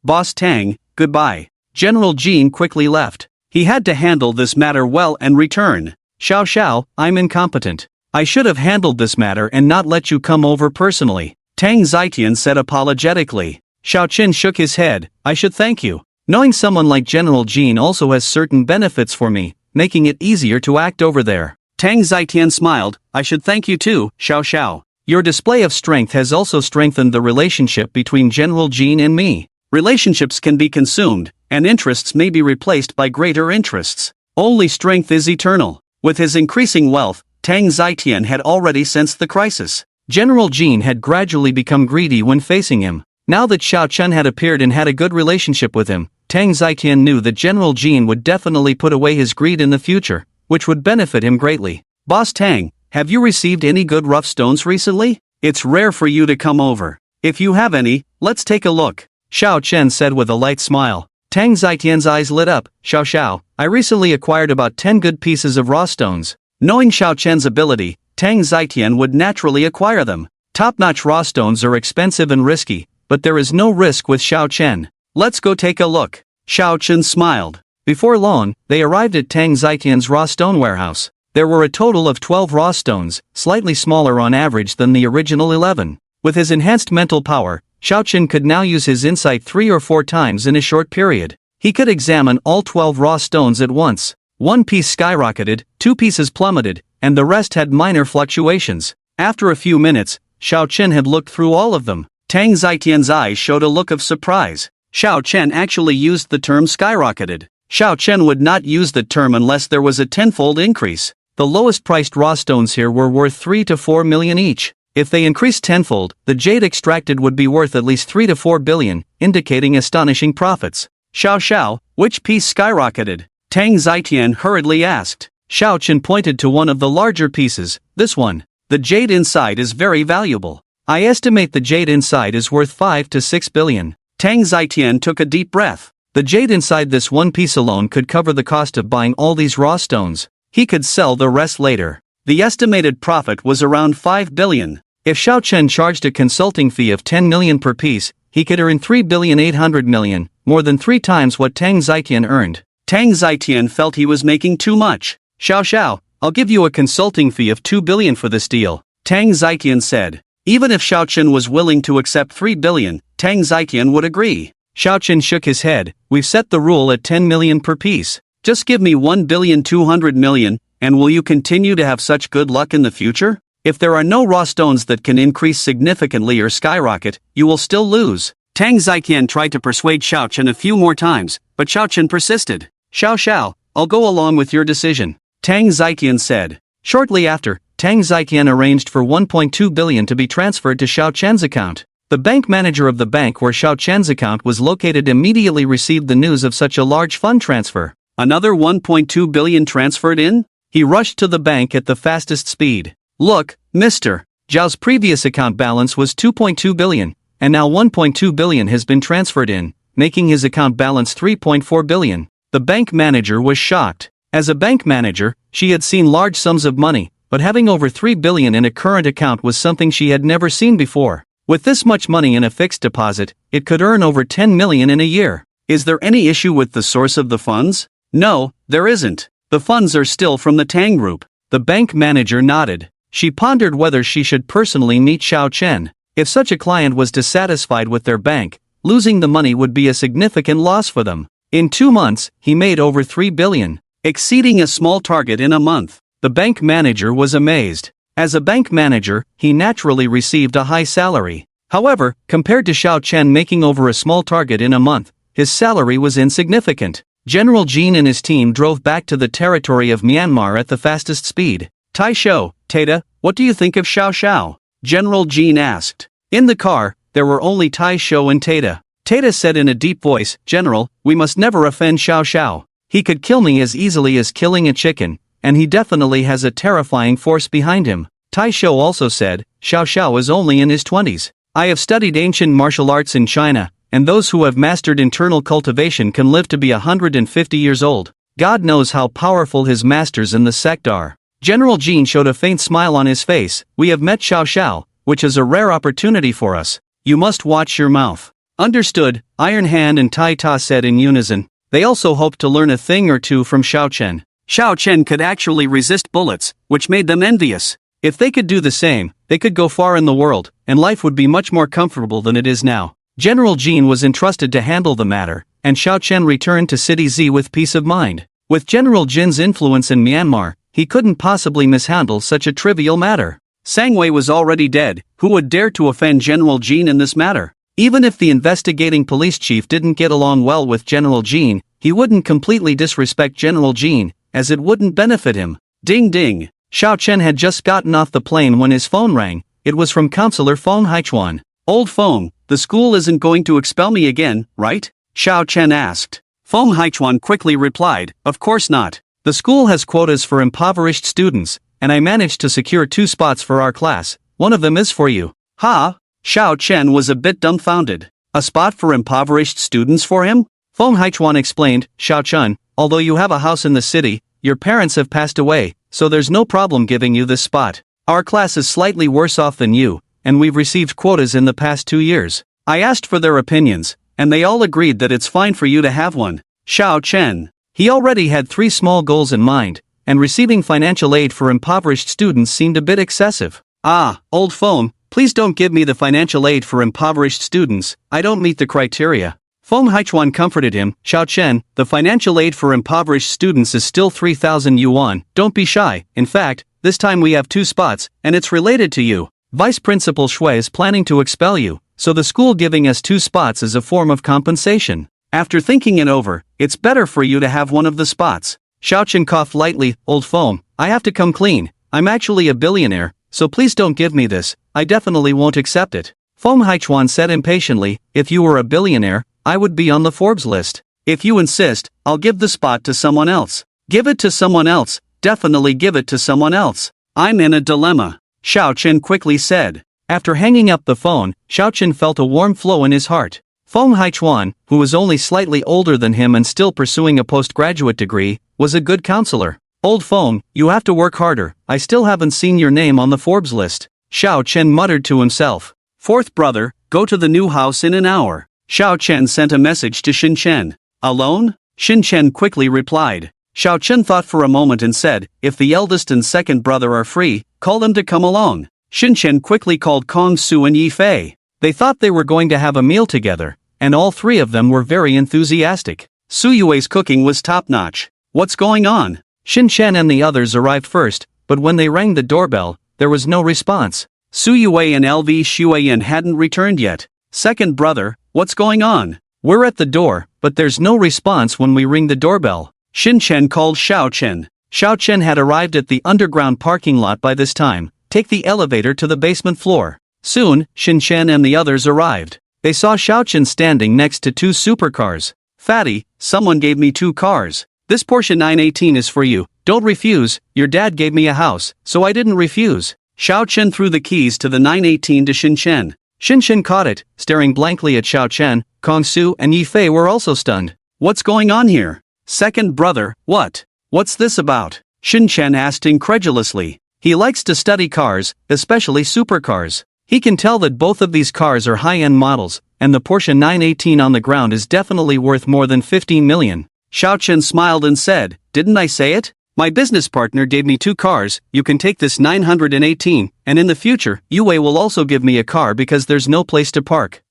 Boss Tang, goodbye. General Jin quickly left. He had to handle this matter well and return. Xiao Xiao, I'm incompetent. I should have handled this matter and not let you come over personally, Tang Zitian said apologetically. Xiao Qin shook his head. I should thank you. Knowing someone like General Jean also has certain benefits for me, making it easier to act over there. Tang Zitian smiled. I should thank you too, Xiao Xiao. Your display of strength has also strengthened the relationship between General Jean and me. Relationships can be consumed, and interests may be replaced by greater interests. Only strength is eternal. With his increasing wealth, Tang Zitian had already sensed the crisis. General Jean had gradually become greedy when facing him. Now that Xiao Chen had appeared and had a good relationship with him, Tang Zitian knew that General Jean would definitely put away his greed in the future, which would benefit him greatly. Boss Tang, have you received any good rough stones recently? It's rare for you to come over. If you have any, let's take a look, Xiao Chen said with a light smile. Tang Zitian's eyes lit up. Xiao Xiao, I recently acquired about 10 good pieces of raw stones. Knowing Xiao Chen's ability, Tang Zitian would naturally acquire them. Top-notch raw stones are expensive and risky, but there is no risk with Xiao Chen. Let's go take a look. Xiao Chen smiled. Before long, they arrived at Tang Zitian's raw stone warehouse. There were a total of 12 raw stones, slightly smaller on average than the original 11. With his enhanced mental power, Xiao Chen could now use his insight 3 or 4 times in a short period. He could examine all 12 raw stones at once. One piece skyrocketed, 2 pieces plummeted, and the rest had minor fluctuations. After a few minutes, Xiao Chen had looked through all of them. Tang Zitian's eyes showed a look of surprise. Xiao Chen actually used the term skyrocketed. Xiao Chen would not use the term unless there was a tenfold increase. The lowest priced raw stones here were worth 3 to 4 million each. If they increased tenfold, the jade extracted would be worth at least 3 to 4 billion, indicating astonishing profits. Xiao Xiao, which piece skyrocketed? Tang Zitian hurriedly asked. Xiao Chen pointed to one of the larger pieces. This one. The jade inside is very valuable. I estimate the jade inside is worth 5 to 6 billion. Tang Zitian took a deep breath. The jade inside this one piece alone could cover the cost of buying all these raw stones. He could sell the rest later. The estimated profit was around 5 billion. If Xiao Chen charged a consulting fee of 10 million per piece, he could earn 3,800 million, more than 3 times what Tang Zitian earned. Tang Zitian felt he was making too much. Xiao Xiao, I'll give you a consulting fee of 2 billion for this deal, Tang Zitian said. Even if Xiao Chen was willing to accept 3 billion, Tang Zitian would agree. Xiao Chen shook his head. We've set the rule at 10 million per piece. Just give me 1,200 million, and will you continue to have such good luck in the future? If there are no raw stones that can increase significantly or skyrocket, you will still lose. Tang Zitian tried to persuade Xiao Chen a few more times, but Xiao Chen persisted. Xiao Xiao, I'll go along with your decision, Tang Zitian said. Shortly after, Tang Zitian arranged for 1.2 billion to be transferred to Xiao Chen's account. The bank manager of the bank where Xiao Chen's account was located immediately received the news of such a large fund transfer. Another 1.2 billion transferred in? He rushed to the bank at the fastest speed. Look, Mr. Zhao's previous account balance was 2.2 billion, and now 1.2 billion has been transferred in, making his account balance 3.4 billion. The bank manager was shocked. As a bank manager, she had seen large sums of money, but having over 3 billion in a current account was something she had never seen before. With this much money in a fixed deposit, it could earn over 10 million in a year. Is there any issue with the source of the funds? No, there isn't. The funds are still from the Tang Group. The bank manager nodded. She pondered whether she should personally meet Xiao Chen. If such a client was dissatisfied with their bank, losing the money would be a significant loss for them. In 2 months, he made over 3 billion, exceeding a small target in a month. The bank manager was amazed. As a bank manager, he naturally received a high salary. However, compared to Xiao Chen making over a small target in a month, his salary was insignificant. General Jean and his team drove back to the territory of Myanmar at the fastest speed. Tai Shou, Tata, what do you think of Xiao Xiao? General Jean asked. In the car, there were only Tai Shou and Tata. Tata said in a deep voice, General, we must never offend Xiao Xiao. He could kill me as easily as killing a chicken, and he definitely has a terrifying force behind him. Tai Shou also said, Xiao Xiao is only in his 20s. I have studied ancient martial arts in China, and those who have mastered internal cultivation can live to be 150 years old. God knows how powerful his masters in the sect are. General Jean showed a faint smile on his face. We have met Xiao Xiao, which is a rare opportunity for us. You must watch your mouth. Understood, Iron Hand and Tai Ta said in unison. They also hoped to learn a thing or two from Xiao Chen. Xiao Chen could actually resist bullets, which made them envious. If they could do the same, they could go far in the world, and life would be much more comfortable than it is now. General Jean was entrusted to handle the matter, and Xiao Chen returned to City Z with peace of mind. With General Jin's influence in Myanmar, he couldn't possibly mishandle such a trivial matter. Sangwei was already dead. Who would dare to offend General Jean in this matter? Even if the investigating police chief didn't get along well with General Jean, he wouldn't completely disrespect General Jean, as it wouldn't benefit him. Ding ding. Xiao Chen had just gotten off the plane when his phone rang. It was from Counselor Feng Haichuan. Old Feng, the school isn't going to expel me again, right? Xiao Chen asked. Feng Haichuan quickly replied, of course not. The school has quotas for impoverished students, and I managed to secure 2 spots for our class. One of them is for you. Ha? Xiao Chen was a bit dumbfounded. A spot for impoverished students for him? Feng Haichuan explained, Xiao Chen, although you have a house in the city, your parents have passed away, so there's no problem giving you this spot. Our class is slightly worse off than you, and we've received quotas in the past 2 years. I asked for their opinions, and they all agreed that it's fine for you to have one. Xiao Chen. He already had 3 small goals in mind, and receiving financial aid for impoverished students seemed a bit excessive. Ah, old Feng, please don't give me the financial aid for impoverished students, I don't meet the criteria. Feng Haichuan comforted him, Xiao Chen, the financial aid for impoverished students is still 3,000 yuan, don't be shy, in fact, this time we have 2 spots, and it's related to you. Vice Principal Shui is planning to expel you, so the school giving us 2 spots is a form of compensation. After thinking it over, it's better for you to have one of the spots. Xiao Chen coughed lightly, old Feng, I have to come clean, I'm actually a billionaire, so please don't give me this, I definitely won't accept it. Feng Haichuan said impatiently, if you were a billionaire, I would be on the Forbes list. If you insist, I'll give the spot to someone else. Give it to someone else, definitely give it to someone else. I'm in a dilemma, Xiao Chen quickly said. After hanging up the phone, Xiao Chen felt a warm flow in his heart. Feng Haichuan, who was only slightly older than him and still pursuing a postgraduate degree, was a good counselor. Old Feng, you have to work harder, I still haven't seen your name on the Forbes list. Xiao Chen muttered to himself. 4th brother, go to the new house in an hour. Xiao Chen sent a message to Xin Chen. Alone? Xin Chen quickly replied. Xiao Chen thought for a moment and said, if the eldest and 2nd brother are free, call them to come along. Xin Chen quickly called Kong Su and Yi Fei. They thought they were going to have a meal together, and all 3 of them were very enthusiastic. Su Yue's cooking was top-notch. What's going on? Xin Chen and the others arrived first, but when they rang the doorbell, there was no response. Su Yue and LV Shuiyan hadn't returned yet. 2nd brother, what's going on? We're at the door, but there's no response when we ring the doorbell. Xin Chen called Xiao Chen. Xiao Chen had arrived at the underground parking lot by this time. Take the elevator to the basement floor. Soon, Xin Chen and the others arrived. They saw Xiao Chen standing next to 2 supercars. Fatty, someone gave me 2 cars. This Porsche 918 is for you. Don't refuse, your dad gave me a house, so I didn't refuse. Xiao Chen threw the keys to the 918 to Xin Chen. Xin Chen caught it, staring blankly at Xiao Chen. Kong Su and Yi Fei were also stunned. What's going on here? 2nd brother, what? What's this about? Xin Chen asked incredulously. He likes to study cars, especially supercars. He can tell that both of these cars are high-end models, and the Porsche 918 on the ground is definitely worth more than 15 million. Xiao Chen smiled and said, didn't I say it? My business partner gave me 2 cars, you can take this 918, and in the future, Yue will also give me a car because there's no place to park.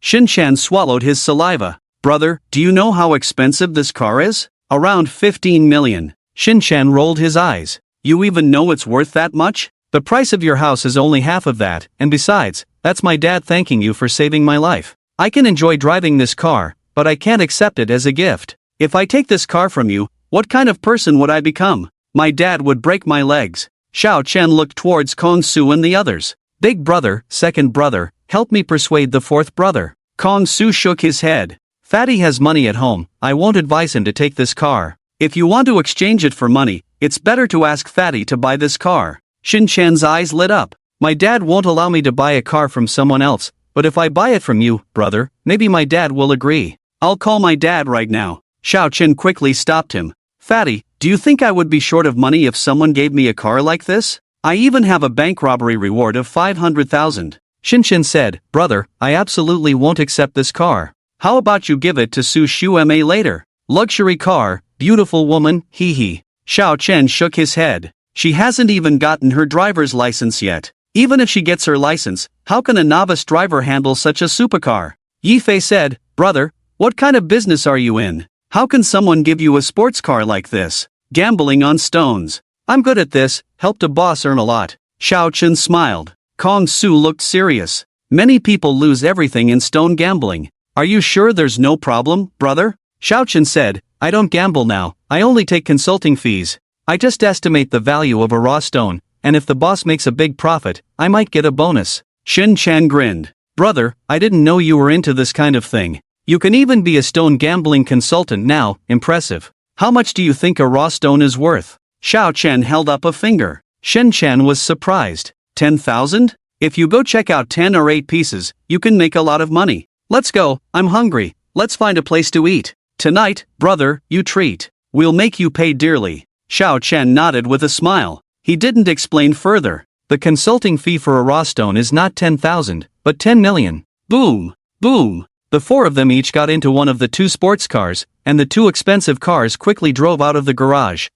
Xin Chen swallowed his saliva. Brother, do you know how expensive this car is? Around 15 million. Xin Chen rolled his eyes. You even know it's worth that much? The price of your house is only half of that, and besides, that's my dad thanking you for saving my life. I can enjoy driving this car, but I can't accept it as a gift. If I take this car from you, what kind of person would I become? My dad would break my legs. Xiao Chen looked towards Kong Su and the others. Big brother, 2nd brother, help me persuade the 4th brother. Kong Su shook his head. Fatty has money at home, I won't advise him to take this car. If you want to exchange it for money, it's better to ask Fatty to buy this car. Xin Chen's eyes lit up. My dad won't allow me to buy a car from someone else, but if I buy it from you, brother, maybe my dad will agree. I'll call my dad right now. Xiao Chen quickly stopped him. Fatty, do you think I would be short of money if someone gave me a car like this? I even have a bank robbery reward of 500,000. Xin Chen said, brother, I absolutely won't accept this car. How about you give it to Su Shueme later? Luxury car, beautiful woman, hee hee. Xiao Chen shook his head. She hasn't even gotten her driver's license yet. Even if she gets her license, how can a novice driver handle such a supercar? Yi Fei said, brother, what kind of business are you in? How can someone give you a sports car like this? Gambling on stones. I'm good at this, helped a boss earn a lot. Xiao Chen smiled. Kong Su looked serious. Many people lose everything in stone gambling. Are you sure there's no problem, brother? Xiao Chen said, I don't gamble now, I only take consulting fees. I just estimate the value of a raw stone, and if the boss makes a big profit, I might get a bonus. Shin Chan grinned. Brother, I didn't know you were into this kind of thing. You can even be a stone gambling consultant now, impressive. How much do you think a raw stone is worth? Xiao Chen held up a finger. Shin Chan was surprised. 10,000? If you go check out 10 or 8 pieces, you can make a lot of money. Let's go, I'm hungry. Let's find a place to eat. Tonight, brother, you treat. We'll make you pay dearly. Xiao Chen nodded with a smile. He didn't explain further. The consulting fee for a raw stone is not 10,000, but 10 million. Boom! Boom! The 4 of them each got into one of the 2 sports cars, and the 2 expensive cars quickly drove out of the garage.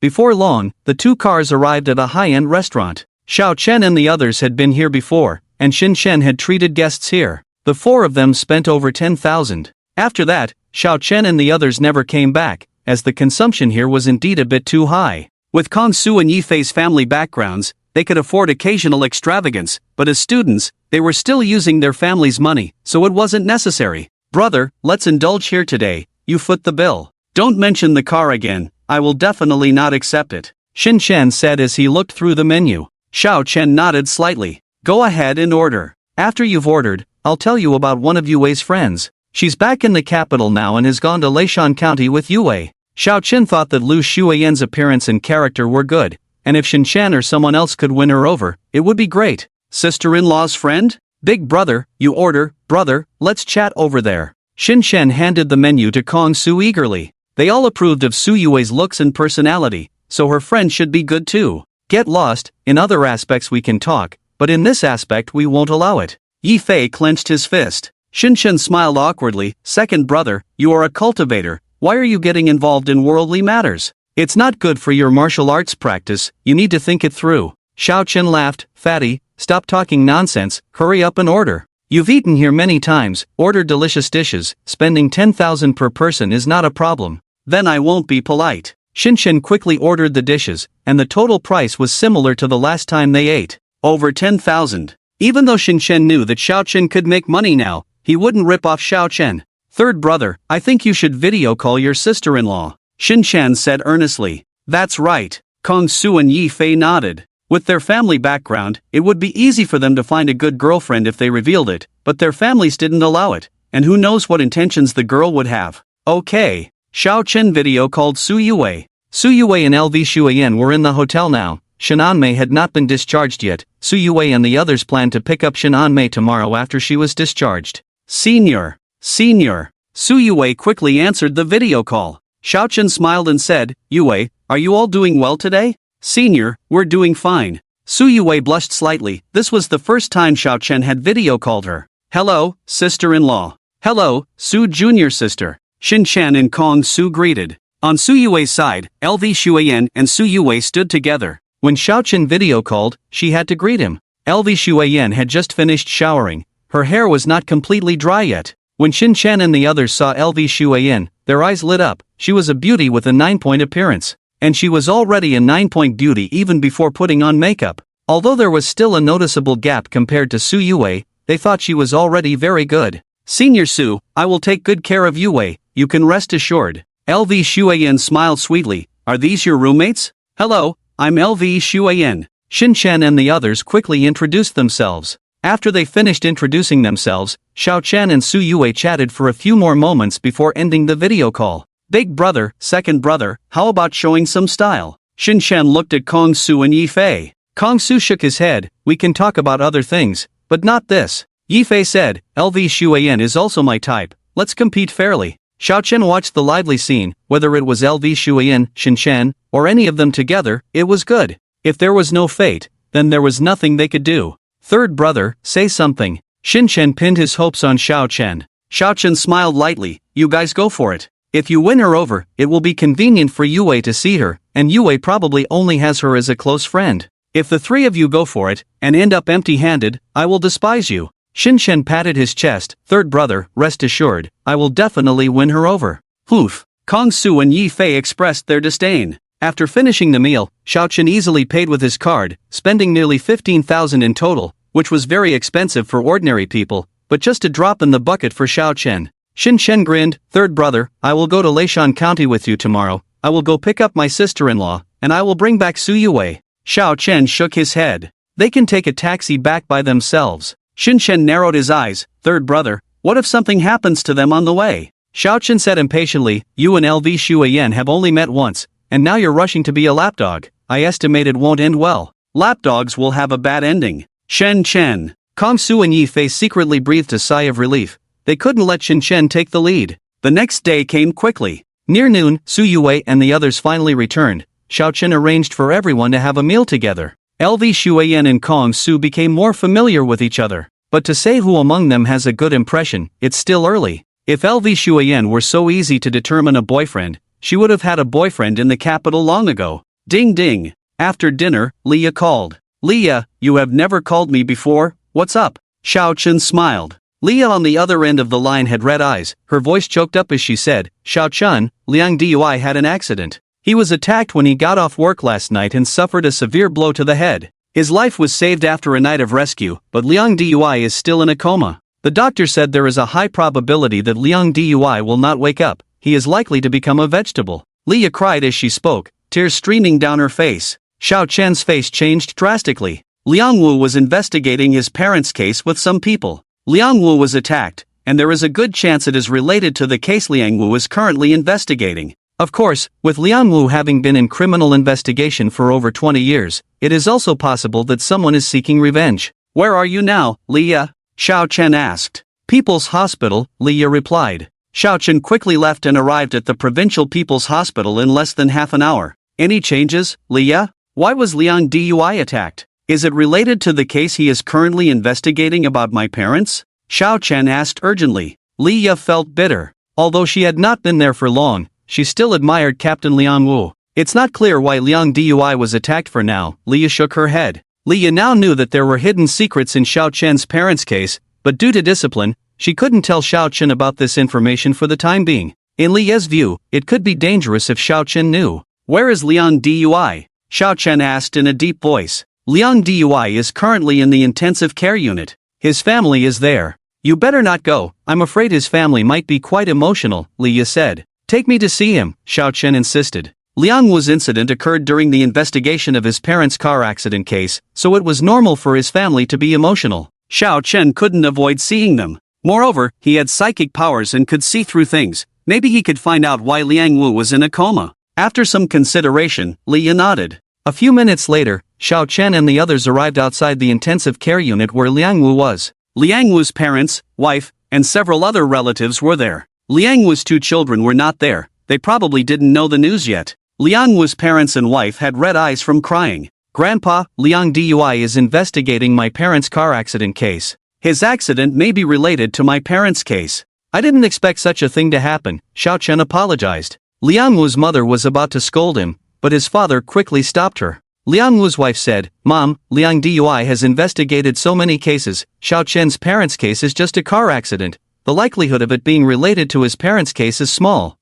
Before long, the 2 cars arrived at a high-end restaurant. Xiao Chen and the others had been here before, and Xin Shen had treated guests here. The 4 of them spent over 10,000. After that, Xiao Chen and the others never came back, as the consumption here was indeed a bit too high. With Kong Su and Yi Fei's family backgrounds, they could afford occasional extravagance, but as students, they were still using their family's money, so it wasn't necessary. Brother, let's indulge here today, you foot the bill. Don't mention the car again, I will definitely not accept it. Xin Shen said as he looked through the menu. Xiao Chen nodded slightly. Go ahead and order. After you've ordered, I'll tell you about one of Yue Wei's friends. She's back in the capital now and has gone to Leishan County with Yue Wei. Xiao Chen thought that Lu Shuiyan's appearance and character were good, and if Xin Shan or someone else could win her over, it would be great. Sister-in-law's friend? Big brother, you order, brother, let's chat over there. Xin Shan handed the menu to Kong Su eagerly. They all approved of Su Yue's looks and personality, so her friend should be good too. Get lost, in other aspects we can talk, but in this aspect we won't allow it. Yi Fei clenched his fist. Xin Shan smiled awkwardly. Second brother, you are a cultivator, why are you getting involved in worldly matters? It's not good for your martial arts practice, you need to think it through. Xiao Chen laughed. Fatty, stop talking nonsense, hurry up and order. You've eaten here many times, order delicious dishes, spending 10,000 per person is not a problem. Then I won't be polite. Xin Shan quickly ordered the dishes, and the total price was similar to the last time they ate. Over 10,000. Even though Xin Shan knew that Xiao Chen could make money now, he wouldn't rip off Xiao Chen. Third brother, I think you should video call your sister-in-law. Xin Shan said earnestly. That's right. Kong Su and Yi Fei nodded. With their family background, it would be easy for them to find a good girlfriend if they revealed it, but their families didn't allow it, and who knows what intentions the girl would have. Okay. Xiao Chen video called Su Yue. Su Yue and LV Shuiyan were in the hotel now. Shinanmei had not been discharged yet. Su Yue and the others planned to pick up Shinanmei tomorrow after she was discharged. Senior. Su Yue quickly answered the video call. Xiao Chen smiled and said, Yue, are you all doing well today? Senior, we're doing fine. Su Yue blushed slightly. This was the first time Xiao Chen had video called her. Hello, sister-in-law. Hello, Su junior sister. Xin Shan and Kong Su greeted. On Su Yue's side, LV Shuiyan and Su Yue stood together. When Xiao Chen video called, she had to greet him. LV Shuiyan had just finished showering. Her hair was not completely dry yet. When Xin Shan and the others saw LV Shuiyan, their eyes lit up. She was a beauty with a 9-point appearance. And she was already a 9-point beauty even before putting on makeup. Although there was still a noticeable gap compared to Su Yue, they thought she was already very good. Senior Su, I will take good care of Yue, you can rest assured. LV Shuiyan smiled sweetly. Are these your roommates? Hello, I'm LV Shuiyan. Xin Shan and the others quickly introduced themselves. After they finished introducing themselves, Xiao Chen and Su Yue chatted for a few more moments before ending the video call. Big brother, second brother, how about showing some style? Xin Shan looked at Kong Su and Yi Fei. Kong Su shook his head. We can talk about other things, but not this. Yi Fei said, LV Shuiyan is also my type, let's compete fairly. Xiao Chen watched the lively scene. Whether it was LV Shuiyan, Xin Shan, or any of them together, it was good. If there was no fate, then there was nothing they could do. Third brother, say something. Xin Shan pinned his hopes on Xiao Chen. Xiao Chen smiled lightly. You guys go for it. If you win her over, it will be convenient for Yue to see her, and Yue probably only has her as a close friend. If the three of you go for it, and end up empty-handed, I will despise you. Xin Shen patted his chest. Third brother, rest assured, I will definitely win her over. Poof. Kong Su and Yi Fei expressed their disdain. After finishing the meal, Xiao Chen easily paid with his card, spending nearly 15,000 in total, which was very expensive for ordinary people, but just a drop in the bucket for Xiao Chen. Xin Shen grinned. Third brother, I will go to Leishan County with you tomorrow. I will go pick up my sister-in-law, and I will bring back Su Yue. Xiao Chen shook his head. They can take a taxi back by themselves. Xin Shen narrowed his eyes. Third brother, what if something happens to them on the way? Xiao Chen said impatiently, you and LV Shuayan have only met once, and now you're rushing to be a lapdog. I estimate it won't end well. Lapdogs will have a bad ending. Shen Chen. Kong Su and Yi Fei secretly breathed a sigh of relief. They couldn't let Shen Chen take the lead. The next day came quickly. Near noon, Su Yue and the others finally returned. Xiao Chen arranged for everyone to have a meal together. LV Shuayan and Kong Su became more familiar with each other. But to say who among them has a good impression, it's still early. If LV Shuayan were so easy to determine a boyfriend, she would have had a boyfriend in the capital long ago. Ding ding. After dinner, Leah called. Leah, you have never called me before, what's up? Xiao Chen smiled. Leah on the other end of the line had red eyes, her voice choked up as she said, Xiao Chen, Liang Dui had an accident. He was attacked when he got off work last night and suffered a severe blow to the head. His life was saved after a night of rescue, but Liang Dui is still in a coma. The doctor said there is a high probability that Liang Dui will not wake up. He is likely to become a vegetable. Leah cried as she spoke, tears streaming down her face. Xiao Chen's face changed drastically. Liang Wu was investigating his parents' case with some people. Liang Wu was attacked, and there is a good chance it is related to the case Liang Wu is currently investigating. Of course, with Liang Wu having been in criminal investigation for over 20 years, it is also possible that someone is seeking revenge. Where are you now, Leah? Xiao Chen asked. People's Hospital, Leah replied. Xiao Chen quickly left and arrived at the Provincial People's Hospital in less than half an hour. Any changes, Leah? Why was Liang Dui attacked? Is it related to the case he is currently investigating about my parents? Xiao Chen asked urgently. Leah felt bitter. Although she had not been there for long, she still admired Captain Liang Wu. It's not clear why Liang Dui was attacked for now, Leah shook her head. Leah now knew that there were hidden secrets in Xiao Chen's parents' case, but due to discipline, she couldn't tell Xiao Chen about this information for the time being. In Leah's view, it could be dangerous if Xiao Chen knew. Where is Liang Dui? Xiao Chen asked in a deep voice. Liang Dui is currently in the intensive care unit. His family is there. You better not go, I'm afraid his family might be quite emotional, Leah said. Take me to see him, Xiao Chen insisted. Liang Wu's incident occurred during the investigation of his parents' car accident case, so it was normal for his family to be emotional. Xiao Chen couldn't avoid seeing them. Moreover, he had psychic powers and could see through things. Maybe he could find out why Liang Wu was in a coma. After some consideration, Leah nodded. A few minutes later, Xiao Chen and the others arrived outside the intensive care unit where Liang Wu was. Liang Wu's parents, wife, and several other relatives were there. Liang Wu's two children were not there. They probably didn't know the news yet. Liang Wu's parents and wife had red eyes from crying. Grandpa, Liang Dui is investigating my parents' car accident case. His accident may be related to my parents' case. I didn't expect such a thing to happen, Xiao Chen apologized. Liang Wu's mother was about to scold him, but his father quickly stopped her. Liang Wu's wife said, Mom, Liang Dui has investigated so many cases. Xiao Chen's parents' case is just a car accident. The likelihood of it being related to his parents' case is small.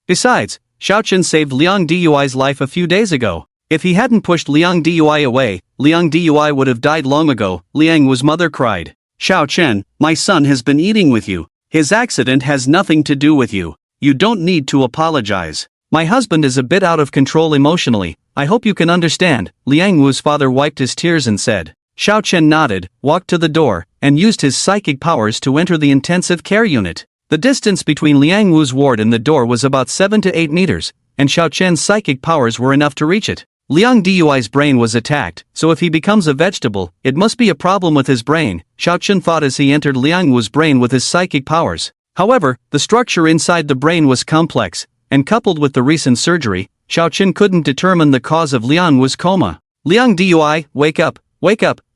Besides, Xiao Chen saved Liang Dui's life a few days ago. If he hadn't pushed Liang Dui away, Liang Dui would have died long ago, Liang Wu's mother cried. Xiao Chen, my son has been eating with you. His accident has nothing to do with you. You don't need to apologize. My husband is a bit out of control emotionally. I hope you can understand. Liang Wu's father wiped his tears and said. Xiao Chen nodded, walked to the door, and used his psychic powers to enter the intensive care unit. The distance between Liang Wu's ward and the door was about 7 to 8 meters, and Xiao Chen's psychic powers were enough to reach it. Liang Dui's brain was attacked, so if he becomes a vegetable, it must be a problem with his brain, Xiao Chen thought as he entered Liang Wu's brain with his psychic powers. However, the structure inside the brain was complex, and coupled with the recent surgery, Xiao Chen couldn't determine the cause of Liang Wu's coma. Liang Dui, wake up,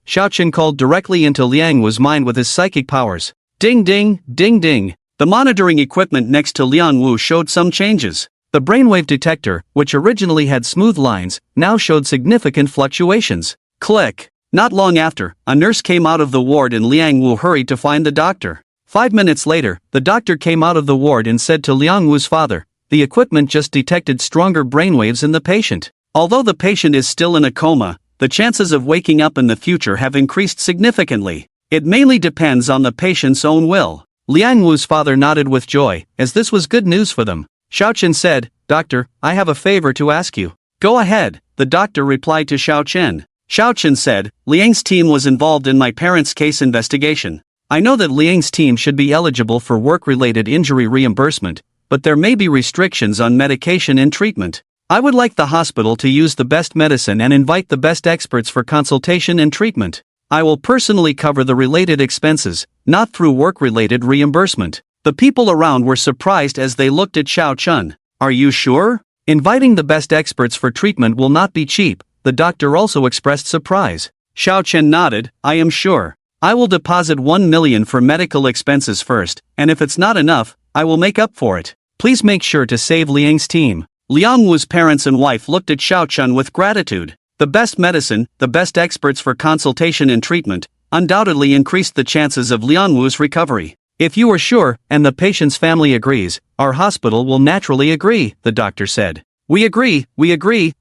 Xiao Chen called directly into Liang Wu's mind with his psychic powers. Ding ding, ding ding. The monitoring equipment next to Liang Wu showed some changes. The brainwave detector, which originally had smooth lines, now showed significant fluctuations. Click. Not long after, a nurse came out of the ward and Liang Wu hurried to find the doctor. 5 minutes later, the doctor came out of the ward and said to Liang Wu's father, "The equipment just detected stronger brainwaves in the patient. Although the patient is still in a coma, the chances of waking up in the future have increased significantly. It mainly depends on the patient's own will." Liang Wu's father nodded with joy, as this was good news for them. Xiaochen said, "Doctor, I have a favor to ask you." "Go ahead," the doctor replied to Xiaochen. Xiaochen said, "Liang's team was involved in my parents' case investigation. I know that Liang's team should be eligible for work-related injury reimbursement, but there may be restrictions on medication and treatment. I would like the hospital to use the best medicine and invite the best experts for consultation and treatment. I will personally cover the related expenses, not through work-related reimbursement." The people around were surprised as they looked at Xiaochen. "Are you sure? Inviting the best experts for treatment will not be cheap." The doctor also expressed surprise. Xiaochen nodded, "I am sure. I will deposit 1 million for medical expenses first, and if it's not enough, I will make up for it. Please make sure to save Liang's team." Liang Wu's parents and wife looked at Xiaochen with gratitude. The best medicine, the best experts for consultation and treatment, undoubtedly increased the chances of Liang Wu's recovery. "If you are sure, and the patient's family agrees, our hospital will naturally agree," the doctor said. We agree,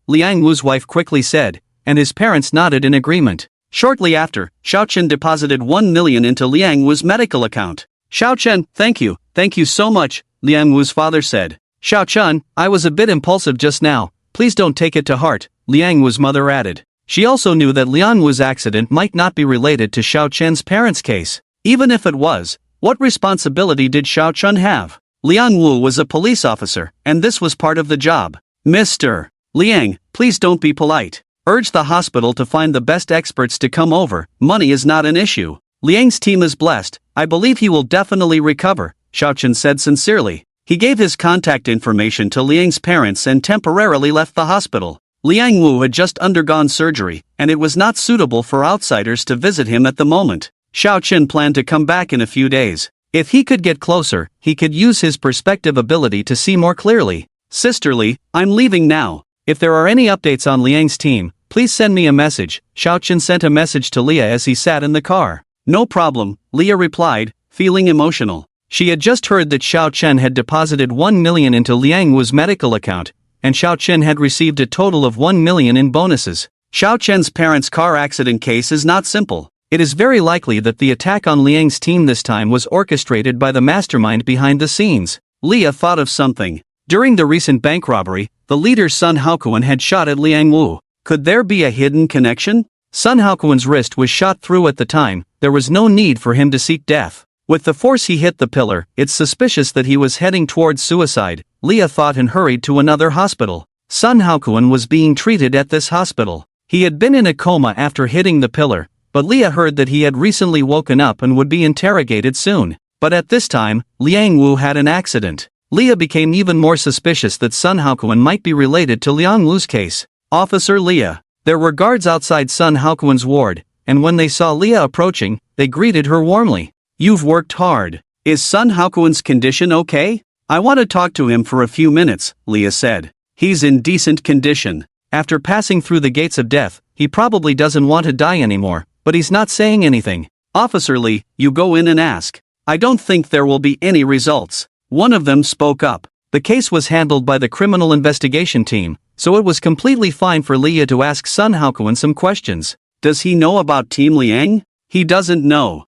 Liang Wu's wife quickly said, and his parents nodded in agreement. Shortly after, Xiaochen deposited 1 million into Liang Wu's medical account. "Xiaochen, thank you so much," Liang Wu's father said. "Xiaochen, I was a bit impulsive just now, please don't take it to heart," Liang Wu's mother added. She also knew that Liang Wu's accident might not be related to Xiaochen's parents' case. Even if it was, what responsibility did Xiaochen have? Liang Wu was a police officer, and this was part of the job. "Mr. Liang, please don't be polite. Urge the hospital to find the best experts to come over, money is not an issue. Liang's team is blessed, I believe he will definitely recover," Xiaochen said sincerely. He gave his contact information to Liang's parents and temporarily left the hospital. Liang Wu had just undergone surgery, and it was not suitable for outsiders to visit him at the moment. Xiaochen planned to come back in a few days. If he could get closer, he could use his perspective ability to see more clearly. "Sisterly, I'm leaving now. If there are any updates on Liang's team, please send me a message." Xiaochen sent a message to Leah as he sat in the car. "No problem," Leah replied, feeling emotional. She had just heard that Xiaochen had deposited 1 million into Liang Wu's medical account, and Xiaochen had received a total of 1 million in bonuses. Xiaochen's parents' car accident case is not simple. It is very likely that the attack on Liang's team this time was orchestrated by the mastermind behind the scenes. Leah thought of something. During the recent bank robbery, the leader's son Haokuan had shot at Liang Wu. Could there be a hidden connection? Sun Haokuan's wrist was shot through at the time, there was no need for him to seek death. With the force he hit the pillar, it's suspicious that he was heading towards suicide, Leah thought and hurried to another hospital. Sun Haokuan was being treated at this hospital. He had been in a coma after hitting the pillar, but Leah heard that he had recently woken up and would be interrogated soon. But at this time, Liang Wu had an accident. Leah became even more suspicious that Sun Haokuan might be related to Liang Wu's case. "Officer Leah." There were guards outside Sun Haokuan's ward, and when they saw Leah approaching, they greeted her warmly. "You've worked hard. Is Sun Haokuan's condition okay?" "I want to talk to him for a few minutes," Leah said. "He's in decent condition. After passing through the gates of death, he probably doesn't want to die anymore, but he's not saying anything." "Officer Lee, you go in and ask. I don't think there will be any results." One of them spoke up. The case was handled by the criminal investigation team, so it was completely fine for Leah to ask Sun Haokuan some questions. "Does he know about Team Liang?" "He doesn't know."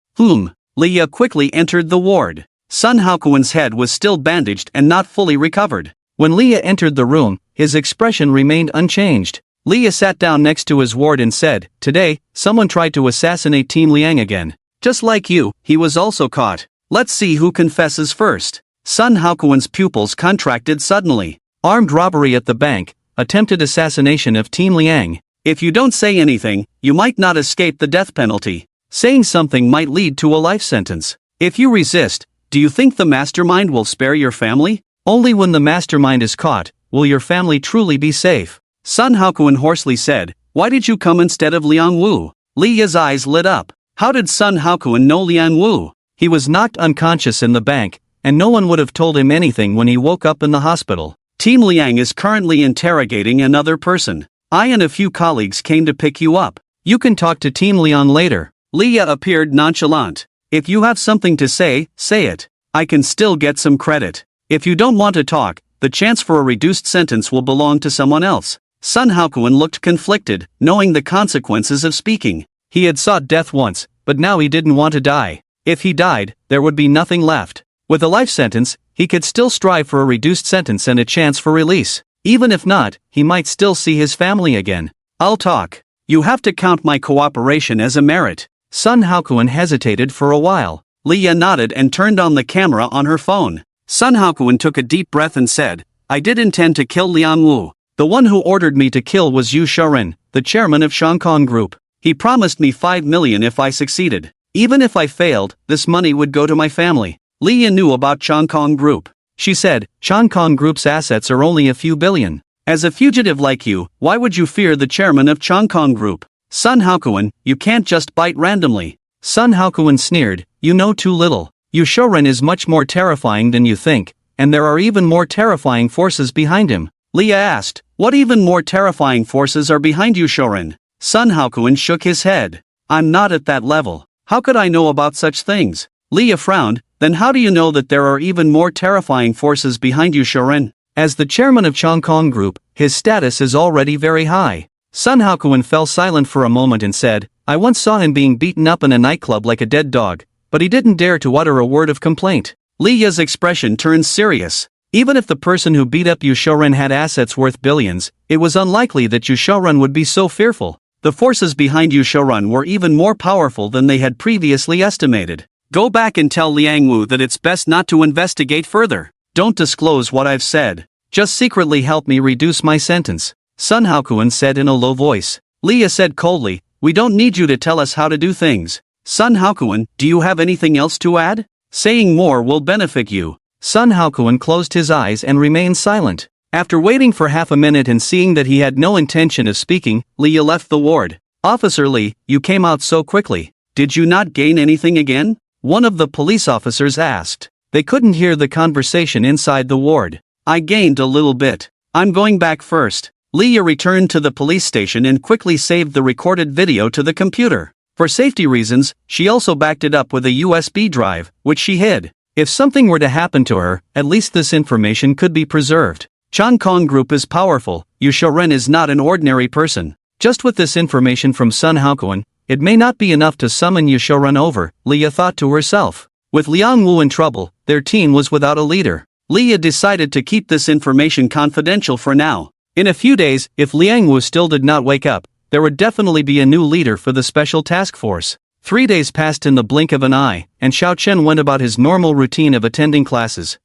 Leah quickly entered the ward. Sun Haokuan's head was still bandaged and not fully recovered. When Leah entered the room, his expression remained unchanged. Leah sat down next to his ward and said, "Today, someone tried to assassinate Team Liang again. Just like you, he was also caught. Let's see who confesses first." Sun Haokuan's pupils contracted suddenly. Armed robbery at the bank, attempted assassination of Team Liang. If you don't say anything, you might not escape the death penalty. Saying something might lead to a life sentence. If you resist, do you think the mastermind will spare your family? Only when the mastermind is caught, will your family truly be safe. Sun Haokuan hoarsely said, "Why did you come instead of Liang Wu?" Leah's eyes lit up. How did Sun Haokuan know Liang Wu? He was knocked unconscious in the bank, and no one would have told him anything when he woke up in the hospital. Team Liang is currently interrogating another person. I and a few colleagues came to pick you up. You can talk to Team Leon later. Leah appeared nonchalant. If you have something to say, say it. I can still get some credit. If you don't want to talk, the chance for a reduced sentence will belong to someone else. Sun Haokuan looked conflicted, knowing the consequences of speaking. He had sought death once, but now he didn't want to die. If he died, there would be nothing left. With a life sentence, he could still strive for a reduced sentence and a chance for release. Even if not, he might still see his family again. I'll talk. You have to count my cooperation as a merit. Sun Haokuan hesitated for a while. Leah nodded and turned on the camera on her phone. Sun Haokuan took a deep breath and said, I did intend to kill Liang Wu. The one who ordered me to kill was Yu Shaoren, the chairman of Shangkong Group. He promised me 5 million if I succeeded. Even if I failed, this money would go to my family. Leah knew about Shangkong Group. She said, Shangkong Group's assets are only a few billion. As a fugitive like you, why would you fear the chairman of Shangkong Group? Sun Haokuan, you can't just bite randomly. Sun Haokuan sneered, you know too little. Yu Shaoren is much more terrifying than you think, and there are even more terrifying forces behind him. Leah asked, what even more terrifying forces are behind Yu Shaoren? Sun Haokuan shook his head. I'm not at that level. How could I know about such things? Leah frowned. Then how do you know that there are even more terrifying forces behind Yu Shaoren? As the chairman of Shangkong Group, his status is already very high. Sun Haokuan fell silent for a moment and said, I once saw him being beaten up in a nightclub like a dead dog, but he didn't dare to utter a word of complaint. Leah's expression turned serious. Even if the person who beat up Yu Shaoren had assets worth billions, it was unlikely that Yu Shaoren would be so fearful. The forces behind Yu Shaoren were even more powerful than they had previously estimated. Go back and tell Liang Wu that it's best not to investigate further. Don't disclose what I've said. Just secretly help me reduce my sentence. Sun Haokuan said in a low voice. Leah said coldly, we don't need you to tell us how to do things. Sun Haokuan, do you have anything else to add? Saying more will benefit you. Sun Haokuan closed his eyes and remained silent. After waiting for half a minute and seeing that he had no intention of speaking, Leah left the ward. Officer Lee, you came out so quickly. Did you not gain anything again? One of the police officers asked. They couldn't hear the conversation inside the ward. I gained a little bit. I'm going back first. Leah returned to the police station and quickly saved the recorded video to the computer. For safety reasons, she also backed it up with a USB drive, which she hid. If something were to happen to her, at least this information could be preserved. Shangkong Group is powerful. Yu Shaoren is not an ordinary person. Just with this information from Sun Haokuan, it may not be enough to summon Yu Shaoren over, Leah thought to herself. With Liang Wu in trouble, their team was without a leader. Leah decided to keep this information confidential for now. In a few days, if Liang Wu still did not wake up, there would definitely be a new leader for the special task force. 3 days passed in the blink of an eye, and Xiao Chen went about his normal routine of attending classes.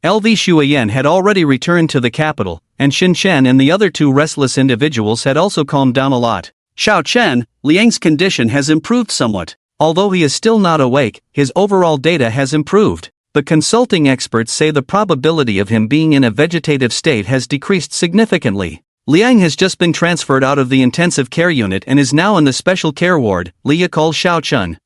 LV Shuiyan had already returned to the capital, and Xin Chen and the other 2 restless individuals had also calmed down a lot. Xiao Chen, Liang's condition has improved somewhat. Although he is still not awake, his overall data has improved. The consulting experts say the probability of him being in a vegetative state has decreased significantly. Liang has just been transferred out of the intensive care unit and is now in the special care ward, Leah called Xiao Chen.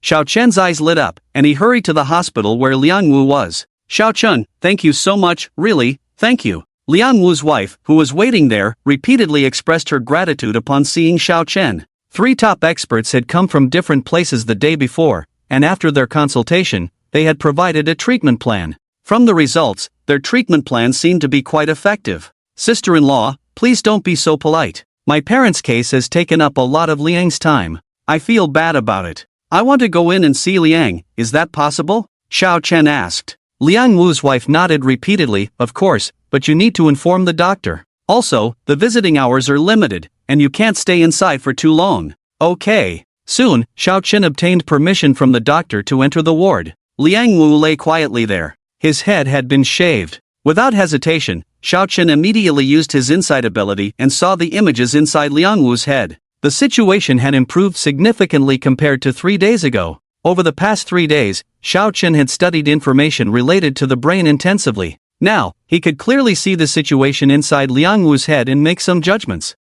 Xiao Chen's eyes lit up, and he hurried to the hospital where Liang Wu was. Xiao Chen, thank you so much, really, thank you. Liang Wu's wife, who was waiting there, repeatedly expressed her gratitude upon seeing Xiao Chen. 3 top experts had come from different places the day before, and after their consultation, they had provided a treatment plan. From the results, their treatment plan seemed to be quite effective. Sister-in-law, please don't be so polite. My parents' case has taken up a lot of Liang's time. I feel bad about it. I want to go in and see Liang, is that possible? Xiao Chen asked. Liang Wu's wife nodded repeatedly, of course, but you need to inform the doctor. Also, the visiting hours are limited, and you can't stay inside for too long. Okay. Soon, Xiao Chen obtained permission from the doctor to enter the ward. Liang Wu lay quietly there. His head had been shaved. Without hesitation, Xiao Chen immediately used his insight ability and saw the images inside Liang Wu's head. The situation had improved significantly compared to 3 days ago. Over the past 3 days, Xiao Chen had studied information related to the brain intensively. Now, he could clearly see the situation inside Liang Wu's head and make some judgments.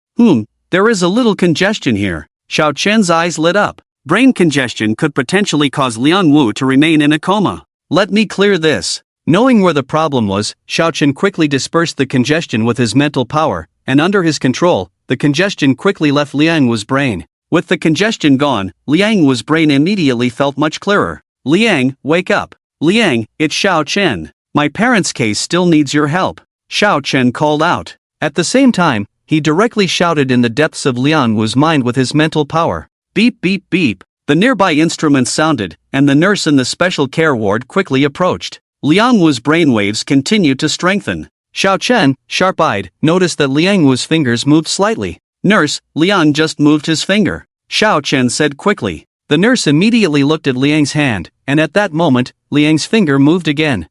There is a little congestion here. Xiao Chen's eyes lit up. Brain congestion could potentially cause Liang Wu to remain in a coma. Let me clear this. Knowing where the problem was, Xiaochen quickly dispersed the congestion with his mental power, and under his control, the congestion quickly left Liang Wu's brain. With the congestion gone, Liang Wu's brain immediately felt much clearer. Liang, wake up. Liang, it's Xiaochen. My parents' case still needs your help. Xiaochen called out. At the same time, he directly shouted in the depths of Liang Wu's mind with his mental power. Beep beep beep. The nearby instruments sounded, and the nurse in the special care ward quickly approached. Liang Wu's brainwaves continued to strengthen. Xiaochen, sharp-eyed, noticed that Liang Wu's fingers moved slightly. Nurse, Liang just moved his finger. Xiaochen said quickly. The nurse immediately looked at Liang's hand, and at that moment, Liang's finger moved again.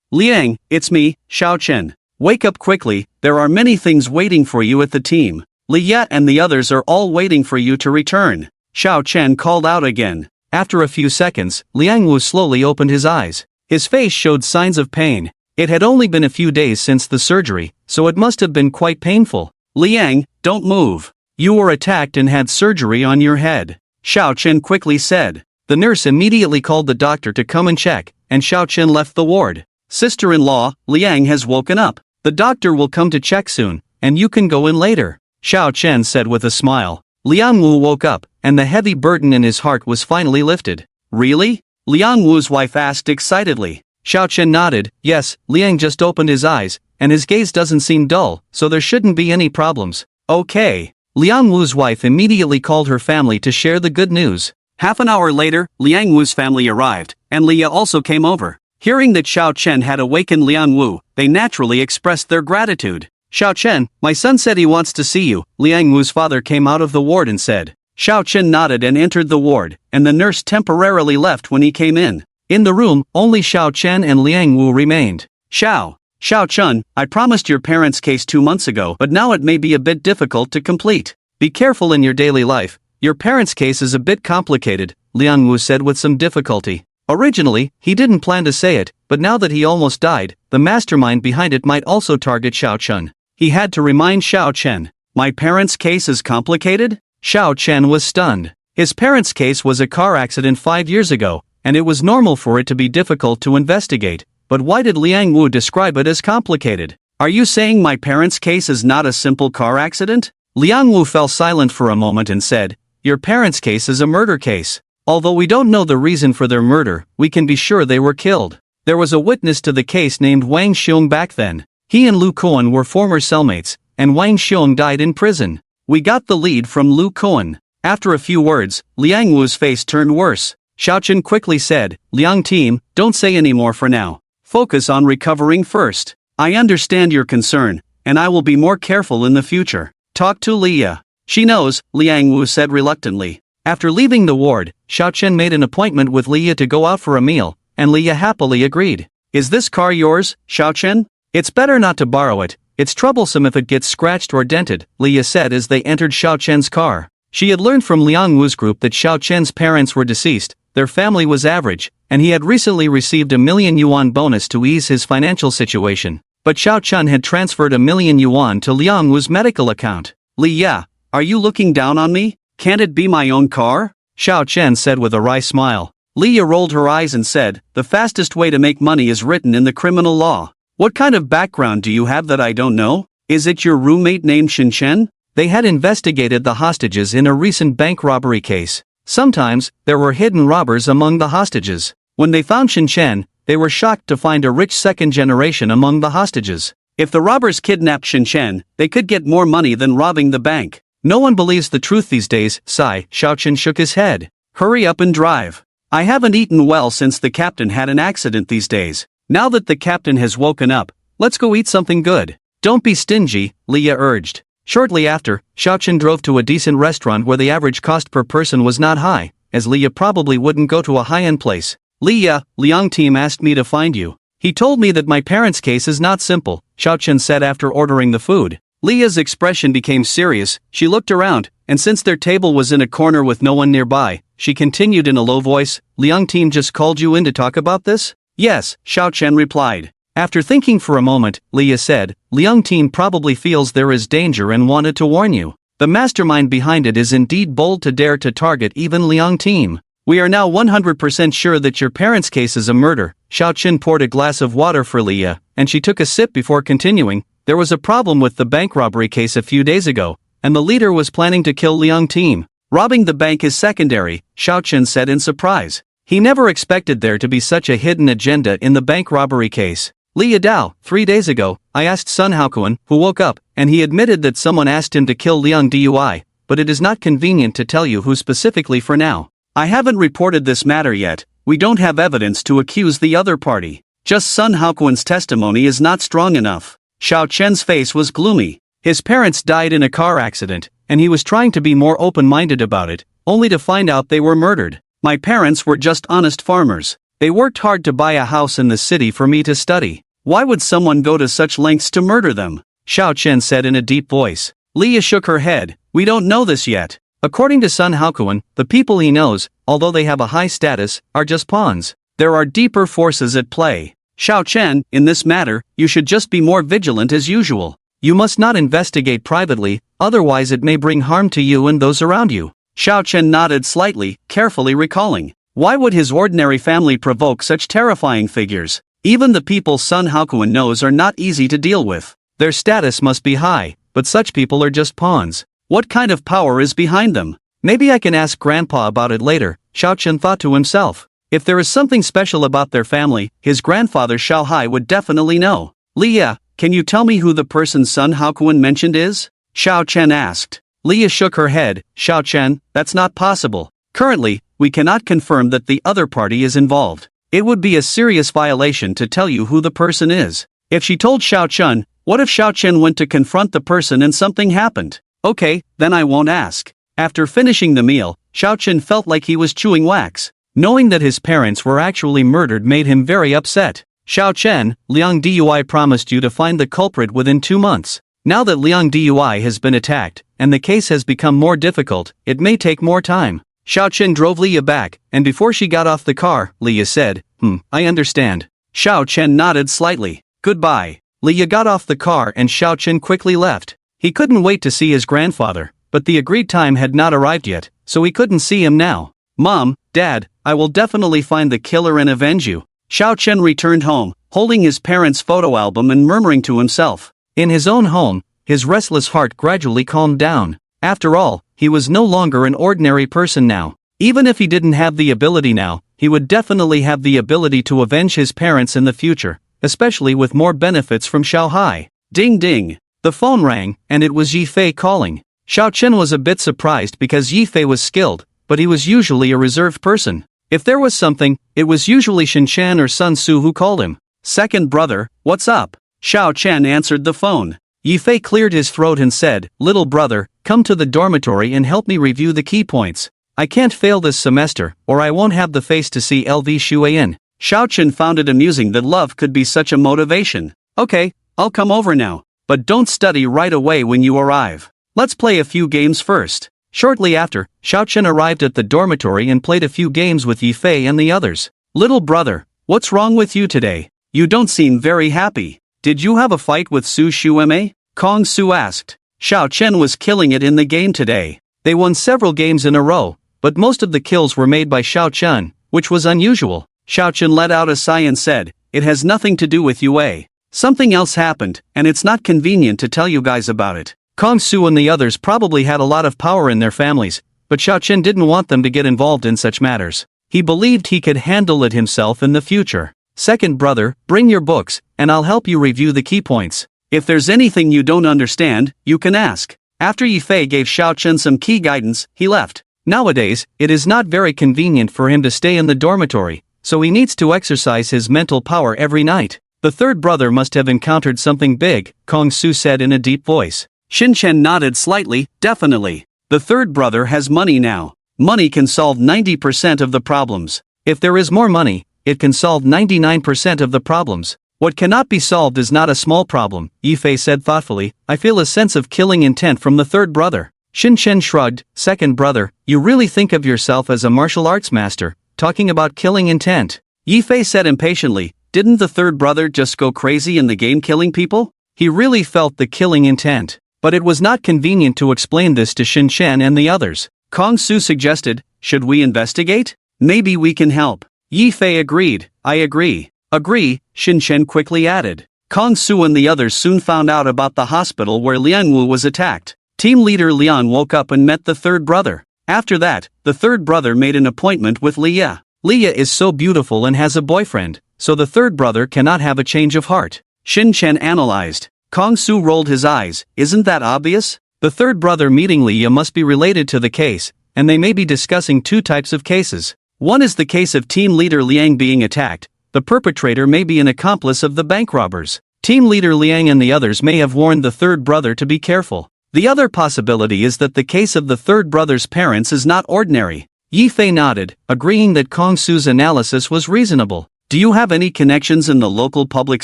Liang, it's me, Xiaochen. Wake up quickly, there are many things waiting for you at the team. Liya and the others are all waiting for you to return. Xiaochen called out again. After a few seconds, Liang Wu slowly opened his eyes. His face showed signs of pain. It had only been a few days since the surgery, so it must have been quite painful. Liang, don't move. You were attacked and had surgery on your head. Xiaochen quickly said. The nurse immediately called the doctor to come and check, and Xiaochen left the ward. Sister-in-law, Liang has woken up. The doctor will come to check soon, and you can go in later. Xiaochen said with a smile. Liang Wu woke up, and the heavy burden in his heart was finally lifted. Really? Liang Wu's wife asked excitedly. Xiaochen nodded. Yes, Liang just opened his eyes, and his gaze doesn't seem dull, so there shouldn't be any problems. Okay. Liang Wu's wife immediately called her family to share the good news. Half an hour later, Liang Wu's family arrived, and Liya also came over. Hearing that Xiaochen had awakened Liang Wu, they naturally expressed their gratitude. Xiaochen, my son said he wants to see you, Liang Wu's father came out of the ward and said. Xiaochen nodded and entered the ward, and the nurse temporarily left when he came in. In the room, only Xiaochen and Liang Wu remained. Xiaochen, I promised your parents' case 2 months ago, but now it may be a bit difficult to complete. Be careful in your daily life. Your parents' case is a bit complicated, Liang Wu said with some difficulty. Originally, he didn't plan to say it, but now that he almost died, the mastermind behind it might also target Xiaochen. He had to remind Xiaochen. My parents' case is complicated? Xiaochen was stunned. His parents' case was a car accident 5 years ago, and it was normal for it to be difficult to investigate, but why did Liang Wu describe it as complicated? Are you saying my parents' case is not a simple car accident? Liang Wu fell silent for a moment and said, your parents' case is a murder case. Although we don't know the reason for their murder, we can be sure they were killed. There was a witness to the case named Wang Xiong back then. He and Lu Kuan were former cellmates, and Wang Xiong died in prison. We got the lead from Lu Kuan. After a few words, Liang Wu's face turned worse. Xiaochen quickly said, Liang team, don't say any more for now. Focus on recovering first. I understand your concern, and I will be more careful in the future. Talk to Liya. She knows, Liang Wu said reluctantly. After leaving the ward, Xiaochen made an appointment with Liya to go out for a meal, and Liya happily agreed. Is this car yours, Xiaochen? It's better not to borrow it. It's troublesome if it gets scratched or dented, Liya said as they entered Xiaochen's car. She had learned from Liang Wu's group that Xiaochen's parents were deceased, their family was average, and he had recently received a 1,000,000 yuan bonus to ease his financial situation. But Xiaochen had transferred 1,000,000 yuan to Liang Wu's medical account. Liya, are you looking down on me? Can't it be my own car? Xiaochen said with a wry smile. Liya rolled her eyes and said, the fastest way to make money is written in the criminal law. What kind of background do you have that I don't know? Is it your roommate named Shinchen? They had investigated the hostages in a recent bank robbery case. Sometimes, there were hidden robbers among the hostages. When they found Shinchen, they were shocked to find a rich second generation among the hostages. If the robbers kidnapped Shinchen, they could get more money than robbing the bank. No one believes the truth these days, sigh. Xiaochen shook his head. Hurry up and drive. I haven't eaten well since the captain had an accident these days. Now that the captain has woken up, let's go eat something good. Don't be stingy, Liya urged. Shortly after, Xiaochen drove to a decent restaurant where the average cost per person was not high, as Liya probably wouldn't go to a high-end place. Liya, Liang team asked me to find you. He told me that my parents' case is not simple, Xiaochen said after ordering the food. Liya's expression became serious. She looked around, and since their table was in a corner with no one nearby, she continued in a low voice, Liang team just called you in to talk about this? Yes, Xiaochen replied. After thinking for a moment, Liya said, Liang team probably feels there is danger and wanted to warn you. The mastermind behind it is indeed bold to dare to target even Liang team. We are now 100% sure that your parents' case is a murder. Xiao Chen poured a glass of water for Leah, and she took a sip before continuing. There was a problem with the bank robbery case a few days ago, and the leader was planning to kill Liang team. Robbing the bank is secondary, Xiao Chen said in surprise. He never expected there to be such a hidden agenda in the bank robbery case. Li Yadao, 3 days ago, I asked Sun Haokuan, who woke up, and he admitted that someone asked him to kill Liang Dui, but it is not convenient to tell you who specifically for now. I haven't reported this matter yet. We don't have evidence to accuse the other party. Just Sun Haokuan's testimony is not strong enough. Xiao Chen's face was gloomy. His parents died in a car accident, and he was trying to be more open-minded about it, only to find out they were murdered. My parents were just honest farmers. They worked hard to buy a house in the city for me to study. Why would someone go to such lengths to murder them? Xiao Chen said in a deep voice. Leah shook her head. We don't know this yet. According to Sun Haokuan, the people he knows, although they have a high status, are just pawns. There are deeper forces at play. Xiao Chen, in this matter, you should just be more vigilant as usual. You must not investigate privately, otherwise it may bring harm to you and those around you. Xiao Chen nodded slightly, carefully recalling. Why would his ordinary family provoke such terrifying figures? Even the people Sun Haokuan knows are not easy to deal with. Their status must be high, but such people are just pawns. What kind of power is behind them? Maybe I can ask Grandpa about it later, Xiao Chen thought to himself. If there is something special about their family, his grandfather Xiao Hai would definitely know. Leah, can you tell me who the person Sun Haokuan mentioned is? Xiao Chen asked. Leah shook her head. Xiao Chen, that's not possible. Currently, we cannot confirm that the other party is involved. It would be a serious violation to tell you who the person is. If she told Xiao Chen, what if Xiao Chen went to confront the person and something happened? Okay, then I won't ask. After finishing the meal, Xiao Chen felt like he was chewing wax. Knowing that his parents were actually murdered made him very upset. Xiao Chen, Liang Dui promised you to find the culprit within 2 months. Now that Liang Dui has been attacked, and the case has become more difficult, it may take more time. Xiao Chen drove Leah back, and before she got off the car, Leah said, I understand. Xiao Chen nodded slightly. Goodbye. Leah got off the car and Xiao Chen quickly left. He couldn't wait to see his grandfather, but the agreed time had not arrived yet, so he couldn't see him now. Mom, Dad, I will definitely find the killer and avenge you. Xiao Chen returned home, holding his parents' photo album and murmuring to himself. In his own home, his restless heart gradually calmed down. After all, he was no longer an ordinary person now. Even if he didn't have the ability now, he would definitely have the ability to avenge his parents in the future, especially with more benefits from Xiao Hai. Ding ding. The phone rang, and it was Yi Fei calling. Xiao Chen was a bit surprised because Yi Fei was skilled, but he was usually a reserved person. If there was something, it was usually Shen Chan or Sun Su who called him. Second brother, what's up? Xiao Chen answered the phone. Yi Fei cleared his throat and said, Little brother, come to the dormitory and help me review the key points. I can't fail this semester, or I won't have the face to see LV Shuayin. Xiao Chen found it amusing that love could be such a motivation. Okay, I'll come over now. But don't study right away when you arrive. Let's play a few games first. Shortly after, Xiao Chen arrived at the dormitory and played a few games with Yi Fei and the others. Little brother, what's wrong with you today? You don't seem very happy. Did you have a fight with Su Shueme? Kong Su asked. Xiao Chen was killing it in the game today. They won several games in a row, but most of the kills were made by Xiao Chen, which was unusual. Xiao Chen let out a sigh and said, It has nothing to do with Yue. Something else happened, and it's not convenient to tell you guys about it. Kong Su and the others probably had a lot of power in their families, but Xiao Chen didn't want them to get involved in such matters. He believed he could handle it himself in the future. Second brother, bring your books, and I'll help you review the key points. If there's anything you don't understand, you can ask. After Yi Fei gave Xiao Chen some key guidance, he left. Nowadays, it is not very convenient for him to stay in the dormitory, so he needs to exercise his mental power every night. The third brother must have encountered something big, Kong Su said in a deep voice. Shin Chen nodded slightly, definitely. The third brother has money now. Money can solve 90% of the problems. If there is more money, it can solve 99% of the problems. What cannot be solved is not a small problem, Yi Fei said thoughtfully. I feel a sense of killing intent from the third brother. Shin Chen shrugged. Second brother, you really think of yourself as a martial arts master, talking about killing intent. Yi Fei said impatiently, didn't the third brother just go crazy in the game killing people? He really felt the killing intent. But it was not convenient to explain this to Shin Chen and the others. Kong Su suggested, should we investigate? Maybe we can help. Yi Fei agreed. I agree. Agree, Shin Chen quickly added. Kong Su and the others soon found out about the hospital where Liang Wu was attacked. Team leader Lian woke up and met the third brother. After that, the third brother made an appointment with Leah. Leah is so beautiful and has a boyfriend, so the third brother cannot have a change of heart. Shin Chen analyzed. Kong Su rolled his eyes. Isn't that obvious? The third brother meeting Leah must be related to the case, and they may be discussing two types of cases. One is the case of team leader Liang being attacked. The perpetrator may be an accomplice of the bank robbers. Team leader Liang and the others may have warned the third brother to be careful. The other possibility is that the case of the third brother's parents is not ordinary. Yi Fei nodded, agreeing that Kong Su's analysis was reasonable. Do you have any connections in the local public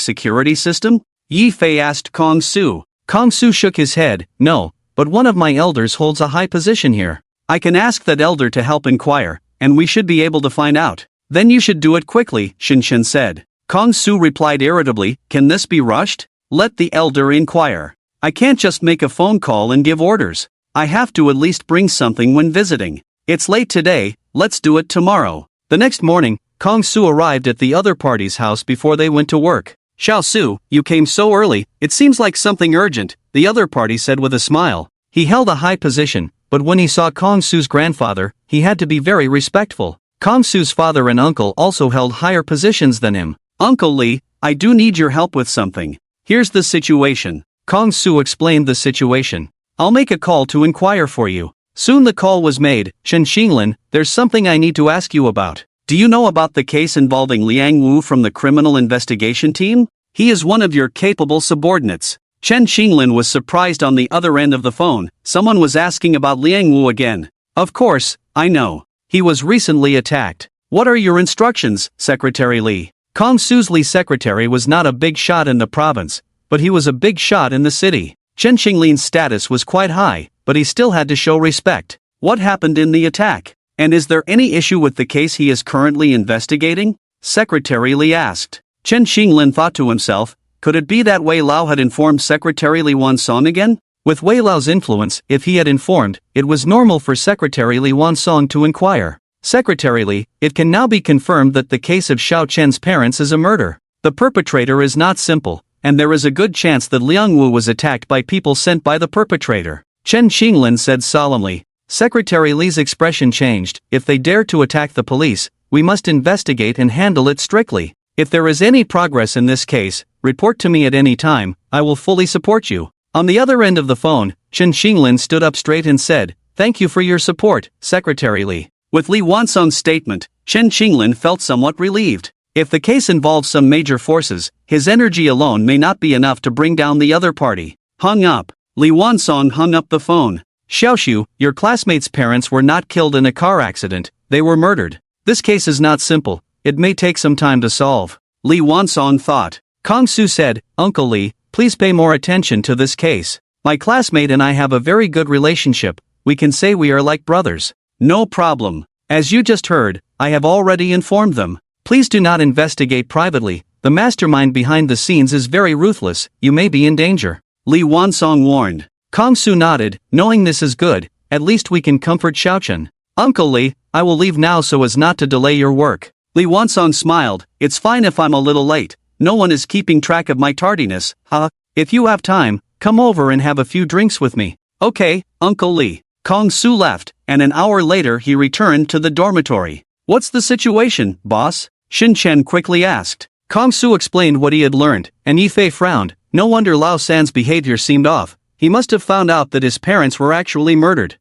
security system? Yi Fei asked Kong Su. Kong Su shook his head. No, but one of my elders holds a high position here. I can ask that elder to help inquire, and we should be able to find out. Then you should do it quickly, Shin Chen said. Kong Su replied irritably, can this be rushed? Let the elder inquire. I can't just make a phone call and give orders. I have to at least bring something when visiting. It's late today, let's do it tomorrow. The next morning, Kong Su arrived at the other party's house before they went to work. Xiao Su, you came so early, it seems like something urgent, the other party said with a smile. He held a high position, but when he saw Kong Su's grandfather, he had to be very respectful. Kong Su's father and uncle also held higher positions than him. Uncle Li, I do need your help with something. Here's the situation. Kong Su explained the situation. I'll make a call to inquire for you. Soon the call was made. Shen Xinglin, there's something I need to ask you about. Do you know about the case involving Liang Wu from the criminal investigation team? He is one of your capable subordinates. Chen Xinglin was surprised on the other end of the phone. Someone was asking about Liang Wu again. Of course, I know. He was recently attacked. What are your instructions, Secretary Li? Kong Su's Li secretary was not a big shot in the province, but he was a big shot in the city. Chen Xinglin's status was quite high, but he still had to show respect. What happened in the attack? And is there any issue with the case he is currently investigating? Secretary Li asked. Chen Xinglin thought to himself, could it be that Wei Lao had informed Secretary Li Wansong again? With Wei Lao's influence, if he had informed, it was normal for Secretary Li Wansong to inquire. Secretary Li, it can now be confirmed that the case of Xiao Chen's parents is a murder. The perpetrator is not simple, and there is a good chance that Liang Wu was attacked by people sent by the perpetrator. Chen Xinglin said solemnly. Secretary Li's expression changed. If they dare to attack the police, we must investigate and handle it strictly. If there is any progress in this case, report to me at any time, I will fully support you. On the other end of the phone, Chen Xinglin stood up straight and said, thank you for your support, Secretary Li. With Li Wansong's statement, Chen Xinglin felt somewhat relieved. If the case involves some major forces, his energy alone may not be enough to bring down the other party. Hung up. Li Wansong hung up the phone. Xiaoshu, your classmates' parents were not killed in a car accident, they were murdered. This case is not simple, it may take some time to solve. Li Wansong thought. Kong Su said, Uncle Li, please pay more attention to this case. My classmate and I have a very good relationship, we can say we are like brothers. No problem. As you just heard, I have already informed them. Please do not investigate privately, the mastermind behind the scenes is very ruthless, you may be in danger. Li Wansong warned. Kong Su nodded, knowing this is good, at least we can comfort Xiaochen. Uncle Li, I will leave now so as not to delay your work. Li Wansong smiled, it's fine if I'm a little late, no one is keeping track of my tardiness, huh? If you have time, come over and have a few drinks with me. Okay, Uncle Li. Kong Su left, and an hour later he returned to the dormitory. What's the situation, boss? Shin Chen quickly asked. Kong Su explained what he had learned, and Yi Fei frowned. No wonder Lao San's behavior seemed off. He must have found out that his parents were actually murdered.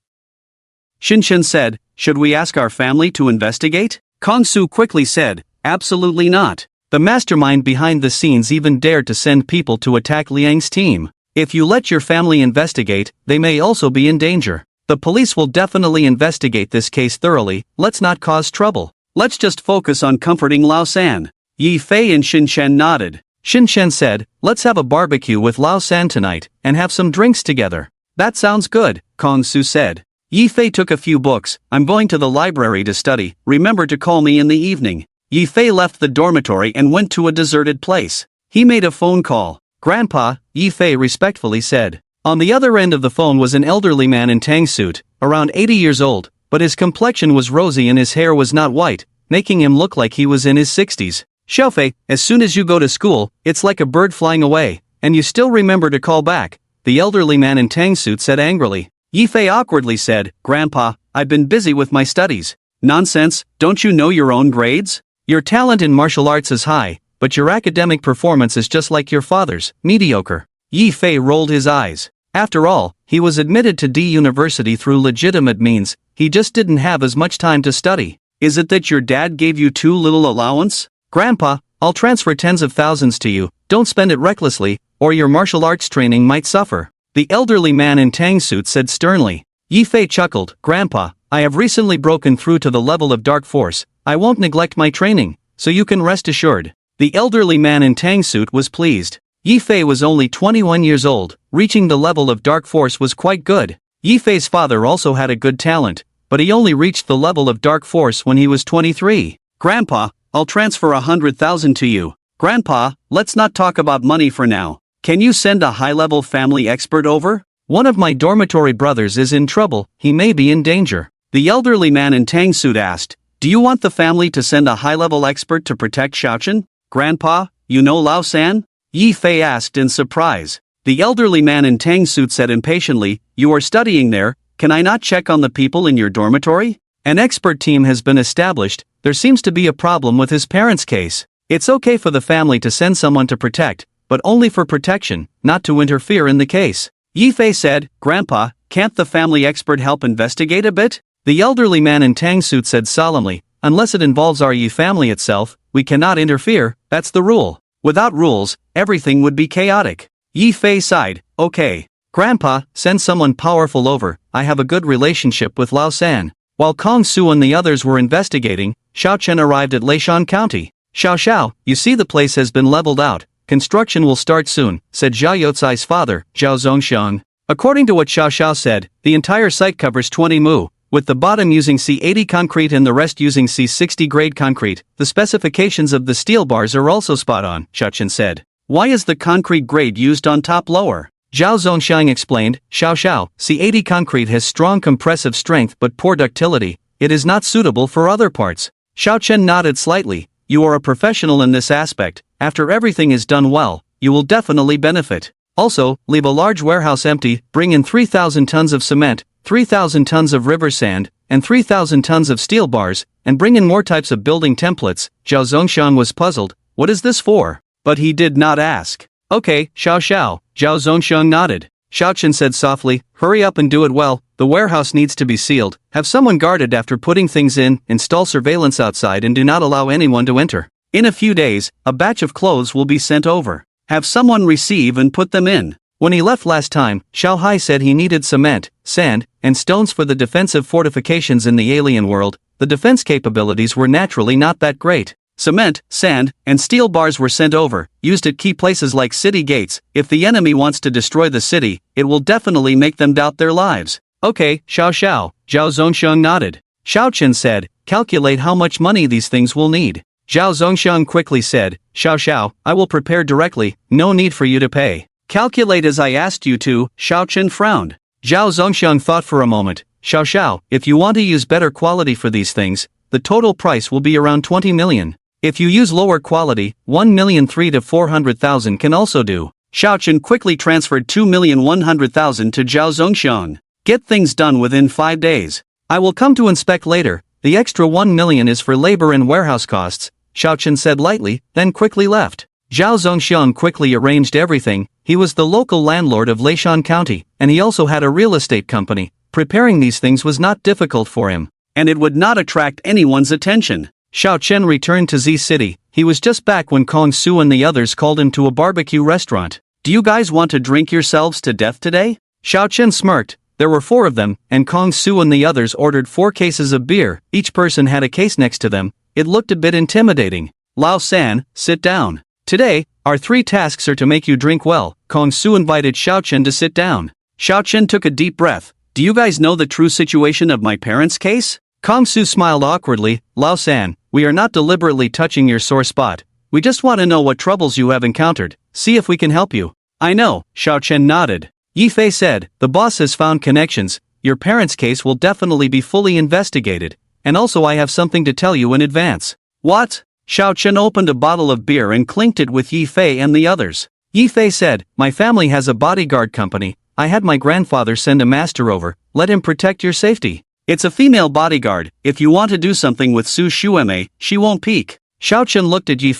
Shin Chen said, should we ask our family to investigate? Kong Su quickly said, absolutely not. The mastermind behind the scenes even dared to send people to attack Liang's team. If you let your family investigate, they may also be in danger. The police will definitely investigate this case thoroughly, let's not cause trouble. Let's just focus on comforting Lao San. Yi Fei and Shin Chen nodded. Shin Chen said, let's have a barbecue with Lao San tonight, and have some drinks together. That sounds good, Kong Su said. Yi Fei took a few books, I'm going to the library to study, remember to call me in the evening. Yi Fei left the dormitory and went to a deserted place. He made a phone call. Grandpa, Yi Fei respectfully said. On the other end of the phone was an elderly man in tang suit, around 80 years old, but his complexion was rosy and his hair was not white, making him look like he was in his 60s. Xiaofei, as soon as you go to school, it's like a bird flying away, and you still remember to call back, the elderly man in tang suit said angrily. Yifei awkwardly said, Grandpa, I've been busy with my studies. Nonsense, don't you know your own grades? Your talent in martial arts is high, but your academic performance is just like your father's, mediocre. Yifei rolled his eyes. After all, he was admitted to D University through legitimate means, he just didn't have as much time to study. Is it that your dad gave you too little allowance? Grandpa, I'll transfer tens of thousands to you, don't spend it recklessly, or your martial arts training might suffer. The elderly man in tang suit said sternly. Yifei chuckled, Grandpa, I have recently broken through to the level of dark force, I won't neglect my training, so you can rest assured. The elderly man in tang suit was pleased. Yifei was only 21 years old, reaching the level of dark force was quite good. Yifei's father also had a good talent, but he only reached the level of dark force when he was 23. Grandpa, I'll transfer 100,000 to you. Grandpa, let's not talk about money for now. Can you send a high-level family expert over? One of my dormitory brothers is in trouble, he may be in danger. The elderly man in tang suit asked, do you want the family to send a high-level expert to protect Xiaochen? Grandpa, you know Lao San? Yifei asked in surprise. The elderly man in tang suit said impatiently, you are studying there, can I not check on the people in your dormitory? An expert team has been established, there seems to be a problem with his parents' case. It's okay for the family to send someone to protect, but only for protection, not to interfere in the case. Yifei said, Grandpa, can't the family expert help investigate a bit? The elderly man in tang suit said solemnly, unless it involves our Yi family itself, we cannot interfere, that's the rule. Without rules, everything would be chaotic. Yifei sighed, okay. Grandpa, send someone powerful over, I have a good relationship with Lao San. While Kong Su and the others were investigating, Xiaochen arrived at Leishan County. Xiao, you see the place has been leveled out, construction will start soon, said Zhao Youcai's father, Zhao Zongxiang. According to what Xiao said, the entire site covers 20 mu, with the bottom using C80 concrete and the rest using C60 grade concrete. The specifications of the steel bars are also spot on, Xiaochen said. Why is the concrete grade used on top lower? Zhao Zongxiang explained, Xiao, C80 concrete has strong compressive strength but poor ductility, it is not suitable for other parts. Xiaochen nodded slightly, you are a professional in this aspect, after everything is done well, you will definitely benefit. Also, leave a large warehouse empty, bring in 3,000 tons of cement, 3,000 tons of river sand, and 3,000 tons of steel bars, and bring in more types of building templates. Zhao Zongxiang was puzzled, what is this for? But he did not ask. Okay, Xiao, Zhao Zongxiang nodded. Xiaochen said softly, hurry up and do it well, the warehouse needs to be sealed, have someone guarded after putting things in, install surveillance outside and do not allow anyone to enter. In a few days, a batch of clothes will be sent over. Have someone receive and put them in. When he left last time, Xiao Hai said he needed cement, sand, and stones for the defensive fortifications in the alien world. The defense capabilities were naturally not that great. Cement, sand, and steel bars were sent over, used at key places like city gates. If the enemy wants to destroy the city, it will definitely make them doubt their lives. Okay, Xiao, Zhao Zongxiang nodded. Xiaochen said, calculate how much money these things will need. Zhao Zongxiang quickly said, Xiao, I will prepare directly, no need for you to pay. Calculate as I asked you to. Xiaochen frowned. Zhao Zongxiang thought for a moment. Xiao, if you want to use better quality for these things, the total price will be around 20 million. If you use lower quality, 1,300,000 to 400,000 can also do. Xiaochen quickly transferred 2,100,000 to Zhao Zongxiang. Get things done within 5 days. I will come to inspect later, the extra 1 million is for labor and warehouse costs, Xiaochen said lightly, then quickly left. Zhao Zongxiang quickly arranged everything. He was the local landlord of Leishan County, and he also had a real estate company. Preparing these things was not difficult for him, and it would not attract anyone's attention. Xiaochen returned to Z City. He was just back when Kong Su and the others called him to a barbecue restaurant. Do you guys want to drink yourselves to death today? Xiaochen smirked. There were 4 of them, and Kong Su and the others ordered 4 cases of beer. Each person had a case next to them. It looked a bit intimidating. Lao San, sit down. Today, our 3 tasks are to make you drink well. Kong Su invited Xiaochen to sit down. Xiaochen took a deep breath. Do you guys know the true situation of my parents' case? Kong Su smiled awkwardly. Lao San, we are not deliberately touching your sore spot. We just want to know what troubles you have encountered, see if we can help you. I know, Xiaochen nodded. Yi Fei said, the boss has found connections, your parents' case will definitely be fully investigated, and also I have something to tell you in advance. What? Xiao Chen opened a bottle of beer and clinked it with Yi Fei and the others. Yi Fei said, my family has a bodyguard company, I had my grandfather send a master over, let him protect your safety. It's a female bodyguard, if you want to do something with Su Shueme, she won't peek. Xiao Chen looked at Yi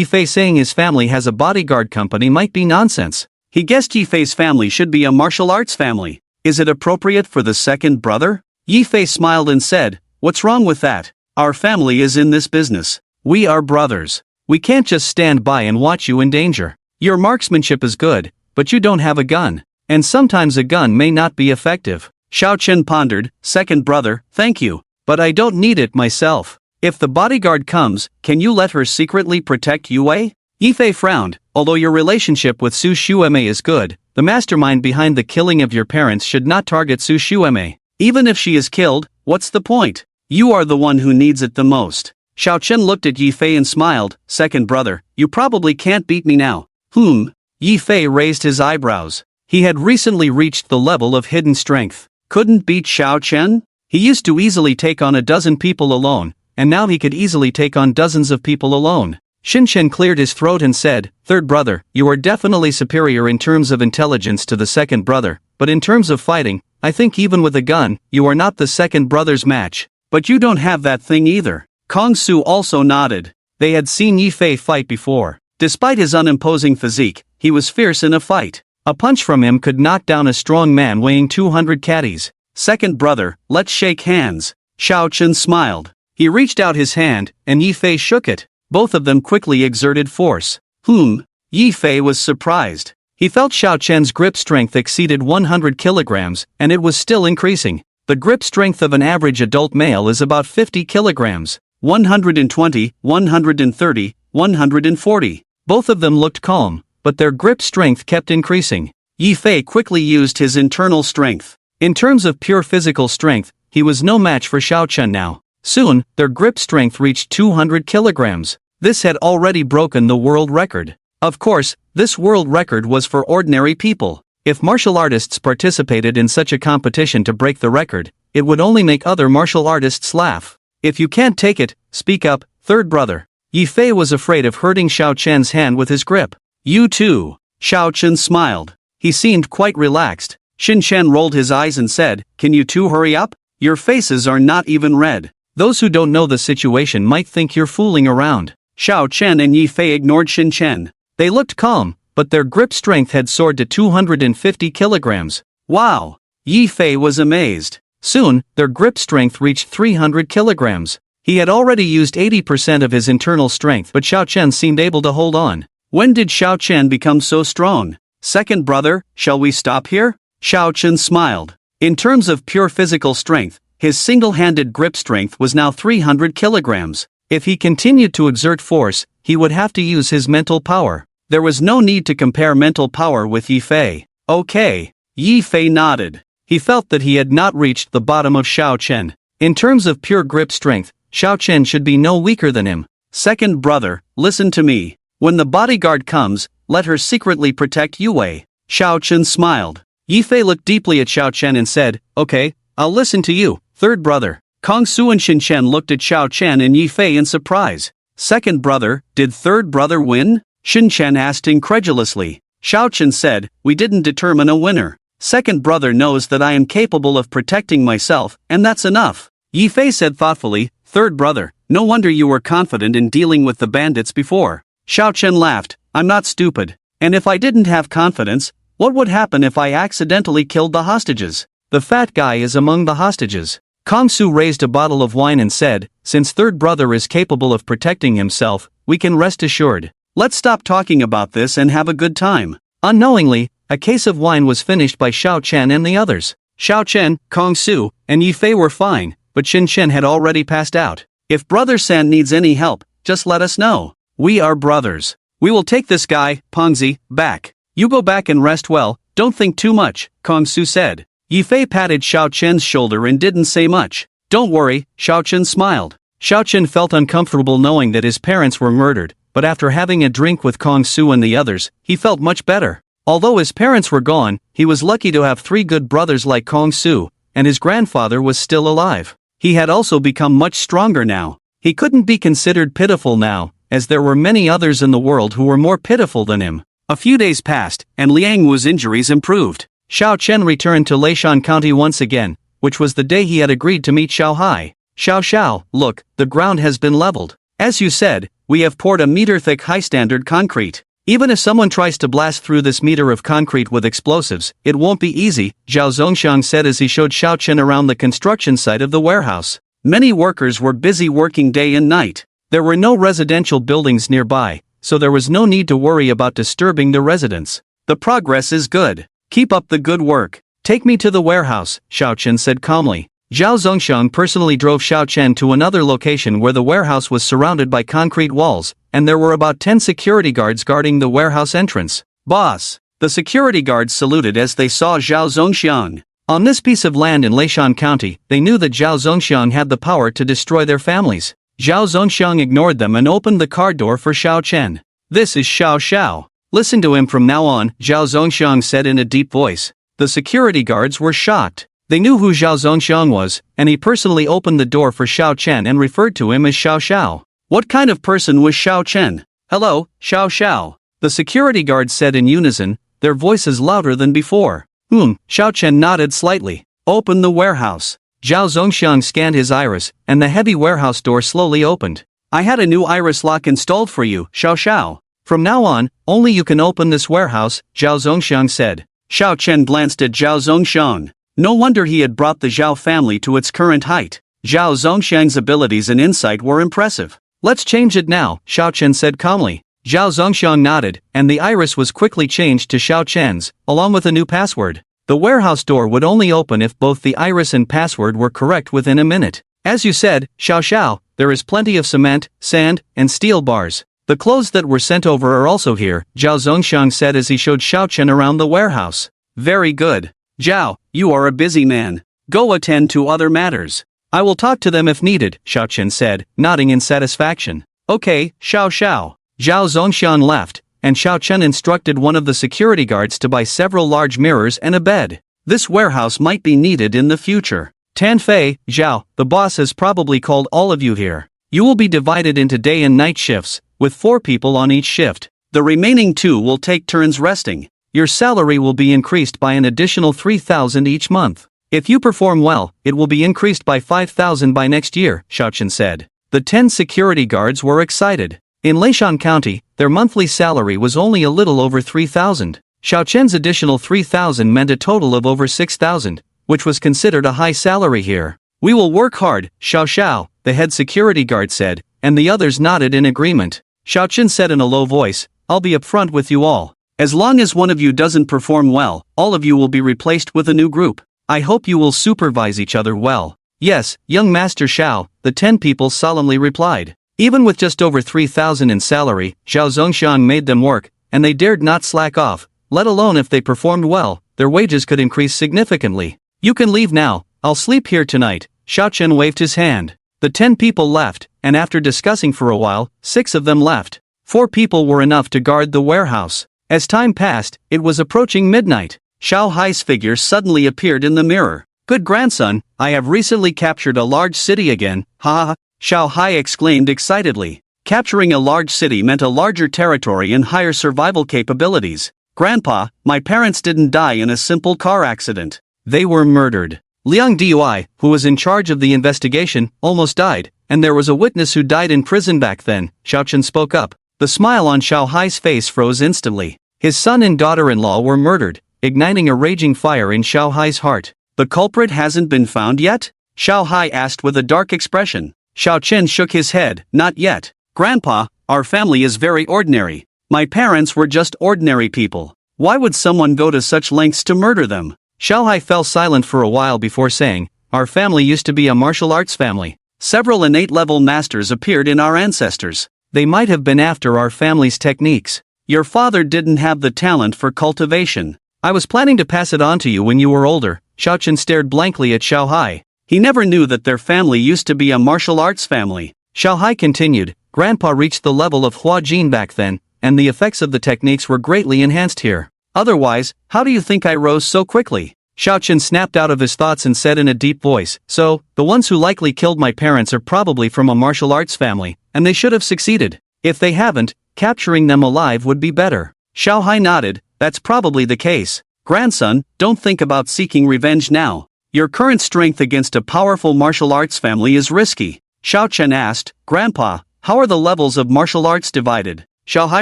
Fei saying his family has a bodyguard company might be nonsense. He guessed Yi Fei's family should be a martial arts family. Is it appropriate for the second brother? Yi Fei smiled and said, what's wrong with that? Our family is in this business. We are brothers. We can't just stand by and watch you in danger. Your marksmanship is good, but you don't have a gun. And sometimes a gun may not be effective. Xiao Chen pondered, second brother, thank you. But I don't need it myself. If the bodyguard comes, can you let her secretly protect Yue? Yi Fei frowned, although your relationship with Su Shueme is good, the mastermind behind the killing of your parents should not target Su Shueme. Even if she is killed, what's the point? You are the one who needs it the most. Xiao Chen looked at Yi Fei and smiled, second brother, you probably can't beat me now. Yi Fei raised his eyebrows. He had recently reached the level of hidden strength. Couldn't beat Xiao Chen? He used to easily take on a dozen people alone, and now he could easily take on dozens of people alone. Xin Chen cleared his throat and said, third brother, you are definitely superior in terms of intelligence to the second brother, but in terms of fighting, I think even with a gun, you are not the second brother's match. But you don't have that thing either. Kong Su also nodded. They had seen Yi Fei fight before. Despite his unimposing physique, he was fierce in a fight. A punch from him could knock down a strong man weighing 200 caddies. Second brother, let's shake hands. Xiao Chen smiled. He reached out his hand, and Yi Fei shook it. Both of them quickly exerted force. Yi Fei was surprised. He felt Xiao Chen's grip strength exceeded 100 kilograms, and it was still increasing. The grip strength of an average adult male is about 50 kilograms. 120, 130, 140. Both of them looked calm, but their grip strength kept increasing. Yi Fei quickly used his internal strength. In terms of pure physical strength, he was no match for Xiao Chen now. Soon, their grip strength reached 200 kilograms. This had already broken the world record. Of course, this world record was for ordinary people. If martial artists participated in such a competition to break the record, it would only make other martial artists laugh. If you can't take it, speak up, third brother. Yi Fei was afraid of hurting Xiao Chen's hand with his grip. You too. Xiao Chen smiled. He seemed quite relaxed. Xin Chen rolled his eyes and said, can you two hurry up? Your faces are not even red. Those who don't know the situation might think you're fooling around. Xiao Chen and Yi Fei ignored Xin Chen. They looked calm, but their grip strength had soared to 250 kilograms. Wow! Yi Fei was amazed. Soon, their grip strength reached 300 kilograms. He had already used 80% of his internal strength, but Xiao Chen seemed able to hold on. When did Xiao Chen become so strong? Second brother, shall we stop here? Xiao Chen smiled. In terms of pure physical strength, his single-handed grip strength was now 300 kilograms. If he continued to exert force, he would have to use his mental power. There was no need to compare mental power with Yi Fei. Okay. Yi Fei nodded. He felt that he had not reached the bottom of Xiao Chen. In terms of pure grip strength, Xiao Chen should be no weaker than him. Second brother, listen to me. When the bodyguard comes, let her secretly protect Yue. Xiao Chen smiled. Yi Fei looked deeply at Xiao Chen and said, okay, I'll listen to you, third brother. Kong Su and Xin Chen looked at Xiao Chen and Yi Fei in surprise. Second brother, did third brother win? Xin Chen asked incredulously. Xiao Chen said, we didn't determine a winner. Second brother knows that I am capable of protecting myself, and that's enough. Yi Fei said thoughtfully, third brother, no wonder you were confident in dealing with the bandits before. Xiao Chen laughed, I'm not stupid. And if I didn't have confidence, what would happen if I accidentally killed the hostages? The fat guy is among the hostages. Kong Su raised a bottle of wine and said, since third brother is capable of protecting himself, we can rest assured. Let's stop talking about this and have a good time. Unknowingly, a case of wine was finished by Xiao Chen and the others. Xiao Chen, Kong Su, and Yi Fei were fine, but Xin Chen had already passed out. If Brother San needs any help, just let us know. We are brothers. We will take this guy, Pongzi, back. You go back and rest well, don't think too much, Kong Su said. Yi Fei patted Xiao Chen's shoulder and didn't say much. Don't worry, Xiao Chen smiled. Xiao Chen felt uncomfortable knowing that his parents were murdered, but after having a drink with Kong Su and the others, he felt much better. Although his parents were gone, he was lucky to have 3 good brothers like Kong Su, and his grandfather was still alive. He had also become much stronger now. He couldn't be considered pitiful now, as there were many others in the world who were more pitiful than him. A few days passed, and Liang Wu's injuries improved. Xiao Chen returned to Leishan County once again, which was the day he had agreed to meet Xiao Hai. Xiao, look, the ground has been leveled. As you said, we have poured a meter-thick high-standard concrete. Even if someone tries to blast through this meter of concrete with explosives, it won't be easy, Zhao Zongxiang said as he showed Xiao Chen around the construction site of the warehouse. Many workers were busy working day and night. There were no residential buildings nearby, so there was no need to worry about disturbing the residents. The progress is good. Keep up the good work. Take me to the warehouse, Xiao Chen said calmly. Zhao Zongxiang personally drove Xiao Chen to another location where the warehouse was surrounded by concrete walls, and there were about 10 security guards guarding the warehouse entrance. Boss! The security guards saluted as they saw Zhao Zongxiang. On this piece of land in Leishan County, they knew that Zhao Zongxiang had the power to destroy their families. Zhao Zongxiang ignored them and opened the car door for Xiao Chen. This is Xiao. Listen to him from now on, Zhao Zongxiang said in a deep voice. The security guards were shocked. They knew who Zhao Zongxiang was, and he personally opened the door for Xiao Chen and referred to him as Xiao. What kind of person was Xiao Chen? Hello, Xiao. The security guards said in unison, their voices louder than before. Xiao Chen nodded slightly. Open the warehouse. Zhao Zongxiang scanned his iris, and the heavy warehouse door slowly opened. I had a new iris lock installed for you, Xiao. From now on, only you can open this warehouse, Zhao Zongxiang said. Xiao Chen glanced at Zhao Zongxiang. No wonder he had brought the Zhao family to its current height. Zhao Zongxiang's abilities and insight were impressive. Let's change it now, Xiao Chen said calmly. Zhao Zongxiang nodded, and the iris was quickly changed to Xiao Chen's, along with a new password. The warehouse door would only open if both the iris and password were correct within a minute. As you said, Xiao, there is plenty of cement, sand, and steel bars. The clothes that were sent over are also here, Zhao Zongxiang said as he showed Xiao Chen around the warehouse. Very good. Zhao, you are a busy man. Go attend to other matters. I will talk to them if needed, Xiao Chen said, nodding in satisfaction. Okay, Xiao. Zhao Zongxiang left, and Xiao Chen instructed one of the security guards to buy several large mirrors and a bed. This warehouse might be needed in the future. Tanfei, Zhao, the boss has probably called all of you here. You will be divided into day and night shifts, with 4 people on each shift. The remaining 2 will take turns resting. Your salary will be increased by an additional 3,000 each month. If you perform well, it will be increased by 5,000 by next year, Xiao Chen said. The 10 security guards were excited. In Leishan County, their monthly salary was only a little over 3,000. Xiao Chen's additional 3,000 meant a total of over 6,000, which was considered a high salary here. We will work hard, Xiao, the head security guard said, and the others nodded in agreement. Xiao Chen said in a low voice, I'll be upfront with you all. As long as one of you doesn't perform well, all of you will be replaced with a new group. I hope you will supervise each other well. Yes, young Master Xiao, the 10 people solemnly replied. Even with just over 3,000 in salary, Zhao Zongxiang made them work, and they dared not slack off, let alone if they performed well, their wages could increase significantly. You can leave now, I'll sleep here tonight, Xiao Chen waved his hand. The 10 people left, and after discussing for a while, 6 of them left. 4 people were enough to guard the warehouse. As time passed, it was approaching midnight. Xiao Hai's figure suddenly appeared in the mirror. Good grandson, I have recently captured a large city again, ha! Xiao Hai exclaimed excitedly. Capturing a large city meant a larger territory and higher survival capabilities. Grandpa, my parents didn't die in a simple car accident. They were murdered. Liang Dui, who was in charge of the investigation, almost died, and there was a witness who died in prison back then, Xiao Chen spoke up. The smile on Xiao Hai's face froze instantly. His son and daughter-in-law were murdered, igniting a raging fire in Xiao Hai's heart. The culprit hasn't been found yet? Xiao Hai asked with a dark expression. Xiao Chen shook his head, not yet. Grandpa, our family is very ordinary. My parents were just ordinary people. Why would someone go to such lengths to murder them? Xiao Hai fell silent for a while before saying, our family used to be a martial arts family. Several innate level masters appeared in our ancestors. They might have been after our family's techniques. Your father didn't have the talent for cultivation. I was planning to pass it on to you when you were older. Xiao Chen stared blankly at Xiao Hai. He never knew that their family used to be a martial arts family. Xiao Hai continued, Grandpa reached the level of Hua Jin back then, and the effects of the techniques were greatly enhanced here. Otherwise, how do you think I rose so quickly? Xiao Chen snapped out of his thoughts and said in a deep voice, so, the ones who likely killed my parents are probably from a martial arts family, and they should have succeeded. If they haven't, capturing them alive would be better. Xiao Hai nodded, that's probably the case. Grandson, don't think about seeking revenge now. Your current strength against a powerful martial arts family is risky. Xiao Chen asked, Grandpa, how are the levels of martial arts divided? Xiao Hai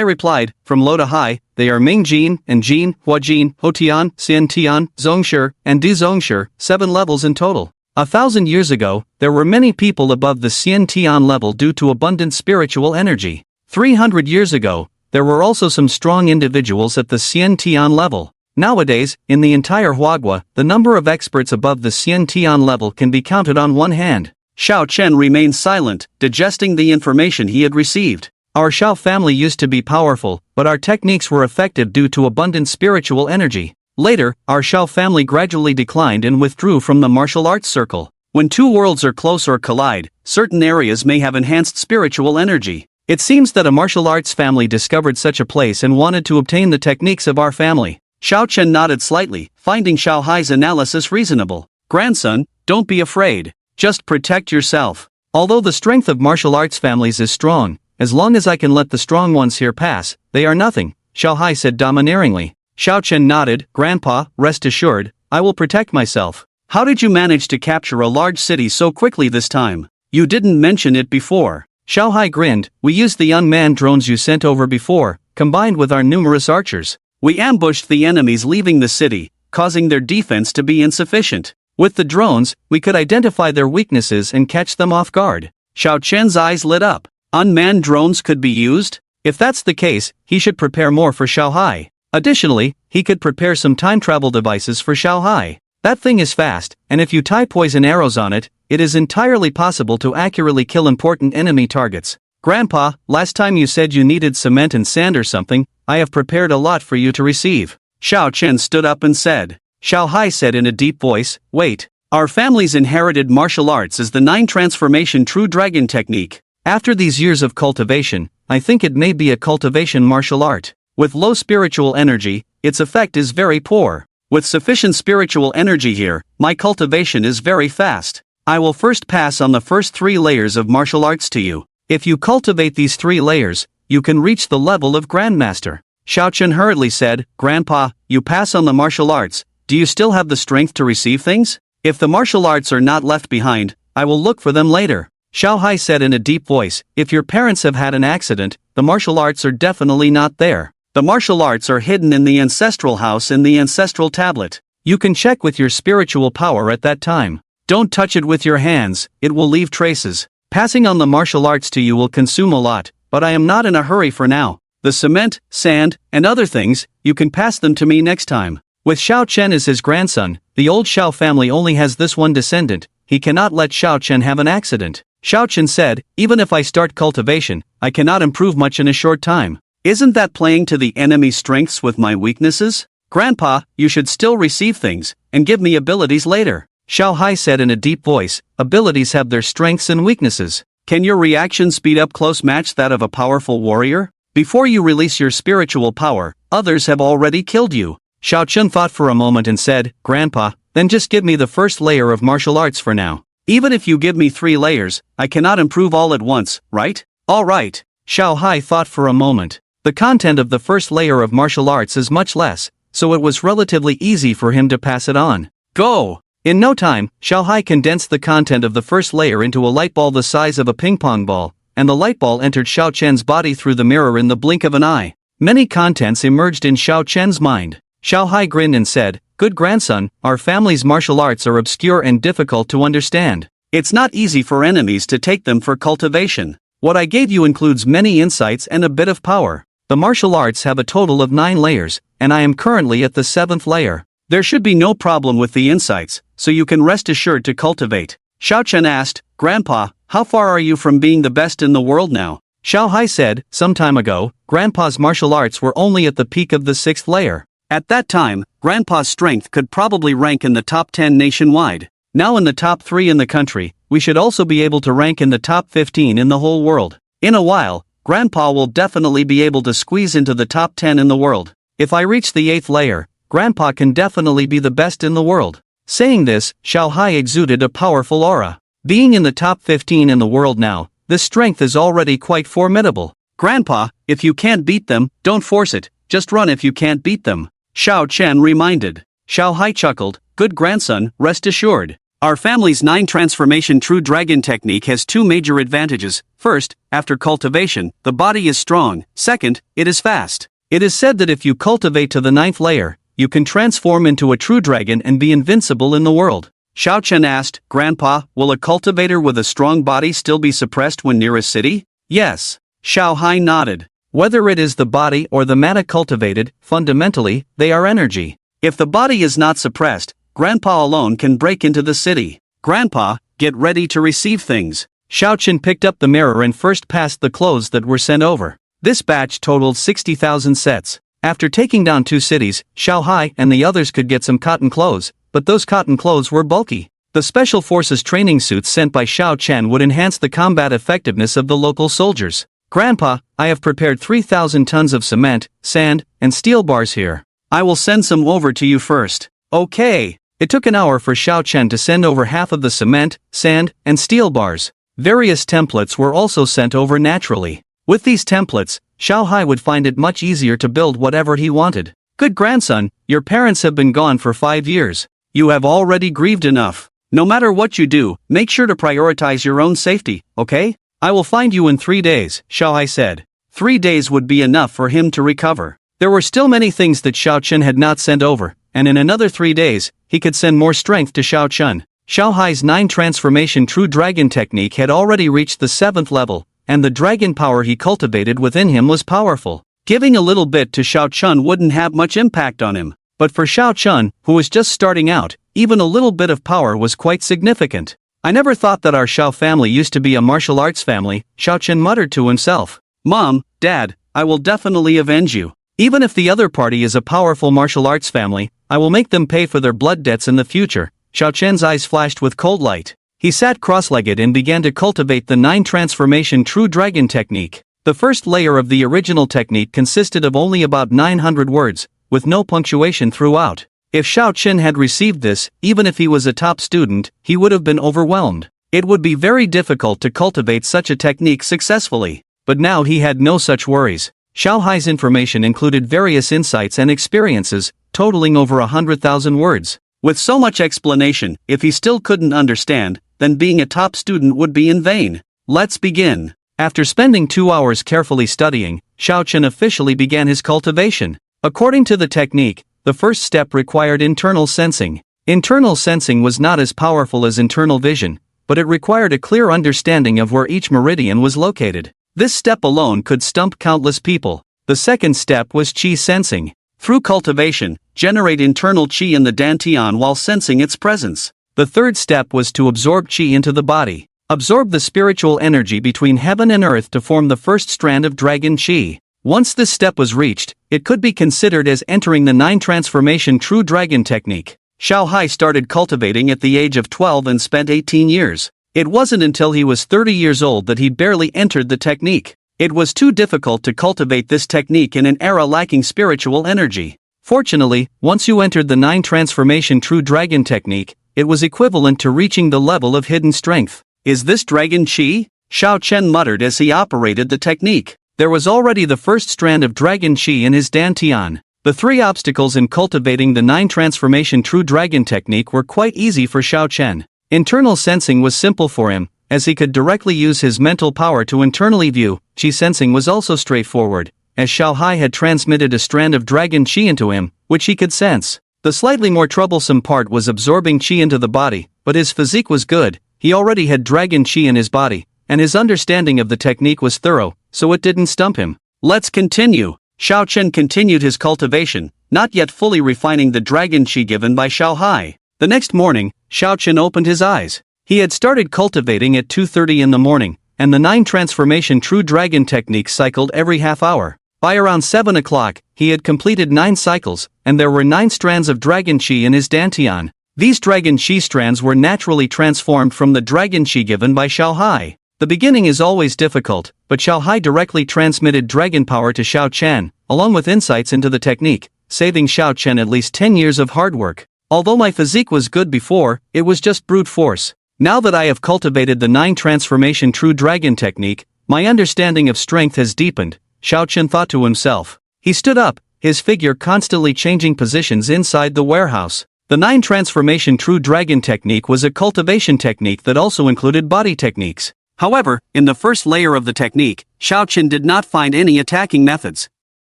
replied, from low to high, they are Ming Jin and Jin, Hua Jin, Ho Tian, Xian Tian, Zongshi, and Di Zongshi, 7 levels in total. 1,000 years ago, there were many people above the Xian Tian level due to abundant spiritual energy. 300 years ago, there were also some strong individuals at the Xian Tian level. Nowadays, in the entire Huagua, the number of experts above the Xian Tian level can be counted on one hand. Xiao Chen remained silent, digesting the information he had received. Our Xiao family used to be powerful, but our techniques were effective due to abundant spiritual energy. Later, our Xiao family gradually declined and withdrew from the martial arts circle. When two worlds are close or collide, certain areas may have enhanced spiritual energy. It seems that a martial arts family discovered such a place and wanted to obtain the techniques of our family. Xiao Chen nodded slightly, finding Xiao Hai's analysis reasonable. Grandson, don't be afraid. Just protect yourself. Although the strength of martial arts families is strong, as long as I can let the strong ones here pass, they are nothing, Xiao Hai said domineeringly. Xiao Chen nodded, Grandpa, rest assured, I will protect myself. How did you manage to capture a large city so quickly this time? You didn't mention it before. Xiao Hai grinned, we used the unmanned drones you sent over before, combined with our numerous archers. We ambushed the enemies leaving the city, causing their defense to be insufficient. With the drones, we could identify their weaknesses and catch them off guard. Xiao Chen's eyes lit up. Unmanned drones could be used? If that's the case, he should prepare more for Xiao Hai. Additionally, he could prepare some time travel devices for Xiao Hai. That thing is fast, and if you tie poison arrows on it, it is entirely possible to accurately kill important enemy targets. Grandpa, last time you said you needed cement and sand or something, I have prepared a lot for you to receive. Xiao Chen stood up and said. Xiao Hai said in a deep voice, wait. Our family's inherited martial arts is the 9 transformation true dragon technique. After these years of cultivation, I think it may be a cultivation martial art. With low spiritual energy, its effect is very poor. With sufficient spiritual energy here, my cultivation is very fast. I will first pass on the first 3 layers of martial arts to you. If you cultivate these 3 layers, you can reach the level of Grandmaster. Xiao Chen hurriedly said, Grandpa, you pass on the martial arts, do you still have the strength to receive things? If the martial arts are not left behind, I will look for them later. Xiao Hai said in a deep voice, if your parents have had an accident, the martial arts are definitely not there. The martial arts are hidden in the ancestral house in the ancestral tablet. You can check with your spiritual power at that time. Don't touch it with your hands, it will leave traces. Passing on the martial arts to you will consume a lot, but I am not in a hurry for now. The cement, sand, and other things, you can pass them to me next time. With Xiao Chen as his grandson, the old Xiao family only has this one descendant. He cannot let Xiao Chen have an accident. Xiao Chen said, even if I start cultivation, I cannot improve much in a short time. Isn't that playing to the enemy's strengths with my weaknesses? Grandpa, you should still receive things, and give me abilities later. Xiao Hai said in a deep voice, abilities have their strengths and weaknesses. Can your reaction speed up close match that of a powerful warrior? Before you release your spiritual power, others have already killed you. Xiao Chen thought for a moment and said, Grandpa, then just give me the first layer of martial arts for now. Even if you give me 3 layers, I cannot improve all at once, right? All right. Xiao Hai thought for a moment. The content of the first layer of martial arts is much less, so it was relatively easy for him to pass it on. Go! In no time, Xiao Hai condensed the content of the first layer into a light ball the size of a ping-pong ball, and the light ball entered Xiao Chen's body through the mirror in the blink of an eye. Many contents emerged in Xiao Chen's mind. Xiao Hai grinned and said, Good grandson, our family's martial arts are obscure and difficult to understand. It's not easy for enemies to take them for cultivation. What I gave you includes many insights and a bit of power. The martial arts have a total of 9 layers, and I am currently at the 7th layer. There should be no problem with the insights, so you can rest assured to cultivate. Xiao Chen asked, Grandpa, how far are you from being the best in the world now? Xiao Hai said, some time ago, Grandpa's martial arts were only at the peak of the 6th layer. At that time, Grandpa's strength could probably rank in the top 10 nationwide. Now in the top 3 in the country, we should also be able to rank in the top 15 in the whole world. In a while, Grandpa will definitely be able to squeeze into the top 10 in the world. If I reach the 8th layer, Grandpa can definitely be the best in the world. Saying this, Xiao Hai exuded a powerful aura. Being in the top 15 in the world now, this strength is already quite formidable. Grandpa, if you can't beat them, don't force it, just run if you can't beat them, Xiao Chen reminded. Xiao Hai chuckled, good grandson, rest assured. Our family's 9 transformation true dragon technique has 2 major advantages. First, after cultivation, the body is strong. Second, it is fast. It is said that if you cultivate to the 9th layer, you can transform into a true dragon and be invincible in the world. Xiao Chen asked, Grandpa, will a cultivator with a strong body still be suppressed when near a city? Yes. Xiao Hai nodded. Whether it is the body or the matter cultivated, fundamentally, they are energy. If the body is not suppressed, Grandpa alone can break into the city. Grandpa, get ready to receive things. Xiao Chen picked up the mirror and first passed the clothes that were sent over. This batch totaled 60,000 sets. After taking down 2 cities, Xiao Hai and the others could get some cotton clothes, but those cotton clothes were bulky. The Special Forces training suits sent by Xiao Chen would enhance the combat effectiveness of the local soldiers. Grandpa, I have prepared 3,000 tons of cement, sand, and steel bars here. I will send some over to you first. Okay. It took an hour for Xiao Chen to send over half of the cement, sand, and steel bars. Various templates were also sent over naturally. With these templates, Xiao Hai would find it much easier to build whatever he wanted. Good grandson, your parents have been gone for 5 years. You have already grieved enough. No matter what you do, make sure to prioritize your own safety, okay? I will find you in 3 days, Xiao Hai said. 3 days would be enough for him to recover. There were still many things that Xiao Chen had not sent over, and in another 3 days, he could send more strength to Xiao Chen. Xiao Hai's 9 transformation true dragon technique had already reached the 7th level, and the dragon power he cultivated within him was powerful. Giving a little bit to Xiao Chen wouldn't have much impact on him, but for Xiao Chen, who was just starting out, even a little bit of power was quite significant. I never thought that our Xiao family used to be a martial arts family, Xiao Chen muttered to himself. Mom, Dad, I will definitely avenge you. Even if the other party is a powerful martial arts family, I will make them pay for their blood debts in the future. Xiao Chen's eyes flashed with cold light. He sat cross-legged and began to cultivate the 9 transformation true dragon technique. The first layer of the original technique consisted of only about 900 words, with no punctuation throughout. If Xiao Chen had received this, even if he was a top student, he would have been overwhelmed. It would be very difficult to cultivate such a technique successfully. But now he had no such worries. Xiao Hai's information included various insights and experiences, totaling over 100,000 words. With so much explanation, if he still couldn't understand, then being a top student would be in vain. Let's begin. After spending 2 hours carefully studying, Xiao Chen officially began his cultivation. According to the technique, the first step required internal sensing. Internal sensing was not as powerful as internal vision, but it required a clear understanding of where each meridian was located. This step alone could stump countless people. The second step was qi sensing. Through cultivation, generate internal qi in the dantian while sensing its presence. The third step was to absorb qi into the body. Absorb the spiritual energy between heaven and earth to form the first strand of dragon qi. Once this step was reached, it could be considered as entering the 9 transformation true dragon technique. Xiao Hai started cultivating at the age of 12 and spent 18 years. It wasn't until he was 30 years old that he barely entered the technique. It was too difficult to cultivate this technique in an era lacking spiritual energy. Fortunately, once you entered the 9 transformation true dragon technique, it was equivalent to reaching the level of hidden strength. Is this dragon qi? Xiao Chen muttered as he operated the technique. There was already the first strand of dragon qi in his dantian. The 3 obstacles in cultivating the 9 transformation true dragon technique were quite easy for Xiao Chen. Internal sensing was simple for him, as he could directly use his mental power to internally view. Qi sensing was also straightforward, as Xiao Hai had transmitted a strand of dragon qi into him, which he could sense. The slightly more troublesome part was absorbing qi into the body, but his physique was good, he already had dragon qi in his body, and his understanding of the technique was thorough, so it didn't stump him. Let's continue. Xiao Chen continued his cultivation, not yet fully refining the dragon qi given by Xiao Hai. The next morning, Xiao Chen opened his eyes. He had started cultivating at 2:30 in the morning, and the 9 transformation true dragon technique cycled every half hour. By around 7 o'clock, he had completed 9 cycles, and there were 9 strands of dragon qi in his dantian. These dragon qi strands were naturally transformed from the dragon qi given by Xiao Hai. The beginning is always difficult, but Xiao Hai directly transmitted dragon power to Xiao Chen, along with insights into the technique, saving Xiao Chen at least 10 years of hard work. Although my physique was good before, it was just brute force. Now that I have cultivated the 9 transformation true dragon technique, my understanding of strength has deepened, Xiao Chen thought to himself. He stood up, his figure constantly changing positions inside the warehouse. The 9 transformation true dragon technique was a cultivation technique that also included body techniques. However, in the first layer of the technique, Xiao Chen did not find any attacking methods.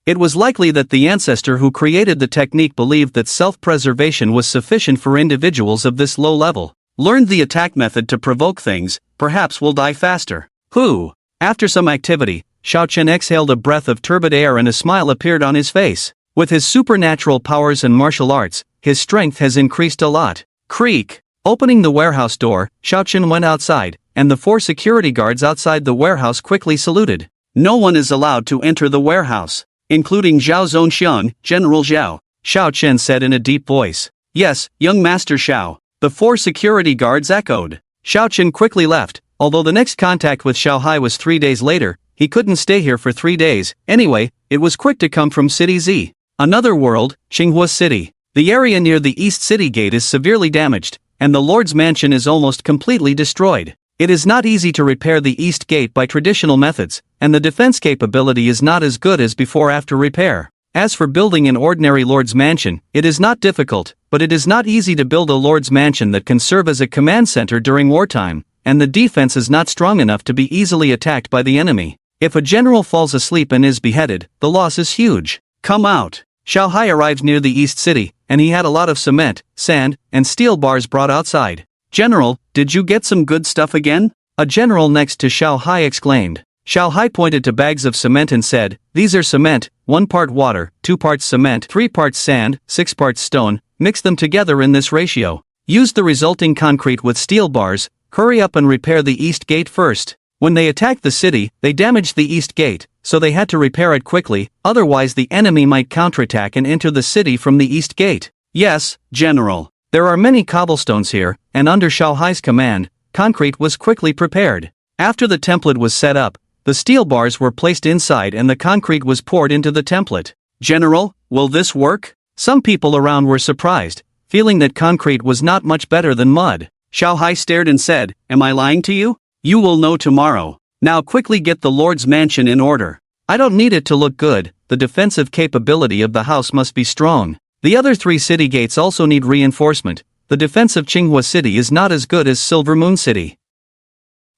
It was likely that the ancestor who created the technique believed that self-preservation was sufficient for individuals of this low level. Learned the attack method to provoke things, perhaps will die faster. After some activity, Xiao Chen exhaled a breath of turbid air and a smile appeared on his face. With his supernatural powers and martial arts, his strength has increased a lot. Creak! Opening the warehouse door, Xiao Chen went outside, and the 4 security guards outside the warehouse quickly saluted. No one is allowed to enter the warehouse, including Zhao Zongxian, General Zhao, Xiao Chen said in a deep voice. Yes, young Master Xiao, the 4 security guards echoed. Xiao Chen quickly left, although the next contact with Xiao Hai was 3 days later. He couldn't stay here for 3 days. Anyway, it was quick to come from City Z. Another world, Qinghua City. The area near the East City Gate is severely damaged, and the Lord's Mansion is almost completely destroyed. It is not easy to repair the East Gate by traditional methods, and the defense capability is not as good as before after repair. As for building an ordinary Lord's Mansion, it is not difficult, but it is not easy to build a Lord's Mansion that can serve as a command center during wartime, and the defense is not strong enough to be easily attacked by the enemy. If a general falls asleep and is beheaded, the loss is huge. Come out! Xiao Hai arrived near the East City, and he had a lot of cement, sand, and steel bars brought outside. General, did you get some good stuff again? A general next to Xiao Hai exclaimed. Xiao Hai pointed to bags of cement and said, these are cement, 1 part water, 2 parts cement, 3 parts sand, 6 parts stone, mix them together in this ratio. Use the resulting concrete with steel bars, hurry up and repair the East Gate first. When they attacked the city, they damaged the East Gate, so they had to repair it quickly, otherwise the enemy might counterattack and enter the city from the East Gate. Yes, General. There are many cobblestones here, and under Xiao Hai's command, concrete was quickly prepared. After the template was set up, the steel bars were placed inside and the concrete was poured into the template. General, will this work? Some people around were surprised, feeling that concrete was not much better than mud. Xiao Hai stared and said, am I lying to you? You will know tomorrow. Now quickly get the Lord's Mansion in order. I don't need it to look good, the defensive capability of the house must be strong. The other 3 city gates also need reinforcement. The defense of Qinghua City is not as good as Silver Moon City.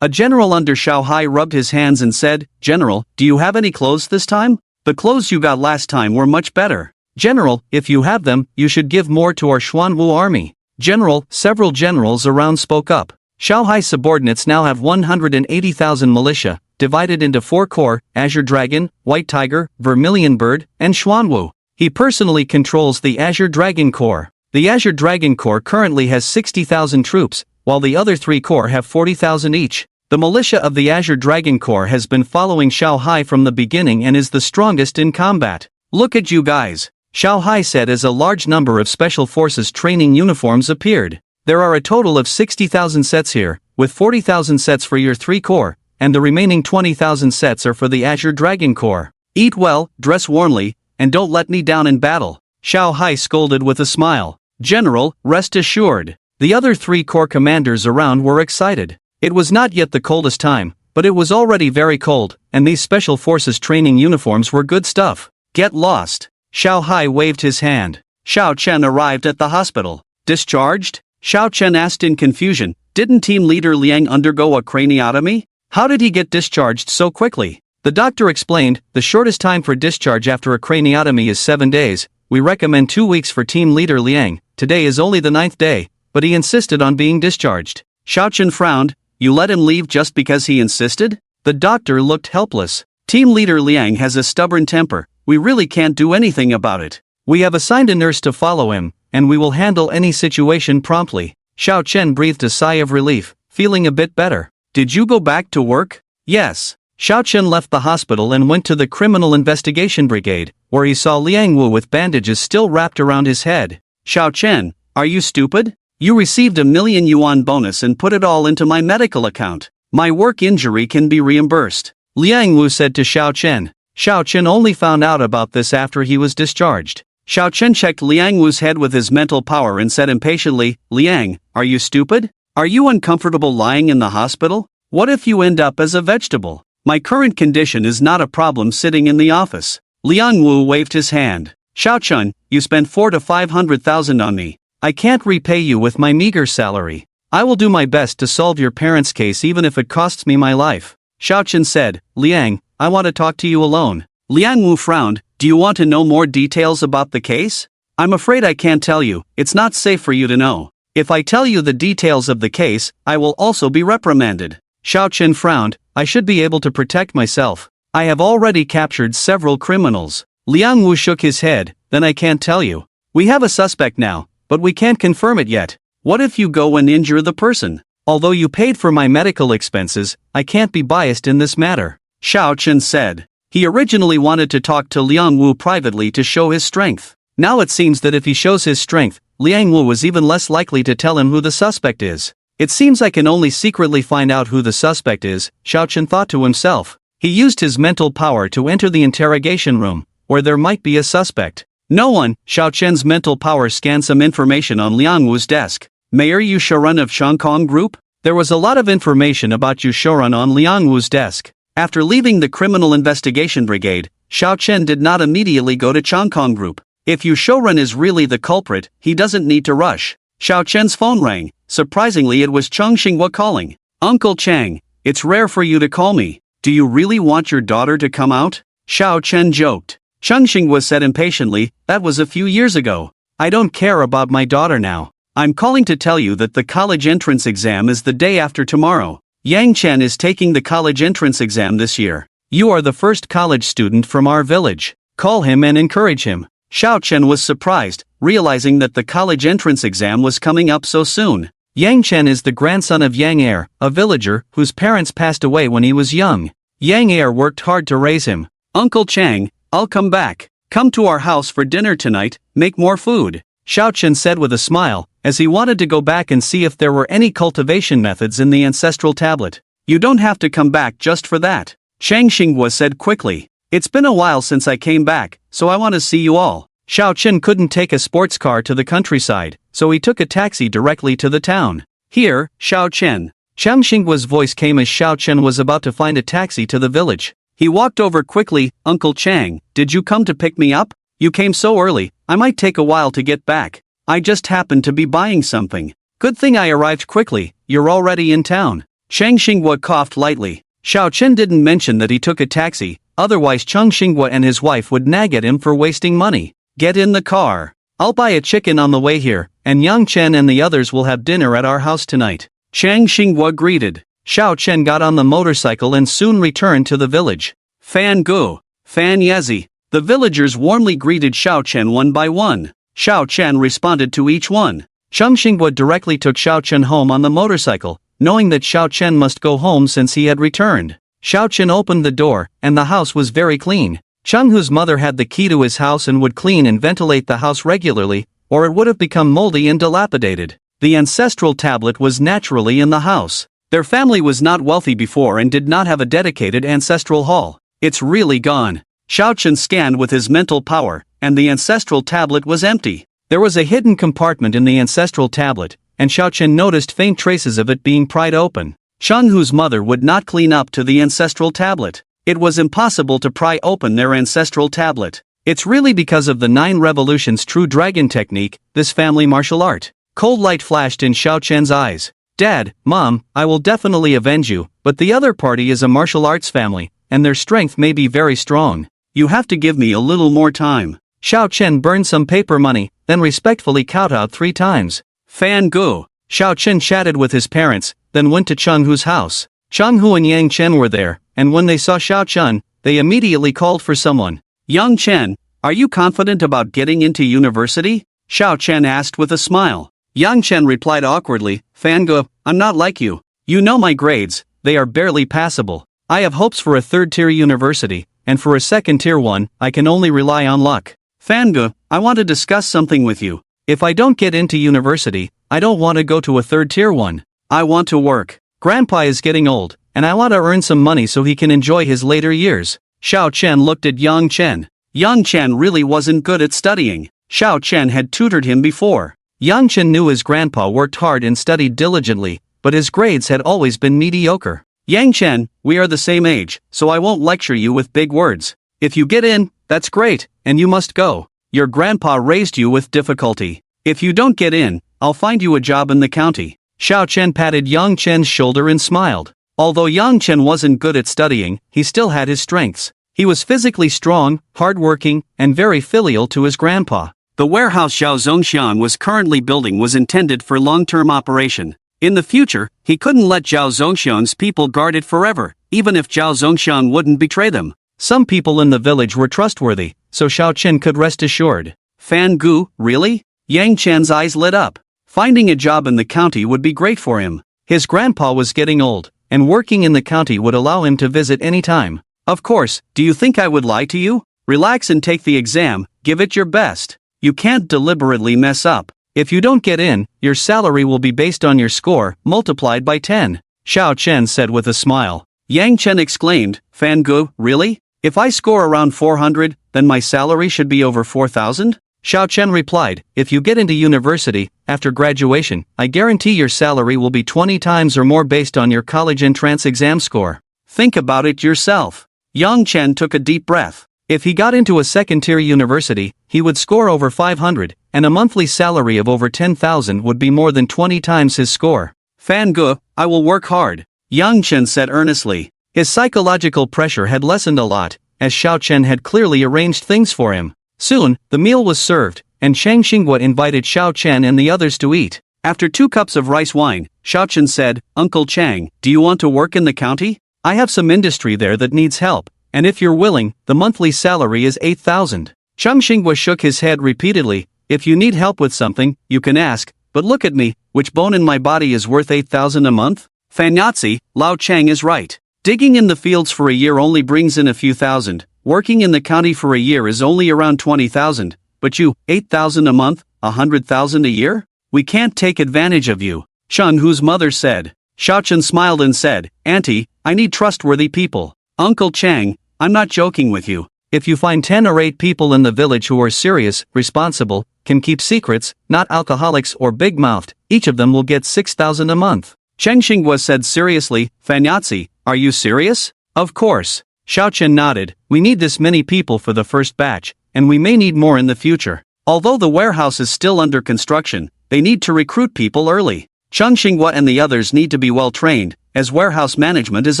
A general under Xiao Hai rubbed his hands and said, General, do you have any clothes this time? The clothes you got last time were much better. General, if you have them, you should give more to our Xuanwu army. General, several generals around spoke up. Xiao Hai's subordinates now have 180,000 militia, divided into 4 corps, Azure Dragon, White Tiger, Vermilion Bird, and Xuanwu. He personally controls the Azure Dragon Corps. The Azure Dragon Corps currently has 60,000 troops, while the other 3 corps have 40,000 each. The militia of the Azure Dragon Corps has been following Xiao Hai from the beginning and is the strongest in combat. Look at you guys, Xiao Hai said as a large number of Special Forces training uniforms appeared. There are a total of 60,000 sets here, with 40,000 sets for your 3 corps, and the remaining 20,000 sets are for the Azure Dragon Corps. Eat well, dress warmly, and don't let me down in battle. Xiao Hai scolded with a smile. General, rest assured. The other 3 corps commanders around were excited. It was not yet the coldest time, but it was already very cold, and these Special Forces training uniforms were good stuff. Get lost. Xiao Hai waved his hand. Xiao Chen arrived at the hospital. Discharged? Xiao Chen asked in confusion, didn't team leader Liang undergo a craniotomy? How did he get discharged so quickly? The doctor explained, the shortest time for discharge after a craniotomy is 7 days. We recommend 2 weeks for team leader Liang. Today is only the 9th day, but he insisted on being discharged. Xiao Chen frowned, you let him leave just because he insisted? The doctor looked helpless. Team leader Liang has a stubborn temper, we really can't do anything about it. We have assigned a nurse to follow him, and we will handle any situation promptly. Xiao Chen breathed a sigh of relief, feeling a bit better. Did you go back to work? Yes. Xiao Chen left the hospital and went to the Criminal Investigation Brigade, where he saw Liang Wu with bandages still wrapped around his head. Xiao Chen, are you stupid? You received a 1,000,000 yuan bonus and put it all into my medical account. My work injury can be reimbursed, Liang Wu said to Xiao Chen. Xiao Chen only found out about this after he was discharged. Xiao Chen checked Liang Wu's head with his mental power and said impatiently, Liang, are you stupid? Are you uncomfortable lying in the hospital? What if you end up as a vegetable? My current condition is not a problem sitting in the office. Liang Wu waved his hand. Xiao Chen, you spent 4 to 500,000 on me. I can't repay you with my meager salary. I will do my best to solve your parents' case even if it costs me my life. Xiao Chen said, Liang, I want to talk to you alone. Liang Wu frowned. Do you want to know more details about the case? I'm afraid I can't tell you, it's not safe for you to know. If I tell you the details of the case, I will also be reprimanded. Xiao Chen frowned. I should be able to protect myself. I have already captured several criminals. Liang Wu shook his head. Then I can't tell you. We have a suspect now, but we can't confirm it yet. What if you go and injure the person? Although you paid for my medical expenses, I can't be biased in this matter, Xiao Chen said. He originally wanted to talk to Liang Wu privately to show his strength. Now it seems that if he shows his strength, Liang Wu was even less likely to tell him who the suspect is. It seems I can only secretly find out who the suspect is, Xiao Chen thought to himself. He used his mental power to enter the interrogation room, where there might be a suspect. No one. Xiao Chen's mental power scanned some information on Liang Wu's desk. Mayor Yu Shouran of Chongkong Group? There was a lot of information about Yu Shouran on Liang Wu's desk. After leaving the Criminal Investigation Brigade, Xiao Chen did not immediately go to Chongkong Group. If Yu Shouran is really the culprit, he doesn't need to rush. Xiao Chen's phone rang. Surprisingly, it was Cheng Xinghua calling. Uncle Chang, it's rare for you to call me. Do you really want your daughter to come out? Xiao Chen joked. Cheng Xinghua said impatiently, that was a few years ago. I don't care about my daughter now. I'm calling to tell you that the college entrance exam is the day after tomorrow. Yang Chen is taking the college entrance exam this year. You are the first college student from our village. Call him and encourage him. Xiao Chen was surprised, realizing that the college entrance exam was coming up so soon. Yang Chen is the grandson of Yang Er, a villager whose parents passed away when he was young. Yang Er worked hard to raise him. Uncle Chang, I'll come back. Come to our house for dinner tonight, make more food, Xiao Chen said with a smile, as he wanted to go back and see if there were any cultivation methods in the ancestral tablet. You don't have to come back just for that, Cheng Xinghua said quickly. It's been a while since I came back, so I want to see you all. Xiao Chen couldn't take a sports car to the countryside, so he took a taxi directly to the town. Here, Xiao Chen. Cheng Xinghua's voice came as Xiao Chen was about to find a taxi to the village. He walked over quickly. Uncle Chang, did you come to pick me up? You came so early, I might take a while to get back. I just happened to be buying something. Good thing I arrived quickly, you're already in town. Cheng Xinghua coughed lightly. Xiao Chen didn't mention that he took a taxi, otherwise Cheng Xinghua and his wife would nag at him for wasting money. Get in the car. I'll buy a chicken on the way here, and Yang Chen and the others will have dinner at our house tonight. Cheng Xinghua greeted. Xiao Chen got on the motorcycle and soon returned to the village. Fan Gu, Fan Yezi. The villagers warmly greeted Xiao Chen one by one. Xiao Chen responded to each one. Cheng Xinghua directly took Xiao Chen home on the motorcycle, knowing that Xiao Chen must go home since he had returned. Xiao Chen opened the door, and the house was very clean. Cheng Hu's mother had the key to his house and would clean and ventilate the house regularly, or it would have become moldy and dilapidated. The ancestral tablet was naturally in the house. Their family was not wealthy before and did not have a dedicated ancestral hall. It's really gone. Xiao Chen scanned with his mental power, and the ancestral tablet was empty. There was a hidden compartment in the ancestral tablet, and Xiao Chen noticed faint traces of it being pried open. Cheng Hu's mother would not clean up to the ancestral tablet. It was impossible to pry open their ancestral tablet. It's really because of the 9 revolutions true dragon technique, this family martial art. Cold light flashed in Xiao Chen's eyes. Dad, Mom, I will definitely avenge you, but the other party is a martial arts family, and their strength may be very strong. You have to give me a little more time. Xiao Chen burned some paper money, then respectfully kowtowed 3 times. Fan Gu. Xiao Chen chatted with his parents, then went to Cheng Hu's house. Cheng Hu and Yang Chen were there, and when they saw Xiao Chen, they immediately called for someone. Yang Chen, are you confident about getting into university? Xiao Chen asked with a smile. Yang Chen replied awkwardly, Fan Gu, I'm not like you. You know my grades, they are barely passable. I have hopes for a 3rd-tier university, and for a 2nd-tier one, I can only rely on luck. Fan Gu, I want to discuss something with you. If I don't get into university, I don't want to go to a 3rd-tier one. I want to work. Grandpa is getting old, and I want to earn some money so he can enjoy his later years. Xiao Chen looked at Yang Chen. Yang Chen really wasn't good at studying. Xiao Chen had tutored him before. Yang Chen knew his grandpa worked hard and studied diligently, but his grades had always been mediocre. Yang Chen, we are the same age, so I won't lecture you with big words. If you get in, that's great, and you must go. Your grandpa raised you with difficulty. If you don't get in, I'll find you a job in the county. Xiao Chen patted Yang Chen's shoulder and smiled. Although Yang Chen wasn't good at studying, he still had his strengths. He was physically strong, hardworking, and very filial to his grandpa. The warehouse Xiao Zongxian was currently building was intended for long-term operation. In the future, he couldn't let Zhao Zongxian's people guard it forever, even if Zhao Zongxian wouldn't betray them. Some people in the village were trustworthy, so Xiao Chen could rest assured. Fan Gu, really? Yang Chen's eyes lit up. Finding a job in the county would be great for him. His grandpa was getting old, and working in the county would allow him to visit any time. Of course, do you think I would lie to you? Relax and take the exam, give it your best. You can't deliberately mess up. If you don't get in, your salary will be based on your score, multiplied by 10. Xiao Chen said with a smile. Yang Chen exclaimed, Fan Gu, really? If I score around 400, then my salary should be over 4,000? Xiao Chen replied, if you get into university, after graduation, I guarantee your salary will be 20 times or more based on your college entrance exam score. Think about it yourself. Yang Chen took a deep breath. If he got into a second-tier university, he would score over 500, and a monthly salary of over 10,000 would be more than 20 times his score. Fan Gu, I will work hard, Yang Chen said earnestly. His psychological pressure had lessened a lot, as Xiao Chen had clearly arranged things for him. Soon, the meal was served, and Chang Xinghua invited Xiao Chen and the others to eat. After 2 cups of rice wine, Xiao Chen said, Uncle Chang, do you want to work in the county? I have some industry there that needs help. And if you're willing, the monthly salary is 8,000. Chang Xinghua shook his head repeatedly. If you need help with something, you can ask, but look at me, which bone in my body is worth 8,000 a month? Fanyatsi, Lao Chang is right. Digging in the fields for a year only brings in a few thousand, working in the county for a year is only around 20,000, but you, 8,000 a month, 100,000 a year? We can't take advantage of you, Chun Hu's mother said. Xiao Chen smiled and said, Auntie, I need trustworthy people. Uncle Chang, I'm not joking with you. If you find 10 or 8 people in the village who are serious, responsible, can keep secrets, not alcoholics or big-mouthed, each of them will get 6,000 a month. Cheng Xinghua said seriously, Fanyatsi, are you serious? Of course. Xiao Chen nodded, we need this many people for the first batch, and we may need more in the future. Although the warehouse is still under construction, they need to recruit people early. Cheng Xinghua and the others need to be well trained, as warehouse management is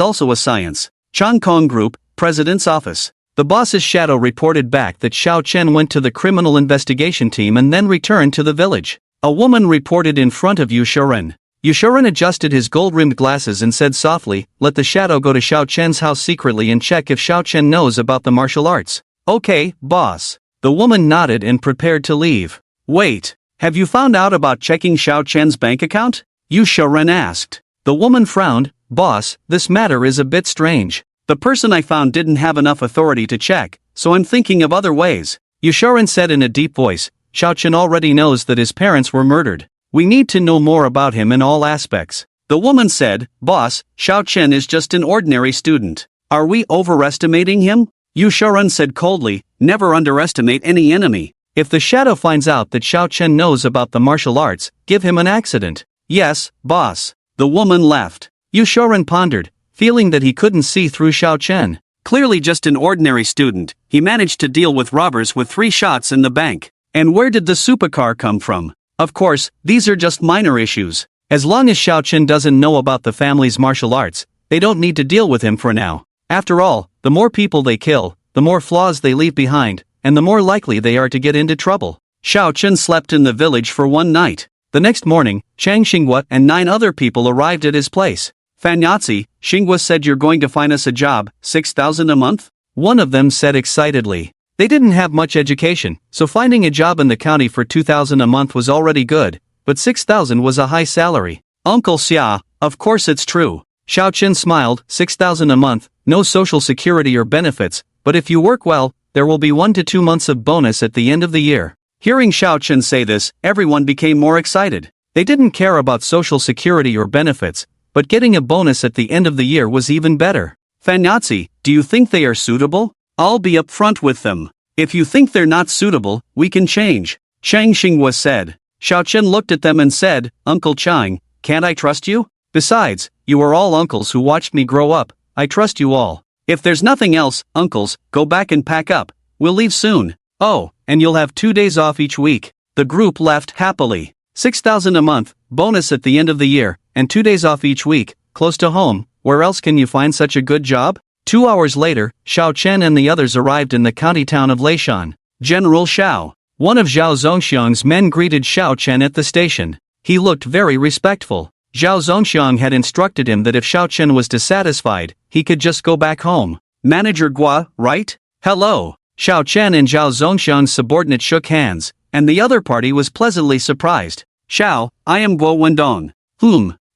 also a science. Chang Kong Group, President's Office. The boss's shadow reported back that Xiao Chen went to the criminal investigation team and then returned to the village. A woman reported in front of Yushuren. Yushuren adjusted his gold-rimmed glasses and said softly, let the shadow go to Xiao Chen's house secretly and check if Xiao Chen knows about the martial arts. Okay, boss. The woman nodded and prepared to leave. Wait, have you found out about checking Xiao Chen's bank account? Yushuren asked. The woman frowned, boss, this matter is a bit strange. The person I found didn't have enough authority to check, so I'm thinking of other ways. Yushuren said in a deep voice, Xiao Chen already knows that his parents were murdered. We need to know more about him in all aspects. The woman said, boss, Xiao Chen is just an ordinary student. Are we overestimating him? Yushuren said coldly, never underestimate any enemy. If the shadow finds out that Xiao Chen knows about the martial arts, give him an accident. Yes, boss. The woman left. Yushuren pondered, feeling that he couldn't see through Xiao Chen. Clearly just an ordinary student, he managed to deal with robbers with 3 shots in the bank. And where did the supercar come from? Of course, these are just minor issues. As long as Xiao Chen doesn't know about the family's martial arts, they don't need to deal with him for now. After all, the more people they kill, the more flaws they leave behind, and the more likely they are to get into trouble. Xiao Chen slept in the village for 1 night. The next morning, Chang Xinghua and 9 other people arrived at his place. Fanyatsi, Xinghua said you're going to find us a job, 6,000 a month? One of them said excitedly. They didn't have much education, so finding a job in the county for 2,000 a month was already good, but 6,000 was a high salary. Uncle Xia, of course it's true. Xiao Chen smiled, 6,000 a month, no social security or benefits, but if you work well, there will be 1 to 2 months of bonus at the end of the year. Hearing Xiao Chen say this, everyone became more excited. They didn't care about social security or benefits, but getting a bonus at the end of the year was even better. Fanyatsi, do you think they are suitable? I'll be upfront with them. If you think they're not suitable, we can change. Chang Xinghua said. Xiao Chen looked at them and said, Uncle Chang, can't I trust you? Besides, you are all uncles who watched me grow up, I trust you all. If there's nothing else, uncles, go back and pack up. We'll leave soon. Oh, and you'll have 2 days off each week. The group left happily. 6,000 a month, bonus at the end of the year, and 2 days off each week, close to home. Where else can you find such a good job? 2 hours later, Xiao Chen and the others arrived in the county town of Leishan. General Xiao, one of Zhao Zongxiang's men, greeted Xiao Chen at the station. He looked very respectful. Zhao Zongxiang had instructed him that if Xiao Chen was dissatisfied, he could just go back home. Manager Gua, right? Hello. Xiao Chen and Zhao Zongxiang's subordinate shook hands, and the other party was pleasantly surprised. Xiao, I am Guo Wendong.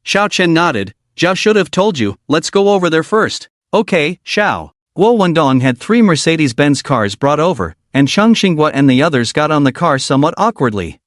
Xiao Chen nodded. Zhao should have told you, let's go over there first. Okay, Xiao. Guo Wendong had 3 Mercedes-Benz cars brought over, and Chang Xinghua and the others got on the car somewhat awkwardly.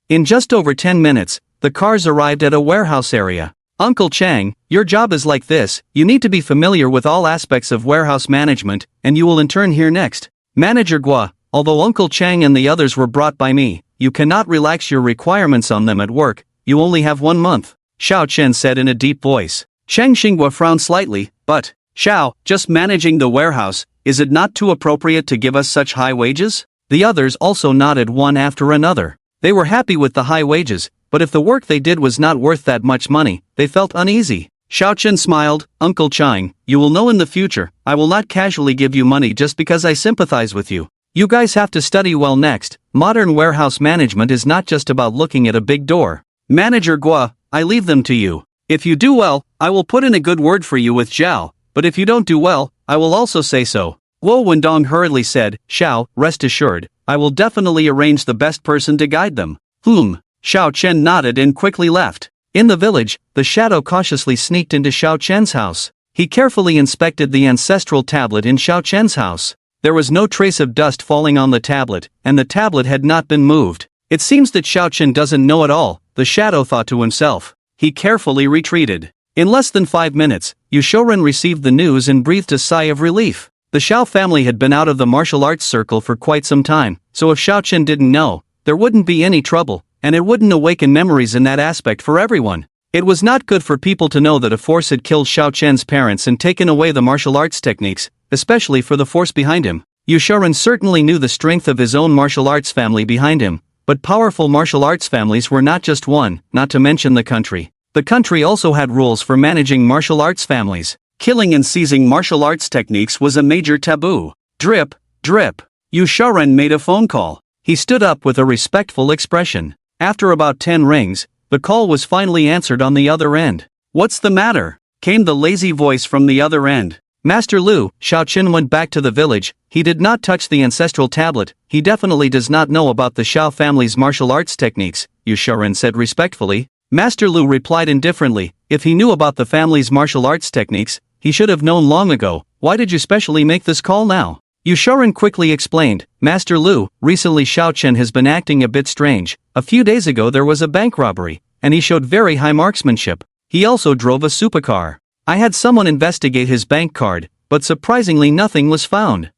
In just over 10 minutes, the cars arrived at a warehouse area. Uncle Chang, your job is like this, you need to be familiar with all aspects of warehouse management, and you will in turn hear next. Manager Gua, although Uncle Chang and the others were brought by me, you cannot relax your requirements on them at work, you only have 1 month, Xiao Chen said in a deep voice. Chang Xinghua frowned slightly, but, Xiao, just managing the warehouse, is it not too appropriate to give us such high wages? The others also nodded one after another. They were happy with the high wages, but if the work they did was not worth that much money, they felt uneasy. Xiao Chen smiled, Uncle Chang, you will know in the future, I will not casually give you money just because I sympathize with you. You guys have to study well next. Modern warehouse management is not just about looking at a big door. Manager Gua, I leave them to you. If you do well, I will put in a good word for you with Zhao, but if you don't do well, I will also say so. Guo Wendong hurriedly said, Xiao, rest assured, I will definitely arrange the best person to guide them. Xiao Chen nodded and quickly left. In the village, the shadow cautiously sneaked into Xiao Chen's house. He carefully inspected the ancestral tablet in Xiao Chen's house. There was no trace of dust falling on the tablet, and the tablet had not been moved. It seems that Xiao Chen doesn't know at all, the shadow thought to himself. He carefully retreated. In less than 5 minutes, Yushoren received the news and breathed a sigh of relief. The Xiao family had been out of the martial arts circle for quite some time, so if Xiao Chen didn't know, there wouldn't be any trouble, and it wouldn't awaken memories in that aspect for everyone. It was not good for people to know that a force had killed Xiao Chen's parents and taken away the martial arts techniques, especially for the force behind him. Yushoren certainly knew the strength of his own martial arts family behind him, but powerful martial arts families were not just one, not to mention the country. The country also had rules for managing martial arts families. Killing and seizing martial arts techniques was a major taboo. Drip, drip. Yushoren made a phone call. He stood up with a respectful expression. After about 10 rings, the call was finally answered on the other end. What's the matter? Came the lazy voice from the other end. Master Lu, Xiao Chen went back to the village. He did not touch the ancestral tablet. He definitely does not know about the Xiao family's martial arts techniques, Yushoren said respectfully. Master Lu replied indifferently, if he knew about the family's martial arts techniques, he should have known long ago. Why did you specially make this call now? Yushoren quickly explained, Master Lu, recently Xiao Chen has been acting a bit strange. A few days ago there was a bank robbery, and he showed very high marksmanship. He also drove a supercar. I had someone investigate his bank card, but surprisingly nothing was found.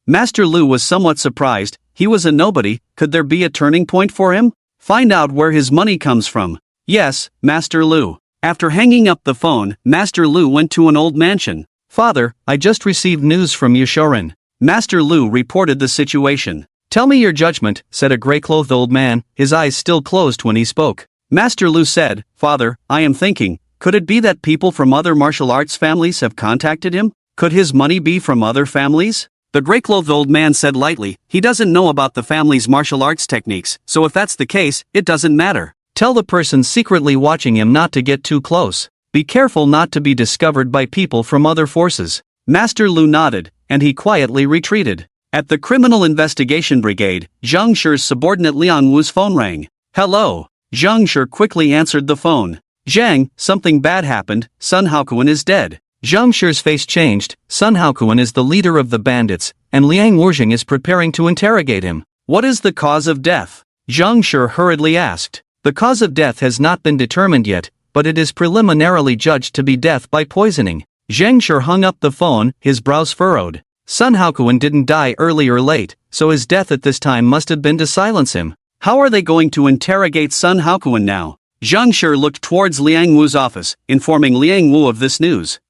Master Lu was somewhat surprised. He was a nobody, could there be a turning point for him? Find out where his money comes from. Yes, Master Lu. After hanging up the phone, Master Lu went to an old mansion. Father, I just received news from Yushoren. Master Lu reported the situation. Tell me your judgment, said a gray-clothed old man, his eyes still closed when he spoke. Master Lu said, Father, I am thinking, could it be that people from other martial arts families have contacted him? Could his money be from other families? The gray-clothed old man said lightly, he doesn't know about the family's martial arts techniques, so if that's the case, it doesn't matter. Tell the person secretly watching him not to get too close. Be careful not to be discovered by people from other forces. Master Lu nodded, and he quietly retreated. At the Criminal Investigation Brigade, Zhang Shi's subordinate Liang Wu's phone rang. Hello. Zhang Shi quickly answered the phone. Zhang, something bad happened, Sun Haokuan is dead. Zhang Shi's face changed. Sun Haokuan is the leader of the bandits, and Liang Wujing is preparing to interrogate him. What is the cause of death? Zhang Shi hurriedly asked. The cause of death has not been determined yet, but it is preliminarily judged to be death by poisoning. Zhang Shi hung up the phone, his brows furrowed. Sun Haokuan didn't die early or late, so his death at this time must have been to silence him. How are they going to interrogate Sun Haokuan now? Zhang Shi looked towards Liang Wu's office, informing Liang Wu of this news.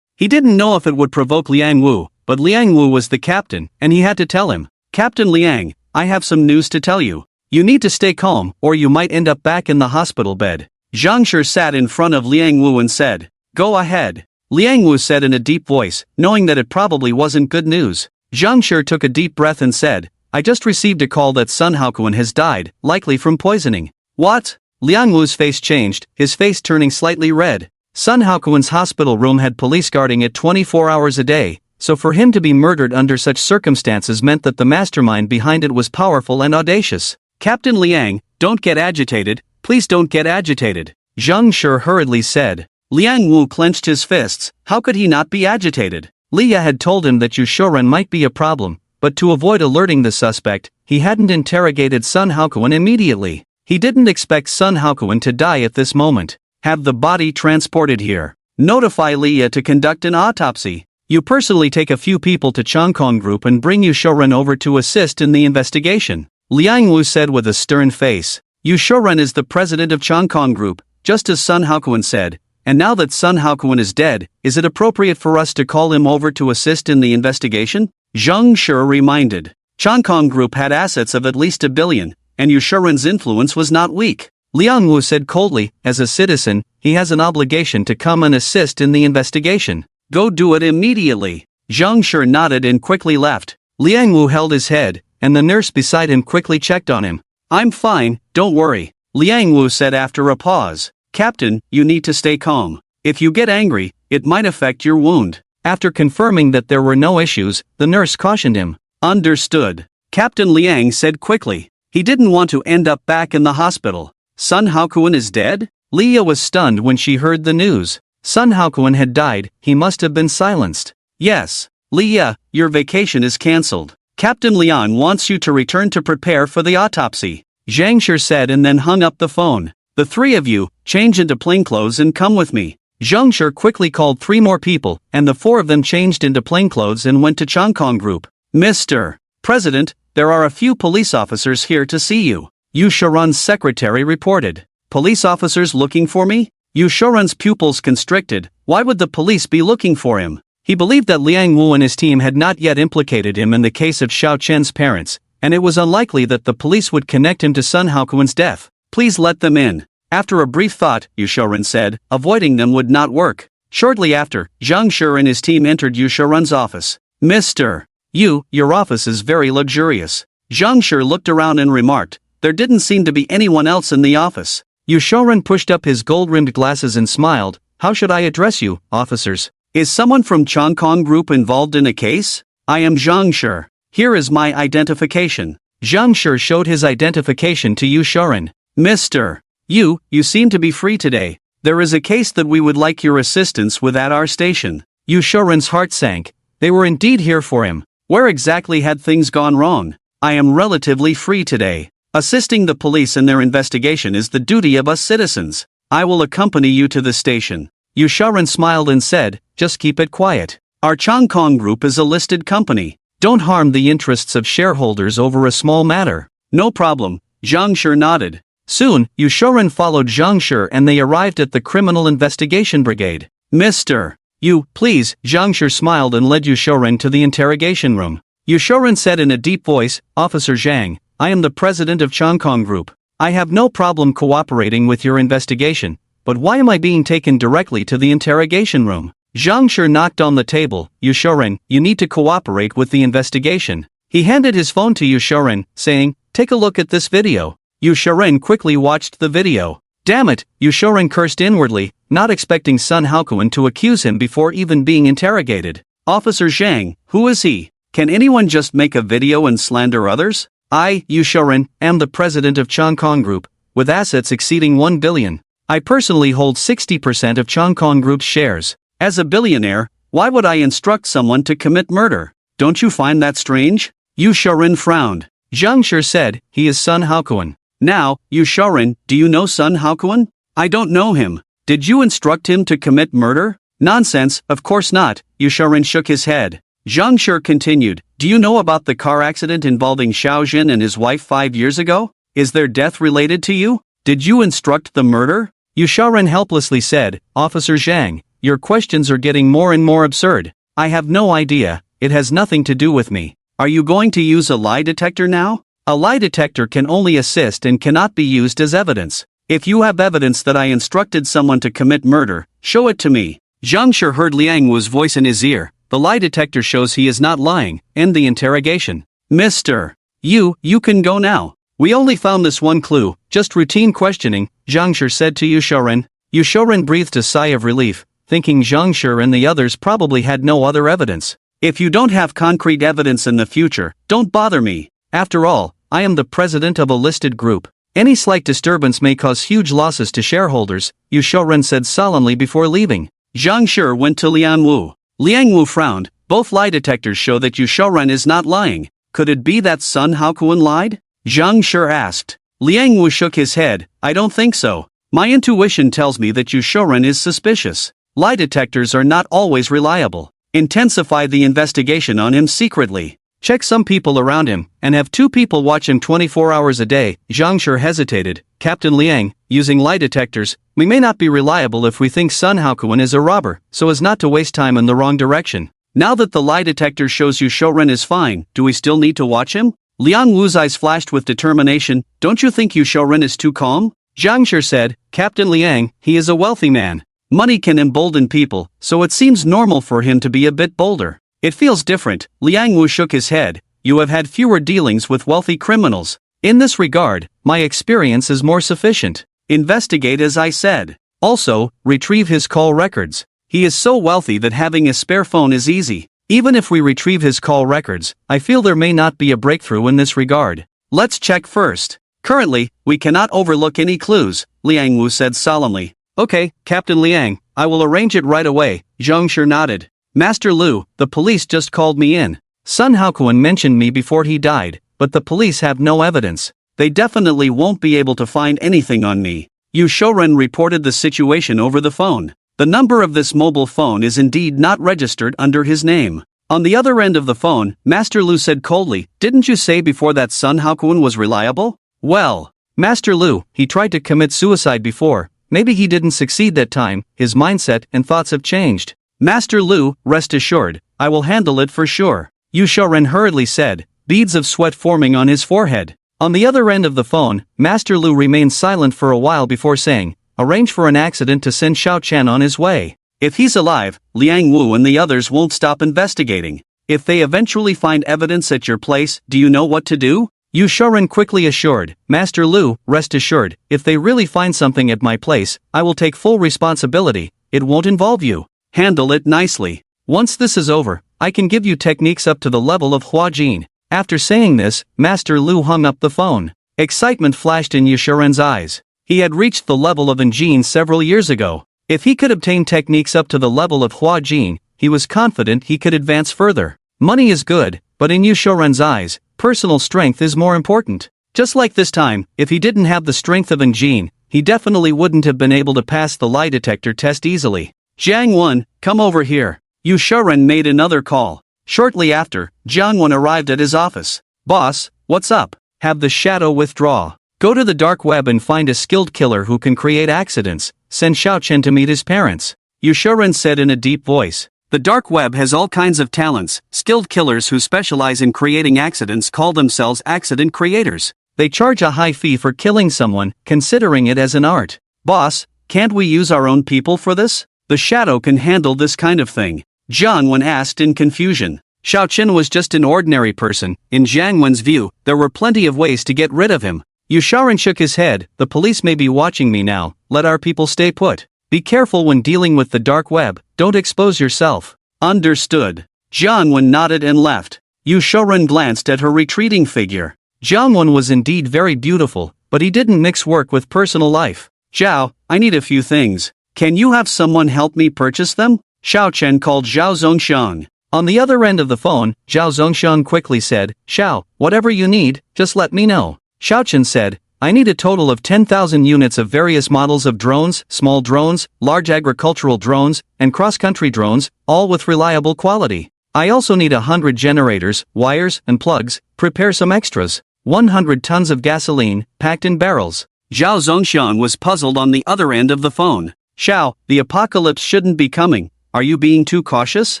He didn't know if it would provoke Liang Wu, but Liang Wu was the captain, and he had to tell him, "Captain Liang, I have some news to tell you. You need to stay calm, or you might end up back in the hospital bed." Zhang Shi sat in front of Liang Wu and said, "Go ahead." Liang Wu said in a deep voice, knowing that it probably wasn't good news. Zhang Shi took a deep breath and said, "I just received a call that Sun Haokuan has died, likely from poisoning." "What?" Liang Wu's face changed, his face turning slightly red. Sun Haokuan's hospital room had police guarding it 24 hours a day, so for him to be murdered under such circumstances meant that the mastermind behind it was powerful and audacious. "Captain Liang, don't get agitated, please don't get agitated," Zhang Shi hurriedly said. Liang Wu clenched his fists. How could he not be agitated? Liya had told him that Yu Shouren might be a problem, but to avoid alerting the suspect, he hadn't interrogated Sun Haokuan immediately. He didn't expect Sun Haokuan to die at this moment. Have the body transported here. Notify Liya to conduct an autopsy. You personally take a few people to Changkong Group and bring Yu Shouren over to assist in the investigation, Liang Wu said with a stern face. Yu Shouren is the president of Changkong Group, just as Sun Haokuan said, and now that Sun Haokuan is dead, is it appropriate for us to call him over to assist in the investigation? Zhang Shi reminded. Changkong Group had assets of at least 1 billion, and Yu Shouren's influence was not weak. Liang Wu said coldly, as a citizen, he has an obligation to come and assist in the investigation. Go do it immediately. Zhang Shi nodded and quickly left. Liang Wu held his head, and the nurse beside him quickly checked on him. "I'm fine, don't worry," Liang Wu said after a pause. "Captain, you need to stay calm. If you get angry, it might affect your wound." After confirming that there were no issues, the nurse cautioned him. "Understood," Captain Liang said quickly. He didn't want to end up back in the hospital. Sun Haokuan is dead? Liya was stunned when she heard the news. Sun Haokuan had died, he must have been silenced. "Yes. Liya, your vacation is cancelled. Captain Liang wants you to return to prepare for the autopsy," Zhang Shi said and then hung up the phone. "The three of you, change into plainclothes and come with me." Zhang Shi quickly called 3 more people, and the 4 of them changed into plainclothes and went to Changkong Group. "Mr. President, there are a few police officers here to see you," Yu Shouren's secretary reported. "Police officers looking for me?" Yu Shouren's pupils constricted. Why would the police be looking for him? He believed that Liang Wu and his team had not yet implicated him in the case of Xiao Chen's parents, and it was unlikely that the police would connect him to Sun Haokuan's death. "Please let them in." After a brief thought, Yu Shouren said, avoiding them would not work. Shortly after, Zhang Shi and his team entered Yu Shouren's office. "Mr. Yu, your office is very luxurious." Zhang Shi looked around and remarked, there didn't seem to be anyone else in the office. Yu Shouren pushed up his gold-rimmed glasses and smiled. "How should I address you, officers? Is someone from Changkong Group involved in a case? I am Zhang Shi. Here is my identification." Zhang Shi showed his identification to Yu Shouren. "Mr. Yu, you seem to be free today. There is a case that we would like your assistance with at our station." Yu Shouren's heart sank. They were indeed here for him. Where exactly had things gone wrong? "I am relatively free today. Assisting the police in their investigation is the duty of us citizens. I will accompany you to the station." Yu Shouren smiled and said, "Just keep it quiet. Our Changkong Group is a listed company. Don't harm the interests of shareholders over a small matter." "No problem," Zhang Shi nodded. Soon, Yu Shouren followed Zhang Shi and they arrived at the Criminal Investigation Brigade. "Mr. Yu, please," Zhang Shi smiled and led Yu Shouren to the interrogation room. Yu Shouren said in a deep voice, "Officer Zhang, I am the president of Changkong Group. I have no problem cooperating with your investigation, but why am I being taken directly to the interrogation room?" Zhang Shi knocked on the table. "Yu Shouren, you need to cooperate with the investigation." He handed his phone to Yu Shouren, saying, "Take a look at this video." Yu Shouren quickly watched the video. Damn it, Yu Shouren cursed inwardly, not expecting Sun Haokuan to accuse him before even being interrogated. "Officer Zhang, who is he? Can anyone just make a video and slander others? I, Yu Shouren, am the president of Changkong Group, with assets exceeding 1 billion. I personally hold 60% of Changkong Group's shares. As a billionaire, why would I instruct someone to commit murder? Don't you find that strange?" Yu Shouren frowned. Zhang Shi said, "He is Sun Haokuan." "Now, Yu Shouren, do you know Sun Haokuan?" I don't know him. Did you instruct him to commit murder? Nonsense, of course not, Yusharin shook his head. Zhang Shi continued, do you know about the car accident involving Xiao Jin and his wife 5 years ago? Is their death related to you? Did you instruct the murder? Yusharin helplessly said, Officer Zhang, your questions are getting more and more absurd. I have no idea, it has nothing to do with me. Are you going to use a lie detector now? A lie detector can only assist and cannot be used as evidence. If you have evidence that I instructed someone to commit murder, show it to me. Zhang Shi heard Liang Wu's voice in his ear. The lie detector shows he is not lying. End the interrogation. Mr. You can go now. We only found this one clue, just routine questioning, Zhang Shi said to Yusharin. Yusharin breathed a sigh of relief, thinking Zhang Shi and the others probably had no other evidence. If you don't have concrete evidence in the future, don't bother me. After all, I am the president of a listed group. Any slight disturbance may cause huge losses to shareholders, Yusharin said solemnly before leaving. Zhang Shi went to Liang Wu. Liang Wu frowned. Both lie detectors show that Yusharin is not lying. Could it be that Sun Haokuan lied? Zhang Shi asked. Liang Wu shook his head. I don't think so. My intuition tells me that Yusharin is suspicious. Lie detectors are not always reliable. Intensify the investigation on him secretly. Check some people around him, and have 2 people watch him 24 hours a day. Zhang Shi hesitated. Captain Liang, using lie detectors, we may not be reliable if we think Sun Haokuan is a robber, so as not to waste time in the wrong direction. Now that the lie detector shows Yusharin is fine, do we still need to watch him? Liang Wu's eyes flashed with determination. Don't you think Yusharin is too calm? Zhang Shi said, Captain Liang, he is a wealthy man. Money can embolden people, so it seems normal for him to be a bit bolder. It feels different. Liang Wu shook his head. You have had fewer dealings with wealthy criminals. In this regard, my experience is more sufficient. Investigate as I said. Also, retrieve his call records. He is so wealthy that having a spare phone is easy. Even if we retrieve his call records, I feel there may not be a breakthrough in this regard. Let's check first. Currently, we cannot overlook any clues, Liang Wu said solemnly. Okay, Captain Liang, I will arrange it right away, Zhang Shi nodded. Master Lu, the police just called me in. Sun Haokuan mentioned me before he died, but the police have no evidence. They definitely won't be able to find anything on me. Yusharin reported the situation over the phone. The number of this mobile phone is indeed not registered under his name. On the other end of the phone, Master Lu said coldly, didn't you say before that Sun Haokuan was reliable? Well, Master Lu, he tried to commit suicide before. Maybe he didn't succeed that time, his mindset and thoughts have changed. Master Lu, rest assured, I will handle it for sure. Yusharin hurriedly said, beads of sweat forming on his forehead. On the other end of the phone, Master Lu remained silent for a while before saying, arrange for an accident to send Xiao Chen on his way. If he's alive, Liang Wu and the others won't stop investigating. If they eventually find evidence at your place, do you know what to do? Yusharin quickly assured, Master Lu, rest assured, if they really find something at my place, I will take full responsibility. It won't involve you. Handle it nicely. Once this is over, I can give you techniques up to the level of Hua Jin. After saying this, Master Lu hung up the phone. Excitement flashed in Yusharin's eyes. He had reached the level of Jin several years ago. If he could obtain techniques up to the level of Hua Jin, he was confident he could advance further. Money is good, but in Yusharin's eyes, personal strength is more important. Just like this time, if he didn't have the strength of Jin, he definitely wouldn't have been able to pass the lie detector test easily. Jiang Wen, come over here. Yusharin made another call. Shortly after, Jiang Wen arrived at his office. Boss, what's up? Have the shadow withdraw. Go to the dark web and find a skilled killer who can create accidents. Send Xiao Chen to meet his parents. Yusharin said in a deep voice. The dark web has all kinds of talents. Skilled killers who specialize in creating accidents call themselves accident creators. They charge a high fee for killing someone, considering it as an art. Boss, can't we use our own people for this? The shadow can handle this kind of thing. Jiang Wen asked in confusion. Xiao Chen was just an ordinary person. In Jiang Wen's view, there were plenty of ways to get rid of him. Yusharin shook his head. The police may be watching me now. Let our people stay put. Be careful when dealing with the dark web. Don't expose yourself. Understood. Jiang Wen nodded and left. Yusharin glanced at her retreating figure. Jiang Wen was indeed very beautiful, but he didn't mix work with personal life. Zhao, I need a few things. Can you have someone help me purchase them? Xiao Chen called Zhao Zongxiang. On the other end of the phone, Zhao Zongxiang quickly said, Xiao, whatever you need, just let me know. Xiao Chen said, I need a total of 10,000 units of various models of drones, small drones, large agricultural drones, and cross-country drones, all with reliable quality. I also need 100 generators, wires, and plugs. Prepare some extras. 100 tons of gasoline, packed in barrels. Zhao Zongxiang was puzzled on the other end of the phone. Xiao, the apocalypse shouldn't be coming. Are you being too cautious?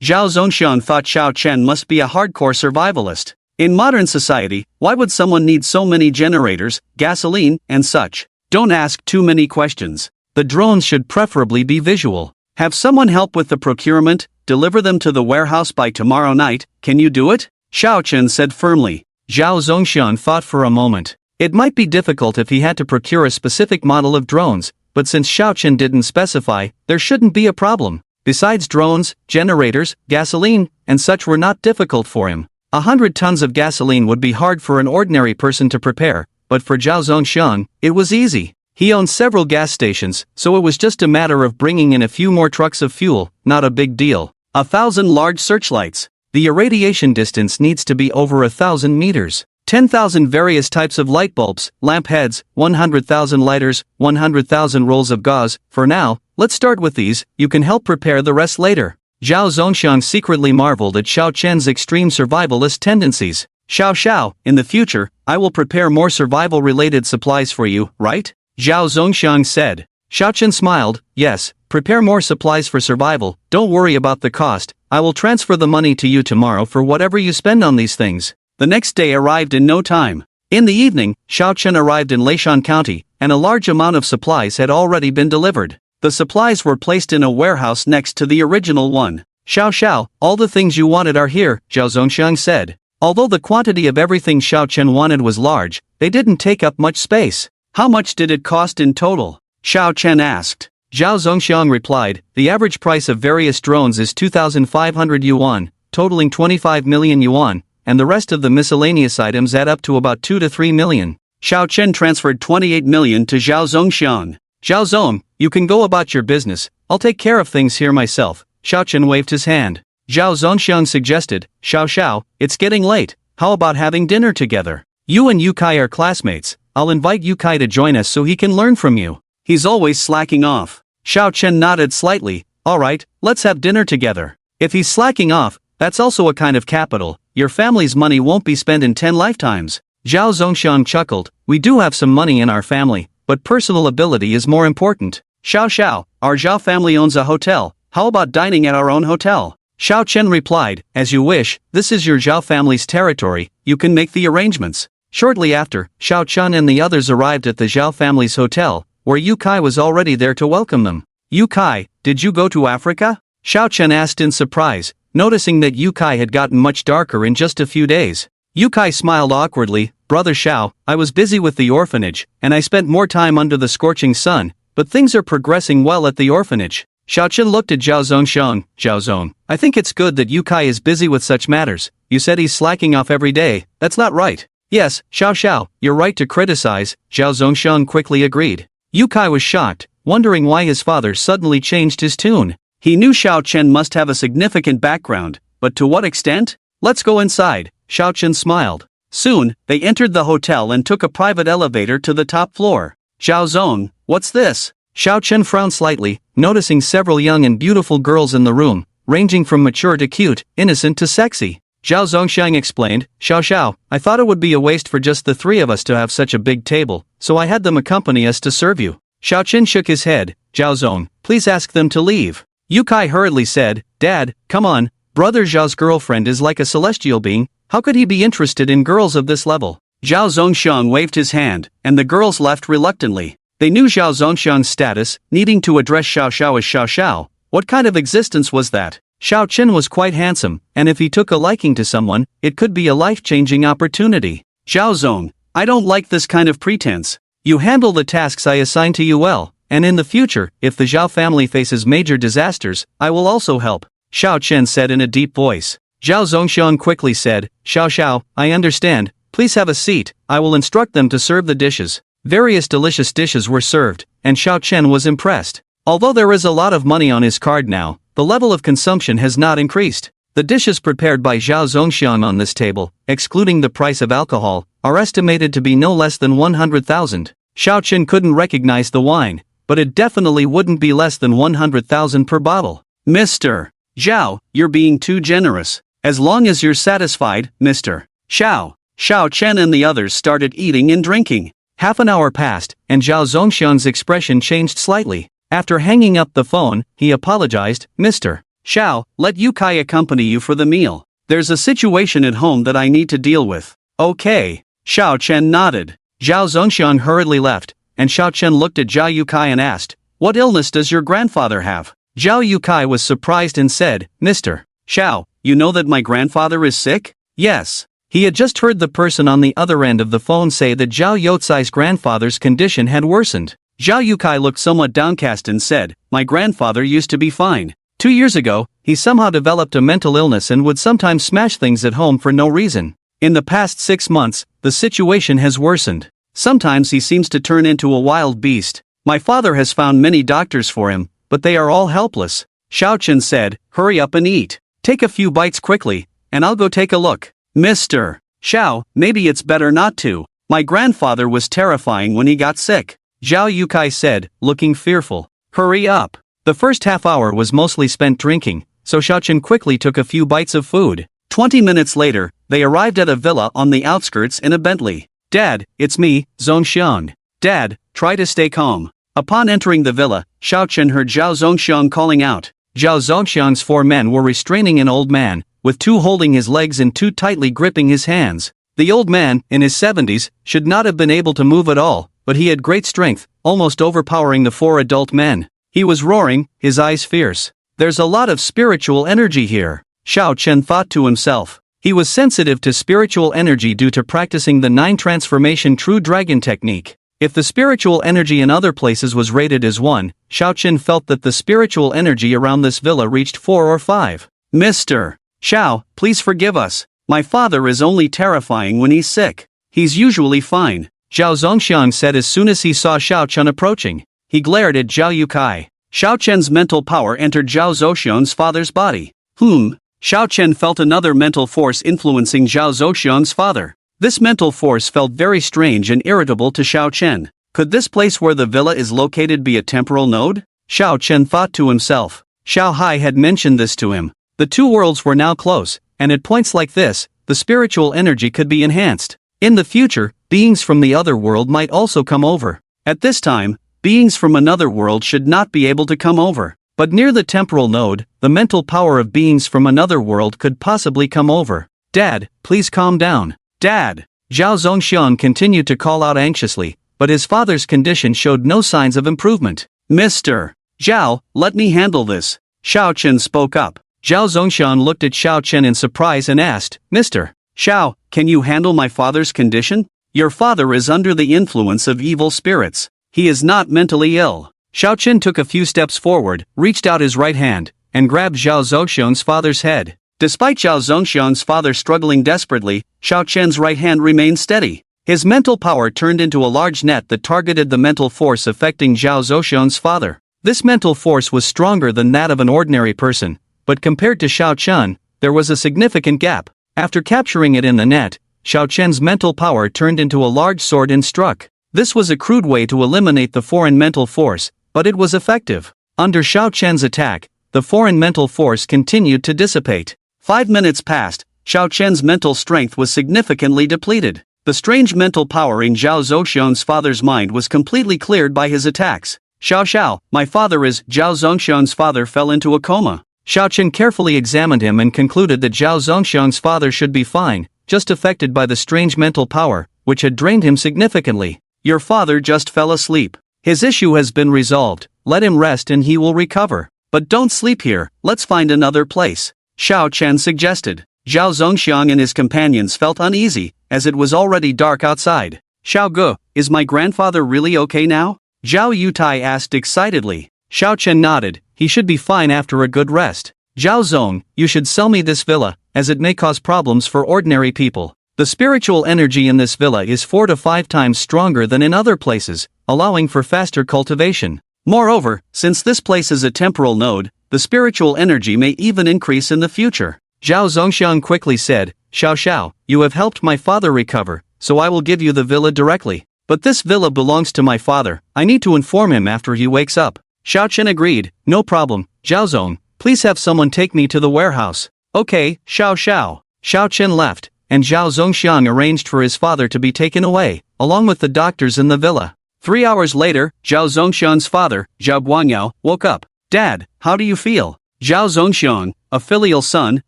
Zhao Zongxiang thought Xiao Chen must be a hardcore survivalist. In modern society, why would someone need so many generators, gasoline, and such? Don't ask too many questions. The drones should preferably be visual. Have someone help with the procurement, deliver them to the warehouse by tomorrow night. Can you do it? Xiao Chen said firmly. Zhao Zongxiang thought for a moment. It might be difficult if he had to procure a specific model of drones, but since Xiao Chen didn't specify, there shouldn't be a problem. Besides, drones, generators, gasoline, and such were not difficult for him. 100 tons of gasoline would be hard for an ordinary person to prepare, but for Zhao Zongxiang, it was easy. He owned several gas stations, so it was just a matter of bringing in a few more trucks of fuel, not a big deal. 1,000 large searchlights. The irradiation distance needs to be over 1,000 meters. 10,000 various types of light bulbs, lamp heads, 100,000 lighters, 100,000 rolls of gauze. For now, let's start with these. You can help prepare the rest later. Zhao Zongxiang secretly marveled at Xiao Chen's extreme survivalist tendencies. Xiao, in the future, I will prepare more survival-related supplies for you, right? Zhao Zongxiang said. Xiao Chen smiled. Yes, prepare more supplies for survival. Don't worry about the cost. I will transfer the money to you tomorrow for whatever you spend on these things. The next day arrived in no time. In the evening, Xiao Chen arrived in Leishan County, and a large amount of supplies had already been delivered. The supplies were placed in a warehouse next to the original one. Xiao, all the things you wanted are here, Zhao Zongxiang said. Although the quantity of everything Xiao Chen wanted was large, they didn't take up much space. How much did it cost in total? Xiao Chen asked. Zhao Zongxiang replied, the average price of various drones is 2,500 yuan, totaling 25 million yuan, and the rest of the miscellaneous items add up to about 2 to 3 million. Xiao Chen transferred 28 million to Zhao Zongxiang. Zhao Zong, you can go about your business. I'll take care of things here myself. Xiao Chen waved his hand. Zhao Zongxiang suggested, Xiao, it's getting late. How about having dinner together? You and Yukai are classmates. I'll invite Yukai to join us so he can learn from you. He's always slacking off. Xiao Chen nodded slightly. Alright, let's have dinner together. If he's slacking off, that's also a kind of capital. Your family's money won't be spent in 10 lifetimes. Zhao Zongxiang chuckled. We do have some money in our family, but personal ability is more important. Xiao, our Zhao family owns a hotel. How about dining at our own hotel? Xiao Chen replied, as you wish, this is your Zhao family's territory, you can make the arrangements. Shortly after, Xiao Chen and the others arrived at the Zhao family's hotel, where Yukai was already there to welcome them. Yukai, did you go to Africa? Xiao Chen asked in surprise, noticing that Yukai had gotten much darker in just a few days. Yukai smiled awkwardly. Brother Xiao, I was busy with the orphanage, and I spent more time under the scorching sun, but things are progressing well at the orphanage. Xiao Chen looked at Zhao Zongxiang. Zhao Zong, I think it's good that Yukai is busy with such matters. You said he's slacking off every day. That's not right. Yes, Xiao, you're right to criticize, Zhao Zongxiang quickly agreed. Yukai was shocked, wondering why his father suddenly changed his tune. He knew Xiao Chen must have a significant background, but to what extent? Let's go inside, Xiao Chen smiled. Soon, they entered the hotel and took a private elevator to the top floor. Zhao Zong, what's this? Xiao Chen frowned slightly, noticing several young and beautiful girls in the room, ranging from mature to cute, innocent to sexy. Zhao Zongxiang explained, Xiao, I thought it would be a waste for just the three of us to have such a big table, so I had them accompany us to serve you. Xiao Chen shook his head. Zhao Zong, please ask them to leave. Yukai hurriedly said, Dad, come on, Brother Zhao's girlfriend is like a celestial being, how could he be interested in girls of this level? Zhao Zongxiang waved his hand, and the girls left reluctantly. They knew Zhao Zongxiang's status, needing to address Xiao as Xiao. What kind of existence was that? Xiao Chen was quite handsome, and if he took a liking to someone, it could be a life-changing opportunity. Zhao Zong, I don't like this kind of pretense. You handle the tasks I assign to you well, and in the future, if the Zhao family faces major disasters, I will also help, Xiao Chen said in a deep voice. Zhao Zongxiang quickly said, Xiao, I understand, please have a seat, I will instruct them to serve the dishes. Various delicious dishes were served, and Xiao Chen was impressed. Although there is a lot of money on his card now, the level of consumption has not increased. The dishes prepared by Zhao Zongxiang on this table, excluding the price of alcohol, are estimated to be no less than 100,000. Xiao Chen couldn't recognize the wine, but it definitely wouldn't be less than 100,000 per bottle. Mr. Zhao, you're being too generous. As long as you're satisfied, Mr. Xiao Chen and the others started eating and drinking. Half an hour passed, and Zhao Zongxian's expression changed slightly. After hanging up the phone, he apologized. Mr. Xiao, let Yukai accompany you for the meal. There's a situation at home that I need to deal with. Okay. Xiao Chen nodded. Zhao Zongxian hurriedly left, and Xiao Chen looked at Zhao Yukai and asked, "What illness does your grandfather have?" Zhao Yukai was surprised and said, "Mr. Xiao, you know that my grandfather is sick?" Yes. He had just heard the person on the other end of the phone say that Zhao Youcai's grandfather's condition had worsened. Zhao Yukai looked somewhat downcast and said, "My grandfather used to be fine. 2 years ago, he somehow developed a mental illness and would sometimes smash things at home for no reason. In the past 6 months, the situation has worsened. Sometimes he seems to turn into a wild beast. My father has found many doctors for him, but they are all helpless." Xiao Chen said, "Hurry up and eat. Take a few bites quickly, and I'll go take a look." Mr. Xiao, maybe it's better not to. My grandfather was terrifying when he got sick. Zhao Yukai said, looking fearful. Hurry up. The first half hour was mostly spent drinking, so Xiao Chen quickly took a few bites of food. 20 minutes later, they arrived at a villa on the outskirts in a Bentley. "Dad, it's me, Zongxiang. Dad, try to stay calm." Upon entering the villa, Xiao Chen heard Zhao Zongxiang calling out. Zhao Zongxiang's 4 men were restraining an old man, with 2 holding his legs and 2 tightly gripping his hands. The old man, in his 70s, should not have been able to move at all, but he had great strength, almost overpowering the 4 adult men. He was roaring, his eyes fierce. "There's a lot of spiritual energy here," Xiao Chen thought to himself. He was sensitive to spiritual energy due to practicing the 9 transformation true dragon technique. If the spiritual energy in other places was rated as 1, Xiao Chen felt that the spiritual energy around this villa reached 4 or 5. "Mr. Xiao, please forgive us. My father is only terrifying when he's sick. He's usually fine," Zhao Zongxiang said as soon as he saw Xiao Chen approaching. He glared at Zhao Yukai. Xiao Chen's mental power entered Zhao Zongxiang's father's body. Xiao Chen felt another mental force influencing Zhao Zongxiang's father. This mental force felt very strange and irritable to Xiao Chen. Could this place where the villa is located be a temporal node? Xiao Chen thought to himself. Xiao Hai had mentioned this to him. The 2 worlds were now close, and at points like this, the spiritual energy could be enhanced. In the future, beings from the other world might also come over. At this time, beings from another world should not be able to come over. But near the temporal node, the mental power of beings from another world could possibly come over. "Dad, please calm down. Dad!" Zhao Zongxiang continued to call out anxiously, but his father's condition showed no signs of improvement. "Mr. Zhao, let me handle this." Xiao Chen spoke up. Zhao Zongxiang looked at Xiao Chen in surprise and asked, "Mr. Xiao, can you handle my father's condition? Your father is under the influence of evil spirits. He is not mentally ill." Xiao Chen took a few steps forward, reached out his right hand, and grabbed Zhao Zongxiang's father's head. Despite Zhao Zongxiang's father struggling desperately, Xiao Chen's right hand remained steady. His mental power turned into a large net that targeted the mental force affecting Zhao Zongxiang's father. This mental force was stronger than that of an ordinary person, but compared to Xiao Chen, there was a significant gap. After capturing it in the net, Xiao Chen's mental power turned into a large sword and struck. This was a crude way to eliminate the foreign mental force, but it was effective. Under Xiao Chen's attack, the foreign mental force continued to dissipate. 5 minutes passed, Xiao Chen's mental strength was significantly depleted. The strange mental power in Zhao Zongxiang's father's mind was completely cleared by his attacks. "Xiao, my father is..." Zhao Zongxiang's father fell into a coma. Xiao Chen carefully examined him and concluded that Zhao Zongxiang's father should be fine, just affected by the strange mental power, which had drained him significantly. "Your father just fell asleep. His issue has been resolved, let him rest and he will recover. But don't sleep here, let's find another place," Xiao Chen suggested. Zhao Zongxiang and his companions felt uneasy, as it was already dark outside. "Xiao Ge, is my grandfather really okay now?" Zhao Yutai asked excitedly. Xiao Chen nodded, he should be fine after a good rest. "Zhao Zong, you should sell me this villa, as it may cause problems for ordinary people. The spiritual energy in this villa is 4 to 5 times stronger than in other places, allowing for faster cultivation. Moreover, since this place is a temporal node, the spiritual energy may even increase in the future." Zhao Zongxiang quickly said, Xiao, you have helped my father recover, so I will give you the villa directly. But this villa belongs to my father, I need to inform him after he wakes up. Xiao Chen agreed, no problem, Zhao Zong, please have someone take me to the warehouse. Okay, Xiao. Xiao Chen left, and Zhao Zongxiang arranged for his father to be taken away, along with the doctors in the villa. 3 hours later, Zhao Zongxiang's father, Zhao Guanyao, woke up. Dad, how do you feel? Zhao Zongxiang, a filial son,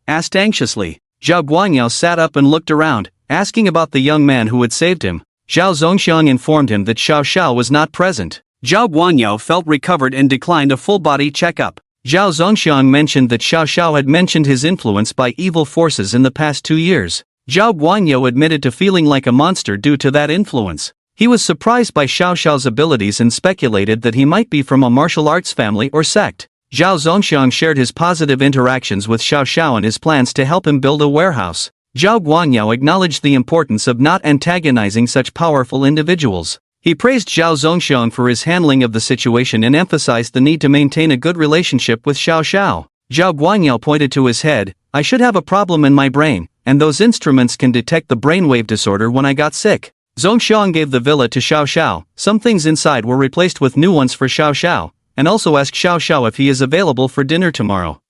asked anxiously. Zhao Guanyao sat up and looked around, asking about the young man who had saved him. Zhao Zongxiang informed him that Xiao Xiao was not present. Zhao Guanyao felt recovered and declined a full-body checkup. Zhao Zongxiang mentioned that Xiao Xiao had mentioned his influence by evil forces in the past 2 years. Zhao Guanyao admitted to feeling like a monster due to that influence. He was surprised by Xiao Xiao's abilities and speculated that he might be from a martial arts family or sect. Zhao Zongxiang shared his positive interactions with Xiao Xiao and his plans to help him build a warehouse. Zhao Guanyao acknowledged the importance of not antagonizing such powerful individuals. He praised Zhao Zongxiang for his handling of the situation and emphasized the need to maintain a good relationship with Xiao Xiao. Zhao Guanyao pointed to his head, I should have a problem in my brain, and those instruments can detect the brainwave disorder when I got sick. Zongxiang gave the villa to Xiao Xiao, some things inside were replaced with new ones for Xiao Xiao, and also asked Xiao Xiao if he is available for dinner tomorrow.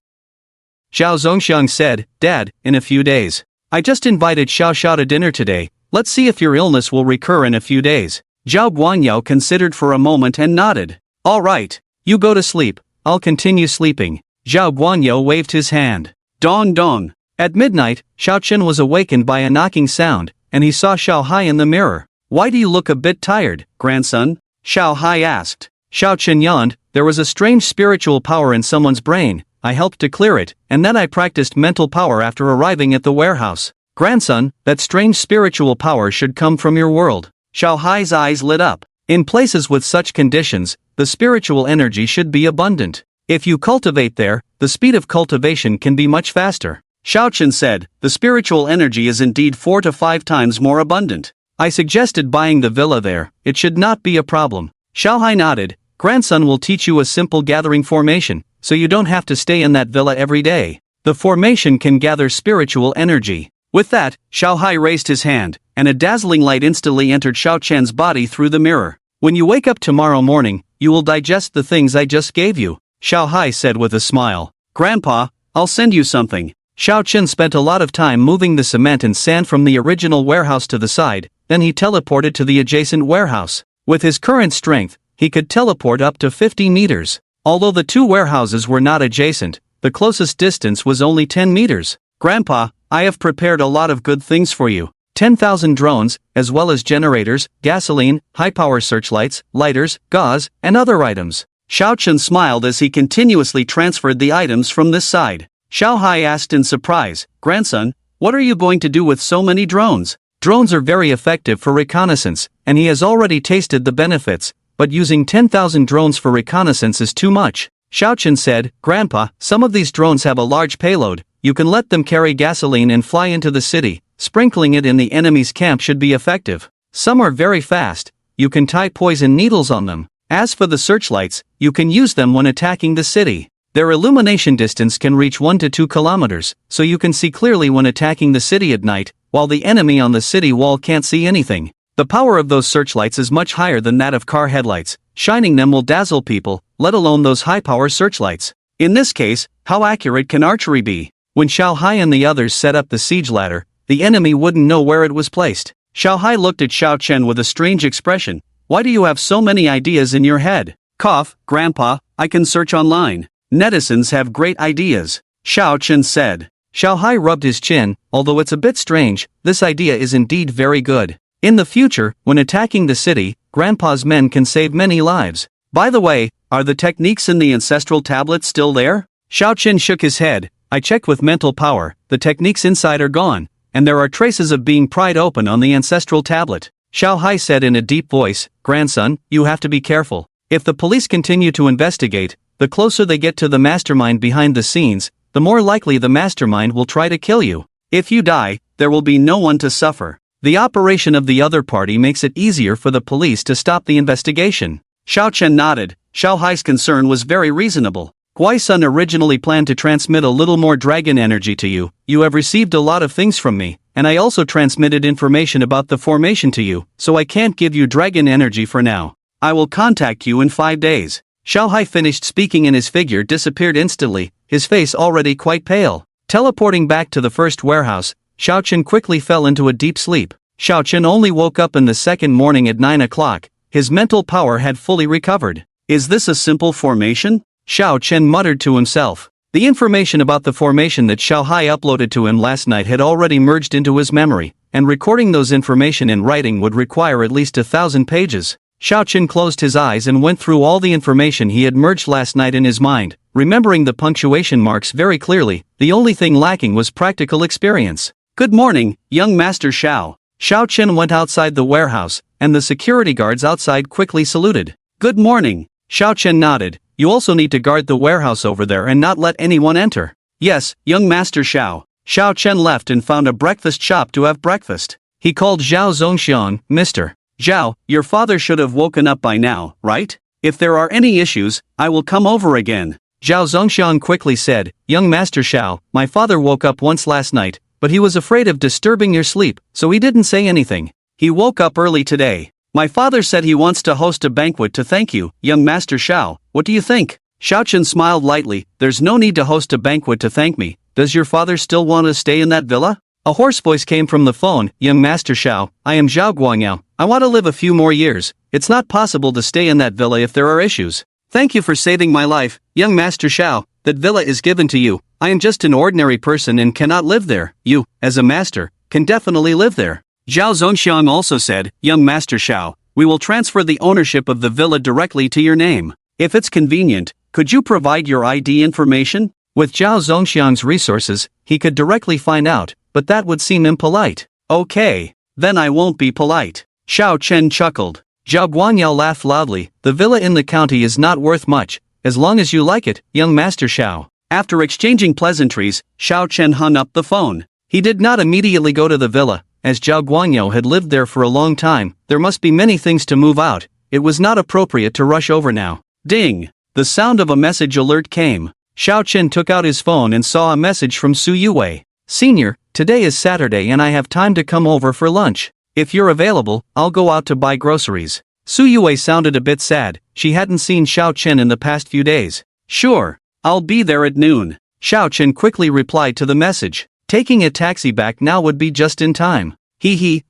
Zhao Zongxiang said, Dad, in a few days. I just invited Xiao Xiao to dinner today, let's see if your illness will recur in a few days. Zhao Guanyao considered for a moment and nodded. All right, you go to sleep, I'll continue sleeping. Zhao Guanyao waved his hand. Dawn. At midnight, Xiao Chen was awakened by a knocking sound, and he saw Xiao Hai in the mirror. Why do you look a bit tired, grandson? Xiao Hai asked. Xiao Chen yawned, there was a strange spiritual power in someone's brain, I helped to clear it, and then I practiced mental power after arriving at the warehouse. Grandson, that strange spiritual power should come from your world. Xiao Hai's eyes lit up. In places with such conditions, the spiritual energy should be abundant. If you cultivate there, the speed of cultivation can be much faster. Xiao Chen said, the spiritual energy is indeed 4 to 5 times more abundant. I suggested buying the villa there, it should not be a problem. Xiao Hai nodded, grandson will teach you a simple gathering formation, so you don't have to stay in that villa every day. The formation can gather spiritual energy. With that, Xiao Hai raised his hand, and a dazzling light instantly entered Xiao Chen's body through the mirror. When you wake up tomorrow morning, you will digest the things I just gave you, Xiao Hai said with a smile. Grandpa, I'll send you something. Xiao Chen spent a lot of time moving the cement and sand from the original warehouse to the side, then he teleported to the adjacent warehouse. With his current strength, he could teleport up to 50 meters. Although the two warehouses were not adjacent, the closest distance was only 10 meters. Grandpa, I have prepared a lot of good things for you. 10,000 drones, as well as generators, gasoline, high-power searchlights, lighters, gauze, and other items. Xiao Chen smiled as he continuously transferred the items from this side. Xiao Hai asked in surprise, grandson, what are you going to do with so many drones? Drones are very effective for reconnaissance, and he has already tasted the benefits, but using 10,000 drones for reconnaissance is too much. Xiao Chen said, Grandpa, some of these drones have a large payload, you can let them carry gasoline and fly into the city, sprinkling it in the enemy's camp should be effective. Some are very fast, you can tie poison needles on them. As for the searchlights, you can use them when attacking the city. Their illumination distance can reach 1 to 2 kilometers, so you can see clearly when attacking the city at night, while the enemy on the city wall can't see anything. The power of those searchlights is much higher than that of car headlights, shining them will dazzle people, let alone those high-power searchlights. In this case, how accurate can archery be? When Xiao Hai and the others set up the siege ladder, the enemy wouldn't know where it was placed. Xiao Hai looked at Xiao Chen with a strange expression. Why do you have so many ideas in your head? Cough, Grandpa, I can search online. Netizens have great ideas, Xiao Chen said. Xiao Hai rubbed his chin, although it's a bit strange, this idea is indeed very good. In the future, when attacking the city, Grandpa's men can save many lives. By the way, are the techniques in the ancestral tablet still there? Xiao Chen shook his head. I checked with mental power, the techniques inside are gone, and there are traces of being pried open on the ancestral tablet. Xiao Hai said in a deep voice, grandson, you have to be careful. If the police continue to investigate, the closer they get to the mastermind behind the scenes, the more likely the mastermind will try to kill you. If you die, there will be no one to suffer. The operation of the other party makes it easier for the police to stop the investigation. Xiao Chen nodded. Xiao Hai's concern was very reasonable. Huai-sun originally planned to transmit a little more dragon energy to you. You have received a lot of things from me, and I also transmitted information about the formation to you, so I can't give you dragon energy for now. I will contact you in 5 days. Xiao Hai finished speaking and his figure disappeared instantly, his face already quite pale. Teleporting back to the first warehouse, Xiao Chen quickly fell into a deep sleep. Xiao Chen only woke up in the second morning at 9 o'clock, his mental power had fully recovered. Is this a simple formation? Xiao Chen muttered to himself. The information about the formation that Xiao Hai uploaded to him last night had already merged into his memory, and recording those information in writing would require at least 1,000 pages. Xiao Chen closed his eyes and went through all the information he had merged last night in his mind, remembering the punctuation marks very clearly. The only thing lacking was practical experience. Good morning, young Master Xiao. Xiao Chen went outside the warehouse, and the security guards outside quickly saluted. Good morning. Xiao Chen nodded. You also need to guard the warehouse over there and not let anyone enter. Yes, young Master Xiao. Xiao Chen left and found a breakfast shop to have breakfast. He called Zhao Zongxiang, Mr. Zhao, your father should have woken up by now, right? If there are any issues, I will come over again. Zhao Zongxiang quickly said, Young Master Xiao, my father woke up once last night, but he was afraid of disturbing your sleep, so he didn't say anything. He woke up early today. My father said he wants to host a banquet to thank you, young Master Xiao. What do you think? Xiao Chen smiled lightly. There's no need to host a banquet to thank me. Does your father still want to stay in that villa? A hoarse voice came from the phone. Young Master Xiao, I am Zhao Guangyao. I want to live a few more years. It's not possible to stay in that villa if there are issues. Thank you for saving my life, young Master Xiao. That villa is given to you. I am just an ordinary person and cannot live there. You, as a master, can definitely live there. Zhao Zongxiang also said, Young Master Xiao, we will transfer the ownership of the villa directly to your name. If it's convenient, could you provide your ID information? With Zhao Zongxiang's resources, he could directly find out, but that would seem impolite. Okay, then I won't be polite. Xiao Chen chuckled. Zhao Guangyao laughed loudly. The villa in the county is not worth much, as long as you like it, young Master Xiao. After exchanging pleasantries, Xiao Chen hung up the phone. He did not immediately go to the villa. As Zhao Guangyao had lived there for a long time, there must be many things to move out. It was not appropriate to rush over now. Ding! The sound of a message alert came. Xiao Chen took out his phone and saw a message from Su Yue. Senior, today is Saturday and I have time to come over for lunch. If you're available, I'll go out to buy groceries. Su Yue sounded a bit sad. She hadn't seen Xiao Chen in the past few days. Sure, I'll be there at noon. Xiao Chen quickly replied to the message. Taking a taxi back now would be just in time.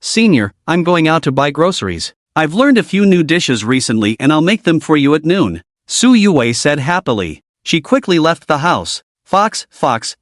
Senior, I'm going out to buy groceries. I've learned a few new dishes recently and I'll make them for you at noon. Su Yue said happily. She quickly left the house. Fox,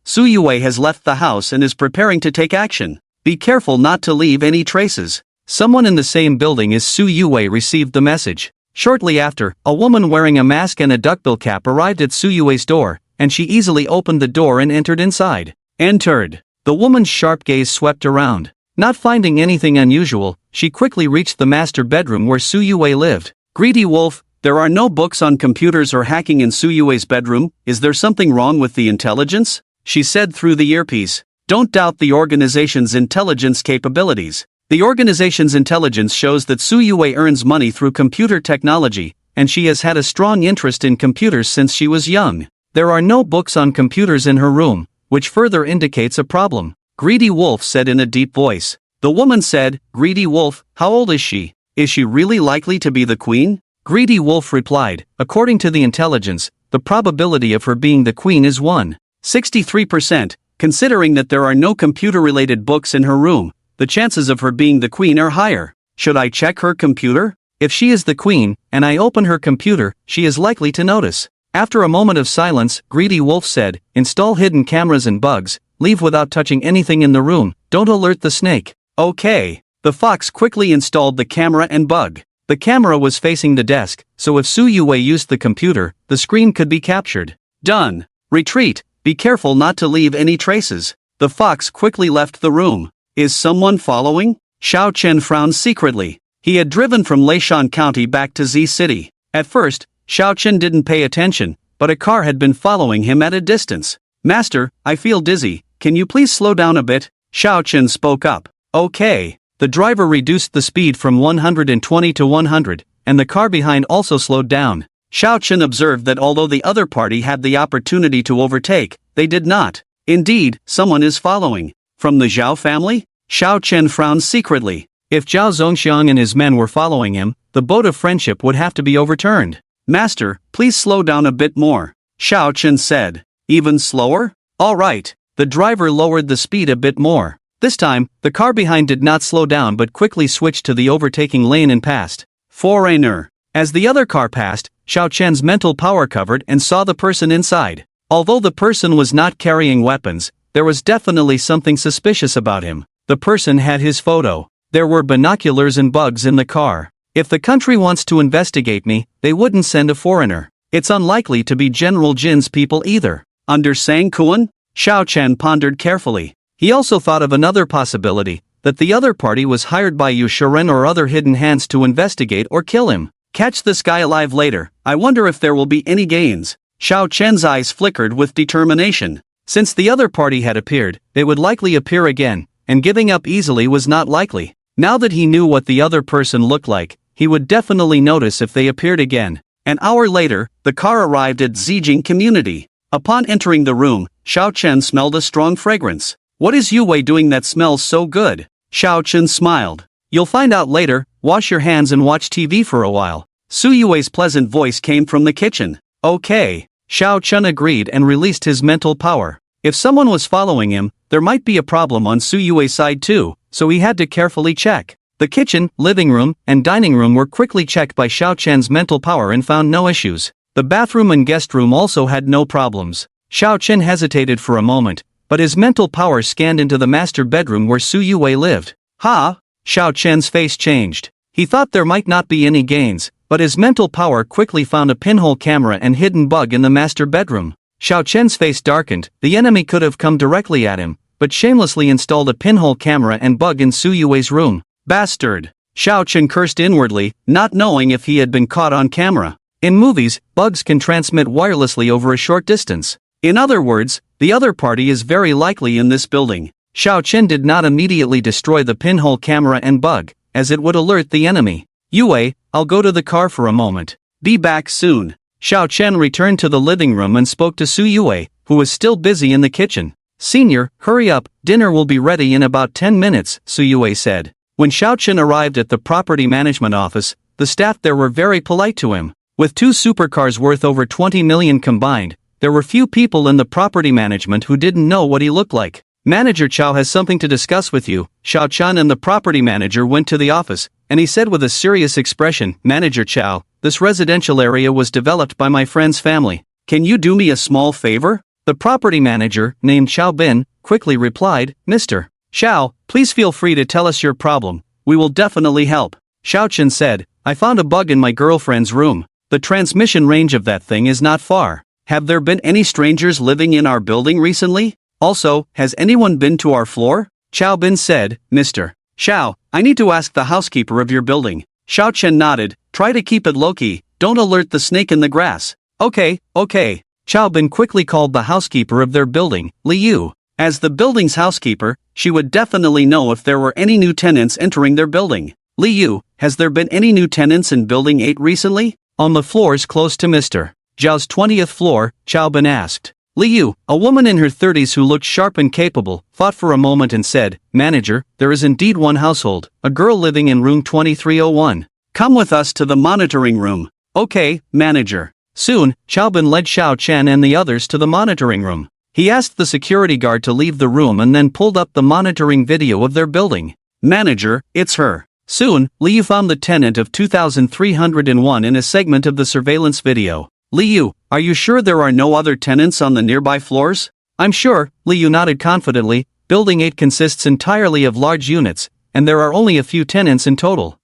Su Yue has left the house and is preparing to take action. Be careful not to leave any traces. Someone in the same building as Su Yue received the message. Shortly after, a woman wearing a mask and a duckbill cap arrived at Su Yue's door, and she easily opened the door and entered inside. Entered. The woman's sharp gaze swept around. Not finding anything unusual, she quickly reached the master bedroom where Su Yue lived. Greedy wolf, there are no books on computers or hacking in Su Yue's bedroom. Is there something wrong with the intelligence? She said through the earpiece. Don't doubt the organization's intelligence capabilities. The organization's intelligence shows that Su Yue earns money through computer technology, and she has had a strong interest in computers since she was young. There are no books on computers in her room, which further indicates a problem. Greedy Wolf said in a deep voice. The woman said, Greedy Wolf, how old is she? Is she really likely to be the queen? Greedy Wolf replied, according to the intelligence, the probability of her being the queen is 163%, considering that there are no computer-related books in her room, the chances of her being the queen are higher. Should I check her computer? If she is the queen, and I open her computer, she is likely to notice. After a moment of silence, Greedy Wolf said, install hidden cameras and bugs, leave without touching anything in the room, don't alert the snake. Okay. The fox quickly installed the camera and bug. The camera was facing the desk, so if Su Yue used the computer, the screen could be captured. Done. Retreat. Be careful not to leave any traces. The fox quickly left the room. Is someone following? Xiao Chen frowned secretly. He had driven from Leishan County back to Z City. At first, Xiao Chen didn't pay attention, but a car had been following him at a distance. Master, I feel dizzy. Can you please slow down a bit? Xiao Chen spoke up. Okay. The driver reduced the speed from 120 to 100, and the car behind also slowed down. Xiao Chen observed that although the other party had the opportunity to overtake, they did not. Indeed, someone is following. From the Zhao family? Xiao Chen frowned secretly. If Zhao Zongxiang and his men were following him, the boat of friendship would have to be overturned. Master, please slow down a bit more, Xiao Chen said. Even slower? All right. The driver lowered the speed a bit more. This time, the car behind did not slow down but quickly switched to the overtaking lane and passed. Foreigner. As the other car passed, Xiao Chen's mental power covered and saw the person inside. Although the person was not carrying weapons, there was definitely something suspicious about him. The person had his photo. There were binoculars and bugs in the car. If the country wants to investigate me, they wouldn't send a foreigner. It's unlikely to be General Jin's people either. Under Sang Kuan? Xiao Chen pondered carefully. He also thought of another possibility, that the other party was hired by Yu Shiren or other hidden hands to investigate or kill him. Catch this guy alive later. I wonder if there will be any gains. Xiao Chen's eyes flickered with determination. Since the other party had appeared, they would likely appear again, and giving up easily was not likely. Now that he knew what the other person looked like, he would definitely notice if they appeared again. An hour later, the car arrived at Zijing Community. Upon entering the room, Xiao Chen smelled a strong fragrance. What is Yu Wei doing that smells so good? Xiao Chen smiled. You'll find out later, wash your hands and watch TV for a while. Su Yue's pleasant voice came from the kitchen. Okay. Xiao Chen agreed and released his mental power. If someone was following him, there might be a problem on Su Yue's side too, so he had to carefully check. The kitchen, living room, and dining room were quickly checked by Xiao Chen's mental power and found no issues. The bathroom and guest room also had no problems. Xiao Chen hesitated for a moment, but his mental power scanned into the master bedroom where Su Yue lived. Ha! Xiao Chen's face changed. He thought there might not be any gains, but his mental power quickly found a pinhole camera and hidden bug in the master bedroom. Xiao Chen's face darkened. The enemy could have come directly at him, but shamelessly installed a pinhole camera and bug in Su Yue's room. Bastard! Xiao Chen cursed inwardly, not knowing if he had been caught on camera. In movies, bugs can transmit wirelessly over a short distance. In other words, the other party is very likely in this building. Xiao Chen did not immediately destroy the pinhole camera and bug, as it would alert the enemy. Yue, I'll go to the car for a moment. Be back soon. Xiao Chen returned to the living room and spoke to Su Yue, who was still busy in the kitchen. Senior, hurry up, dinner will be ready in about 10 minutes, Su Yue said. When Xiao Chen arrived at the property management office, the staff there were very polite to him. With 2 supercars worth over 20 million combined, there were few people in the property management who didn't know what he looked like. Manager Chow has something to discuss with you. Xiao Chen and the property manager went to the office, and he said with a serious expression, Manager Chow, this residential area was developed by my friend's family. Can you do me a small favor? The property manager, named Xiao Bin, quickly replied, Mr. Xiao, please feel free to tell us your problem. We will definitely help. Xiao Chen said, I found a bug in my girlfriend's room. The transmission range of that thing is not far. Have there been any strangers living in our building recently? Also, has anyone been to our floor? Xiao Bin said, Mr. Xiao, I need to ask the housekeeper of your building. Xiao Chen nodded, try to keep it low-key, don't alert the snake in the grass. Okay. Xiao Bin quickly called the housekeeper of their building, Li Yu. As the building's housekeeper, she would definitely know if there were any new tenants entering their building. Li Yu, has there been any new tenants in Building 8 recently? On the floors close to Mr. Zhao's 20th floor, Xiao Bin asked. Li Yu, a woman in her 30s who looked sharp and capable, thought for a moment and said, Manager, there is indeed one household, a girl living in room 2301. Come with us to the monitoring room. Okay, manager. Soon, Xiao Bin led Xiao Chen and the others to the monitoring room. He asked the security guard to leave the room and then pulled up the monitoring video of their building. Manager, it's her. Soon, Li Yu found the tenant of 2301 in a segment of the surveillance video. Li Yu, are you sure there are no other tenants on the nearby floors? I'm sure, Li Yu nodded confidently. Building 8 consists entirely of large units, and there are only a few tenants in total.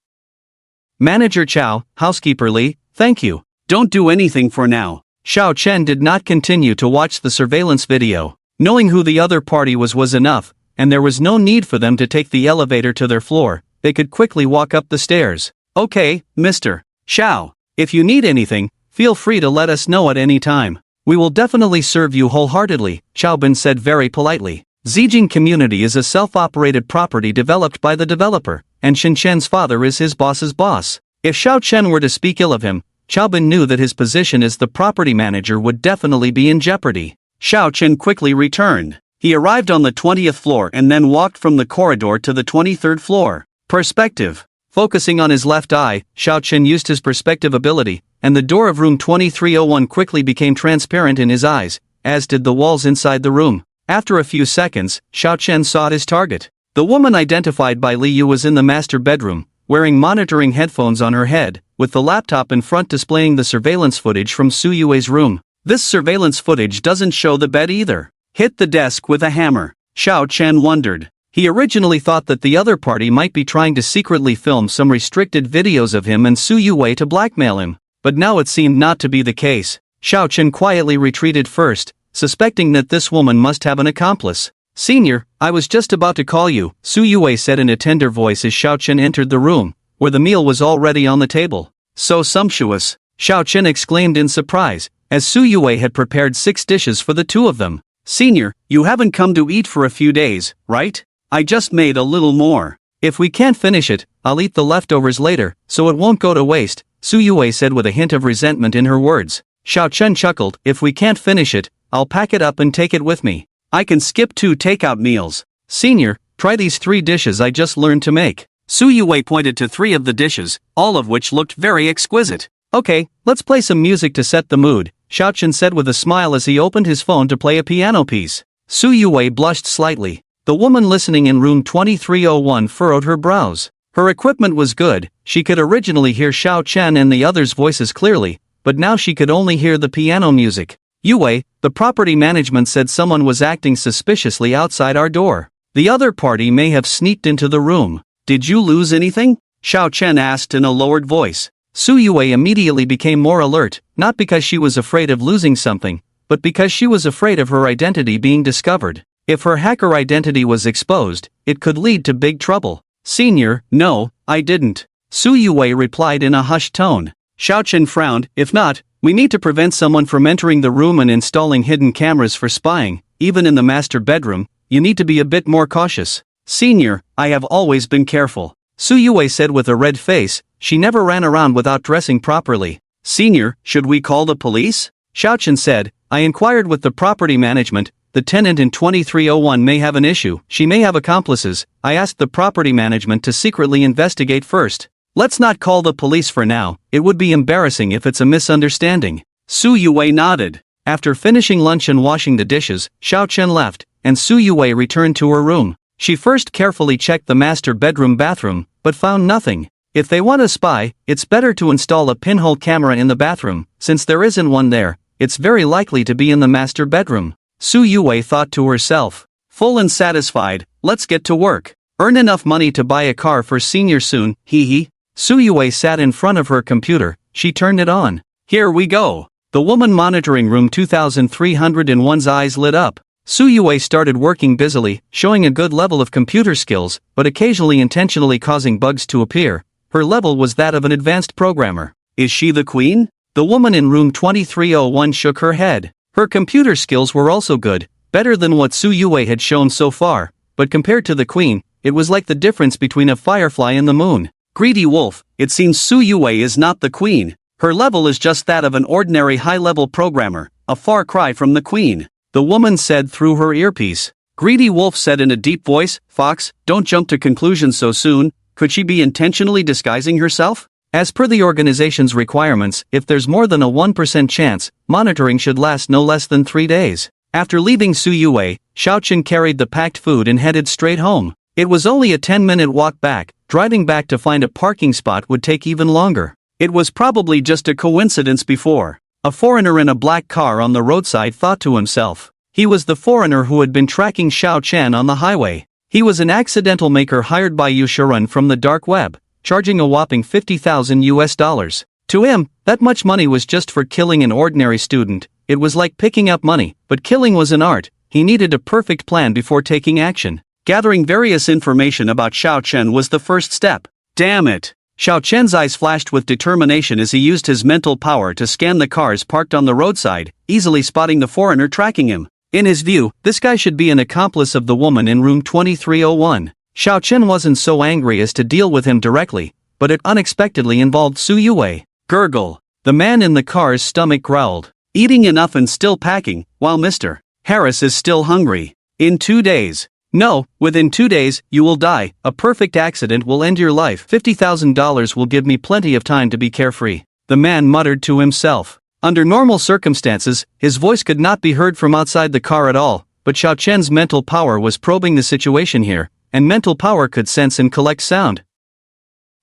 Manager Chow, housekeeper Li, thank you. Don't do anything for now. Xiao Chen did not continue to watch the surveillance video. Knowing who the other party was enough, and there was no need for them to take the elevator to their floor. They could quickly walk up the stairs. Okay, Mr. Xiao. If you need anything, feel free to let us know at any time. We will definitely serve you wholeheartedly, Xiao Bin said very politely. Zijing Community is a self-operated property developed by the developer, and Shen Chen's father is his boss's boss. If Xiao Chen were to speak ill of him, Chaobin knew that his position as the property manager would definitely be in jeopardy. Xiao Chen quickly returned. He arrived on the 20th floor and then walked from the corridor to the 23rd floor. Perspective. Focusing on his left eye, Xiao Chen used his perspective ability, and the door of room 2301 quickly became transparent in his eyes, as did the walls inside the room. After a few seconds, Xiao Chen sought his target. The woman identified by Li Yu was in the master bedroom, wearing monitoring headphones on her head, with the laptop in front displaying the surveillance footage from Su Yue's room. This surveillance footage doesn't show the bed either. Hit the desk with a hammer. Xiao Chen wondered. He originally thought that the other party might be trying to secretly film some restricted videos of him and Su Yue to blackmail him, but now it seemed not to be the case. Xiao Chen quietly retreated first, suspecting that this woman must have an accomplice. "Senior, I was just about to call you," Su Yue said in a tender voice as Xiao Chen entered the room, where the meal was already on the table. "So sumptuous," Xiao Chen exclaimed in surprise, as Su Yue had prepared 6 dishes for the two of them. "Senior, you haven't come to eat for a few days, right? I just made a little more. If we can't finish it, I'll eat the leftovers later, so it won't go to waste," Su Yue said with a hint of resentment in her words. Xiao Chen chuckled. "If we can't finish it, I'll pack it up and take it with me. I can skip 2 takeout meals. Senior, try these 3 dishes I just learned to make." Su Yue pointed to 3 of the dishes, all of which looked very exquisite. "Okay, let's play some music to set the mood," Xiao Chen said with a smile as he opened his phone to play a piano piece. Su Yue blushed slightly. The woman listening in room 2301 furrowed her brows. Her equipment was good, she could originally hear Xiao Chen and the others' voices clearly, but now she could only hear the piano music. "Yue, the property management said someone was acting suspiciously outside our door. The other party may have sneaked into the room. Did you lose anything?" Xiao Chen asked in a lowered voice. Su Yue immediately became more alert, not because she was afraid of losing something, but because she was afraid of her identity being discovered. If her hacker identity was exposed, it could lead to big trouble. "Senior, no, I didn't," Su Yue replied in a hushed tone. Xiao Chen frowned. "If not, we need to prevent someone from entering the room and installing hidden cameras for spying. Even in the master bedroom, you need to be a bit more cautious." "Senior, I have always been careful," Su Yue said with a red face. She never ran around without dressing properly. "Senior, should we call the police?" Xiao Chen said. "I inquired with the property management. The tenant in 2301 may have an issue. She may have accomplices. I asked the property management to secretly investigate first. Let's not call the police for now. It would be embarrassing if it's a misunderstanding." Su Yue nodded. After finishing lunch and washing the dishes, Xiao Chen left, and Su Yue returned to her room. She first carefully checked the master bedroom bathroom, but found nothing. If they want to spy, it's better to install a pinhole camera in the bathroom. Since there isn't one there, it's very likely to be in the master bedroom. Su Yue thought to herself. Full and satisfied, let's get to work. Earn enough money to buy a car for senior soon, hee hee. Su Yue sat in front of her computer, she turned it on. Here we go. The woman monitoring room 2301's eyes lit up. Su Yue started working busily, showing a good level of computer skills, but occasionally intentionally causing bugs to appear. Her level was that of an advanced programmer. Is she the queen? The woman in room 2301 shook her head. Her computer skills were also good, better than what Su Yue had shown so far, but compared to the queen, it was like the difference between a firefly and the moon. Greedy wolf, it seems Su Yue is not the queen. Her level is just that of an ordinary high-level programmer, a far cry from the queen, the woman said through her earpiece. Greedy wolf said in a deep voice, Fox, don't jump to conclusions so soon. Could she be intentionally disguising herself? As per the organization's requirements, if there's more than a 1% chance, monitoring should last no less than 3 days. After leaving Su Yue, Xiao Chen carried the packed food and headed straight home. It was only a 10-minute walk back. Driving back to find a parking spot would take even longer. It was probably just a coincidence before. A foreigner in a black car on the roadside thought to himself. He was the foreigner who had been tracking Xiao Chen on the highway. He was an accidental maker hired by Yu Shirun from the dark web, charging a whopping $50,000. To him, that much money was just for killing an ordinary student. It was like picking up money, but killing was an art. He needed a perfect plan before taking action. Gathering various information about Xiao Chen was the first step. Damn it! Xiao Chen's eyes flashed with determination as he used his mental power to scan the cars parked on the roadside, easily spotting the foreigner tracking him. In his view, this guy should be an accomplice of the woman in room 2301. Xiao Chen wasn't so angry as to deal with him directly, but it unexpectedly involved Su Yue. Gurgle. The man in the car's stomach growled. Eating enough and still packing, while Mr. Harris is still hungry. In 2 days. No, within 2 days, you will die. A perfect accident will end your life. $50,000 will give me plenty of time to be carefree. The man muttered to himself. Under normal circumstances, his voice could not be heard from outside the car at all, but Xiao Chen's mental power was probing the situation here, and mental power could sense and collect sound.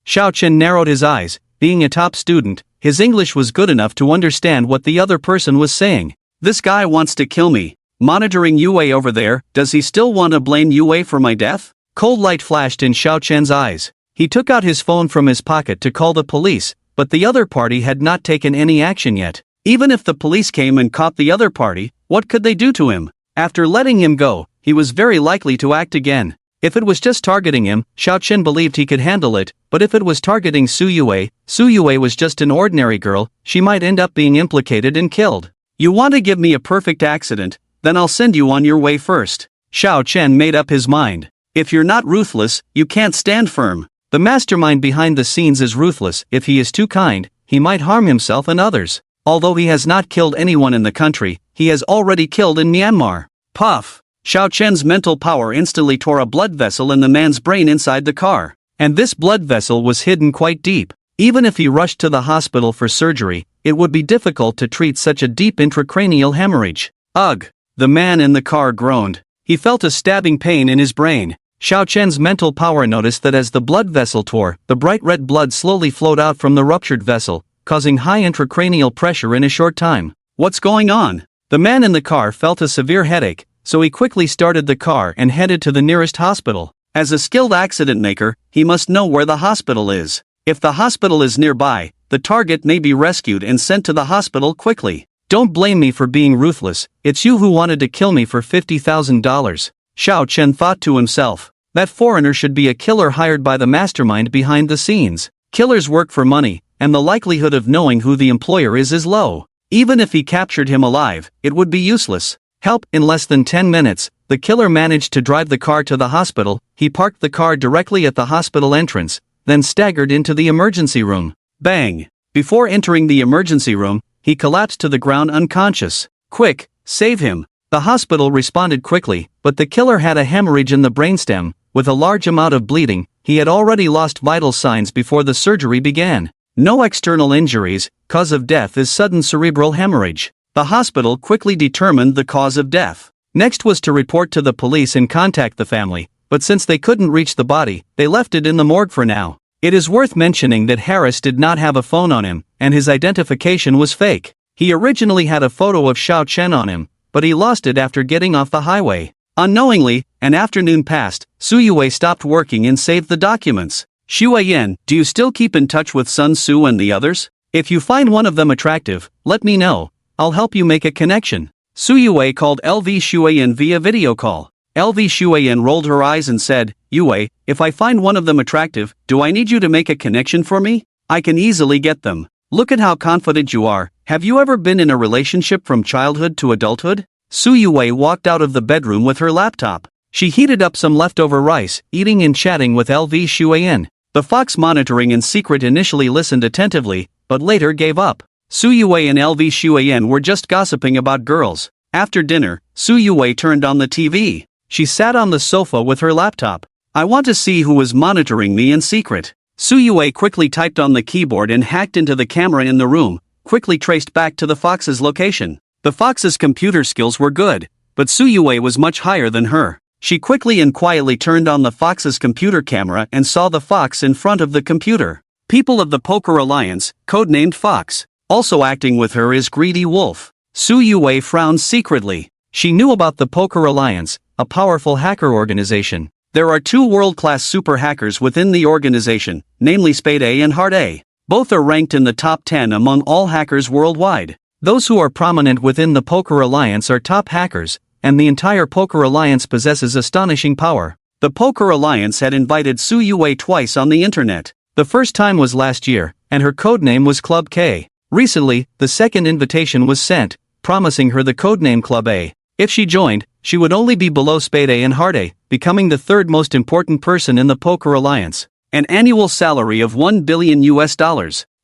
Xiao Chen narrowed his eyes. Being a top student, his English was good enough to understand what the other person was saying. This guy wants to kill me. Monitoring Yue over there, does he still want to blame Yue for my death? Cold light flashed in Xiao Chen's eyes. He took out his phone from his pocket to call the police, but the other party had not taken any action yet. Even if the police came and caught the other party, what could they do to him? After letting him go, he was very likely to act again. If it was just targeting him, Xiao Chen believed he could handle it, but if it was targeting Su Yue was just an ordinary girl, she might end up being implicated and killed. You want to give me a perfect accident? Then I'll send you on your way first. Xiao Chen made up his mind. If you're not ruthless, you can't stand firm. The mastermind behind the scenes is ruthless. If he is too kind, he might harm himself and others. Although he has not killed anyone in the country, he has already killed in Myanmar. Puff! Xiao Chen's mental power instantly tore a blood vessel in the man's brain inside the car. And this blood vessel was hidden quite deep. Even if he rushed to the hospital for surgery, it would be difficult to treat such a deep intracranial hemorrhage. Ugh! The man in the car groaned. He felt a stabbing pain in his brain. Xiao Chen's mental power noticed that as the blood vessel tore, the bright red blood slowly flowed out from the ruptured vessel, causing high intracranial pressure in a short time. What's going on? The man in the car felt a severe headache, so he quickly started the car and headed to the nearest hospital. As a skilled accident maker, he must know where the hospital is. If the hospital is nearby, the target may be rescued and sent to the hospital quickly. Don't blame me for being ruthless, it's you who wanted to kill me for $50,000. Xiao Chen thought to himself. That foreigner should be a killer hired by the mastermind behind the scenes. Killers work for money, and the likelihood of knowing who the employer is low. Even if he captured him alive, it would be useless. Help! In less than 10 minutes, the killer managed to drive the car to the hospital. He parked the car directly at the hospital entrance, then staggered into the emergency room. Bang! Before entering the emergency room, he collapsed to the ground unconscious. Quick, save him! The hospital responded quickly, but the killer had a hemorrhage in the brainstem, with a large amount of bleeding. He had already lost vital signs before the surgery began. No external injuries. Cause of death is sudden cerebral hemorrhage. The hospital quickly determined the cause of death. Next was to report to the police and contact the family, but since they couldn't reach the body, they left it in the morgue for now. It is worth mentioning that Harris did not have a phone on him, and his identification was fake. He originally had a photo of Xiao Chen on him, but he lost it after getting off the highway. Unknowingly, an afternoon passed. Su Yue stopped working and saved the documents. Shuiyan, do you still keep in touch with Sun Tzu and the others? If you find one of them attractive, let me know. I'll help you make a connection. Su Yue called LV Shuiyan via video call. LV Shuiyan rolled her eyes and said, Yue, if I find one of them attractive, do I need you to make a connection for me? I can easily get them. Look at how confident you are. Have you ever been in a relationship from childhood to adulthood? Su Yue walked out of the bedroom with her laptop. She heated up some leftover rice, eating and chatting with LV Shuiyan. The fox monitoring in secret initially listened attentively, but later gave up. Su Yue and LV Shuiyan were just gossiping about girls. After dinner, Su Yue turned on the TV. She sat on the sofa with her laptop. I want to see who was monitoring me in secret. Su Yue quickly typed on the keyboard and hacked into the camera in the room, quickly traced back to the fox's location. The fox's computer skills were good, but Su Yue was much higher than her. She quickly and quietly turned on the fox's computer camera and saw the fox in front of the computer. People of the Poker Alliance, codenamed Fox. Also acting with her is Greedy Wolf. Su Yue frowned secretly. She knew about the Poker Alliance, a powerful hacker organization. There are two world-class super hackers within the organization, namely Spade A and Heart A. Both are ranked in the top 10 among all hackers worldwide. Those who are prominent within the Poker Alliance are top hackers, and the entire Poker Alliance possesses astonishing power. The Poker Alliance had invited Su Yue twice on the internet. The first time was last year, and her codename was Club K. Recently, the second invitation was sent, promising her the codename Club A. If she joined, she would only be below Spade A and Heart A, becoming the third most important person in the Poker Alliance. An annual salary of $1 billion.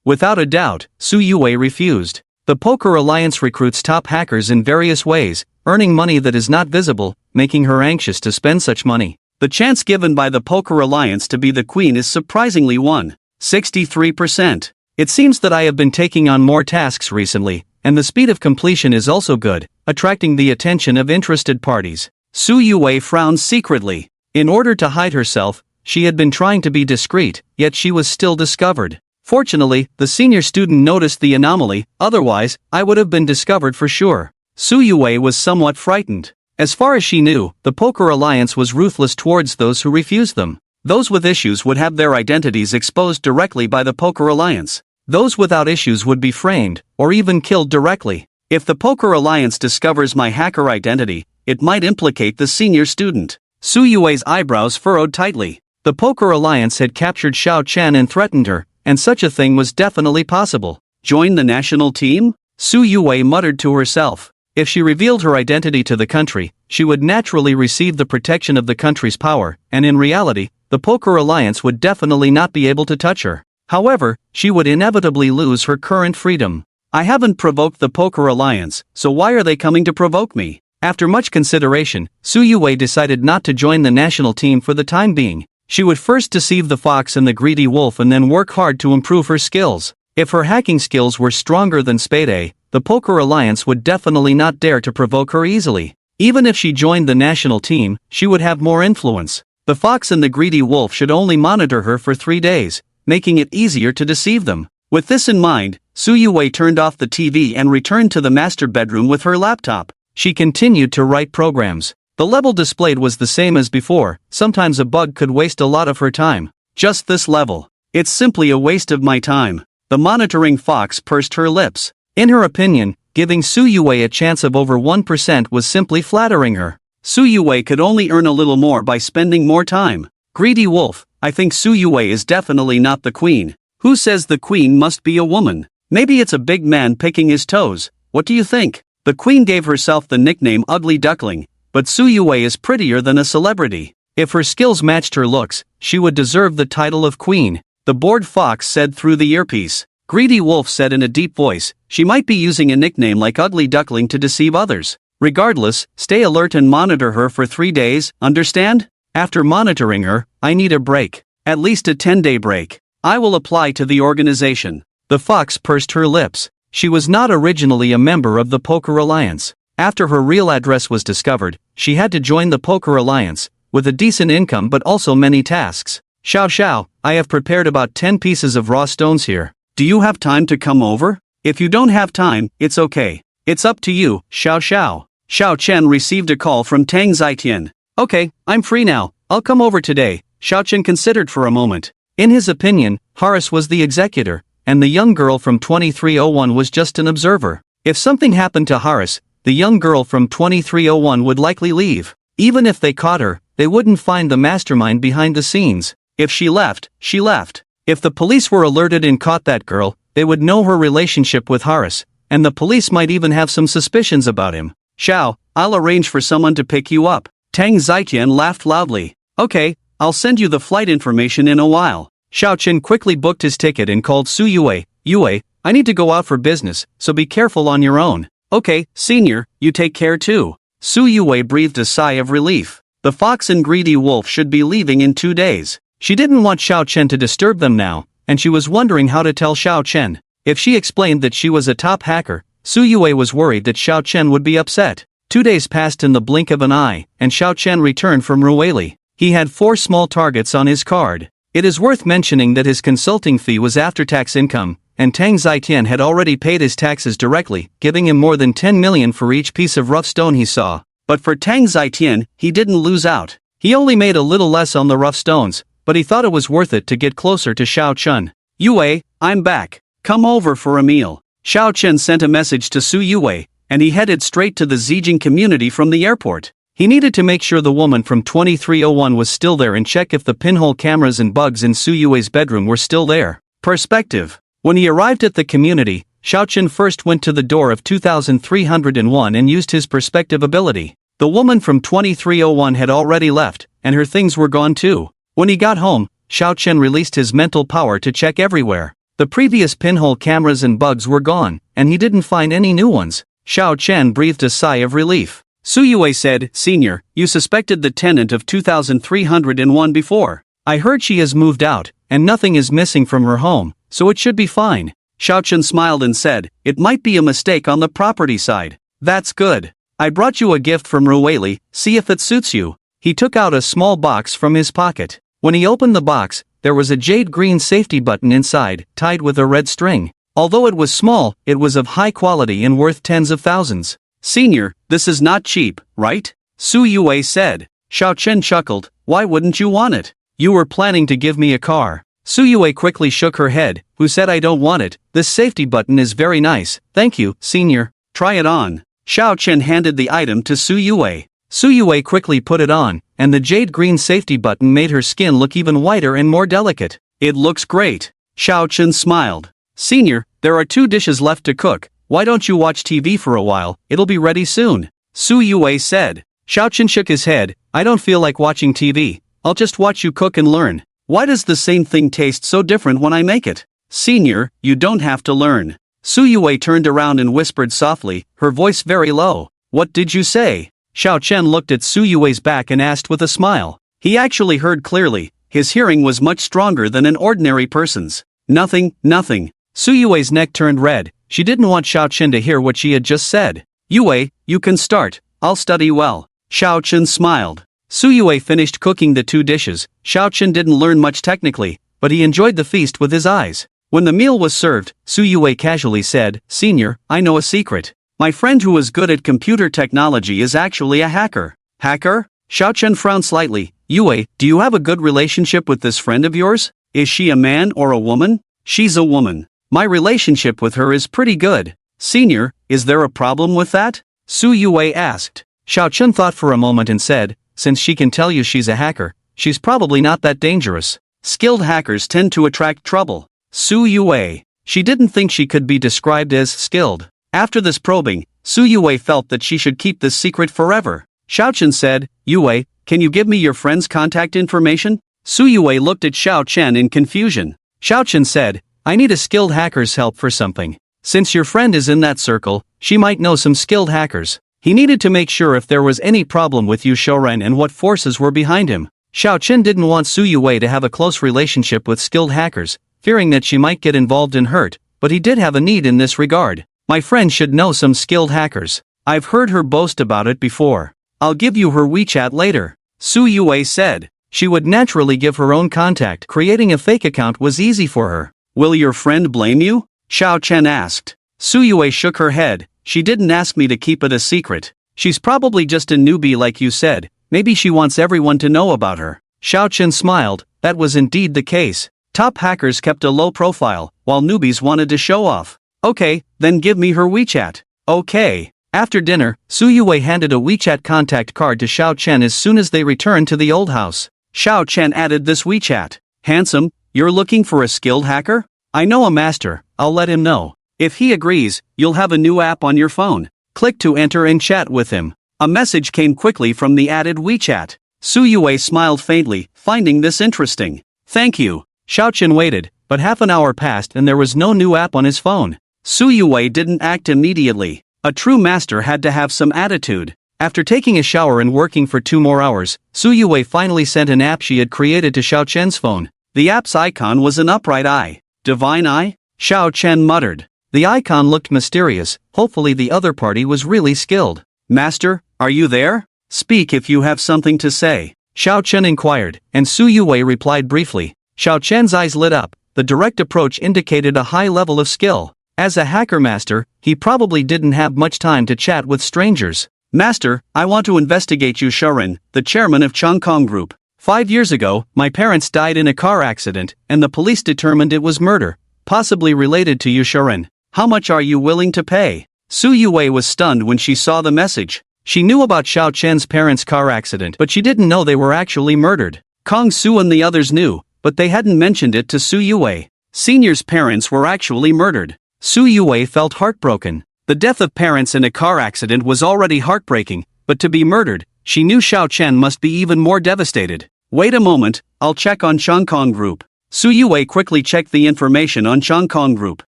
Without a doubt, Su Yue refused. The Poker Alliance recruits top hackers in various ways, earning money that is not visible, making her anxious to spend such money. The chance given by the Poker Alliance to be the queen is surprisingly 163%. It seems that I have been taking on more tasks recently, and the speed of completion is also good, attracting the attention of interested parties. Su Yue frowned secretly. In order to hide herself, she had been trying to be discreet, yet she was still discovered. Fortunately, the senior student noticed the anomaly, otherwise, I would have been discovered for sure. Su Yue was somewhat frightened. As far as she knew, the Poker Alliance was ruthless towards those who refused them. Those with issues would have their identities exposed directly by the Poker Alliance. Those without issues would be framed, or even killed directly. If the Poker Alliance discovers my hacker identity, it might implicate the senior student. Su Yue's eyebrows furrowed tightly. The Poker Alliance had captured Xiao Chen and threatened her, and such a thing was definitely possible. Join the national team? Su Yue muttered to herself. If she revealed her identity to the country, she would naturally receive the protection of the country's power, and in reality, the Poker Alliance would definitely not be able to touch her. However, she would inevitably lose her current freedom. I haven't provoked the Poker Alliance, so why are they coming to provoke me? After much consideration, Su Yue decided not to join the national team for the time being. She would first deceive the fox and the greedy wolf and then work hard to improve her skills. If her hacking skills were stronger than Spade, the Poker Alliance would definitely not dare to provoke her easily. Even if she joined the national team, she would have more influence. The fox and the greedy wolf should only monitor her for 3 days, making it easier to deceive them. With this in mind, Su Yue turned off the TV and returned to the master bedroom with her laptop. She continued to write programs. The level displayed was the same as before. Sometimes a bug could waste a lot of her time. Just this level. It's simply a waste of my time. The monitoring fox pursed her lips. In her opinion, giving Su Yue a chance of over 1% was simply flattering her. Su Yue could only earn a little more by spending more time. Greedy wolf, I think Su Yue is definitely not the queen. Who says the queen must be a woman? Maybe it's a big man picking his toes. What do you think? The queen gave herself the nickname Ugly Duckling. But Su Yue is prettier than a celebrity. If her skills matched her looks, she would deserve the title of queen, the bored fox said through the earpiece. Greedy wolf said in a deep voice, she might be using a nickname like Ugly Duckling to deceive others. Regardless, stay alert and monitor her for 3 days, understand? After monitoring her, I need a break. At least a 10-day break. I will apply to the organization. The fox pursed her lips. She was not originally a member of the Poker Alliance. After her real address was discovered, she had to join the Poker Alliance, with a decent income but also many tasks. Xiao, I have prepared about 10 pieces of raw stones here. Do you have time to come over? If you don't have time, it's okay. It's up to you, Xiao. Xiao Chen received a call from Tang Zitian. Okay, I'm free now, I'll come over today. Xiao Chen considered for a moment. In his opinion, Horace was the executor, and the young girl from 2301 was just an observer. If something happened to Horace, the young girl from 2301 would likely leave. Even if they caught her, they wouldn't find the mastermind behind the scenes. If she left, she left. If the police were alerted and caught that girl, they would know her relationship with Horace, and the police might even have some suspicions about him. Xiao, I'll arrange for someone to pick you up. Tang Zitian laughed loudly. Okay, I'll send you the flight information in a while. Xiao Chen quickly booked his ticket and called Su Yue. Yue, I need to go out for business, so be careful on your own. Okay, senior, you take care too. Su Yue breathed a sigh of relief. The fox and greedy wolf should be leaving in 2 days. She didn't want Xiao Chen to disturb them now, and she was wondering how to tell Xiao Chen. If she explained that she was a top hacker, Su Yue was worried that Xiao Chen would be upset. 2 days passed in the blink of an eye, and Xiao Chen returned from Rueli. He had 4 small targets on his card. It is worth mentioning that his consulting fee was after-tax income, and Tang Zitian had already paid his taxes directly, giving him more than 10 million for each piece of rough stone he saw. But for Tang Zitian, he didn't lose out. He only made a little less on the rough stones, but he thought it was worth it to get closer to Xiao Chen. Yue, I'm back. Come over for a meal. Xiao Chen sent a message to Su Yue, and he headed straight to the Zijing community from the airport. He needed to make sure the woman from 2301 was still there and check if the pinhole cameras and bugs in Su Yue's bedroom were still there. Perspective. When he arrived at the community, Xiao Chen first went to the door of 2301 and used his perspective ability. The woman from 2301 had already left, and her things were gone too. When he got home, Xiao Chen released his mental power to check everywhere. The previous pinhole cameras and bugs were gone, and he didn't find any new ones. Xiao Chen breathed a sigh of relief. Su Yue said, "Senior, you suspected the tenant of 2301 before. I heard she has moved out, and nothing is missing from her home, so it should be fine." Xiao Chen smiled and said, "It might be a mistake on the property side." "That's good. I brought you a gift from Rueli, see if it suits you." He took out a small box from his pocket. When he opened the box, there was a jade green safety button inside, tied with a red string. Although it was small, it was of high quality and worth tens of thousands. "Senior, this is not cheap, right?" Su Yue said. Xiao Chen chuckled, "Why wouldn't you want it? You were planning to give me a car." Su Yue quickly shook her head, who said, "I don't want it. This safety button is very nice, thank you, senior." "Try it on." Xiao Chen handed the item to Su Yue. Su Yue quickly put it on, and the jade green safety button made her skin look even whiter and more delicate. "It looks great." Xiao Chen smiled. "Senior, there are 2 dishes left to cook. Why don't you watch TV for a while? It'll be ready soon," Su Yue said. Xiao Chen shook his head. "I don't feel like watching TV. I'll just watch you cook and learn. Why does the same thing taste so different when I make it?" "Senior, you don't have to learn." Su Yue turned around and whispered softly, her voice very low. "What did you say?" Xiao Chen looked at Su Yue's back and asked with a smile. He actually heard clearly. His hearing was much stronger than an ordinary person's. "Nothing, nothing." Su Yue's neck turned red. She didn't want Xiao Chen to hear what she had just said. "Yue, you can start. I'll study well." Xiao Chen smiled. Su Yue finished cooking the 2 dishes. Xiao Chen didn't learn much technically, but he enjoyed the feast with his eyes. When the meal was served, Su Yue casually said, "Senior, I know a secret. My friend who is good at computer technology is actually a hacker." "Hacker?" Xiao Chen frowned slightly. "Yue, do you have a good relationship with this friend of yours? Is she a man or a woman?" "She's a woman. My relationship with her is pretty good." "Senior, is there a problem with that?" Su Yue asked. Xiao Chen thought for a moment and said, "Since she can tell you she's a hacker, she's probably not that dangerous. Skilled hackers tend to attract trouble." Su Yue. She didn't think she could be described as skilled. After this probing, Su Yue felt that she should keep this secret forever. Xiao Chen said, "Yue, can you give me your friend's contact information?" Su Yue looked at Xiao Chen in confusion. Xiao Chen said, "I need a skilled hacker's help for something. Since your friend is in that circle, she might know some skilled hackers." He needed to make sure if there was any problem with Yu Shouren and what forces were behind him. Xiao Chen didn't want Su Yue to have a close relationship with skilled hackers, fearing that she might get involved and hurt, but he did have a need in this regard. "My friend should know some skilled hackers. I've heard her boast about it before. I'll give you her WeChat later," Su Yue said. She would naturally give her own contact. Creating a fake account was easy for her. "Will your friend blame you?" Xiao Chen asked. Su Yue shook her head. "She didn't ask me to keep it a secret. She's probably just a newbie like you said. Maybe she wants everyone to know about her." Xiao Chen smiled. That was indeed the case. Top hackers kept a low profile, while newbies wanted to show off. "Okay, then give me her WeChat." "Okay." After dinner, Su Yue handed a WeChat contact card to Xiao Chen as soon as they returned to the old house. Xiao Chen added this WeChat. "Handsome, you're looking for a skilled hacker? I know a master, I'll let him know. If he agrees, you'll have a new app on your phone. Click to enter and chat with him." A message came quickly from the added WeChat. Su Yue smiled faintly, finding this interesting. "Thank you." Xiao Chen waited, but half an hour passed and there was no new app on his phone. Su Yue didn't act immediately. A true master had to have some attitude. After taking a shower and working for 2 more hours, Su Yue finally sent an app she had created to Xiao Chen's phone. The app's icon was an upright eye. "Divine eye?" Xiao Chen muttered. The icon looked mysterious. Hopefully the other party was really skilled. "Master, are you there? Speak if you have something to say," Xiao Chen inquired, and Su Yue replied briefly. Xiao Chen's eyes lit up. The direct approach indicated a high level of skill. As a hacker master, he probably didn't have much time to chat with strangers. "Master, I want to investigate Yu Shouren, the chairman of Changkong Group. 5 years ago, my parents died in a car accident, and the police determined it was murder, possibly related to Yu Shouren. How much are you willing to pay?" Su Yue was stunned when she saw the message. She knew about Xiao Chen's parents' car accident, but she didn't know they were actually murdered. Kong Su and the others knew, but they hadn't mentioned it to Su Yue. Senior's parents were actually murdered. Su Yue felt heartbroken. The death of parents in a car accident was already heartbreaking, but to be murdered, she knew Xiao Chen must be even more devastated. "Wait a moment, I'll check on Changkong Group." Su Yue quickly checked the information on Changkong Group.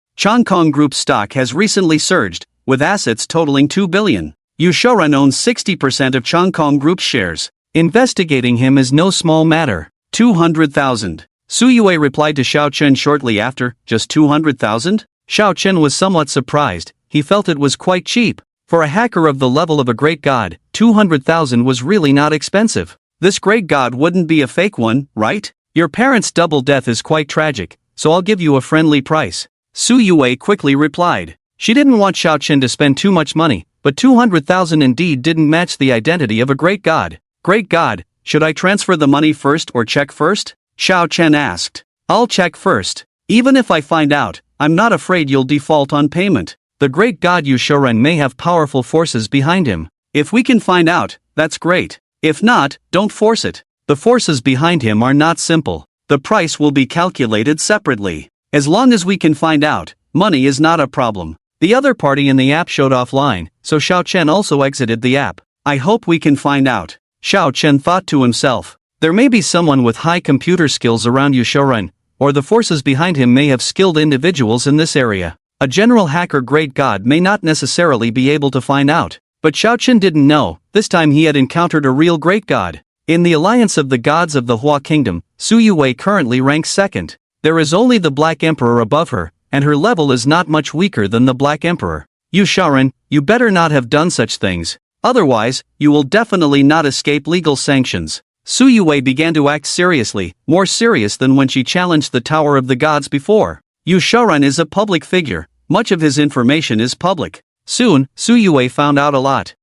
Changkong Group's stock has recently surged, with assets totaling 2 billion. Yu Shouren owns 60% of Changkong Group's shares. Investigating him is no small matter. 200,000. Su Yue replied to Xiao Chen shortly after, just 200,000? Xiao Chen was somewhat surprised. He felt it was quite cheap. For a hacker of the level of a great god, 200,000 was really not expensive. This great god wouldn't be a fake one, right? Your parents' double death is quite tragic, so I'll give you a friendly price. Su Yue quickly replied. She didn't want Xiao Chen to spend too much money, but 200,000 indeed didn't match the identity of a great god. Great god, should I transfer the money first or check first? Xiao Chen asked. I'll check first. Even if I find out, I'm not afraid you'll default on payment. The great god Yu Shouren may have powerful forces behind him. If we can find out, that's great. If not, don't force it. The forces behind him are not simple. The price will be calculated separately. As long as we can find out, money is not a problem. The other party in the app showed offline, so Xiao Chen also exited the app. I hope we can find out. Xiao Chen thought to himself. There may be someone with high computer skills around Yu Shouren, or the forces behind him may have skilled individuals in this area. A general hacker great god may not necessarily be able to find out. But Xiao Chen didn't know, this time he had encountered a real great god. In the alliance of the gods of the Hua Kingdom, Su Yue currently ranks second. There is only the Black Emperor above her, and her level is not much weaker than the Black Emperor. Yu Shouren, you better not have done such things. Otherwise, you will definitely not escape legal sanctions. Su Yue began to act seriously, more serious than when she challenged the Tower of the Gods before. Yu Shouren is a public figure. Much of his information is public. Soon, Su Yue found out a lot.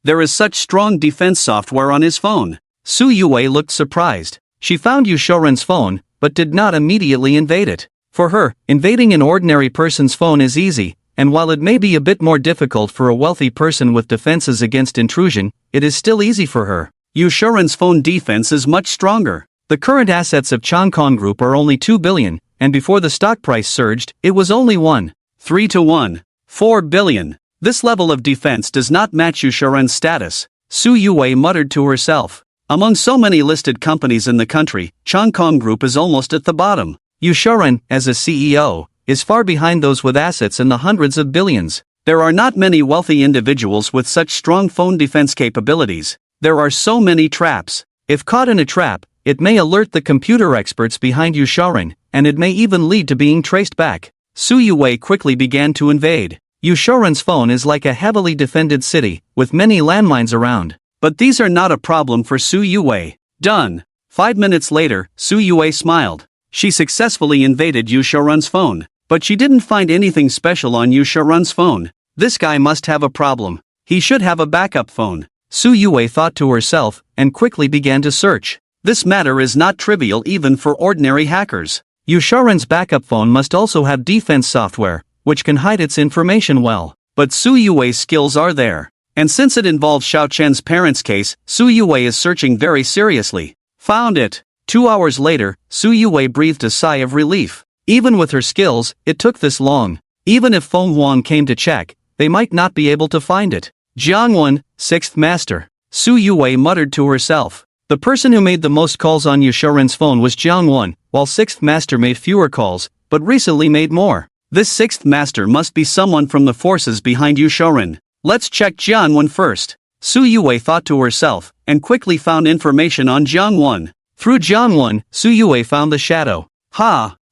There is such strong defense software on his phone. Su Yue looked surprised. She found Yu Shouren's phone, but did not immediately invade it. For her, invading an ordinary person's phone is easy, and while it may be a bit more difficult for a wealthy person with defenses against intrusion, it is still easy for her. Yu Shouren's phone defense is much stronger. The current assets of Changkong Group are only 2 billion, and before the stock price surged, it was only 1.3 to 1. 4 billion. This level of defense does not match Yu Shouren's status. Su Yue muttered to herself. Among so many listed companies in the country, Changkong Group is almost at the bottom. Yu Shouren, as a CEO, is far behind those with assets in the hundreds of billions. There are not many wealthy individuals with such strong phone defense capabilities. There are so many traps. If caught in a trap, it may alert the computer experts behind Yu Shouren, and it may even lead to being traced back. Su Yue quickly began to invade. Yu Shouren's phone is like a heavily defended city, with many landmines around. But these are not a problem for Su Yue. Done. 5 minutes later, Su Yue smiled. She successfully invaded Yu Shouren's phone. But she didn't find anything special on Yu Shouren's phone. This guy must have a problem. He should have a backup phone. Su Yue thought to herself, and quickly began to search. This matter is not trivial even for ordinary hackers. Yu Shouren's backup phone must also have defense software, which can hide its information well. But Su Yue's skills are there. And since it involves Xiao Chen's parents' case, Su Yue is searching very seriously. Found it. 2 hours later, Su Yue breathed a sigh of relief. Even with her skills, it took this long. Even if Feng Huang came to check, they might not be able to find it. Jiangwen, 6th Master. Su Yue muttered to herself. The person who made the most calls on Yu Shouren's phone was Jiangwen, while 6th Master made fewer calls, but recently made more. This 6th Master must be someone from the forces behind Yu Shouren. Let's check Jiangwen first. Su Yue thought to herself, and quickly found information on Jiangwen. Through Jiangwen, Su Yue found the shadow.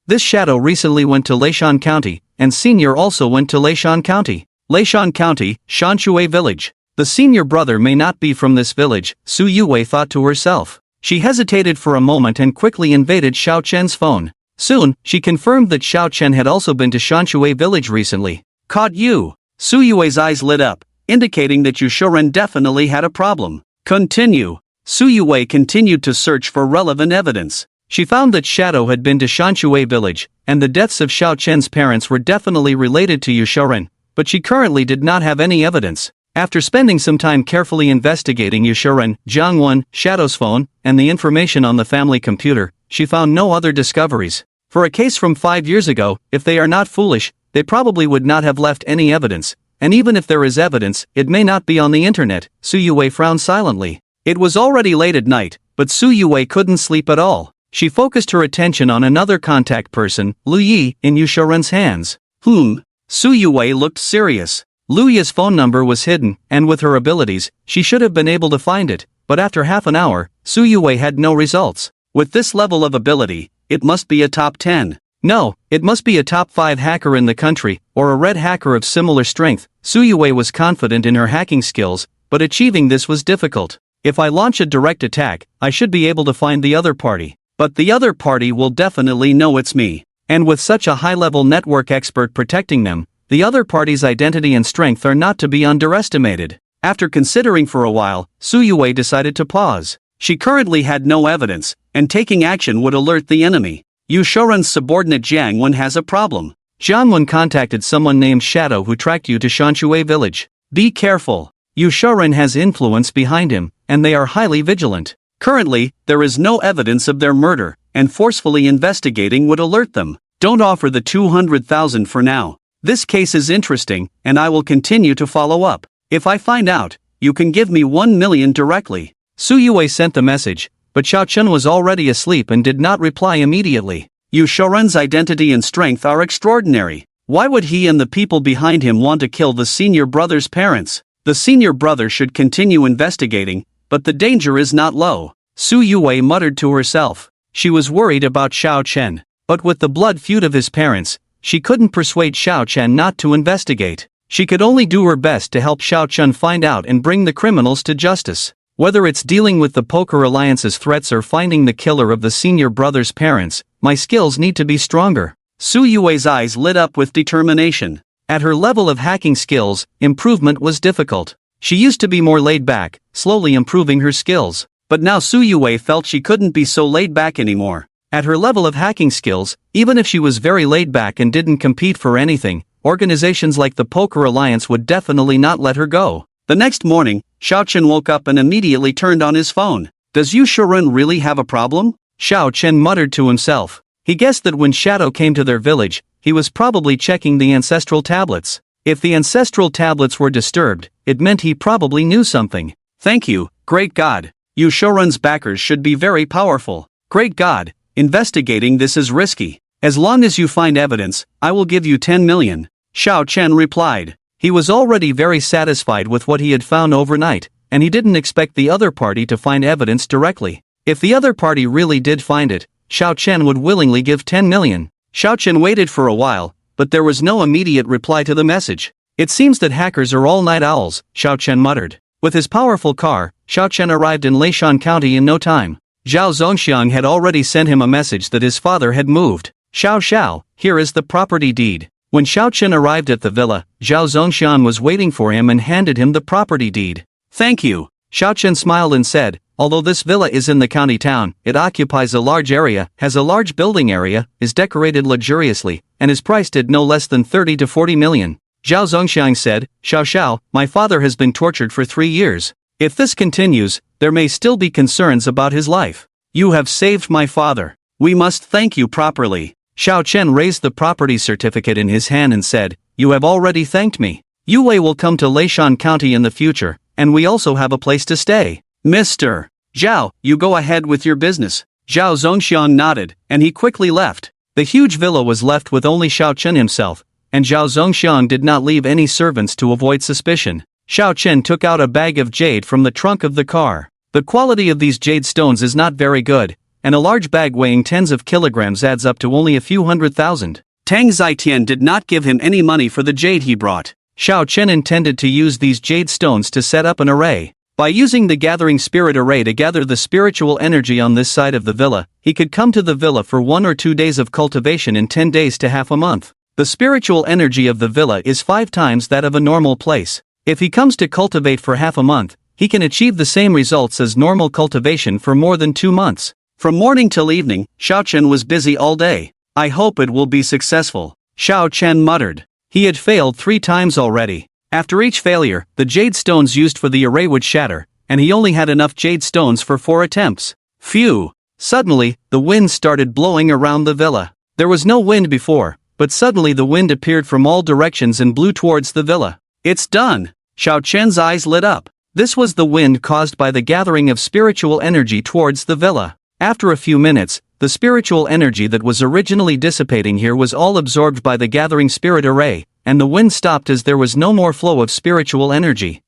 This shadow recently went to Leishan County, and Senior also went to Leishan County. Leishan County, Shanshui Village. The senior brother may not be from this village, Su Yue thought to herself. She hesitated for a moment and quickly invaded Xiao Chen's phone. Soon, she confirmed that Xiao Chen had also been to Shanshui Village recently. Caught you. Su Yue's eyes lit up, indicating that Yu Shouren definitely had a problem. Continue. Su Yue continued to search for relevant evidence. She found that Shadow had been to Shanshui Village, and the deaths of Xiao Chen's parents were definitely related to Yu Shouren, but she currently did not have any evidence. After spending some time carefully investigating Yu Shouren, Jiangwen, Shadow's phone, and the information on the family computer, she found no other discoveries. For a case from 5 years ago, if they are not foolish, they probably would not have left any evidence, and even if there is evidence, it may not be on the internet. Su Yue frowned silently. It was already late at night, but Su Yue couldn't sleep at all. She focused her attention on another contact person, Lu Yi, in Yu Shouren's hands. Su Yue looked serious. Lu Yi's phone number was hidden, and with her abilities, she should have been able to find it, but after half an hour, Su Yue had no results. With this level of ability, it must be a top 10. No, it must be a top 5 hacker in the country, or a red hacker of similar strength. Su Yue was confident in her hacking skills, but achieving this was difficult. If I launch a direct attack, I should be able to find the other party. But the other party will definitely know it's me. And with such a high-level network expert protecting them, the other party's identity and strength are not to be underestimated. After considering for a while, Su Yue decided to pause. She currently had no evidence, and taking action would alert the enemy. Yu Shouren's subordinate Jiang Wen has a problem. Jiang Wen contacted someone named Shadow who tracked you to Shanshui village. Be careful. Yu Shouren has influence behind him, and they are highly vigilant. Currently, there is no evidence of their murder, and forcefully investigating would alert them. Don't offer the 200,000 for now. This case is interesting, and I will continue to follow up. If I find out, you can give me 1 million directly. Su Yue sent the message, but Xiao Chen was already asleep and did not reply immediately. Yu Shouren's identity and strength are extraordinary. Why would he and the people behind him want to kill the senior brother's parents? The senior brother should continue investigating, but the danger is not low. Su Yue muttered to herself. She was worried about Xiao Chen, but with the blood feud of his parents, she couldn't persuade Xiao Chen not to investigate. She could only do her best to help Xiao Chen find out and bring the criminals to justice. Whether it's dealing with the Poker Alliance's threats or finding the killer of the senior brother's parents, my skills need to be stronger. Su Yue's eyes lit up with determination. At her level of hacking skills, improvement was difficult. She used to be more laid back, slowly improving her skills. But now Su Yue felt she couldn't be so laid back anymore. At her level of hacking skills, even if she was very laid back and didn't compete for anything, organizations like the Poker Alliance would definitely not let her go. The next morning, Xiao Chen woke up and immediately turned on his phone. Does Yu Shouren really have a problem? Xiao Chen muttered to himself. He guessed that when Shadow came to their village, he was probably checking the ancestral tablets. If the ancestral tablets were disturbed, it meant he probably knew something. Thank you, great God. Yu Shouren's backers should be very powerful. Great God, investigating this is risky. As long as you find evidence, I will give you 10 million. Xiao Chen replied. He was already very satisfied with what he had found overnight, and he didn't expect the other party to find evidence directly. If the other party really did find it, Xiao Chen would willingly give 10 million. Xiao Chen waited for a while, but there was no immediate reply to the message. It seems that hackers are all night owls, Xiao Chen muttered. With his powerful car, Xiao Chen arrived in Leishan County in no time. Zhao Zongxiang had already sent him a message that his father had moved. Xiao, here is the property deed. When Xiao Chen arrived at the villa, Zhao Zongxiang was waiting for him and handed him the property deed. Thank you. Xiao Chen smiled and said, although this villa is in the county town, it occupies a large area, has a large building area, is decorated luxuriously, and is priced at no less than 30 to 40 million. Zhao Zongxiang said, Xiao, my father has been tortured for 3 years. If this continues, there may still be concerns about his life. You have saved my father. We must thank you properly. Xiao Chen raised the property certificate in his hand and said, you have already thanked me. Yue will come to Leishan County in the future, and we also have a place to stay. Mr. Zhao, you go ahead with your business. Zhao Zongxiang nodded, and he quickly left. The huge villa was left with only Xiao Chen himself, and Zhao Zongxiang did not leave any servants to avoid suspicion. Xiao Chen took out a bag of jade from the trunk of the car. The quality of these jade stones is not very good, and a large bag weighing tens of kilograms adds up to only a few 100,000. Tang Zitian did not give him any money for the jade he brought. Xiao Chen intended to use these jade stones to set up an array. By using the Gathering Spirit Array to gather the spiritual energy on this side of the villa, he could come to the villa for 1 or 2 days of cultivation in 10 days to half a month. The spiritual energy of the villa is 5 times that of a normal place. If he comes to cultivate for half a month, he can achieve the same results as normal cultivation for more than 2 months. From morning till evening, Xiao Chen was busy all day. I hope it will be successful. Xiao Chen muttered. He had failed 3 times already. After each failure, the jade stones used for the array would shatter, and he only had enough jade stones for 4 attempts. Phew! Suddenly, the wind started blowing around the villa. There was no wind before, but suddenly the wind appeared from all directions and blew towards the villa. It's done! Xiao Chen's eyes lit up. This was the wind caused by the gathering of spiritual energy towards the villa. After a few minutes, the spiritual energy that was originally dissipating here was all absorbed by the gathering spirit array, and the wind stopped as there was no more flow of spiritual energy.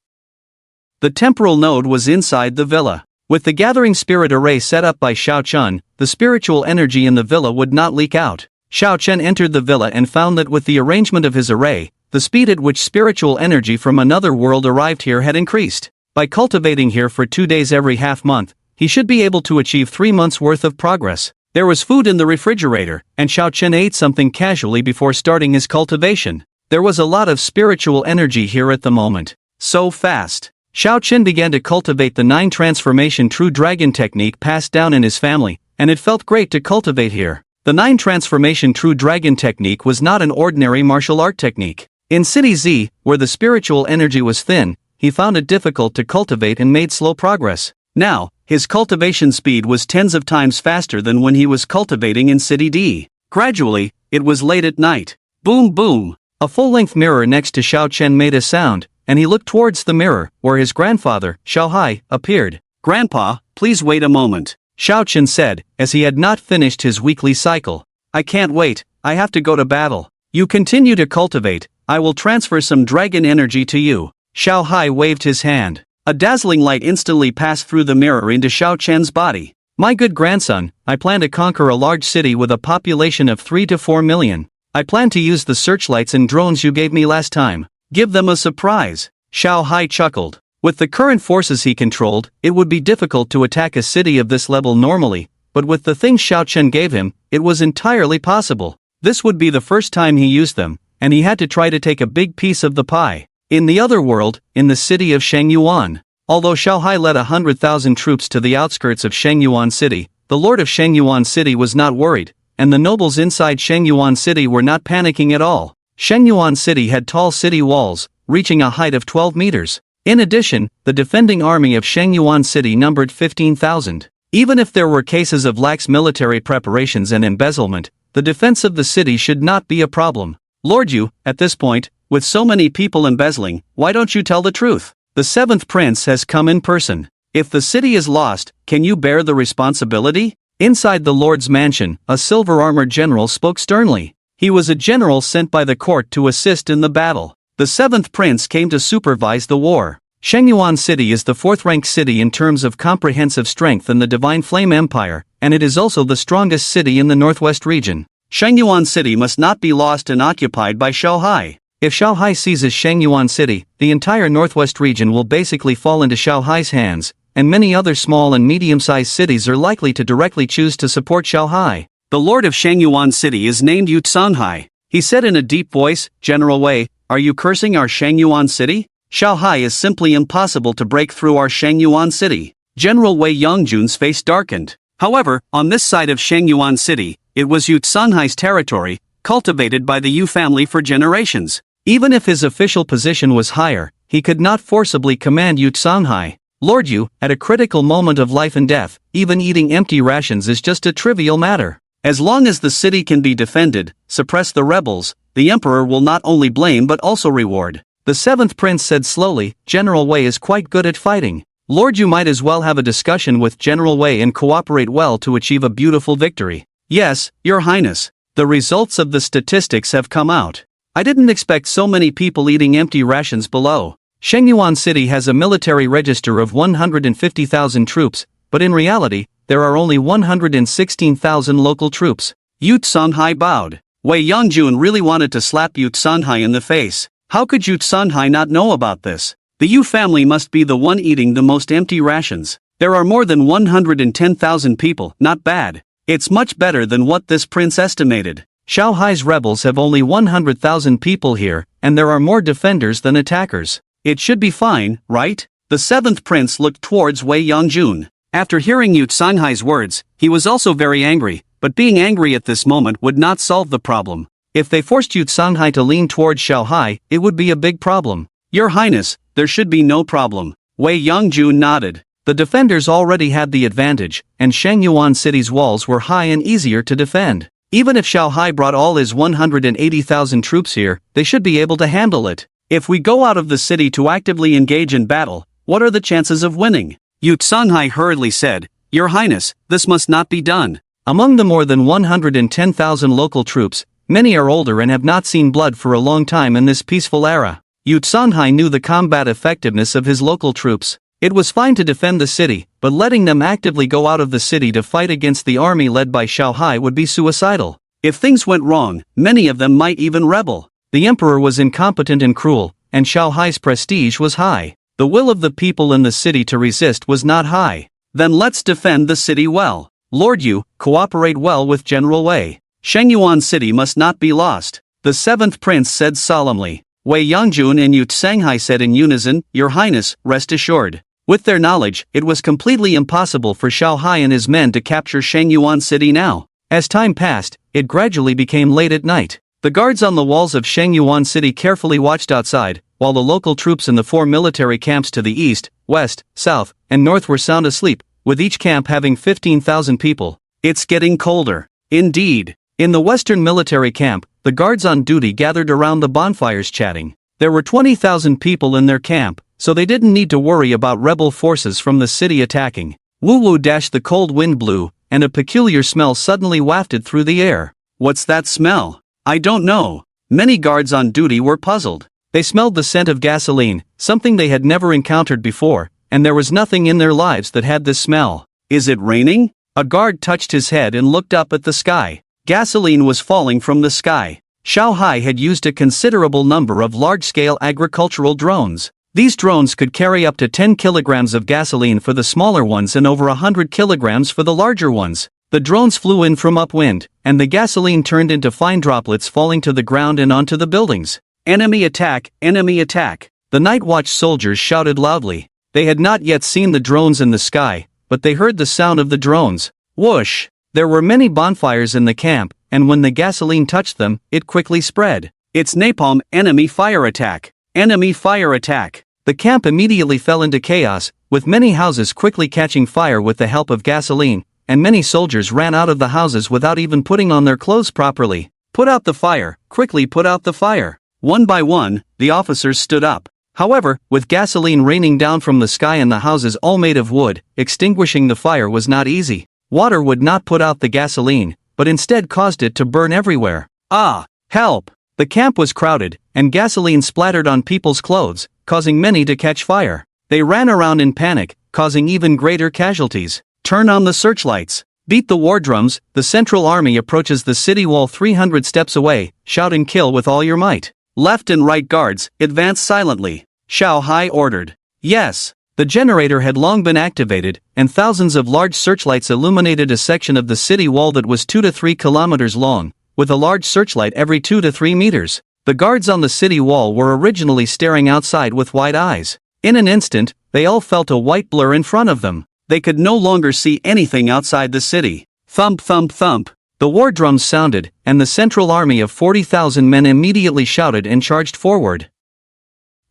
The temporal node was inside the villa. With the gathering spirit array set up by Xiao Chun, the spiritual energy in the villa would not leak out. Xiao Chen entered the villa and found that with the arrangement of his array, the speed at which spiritual energy from another world arrived here had increased. By cultivating here for 2 days every half-month, he should be able to achieve 3 months' worth of progress. There was food in the refrigerator, and Xiao Chen ate something casually before starting his cultivation. There was a lot of spiritual energy here at the moment. So fast. Xiao Chen began to cultivate the 9 transformation true dragon technique passed down in his family, and it felt great to cultivate here. The 9 transformation true dragon technique was not an ordinary martial art technique. In City Z, where the spiritual energy was thin, he found it difficult to cultivate and made slow progress. Now, his cultivation speed was tens of times faster than when he was cultivating in City D. Gradually, it was late at night. Boom boom! A full-length mirror next to Xiao Chen made a sound, and he looked towards the mirror, where his grandfather, Xiao Hai, appeared. "Grandpa, please wait a moment," Xiao Chen said, as he had not finished his weekly cycle. "I can't wait, I have to go to battle. You continue to cultivate, I will transfer some dragon energy to you." Xiao Hai waved his hand. A dazzling light instantly passed through the mirror into Xiao Chen's body. "My good grandson, I plan to conquer a large city with a population of 3 to 4 million. I plan to use the searchlights and drones you gave me last time. Give them a surprise." Xiao Hai chuckled. With the current forces he controlled, it would be difficult to attack a city of this level normally, but with the things Xiao Chen gave him, it was entirely possible. This would be the first time he used them, and he had to try to take a big piece of the pie. In the other world, in the city of Shengyuan, although Xiao Hai led 100,000 troops to the outskirts of Shengyuan City, the lord of Shengyuan City was not worried, and the nobles inside Shengyuan City were not panicking at all. Shengyuan City had tall city walls, reaching a height of 12 meters. In addition, the defending army of Shengyuan City numbered 15,000. Even if there were cases of lax military preparations and embezzlement, the defense of the city should not be a problem. "Lord Yu, at this point, with so many people embezzling, why don't you tell the truth? The 7th prince has come in person. If the city is lost, can you bear the responsibility?" Inside the lord's mansion, a silver-armored general spoke sternly. He was a general sent by the court to assist in the battle. The 7th prince came to supervise the war. Shengyuan City is the 4th-ranked city in terms of comprehensive strength in the Divine Flame Empire, and it is also the strongest city in the northwest region. Shengyuan City must not be lost and occupied by Xiao Hai. If Xiao Hai seizes Shengyuan City, the entire northwest region will basically fall into Xiao Hai's hands, and many other small and medium-sized cities are likely to directly choose to support Xiao Hai. "The lord of Shengyuan City is named Yu Tsunhai," he said in a deep voice. "General Wei, are you cursing our Shengyuan City? Xiao Hai is simply impossible to break through our Shengyuan City." General Wei Yongjun's face darkened. However, on this side of Shengyuan City, it was Yu Tsunhai's territory, cultivated by the Yu family for generations. Even if his official position was higher, he could not forcibly command Yu Tsunhai. "Lord Yu, at a critical moment of life and death, even eating empty rations is just a trivial matter. As long as the city can be defended, suppress the rebels, the emperor will not only blame but also reward." The 7th prince said slowly. "General Wei is quite good at fighting. Lord Yu might as well have a discussion with General Wei and cooperate well to achieve a beautiful victory." "Yes, Your Highness. The results of the statistics have come out. I didn't expect so many people eating empty rations below. Shengyuan City has a military register of 150,000 troops, but in reality, there are only 116,000 local troops." Yu Tsunhai bowed. Wei Yongjun really wanted to slap Yu Tsunhai in the face. How could Yu Tsunhai not know about this? The Yu family must be the one eating the most empty rations. There are more than 110,000 people. Not bad. It's much better than what this prince estimated. Xiao Hai's rebels have only 100,000 people here, and there are more defenders than attackers. It should be fine, right? The 7th prince looked towards Wei Yongjun. After hearing Yu Tsunhai's words, he was also very angry, but being angry at this moment would not solve the problem. If they forced Yu Tsunhai to lean towards Xiao Hai, it would be a big problem. "Your Highness, there should be no problem." Wei Yongjun nodded. The defenders already had the advantage, and Shengyuan City's walls were high and easier to defend. Even if Xiao Hai brought all his 180,000 troops here, they should be able to handle it. "If we go out of the city to actively engage in battle, what are the chances of winning?" Yu Tsunhai hurriedly said. "Your Highness, this must not be done. Among the more than 110,000 local troops, many are older and have not seen blood for a long time in this peaceful era. Yu Songhai knew the combat effectiveness of his local troops. It was fine to defend the city, but letting them actively go out of the city to fight against the army led by Xiao Hai would be suicidal. If things went wrong, many of them might even rebel. The emperor was incompetent and cruel, and Xiao Hai's prestige was high. The will of the people in the city to resist was not high. Then let's defend the city well. Lord Yu, cooperate well with General Wei. Shengyuan city must not be lost. The seventh prince said solemnly. Wei Yangjun and Yu Songhai said in unison, Your Highness, rest assured. With their knowledge, it was completely impossible for Xiao Hai and his men to capture Shengyuan city now. As time passed, it gradually became late at night. The guards on the walls of Shengyuan city carefully watched outside, while the local troops in the 4 military camps to the east, west, south, and north were sound asleep, with each camp having 15,000 people. It's getting colder. Indeed. In the western military camp, the guards on duty gathered around the bonfires chatting. There were 20,000 people in their camp, so they didn't need to worry about rebel forces from the city attacking. Woo-woo dashed the cold wind blew, and a peculiar smell suddenly wafted through the air. What's that smell? I don't know. Many guards on duty were puzzled. They smelled the scent of gasoline, something they had never encountered before, and there was nothing in their lives that had this smell. Is it raining? A guard touched his head and looked up at the sky. Gasoline was falling from the sky. Xiao Hai had used a considerable number of large-scale agricultural drones. These drones could carry up to 10 kilograms of gasoline for the smaller ones and over 100 kilograms for the larger ones. The drones flew in from upwind, and the gasoline turned into fine droplets falling to the ground and onto the buildings. Enemy attack, enemy attack. The night watch soldiers shouted loudly. They had not yet seen the drones in the sky, but they heard the sound of the drones. Whoosh! There were many bonfires in the camp, and when the gasoline touched them, it quickly spread. It's napalm, enemy fire attack. Enemy fire attack. The camp immediately fell into chaos, with many houses quickly catching fire with the help of gasoline, and many soldiers ran out of the houses without even putting on their clothes properly. Put out the fire, quickly put out the fire. One by one, the officers stood up. However, with gasoline raining down from the sky and the houses all made of wood, extinguishing the fire was not easy. Water would not put out the gasoline, but instead caused it to burn everywhere. Ah! Help! The camp was crowded, and gasoline splattered on people's clothes, causing many to catch fire. They ran around in panic, causing even greater casualties. Turn on the searchlights. Beat the war drums. The Central Army approaches the city wall 300 steps away. Shout and kill with all your might. Left and right guards, advance silently. Xiao Hai ordered. Yes. The generator had long been activated, and thousands of large searchlights illuminated a section of the city wall that was 2 to 3 kilometers long, with a large searchlight every 2 to 3 meters. The guards on the city wall were originally staring outside with wide eyes. In an instant, they all felt a white blur in front of them. They could no longer see anything outside the city. Thump thump thump. The war drums sounded, and the Central Army of 40,000 men immediately shouted and charged forward.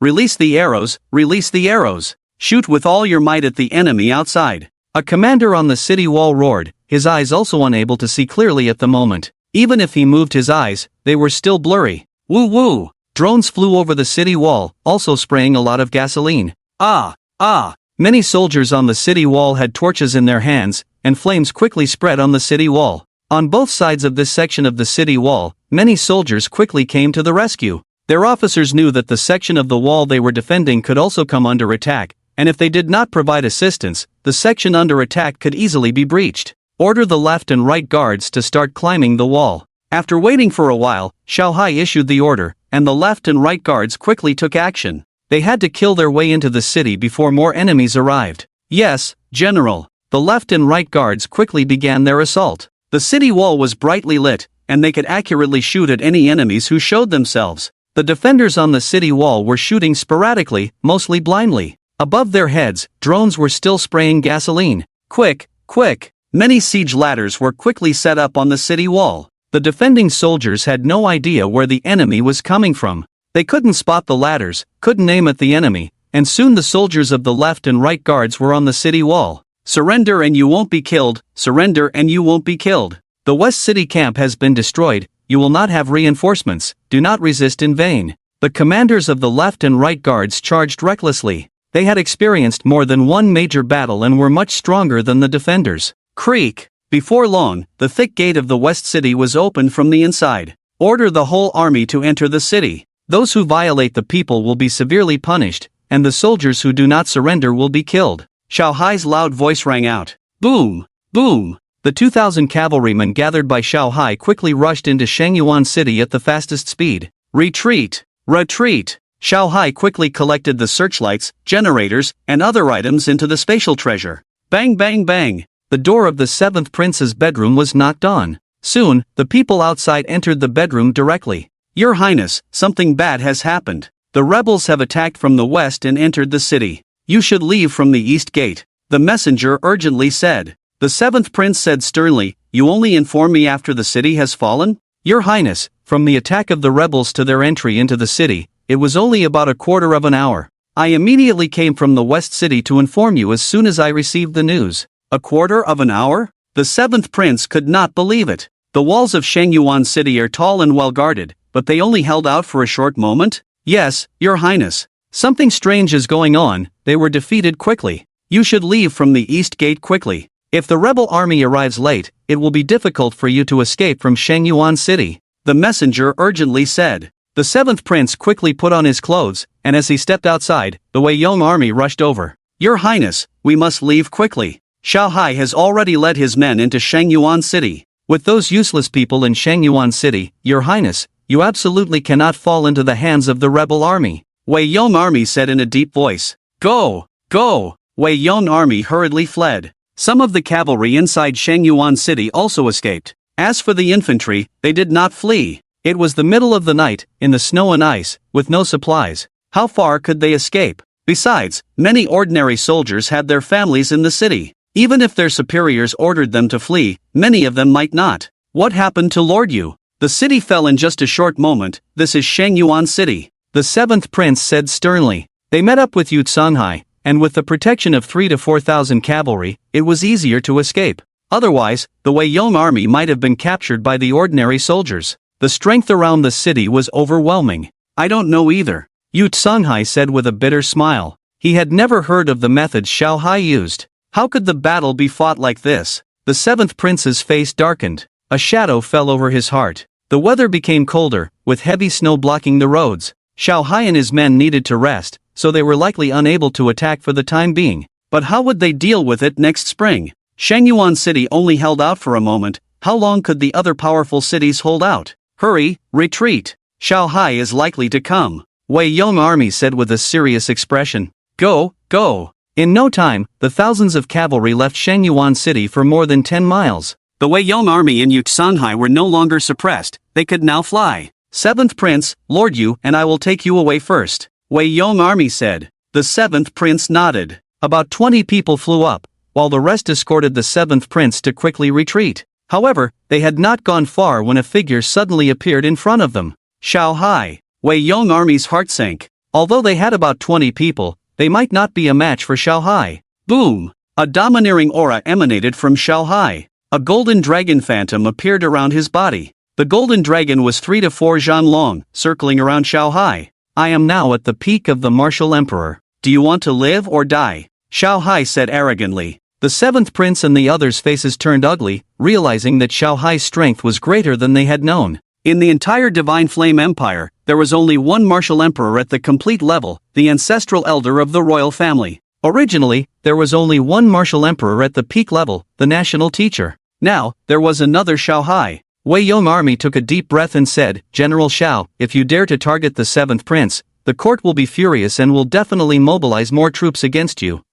Release the arrows, release the arrows. Shoot with all your might at the enemy outside. A commander on the city wall roared, his eyes also unable to see clearly at the moment. Even if he moved his eyes, they were still blurry. Woo woo! Drones flew over the city wall, also spraying a lot of gasoline. Ah! Ah! Many soldiers on the city wall had torches in their hands, and flames quickly spread on the city wall. On both sides of this section of the city wall, many soldiers quickly came to the rescue. Their officers knew that the section of the wall they were defending could also come under attack, and if they did not provide assistance, the section under attack could easily be breached. Order the left and right guards to start climbing the wall. After waiting for a while, Xiao Hai issued the order, and the left and right guards quickly took action. They had to kill their way into the city before more enemies arrived. Yes, General. The left and right guards quickly began their assault. The city wall was brightly lit, and they could accurately shoot at any enemies who showed themselves. The defenders on the city wall were shooting sporadically, mostly blindly. Above their heads, drones were still spraying gasoline. Quick, quick! Many siege ladders were quickly set up on the city wall. The defending soldiers had no idea where the enemy was coming from. They couldn't spot the ladders, couldn't aim at the enemy, and soon the soldiers of the left and right guards were on the city wall. Surrender and you won't be killed, surrender and you won't be killed. The West City camp has been destroyed, you will not have reinforcements, do not resist in vain. The commanders of the left and right guards charged recklessly. They had experienced more than one major battle and were much stronger than the defenders. Creak! Before long, the thick gate of the West City was opened from the inside. Order the whole army to enter the city. Those who violate the people will be severely punished, and the soldiers who do not surrender will be killed. Xiao Hai's loud voice rang out. Boom! Boom! The 2,000 cavalrymen gathered by Xiao Hai quickly rushed into Shangyuan City at the fastest speed. Retreat! Retreat! Xiao Hai quickly collected the searchlights, generators, and other items into the spatial treasure. Bang bang bang! The door of the 7th prince's bedroom was knocked on. Soon, the people outside entered the bedroom directly. Your Highness, something bad has happened. The rebels have attacked from the west and entered the city. You should leave from the east gate, the messenger urgently said. The 7th prince said sternly, you only inform me after the city has fallen? Your Highness, from the attack of the rebels to their entry into the city, it was only about a quarter of an hour. I immediately came from the west city to inform you as soon as I received the news. A quarter of an hour? The 7th prince could not believe it. The walls of Shangyuan City are tall and well guarded, but they only held out for a short moment? Yes, Your Highness. Something strange is going on, they were defeated quickly. You should leave from the east gate quickly. If the rebel army arrives late, it will be difficult for you to escape from Shangyuan City, the messenger urgently said. The 7th prince quickly put on his clothes, and as he stepped outside, the Wei Yong army rushed over. Your Highness, we must leave quickly. Xiao Hai has already led his men into Shangyuan City. With those useless people in Shangyuan City, Your Highness, you absolutely cannot fall into the hands of the rebel army. Wei Yong army said in a deep voice. Go! Go! Wei Yong army hurriedly fled. Some of the cavalry inside Shangyuan City also escaped. As for the infantry, they did not flee. It was the middle of the night, in the snow and ice, with no supplies. How far could they escape? Besides, many ordinary soldiers had their families in the city. Even if their superiors ordered them to flee, many of them might not. What happened to Lord Yu? The city fell in just a short moment. This is Shangyuan City, the 7th prince said sternly. They met up with Yu Tsunhai, and with the protection of 3,000 to 4,000 cavalry, it was easier to escape. Otherwise, the Wei Yong army might have been captured by the ordinary soldiers. The strength around the city was overwhelming. I don't know either, Yu Tsunhai said with a bitter smile. He had never heard of the methods Xiao Hai used. How could the battle be fought like this? The 7th prince's face darkened. A shadow fell over his heart. The weather became colder, with heavy snow blocking the roads. Xiao Hai and his men needed to rest, so they were likely unable to attack for the time being. But how would they deal with it next spring? Shangyuan City only held out for a moment. How long could the other powerful cities hold out? Hurry, retreat. Xiao Hai is likely to come, Wei Yong army said with a serious expression. Go, go. In no time, the thousands of cavalry left Shangyuan City for more than 10 miles. The Wei Yong army in Yutsanhai were no longer suppressed. They could now fly. 7th prince, Lord Yu and I will take you away first, Wei Yong army said. The 7th prince nodded. About 20 people flew up, while the rest escorted the 7th prince to quickly retreat. However, they had not gone far when a figure suddenly appeared in front of them. Xiao Hai. Wei Yong army's heart sank. Although they had about 20 people, they might not be a match for Xiao Hai. Boom! A domineering aura emanated from Xiao Hai. A golden dragon phantom appeared around his body. The golden dragon was 3 to 4 zhan long, circling around Xiao Hai. I am now at the peak of the martial emperor. Do you want to live or die? Xiao Hai said arrogantly. The 7th prince and the others' faces turned ugly, realizing that Xiao Hai's strength was greater than they had known. In the entire Divine Flame Empire, there was only one martial emperor at the complete level, the ancestral elder of the royal family. Originally, there was only one martial emperor at the peak level, the national teacher. Now, there was another Xiao Hai. Wei Yong army took a deep breath and said, General Xiao, if you dare to target the 7th prince, the court will be furious and will definitely mobilize more troops against you.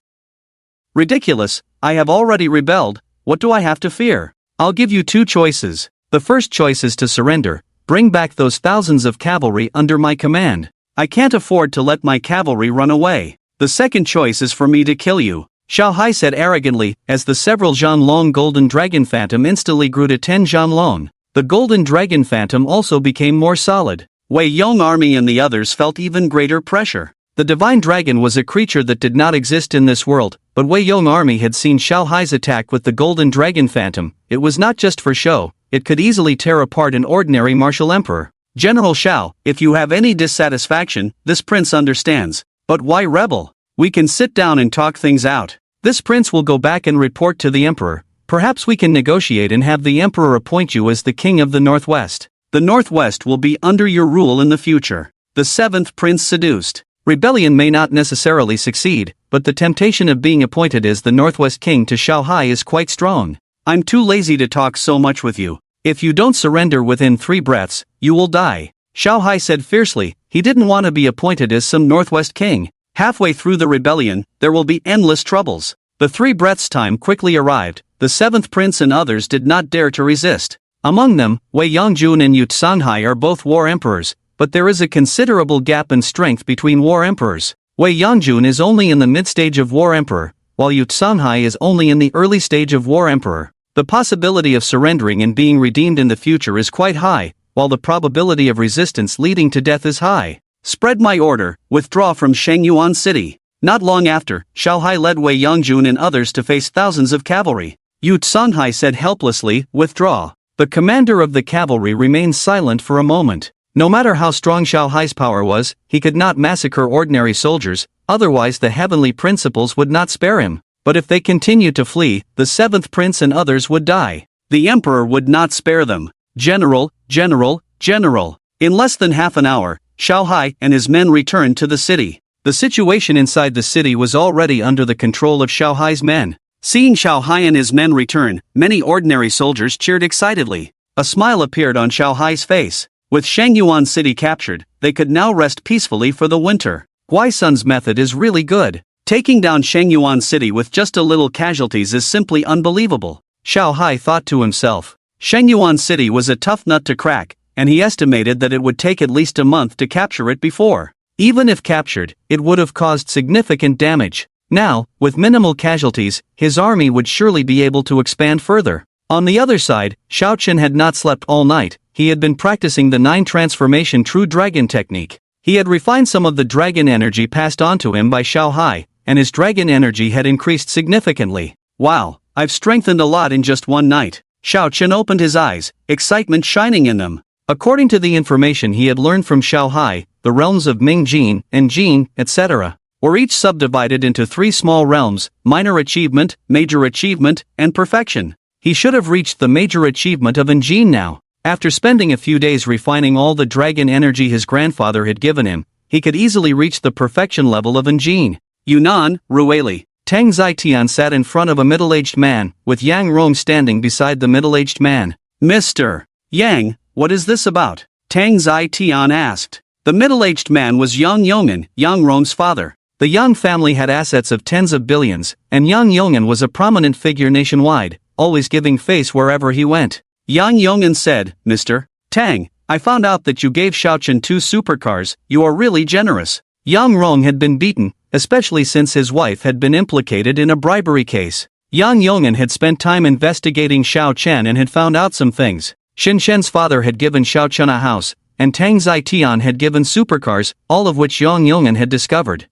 Ridiculous, I have already rebelled, what do I have to fear? I'll give you 2 choices. The first choice is to surrender, bring back those thousands of cavalry under my command. I can't afford to let my cavalry run away. The second choice is for me to kill you, Xiao Hai said arrogantly, as the several zhan long golden dragon phantom instantly grew to 10 zhan long. The golden dragon phantom also became more solid. Wei Yong army and the others felt even greater pressure. The divine dragon was a creature that did not exist in this world, but Wei Yong army had seen Xiao Hai's attack with the golden dragon phantom. It was not just for show, it could easily tear apart an ordinary martial emperor. General Xiao, if you have any dissatisfaction, this prince understands. But why rebel? We can sit down and talk things out. This prince will go back and report to the emperor. Perhaps we can negotiate and have the emperor appoint you as the king of the Northwest. The Northwest will be under your rule in the future. The seventh prince seduced. Rebellion may not necessarily succeed, but the temptation of being appointed as the Northwest king to Xiaohai is quite strong. I'm too lazy to talk so much with you. If you don't surrender within 3 breaths, you will die. Xiaohai said fiercely. He didn't want to be appointed as some Northwest king. Halfway through the rebellion, there will be endless troubles. The 3 breaths time quickly arrived. The seventh prince and others did not dare to resist. Among them, Wei Yongjun and Yu Tsanghai are both war emperors, but there is a considerable gap in strength between war emperors. Wei Yongjun is only in the mid-stage of war emperor, while Yu Tsanghai is only in the early stage of war emperor. The possibility of surrendering and being redeemed in the future is quite high, while the probability of resistance leading to death is high. Spread my order, withdraw from Shengyuan city. Not long after, Xiaohai led Wei Yongjun and others to face thousands of cavalry. Yu Tsanghai said helplessly, withdraw. The commander of the cavalry remained silent for a moment. No matter how strong Xiaohai's power was, he could not massacre ordinary soldiers, otherwise the heavenly principles would not spare him. But if they continued to flee, the seventh prince and others would die. The emperor would not spare them. General, general, general. In less than half an hour, Xiaohai and his men returned to the city. The situation inside the city was already under the control of Xiaohai's men. Seeing Xiaohai and his men return, many ordinary soldiers cheered excitedly. A smile appeared on Xiaohai's face. With Shengyuan city captured, they could now rest peacefully for the winter. Guisun's method is really good. Taking down Shengyuan city with just a little casualties is simply unbelievable. Xiaohai thought to himself. Shengyuan city was a tough nut to crack, and he estimated that it would take at least a month to capture it before. Even if captured, it would have caused significant damage. Now, with minimal casualties, his army would surely be able to expand further. On the other side, Xiao Qian had not slept all night. He had been practicing the 9 transformation true dragon technique. He had refined some of the dragon energy passed on to him by Xiaohai, and his dragon energy had increased significantly. Wow, I've strengthened a lot in just one night. Xiao Qian opened his eyes, excitement shining in them. According to the information he had learned from Xiaohai, the realms of Ming Jin and Jin, etc., were each subdivided into 3 small realms: minor achievement, major achievement, and perfection. He should have reached the major achievement of Jin now. After spending a few days refining all the dragon energy his grandfather had given him, he could easily reach the perfection level of Jin. Yunnan, Rueli. Tang Zitian sat in front of a middle-aged man, with Yang Rong standing beside the middle-aged man. Mr. Yang, what is this about? Tang Zitian asked. The middle-aged man was Yang Yong'an, Yang Rong's father. The Yang family had assets of tens of billions, and Yang Yong'an was a prominent figure nationwide, always giving face wherever he went. Yang Yong'an said, Mr. Tang, I found out that you gave Xiaoqian 2 supercars. You are really generous. Yang Rong had been beaten, especially since his wife had been implicated in a bribery case. Yang Yong'an had spent time investigating Xiao Qian and had found out some things. Xin Shen's father had given Xiao Qian a house, and Tang Zitian had given supercars, all of which Yang Yong'an had discovered.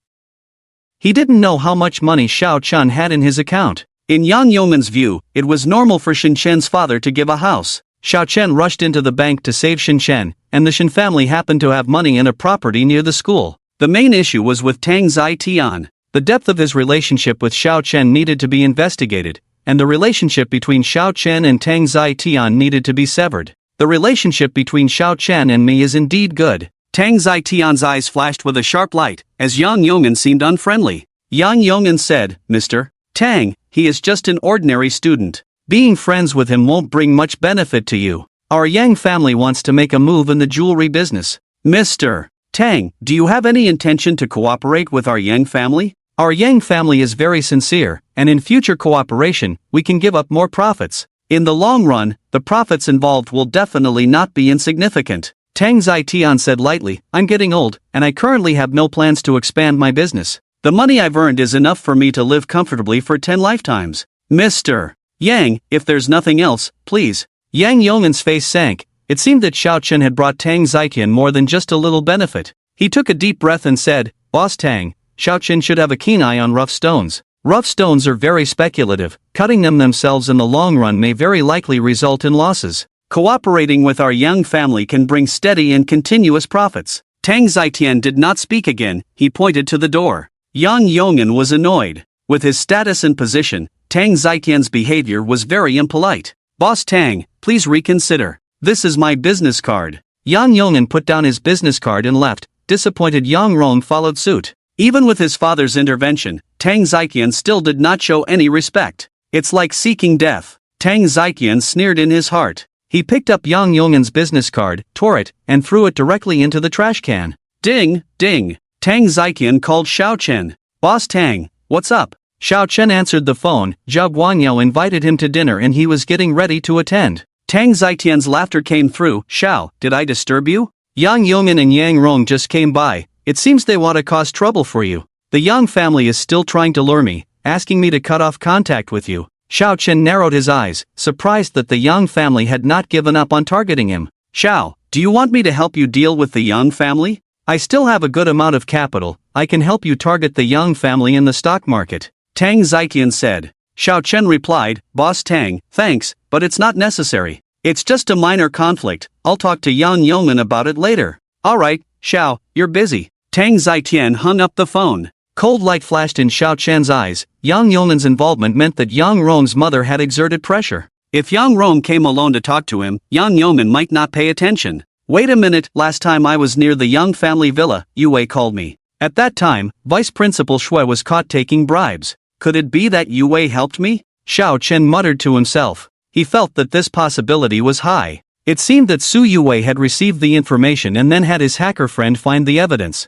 He didn't know how much money Xiao Qian had in his account. In Yang Yong'an's view, it was normal for Xin Shen's father to give a house. Xiao Qian rushed into the bank to save Xin Shen, and the Xin family happened to have money in a property near the school. The main issue was with Tang Zitian. The depth of his relationship with Xiao Qian needed to be investigated, and the relationship between Xiao Qian and Tang Zitian needed to be severed. The relationship between Xiao Qian and me is indeed good. Tang Zitian's eyes flashed with a sharp light, as Yang Yong'an seemed unfriendly. Yang Yong'an said, Mr. Tang, he is just an ordinary student. Being friends with him won't bring much benefit to you. Our Yang family wants to make a move in the jewelry business. Mr. Tang, do you have any intention to cooperate with our Yang family? Our Yang family is very sincere, and in future cooperation, we can give up more profits. In the long run, the profits involved will definitely not be insignificant. Tang Zitian said lightly, I'm getting old, and I currently have no plans to expand my business. The money I've earned is enough for me to live comfortably for 10 lifetimes. Mr. Yang, if there's nothing else, please. Yang Yong'an's face sank. It seemed that Xiao Qian had brought Tang Zitian more than just a little benefit. He took a deep breath and said, Boss Tang, Xiao Qian should have a keen eye on rough stones. Rough stones are very speculative. Cutting them themselves in the long run may very likely result in losses. Cooperating with our Yang family can bring steady and continuous profits. Tang Zitian did not speak again. He pointed to the door. Yang Yong'an was annoyed. With his status and position, Tang Zitian's behavior was very impolite. "Boss Tang, please reconsider. This is my business card." Yang Yong'an put down his business card and left. Disappointed Yang Rong followed suit. Even with his father's intervention, Tang Zitian still did not show any respect. "It's like seeking death." Tang Zitian sneered in his heart. He picked up Yang Yong'an's business card, tore it, and threw it directly into the trash can. Ding, ding. Tang Zitian called Xiao Chen. "Boss Tang, what's up?" Xiao Chen answered the phone. Zhao Guangyao invited him to dinner and he was getting ready to attend. Tang Zitian's laughter came through. "Xiao, did I disturb you? Yang Yong'an and Yang Rong just came by. It seems they want to cause trouble for you. The Yang family is still trying to lure me, asking me to cut off contact with you." Xiao Chen narrowed his eyes, surprised that the Yang family had not given up on targeting him. "Xiao, do you want me to help you deal with the Yang family? I still have a good amount of capital. I can help you target the Yang family in the stock market," Tang Zitian said. Xiao Chen replied, "Boss Tang, thanks, but it's not necessary. It's just a minor conflict. I'll talk to Yang Yong'an about it later." "Alright, Xiao, you're busy." Tang Zitian hung up the phone. Cold light flashed in Xiao Chen's eyes. Yang Yong'an's involvement meant that Yang Rong's mother had exerted pressure. If Yang Rong came alone to talk to him, Yang Yong'an might not pay attention. "Wait a minute, last time I was near the Yang family villa, Yue Wei called me. At that time, Vice Principal Shui was caught taking bribes. Could it be that Yue Wei helped me?" Xiao Chen muttered to himself. He felt that this possibility was high. It seemed that Su Yue had received the information and then had his hacker friend find the evidence.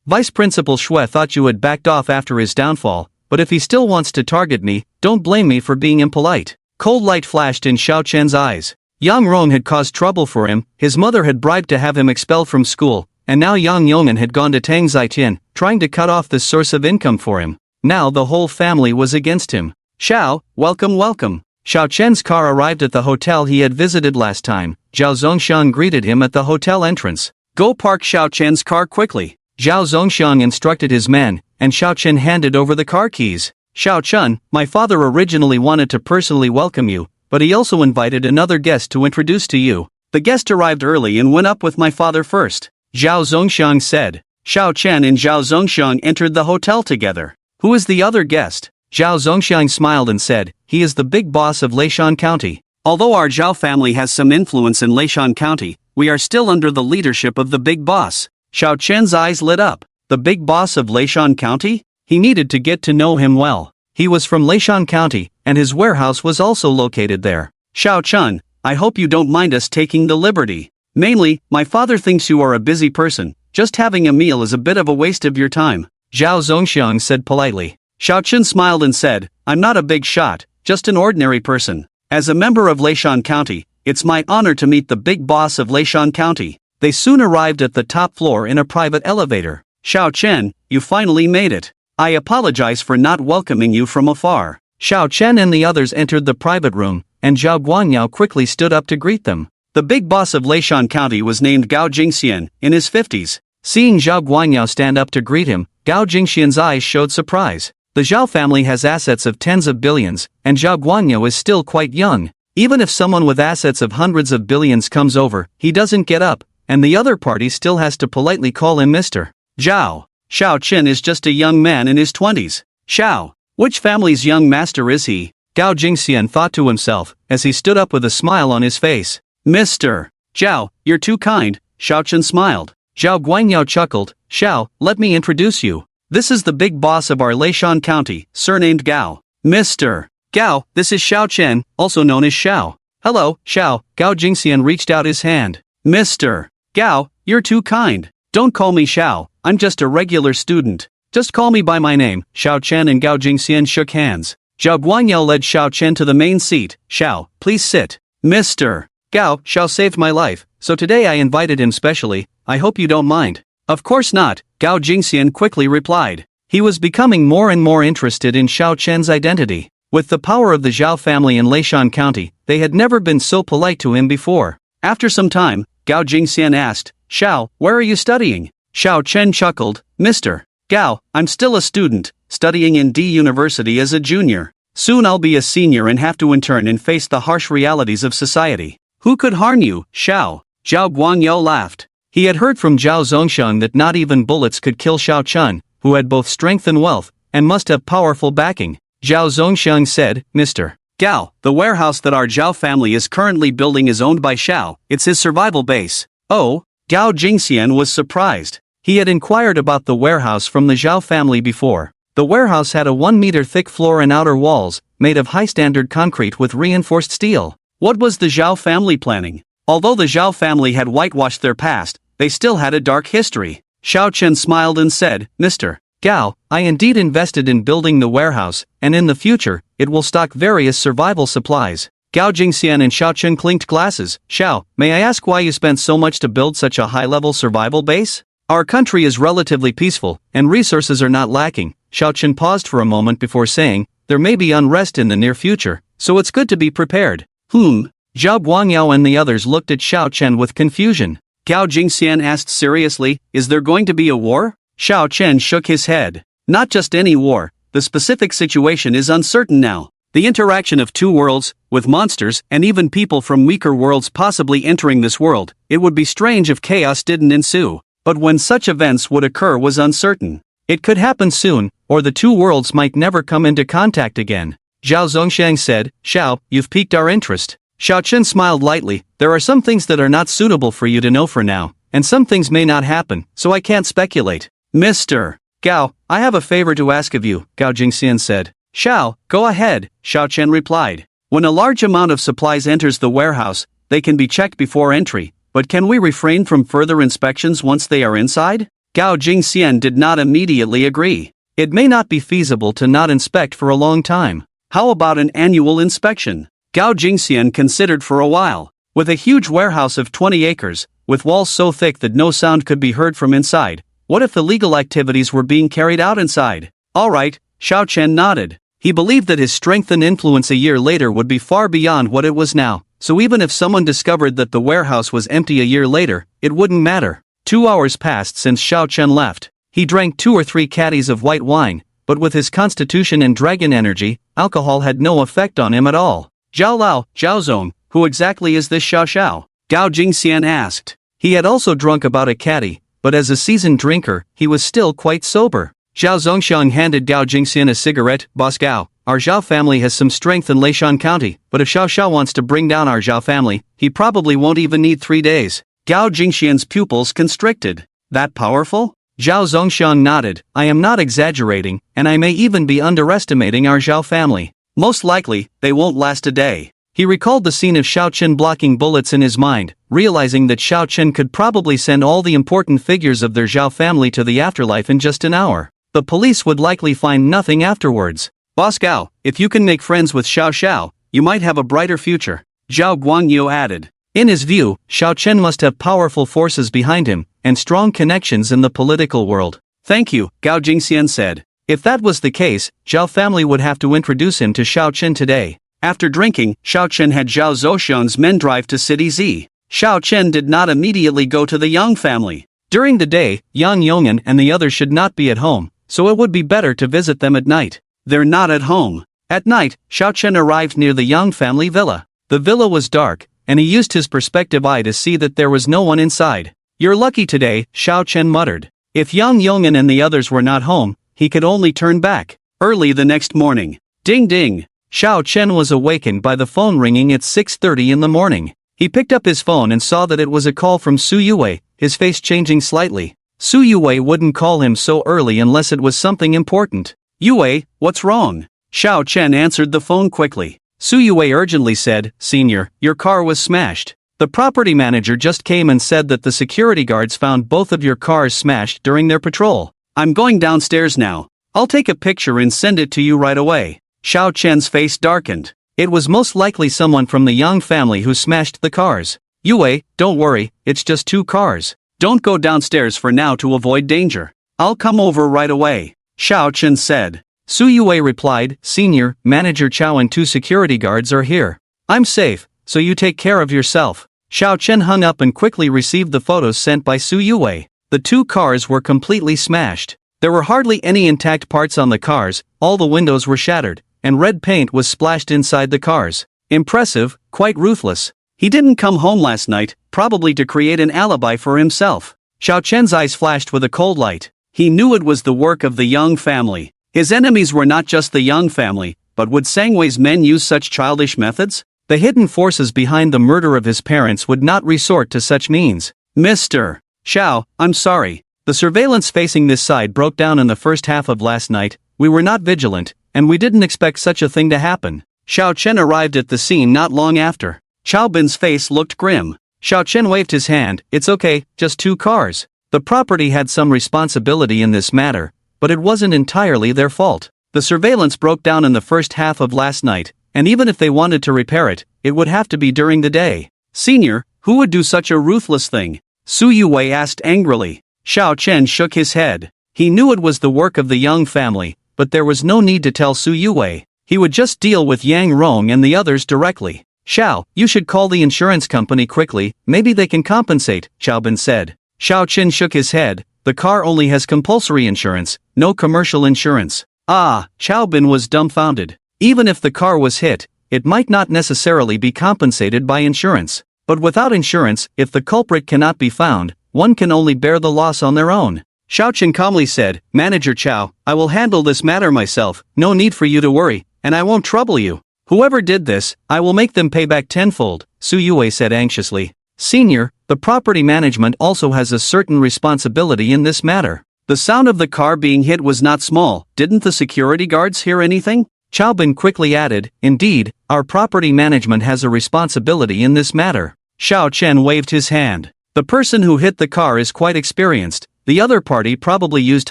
Vice Principal Shui thought you had backed off after his downfall, but if he still wants to target me, don't blame me for being impolite. Cold light flashed in Xiao Chen's eyes. Yang Rong had caused trouble for him, his mother had bribed to have him expelled from school, and now Yang Yong'an had gone to Tang Zitian, trying to cut off this source of income for him. Now the whole family was against him. "Xiao, welcome welcome." Xiao Chen's car arrived at the hotel he had visited last time. Zhao Zongxiang greeted him at the hotel entrance. "Go park Xiao Chen's car quickly." Zhao Zongxiang instructed his men, and Xiao Chen handed over the car keys. "Xiao Chen, my father originally wanted to personally welcome you, but he also invited another guest to introduce to you. The guest arrived early and went up with my father first," Zhao Zongxiang said. Xiao Chen and Zhao Zongxiang entered the hotel together. "Who is the other guest?" Zhao Zongxiang smiled and said, "He is the big boss of Leishan County. Although our Zhao family has some influence in Leishan County, we are still under the leadership of the big boss." Xiao Chen's eyes lit up. The big boss of Leishan County? He needed to get to know him well. He was from Leishan County, and his warehouse was also located there. "Xiao Chen, I hope you don't mind us taking the liberty. Mainly, my father thinks you are a busy person. Just having a meal is a bit of a waste of your time," Zhao Zongxiang said politely. Xiao Chen smiled and said, "I'm not a big shot, just an ordinary person. As a member of Leishan County, it's my honor to meet the big boss of Leishan County." They soon arrived at the top floor in a private elevator. "Xiao Chen, you finally made it. I apologize for not welcoming you from afar." Xiao Chen and the others entered the private room, and Zhao Guanyao quickly stood up to greet them. The big boss of Leishan County was named Gao Jingxian, in his 50s. Seeing Zhao Guanyao stand up to greet him, Gao Jingxian's eyes showed surprise. The Zhao family has assets of tens of billions, and Zhao Guanyao is still quite young. Even if someone with assets of hundreds of billions comes over, he doesn't get up, and the other party still has to politely call him Mr. Zhao. Xiao Chen is just a young man in his 20s. Xiao, which family's young master is he? Gao Jingxian thought to himself, as he stood up with a smile on his face. "Mr. Zhao, you're too kind," Xiao Chen smiled. Zhao Guanyao chuckled. "Xiao, let me introduce you. This is the big boss of our Leishan County, surnamed Gao." "Mr. Gao, this is Xiao Chen, also known as Xiao." "Hello, Xiao." Gao Jingxian reached out his hand. "Mr. Gao, you're too kind. Don't call me Xiao, I'm just a regular student. Just call me by my name." Xiao Chen and Gao Jingxian shook hands. Zhao Guanyao led Xiao Chen to the main seat. "Xiao, please sit." "Mr. Gao, Xiao saved my life, so today I invited him specially. I hope you don't mind." "Of course not," Gao Jingxian quickly replied. He was becoming more and more interested in Xiao Chen's identity. With the power of the Zhao family in Leishan County, they had never been so polite to him before. After some time, Gao Jingxian asked, "Xiao, where are you studying?" Xiao Chen chuckled, "Mr. Gao, I'm still a student, studying in D University as a junior. Soon I'll be a senior and have to intern and face the harsh realities of society." "Who could harm you, Xiao?" Zhao Guanyao laughed. He had heard from Zhao Zongxiang that not even bullets could kill Xiao Chen, who had both strength and wealth, and must have powerful backing. Zhao Zongxiang said, Mr. Gao, the warehouse that our Zhao family is currently building is owned by Xiao, it's his survival base. Oh? Gao Jingxian was surprised. He had inquired about the warehouse from the Zhao family before. The warehouse had a 1-meter thick floor and outer walls, made of high-standard concrete with reinforced steel. What was the Zhao family planning? Although the Zhao family had whitewashed their past, they still had a dark history. Xiao Chen smiled and said, Mr. Gao, I indeed invested in building the warehouse, and in the future, it will stock various survival supplies. Gao Jingxian and Xiao Chen clinked glasses. Xiao, may I ask why you spent so much to build such a high-level survival base? Our country is relatively peaceful, and resources are not lacking. Xiao Chen paused for a moment before saying, there may be unrest in the near future, so it's good to be prepared. Zhao Guangyao and the others looked at Xiao Chen with confusion. Gao Jingxian asked seriously, is there going to be a war? Xiao Chen shook his head. Not just any war, the specific situation is uncertain now. The interaction of two worlds, with monsters and even people from weaker worlds possibly entering this world, it would be strange if chaos didn't ensue. But when such events would occur was uncertain. It could happen soon, or the two worlds might never come into contact again. Zhao Zongxiang said, Xiao, you've piqued our interest. Xiao Chen smiled lightly, there are some things that are not suitable for you to know for now, and some things may not happen, so I can't speculate. Mr. Gao, I have a favor to ask of you, Gao Jingxian said. Xiao, go ahead, Xiao Chen replied. When a large amount of supplies enters the warehouse, they can be checked before entry, but can we refrain from further inspections once they are inside? Gao Jingxian did not immediately agree. It may not be feasible to not inspect for a long time. How about an annual inspection? Gao Jingxian considered for a while. With a huge warehouse of 20 acres, with walls so thick that no sound could be heard from inside, what if illegal activities were being carried out inside? All right, Xiao Chen nodded. He believed that his strength and influence a year later would be far beyond what it was now, so even if someone discovered that the warehouse was empty a year later, it wouldn't matter. 2 hours passed since Xiao Chen left. He drank 2 or 3 caddies of white wine, but with his constitution and dragon energy, alcohol had no effect on him at all. Zhao Lao, Zhao Zong, who exactly is this Xiao Xiao? Gao Jingxian asked. He had also drunk about a caddy, but as a seasoned drinker, he was still quite sober. Zhao Zongxiang handed Gao Jingxian a cigarette. Boss Gao, our Zhao family has some strength in Leishan County, but if Xiao Xiao wants to bring down our Zhao family, he probably won't even need 3 days. Gao Jingxian's pupils constricted. That powerful? Zhao Zongxiang nodded. I am not exaggerating, and I may even be underestimating our Zhao family. Most likely, they won't last a day. He recalled the scene of Xiao Chen blocking bullets in his mind, realizing that Xiao Chen could probably send all the important figures of their Zhao family to the afterlife in just an hour. The police would likely find nothing afterwards. Boss Gao, if you can make friends with Xiao Xiao, you might have a brighter future. Zhao Guangyu added. In his view, Xiao Chen must have powerful forces behind him, and strong connections in the political world. Thank you, Gao Jingxian said. If that was the case, Zhao family would have to introduce him to Xiao Chen today. After drinking, Xiao Chen had Zhao Zouxian's men drive to City Z. Xiao Chen did not immediately go to the Yang family. During the day, Yang Yong'an and the others should not be at home, so it would be better to visit them at night. They're not at home. At night, Xiao Chen arrived near the Yang family villa. The villa was dark, and he used his perspective eye to see that there was no one inside. You're lucky today, Xiao Chen muttered. If Yang Yong'an and the others were not home, he could only turn back. Early the next morning. Ding ding. Xiao Chen was awakened by the phone ringing at 6:30 in the morning. He picked up his phone and saw that it was a call from Su Yue, his face changing slightly. Su Yue wouldn't call him so early unless it was something important. Yue, what's wrong? Xiao Chen answered the phone quickly. Su Yue urgently said, Senior, your car was smashed. The property manager just came and said that the security guards found both of your cars smashed during their patrol. I'm going downstairs now. I'll take a picture and send it to you right away. Xiao Chen's face darkened. It was most likely someone from the Yang family who smashed the cars. Yue, don't worry, it's just 2 cars. Don't go downstairs for now to avoid danger. I'll come over right away, Xiao Chen said. Su Yue replied, Senior, Manager Chao and 2 security guards are here. I'm safe, so you take care of yourself. Xiao Chen hung up and quickly received the photos sent by Su Yue. The 2 cars were completely smashed. There were hardly any intact parts on the cars, all the windows were shattered, and red paint was splashed inside the cars. Impressive, quite ruthless. He didn't come home last night, probably to create an alibi for himself. Xiao Chen's eyes flashed with a cold light. He knew it was the work of the Yang family. His enemies were not just the Young family, but would Sangwei's men use such childish methods? The hidden forces behind the murder of his parents would not resort to such means. Mr. Xiao, I'm sorry. The surveillance facing this side broke down in the first half of last night. We were not vigilant, and we didn't expect such a thing to happen. Xiao Chen arrived at the scene not long after. Xiao Bin's face looked grim. Xiao Chen waved his hand. It's okay, just 2 cars. The property had some responsibility in this matter, but it wasn't entirely their fault. The surveillance broke down in the first half of last night, and even if they wanted to repair it, it would have to be during the day. Senior, who would do such a ruthless thing? Su Yue asked angrily. Xiao Chen shook his head. He knew it was the work of the Young family, but there was no need to tell Su Yue. He would just deal with Yang Rong and the others directly. Xiao, you should call the insurance company quickly, maybe they can compensate, Xiaobin said. Xiao Chen shook his head. The car only has compulsory insurance, no commercial insurance. Xiaobin was dumbfounded. Even if the car was hit, it might not necessarily be compensated by insurance. But without insurance, if the culprit cannot be found, one can only bear the loss on their own. Xiao Chen calmly said, Manager Chao, I will handle this matter myself, no need for you to worry, and I won't trouble you. Whoever did this, I will make them pay back tenfold, Su Yue said anxiously. Senior, the property management also has a certain responsibility in this matter. The sound of the car being hit was not small. Didn't the security guards hear anything? Xiaobin quickly added, Indeed, our property management has a responsibility in this matter. Xiao Chen waved his hand. The person who hit the car is quite experienced. The other party probably used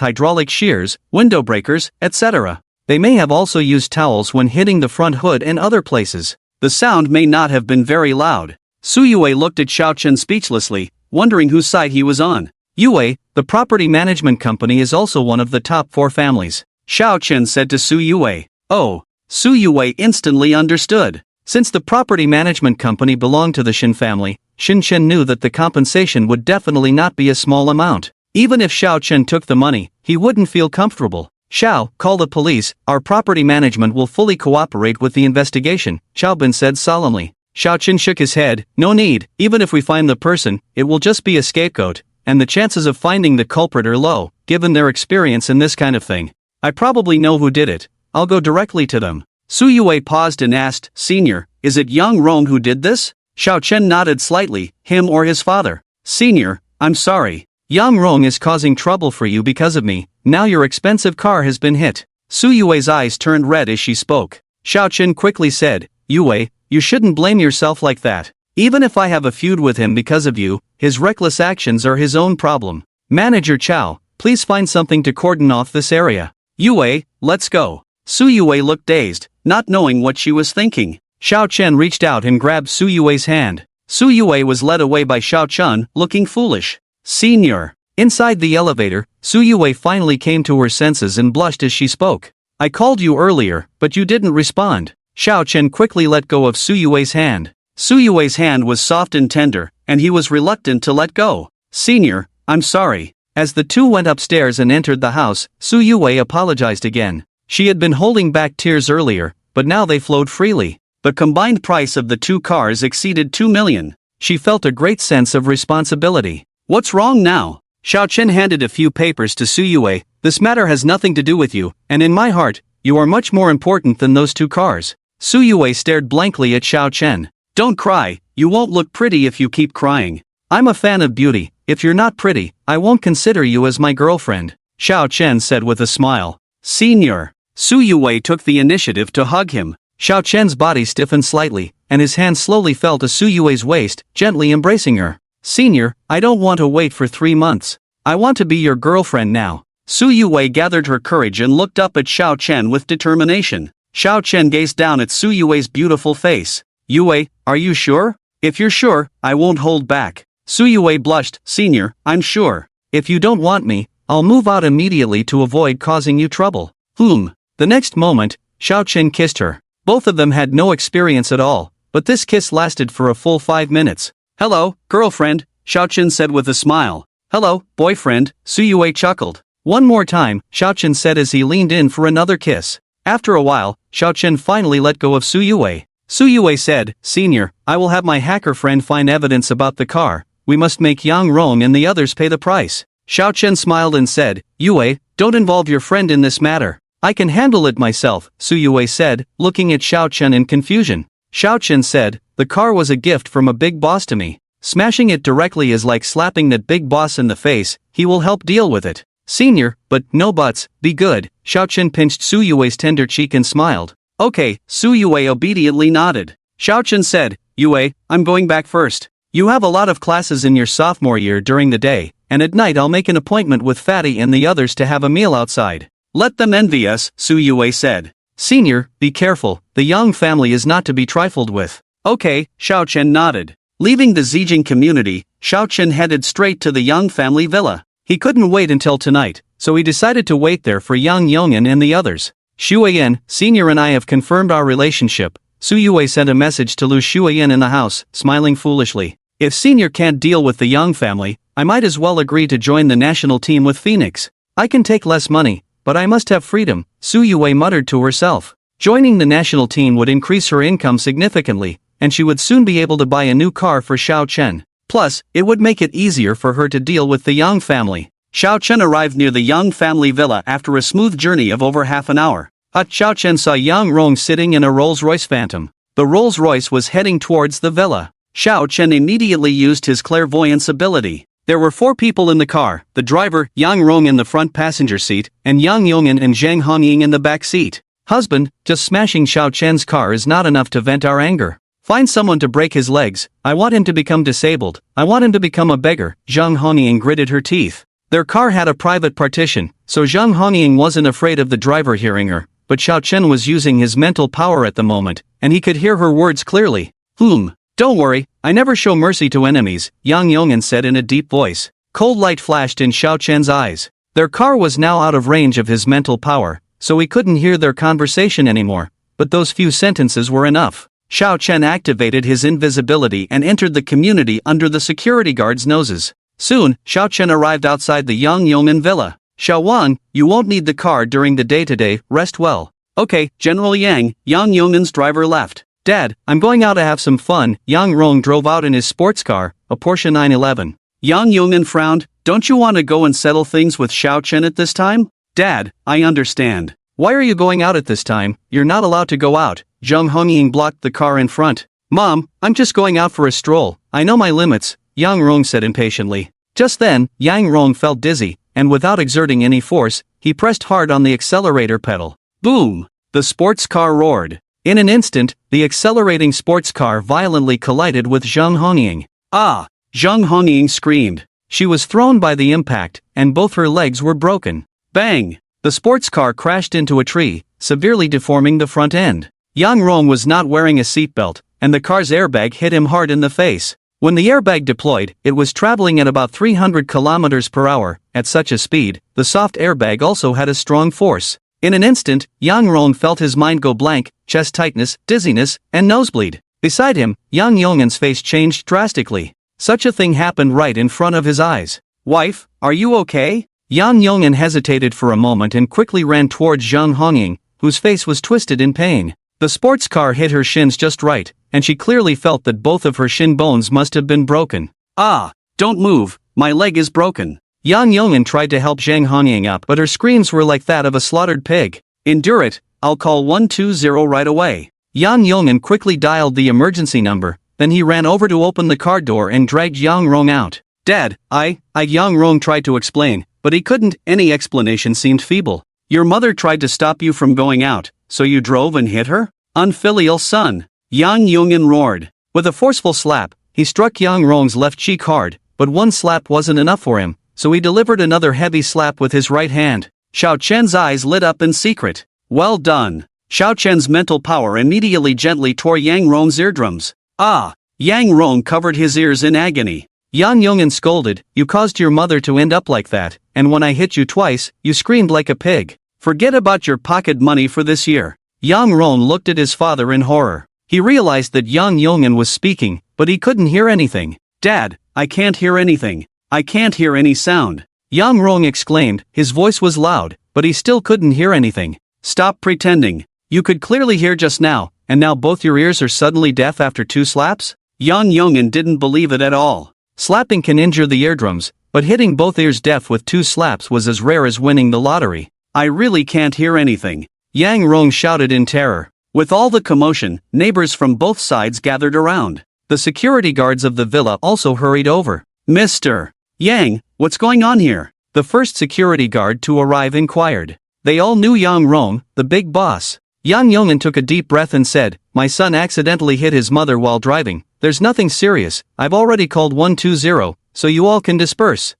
hydraulic shears, window breakers, etc. They may have also used towels when hitting the front hood and other places. The sound may not have been very loud. Su Yue looked at Xiao Chen speechlessly, wondering whose side he was on. Yue, the property management company is also one of the top 4 families. Xiao Chen said to Su Yue. Oh. Su Yue instantly understood. Since the property management company belonged to the Shin family, Shin Chen knew that the compensation would definitely not be a small amount. Even if Xiao Chen took the money, he wouldn't feel comfortable. Xiao, call the police, our property management will fully cooperate with the investigation, Xiaobin said solemnly. Xiao Chen shook his head, no need, even if we find the person, it will just be a scapegoat, and the chances of finding the culprit are low, given their experience in this kind of thing. I probably know who did it, I'll go directly to them. Su Yue paused and asked, Senior, is it Yang Rong who did this? Xiao Chen nodded slightly, him or his father. Senior, I'm sorry. Yang Rong is causing trouble for you because of me, now your expensive car has been hit. Su Yue's eyes turned red as she spoke. Xiao Chen quickly said, Yue, you shouldn't blame yourself like that. Even if I have a feud with him because of you, his reckless actions are his own problem. Manager Chao, please find something to cordon off this area. Yue, let's go. Su Yue looked dazed, not knowing what she was thinking. Xiao Chen reached out and grabbed Su Yue's hand. Su Yue was led away by Xiao Chen, looking foolish. Senior. Inside the elevator, Su Yue finally came to her senses and blushed as she spoke. I called you earlier, but you didn't respond. Xiao Chen quickly let go of Su Yue's hand. Su Yue's hand was soft and tender, and he was reluctant to let go. Senior, I'm sorry. As the two went upstairs and entered the house, Su Yue apologized again. She had been holding back tears earlier, but now they flowed freely. The combined price of the 2 cars exceeded 2 million. She felt a great sense of responsibility. What's wrong now? Xiao Chen handed a few papers to Su Yue. This matter has nothing to do with you, and in my heart, you are much more important than those 2 cars. Su Yue stared blankly at Xiao Chen. Don't cry, you won't look pretty if you keep crying. I'm a fan of beauty, if you're not pretty, I won't consider you as my girlfriend, Xiao Chen said with a smile. Senior. Su Yue took the initiative to hug him. Xiao Chen's body stiffened slightly, and his hand slowly fell to Su Yue's waist, gently embracing her. Senior, I don't want to wait for 3 months. I want to be your girlfriend now. Su Yue gathered her courage and looked up at Xiao Chen with determination. Xiao Chen gazed down at Su Yue's beautiful face. Yue, are you sure? If you're sure, I won't hold back. Su Yue blushed. Senior, I'm sure. If you don't want me, I'll move out immediately to avoid causing you trouble. The next moment, Xiao Chen kissed her. Both of them had no experience at all, but this kiss lasted for a full 5 minutes. Hello, girlfriend, Xiao Chen said with a smile. Hello, boyfriend, Su Yue chuckled. One more time, Xiao Chen said as he leaned in for another kiss. After a while, Xiao Chen finally let go of Su Yue. Su Yue said, Senior, I will have my hacker friend find evidence about the car. We must make Yang Rong and the others pay the price. Xiao Chen smiled and said, Yue, don't involve your friend in this matter. I can handle it myself, Su Yue said, looking at Xiao Chen in confusion. Xiao Chen said, the car was a gift from a big boss to me. Smashing it directly is like slapping that big boss in the face, he will help deal with it. Senior, but no buts, be good. Xiao Chen pinched Su Yue's tender cheek and smiled. Okay, Su Yue obediently nodded. Xiao Chen said, Yue, I'm going back first. You have a lot of classes in your sophomore year during the day, and at night I'll make an appointment with Fatty and the others to have a meal outside. Let them envy us, Su Yue said. Senior, be careful, the Yang family is not to be trifled with. Okay, Xiao Chen nodded. Leaving the Zijing community, Xiao Chen headed straight to the Yang family villa. He couldn't wait until tonight, so he decided to wait there for Yang Yong'an and the others. Shuiyan, Senior and I have confirmed our relationship. Su Yue sent a message to Lu Shuiyan in the house, smiling foolishly. If Senior can't deal with the Yang family, I might as well agree to join the national team with Phoenix. I can take less money, but I must have freedom, Su Yue muttered to herself. Joining the national team would increase her income significantly, and she would soon be able to buy a new car for Xiao Chen. Plus, it would make it easier for her to deal with the Yang family. Xiao Chen arrived near the Yang family villa after a smooth journey of over half an hour. Xiao Chen saw Yang Rong sitting in a Rolls-Royce Phantom. The Rolls-Royce was heading towards the villa. Xiao Chen immediately used his clairvoyance ability. There were 4 people in the car, the driver, Yang Rong in the front passenger seat, and Yang Yong'an and Zhang Hongying in the back seat. Husband, just smashing Xiao Chen's car is not enough to vent our anger. Find someone to break his legs, I want him to become disabled, I want him to become a beggar, Zhang Hongying gritted her teeth. Their car had a private partition, so Zhang Hongying wasn't afraid of the driver hearing her, but Xiao Chen was using his mental power at the moment, and he could hear her words clearly. Don't worry, I never show mercy to enemies, Yang Yong'an said in a deep voice. Cold light flashed in Xiao Chen's eyes. Their car was now out of range of his mental power, so he couldn't hear their conversation anymore, but those few sentences were enough. Xiao Chen activated his invisibility and entered the community under the security guards' noses. Soon, Xiao Chen arrived outside the Yang Yong'an villa. Xiao Wang, you won't need the car during the day today, rest well. Okay, General Yang, Yang Yong'an's driver left. Dad, I'm going out to have some fun. Yang Rong drove out in his sports car, a Porsche 911. Yang Yong'an frowned. Don't you want to go and settle things with Xiao Chen at this time? Dad, I understand. Why are you going out at this time? You're not allowed to go out. Zhang Hongying blocked the car in front. Mom, I'm just going out for a stroll. I know my limits, Yang Rong said impatiently. Just then, Yang Rong felt dizzy, and without exerting any force, he pressed hard on the accelerator pedal. Boom! The sports car roared. In an instant, the accelerating sports car violently collided with Zhang Hongying. Ah! Zhang Hongying screamed. She was thrown by the impact, and both her legs were broken. Bang! The sports car crashed into a tree, severely deforming the front end. Yang Rong was not wearing a seatbelt, and the car's airbag hit him hard in the face. When the airbag deployed, it was traveling at about 300 kilometers per hour. At such a speed, the soft airbag also had a strong force. In an instant, Yang Rong felt his mind go blank, chest tightness, dizziness, and nosebleed. Beside him, Yang Yong'an's face changed drastically. Such a thing happened right in front of his eyes. Wife, are you okay? Yang Yong'an hesitated for a moment and quickly ran towards Zhang Hongying, whose face was twisted in pain. The sports car hit her shins just right, and she clearly felt that both of her shin bones must have been broken. Ah! Don't move, my leg is broken. Yang Yong'an tried to help Zhang Hongying up, but her screams were like that of a slaughtered pig. Endure it, I'll call 120 right away. Yang Yong'an quickly dialed the emergency number, then he ran over to open the car door and dragged Yang Rong out. Dad, Yang Rong tried to explain, but he couldn't. Any explanation seemed feeble. Your mother tried to stop you from going out, so you drove and hit her? Unfilial son! Yang Yong'an roared. With a forceful slap, he struck Yang Rong's left cheek hard, but one slap wasn't enough for him, so he delivered another heavy slap with his right hand. Xiao Chen's eyes lit up in secret. Well done. Xiao Chen's mental power immediately gently tore Yang Rong's eardrums. Ah! Yang Rong covered his ears in agony. Yang Yong'an scolded, you caused your mother to end up like that, and when I hit you twice, you screamed like a pig. Forget about your pocket money for this year. Yang Rong looked at his father in horror. He realized that Yang Yong'an was speaking, but he couldn't hear anything. Dad, I can't hear anything. I can't hear any sound. Yang Rong exclaimed, his voice was loud, but he still couldn't hear anything. Stop pretending. You could clearly hear just now, and now both your ears are suddenly deaf after 2 slaps? Yang Yong'an didn't believe it at all. Slapping can injure the eardrums, but hitting both ears deaf with 2 slaps was as rare as winning the lottery. I really can't hear anything. Yang Rong shouted in terror. With all the commotion, neighbors from both sides gathered around. The security guards of the villa also hurried over. Mr. Yang, what's going on here? The first security guard to arrive inquired. They all knew Yang Rong, the big boss. Yang Yongin took a deep breath and said, "My son accidentally hit his mother while driving. There's nothing serious. I've already called 120, so you all can disperse."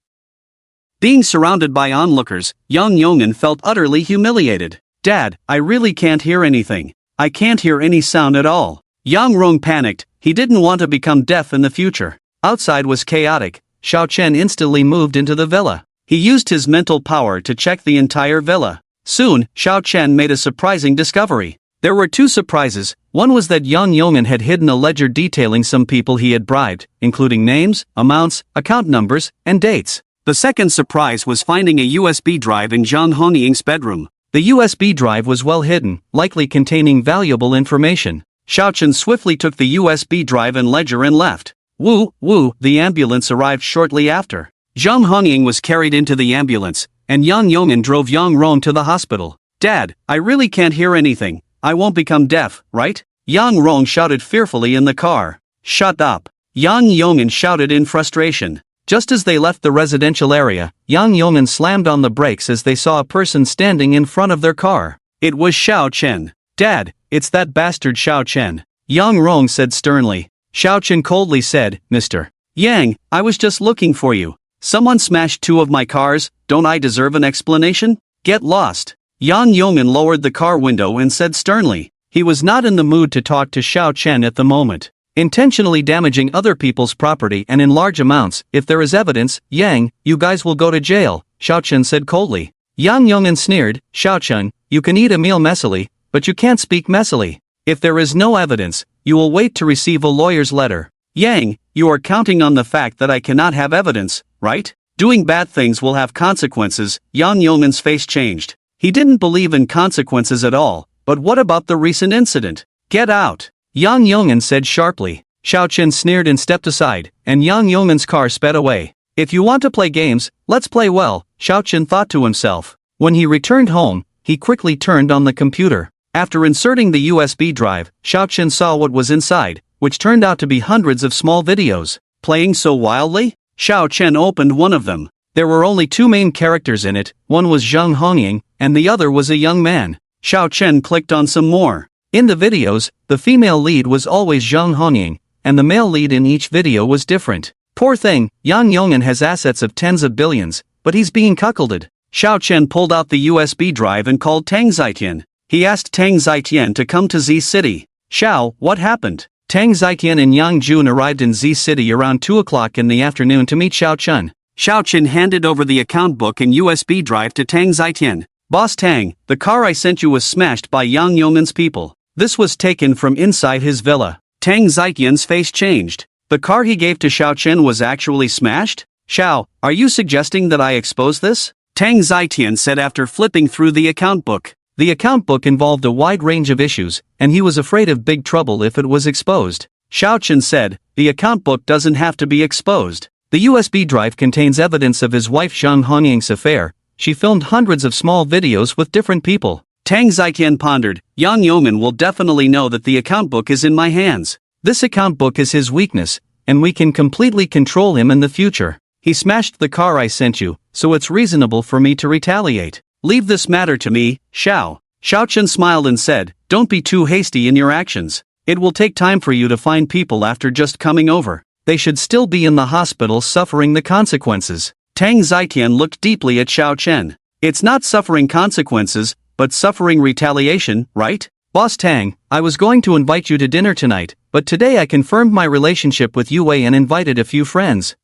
Being surrounded by onlookers, Yang Yongin felt utterly humiliated. "Dad, I really can't hear anything. I can't hear any sound at all." Yang Rong panicked. He didn't want to become deaf in the future. Outside was chaotic. Xiao Chen instantly moved into the villa. He used his mental power to check the entire villa. Soon, Xiao Chen made a surprising discovery. There were two surprises. One was that Yang Yongin had hidden a ledger detailing some people he had bribed, including names, amounts, account numbers, and dates. The second surprise was finding a USB drive in Zhang Hongying's bedroom. The USB drive was well hidden, likely containing valuable information. Xiao Chen swiftly took the USB drive and ledger and left. Woo, the ambulance arrived shortly after. Zhang Hongying was carried into the ambulance, and Yang Yongin drove Yang Rong to the hospital. "Dad, I really can't hear anything. I won't become deaf, right?" Yang Rong shouted fearfully in the car. "Shut up!" Yang Yongin shouted in frustration. Just as they left the residential area, Yang Yongin slammed on the brakes as they saw a person standing in front of their car. It was Xiao Chen. "Dad, it's that bastard Xiao Chen," Yang Rong said sternly. Xiao Chen coldly said, "Mr. Yang, I was just looking for you. Someone smashed two of my cars, don't I deserve an explanation? Get lost." Yang Yongin lowered the car window and said sternly. He was not in the mood to talk to Xiao Chen at the moment. Intentionally damaging other people's property and in large amounts, if there is evidence, Yang, you guys will go to jail, Xiao Chen said coldly. Yang Yongin sneered, "Xiao Chen, you can eat a meal messily, but you can't speak messily. If there is no evidence, you will wait to receive a lawyer's letter. Yang, you are counting on the fact that I cannot have evidence, right? Doing bad things will have consequences." Yang Yongmin's face changed. He didn't believe in consequences at all, but what about the recent incident? "Get out," Yang Yongmin said sharply. Xiao Chen sneered and stepped aside, and Yang Yongmin's car sped away. "If you want to play games, let's play well," Xiao Chen thought to himself. When he returned home, he quickly turned on the computer. After inserting the USB drive, Xiao Chen saw what was inside, which turned out to be hundreds of small videos. Playing so wildly? Xiao Chen opened one of them. There were only two main characters in it, one was Zhang Hongying, and the other was a young man. Xiao Chen clicked on some more. In the videos, the female lead was always Zhang Hongying, and the male lead in each video was different. Poor thing, Yang Yongin has assets of tens of billions, but he's being cuckolded. Xiao Chen pulled out the USB drive and called Tang Zitian. He asked Tang Zitian to come to Z City. "Xiao, what happened?" Tang Zitian and Yang Jun arrived in Z City around 2 o'clock in the afternoon to meet Xiao Chen. Xiao Chen handed over the account book and USB drive to Tang Zitian. "Boss Tang, the car I sent you was smashed by Yang Yongmin's people. This was taken from inside his villa." Tang Zitian's face changed. The car he gave to Xiao Chen was actually smashed? "Xiao, are you suggesting that I expose this?" Tang Zitian said after flipping through the account book. The account book involved a wide range of issues, and he was afraid of big trouble if it was exposed. Xiao Chen said, "The account book doesn't have to be exposed. The USB drive contains evidence of his wife Zhang Hongying's affair. She filmed hundreds of small videos with different people." Tang Zitian pondered, "Yang Yongmin will definitely know that the account book is in my hands. This account book is his weakness, and we can completely control him in the future. He smashed the car I sent you, so it's reasonable for me to retaliate. Leave this matter to me, Xiao." Xiao Chen smiled and said, "Don't be too hasty in your actions. It will take time for you to find people after just coming over. They should still be in the hospital suffering the consequences." Tang Zitian looked deeply at Xiao Chen. "It's not suffering consequences, but suffering retaliation, right? Boss Tang, I was going to invite you to dinner tonight, but today I confirmed my relationship with Yue and invited a few friends.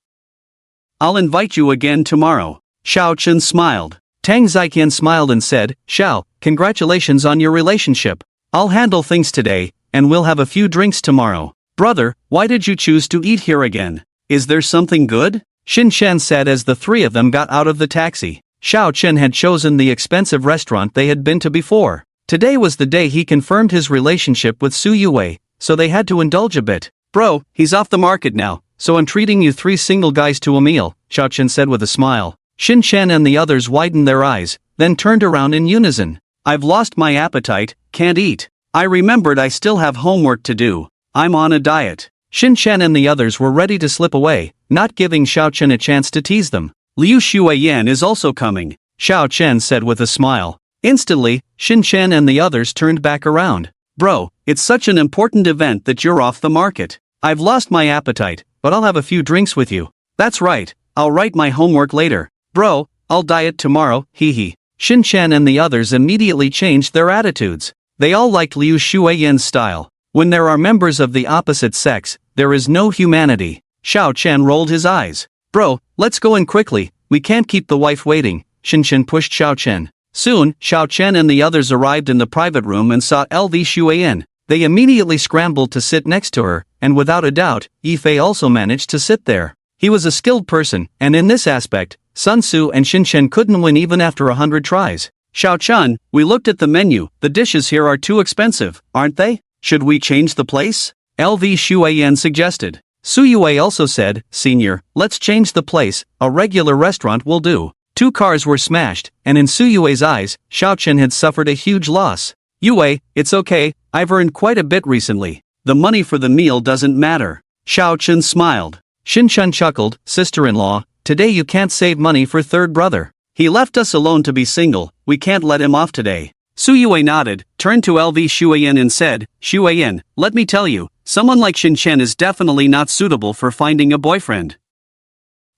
I'll invite you again tomorrow." Xiao Chen smiled. Tang Zitian smiled and said, "Xiao, congratulations on your relationship. I'll handle things today, and we'll have a few drinks tomorrow." "Brother, why did you choose to eat here again? Is there something good?" Xin Shen said as the three of them got out of the taxi. Xiao Chen had chosen the expensive restaurant they had been to before. Today was the day he confirmed his relationship with Su Yue, so they had to indulge a bit. "Bro, he's off the market now, so I'm treating you three single guys to a meal," Xiao Chen said with a smile. Xin Shen and the others widened their eyes. then turned around in unison. I've lost my appetite, can't eat. I remembered I still have homework to do. I'm on a diet. Shin Chen and the others were ready to slip away, not giving Xiao Chen a chance to tease them. Liu Shuiyan is also coming, Xiao Chen said with a smile. Instantly, Shin Chen and the others turned back around. Bro, it's such an important event that you're off the market. I've lost my appetite, but I'll have a few drinks with you. That's right, I'll write my homework later. Bro, I'll diet tomorrow, hee hee. Shin Chen and the others immediately changed their attitudes. They all liked Liu Shuiyan's style. When there are members of the opposite sex, there is no humanity. Xiao Chen rolled his eyes. Bro, let's go in quickly, we can't keep the wife waiting. Shin Chen pushed Xiao Chen. Soon, Xiao Chen and the others arrived in the private room and saw LV Shuiyan. They immediately scrambled to sit next to her, and without a doubt, Yifei also managed to sit there. He was a skilled person, and in this aspect, Sun Tzu and Shin Chen couldn't win even after 100 tries. Xiao Chen, we looked at the menu, the dishes here are too expensive, aren't they? Should we change the place? LV Shuiyan suggested. Su Yue also said, Senior, let's change the place, a regular restaurant will do. 2 cars were smashed, and in Su Yue's eyes, Xiao Chen had suffered a huge loss. Yue, it's okay, I've earned quite a bit recently. The money for the meal doesn't matter. Xiao Chen smiled. Shin Chen chuckled, Sister-in-law, today you can't save money for third brother. He left us alone to be single, we can't let him off today. Su Yue nodded, turned to LV Shuiyan and said, Shuiyan, let me tell you, someone like Shin Chen is definitely not suitable for finding a boyfriend.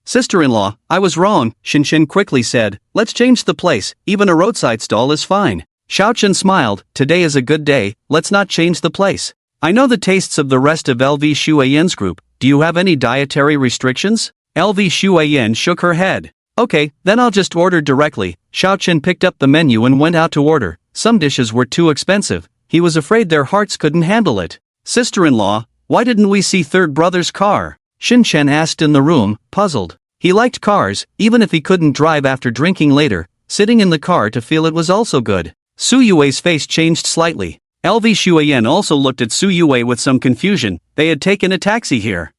Sister-in-law, I was wrong, Shin Chen quickly said, let's change the place, even a roadside stall is fine. Xiao Chen smiled, today is a good day, let's not change the place. I know the tastes of the rest of LV Shuiyan's group, do you have any dietary restrictions? LV Shuiyan shook her head. Okay, then I'll just order directly. Xiao Chen picked up the menu and went out to order. Some dishes were too expensive, he was afraid their hearts couldn't handle it. Sister-in-law, why didn't we see third brother's car? Shin Chen asked in the room, puzzled. He liked cars, even if he couldn't drive after drinking later, sitting in the car to feel it was also good. Su Yue's face changed slightly. LV Shuiyan also looked at Su Yue with some confusion, they had taken a taxi here.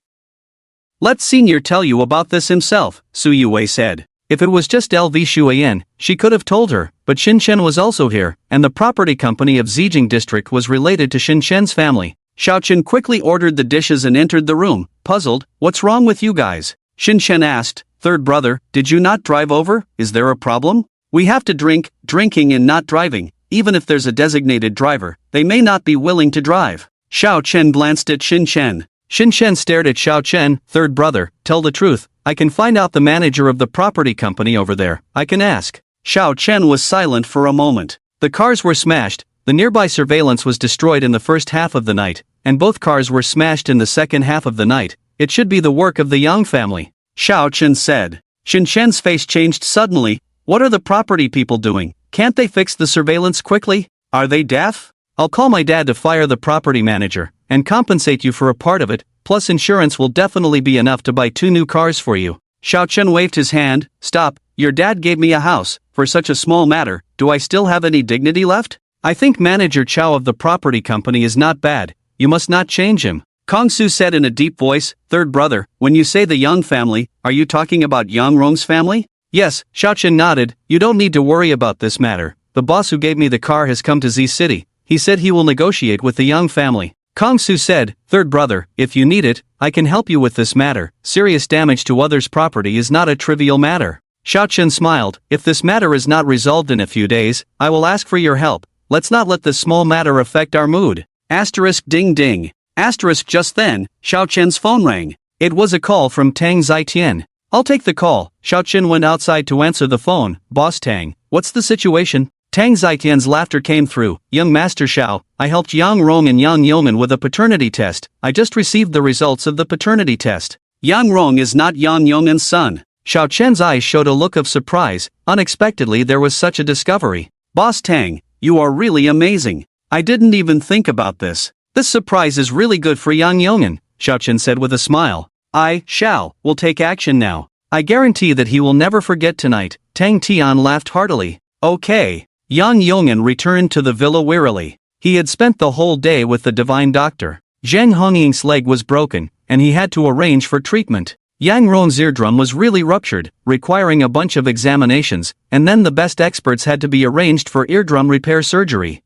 Let Senior tell you about this himself, Su Yue said. If it was just LV Shuiyan, she could have told her, but Shin Chen was also here, and the property company of Zijing District was related to Shin Chen's family. Xiao Chen quickly ordered the dishes and entered the room, puzzled, what's wrong with you guys? Shin Chen asked, third brother, did you not drive over, is there a problem? We have to drink, drinking and not driving, even if there's a designated driver, they may not be willing to drive. Xiao Chen glanced at Shin Chen. Shin Chen stared at Xiao Chen, third brother, tell the truth, I can find out the manager of the property company over there, I can ask. Xiao Chen was silent for a moment. The cars were smashed, the nearby surveillance was destroyed in the first half of the night, and both cars were smashed in the second half of the night, it should be the work of the Yang family. Xiao Chen said. Shin Chen's face changed suddenly, what are the property people doing, can't they fix the surveillance quickly? Are they deaf? I'll call my dad to fire the property manager, and compensate you for a part of it, plus insurance will definitely be enough to buy 2 new cars for you. Xiao Chen waved his hand, stop, your dad gave me a house, for such a small matter, do I still have any dignity left? I think manager Chow of the property company is not bad, you must not change him. Kong Su said in a deep voice, third brother, when you say the Yang family, are you talking about Yang Rong's family? Yes, Xiao Chen nodded, you don't need to worry about this matter, the boss who gave me the car has come to Z City, he said he will negotiate with the Yang family. Kong Su said, third brother, if you need it, I can help you with this matter, serious damage to others' property is not a trivial matter. Xiao Chen smiled, if this matter is not resolved in a few days, I will ask for your help, let's not let this small matter affect our mood. Asterisk ding ding. Asterisk just then, Xiao Chen's phone rang. It was a call from Tang Zitian. I'll take the call. Xiao Chen went outside to answer the phone. Boss Tang, what's the situation? Tang Zitian's laughter came through. Young Master Xiao, I helped Yang Rong and Yang Yeoman with a paternity test. I just received the results of the paternity test. Yang Rong is not Yang Yeoman's son. Xiao Chen's eyes showed a look of surprise. Unexpectedly there was such a discovery. Boss Tang, you are really amazing. I didn't even think about this. This surprise is really good for Yang Yeoman, Xiao Chen said with a smile. I, Xiao, will take action now. I guarantee that he will never forget tonight. Tang Tian laughed heartily. Okay. Yang Yeoman returned to the villa wearily. He had spent the whole day with the divine doctor. Zheng Hongying's leg was broken, and he had to arrange for treatment. Yang Rong's eardrum was really ruptured, requiring a bunch of examinations, and then the best experts had to be arranged for eardrum repair surgery.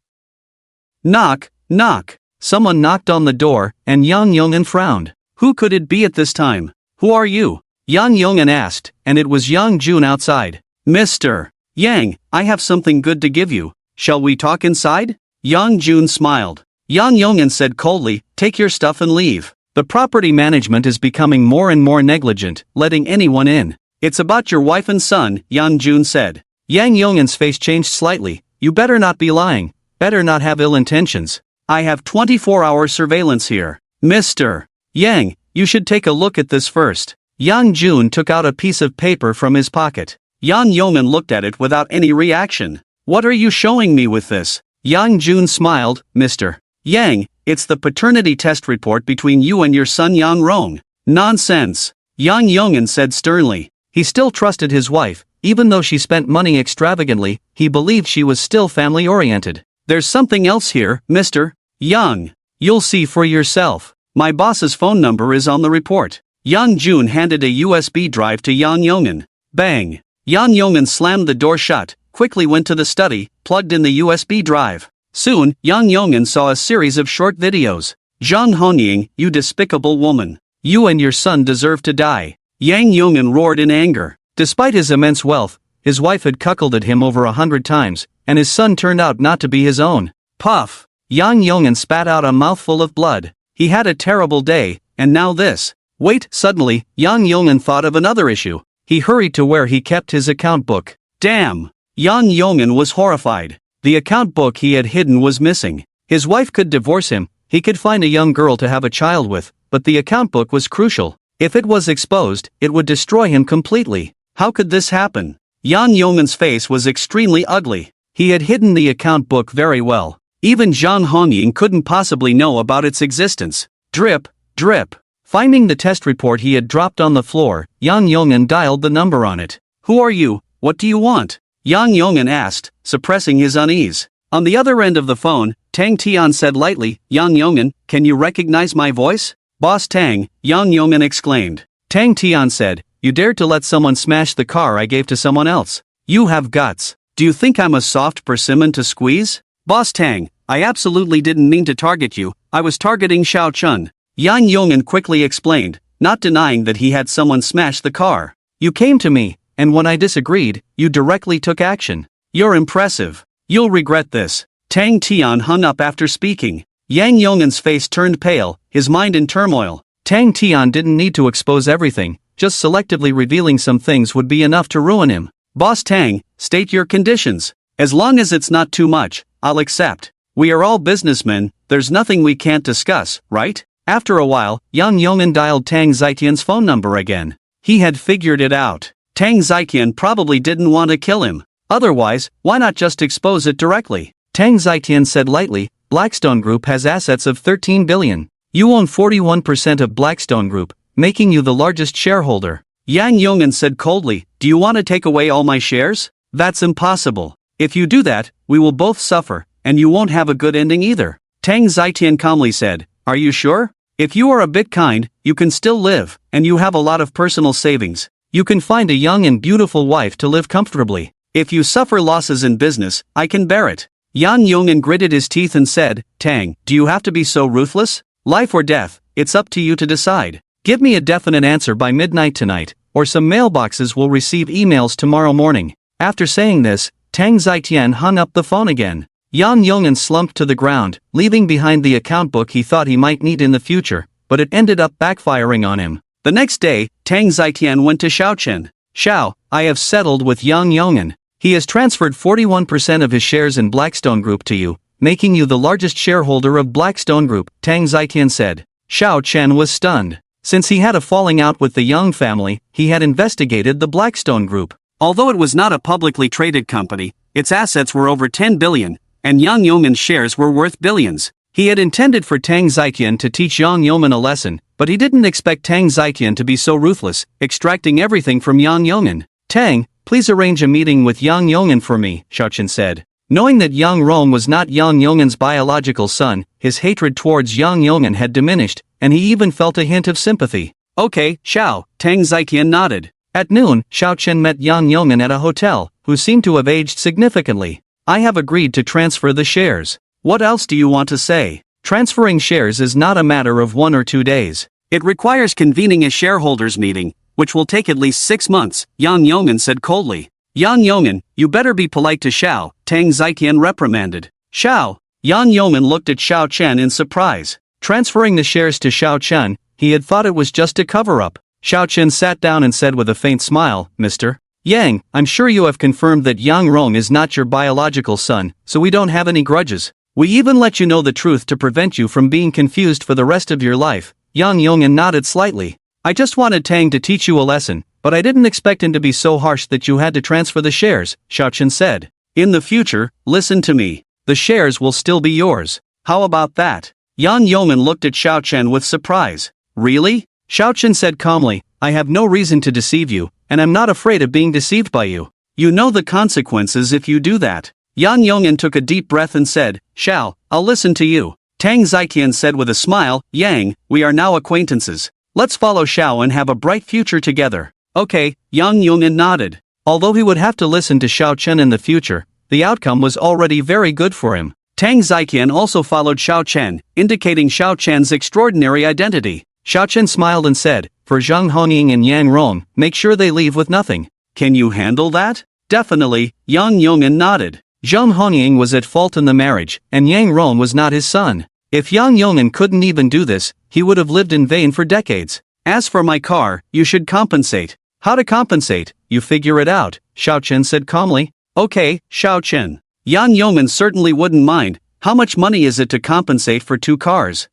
Knock, knock. Someone knocked on the door, and Yang Yongin frowned. Who could it be at this time? Who are you? Yang Yongin asked, and it was Yang Jun outside. Mr. Yang, I have something good to give you. Shall we talk inside? Yang Jun smiled. Yang Yongin said coldly, take your stuff and leave. The property management is becoming more and more negligent, letting anyone in. It's about your wife and son, Yang Jun said. Yang Yongin's face changed slightly. You better not be lying. Better not have ill intentions. I have 24-hour surveillance here. Mr. Yang, you should take a look at this first. Yang Jun took out a piece of paper from his pocket. Yang Yongin looked at it without any reaction. What are you showing me with this? Yang Jun smiled. Mr. Yang, it's the paternity test report between you and your son Yang Rong. Nonsense. Yang Yongin said sternly. He still trusted his wife, even though she spent money extravagantly, he believed she was still family-oriented. There's something else here, Mr. Yang. You'll see for yourself. My boss's phone number is on the report. Yang Jun handed a USB drive to Yang Yongin. Bang. Yang Yongin slammed the door shut, quickly went to the study, plugged in the USB drive. Soon, Yang Yongin saw a series of short videos. Zhang Honying, you despicable woman. You and your son deserve to die. Yang Yongin roared in anger. Despite his immense wealth, his wife had cuckolded him over 100 times, and his son turned out not to be his own. Puff! Yang Yongin spat out a mouthful of blood. He had a terrible day, and now this. Wait, suddenly, Yang Yongin thought of another issue. He hurried to where he kept his account book. Damn! Yang Yongin was horrified. The account book he had hidden was missing. His wife could divorce him, he could find a young girl to have a child with, but the account book was crucial. If it was exposed, it would destroy him completely. How could this happen? Yang Yong'in's face was extremely ugly. He had hidden the account book very well. Even Zhang Hongying couldn't possibly know about its existence. Drip, drip. Finding the test report he had dropped on the floor, Yang Yong'in dialed the number on it. Who are you? What do you want? Yang Yong'in asked, suppressing his unease. On the other end of the phone, Tang Tian said lightly, Yang Yong'in, can you recognize my voice? Boss Tang, Yang Yong'in exclaimed. Tang Tian said, you dared to let someone smash the car I gave to someone else. You have guts. Do you think I'm a soft persimmon to squeeze? Boss Tang, I absolutely didn't mean to target you, I was targeting Xiao Chun. Yang Yong'in quickly explained, not denying that he had someone smash the car. You came to me, and when I disagreed, you directly took action. You're impressive. You'll regret this. Tang Tian hung up after speaking. Yang Yong'in's face turned pale, his mind in turmoil. Tang Tian didn't need to expose everything, just selectively revealing some things would be enough to ruin him. Boss Tang, state your conditions. As long as it's not too much, I'll accept. We are all businessmen, there's nothing we can't discuss, right? After a while, Yang Yong'in dialed Tang Zitian's phone number again. He had figured it out. Tang Zitian probably didn't want to kill him. Otherwise, why not just expose it directly? Tang Zitian said lightly, Blackstone Group has assets of 13 billion. You own 41% of Blackstone Group, making you the largest shareholder. Yang Yong'in said coldly, do you want to take away all my shares? That's impossible. If you do that, we will both suffer, and you won't have a good ending either. Tang Zitian calmly said, are you sure? If you are a bit kind, you can still live, and you have a lot of personal savings. You can find a young and beautiful wife to live comfortably. If you suffer losses in business, I can bear it. Yang Yong'in gritted his teeth and said, Tang, do you have to be so ruthless? Life or death, it's up to you to decide. Give me a definite answer by midnight tonight, or some mailboxes will receive emails tomorrow morning. After saying this, Tang Zitian hung up the phone again. Yang Yong'in slumped to the ground, leaving behind the account book he thought he might need in the future, but it ended up backfiring on him. The next day, Tang Zitian went to Xiao Chen. Xiao, I have settled with Yang Yong'in. He has transferred 41% of his shares in Blackstone Group to you, making you the largest shareholder of Blackstone Group, Tang Zitian said. Xiao Chen was stunned. Since he had a falling out with the Young family, he had investigated the Blackstone Group. Although it was not a publicly traded company, its assets were over 10 billion, and Yang Yong'in's shares were worth billions. He had intended for Tang Zitian to teach Yang Yong'in a lesson, but he didn't expect Tang Zitian to be so ruthless, extracting everything from Yang Yong'in. Tang, please arrange a meeting with Yang Yong'in for me, Xiao Chen said. Knowing that Yang Rong was not Yang Yong'in's biological son, his hatred towards Yang Yong'in had diminished, and he even felt a hint of sympathy. Okay, Xiao, Tang Zitian nodded. At noon, Xiao Chen met Yang Yong'an at a hotel, who seemed to have aged significantly. I have agreed to transfer the shares. What else do you want to say? Transferring shares is not a matter of 1 or 2 days. It requires convening a shareholders meeting, which will take at least 6 months, Yang Yong'an said coldly. Yang Yong'an, you better be polite to Xiao, Tang Zitian reprimanded. Xiao. Yang Yong'an looked at Xiao Chen in surprise. Transferring the shares to Xiao Chen, he had thought it was just a cover-up. Xiao Chen sat down and said with a faint smile, Mr. Yang, I'm sure you have confirmed that Yang Rong is not your biological son, so we don't have any grudges. We even let you know the truth to prevent you from being confused for the rest of your life. Yang Yong'an nodded slightly. I just wanted Tang to teach you a lesson, but I didn't expect him to be so harsh that you had to transfer the shares, Xiao Chen said. In the future, listen to me. The shares will still be yours. How about that? Yang Yong'an looked at Xiao Chen with surprise. Really? Xiao Chen said calmly, I have no reason to deceive you, and I'm not afraid of being deceived by you. You know the consequences if you do that. Yang Yong'an took a deep breath and said, Xiao, I'll listen to you. Tang Zitian said with a smile, Yang, we are now acquaintances. Let's follow Xiao and have a bright future together. Okay, Yang Yong'an nodded. Although he would have to listen to Xiao Chen in the future, the outcome was already very good for him. Tang Zitian also followed Xiao Chen, indicating Xiao Chen's extraordinary identity. Xiao Chen smiled and said, for Zhang Honying and Yang Rong, make sure they leave with nothing. Can you handle that? Definitely, Yang Yong'an nodded. Zhang Honying was at fault in the marriage, and Yang Rong was not his son. If Yang Yong'an couldn't even do this, he would have lived in vain for decades. As for my car, you should compensate. How to compensate? You figure it out, Xiao Chen said calmly. Okay, Xiao Chen. Yang Yong'an certainly wouldn't mind. How much money is it to compensate for 2 cars?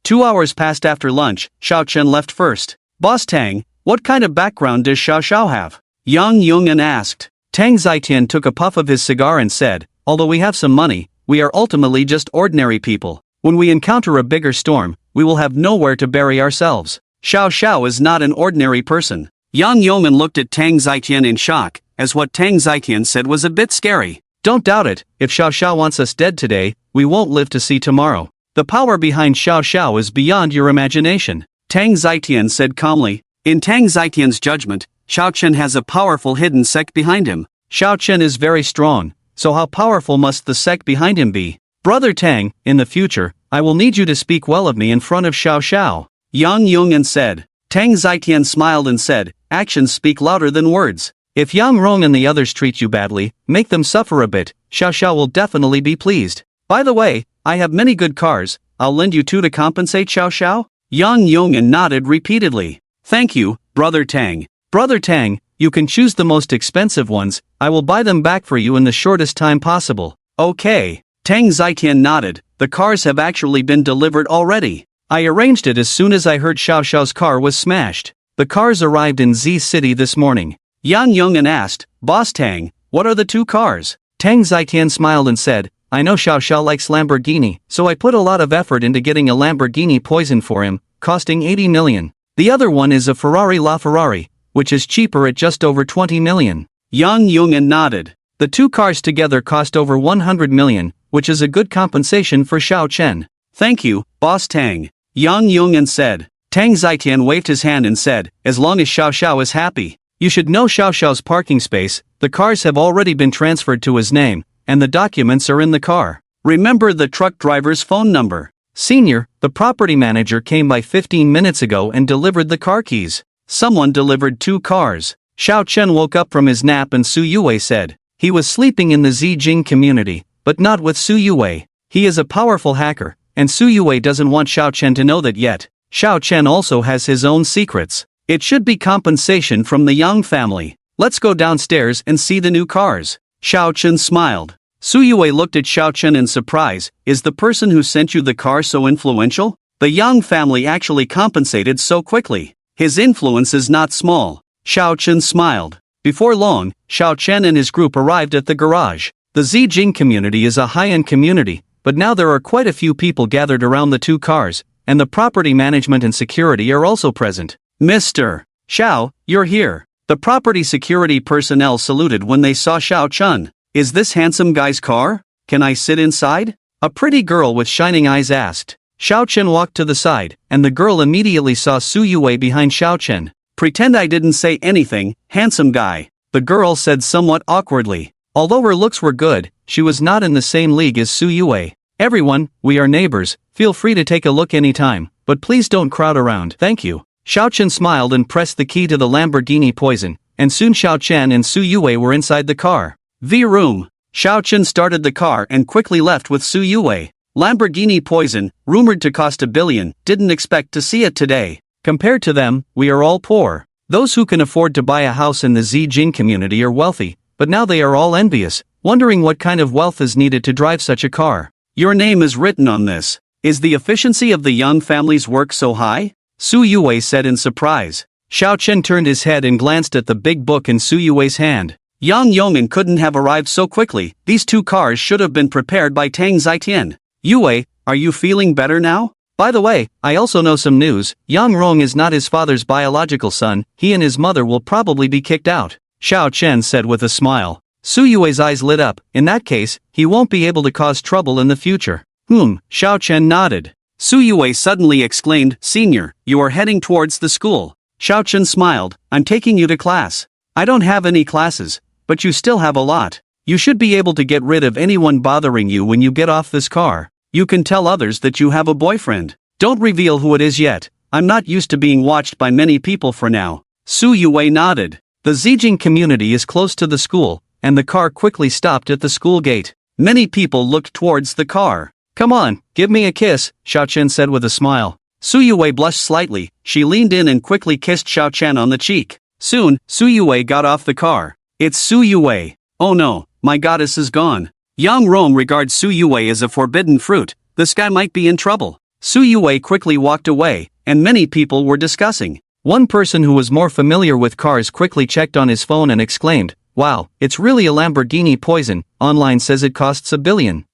2 hours passed after lunch. Xiao Chen left first. Boss Tang, what kind of background does Xiao Xiao have? Yang Yong'an asked. Tang Zitian took a puff of his cigar and said, although we have some money, we are ultimately just ordinary people. When we encounter a bigger storm, we will have nowhere to bury ourselves. Xiao Xiao is not an ordinary person. Yang Yong'an looked at Tang Zitian in shock, as what Tang Zitian said was a bit scary. Don't doubt it, if Xiao Xiao wants us dead today, we won't live to see tomorrow. The power behind Xiao Xiao is beyond your imagination, Tang Zitian said calmly. In Tang Zitian's judgment, Xiao Chen has a powerful hidden sect behind him. Xiao Chen is very strong, so how powerful must the sect behind him be? Brother Tang, in the future, I will need you to speak well of me in front of Xiao Xiao. Yang Yong'an said. Tang Zitian smiled and said, actions speak louder than words. If Yang Rong and the others treat you badly, make them suffer a bit, Xiao Xiao will definitely be pleased. By the way, I have many good cars, I'll lend you 2 to compensate Xiao Xiao? Yang Yong'an nodded repeatedly. Thank you, Brother Tang. Brother Tang, you can choose the most expensive ones, I will buy them back for you in the shortest time possible. Okay. Tang Zitian nodded, the cars have actually been delivered already. I arranged it as soon as I heard Xiao Xiao's car was smashed. The cars arrived in Z City this morning. Yang Yong'an asked, Boss Tang, what are the 2 cars? Tang Zitian smiled and said, I know Xiao Xiao likes Lamborghini, so I put a lot of effort into getting a Lamborghini Poison for him, costing 80 million. The other one is a Ferrari LaFerrari, which is cheaper at just over 20 million. Yang Yong'an nodded. The 2 cars together cost over 100 million, which is a good compensation for Xiao Chen. Thank you, Boss Tang. Yang Yong'an said. Tang Zitian waved his hand and said, as long as Xiao Xiao is happy. You should know Xiao Xiao's parking space, the cars have already been transferred to his name, and the documents are in the car. Remember the truck driver's phone number. Senior, the property manager came by 15 minutes ago and delivered the car keys. Someone delivered 2 cars. Xiao Chen woke up from his nap and Su Yue said. He was sleeping in the Zijing community, but not with Su Yue. He is a powerful hacker, and Su Yue doesn't want Xiao Chen to know that yet. Xiao Chen also has his own secrets. It should be compensation from the Yang family. Let's go downstairs and see the new cars. Xiao Chen smiled. Su Yue looked at Xiao Chen in surprise. Is the person who sent you the car so influential? The Yang family actually compensated so quickly. His influence is not small. Xiao Chen smiled. Before long, Xiao Chen and his group arrived at the garage. The Zijing community is a high-end community, but now there are quite a few people gathered around the 2 cars, and the property management and security are also present. Mr. Xiao, you're here. The property security personnel saluted when they saw Xiao Chen. Is this handsome guy's car? Can I sit inside? A pretty girl with shining eyes asked. Xiao Chen walked to the side, and the girl immediately saw Su Yue behind Xiao Chen. "Pretend I didn't say anything, handsome guy," the girl said somewhat awkwardly. Although her looks were good, she was not in the same league as Su Yue. "Everyone, we are neighbors, feel free to take a look anytime, but please don't crowd around, thank you." Xiao Chen smiled and pressed the key to the Lamborghini Poison, and soon Xiao Chen and Su Yue were inside the car. The room. Xiao Chen started the car and quickly left with Su Yue. Lamborghini Poison, rumored to cost $1 billion, didn't expect to see it today. Compared to them, we are all poor. Those who can afford to buy a house in the Zijin community are wealthy, but now they are all envious, wondering what kind of wealth is needed to drive such a car. "Your name is written on this. Is the efficiency of the Young family's work so high?" Su Yue said in surprise. Xiao Chen turned his head and glanced at the big book in Su Yue's hand. Yang Yong'an couldn't have arrived so quickly. These two cars should have been prepared by Tang Zitian. "Yue, are you feeling better now? By the way, I also know some news. Yang Rong is not his father's biological son. He and his mother will probably be kicked out," Xiao Chen said with a smile. Su Yue's eyes lit up. "In that case, he won't be able to cause trouble in the future." Xiao Chen nodded. Su Yue suddenly exclaimed, "Senior, you are heading towards the school." Xiao Chen smiled. "I'm taking you to class." "I don't have any classes, but you still have a lot. You should be able to get rid of anyone bothering you when you get off this car. You can tell others that you have a boyfriend. Don't reveal who it is yet. I'm not used to being watched by many people for now." Su Yue nodded. The Zijing community is close to the school, and the car quickly stopped at the school gate. Many people looked towards the car. "Come on, give me a kiss," Xiao Chen said with a smile. Su Yue blushed slightly. She leaned in and quickly kissed Xiao Chen on the cheek. Soon, Su Yue got off the car. "It's Su Yue. Oh no, my goddess is gone." Yang Rong regards Su Yue as a forbidden fruit. This guy might be in trouble. Su Yue quickly walked away, and many people were discussing. One person who was more familiar with cars quickly checked on his phone and exclaimed, "Wow, it's really a Lamborghini Poison. Online says it costs $1 billion.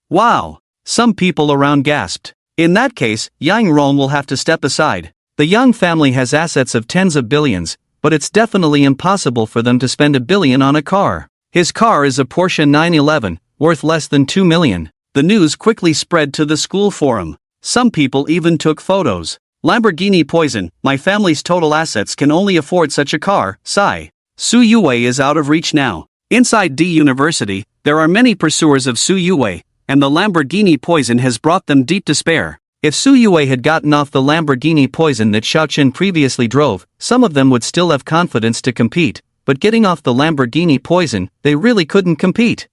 Wow! Some people around gasped. In that case, Yang Rong will have to step aside. The Yang family has assets of tens of billions, but it's definitely impossible for them to spend $1 billion on a car. His car is a Porsche 911, worth less than $2 million. The news quickly spread to the school forum. Some people even took photos. "Lamborghini Poison, my family's total assets can only afford such a car, sigh." Su Yue is out of reach now. Inside D University, there are many pursuers of Su Yue, and the Lamborghini Poison has brought them deep despair. If Su Yue had gotten off the Lamborghini Poison that Xiao Chen previously drove, some of them would still have confidence to compete, but getting off the Lamborghini Poison, they really couldn't compete.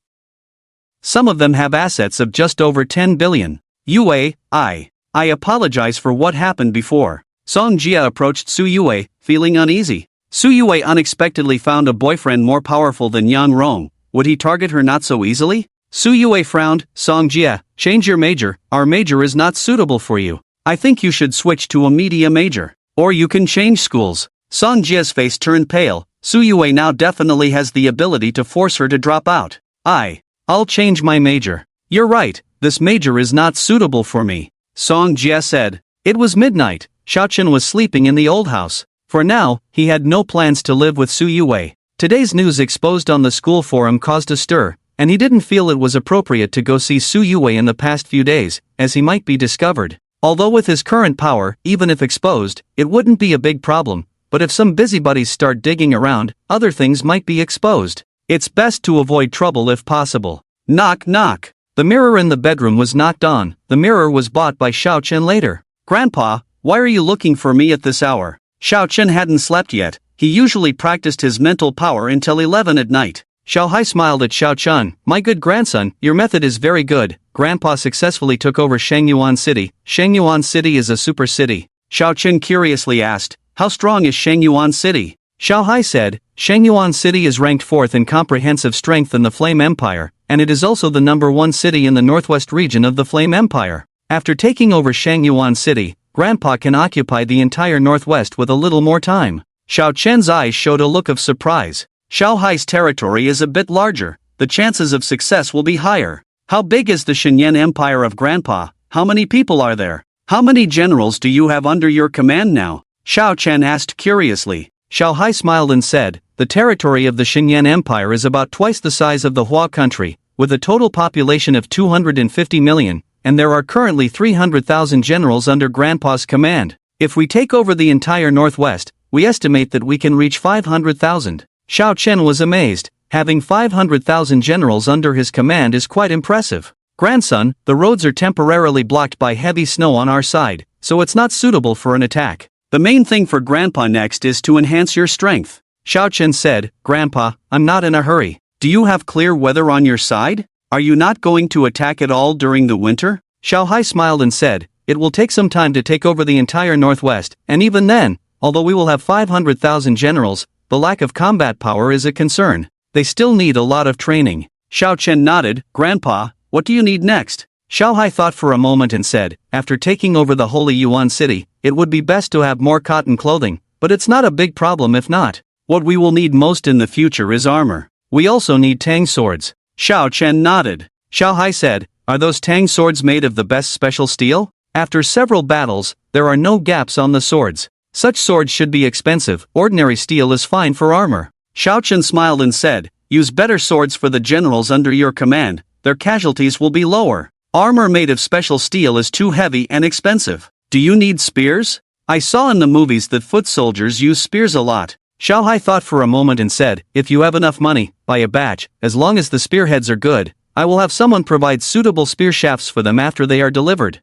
Some of them have assets of just over 10 billion. "Yue, I apologize for what happened before." Song Jia approached Su Yue, feeling uneasy. Su Yue unexpectedly found a boyfriend more powerful than Yang Rong. Would he target her not so easily? Su Yue frowned. "Song Jia, change your major. Our major is not suitable for you. I think you should switch to a media major. Or you can change schools." Song Jia's face turned pale. Su Yue now definitely has the ability to force her to drop out. I'll change my major." "You're right, this major is not suitable for me," Song Jia said. It was midnight. Xiao Chen was sleeping in the old house. For now, he had no plans to live with Su Yue. Today's news exposed on the school forum caused a stir, and he didn't feel it was appropriate to go see Su Yue in the past few days, as he might be discovered. Although with his current power, even if exposed, it wouldn't be a big problem, but if some busybodies start digging around, other things might be exposed. It's best to avoid trouble if possible. Knock knock. The mirror in the bedroom was knocked on. The mirror was bought by Xiao Chen later. "Grandpa, why are you looking for me at this hour?" Xiao Chen hadn't slept yet. He usually practiced his mental power until 11 at night. Xiao Hai smiled at Xiao Chen. "My good grandson, your method is very good. Grandpa successfully took over Shangyuan City. Shangyuan City is a super city." Xiao Chen curiously asked, "How strong is Shangyuan City?" Xiao Hai said, "Shangyuan City is ranked 4th in comprehensive strength in the Flame Empire, and it is also the #1 city in the northwest region of the Flame Empire. After taking over Shangyuan City, Grandpa can occupy the entire northwest with a little more time." Xiao Chen's eyes showed a look of surprise. Xiao Hai's territory is a bit larger. The chances of success will be higher. How big is the Shenyan Empire of Grandpa? How many people are there? How many generals do you have under your command now? Xiao Chen asked curiously. Xiao Hai smiled and said, "The territory of the Shenyan Empire is about twice the size of the Hua country, with a total population of 250 million, and there are currently 300,000 generals under Grandpa's command. If we take over the entire Northwest, we estimate that we can reach 500,000. Xiao Chen was amazed. Having 500,000 generals under his command is quite impressive. Grandson, the roads are temporarily blocked by heavy snow on our side, so it's not suitable for an attack. The main thing for Grandpa next is to enhance your strength. Xiao Chen said, Grandpa, I'm not in a hurry. Do you have clear weather on your side? Are you not going to attack at all during the winter? Xiao Hai smiled and said, it will take some time to take over the entire Northwest, and even then, although we will have 500,000 generals, the lack of combat power is a concern. They still need a lot of training. Xiao Chen nodded, Grandpa, what do you need next? Xiao Hai thought for a moment and said, after taking over the Holy Yuan city, it would be best to have more cotton clothing, but it's not a big problem if not. What we will need most in the future is armor. We also need tang swords. Xiao Chen nodded. Xiao Hai said, are those tang swords made of the best special steel? After several battles, there are no gaps on the swords. Such swords should be expensive, ordinary steel is fine for armor. Xiao Chen smiled and said, use better swords for the generals under your command, their casualties will be lower. Armor made of special steel is too heavy and expensive. Do you need spears? I saw in the movies that foot soldiers use spears a lot. Xiao Hai thought for a moment and said, if you have enough money, buy a batch, as long as the spearheads are good, I will have someone provide suitable spear shafts for them after they are delivered.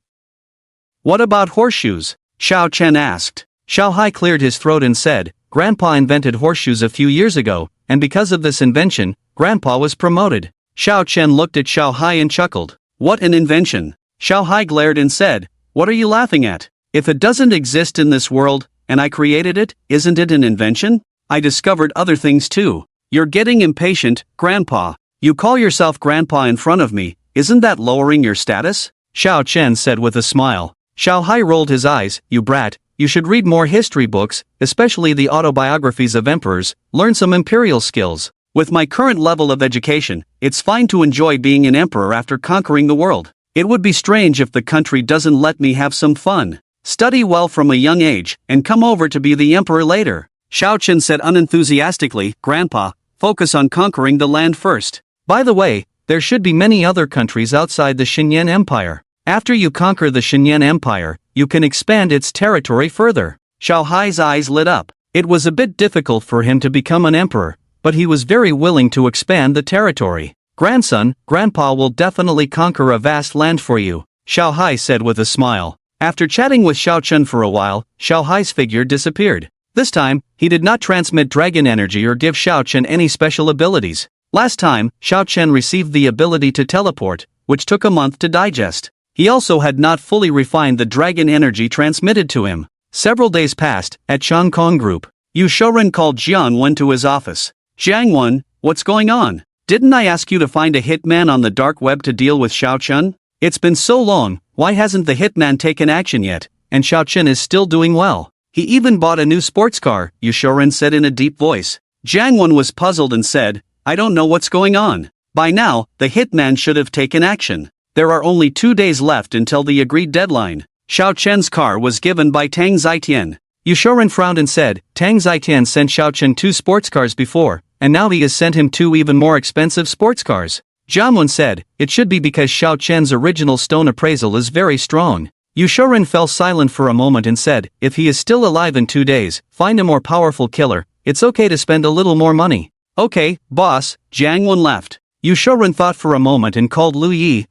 What about horseshoes? Xiao Chen asked. Xiao Hai cleared his throat and said, Grandpa invented horseshoes a few years ago, and because of this invention, Grandpa was promoted. Xiao Chen looked at Xiao Hai and chuckled. What an invention! Xiao Hai glared and said, what are you laughing at? If it doesn't exist in this world, and I created it, isn't it an invention? I discovered other things too. You're getting impatient, Grandpa. You call yourself Grandpa in front of me, isn't that lowering your status? Xiao Chen said with a smile. Xiao Hai rolled his eyes, you brat, you should read more history books, especially the autobiographies of emperors, learn some imperial skills. With my current level of education, it's fine to enjoy being an emperor after conquering the world. It would be strange if the country doesn't let me have some fun. Study well from a young age, and come over to be the emperor later. Xiao Chen said unenthusiastically, Grandpa, focus on conquering the land first. By the way, there should be many other countries outside the Xinyan Empire. After you conquer the Xinyan Empire, you can expand its territory further. Xiao Hai's eyes lit up. It was a bit difficult for him to become an emperor, but he was very willing to expand the territory. Grandson, Grandpa will definitely conquer a vast land for you, Xiao Hai said with a smile. After chatting with Xiao Chen for a while, Xiao Hai's figure disappeared. This time, he did not transmit dragon energy or give Xiao Chen any special abilities. Last time, Xiao Chen received the ability to teleport, which took a month to digest. He also had not fully refined the dragon energy transmitted to him. Several days passed, at Changkong Group. Yu Shouren called Jian Wen to his office. Jiang Wen, what's going on? Didn't I ask you to find a hitman on the dark web to deal with Xiao Chen? It's been so long, why hasn't the hitman taken action yet? And Xiao Chen is still doing well. He even bought a new sports car, Yu Shouren said in a deep voice. Jiang Wen was puzzled and said, I don't know what's going on. By now, the hitman should have taken action. There are only 2 days left until the agreed deadline. Xiao Chen's car was given by Tang Zitian. Yu Shouren frowned and said, Tang Zitian sent Xiao Chen 2 sports cars before, and now he has sent him 2 even more expensive sports cars. Jiang Wen said, it should be because Xiao Chen's original stone appraisal is very strong. Yu Shouren fell silent for a moment and said, if he is still alive in 2 days, find a more powerful killer, it's okay to spend a little more money. Okay, boss, Jiang Wen left. Yu Shouren thought for a moment and called Lu Yi,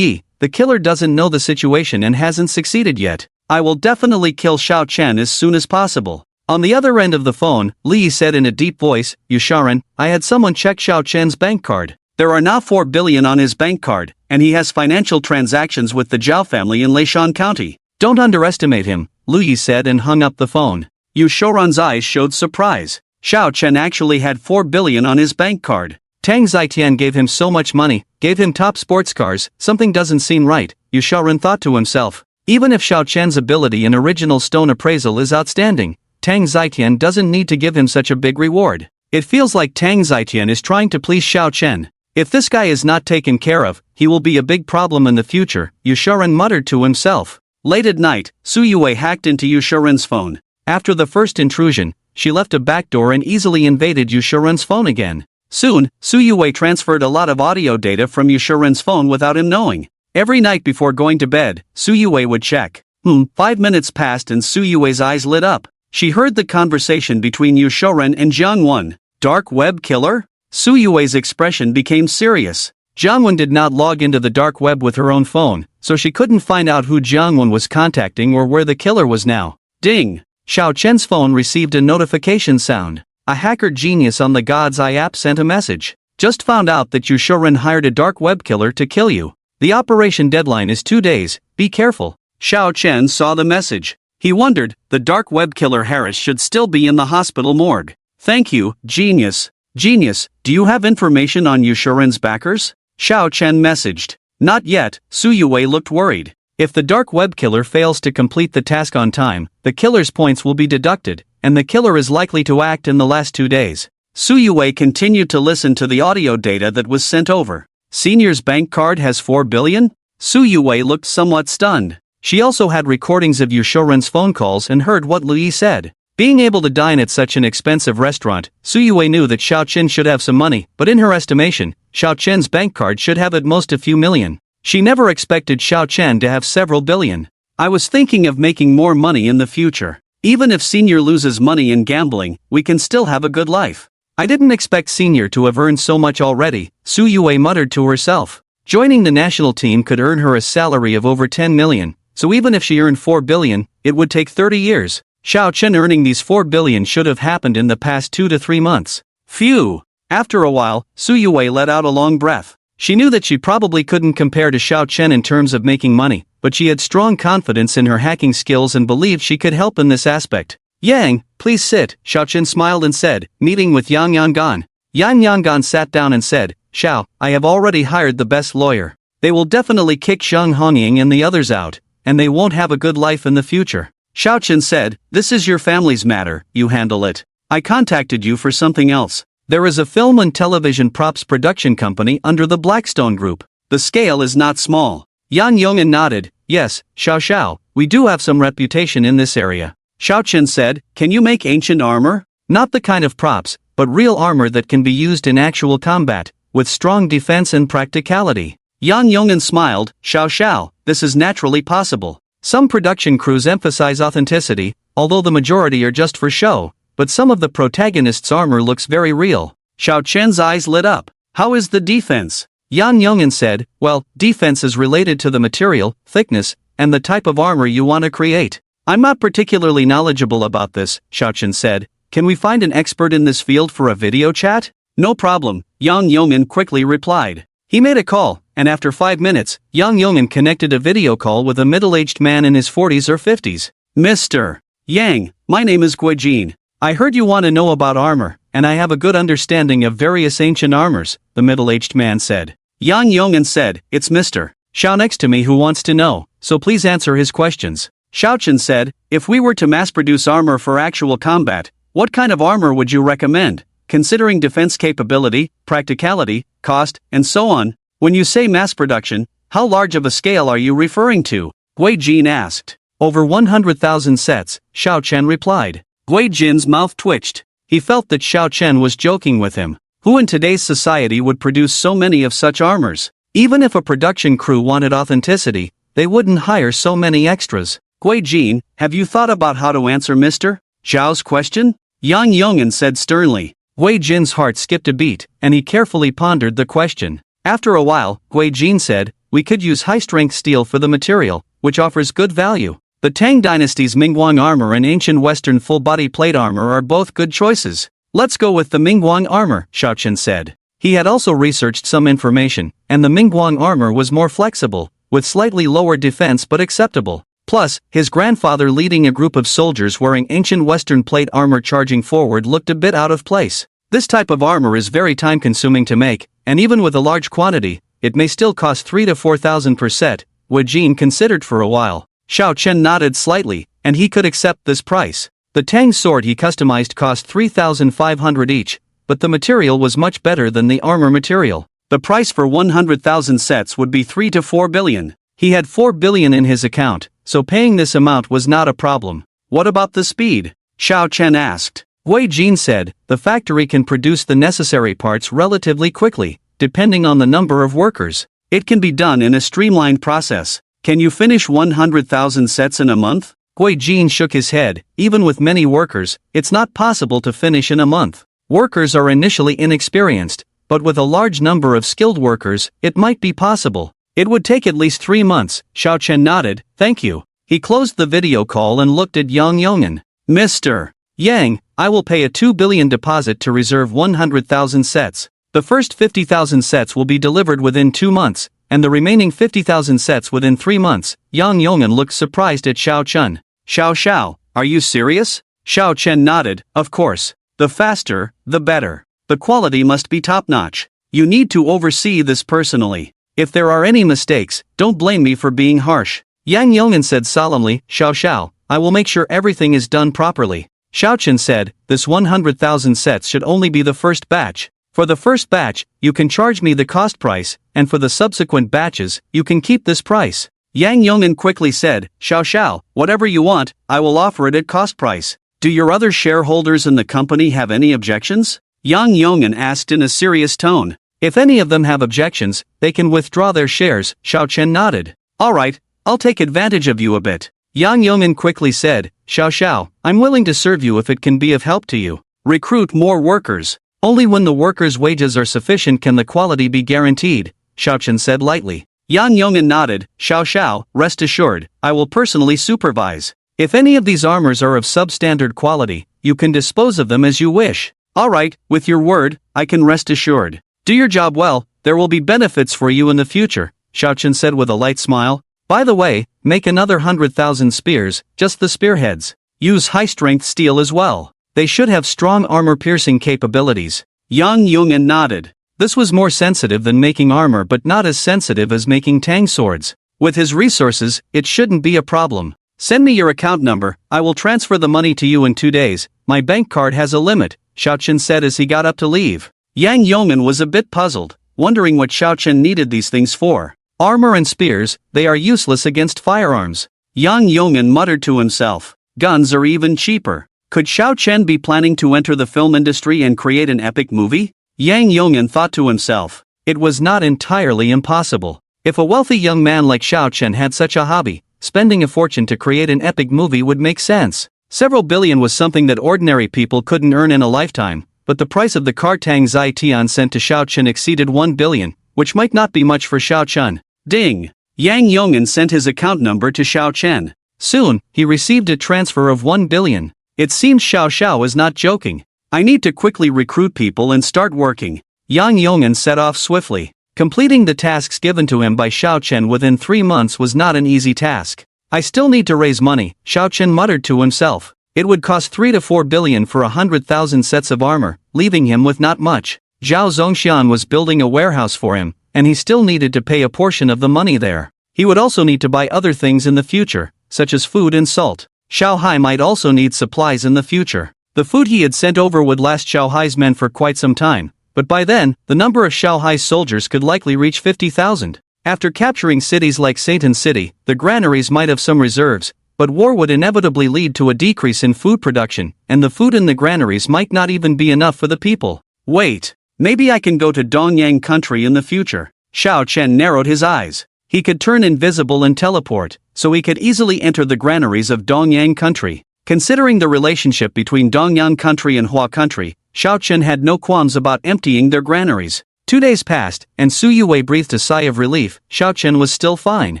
the killer doesn't know the situation and hasn't succeeded yet. I will definitely kill Xiao Chen as soon as possible. On the other end of the phone, Li Yi said in a deep voice, Yu Shouren, I had someone check Xiao Chen's bank card. There are now 4 billion on his bank card, and he has financial transactions with the Zhao family in Leishan County. Don't underestimate him, Lu Yi said and hung up the phone. Yu Shouren's eyes showed surprise. Xiao Chen actually had 4 billion on his bank card. Tang Zitian gave him so much money, gave him top sports cars, something doesn't seem right, Yu Shouren thought to himself. Even if Xiao Chen's ability in original stone appraisal is outstanding, Tang Zitian doesn't need to give him such a big reward. It feels like Tang Zitian is trying to please Xiao Chen. If this guy is not taken care of, he will be a big problem in the future, Yu Shouren muttered to himself. Late at night, Su Yue hacked into Yu Shouren's phone. After the first intrusion, she left a backdoor and easily invaded Yu Shouren's phone again. Soon, Su Yue transferred a lot of audio data from Yu Shouren's phone without him knowing. Every night before going to bed, Su Yue would check. 5 minutes passed and Su Yue's eyes lit up. She heard the conversation between Yu Shouren and Jiang Wen. Dark web killer? Su Yue's expression became serious. Jiang Wen did not log into the dark web with her own phone, so she couldn't find out who Jiang Wen was contacting or where the killer was now. Ding! Xiao Chen's phone received a notification sound. A hacker genius on the God's Eye app sent a message. Just found out that Yu Shouren hired a dark web killer to kill you. The operation deadline is 2 days, be careful. Xiao Chen saw the message. He wondered, the dark web killer Harris should still be in the hospital morgue. Thank you, genius. Genius, do you have information on Yu Shouren's backers? Xiao Chen messaged. Not yet. Su Yue looked worried. If the dark web killer fails to complete the task on time, the killer's points will be deducted, and the killer is likely to act in the last 2 days. Su Yue continued to listen to the audio data that was sent over. Senior's bank card has 4 billion? Su Yue looked somewhat stunned. She also had recordings of Yu Shouren's phone calls and heard what Lui said. Being able to dine at such an expensive restaurant, Su Yue knew that Xiao Chen should have some money, but in her estimation, Xiao Chen's bank card should have at most a few million. She never expected Xiao Chen to have several billion. I was thinking of making more money in the future. Even if Senior loses money in gambling, we can still have a good life. I didn't expect Senior to have earned so much already, Su Yue muttered to herself. Joining the national team could earn her a salary of over 10 million, so even if she earned 4 billion, it would take 30 years. Xiao Chen earning these 4 billion should have happened in the past 2 to 3 months. Phew! After a while, Su Yue let out a long breath. She knew that she probably couldn't compare to Xiao Chen in terms of making money, but she had strong confidence in her hacking skills and believed she could help in this aspect. Yang, please sit, Xiao Chen smiled and said, meeting with Yang Yangan. Yang Yangan sat down and said, Xiao, I have already hired the best lawyer. They will definitely kick Zhang Hongying and the others out, and they won't have a good life in the future. Xiao Chen said, this is your family's matter, you handle it. I contacted you for something else. There is a film and television props production company under the Blackstone Group. The scale is not small. Yan Yong'an nodded, yes, Xiao, we do have some reputation in this area. Xiao Chen said, can you make ancient armor? Not the kind of props, but real armor that can be used in actual combat, with strong defense and practicality. Yan Yong'an smiled, Xiao, this is naturally possible. Some production crews emphasize authenticity, although the majority are just for show, but some of the protagonists' armor looks very real. Xiao Chen's eyes lit up. How is the defense? Yan Yong'an said, well, defense is related to the material, thickness, and the type of armor you want to create. I'm not particularly knowledgeable about this, Xiao Chen said. Can we find an expert in this field for a video chat? No problem, Yang Yong'an quickly replied. He made a call, and after 5 minutes, Yang Yong'an connected a video call with a middle-aged man in his 40s or 50s. Mr. Yang, my name is Guijin. I heard you want to know about armor, and I have a good understanding of various ancient armors, the middle-aged man said. Yang Yong'an said, it's Mr. Xiao next to me who wants to know, so please answer his questions. Xiao Chen said, if we were to mass-produce armor for actual combat, what kind of armor would you recommend? Considering defense capability, practicality, cost, and so on. When you say mass production, how large of a scale are you referring to? Guijin asked. Over 100,000 sets, Xiao Chen replied. Guijin's mouth twitched. He felt that Xiao Chen was joking with him. Who in today's society would produce so many of such armors? Even if a production crew wanted authenticity, they wouldn't hire so many extras. Guijin, have you thought about how to answer Mr. Zhao's question? Yang Yong'an said sternly. Guijin's heart skipped a beat, and he carefully pondered the question. After a while, Guijin said, we could use high-strength steel for the material, which offers good value. The Tang Dynasty's Mingguang armor and ancient Western full-body plate armor are both good choices. Let's go with the Mingguang armor, Xiao Chen said. He had also researched some information, and the Mingguang armor was more flexible, with slightly lower defense but acceptable. Plus, his grandfather leading a group of soldiers wearing ancient Western plate armor charging forward looked a bit out of place. This type of armor is very time-consuming to make, and even with a large quantity, it may still cost 3,000 to 4,000 per set. Guijin considered for a while. Xiao Chen nodded slightly, and he could accept this price. The Tang sword he customized cost 3,500 each, but the material was much better than the armor material. The price for 100,000 sets would be 3 to 4 billion. He had 4 billion in his account, so paying this amount was not a problem. What about the speed? Xiao Chen asked. Guijin said, the factory can produce the necessary parts relatively quickly, depending on the number of workers. It can be done in a streamlined process. Can you finish 100,000 sets in a month? Gui Jin shook his head. Even with many workers, it's not possible to finish in a month. Workers are initially inexperienced, but with a large number of skilled workers, it might be possible. It would take at least 3 months. Xiao Chen nodded. Thank you. He closed the video call and looked at Yang Yong'an. Mr. Yang, I will pay a 2 billion deposit to reserve 100,000 sets. The first 50,000 sets will be delivered within 2 months, and the remaining 50,000 sets within 3 months. Yang Yong'an looked surprised at Xiao Chen. Xiao, are you serious? Xiao Chen nodded. Of course. The faster, the better. The quality must be top-notch. You need to oversee this personally. If there are any mistakes, don't blame me for being harsh. Yang Yong'an said solemnly. Xiao, I will make sure everything is done properly. Xiao Chen said, this 100,000 sets should only be the first batch. For the first batch, you can charge me the cost price, and for the subsequent batches, you can keep this price. Yang Yong'an quickly said, Xiao, whatever you want, I will offer it at cost price. Do your other shareholders in the company have any objections? Yang Yong'an asked in a serious tone. If any of them have objections, they can withdraw their shares. Xiao Chen nodded. Alright, I'll take advantage of you a bit. Yang Yong'an quickly said, Xiao, I'm willing to serve you if it can be of help to you. Recruit more workers. Only when the workers' wages are sufficient can the quality be guaranteed, Xiao Chen said lightly. Yang Yong'an nodded. Xiao, rest assured, I will personally supervise. If any of these armors are of substandard quality, you can dispose of them as you wish. Alright, with your word, I can rest assured. Do your job well, there will be benefits for you in the future, Xiao Chen said with a light smile. By the way, make another 100,000 spears, just the spearheads. Use high-strength steel as well. They should have strong armor-piercing capabilities. Yang Yong'an nodded. This was more sensitive than making armor but not as sensitive as making tang swords. With his resources, it shouldn't be a problem. Send me your account number, I will transfer the money to you in 2 days. My bank card has a limit, Xiao Chen said as he got up to leave. Yang Yong'an was a bit puzzled, wondering what Xiao Chen needed these things for. Armor and spears, they are useless against firearms. Yang Yong'an muttered to himself. Guns are even cheaper. Could Xiao Chen be planning to enter the film industry and create an epic movie? Yang Yong'an thought to himself. It was not entirely impossible. If a wealthy young man like Xiao Chen had such a hobby, spending a fortune to create an epic movie would make sense. Several billion was something that ordinary people couldn't earn in a lifetime, but the price of the car Tang Zai Tian sent to Xiao Chen exceeded 1 billion, which might not be much for Xiao Chen. Ding! Yang Yong'an sent his account number to Xiao Chen. Soon, he received a transfer of 1 billion. It seems Xiao is not joking. I need to quickly recruit people and start working. Yang Yong'an set off swiftly. Completing the tasks given to him by Xiao Chen within 3 months was not an easy task. I still need to raise money, Xiao Chen muttered to himself. It would cost 3 to 4 billion for 100,000 sets of armor, leaving him with not much. Zhao Zongxian was building a warehouse for him, and he still needed to pay a portion of the money there. He would also need to buy other things in the future, such as food and salt. Xiao Hai might also need supplies in the future. The food he had sent over would last Xiao Hai's men for quite some time, but by then, the number of Xiao Hai's soldiers could likely reach 50,000. After capturing cities like Satan City, the granaries might have some reserves, but war would inevitably lead to a decrease in food production, and the food in the granaries might not even be enough for the people. Wait. Maybe I can go to Dongyang country in the future. Xiao Chen narrowed his eyes. He could turn invisible and teleport, so he could easily enter the granaries of Dongyang country. Considering the relationship between Dongyang country and Hua country, Xiao Chen had no qualms about emptying their granaries. 2 days passed, and Su Yue breathed a sigh of relief. Xiao Chen was still fine.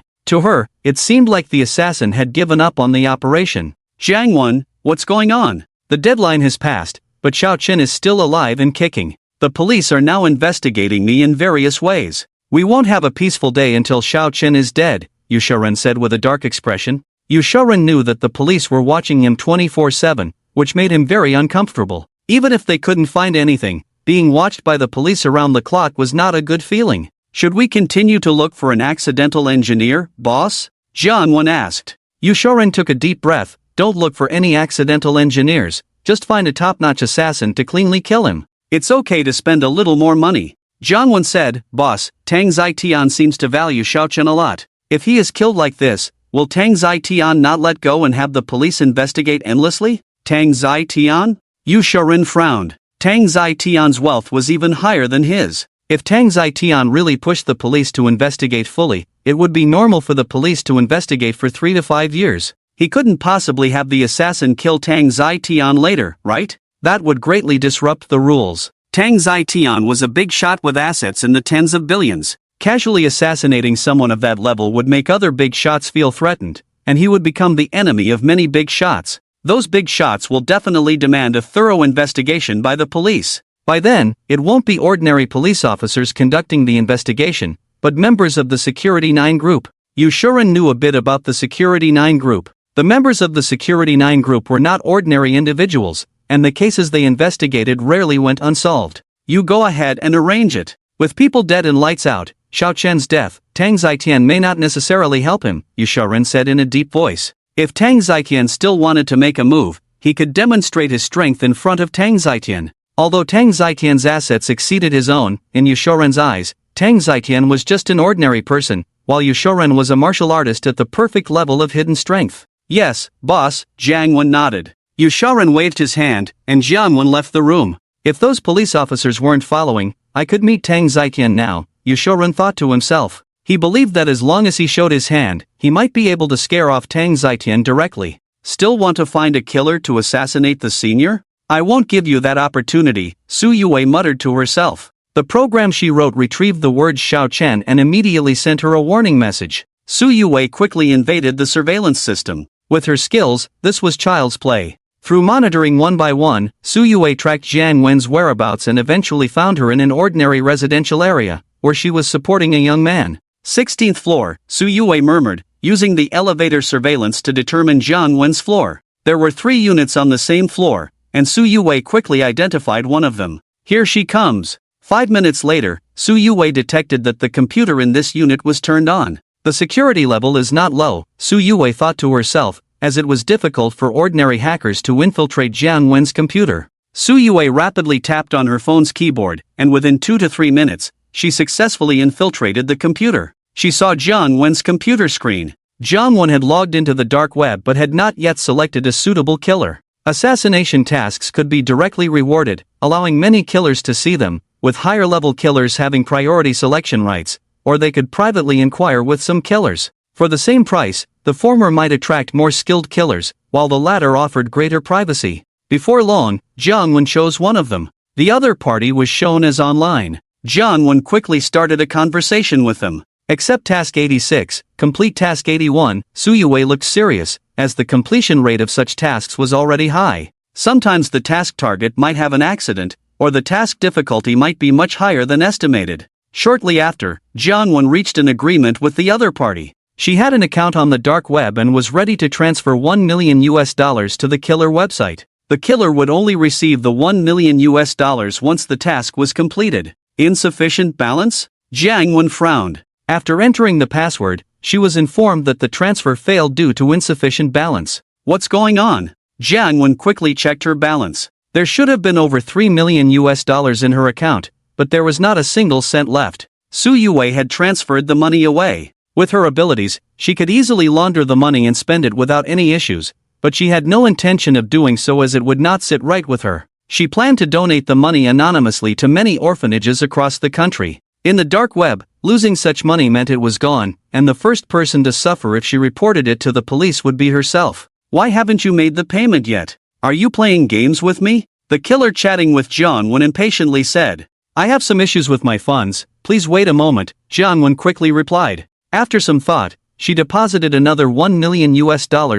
To her, it seemed like the assassin had given up on the operation. Jiang Wen, what's going on? The deadline has passed, but Xiao Chen is still alive and kicking. The police are now investigating me in various ways. We won't have a peaceful day until Xiao Chen is dead, Yu Shaoren said with a dark expression. Yu Shaoren knew that the police were watching him 24/7, which made him very uncomfortable. Even if they couldn't find anything, being watched by the police around the clock was not a good feeling. Should we continue to look for an accidental engineer, boss? Jiang Wen asked. Yu Shaoren took a deep breath. Don't look for any accidental engineers, just find a top-notch assassin to cleanly kill him. It's okay to spend a little more money. Jiang Wen said, Boss, Tang Zai Tian seems to value Xiao Chen a lot. If he is killed like this, will Tang Zai Tian not let go and have the police investigate endlessly? Tang Zai Tian? Yu Shaoren frowned. Tang Zai Tian's wealth was even higher than his. If Tang Zitian really pushed the police to investigate fully, it would be normal for the police to investigate for 3 to 5 years. He couldn't possibly have the assassin kill Tang Zitian later, right? That would greatly disrupt the rules. Tang Zitian was a big shot with assets in the tens of billions. Casually assassinating someone of that level would make other big shots feel threatened, and he would become the enemy of many big shots. Those big shots will definitely demand a thorough investigation by the police. By then, it won't be ordinary police officers conducting the investigation, but members of the Security 9 group. Yushuren knew a bit about the Security 9 group. The members of the Security 9 group were not ordinary individuals, and the cases they investigated rarely went unsolved. You go ahead and arrange it. With people dead and lights out, Xiao Chen's death, Tang Zitian may not necessarily help him, Yushuren said in a deep voice. If Tang Zitian still wanted to make a move, he could demonstrate his strength in front of Tang Zitian. Although Tang Zitian's assets exceeded his own, in Yushuren's eyes, Tang Zitian was just an ordinary person, while Yushuren was a martial artist at the perfect level of hidden strength. Yes, boss, Jiang Wen nodded. Yushuren waved his hand, and Jiang Wen left the room. If those police officers weren't following, I could meet Tang Zitian now, Yushuren thought to himself. He believed that as long as he showed his hand, he might be able to scare off Tang Zitian directly. Still want to find a killer to assassinate the senior? I won't give you that opportunity, Su Yue muttered to herself. The program she wrote retrieved the words Xiao Chen and immediately sent her a warning message. Su Yue quickly invaded the surveillance system. With her skills, this was child's play. Through monitoring one by one, Su Yue tracked Jiang Wen's whereabouts and eventually found her in an ordinary residential area, where she was supporting a young man. 16th floor, Su Yue murmured, using the elevator surveillance to determine Jiang Wen's floor. There were 3 units on the same floor, and Su Yue quickly identified one of them. Here she comes. 5 minutes later, Su Yue detected that the computer in this unit was turned on. The security level is not low, Su Yue thought to herself, as it was difficult for ordinary hackers to infiltrate Jiang Wen's computer. Su Yue rapidly tapped on her phone's keyboard, and within 2 to 3 minutes, she successfully infiltrated the computer. She saw Jiang Wen's computer screen. Jiang Wen had logged into the dark web but had not yet selected a suitable killer. Assassination tasks could be directly rewarded, allowing many killers to see them, with higher-level killers having priority selection rights, or they could privately inquire with some killers. For the same price, the former might attract more skilled killers, while the latter offered greater privacy. Before long, Jiang Wen chose one of them. The other party was shown as online. Jiang Wen quickly started a conversation with them. Except Task 86, complete Task 81, Su Yue looked serious, as the completion rate of such tasks was already high. Sometimes the task target might have an accident, or the task difficulty might be much higher than estimated. Shortly after, Jiang Wen reached an agreement with the other party. She had an account on the dark web and was ready to transfer $1 million to the killer website. The killer would only receive the $1 million once the task was completed. Insufficient balance? Jiang Wen frowned. After entering the password, she was informed that the transfer failed due to insufficient balance. What's going on? Jiang Wen quickly checked her balance. There should have been over $3 million in her account, but there was not a single cent left. Su Yue had transferred the money away. With her abilities, she could easily launder the money and spend it without any issues, but she had no intention of doing so as it would not sit right with her. She planned to donate the money anonymously to many orphanages across the country. In the dark web, losing such money meant it was gone, and the first person to suffer if she reported it to the police would be herself. Why haven't you made the payment yet? Are you playing games with me? The killer chatting with Jiang Wen impatiently said. I have some issues with my funds, please wait a moment, Jiang Wen quickly replied. After some thought, she deposited another $1 million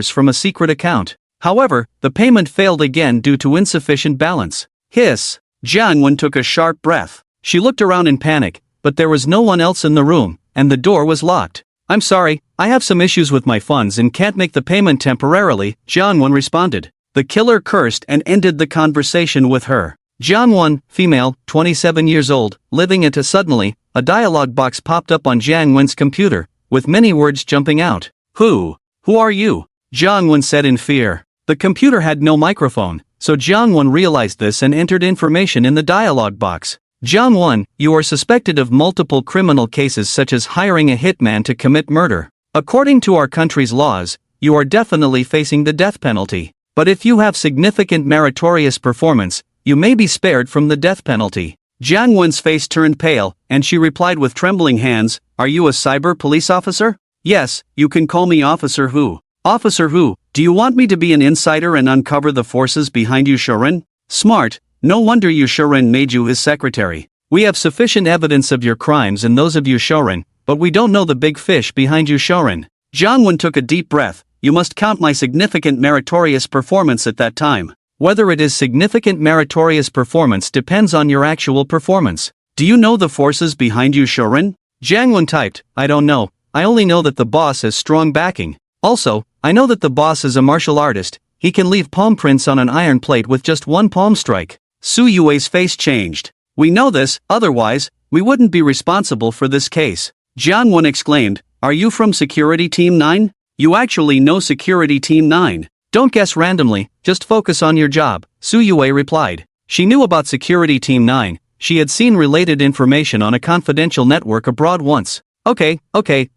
from a secret account. However, the payment failed again due to insufficient balance. Hiss! Jiang Wen took a sharp breath. She looked around in panic, but there was no one else in the room, and the door was locked. I'm sorry, I have some issues with my funds and can't make the payment temporarily, Jiang Wen responded. The killer cursed and ended the conversation with her. Jiang Wen, female, 27 years old, living at suddenly, a dialog box popped up on Jiang Wen's computer, with many words jumping out. Who are you? Jiang Wen said in fear. The computer had no microphone, so Jiang Wen realized this and entered information in the dialog box. Jiang Wen, you are suspected of multiple criminal cases such as hiring a hitman to commit murder. According to our country's laws, you are definitely facing the death penalty. But if you have significant meritorious performance, you may be spared from the death penalty. Jiang Wen's face turned pale, and she replied with trembling hands, "Are you a cyber police officer?" "Yes, you can call me Officer Hu." "Officer Hu, do you want me to be an insider and uncover the forces behind Yu Shuren?" "Smart, no wonder Yu Shuren made you his secretary. We have sufficient evidence of your crimes and those of Yu Shuren, but we don't know the big fish behind Yu Shuren." Jiang Wen took a deep breath. "You must count my significant meritorious performance at that time." "Whether it is significant meritorious performance depends on your actual performance. Do you know the forces behind Yu Shuren?" Jiang Wen typed, "I don't know, I only know that the boss has strong backing. Also, I know that the boss is a martial artist, he can leave palm prints on an iron plate with just one palm strike." Su Yue's face changed. "We know this, otherwise, we wouldn't be responsible for this case." Jiang Wen exclaimed, "Are you from Security Team 9? You actually know Security Team 9. Don't guess randomly, just focus on your job," Su Yue replied. She knew about Security Team 9, she had seen related information on a confidential network abroad once. Okay,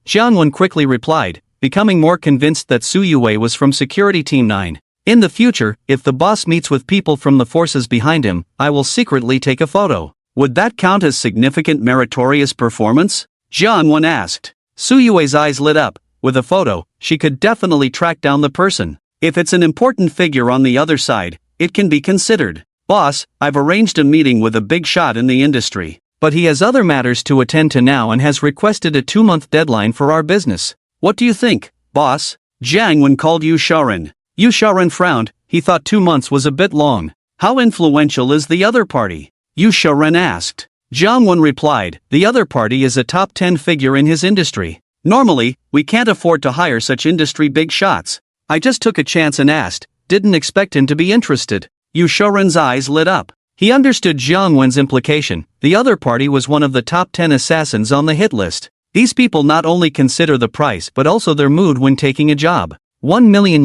Jiang Wen quickly replied, becoming more convinced that Su Yue was from Security Team 9. "In the future, if the boss meets with people from the forces behind him, I will secretly take a photo." "Would that count as significant meritorious performance?" Jiang Wen asked. Su Yue's eyes lit up. With a photo, she could definitely track down the person. If it's an important figure on the other side, it can be considered. "Boss, I've arranged a meeting with a big shot in the industry, but he has other matters to attend to now and has requested a 2-month deadline for our business. What do you think, boss?" Jiang Wen called Yu Shuren. Yu Shuren frowned, he thought 2 months was a bit long. "How influential is the other party?" Yu Shuren asked. Jiang Wen replied, "The other party is a top 10 figure in his industry. Normally, we can't afford to hire such industry big shots. I just took a chance and asked, didn't expect him to be interested." Yu Shuren's eyes lit up. He understood Jiang Wen's implication. The other party was one of the top 10 assassins on the hit list. These people not only consider the price but also their mood when taking a job. $1 million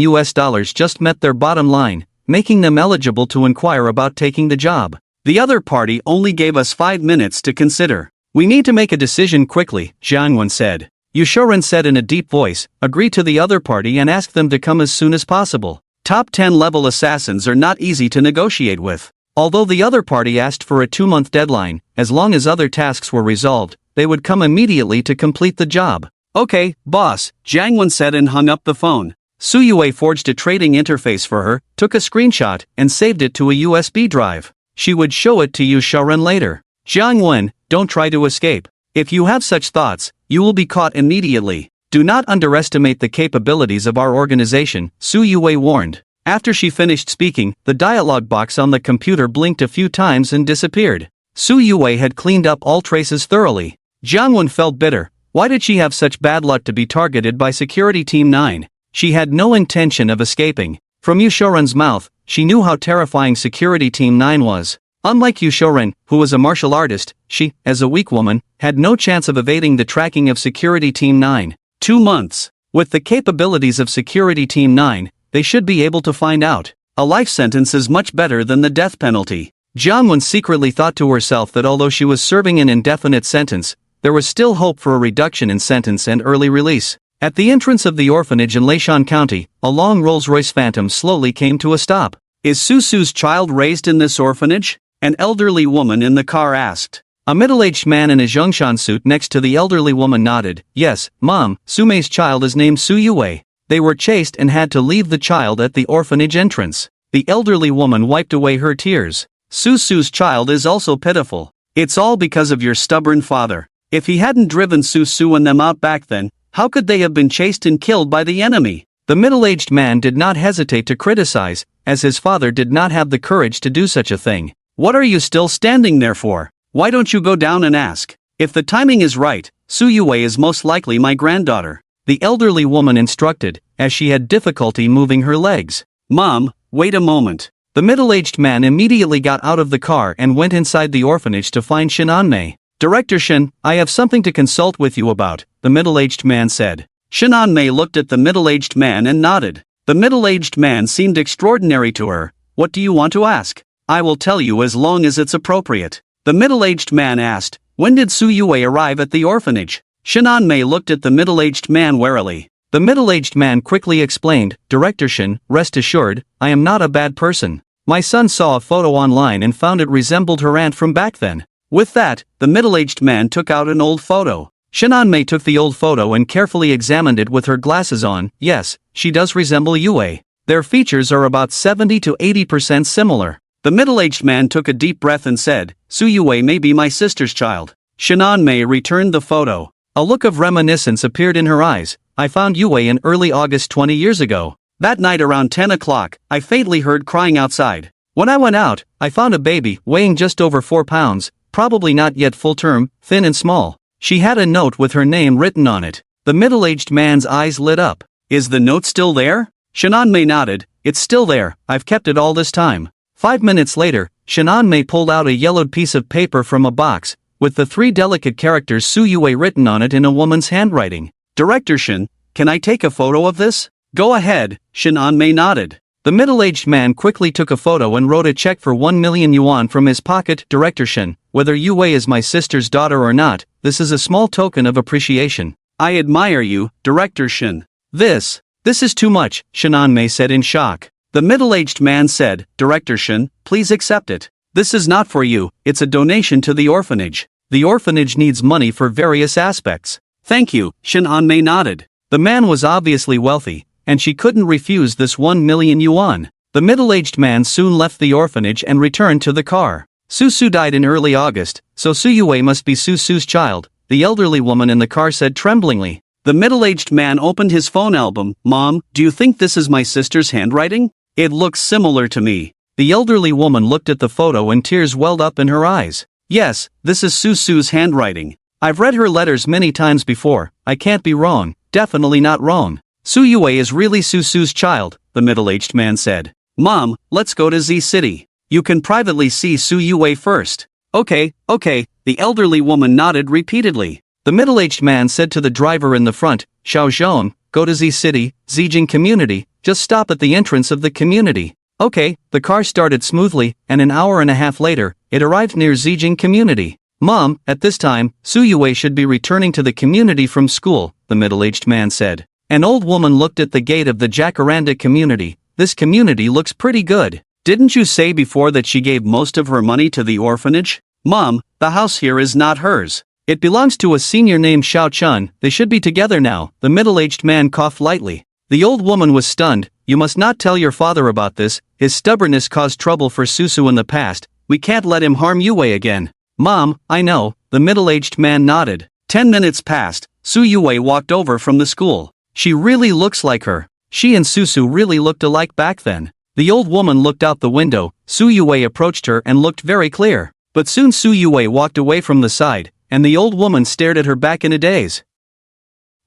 just met their bottom line, making them eligible to inquire about taking the job. "The other party only gave us 5 minutes to consider. We need to make a decision quickly," Jiang Wen said. Yu Shuren said in a deep voice, "Agree to the other party and ask them to come as soon as possible. Top 10 level assassins are not easy to negotiate with." Although the other party asked for a 2-month deadline, as long as other tasks were resolved, they would come immediately to complete the job. "Okay, boss," Jiang Wen said and hung up the phone. Su Yue forged a trading interface for her, took a screenshot, and saved it to a USB drive. She would show it to Yu Shuren later. "Jiang Wen, don't try to escape. If you have such thoughts, you will be caught immediately. Do not underestimate the capabilities of our organization," Su Yue warned. After she finished speaking, the dialog box on the computer blinked a few times and disappeared. Su Yue had cleaned up all traces thoroughly. Jiang Wen felt bitter. Why did she have such bad luck to be targeted by Security Team 9? She had no intention of escaping. From Yu Shuren's mouth, she knew how terrifying Security Team 9 was. Unlike Yu Shuren, who was a martial artist, she, as a weak woman, had no chance of evading the tracking of Security Team 9. 2 months. With the capabilities of Security Team 9, they should be able to find out. A life sentence is much better than the death penalty. Jiang Wen secretly thought to herself that although she was serving an indefinite sentence, there was still hope for a reduction in sentence and early release. At the entrance of the orphanage in Leishan County, a long Rolls-Royce Phantom slowly came to a stop. "Is Susu's child raised in this orphanage?" an elderly woman in the car asked. A middle-aged man in a Zhongshan suit next to the elderly woman nodded. "Yes, Mom, Sumei's child is named Su Yue. They were chased and had to leave the child at the orphanage entrance." The elderly woman wiped away her tears. "Susu's child is also pitiful. It's all because of your stubborn father. If he hadn't driven Susu and them out back then, how could they have been chased and killed by the enemy?" The middle-aged man did not hesitate to criticize, as his father did not have the courage to do such a thing. "What are you still standing there for? Why don't you go down and ask? If the timing is right, Su Yue is most likely my granddaughter," the elderly woman instructed, as she had difficulty moving her legs. "Mom, wait a moment." The middle-aged man immediately got out of the car and went inside the orphanage to find Shinanmei. "Director Shin, I have something to consult with you about," the middle-aged man said. Shinanmei looked at the middle-aged man and nodded. The middle-aged man seemed extraordinary to her. "What do you want to ask?" "I will tell you as long as it's appropriate." The middle-aged man asked, "When did Su Yue arrive at the orphanage?" Shinanmei looked at the middle-aged man warily. The middle-aged man quickly explained, "Director Shin, rest assured, I am not a bad person. My son saw a photo online and found it resembled her aunt from back then." With that, the middle-aged man took out an old photo. Shinanmei took the old photo and carefully examined it with her glasses on. Yes, she does resemble Yue. Their features are about 70 to 80% similar. The middle-aged man took a deep breath and said, Su Yue may be my sister's child. Shinanmei returned the photo. A look of reminiscence appeared in her eyes. I found Yue in early August 20 years ago. That night around 10 o'clock, I faintly heard crying outside. When I went out, I found a baby weighing just over 4 pounds, probably not yet full term, thin and small. She had a note with her name written on it. The middle-aged man's eyes lit up. Is the note still there? Shinanmei nodded. It's still there, I've kept it all this time. 5 minutes later, Shinanmei pulled out a yellowed piece of paper from a box, with the 3 delicate characters Su Yue written on it in a woman's handwriting. Director Shin, can I take a photo of this? Go ahead, Shinanmei nodded. The middle-aged man quickly took a photo and wrote a check for 1 million yuan from his pocket. Director Shin, whether Yue is my sister's daughter or not, this is a small token of appreciation. I admire you, Director Shin. This is too much, Shinanmei said in shock. The middle-aged man said, Director Shin, please accept it. This is not for you, it's a donation to the orphanage. The orphanage needs money for various aspects. Thank you, Shinanmei nodded. The man was obviously wealthy, and she couldn't refuse this 1 million yuan. The middle-aged man soon left the orphanage and returned to the car. Su died in early August, so Su Yue must be Su's child, the elderly woman in the car said tremblingly. The middle-aged man opened his phone album. Mom, do you think this is my sister's handwriting? It looks similar to me. The elderly woman looked at the photo and tears welled up in her eyes. Yes, this is Su's handwriting. I've read her letters many times before, I can't be wrong, definitely not wrong. Su Yue is really Su's child, the middle-aged man said. Mom, let's go to Z City. You can privately see Su Yue first. Okay, the elderly woman nodded repeatedly. The middle-aged man said to the driver in the front, Xiao Zhong, go to Z City, Zijing Community, just stop at the entrance of the community. Okay, the car started smoothly, and an hour and a half later, it arrived near Zijing Community. Mom, at this time, Su Yue should be returning to the community from school, the middle-aged man said. An old woman looked at the gate of the Jacaranda community. This community looks pretty good. Didn't you say before that she gave most of her money to the orphanage? Mom, the house here is not hers. It belongs to a senior named Xiao Chun. They should be together now. The middle-aged man coughed lightly. The old woman was stunned. You must not tell your father about this. His stubbornness caused trouble for Su in the past. We can't let him harm Yue again. Mom, I know, the middle-aged man nodded. 10 minutes passed. Su Yue walked over from the school. She really looks like her. She and Su really looked alike back then. The old woman looked out the window. Su Yue approached her and looked very clear. But soon Su Yue walked away from the side, and the old woman stared at her back in a daze.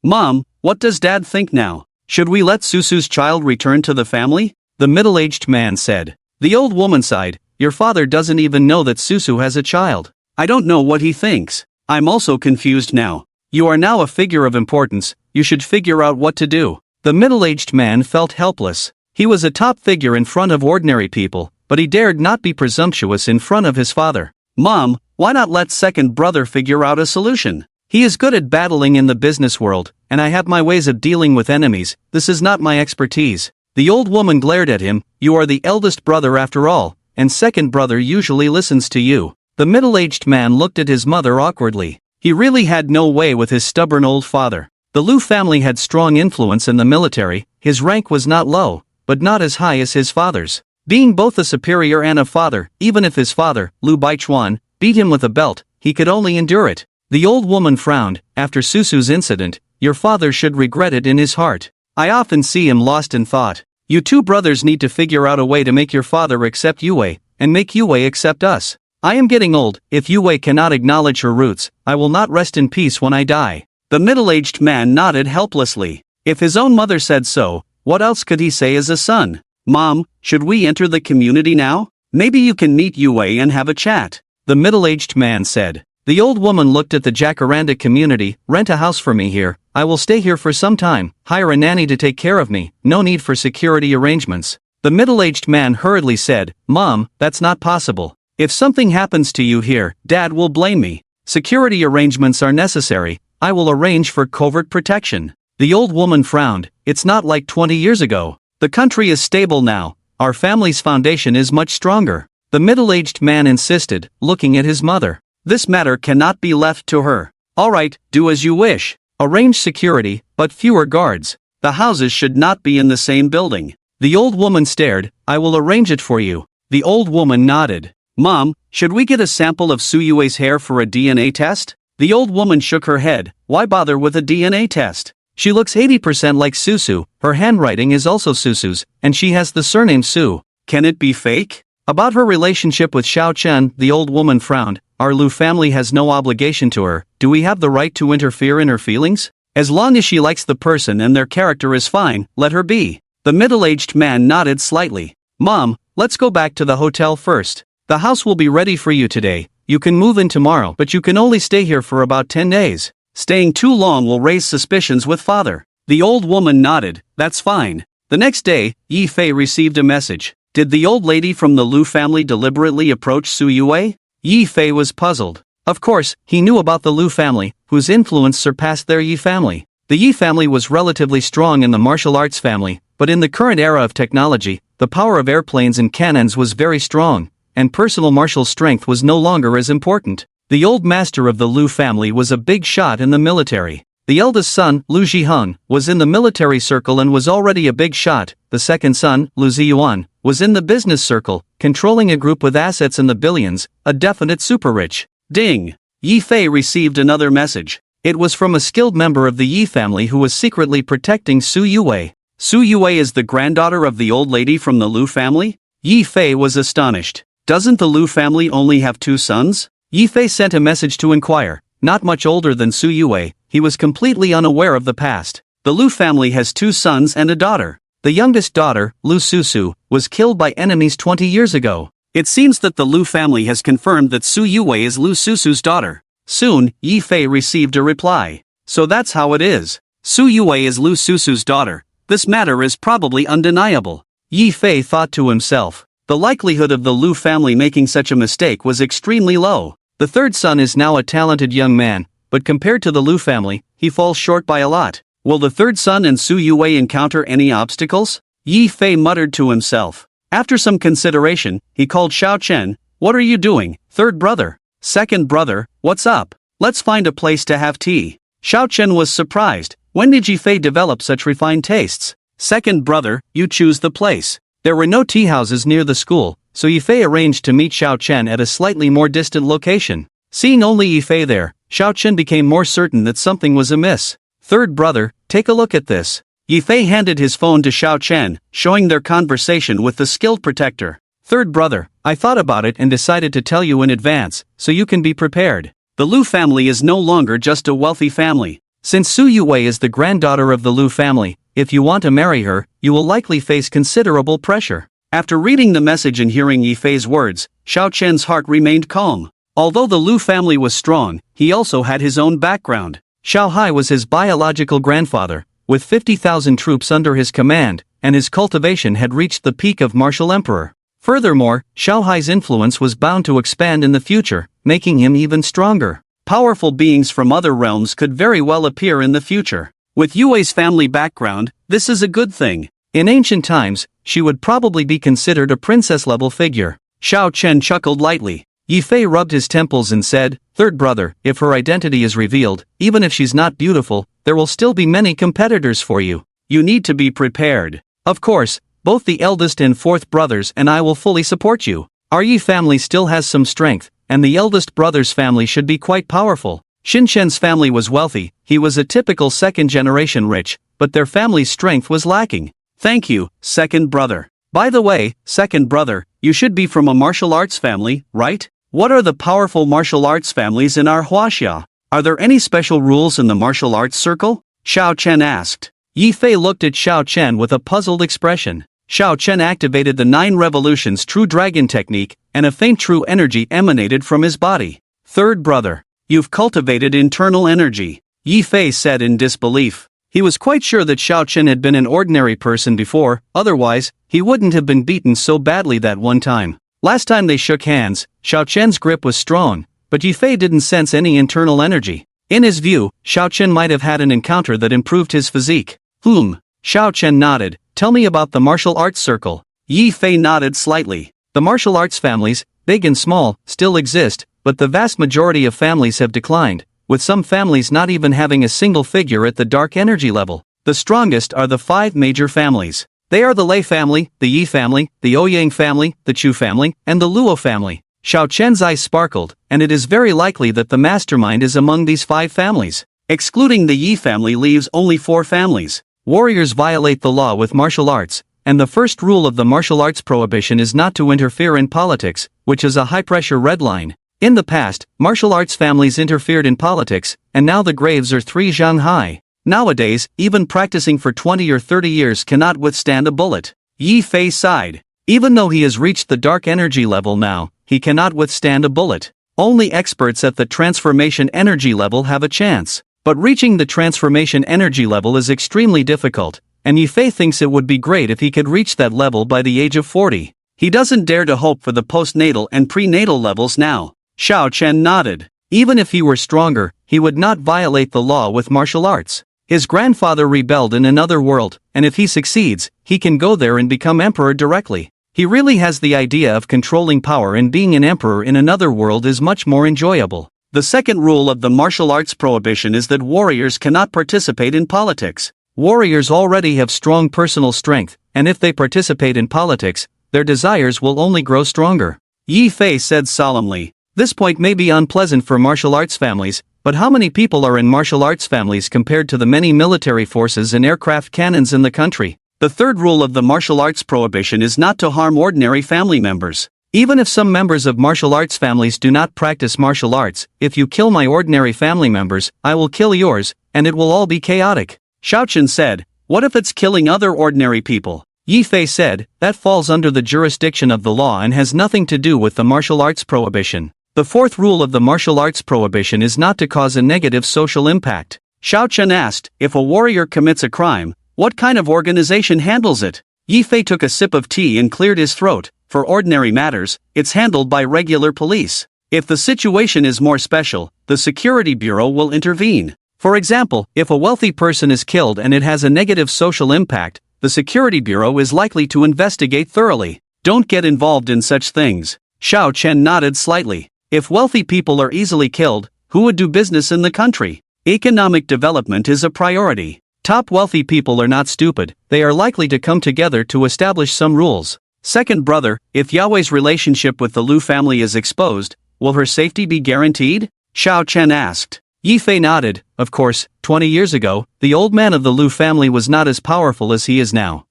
Mom, what does Dad think now? Should we let Su's child return to the family? The middle-aged man said. The old woman sighed. Your father doesn't even know that Su has a child. I don't know what he thinks. I'm also confused now. You are now a figure of importance, you should figure out what to do. The middle-aged man felt helpless. He was a top figure in front of ordinary people, but he dared not be presumptuous in front of his father. Mom, why not let second brother figure out a solution? He is good at battling in the business world, and I have my ways of dealing with enemies. This is not my expertise. The old woman glared at him. You are the eldest brother after all, and second brother usually listens to you. The middle-aged man looked at his mother awkwardly. He really had no way with his stubborn old father. The Lu family had strong influence in the military. His rank was not low, but not as high as his father's. Being both a superior and a father, even if his father, Lu Baichuan, beat him with a belt, he could only endure it. The old woman frowned. After Su's incident, your father should regret it in his heart. I often see him lost in thought. You two brothers need to figure out a way to make your father accept Yue, and make Yue accept us. I am getting old. If Yue cannot acknowledge her roots, I will not rest in peace when I die. The middle-aged man nodded helplessly. If his own mother said so, what else could he say as a son? Mom, should we enter the community now? Maybe you can meet Yue and have a chat. The middle-aged man said. The old woman looked at the Jacaranda community. Rent a house for me here. I will stay here for some time. Hire a nanny to take care of me. No need for security arrangements. The middle-aged man hurriedly said, Mom, that's not possible. If something happens to you here, Dad will blame me. Security arrangements are necessary. I will arrange for covert protection. The old woman frowned. It's not like 20 years ago. The country is stable now. Our family's foundation is much stronger. The middle-aged man insisted, looking at his mother. This matter cannot be left to her. Alright, do as you wish. Arrange security, but fewer guards. The houses should not be in the same building. The old woman stared. I will arrange it for you. The old woman nodded. Mom, should we get a sample of Suyue's hair for a DNA test? The old woman shook her head. Why bother with a DNA test? She looks 80% like Susu, her handwriting is also Susu's, and she has the surname Su. Can it be fake? About her relationship with Xiao Chen, the old woman frowned. Our Lu family has no obligation to her. Do we have the right to interfere in her feelings? As long as she likes the person and their character is fine, let her be. The middle-aged man nodded slightly. Mom, let's go back to the hotel first. The house will be ready for you today. You can move in tomorrow, but you can only stay here for about 10 days. Staying too long will raise suspicions with father. The old woman nodded. That's fine. The next day, Yi Fei received a message. Did the old lady from the Lu family deliberately approach Su Yue? Yi Fei was puzzled. Of course, he knew about the Lu family, whose influence surpassed their Yi family. The Yi family was relatively strong in the martial arts family, but in the current era of technology, the power of airplanes and cannons was very strong, and personal martial strength was no longer as important. The old master of the Lu family was a big shot in the military. The eldest son, Lu Zhiheng, was in the military circle and was already a big shot. The second son, Lu Ziyuan, was in the business circle, controlling a group with assets in the billions, a definite super rich. Ding! Yi Fei received another message. It was from a skilled member of the Yi family who was secretly protecting Su Yue. Su Yue is the granddaughter of the old lady from the Lu family? Yi Fei was astonished. Doesn't the Lu family only have 2 sons? Yi Fei sent a message to inquire. Not much older than Su Yue, he was completely unaware of the past. The Lu family has 2 sons and a daughter. The youngest daughter, Lu Susu, was killed by enemies 20 years ago. It seems that the Lu family has confirmed that Su Yue is Lu Susu's daughter. Soon, Yi Fei received a reply. So that's how it is. Su Yue is Lu Susu's daughter. This matter is probably undeniable. Yi Fei thought to himself. The likelihood of the Lu family making such a mistake was extremely low. The third son is now a talented young man, but compared to the Lu family, he falls short by a lot. Will the third son and Su Yue encounter any obstacles? Yi Fei muttered to himself. After some consideration, he called Xiao Chen. What are you doing, third brother? Second brother, what's up? Let's find a place to have tea. Xiao Chen was surprised. When did Yi Fei develop such refined tastes? Second brother, you choose the place. There were no tea houses near the school, so Yi Fei arranged to meet Xiao Chen at a slightly more distant location. Seeing only Yi Fei there, Xiao Chen became more certain that something was amiss. Third brother, take a look at this. Yi Fei handed his phone to Xiao Chen, showing their conversation with the skilled protector. Third brother, I thought about it and decided to tell you in advance, so you can be prepared. The Lu family is no longer just a wealthy family. Since Su Yue is the granddaughter of the Lu family, if you want to marry her, you will likely face considerable pressure. After reading the message and hearing Yi Fei's words, Xiao Chen's heart remained calm. Although the Lu family was strong, he also had his own background. Xiao Hai was his biological grandfather, with 50,000 troops under his command, and his cultivation had reached the peak of martial emperor. Furthermore, Xiao Hai's influence was bound to expand in the future, making him even stronger. Powerful beings from other realms could very well appear in the future. With Yue's family background, this is a good thing. In ancient times, she would probably be considered a princess-level figure. Xiao Chen chuckled lightly. Yi Fei rubbed his temples and said, Third brother, if her identity is revealed, even if she's not beautiful, there will still be many competitors for you. You need to be prepared. Of course, both the eldest and fourth brothers and I will fully support you. Our Yi family still has some strength, and the eldest brother's family should be quite powerful. Shinshen's family was wealthy, he was a typical second-generation rich, but their family's strength was lacking. Thank you, second brother. By the way, second brother, you should be from a martial arts family, right? What are the powerful martial arts families in our Huaxia? Are there any special rules in the martial arts circle? Xiao Chen asked. Yi Fei looked at Xiao Chen with a puzzled expression. Xiao Chen activated the 9 revolutions true dragon technique, and a faint true energy emanated from his body. Third brother. You've cultivated internal energy, Yi Fei said in disbelief. He was quite sure that Xiao Chen had been an ordinary person before, otherwise, he wouldn't have been beaten so badly that one time. Last time they shook hands, Xiao Chen's grip was strong, but Yi Fei didn't sense any internal energy. In his view, Xiao Chen might have had an encounter that improved his physique. Xiao Chen nodded. Tell me about the martial arts circle. Yi Fei nodded slightly. The martial arts families, big and small, still exist, but the vast majority of families have declined, with some families not even having a single figure at the dark energy level. The strongest are the 5 major families. They are the Lei family, the Yi family, the Ouyang family, the Chu family, and the Luo family. Xiao Chen's eyes sparkled, and it is very likely that the mastermind is among these 5 families. Excluding the Yi family leaves only 4 families. Warriors violate the law with martial arts, and the first rule of the martial arts prohibition is not to interfere in politics, which is a high-pressure red line. In the past, martial arts families interfered in politics, and now the graves are 3 zhang high. Nowadays, even practicing for 20 or 30 years cannot withstand a bullet. Yi Fei sighed. Even though he has reached the dark energy level now, he cannot withstand a bullet. Only experts at the transformation energy level have a chance. But reaching the transformation energy level is extremely difficult, and Yi Fei thinks it would be great if he could reach that level by the age of 40. He doesn't dare to hope for the postnatal and prenatal levels now. Xiao Chen nodded. Even if he were stronger, he would not violate the law with martial arts. His grandfather rebelled in another world, and if he succeeds, he can go there and become emperor directly. He really has the idea of controlling power, and being an emperor in another world is much more enjoyable. The second rule of the martial arts prohibition is that warriors cannot participate in politics. Warriors already have strong personal strength, and if they participate in politics, their desires will only grow stronger. Yi Fei said solemnly. This point may be unpleasant for martial arts families, but how many people are in martial arts families compared to the many military forces and aircraft cannons in the country? The third rule of the martial arts prohibition is not to harm ordinary family members. Even if some members of martial arts families do not practice martial arts, if you kill my ordinary family members, I will kill yours, and it will all be chaotic. Xiao Chen said, what if it's killing other ordinary people? Yi Fei said, that falls under the jurisdiction of the law and has nothing to do with the martial arts prohibition. The fourth rule of the martial arts prohibition is not to cause a negative social impact. Xiao Chen asked, if a warrior commits a crime, what kind of organization handles it? Yi Fei took a sip of tea and cleared his throat. For ordinary matters, it's handled by regular police. If the situation is more special, the Security Bureau will intervene. For example, if a wealthy person is killed and it has a negative social impact, the Security Bureau is likely to investigate thoroughly. Don't get involved in such things. Xiao Chen nodded slightly. If wealthy people are easily killed, who would do business in the country? Economic development is a priority. Top wealthy people are not stupid, they are likely to come together to establish some rules. Second brother, if Yahweh's relationship with the Lu family is exposed, will her safety be guaranteed? Xiao Chen asked. Yi Fei nodded. Of course, 20 years ago, the old man of the Lu family was not as powerful as he is now.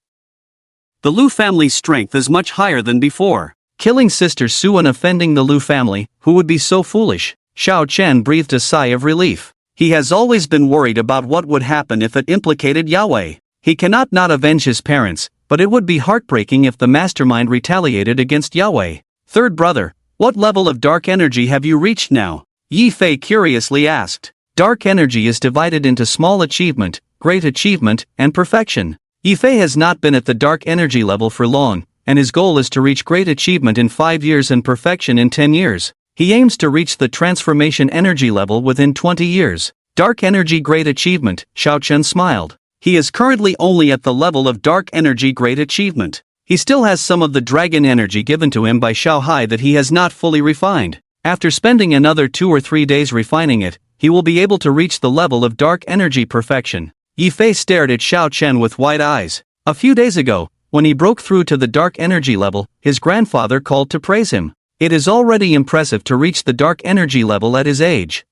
The Lu family's strength is much higher than before. Killing Sister Su and offending the Lu family, who would be so foolish? Xiao Chen breathed a sigh of relief. He has always been worried about what would happen if it implicated Yahweh. He cannot not avenge his parents, but it would be heartbreaking if the mastermind retaliated against Yahweh. Third brother, what level of dark energy have you reached now? Yi Fei curiously asked. Dark energy is divided into small achievement, great achievement, and perfection. Yi Fei has not been at the dark energy level for long, and his goal is to reach great achievement in 5 years and perfection in 10 years. He aims to reach the transformation energy level within 20 years. Dark energy great achievement, Xiao Chen smiled. He is currently only at the level of dark energy great achievement. He still has some of the dragon energy given to him by Xiao Hai that he has not fully refined. After spending another 2 or 3 days refining it, he will be able to reach the level of dark energy perfection. Yi Fei stared at Xiao Chen with wide eyes. A few days ago, when he broke through to the dark energy level, his grandfather called to praise him. It is already impressive to reach the dark energy level at his age.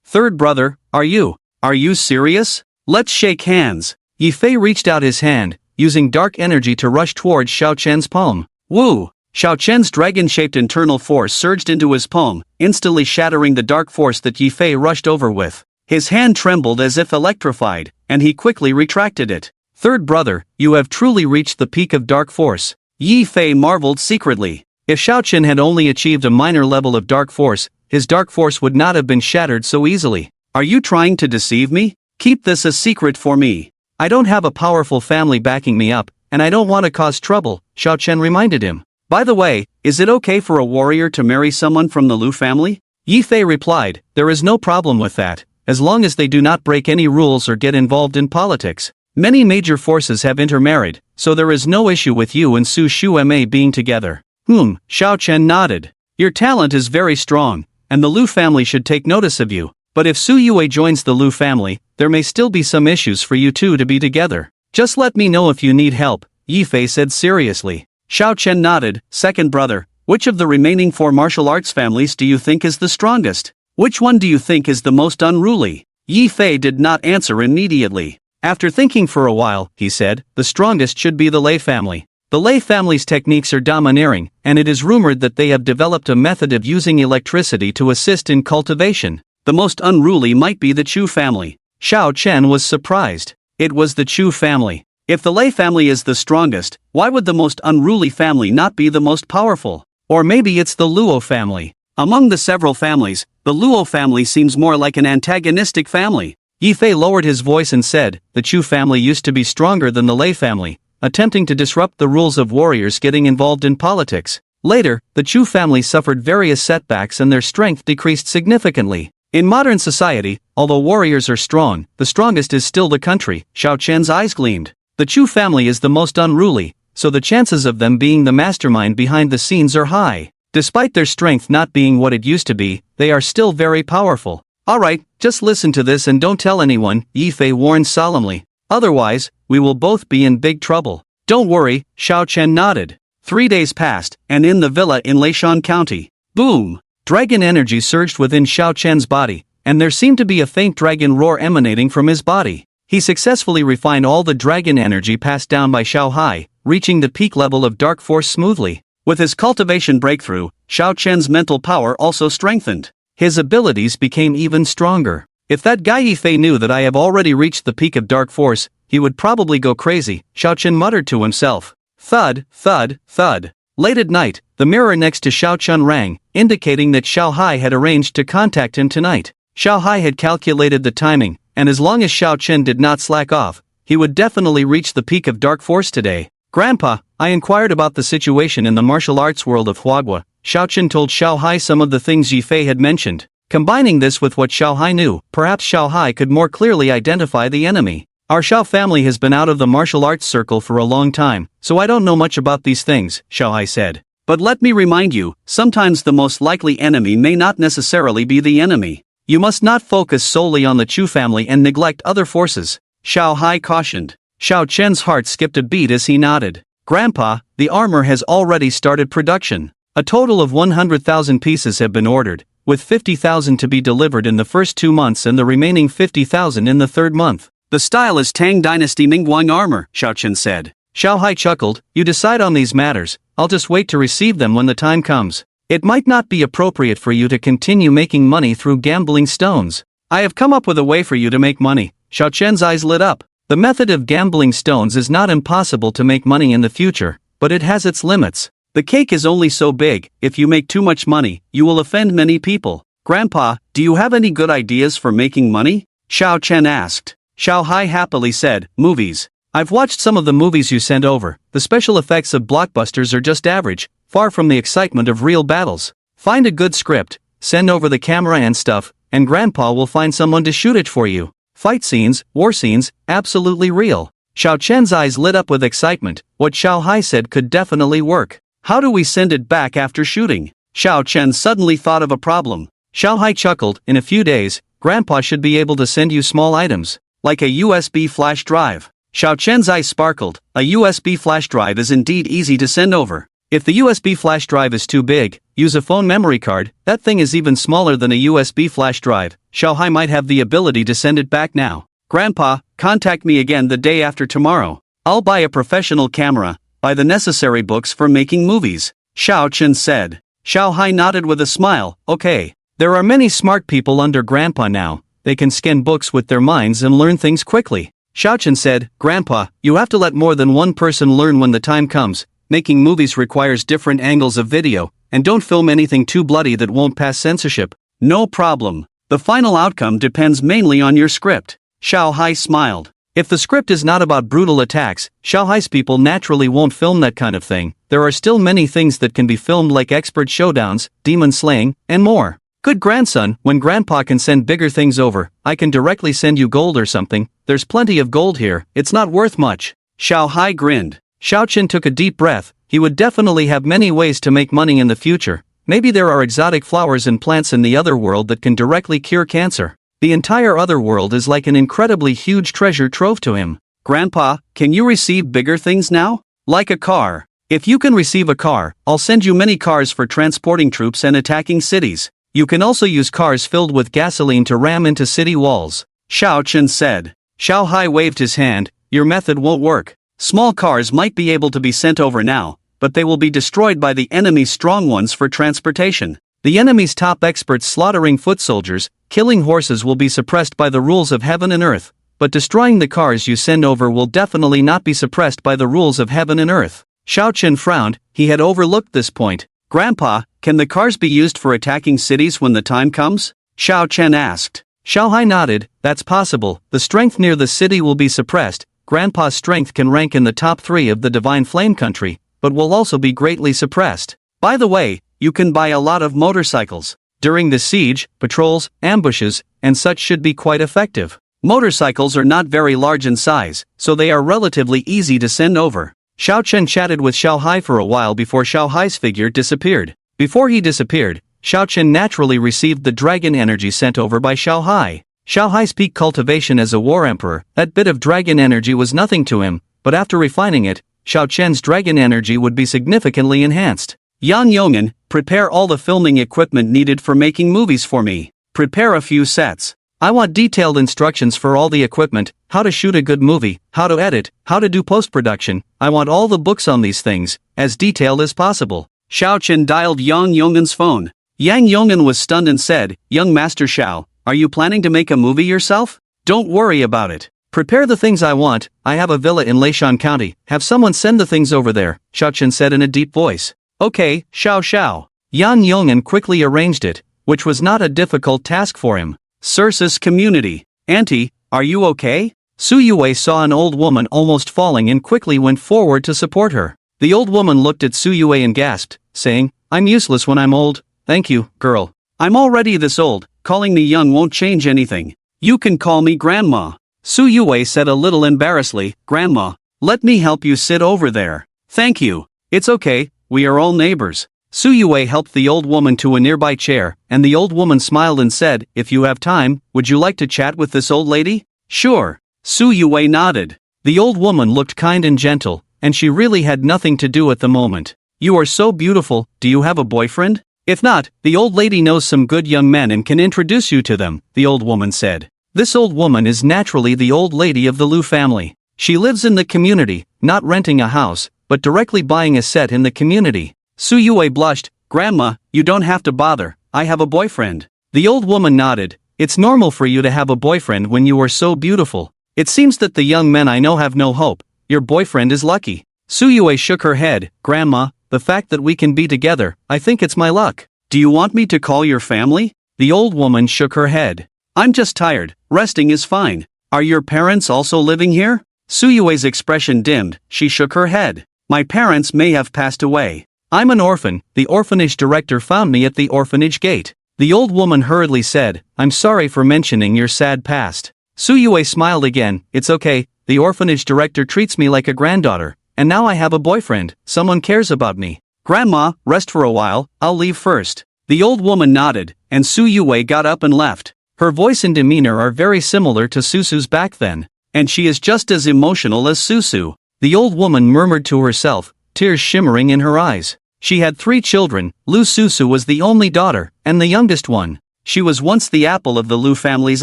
Third brother, are you serious? Let's shake hands. Yi Fei reached out his hand, using dark energy to rush towards Xiao Chen's palm. Woo! Xiao Chen's dragon-shaped internal force surged into his palm, instantly shattering the dark force that Yi Fei rushed over with. His hand trembled as if electrified, and he quickly retracted it. Third brother, you have truly reached the peak of dark force. Yi Fei marveled secretly. If Xiao Chen had only achieved a minor level of dark force, his dark force would not have been shattered so easily. Are you trying to deceive me? Keep this a secret for me. I don't have a powerful family backing me up, and I don't want to cause trouble, Xiao Chen reminded him. By the way, is it okay for a warrior to marry someone from the Lu family? Yi Fei replied, there is no problem with that, as long as they do not break any rules or get involved in politics. Many major forces have intermarried, so there is no issue with you and Su Shu Ma being together. Xiao Chen nodded. Your talent is very strong, and the Lu family should take notice of you. But if Su Yue joins the Lu family, there may still be some issues for you two to be together. Just let me know if you need help, Yi Fei said seriously. Xiao Chen nodded. Second brother, which of the remaining 4 martial arts families do you think is the strongest? Which one do you think is the most unruly? Yi Fei did not answer immediately. After thinking for a while, he said, the strongest should be the Lei family. The Lei family's techniques are domineering, and it is rumored that they have developed a method of using electricity to assist in cultivation. The most unruly might be the Chu family. Xiao Chen was surprised. It was the Chu family. If the Lei family is the strongest, why would the most unruly family not be the most powerful? Or maybe it's the Luo family. Among the several families, the Luo family seems more like an antagonistic family. Yi Fei lowered his voice and said, the Chu family used to be stronger than the Lei family, attempting to disrupt the rules of warriors getting involved in politics. Later, the Chu family suffered various setbacks and their strength decreased significantly. In modern society, although warriors are strong, the strongest is still the country. Xiao Chen's eyes gleamed. The Chu family is the most unruly, so the chances of them being the mastermind behind the scenes are high. Despite their strength not being what it used to be, they are still very powerful. Alright, just listen to this and don't tell anyone, Yi Fei warned solemnly. Otherwise, we will both be in big trouble. Don't worry, Xiao Chen nodded. 3 days passed, and in the villa in Leishan County, boom! Dragon energy surged within Xiao Chen's body, and there seemed to be a faint dragon roar emanating from his body. He successfully refined all the dragon energy passed down by Xiao Hai, reaching the peak level of dark force smoothly. With his cultivation breakthrough, Xiao Chen's mental power also strengthened. His abilities became even stronger. If that guy Yi Fei knew that I have already reached the peak of dark force, he would probably go crazy, Xiao Chen muttered to himself. Thud, thud, thud. Late at night, the mirror next to Xiao Chen rang, indicating that Xiao Hai had arranged to contact him tonight. Xiao Hai had calculated the timing, and as long as Xiao Chen did not slack off, he would definitely reach the peak of dark force today. Grandpa, I inquired about the situation in the martial arts world of Huagua. Xiao Chen told Xiao Hai some of the things Yi Fei had mentioned. Combining this with what Xiao Hai knew, perhaps Xiao Hai could more clearly identify the enemy. Our Xiao family has been out of the martial arts circle for a long time, so I don't know much about these things, Xiao Hai said. But let me remind you, sometimes the most likely enemy may not necessarily be the enemy. You must not focus solely on the Chu family and neglect other forces, Xiao Hai cautioned. Xiao Chen's heart skipped a beat as he nodded. Grandpa, the armor has already started production. A total of 100,000 pieces have been ordered, with 50,000 to be delivered in the first 2 months and the remaining 50,000 in the 3rd month. The style is Tang Dynasty Mingguang armor, Xiao Chen said. Xiao Hai chuckled, you decide on these matters, I'll just wait to receive them when the time comes. It might not be appropriate for you to continue making money through gambling stones. I have come up with a way for you to make money. Xiao Chen's eyes lit up. The method of gambling stones is not impossible to make money in the future, but it has its limits. The cake is only so big, if you make too much money, you will offend many people. Grandpa, do you have any good ideas for making money? Xiao Chen asked. Xiao Hai happily said, movies. I've watched some of the movies you sent over. The special effects of blockbusters are just average, far from the excitement of real battles. Find a good script, send over the camera and stuff, and Grandpa will find someone to shoot it for you. Fight scenes, war scenes, absolutely real. Xiao Chen's eyes lit up with excitement. What Xiao Hai said could definitely work. How do we send it back after shooting? Xiao Chen suddenly thought of a problem. Xiao Hai chuckled, in a few days, Grandpa should be able to send you small items, like a USB flash drive. Xiao Chen's eyes sparkled. A USB flash drive is indeed easy to send over. If the USB flash drive is too big, use a phone memory card. That thing is even smaller than a USB flash drive. Xiao Hai might have the ability to send it back now. Grandpa, contact me again the day after tomorrow. I'll buy a professional camera, buy the necessary books for making movies, Xiao Chen said. Xiao Hai nodded with a smile. Okay. There are many smart people under Grandpa now. They can scan books with their minds and learn things quickly. Xiao Chen said, Grandpa, you have to let more than one person learn when the time comes. Making movies requires different angles of video, and don't film anything too bloody that won't pass censorship. No problem. The final outcome depends mainly on your script. Xiao Hai smiled. If the script is not about brutal attacks, Xiao Hai's people naturally won't film that kind of thing. There are still many things that can be filmed like expert showdowns, demon slaying, and more. Good grandson, when Grandpa can send bigger things over, I can directly send you gold or something. There's plenty of gold here, it's not worth much. Xiao Hai grinned. Xiao Chen took a deep breath. He would definitely have many ways to make money in the future. Maybe there are exotic flowers and plants in the other world that can directly cure cancer. The entire other world is like an incredibly huge treasure trove to him. Grandpa, can you receive bigger things now? Like a car. If you can receive a car, I'll send you many cars for transporting troops and attacking cities. You can also use cars filled with gasoline to ram into city walls. Xiao Chen said. Xiao Hai waved his hand. Your method won't work. Small cars might be able to be sent over now, but they will be destroyed by the enemy's strong ones for transportation. The enemy's top experts slaughtering foot soldiers, killing horses will be suppressed by the rules of heaven and earth, but destroying the cars you send over will definitely not be suppressed by the rules of heaven and earth. Xiao Chen frowned. He had overlooked this point. Grandpa, can the cars be used for attacking cities when the time comes? Xiao Chen asked. Xiao Hai nodded. That's possible. The strength near the city will be suppressed. Grandpa's strength can rank in the top 3 of the Divine Flame country, but will also be greatly suppressed. By the way, you can buy a lot of motorcycles. During the siege, patrols, ambushes, and such should be quite effective. Motorcycles are not very large in size, so they are relatively easy to send over. Xiao Chen chatted with Xiao Hai for a while before Xiao Hai's figure disappeared. Before he disappeared, Xiao Chen naturally received the dragon energy sent over by Xiao Hai. Xiao Hai's peak cultivation as a war emperor, that bit of dragon energy was nothing to him, but after refining it, Xiao Chen's dragon energy would be significantly enhanced. Yang Yong'an, prepare all the filming equipment needed for making movies for me. Prepare a few sets. I want detailed instructions for all the equipment, how to shoot a good movie, how to edit, how to do post-production. I want all the books on these things, as detailed as possible. Xiao Chen dialed Yang Yong'an's phone. Yang Yong'an was stunned and said, Young Master Xiao, are you planning to make a movie yourself? Don't worry about it. Prepare the things I want. I have a villa in Leishan County. Have someone send the things over there, Xiao Chen said in a deep voice. Okay, Xiao. Yang Yong'an quickly arranged it, which was not a difficult task for him. Circe's community. Auntie, are you okay? Su Yue saw an old woman almost falling and quickly went forward to support her. The old woman looked at Su Yue and gasped, saying, I'm useless when I'm old. Thank you, girl. I'm already this old. Calling me young won't change anything. You can call me Grandma. Su Yue said a little embarrassedly. Grandma, let me help you sit over there. Thank you. It's okay, we are all neighbors. Su Yue helped the old woman to a nearby chair, and the old woman smiled and said, If you have time, would you like to chat with this old lady? Sure. Su Yue nodded. The old woman looked kind and gentle, and she really had nothing to do at the moment. You are so beautiful, do you have a boyfriend? If not, the old lady knows some good young men and can introduce you to them, the old woman said. This old woman is naturally the old lady of the Lu family. She lives in the community, not renting a house, but directly buying a set in the community. Su Yue blushed. Grandma, you don't have to bother, I have a boyfriend. The old woman nodded. It's normal for you to have a boyfriend when you are so beautiful. It seems that the young men I know have no hope. Your boyfriend is lucky. Su Yue shook her head. Grandma, the fact that we can be together, I think it's my luck. Do you want me to call your family? The old woman shook her head. I'm just tired, resting is fine. Are your parents also living here? Su Yue's expression dimmed, she shook her head. My parents may have passed away. I'm an orphan, the orphanage director found me at the orphanage gate. The old woman hurriedly said, I'm sorry for mentioning your sad past. Su Yue smiled again. It's okay, the orphanage director treats me like a granddaughter, and now I have a boyfriend, someone cares about me. Grandma, rest for a while, I'll leave first. The old woman nodded, and Su Yue got up and left. Her voice and demeanor are very similar to Susu's back then, and she is just as emotional as Susu. The old woman murmured to herself, tears shimmering in her eyes. She had 3 children. Lu Susu was the only daughter, and the youngest one. She was once the apple of the Lu family's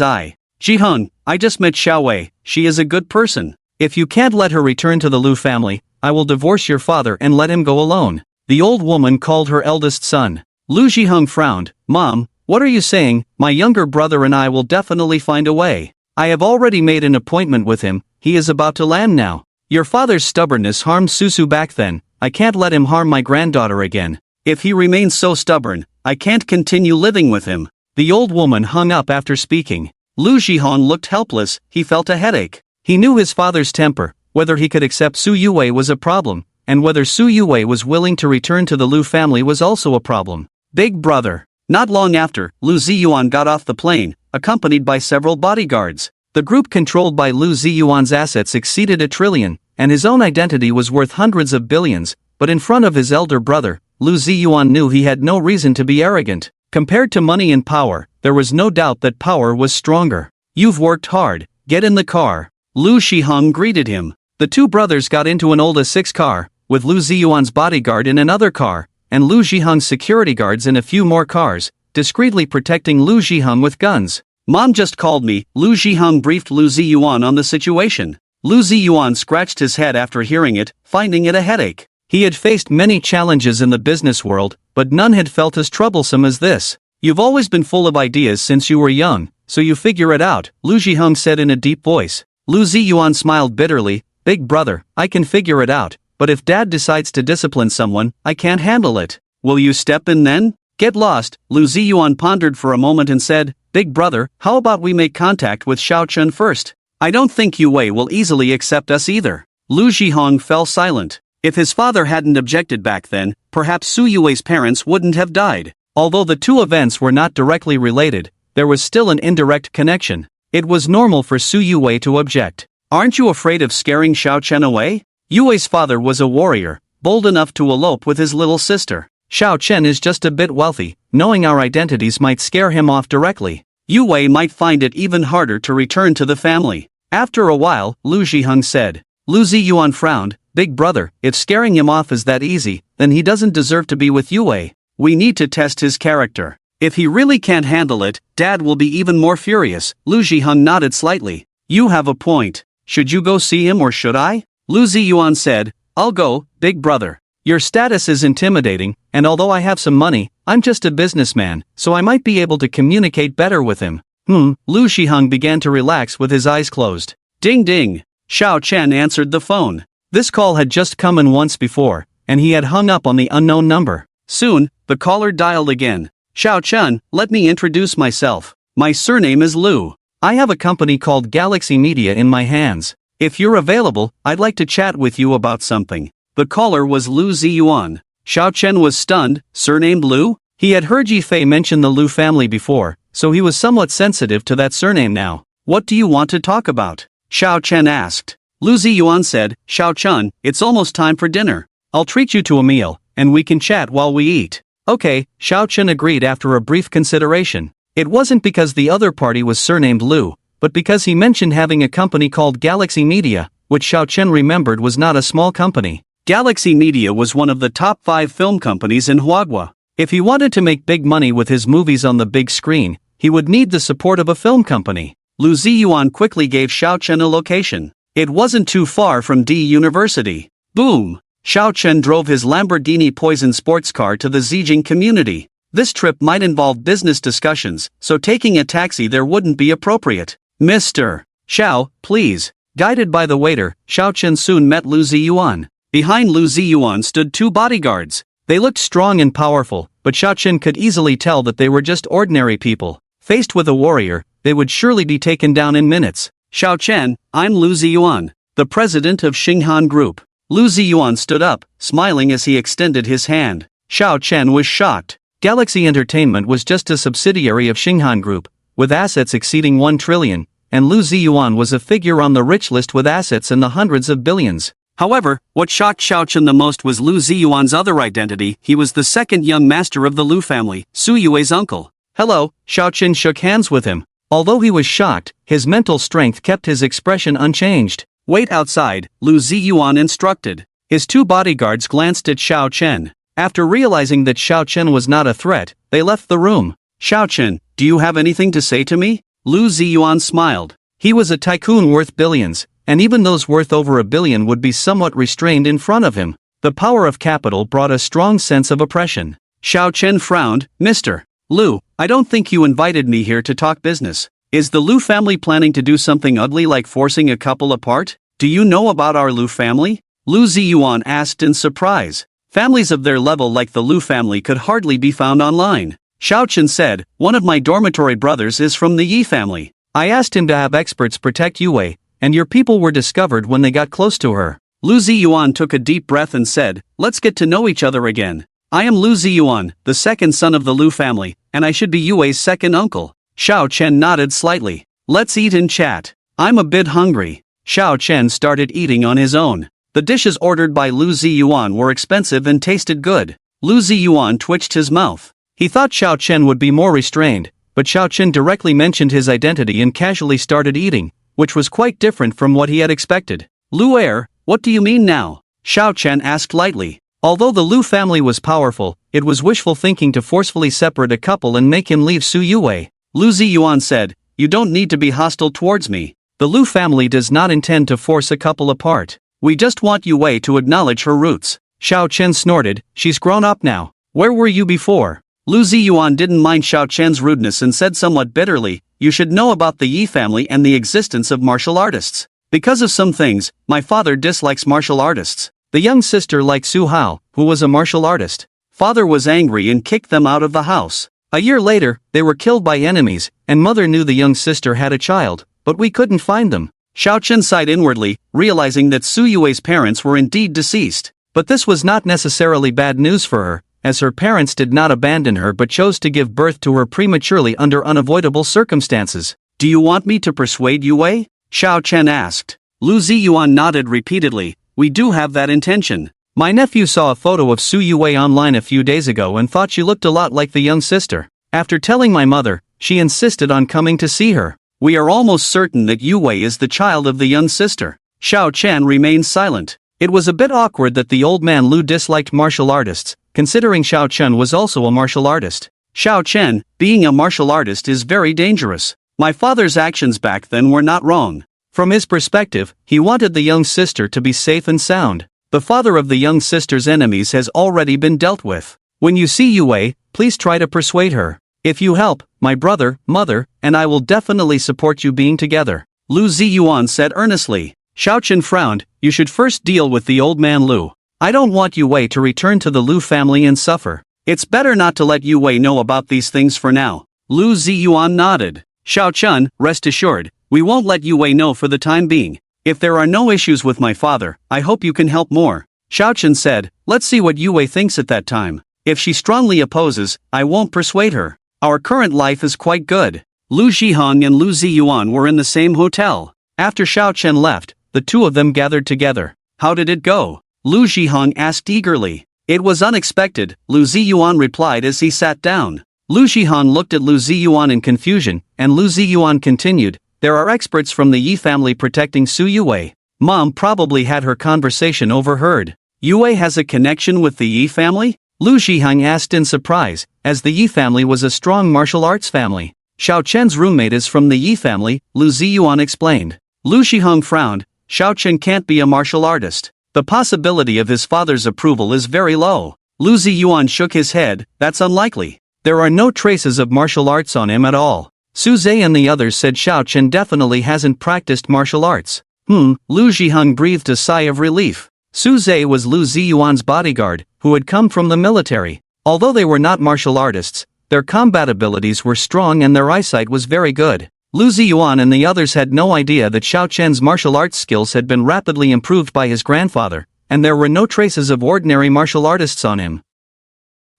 eye. Jiheng, I just met Xiao Wei, she is a good person. If you can't let her return to the Lu family, I will divorce your father and let him go alone. The old woman called her eldest son. Lu Jiheng frowned. Mom, what are you saying? My younger brother and I will definitely find a way. I have already made an appointment with him, he is about to land now. Your father's stubbornness harmed Susu back then, I can't let him harm my granddaughter again. If he remains so stubborn, I can't continue living with him. The old woman hung up after speaking. Lu Jiheng looked helpless, he felt a headache. He knew his father's temper, whether he could accept Su Yue was a problem, and whether Su Yue was willing to return to the Lu family was also a problem. Big brother. Not long after, Lu Ziyuan got off the plane, accompanied by several bodyguards. The group controlled by Lu Ziyuan's assets exceeded 1 trillion, and his own identity was worth hundreds of billions, but in front of his elder brother, Lu Ziyuan knew he had no reason to be arrogant. Compared to money and power, there was no doubt that power was stronger. "You've worked hard, get in the car." Lu Shiheng greeted him. The two brothers got into an old A6 car, with Lu Ziyuan's bodyguard in another car, and Lu Ziheng's security guards in a few more cars, discreetly protecting Lu Ziheng with guns. "Mom just called me," Lu Ziheng briefed Lu Ziyuan on the situation. Lu Ziyuan scratched his head after hearing it, finding it a headache. He had faced many challenges in the business world, but none had felt as troublesome as this. "You've always been full of ideas since you were young, so you figure it out," Lu Ziheng said in a deep voice. Lu Ziyuan smiled bitterly. "Big brother, I can figure it out, but if dad decides to discipline someone, I can't handle it." "Will you step in then?" "Get lost," Lu Ziyuan pondered for a moment and said, "Big brother, how about we make contact with Xiao Chen first? I don't think Yue will easily accept us either." Lu Zihong fell silent. If his father hadn't objected back then, perhaps Su Yue's parents wouldn't have died. Although the two events were not directly related, there was still an indirect connection. It was normal for Su Yue to object. "Aren't you afraid of scaring Xiao Chen away?" Yue's father was a warrior, bold enough to elope with his little sister. "Xiao Chen is just a bit wealthy, knowing our identities might scare him off directly. Yue might find it even harder to return to the family." After a while, Lu Ziheng said. Lu Ziyuan frowned. "Big brother, if scaring him off is that easy, then he doesn't deserve to be with Yue. We need to test his character. If he really can't handle it, Dad will be even more furious." Lu Ziheng nodded slightly. "You have a point. Should you go see him or should I?" Lu Ziyuan said. "I'll go, big brother. Your status is intimidating, and although I have some money, I'm just a businessman, so I might be able to communicate better with him." Lu Ziheng began to relax with his eyes closed. Ding ding. Xiao Chen answered the phone. This call had just come in once before, and he had hung up on the unknown number. Soon, the caller dialed again. "Xiao Chen, let me introduce myself. My surname is Lu. I have a company called Galaxy Media in my hands. If you're available, I'd like to chat with you about something." The caller was Lu Ziyuan. Xiao Chen was stunned. Surnamed Lu? He had heard Yi Fei mention the Lu family before, so he was somewhat sensitive to that surname now. "What do you want to talk about?" Xiao Chen asked. Lu Ziyuan said, "Xiao Chen, it's almost time for dinner. I'll treat you to a meal, and we can chat while we eat." "Okay," Xiao Chen agreed after a brief consideration. It wasn't because the other party was surnamed Lu, but because he mentioned having a company called Galaxy Media, which Xiao Chen remembered was not a small company. Galaxy Media was one of the top 5 film companies in Huagua. If he wanted to make big money with his movies on the big screen, he would need the support of a film company. Lu Ziyuan quickly gave Xiao Chen a location. It wasn't too far from D University. Boom! Xiao Chen drove his Lamborghini Poison sports car to the Zijing community. This trip might involve business discussions, so taking a taxi there wouldn't be appropriate. "Mr. Xiao, please." Guided by the waiter, Xiao Chen soon met Lu Ziyuan. Behind Lu Ziyuan stood 2 bodyguards. They looked strong and powerful, but Xiao Chen could easily tell that they were just ordinary people. Faced with a warrior, they would surely be taken down in minutes. "Xiao Chen, I'm Lu Ziyuan, the president of Xinghan Group." Lu Ziyuan stood up, smiling as he extended his hand. Xiao Chen was shocked. Galaxy Entertainment was just a subsidiary of Xinghan Group, with assets exceeding 1 trillion, and Lu Ziyuan was a figure on the rich list with assets in the hundreds of billions. However, what shocked Xiao Chen the most was Lu Ziyuan's other identity. He was the second young master of the Lu family, Su Yue's uncle. "Hello," Xiao Chen shook hands with him. Although he was shocked, his mental strength kept his expression unchanged. "Wait outside," Lu Ziyuan instructed. His 2 bodyguards glanced at Xiao Chen. After realizing that Xiao Chen was not a threat, they left the room. "Xiao Chen, do you have anything to say to me?" Lu Ziyuan smiled. He was a tycoon worth billions, and even those worth over $1 billion would be somewhat restrained in front of him. The power of capital brought a strong sense of oppression. Xiao Chen frowned. "Mr. Lu, I don't think you invited me here to talk business. Is the Lu family planning to do something ugly like forcing a couple apart? Do you know about our Lu family?" Lu Ziyuan asked in surprise. Families of their level like the Lu family could hardly be found online. Xiao Chen said, "One of my dormitory brothers is from the Yi family. I asked him to have experts protect Yue, and your people were discovered when they got close to her." Lu Ziyuan took a deep breath and said, "Let's get to know each other again. I am Lu Ziyuan, the second son of the Lu family, and I should be Yue's second uncle." Xiao Chen nodded slightly. "Let's eat and chat." I'm a bit hungry. Xiao Chen started eating on his own. The dishes ordered by Lu Ziyuan were expensive and tasted good. Lu Ziyuan twitched his mouth. He thought Xiao Chen would be more restrained, but Xiao Chen directly mentioned his identity and casually started eating, which was quite different from what he had expected. Lu heir, what do you mean now? Xiao Chen asked lightly. Although the Lu family was powerful, it was wishful thinking to forcefully separate a couple and make him leave Su Yue. Lu Ziyuan said, "You don't need to be hostile towards me. The Lu family does not intend to force a couple apart. We just want Yue to acknowledge her roots." Xiao Chen snorted, "She's grown up now. Where were you before?" Lu Ziyuan didn't mind Xiao Chen's rudeness and said somewhat bitterly, "You should know about the Yi family and the existence of martial artists. Because of some things, my father dislikes martial artists. The young sister liked Su Hao, who was a martial artist. Father was angry and kicked them out of the house. A year later, they were killed by enemies, and mother knew the young sister had a child, but we couldn't find them." Xiao Chen sighed inwardly, realizing that Su Yue's parents were indeed deceased. But this was not necessarily bad news for her, as her parents did not abandon her but chose to give birth to her prematurely under unavoidable circumstances. "Do you want me to persuade Yue?" Xiao Chen asked. Lu Ziyuan nodded repeatedly. "We do have that intention. My nephew saw a photo of Su Yue online a few days ago and thought she looked a lot like the young sister. After telling my mother, she insisted on coming to see her. We are almost certain that Yue is the child of the young sister." Xiao Chen remained silent. It was a bit awkward that the old man Lu disliked martial artists, considering Xiao Chen was also a martial artist. "Xiao Chen, being a martial artist is very dangerous. My father's actions back then were not wrong. From his perspective, he wanted the young sister to be safe and sound. The father of the young sister's enemies has already been dealt with. When you see Yue, please try to persuade her. If you help, my brother, mother, and I will definitely support you being together," Lu Ziyuan said earnestly. Xiao Chen frowned. "You should first deal with the old man Lu. I don't want Yue to return to the Lu family and suffer. It's better not to let Yue know about these things for now." Lu Ziyuan nodded. "Xiao Chen, rest assured, we won't let Yue know for the time being. If there are no issues with my father, I hope you can help more." Xiao Chen said, "Let's see what Yue thinks at that time. If she strongly opposes, I won't persuade her. Our current life is quite good." Lu Zhihong and Lu Ziyuan were in the same hotel. After Xiao Chen left, the two of them gathered together. "How did it go?" Lu Zhihong asked eagerly. "It was unexpected," Lu Ziyuan replied as he sat down. Lu Zhihong looked at Lu Ziyuan in confusion, and Lu Ziyuan continued, "There are experts from the Yi family protecting Su Yue. Mom probably had her conversation overheard. Yue has a connection with the Yi family?" Lu Zhihong asked in surprise, as the Yi family was a strong martial arts family. "Xiao Chen's roommate is from the Yi family," Lu Ziyuan explained. Lu Zhihong frowned. "Xiao Chen can't be a martial artist. The possibility of his father's approval is very low." Lu Ziyuan shook his head. "That's unlikely. There are no traces of martial arts on him at all." Su Zhe and the others said Xiao Chen definitely hasn't practiced martial arts. Lu Zhihong breathed a sigh of relief. Su Zhe was Lu Ziyuan's bodyguard, who had come from the military. Although they were not martial artists, their combat abilities were strong and their eyesight was very good. Lu Ziyuan and the others had no idea that Xiao Chen's martial arts skills had been rapidly improved by his grandfather, and there were no traces of ordinary martial artists on him.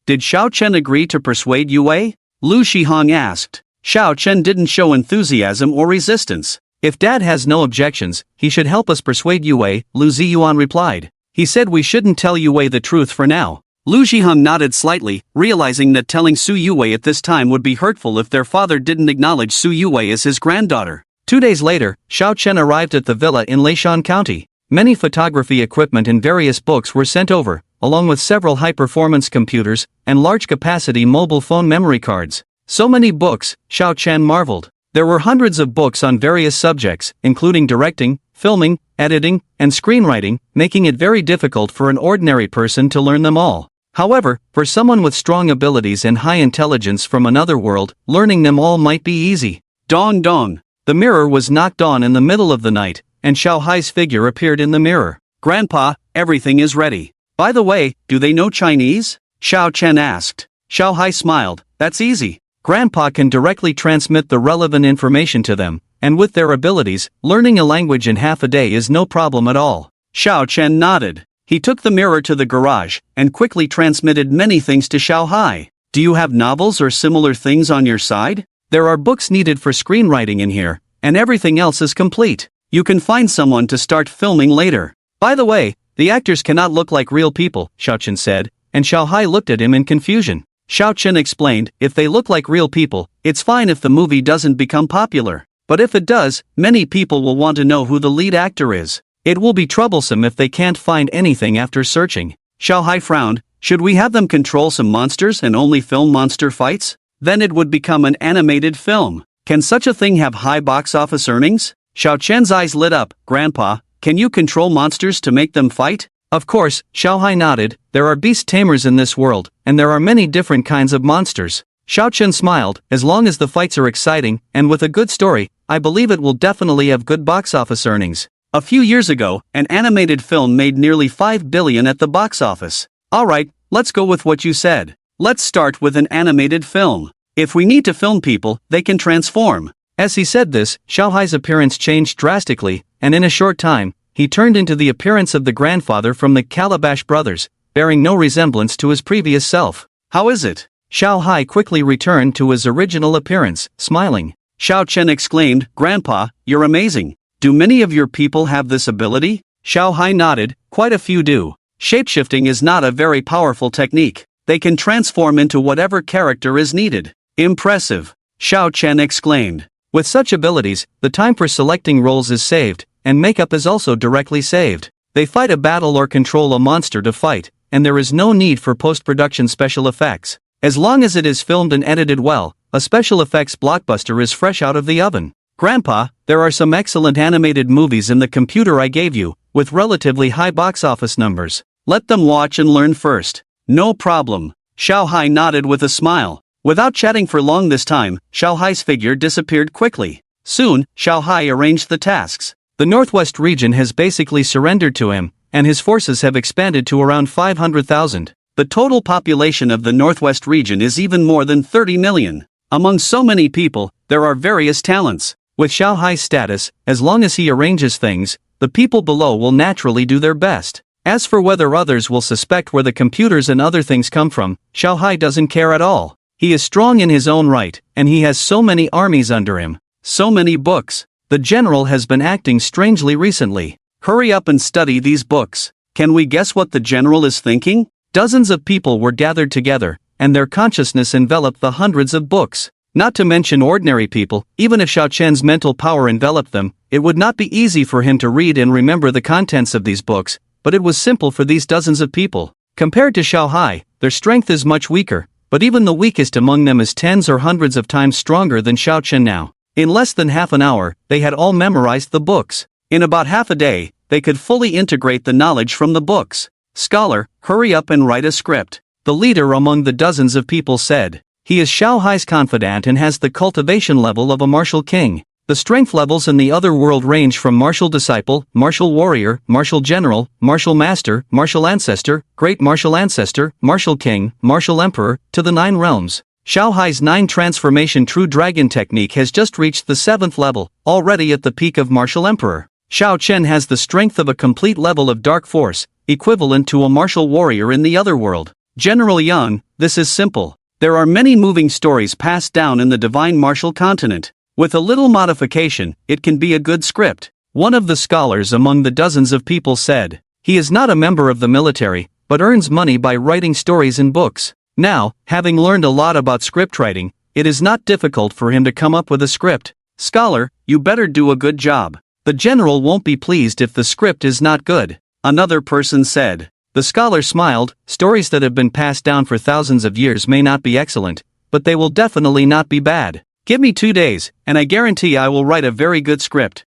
"Did Xiao Chen agree to persuade Yue?" Lu Zhihong asked. Xiao Chen didn't show enthusiasm or resistance. "If Dad has no objections, he should help us persuade Yue," Lu Ziyuan replied. "He said we shouldn't tell Yue the truth for now." Lu Zhihong nodded slightly, realizing that telling Su Yue at this time would be hurtful if their father didn't acknowledge Su Yue as his granddaughter. 2 days later, Xiao Chen arrived at the villa in Leishan County. Many photography equipment and various books were sent over, along with several high-performance computers and large-capacity mobile phone memory cards. So many books, Xiao Chen marveled. There were hundreds of books on various subjects, including directing, filming, editing, and screenwriting, making it very difficult for an ordinary person to learn them all. However, for someone with strong abilities and high intelligence from another world, learning them all might be easy. Dong dong. The mirror was knocked on in the middle of the night, and Xiao Hai's figure appeared in the mirror. "Grandpa, everything is ready. By the way, do they know Chinese?" Xiao Chen asked. Xiao Hai smiled. "That's easy. Grandpa can directly transmit the relevant information to them, and with their abilities, learning a language in half a day is no problem at all." Xiao Chen nodded. He took the mirror to the garage, and quickly transmitted many things to Xiao Hai. "Do you have novels or similar things on your side? There are books needed for screenwriting in here, and everything else is complete. You can find someone to start filming later. By the way, the actors cannot look like real people, Xiaochen said, and Xiaohai looked at him in confusion. Xiaochen explained, if they look like real people, it's fine if the movie doesn't become popular. But if it does, many people will want to know who the lead actor is. It will be troublesome if they can't find anything after searching. Xiaohai frowned. Should we have them control some monsters and only film monster fights? Then it would become an animated film. Can such a thing have high box office earnings? Xiaochen's eyes lit up. Grandpa, can you control monsters to make them fight? Of course, Xiaohai nodded. There are beast tamers in this world, and there are many different kinds of monsters. Xiaochen smiled. As long as the fights are exciting, and with a good story, I believe it will definitely have good box office earnings. A few years ago, an animated film made nearly 5 billion at the box office. Alright, let's go with what you said. Let's start with an animated film. If we need to film people, they can transform. As he said this, Xiaohai's appearance changed drastically, and in a short time, he turned into the appearance of the grandfather from the Calabash brothers, bearing no resemblance to his previous self. How is it? Xiaohai quickly returned to his original appearance, smiling. Xiaochen exclaimed, Grandpa, you're amazing. Do many of your people have this ability? Xiaohai nodded, quite a few do. Shapeshifting is not a very powerful technique. They can transform into whatever character is needed. Impressive. Xiaochen exclaimed. With such abilities, the time for selecting roles is saved, and makeup is also directly saved. They fight a battle or control a monster to fight, and there is no need for post-production special effects. As long as it is filmed and edited well, a special effects blockbuster is fresh out of the oven. Grandpa, there are some excellent animated movies in the computer I gave you, with relatively high box office numbers. Let them watch and learn first. No problem. Xiaohai nodded with a smile. Without chatting for long this time, Xiaohai's figure disappeared quickly. Soon, Xiaohai arranged the tasks. The Northwest region has basically surrendered to him, and his forces have expanded to around 500,000. The total population of the Northwest region is even more than 30 million. Among so many people, there are various talents. With Xiaohai's status, as long as he arranges things, the people below will naturally do their best. As for whether others will suspect where the computers and other things come from, Xiaohai doesn't care at all. He is strong in his own right, and he has so many armies under him. So many books. The general has been acting strangely recently. Hurry up and study these books. Can we guess what the general is thinking? Dozens of people were gathered together, and their consciousness enveloped the hundreds of books. Not to mention ordinary people, even if Xiaochen's mental power enveloped them, it would not be easy for him to read and remember the contents of these books, but it was simple for these dozens of people. Compared to Xiaohai, their strength is much weaker, but even the weakest among them is tens or hundreds of times stronger than Xiaochen now. In less than half an hour, they had all memorized the books. In about half a day, they could fully integrate the knowledge from the books. Scholar, hurry up and write a script. The leader among the dozens of people said. He is Xiaohai's confidant and has the cultivation level of a martial king. The strength levels in the other world range from martial disciple, martial warrior, martial general, martial master, martial ancestor, great martial ancestor, martial king, martial emperor, to the 9 realms. Xiaohai's 9 transformation true dragon technique has just reached the 7th level, already at the peak of martial emperor. Xiaochen has the strength of a complete level of dark force, equivalent to a martial warrior in the other world. General Yang, this is simple. There are many moving stories passed down in the divine martial continent. With a little modification, it can be a good script. One of the scholars among the dozens of people said. He is not a member of the military, but earns money by writing stories and books. Now, having learned a lot about script writing, it is not difficult for him to come up with a script. Scholar, you better do a good job. The general won't be pleased if the script is not good. Another person said. The scholar smiled. Stories that have been passed down for thousands of years may not be excellent, but they will definitely not be bad. Give me 2 days, and I guarantee I will write a very good script.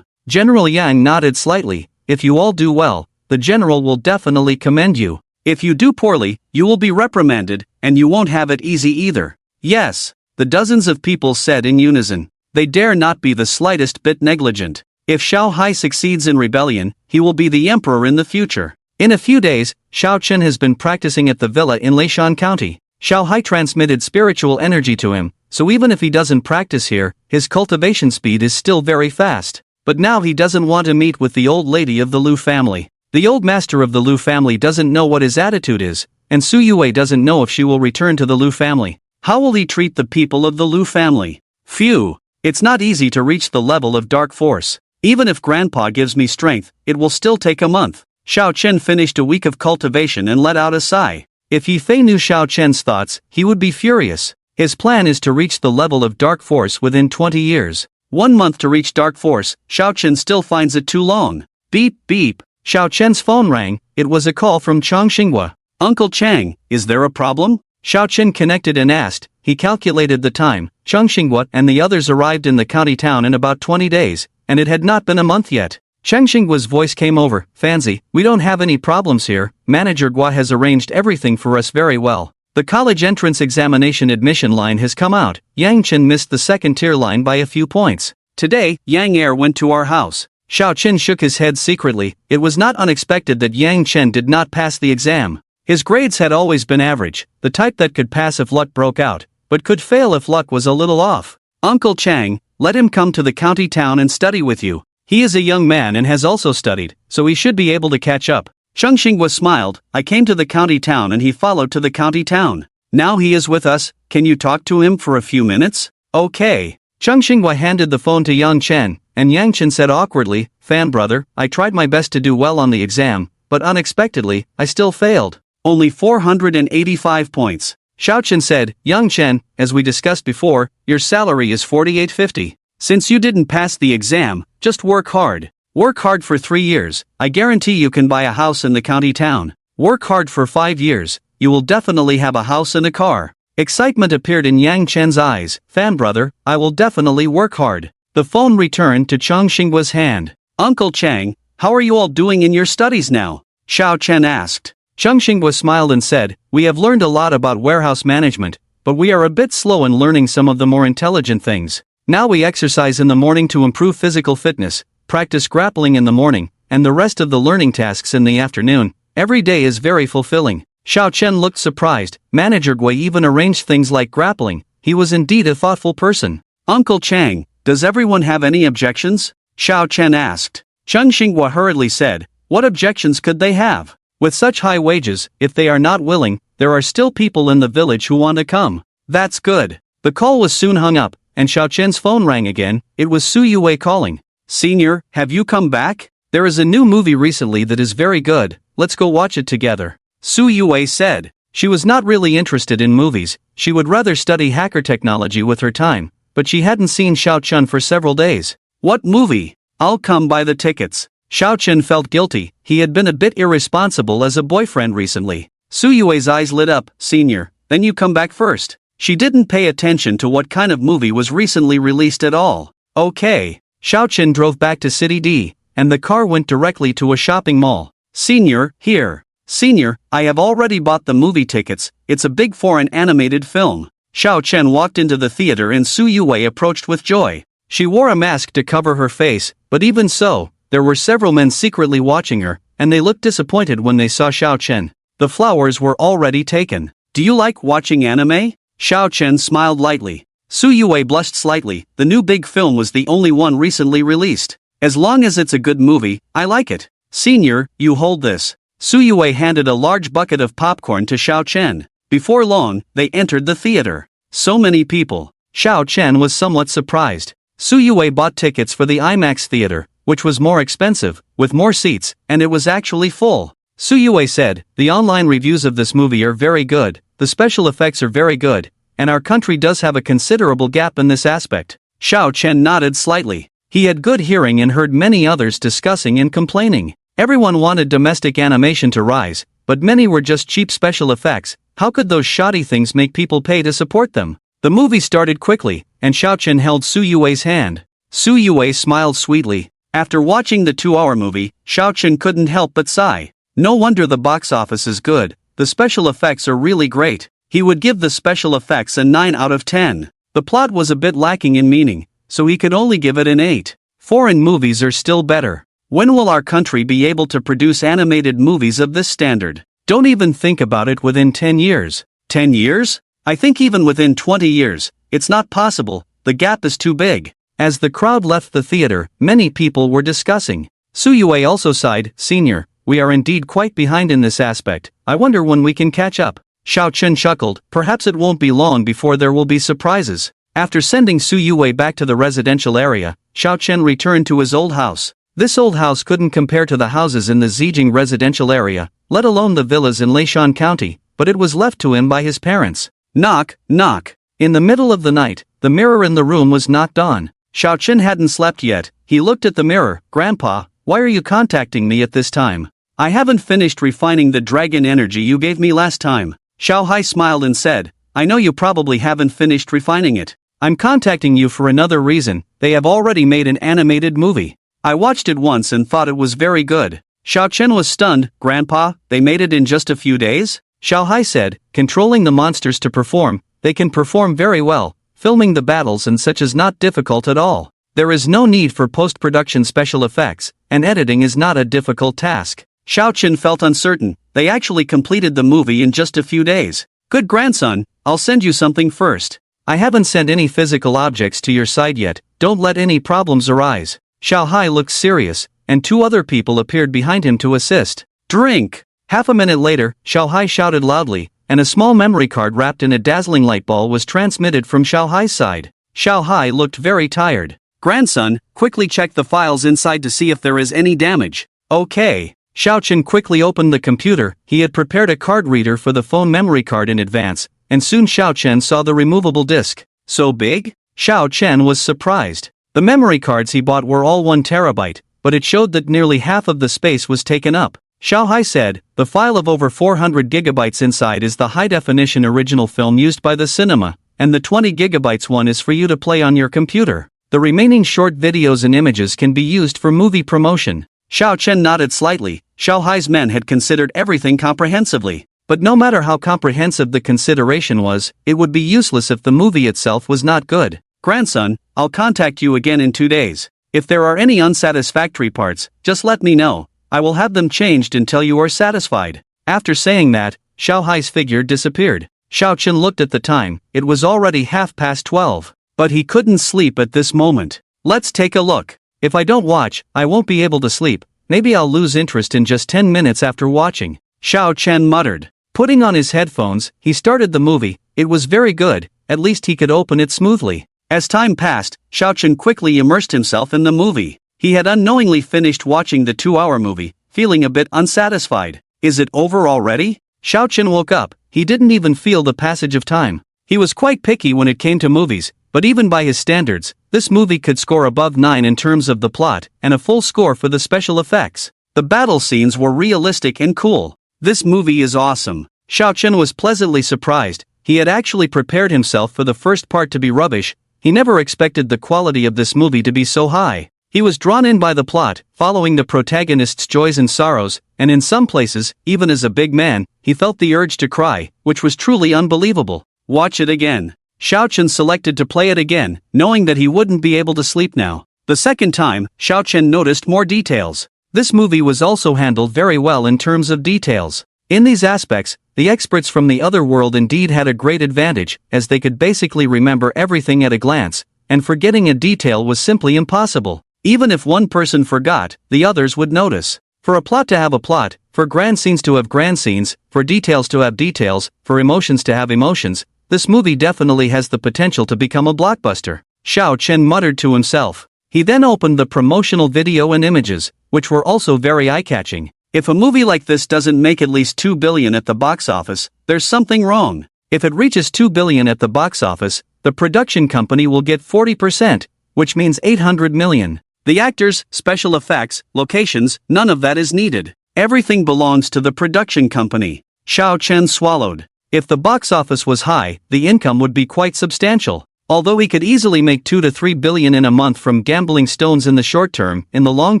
General Yang nodded slightly. If you all do well, the general will definitely commend you. If you do poorly, you will be reprimanded, and you won't have it easy either. Yes, the dozens of people said in unison. They dare not be the slightest bit negligent. If Xiaohai succeeds in rebellion, he will be the emperor in the future. In a few days, Xiaochen has been practicing at the villa in Leishan County. Xiaohai transmitted spiritual energy to him, so even if he doesn't practice here, his cultivation speed is still very fast. But now he doesn't want to meet with the old lady of the Lu family. The old master of the Lu family doesn't know what his attitude is, and Su Yue doesn't know if she will return to the Lu family. How will he treat the people of the Lu family? Phew! It's not easy to reach the level of dark force. Even if Grandpa gives me strength, it will still take a month. Xiao Chen finished a week of cultivation and let out a sigh. If Yi Fei knew Xiao Chen's thoughts, he would be furious. His plan is to reach the level of dark force within 20 years. 1 month to reach dark force, Xiao Chen still finds it too long. Beep, beep. Xiao Chen's phone rang. It was a call from Chang Xinghua. Uncle Chang, is there a problem? Xiao Chen connected and asked. He calculated the time. Chang Xinghua and the others arrived in the county town in about 20 days, and it had not been a month yet. Chang Xinghua's voice came over. Fancy, we don't have any problems here. Manager Gua has arranged everything for us very well. The college entrance examination admission line has come out. Yang Chen missed the second tier line by a few points. Today, Yang Er went to our house. Xiao Chen shook his head secretly. It was not unexpected that Yang Chen did not pass the exam. His grades had always been average, the type that could pass if luck broke out, but could fail if luck was a little off. Uncle Chang, let him come to the county town and study with you. He is a young man and has also studied, so he should be able to catch up. Chang Xinghua smiled. I came to the county town and he followed to the county town. Now he is with us. Can you talk to him for a few minutes? Okay. Chang Xinghua handed the phone to Yang Chen, and Yang Chen said awkwardly, Fan brother, I tried my best to do well on the exam, but unexpectedly, I still failed. Only 485 points. Xiao Chen said, Yang Chen, as we discussed before, your salary is 4850. Since you didn't pass the exam, just work hard. Work hard for 3 years, I guarantee you can buy a house in the county town. Work hard for 5 years, you will definitely have a house and a car. Excitement appeared in Yang Chen's eyes. Fan brother, I will definitely work hard. The phone returned to Chang Xinghua's hand. Uncle Chang, how are you all doing in your studies now? Xiao Chen asked. Chang Xinghua smiled and said, we have learned a lot about warehouse management, but we are a bit slow in learning some of the more intelligent things. Now we exercise in the morning to improve physical fitness, practice grappling in the morning, and the rest of the learning tasks in the afternoon. Every day is very fulfilling. Xiao Chen looked surprised. Manager Gui even arranged things like grappling. He was indeed a thoughtful person. Uncle Chang, does everyone have any objections? Xiao Chen asked. Chang Xinghua hurriedly said, what objections could they have? With such high wages, if they are not willing, there are still people in the village who want to come. That's good. The call was soon hung up, and Xiao Chen's phone rang again. It was Su Yue calling. Senior, have you come back? There is a new movie recently that is very good. Let's go watch it together. Su Yue said. She was not really interested in movies. She would rather study hacker technology with her time, but she hadn't seen Xiao Chen for several days. What movie? I'll come buy the tickets. Xiao Chen felt guilty. He had been a bit irresponsible as a boyfriend recently. Su Yue's eyes lit up. Senior, then you come back first. She didn't pay attention to what kind of movie was recently released at all. Okay. Xiao Chen drove back to City D, and the car went directly to a shopping mall. Senior, here. Senior, I have already bought the movie tickets. It's a big foreign animated film. Xiao Chen walked into the theater and Su Yue approached with joy. She wore a mask to cover her face, but even so, there were several men secretly watching her, and they looked disappointed when they saw Xiao Chen. The flowers were already taken. Do you like watching anime? Xiao Chen smiled lightly. Su Yue blushed slightly. The new big film was the only one recently released. As long as it's a good movie, I like it. Senior, you hold this. Su Yue handed a large bucket of popcorn to Xiao Chen. Before long, they entered the theater. So many people. Xiao Chen was somewhat surprised. Su Yue bought tickets for the IMAX theater, which was more expensive, with more seats, and it was actually full. Su Yue said, the online reviews of this movie are very good, the special effects are very good, and our country does have a considerable gap in this aspect. Xiao Chen nodded slightly. He had good hearing and heard many others discussing and complaining. Everyone wanted domestic animation to rise, but many were just cheap special effects. How could those shoddy things make people pay to support them? The movie started quickly, and Xiao Chen held Su Yue's hand. Su Yue smiled sweetly. After watching the 2-hour movie, Xiao Chen couldn't help but sigh. No wonder the box office is good. The special effects are really great. He would give the special effects a 9 out of 10. The plot was a bit lacking in meaning, so he could only give it an 8. Foreign movies are still better. When will our country be able to produce animated movies of this standard? Don't even think about it within 10 years. 10 years? I think even within 20 years, it's not possible. The gap is too big. As the crowd left the theater, many people were discussing. Su Yue also sighed. Senior, we are indeed quite behind in this aspect. I wonder when we can catch up. Xiao Chen chuckled. Perhaps it won't be long before there will be surprises. After sending Su Yue back to the residential area, Xiao Chen returned to his old house. This old house couldn't compare to the houses in the Zijing residential area, let alone the villas in Leishan County, but it was left to him by his parents. Knock, knock. In the middle of the night, the mirror in the room was knocked on. Xiao Chen hadn't slept yet. He looked at the mirror. Grandpa, why are you contacting me at this time? I haven't finished refining the dragon energy you gave me last time. Xiao Hai smiled and said, I know you probably haven't finished refining it. I'm contacting you for another reason. They have already made an animated movie. I watched it once and thought it was very good. Xiao Chen was stunned. Grandpa, they made it in just a few days? Xiao Hai said, controlling the monsters to perform, they can perform very well. Filming the battles and such is not difficult at all. There is no need for post-production special effects, and editing is not a difficult task. Xiao Chen felt uncertain. They actually completed the movie in just a few days. Good grandson, I'll send you something first. I haven't sent any physical objects to your side yet, don't let any problems arise. Xiao Hai looked serious, and two other people appeared behind him to assist. Drink! Half a minute later, Xiao Hai shouted loudly, and a small memory card wrapped in a dazzling light ball was transmitted from Xiao Hai's side. Xiao Hai looked very tired. Grandson, quickly check the files inside to see if there is any damage. Okay. Xiao Chen quickly opened the computer. He had prepared a card reader for the phone memory card in advance, and soon Xiao Chen saw the removable disc. So big? Xiao Chen was surprised. The memory cards he bought were all 1 terabyte, but it showed that nearly half of the space was taken up. Xiao Hai said, the file of over 400 gigabytes inside is the high-definition original film used by the cinema, and the 20 gigabytes one is for you to play on your computer. The remaining short videos and images can be used for movie promotion. Xiao Chen nodded slightly. Xiao Hai's men had considered everything comprehensively. But no matter how comprehensive the consideration was, it would be useless if the movie itself was not good. Grandson, I'll contact you again in 2 days. If there are any unsatisfactory parts, just let me know. I will have them changed until you are satisfied. After saying that, Xiao Hai's figure disappeared. Xiao Chen looked at the time. It was already 12:30. But he couldn't sleep at this moment. Let's take a look. If I don't watch, I won't be able to sleep. Maybe I'll lose interest in just 10 minutes after watching. Xiao Chen muttered. Putting on his headphones, he started the movie. It was very good, at least he could open it smoothly. As time passed, Xiao Chen quickly immersed himself in the movie. He had unknowingly finished watching the 2-hour movie, feeling a bit unsatisfied. Is it over already? Xiao Chen woke up. He didn't even feel the passage of time. He was quite picky when it came to movies, but even by his standards, this movie could score above 9 in terms of the plot, and a full score for the special effects. The battle scenes were realistic and cool. This movie is awesome. Xiao Chen was pleasantly surprised. He had actually prepared himself for the first part to be rubbish. He never expected the quality of this movie to be so high. He was drawn in by the plot, following the protagonist's joys and sorrows, and in some places, even as a big man, he felt the urge to cry, which was truly unbelievable. Watch it again. Xiao Chen selected to play it again, knowing that he wouldn't be able to sleep now. The second time, Xiao Chen noticed more details. This movie was also handled very well in terms of details. In these aspects, the experts from the other world indeed had a great advantage, as they could basically remember everything at a glance, and forgetting a detail was simply impossible. Even if one person forgot, the others would notice. For a plot to have a plot, for grand scenes to have grand scenes, for details to have details, for emotions to have emotions, this movie definitely has the potential to become a blockbuster. Xiao Chen muttered to himself. He then opened the promotional video and images, which were also very eye-catching. If a movie like this doesn't make at least 2 billion at the box office, there's something wrong. If it reaches 2 billion at the box office, the production company will get 40%, which means 800 million. The actors, special effects, locations, none of that is needed. Everything belongs to the production company. Xiao Chen swallowed. If the box office was high, the income would be quite substantial. Although he could easily make 2 to 3 billion in a month from gambling stones in the short term, in the long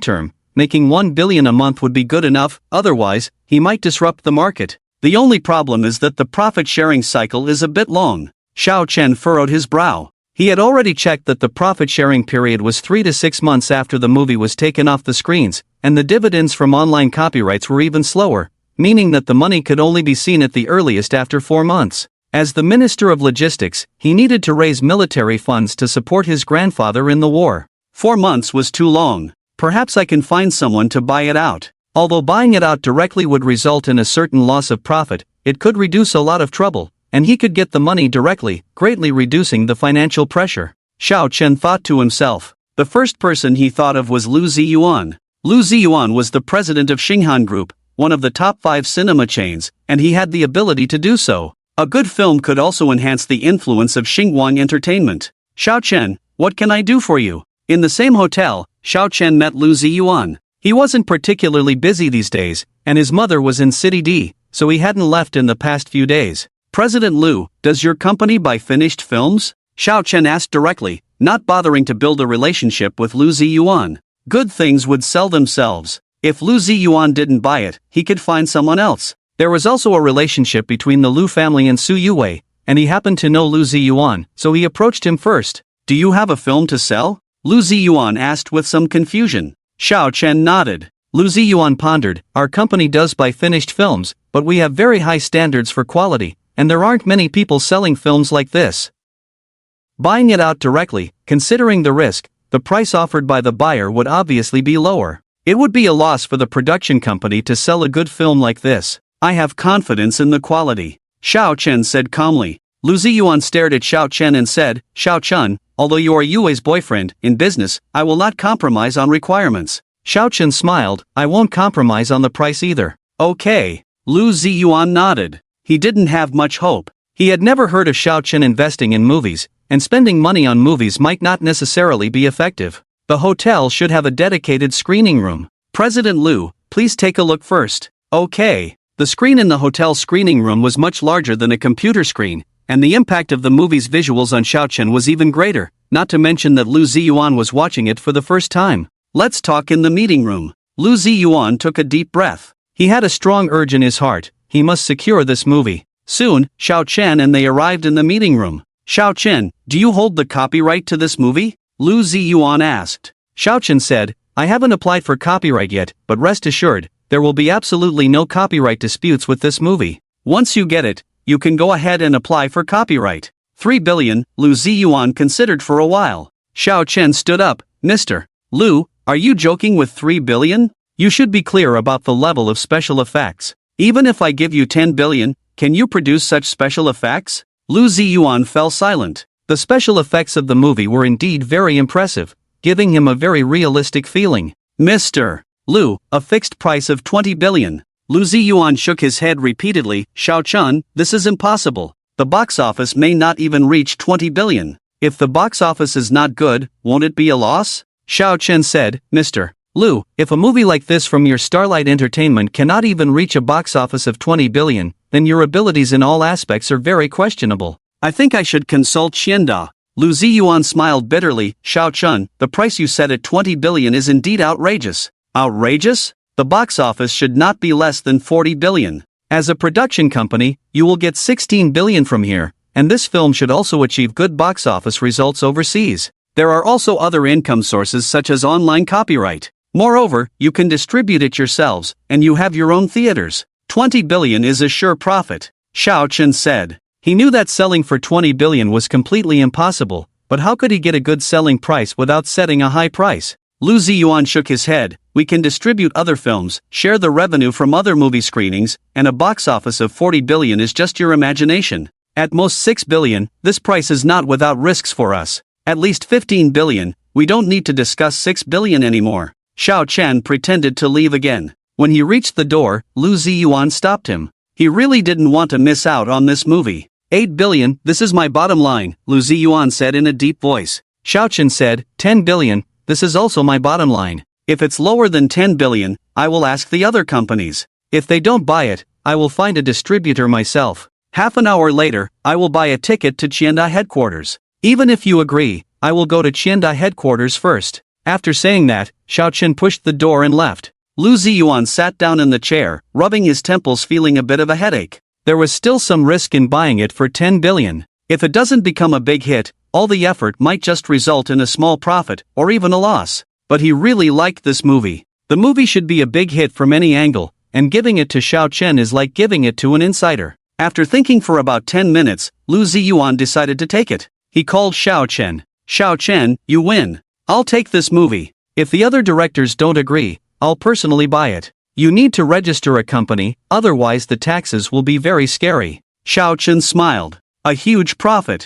term, making 1 billion a month would be good enough, otherwise, he might disrupt the market. The only problem is that the profit-sharing cycle is a bit long. Xiao Chen furrowed his brow. He had already checked that the profit-sharing period was 3 to 6 months after the movie was taken off the screens, and the dividends from online copyrights were even slower, meaning that the money could only be seen at the earliest after 4 months. As the Minister of Logistics, he needed to raise military funds to support his grandfather in the war. 4 months was too long. Perhaps I can find someone to buy it out. Although buying it out directly would result in a certain loss of profit, it could reduce a lot of trouble, and he could get the money directly, greatly reducing the financial pressure. Xiao Chen thought to himself. The first person he thought of was Lu Ziyuan. Lu Ziyuan was the president of Xinghan Group, one of the top 5 cinema chains, and he had the ability to do so. A good film could also enhance the influence of Xinguang Entertainment. Xiao Chen, what can I do for you? In the same hotel, Xiao Chen met Lu Ziyuan. He wasn't particularly busy these days, and his mother was in City D, so he hadn't left in the past few days. President Lu, does your company buy finished films? Xiao Chen asked directly, not bothering to build a relationship with Lu Ziyuan. Good things would sell themselves. If Lu Ziyuan didn't buy it, he could find someone else. There was also a relationship between the Lu family and Su Yuwei, and he happened to know Lu Ziyuan, so he approached him first. Do you have a film to sell? Lu Ziyuan asked with some confusion. Xiao Chen nodded. Lu Ziyuan pondered, our company does buy finished films, but we have very high standards for quality, and there aren't many people selling films like this. Buying it out directly, considering the risk, the price offered by the buyer would obviously be lower. It would be a loss for the production company to sell a good film like this. I have confidence in the quality, Xiao Chen said calmly. Lu Ziyuan stared at Xiao Chen and said, Xiao Chen, although you are Yue's boyfriend, in business, I will not compromise on requirements. Xiao Chen smiled, I won't compromise on the price either. Okay. Lu Ziyuan nodded. He didn't have much hope. He had never heard of Xiao Chen investing in movies, and spending money on movies might not necessarily be effective. The hotel should have a dedicated screening room. President Lu, please take a look first. Okay. The screen in the hotel screening room was much larger than a computer screen, and the impact of the movie's visuals on Xiao Chen was even greater, not to mention that Lu Ziyuan was watching it for the first time. Let's talk in the meeting room. Lu Ziyuan took a deep breath. He had a strong urge in his heart, he must secure this movie. Soon, Xiao Chen and they arrived in the meeting room. Xiao Chen, do you hold the copyright to this movie? Lu Ziyuan asked. Xiao Chen said, I haven't applied for copyright yet, but rest assured, there will be absolutely no copyright disputes with this movie. Once you get it, you can go ahead and apply for copyright. 3 billion, Lu Ziyuan considered for a while. Xiao Chen stood up, Mr. Lu, are you joking with 3 billion? You should be clear about the level of special effects. Even if I give you 10 billion, can you produce such special effects? Lu Ziyuan fell silent. The special effects of the movie were indeed very impressive, giving him a very realistic feeling. Mr. Lu, a fixed price of 20 billion. Lu Ziyuan shook his head repeatedly, Xiao Chen, this is impossible. The box office may not even reach 20 billion. If the box office is not good, won't it be a loss? Xiao Chen said, Mr. Lu, if a movie like this from your Starlight Entertainment cannot even reach a box office of 20 billion, then your abilities in all aspects are very questionable. I think I should consult Xianda. Lu Ziyuan smiled bitterly, Xiao Chen, the price you set at 20 billion is indeed outrageous. Outrageous? The box office should not be less than 40 billion. As a production company, you will get 16 billion from here, and this film should also achieve good box office results overseas. There are also other income sources such as online copyright. Moreover, you can distribute it yourselves, and you have your own theaters. 20 billion is a sure profit, Xiao Chen said. He knew that selling for 20 billion was completely impossible, but how could he get a good selling price without setting a high price? Lu Ziyuan shook his head. We can distribute other films, share the revenue from other movie screenings, and a box office of 40 billion is just your imagination. At most 6 billion, this price is not without risks for us. At least 15 billion, we don't need to discuss 6 billion anymore. Xiao Chen pretended to leave again. When he reached the door, Lu Ziyuan stopped him. He really didn't want to miss out on this movie. 8 billion, this is my bottom line, Lu Ziyuan said in a deep voice. Xiao Chen said, 10 billion, this is also my bottom line. If it's lower than 10 billion, I will ask the other companies. If they don't buy it, I will find a distributor myself. Half an hour later, I will buy a ticket to Qianda headquarters. Even if you agree, I will go to Qianda headquarters first. After saying that, Xiao Chen pushed the door and left. Lu Ziyuan sat down in the chair, rubbing his temples feeling a bit of a headache. There was still some risk in buying it for 10 billion. If it doesn't become a big hit, all the effort might just result in a small profit, or even a loss. But he really liked this movie. The movie should be a big hit from any angle, and giving it to Xiao Chen is like giving it to an insider. After thinking for about 10 minutes, Lu Ziyuan decided to take it. He called Xiao Chen. Xiao Chen, you win. I'll take this movie. If the other directors don't agree, I'll personally buy it. You need to register a company, otherwise the taxes will be very scary. Xiao Chen smiled. A huge profit.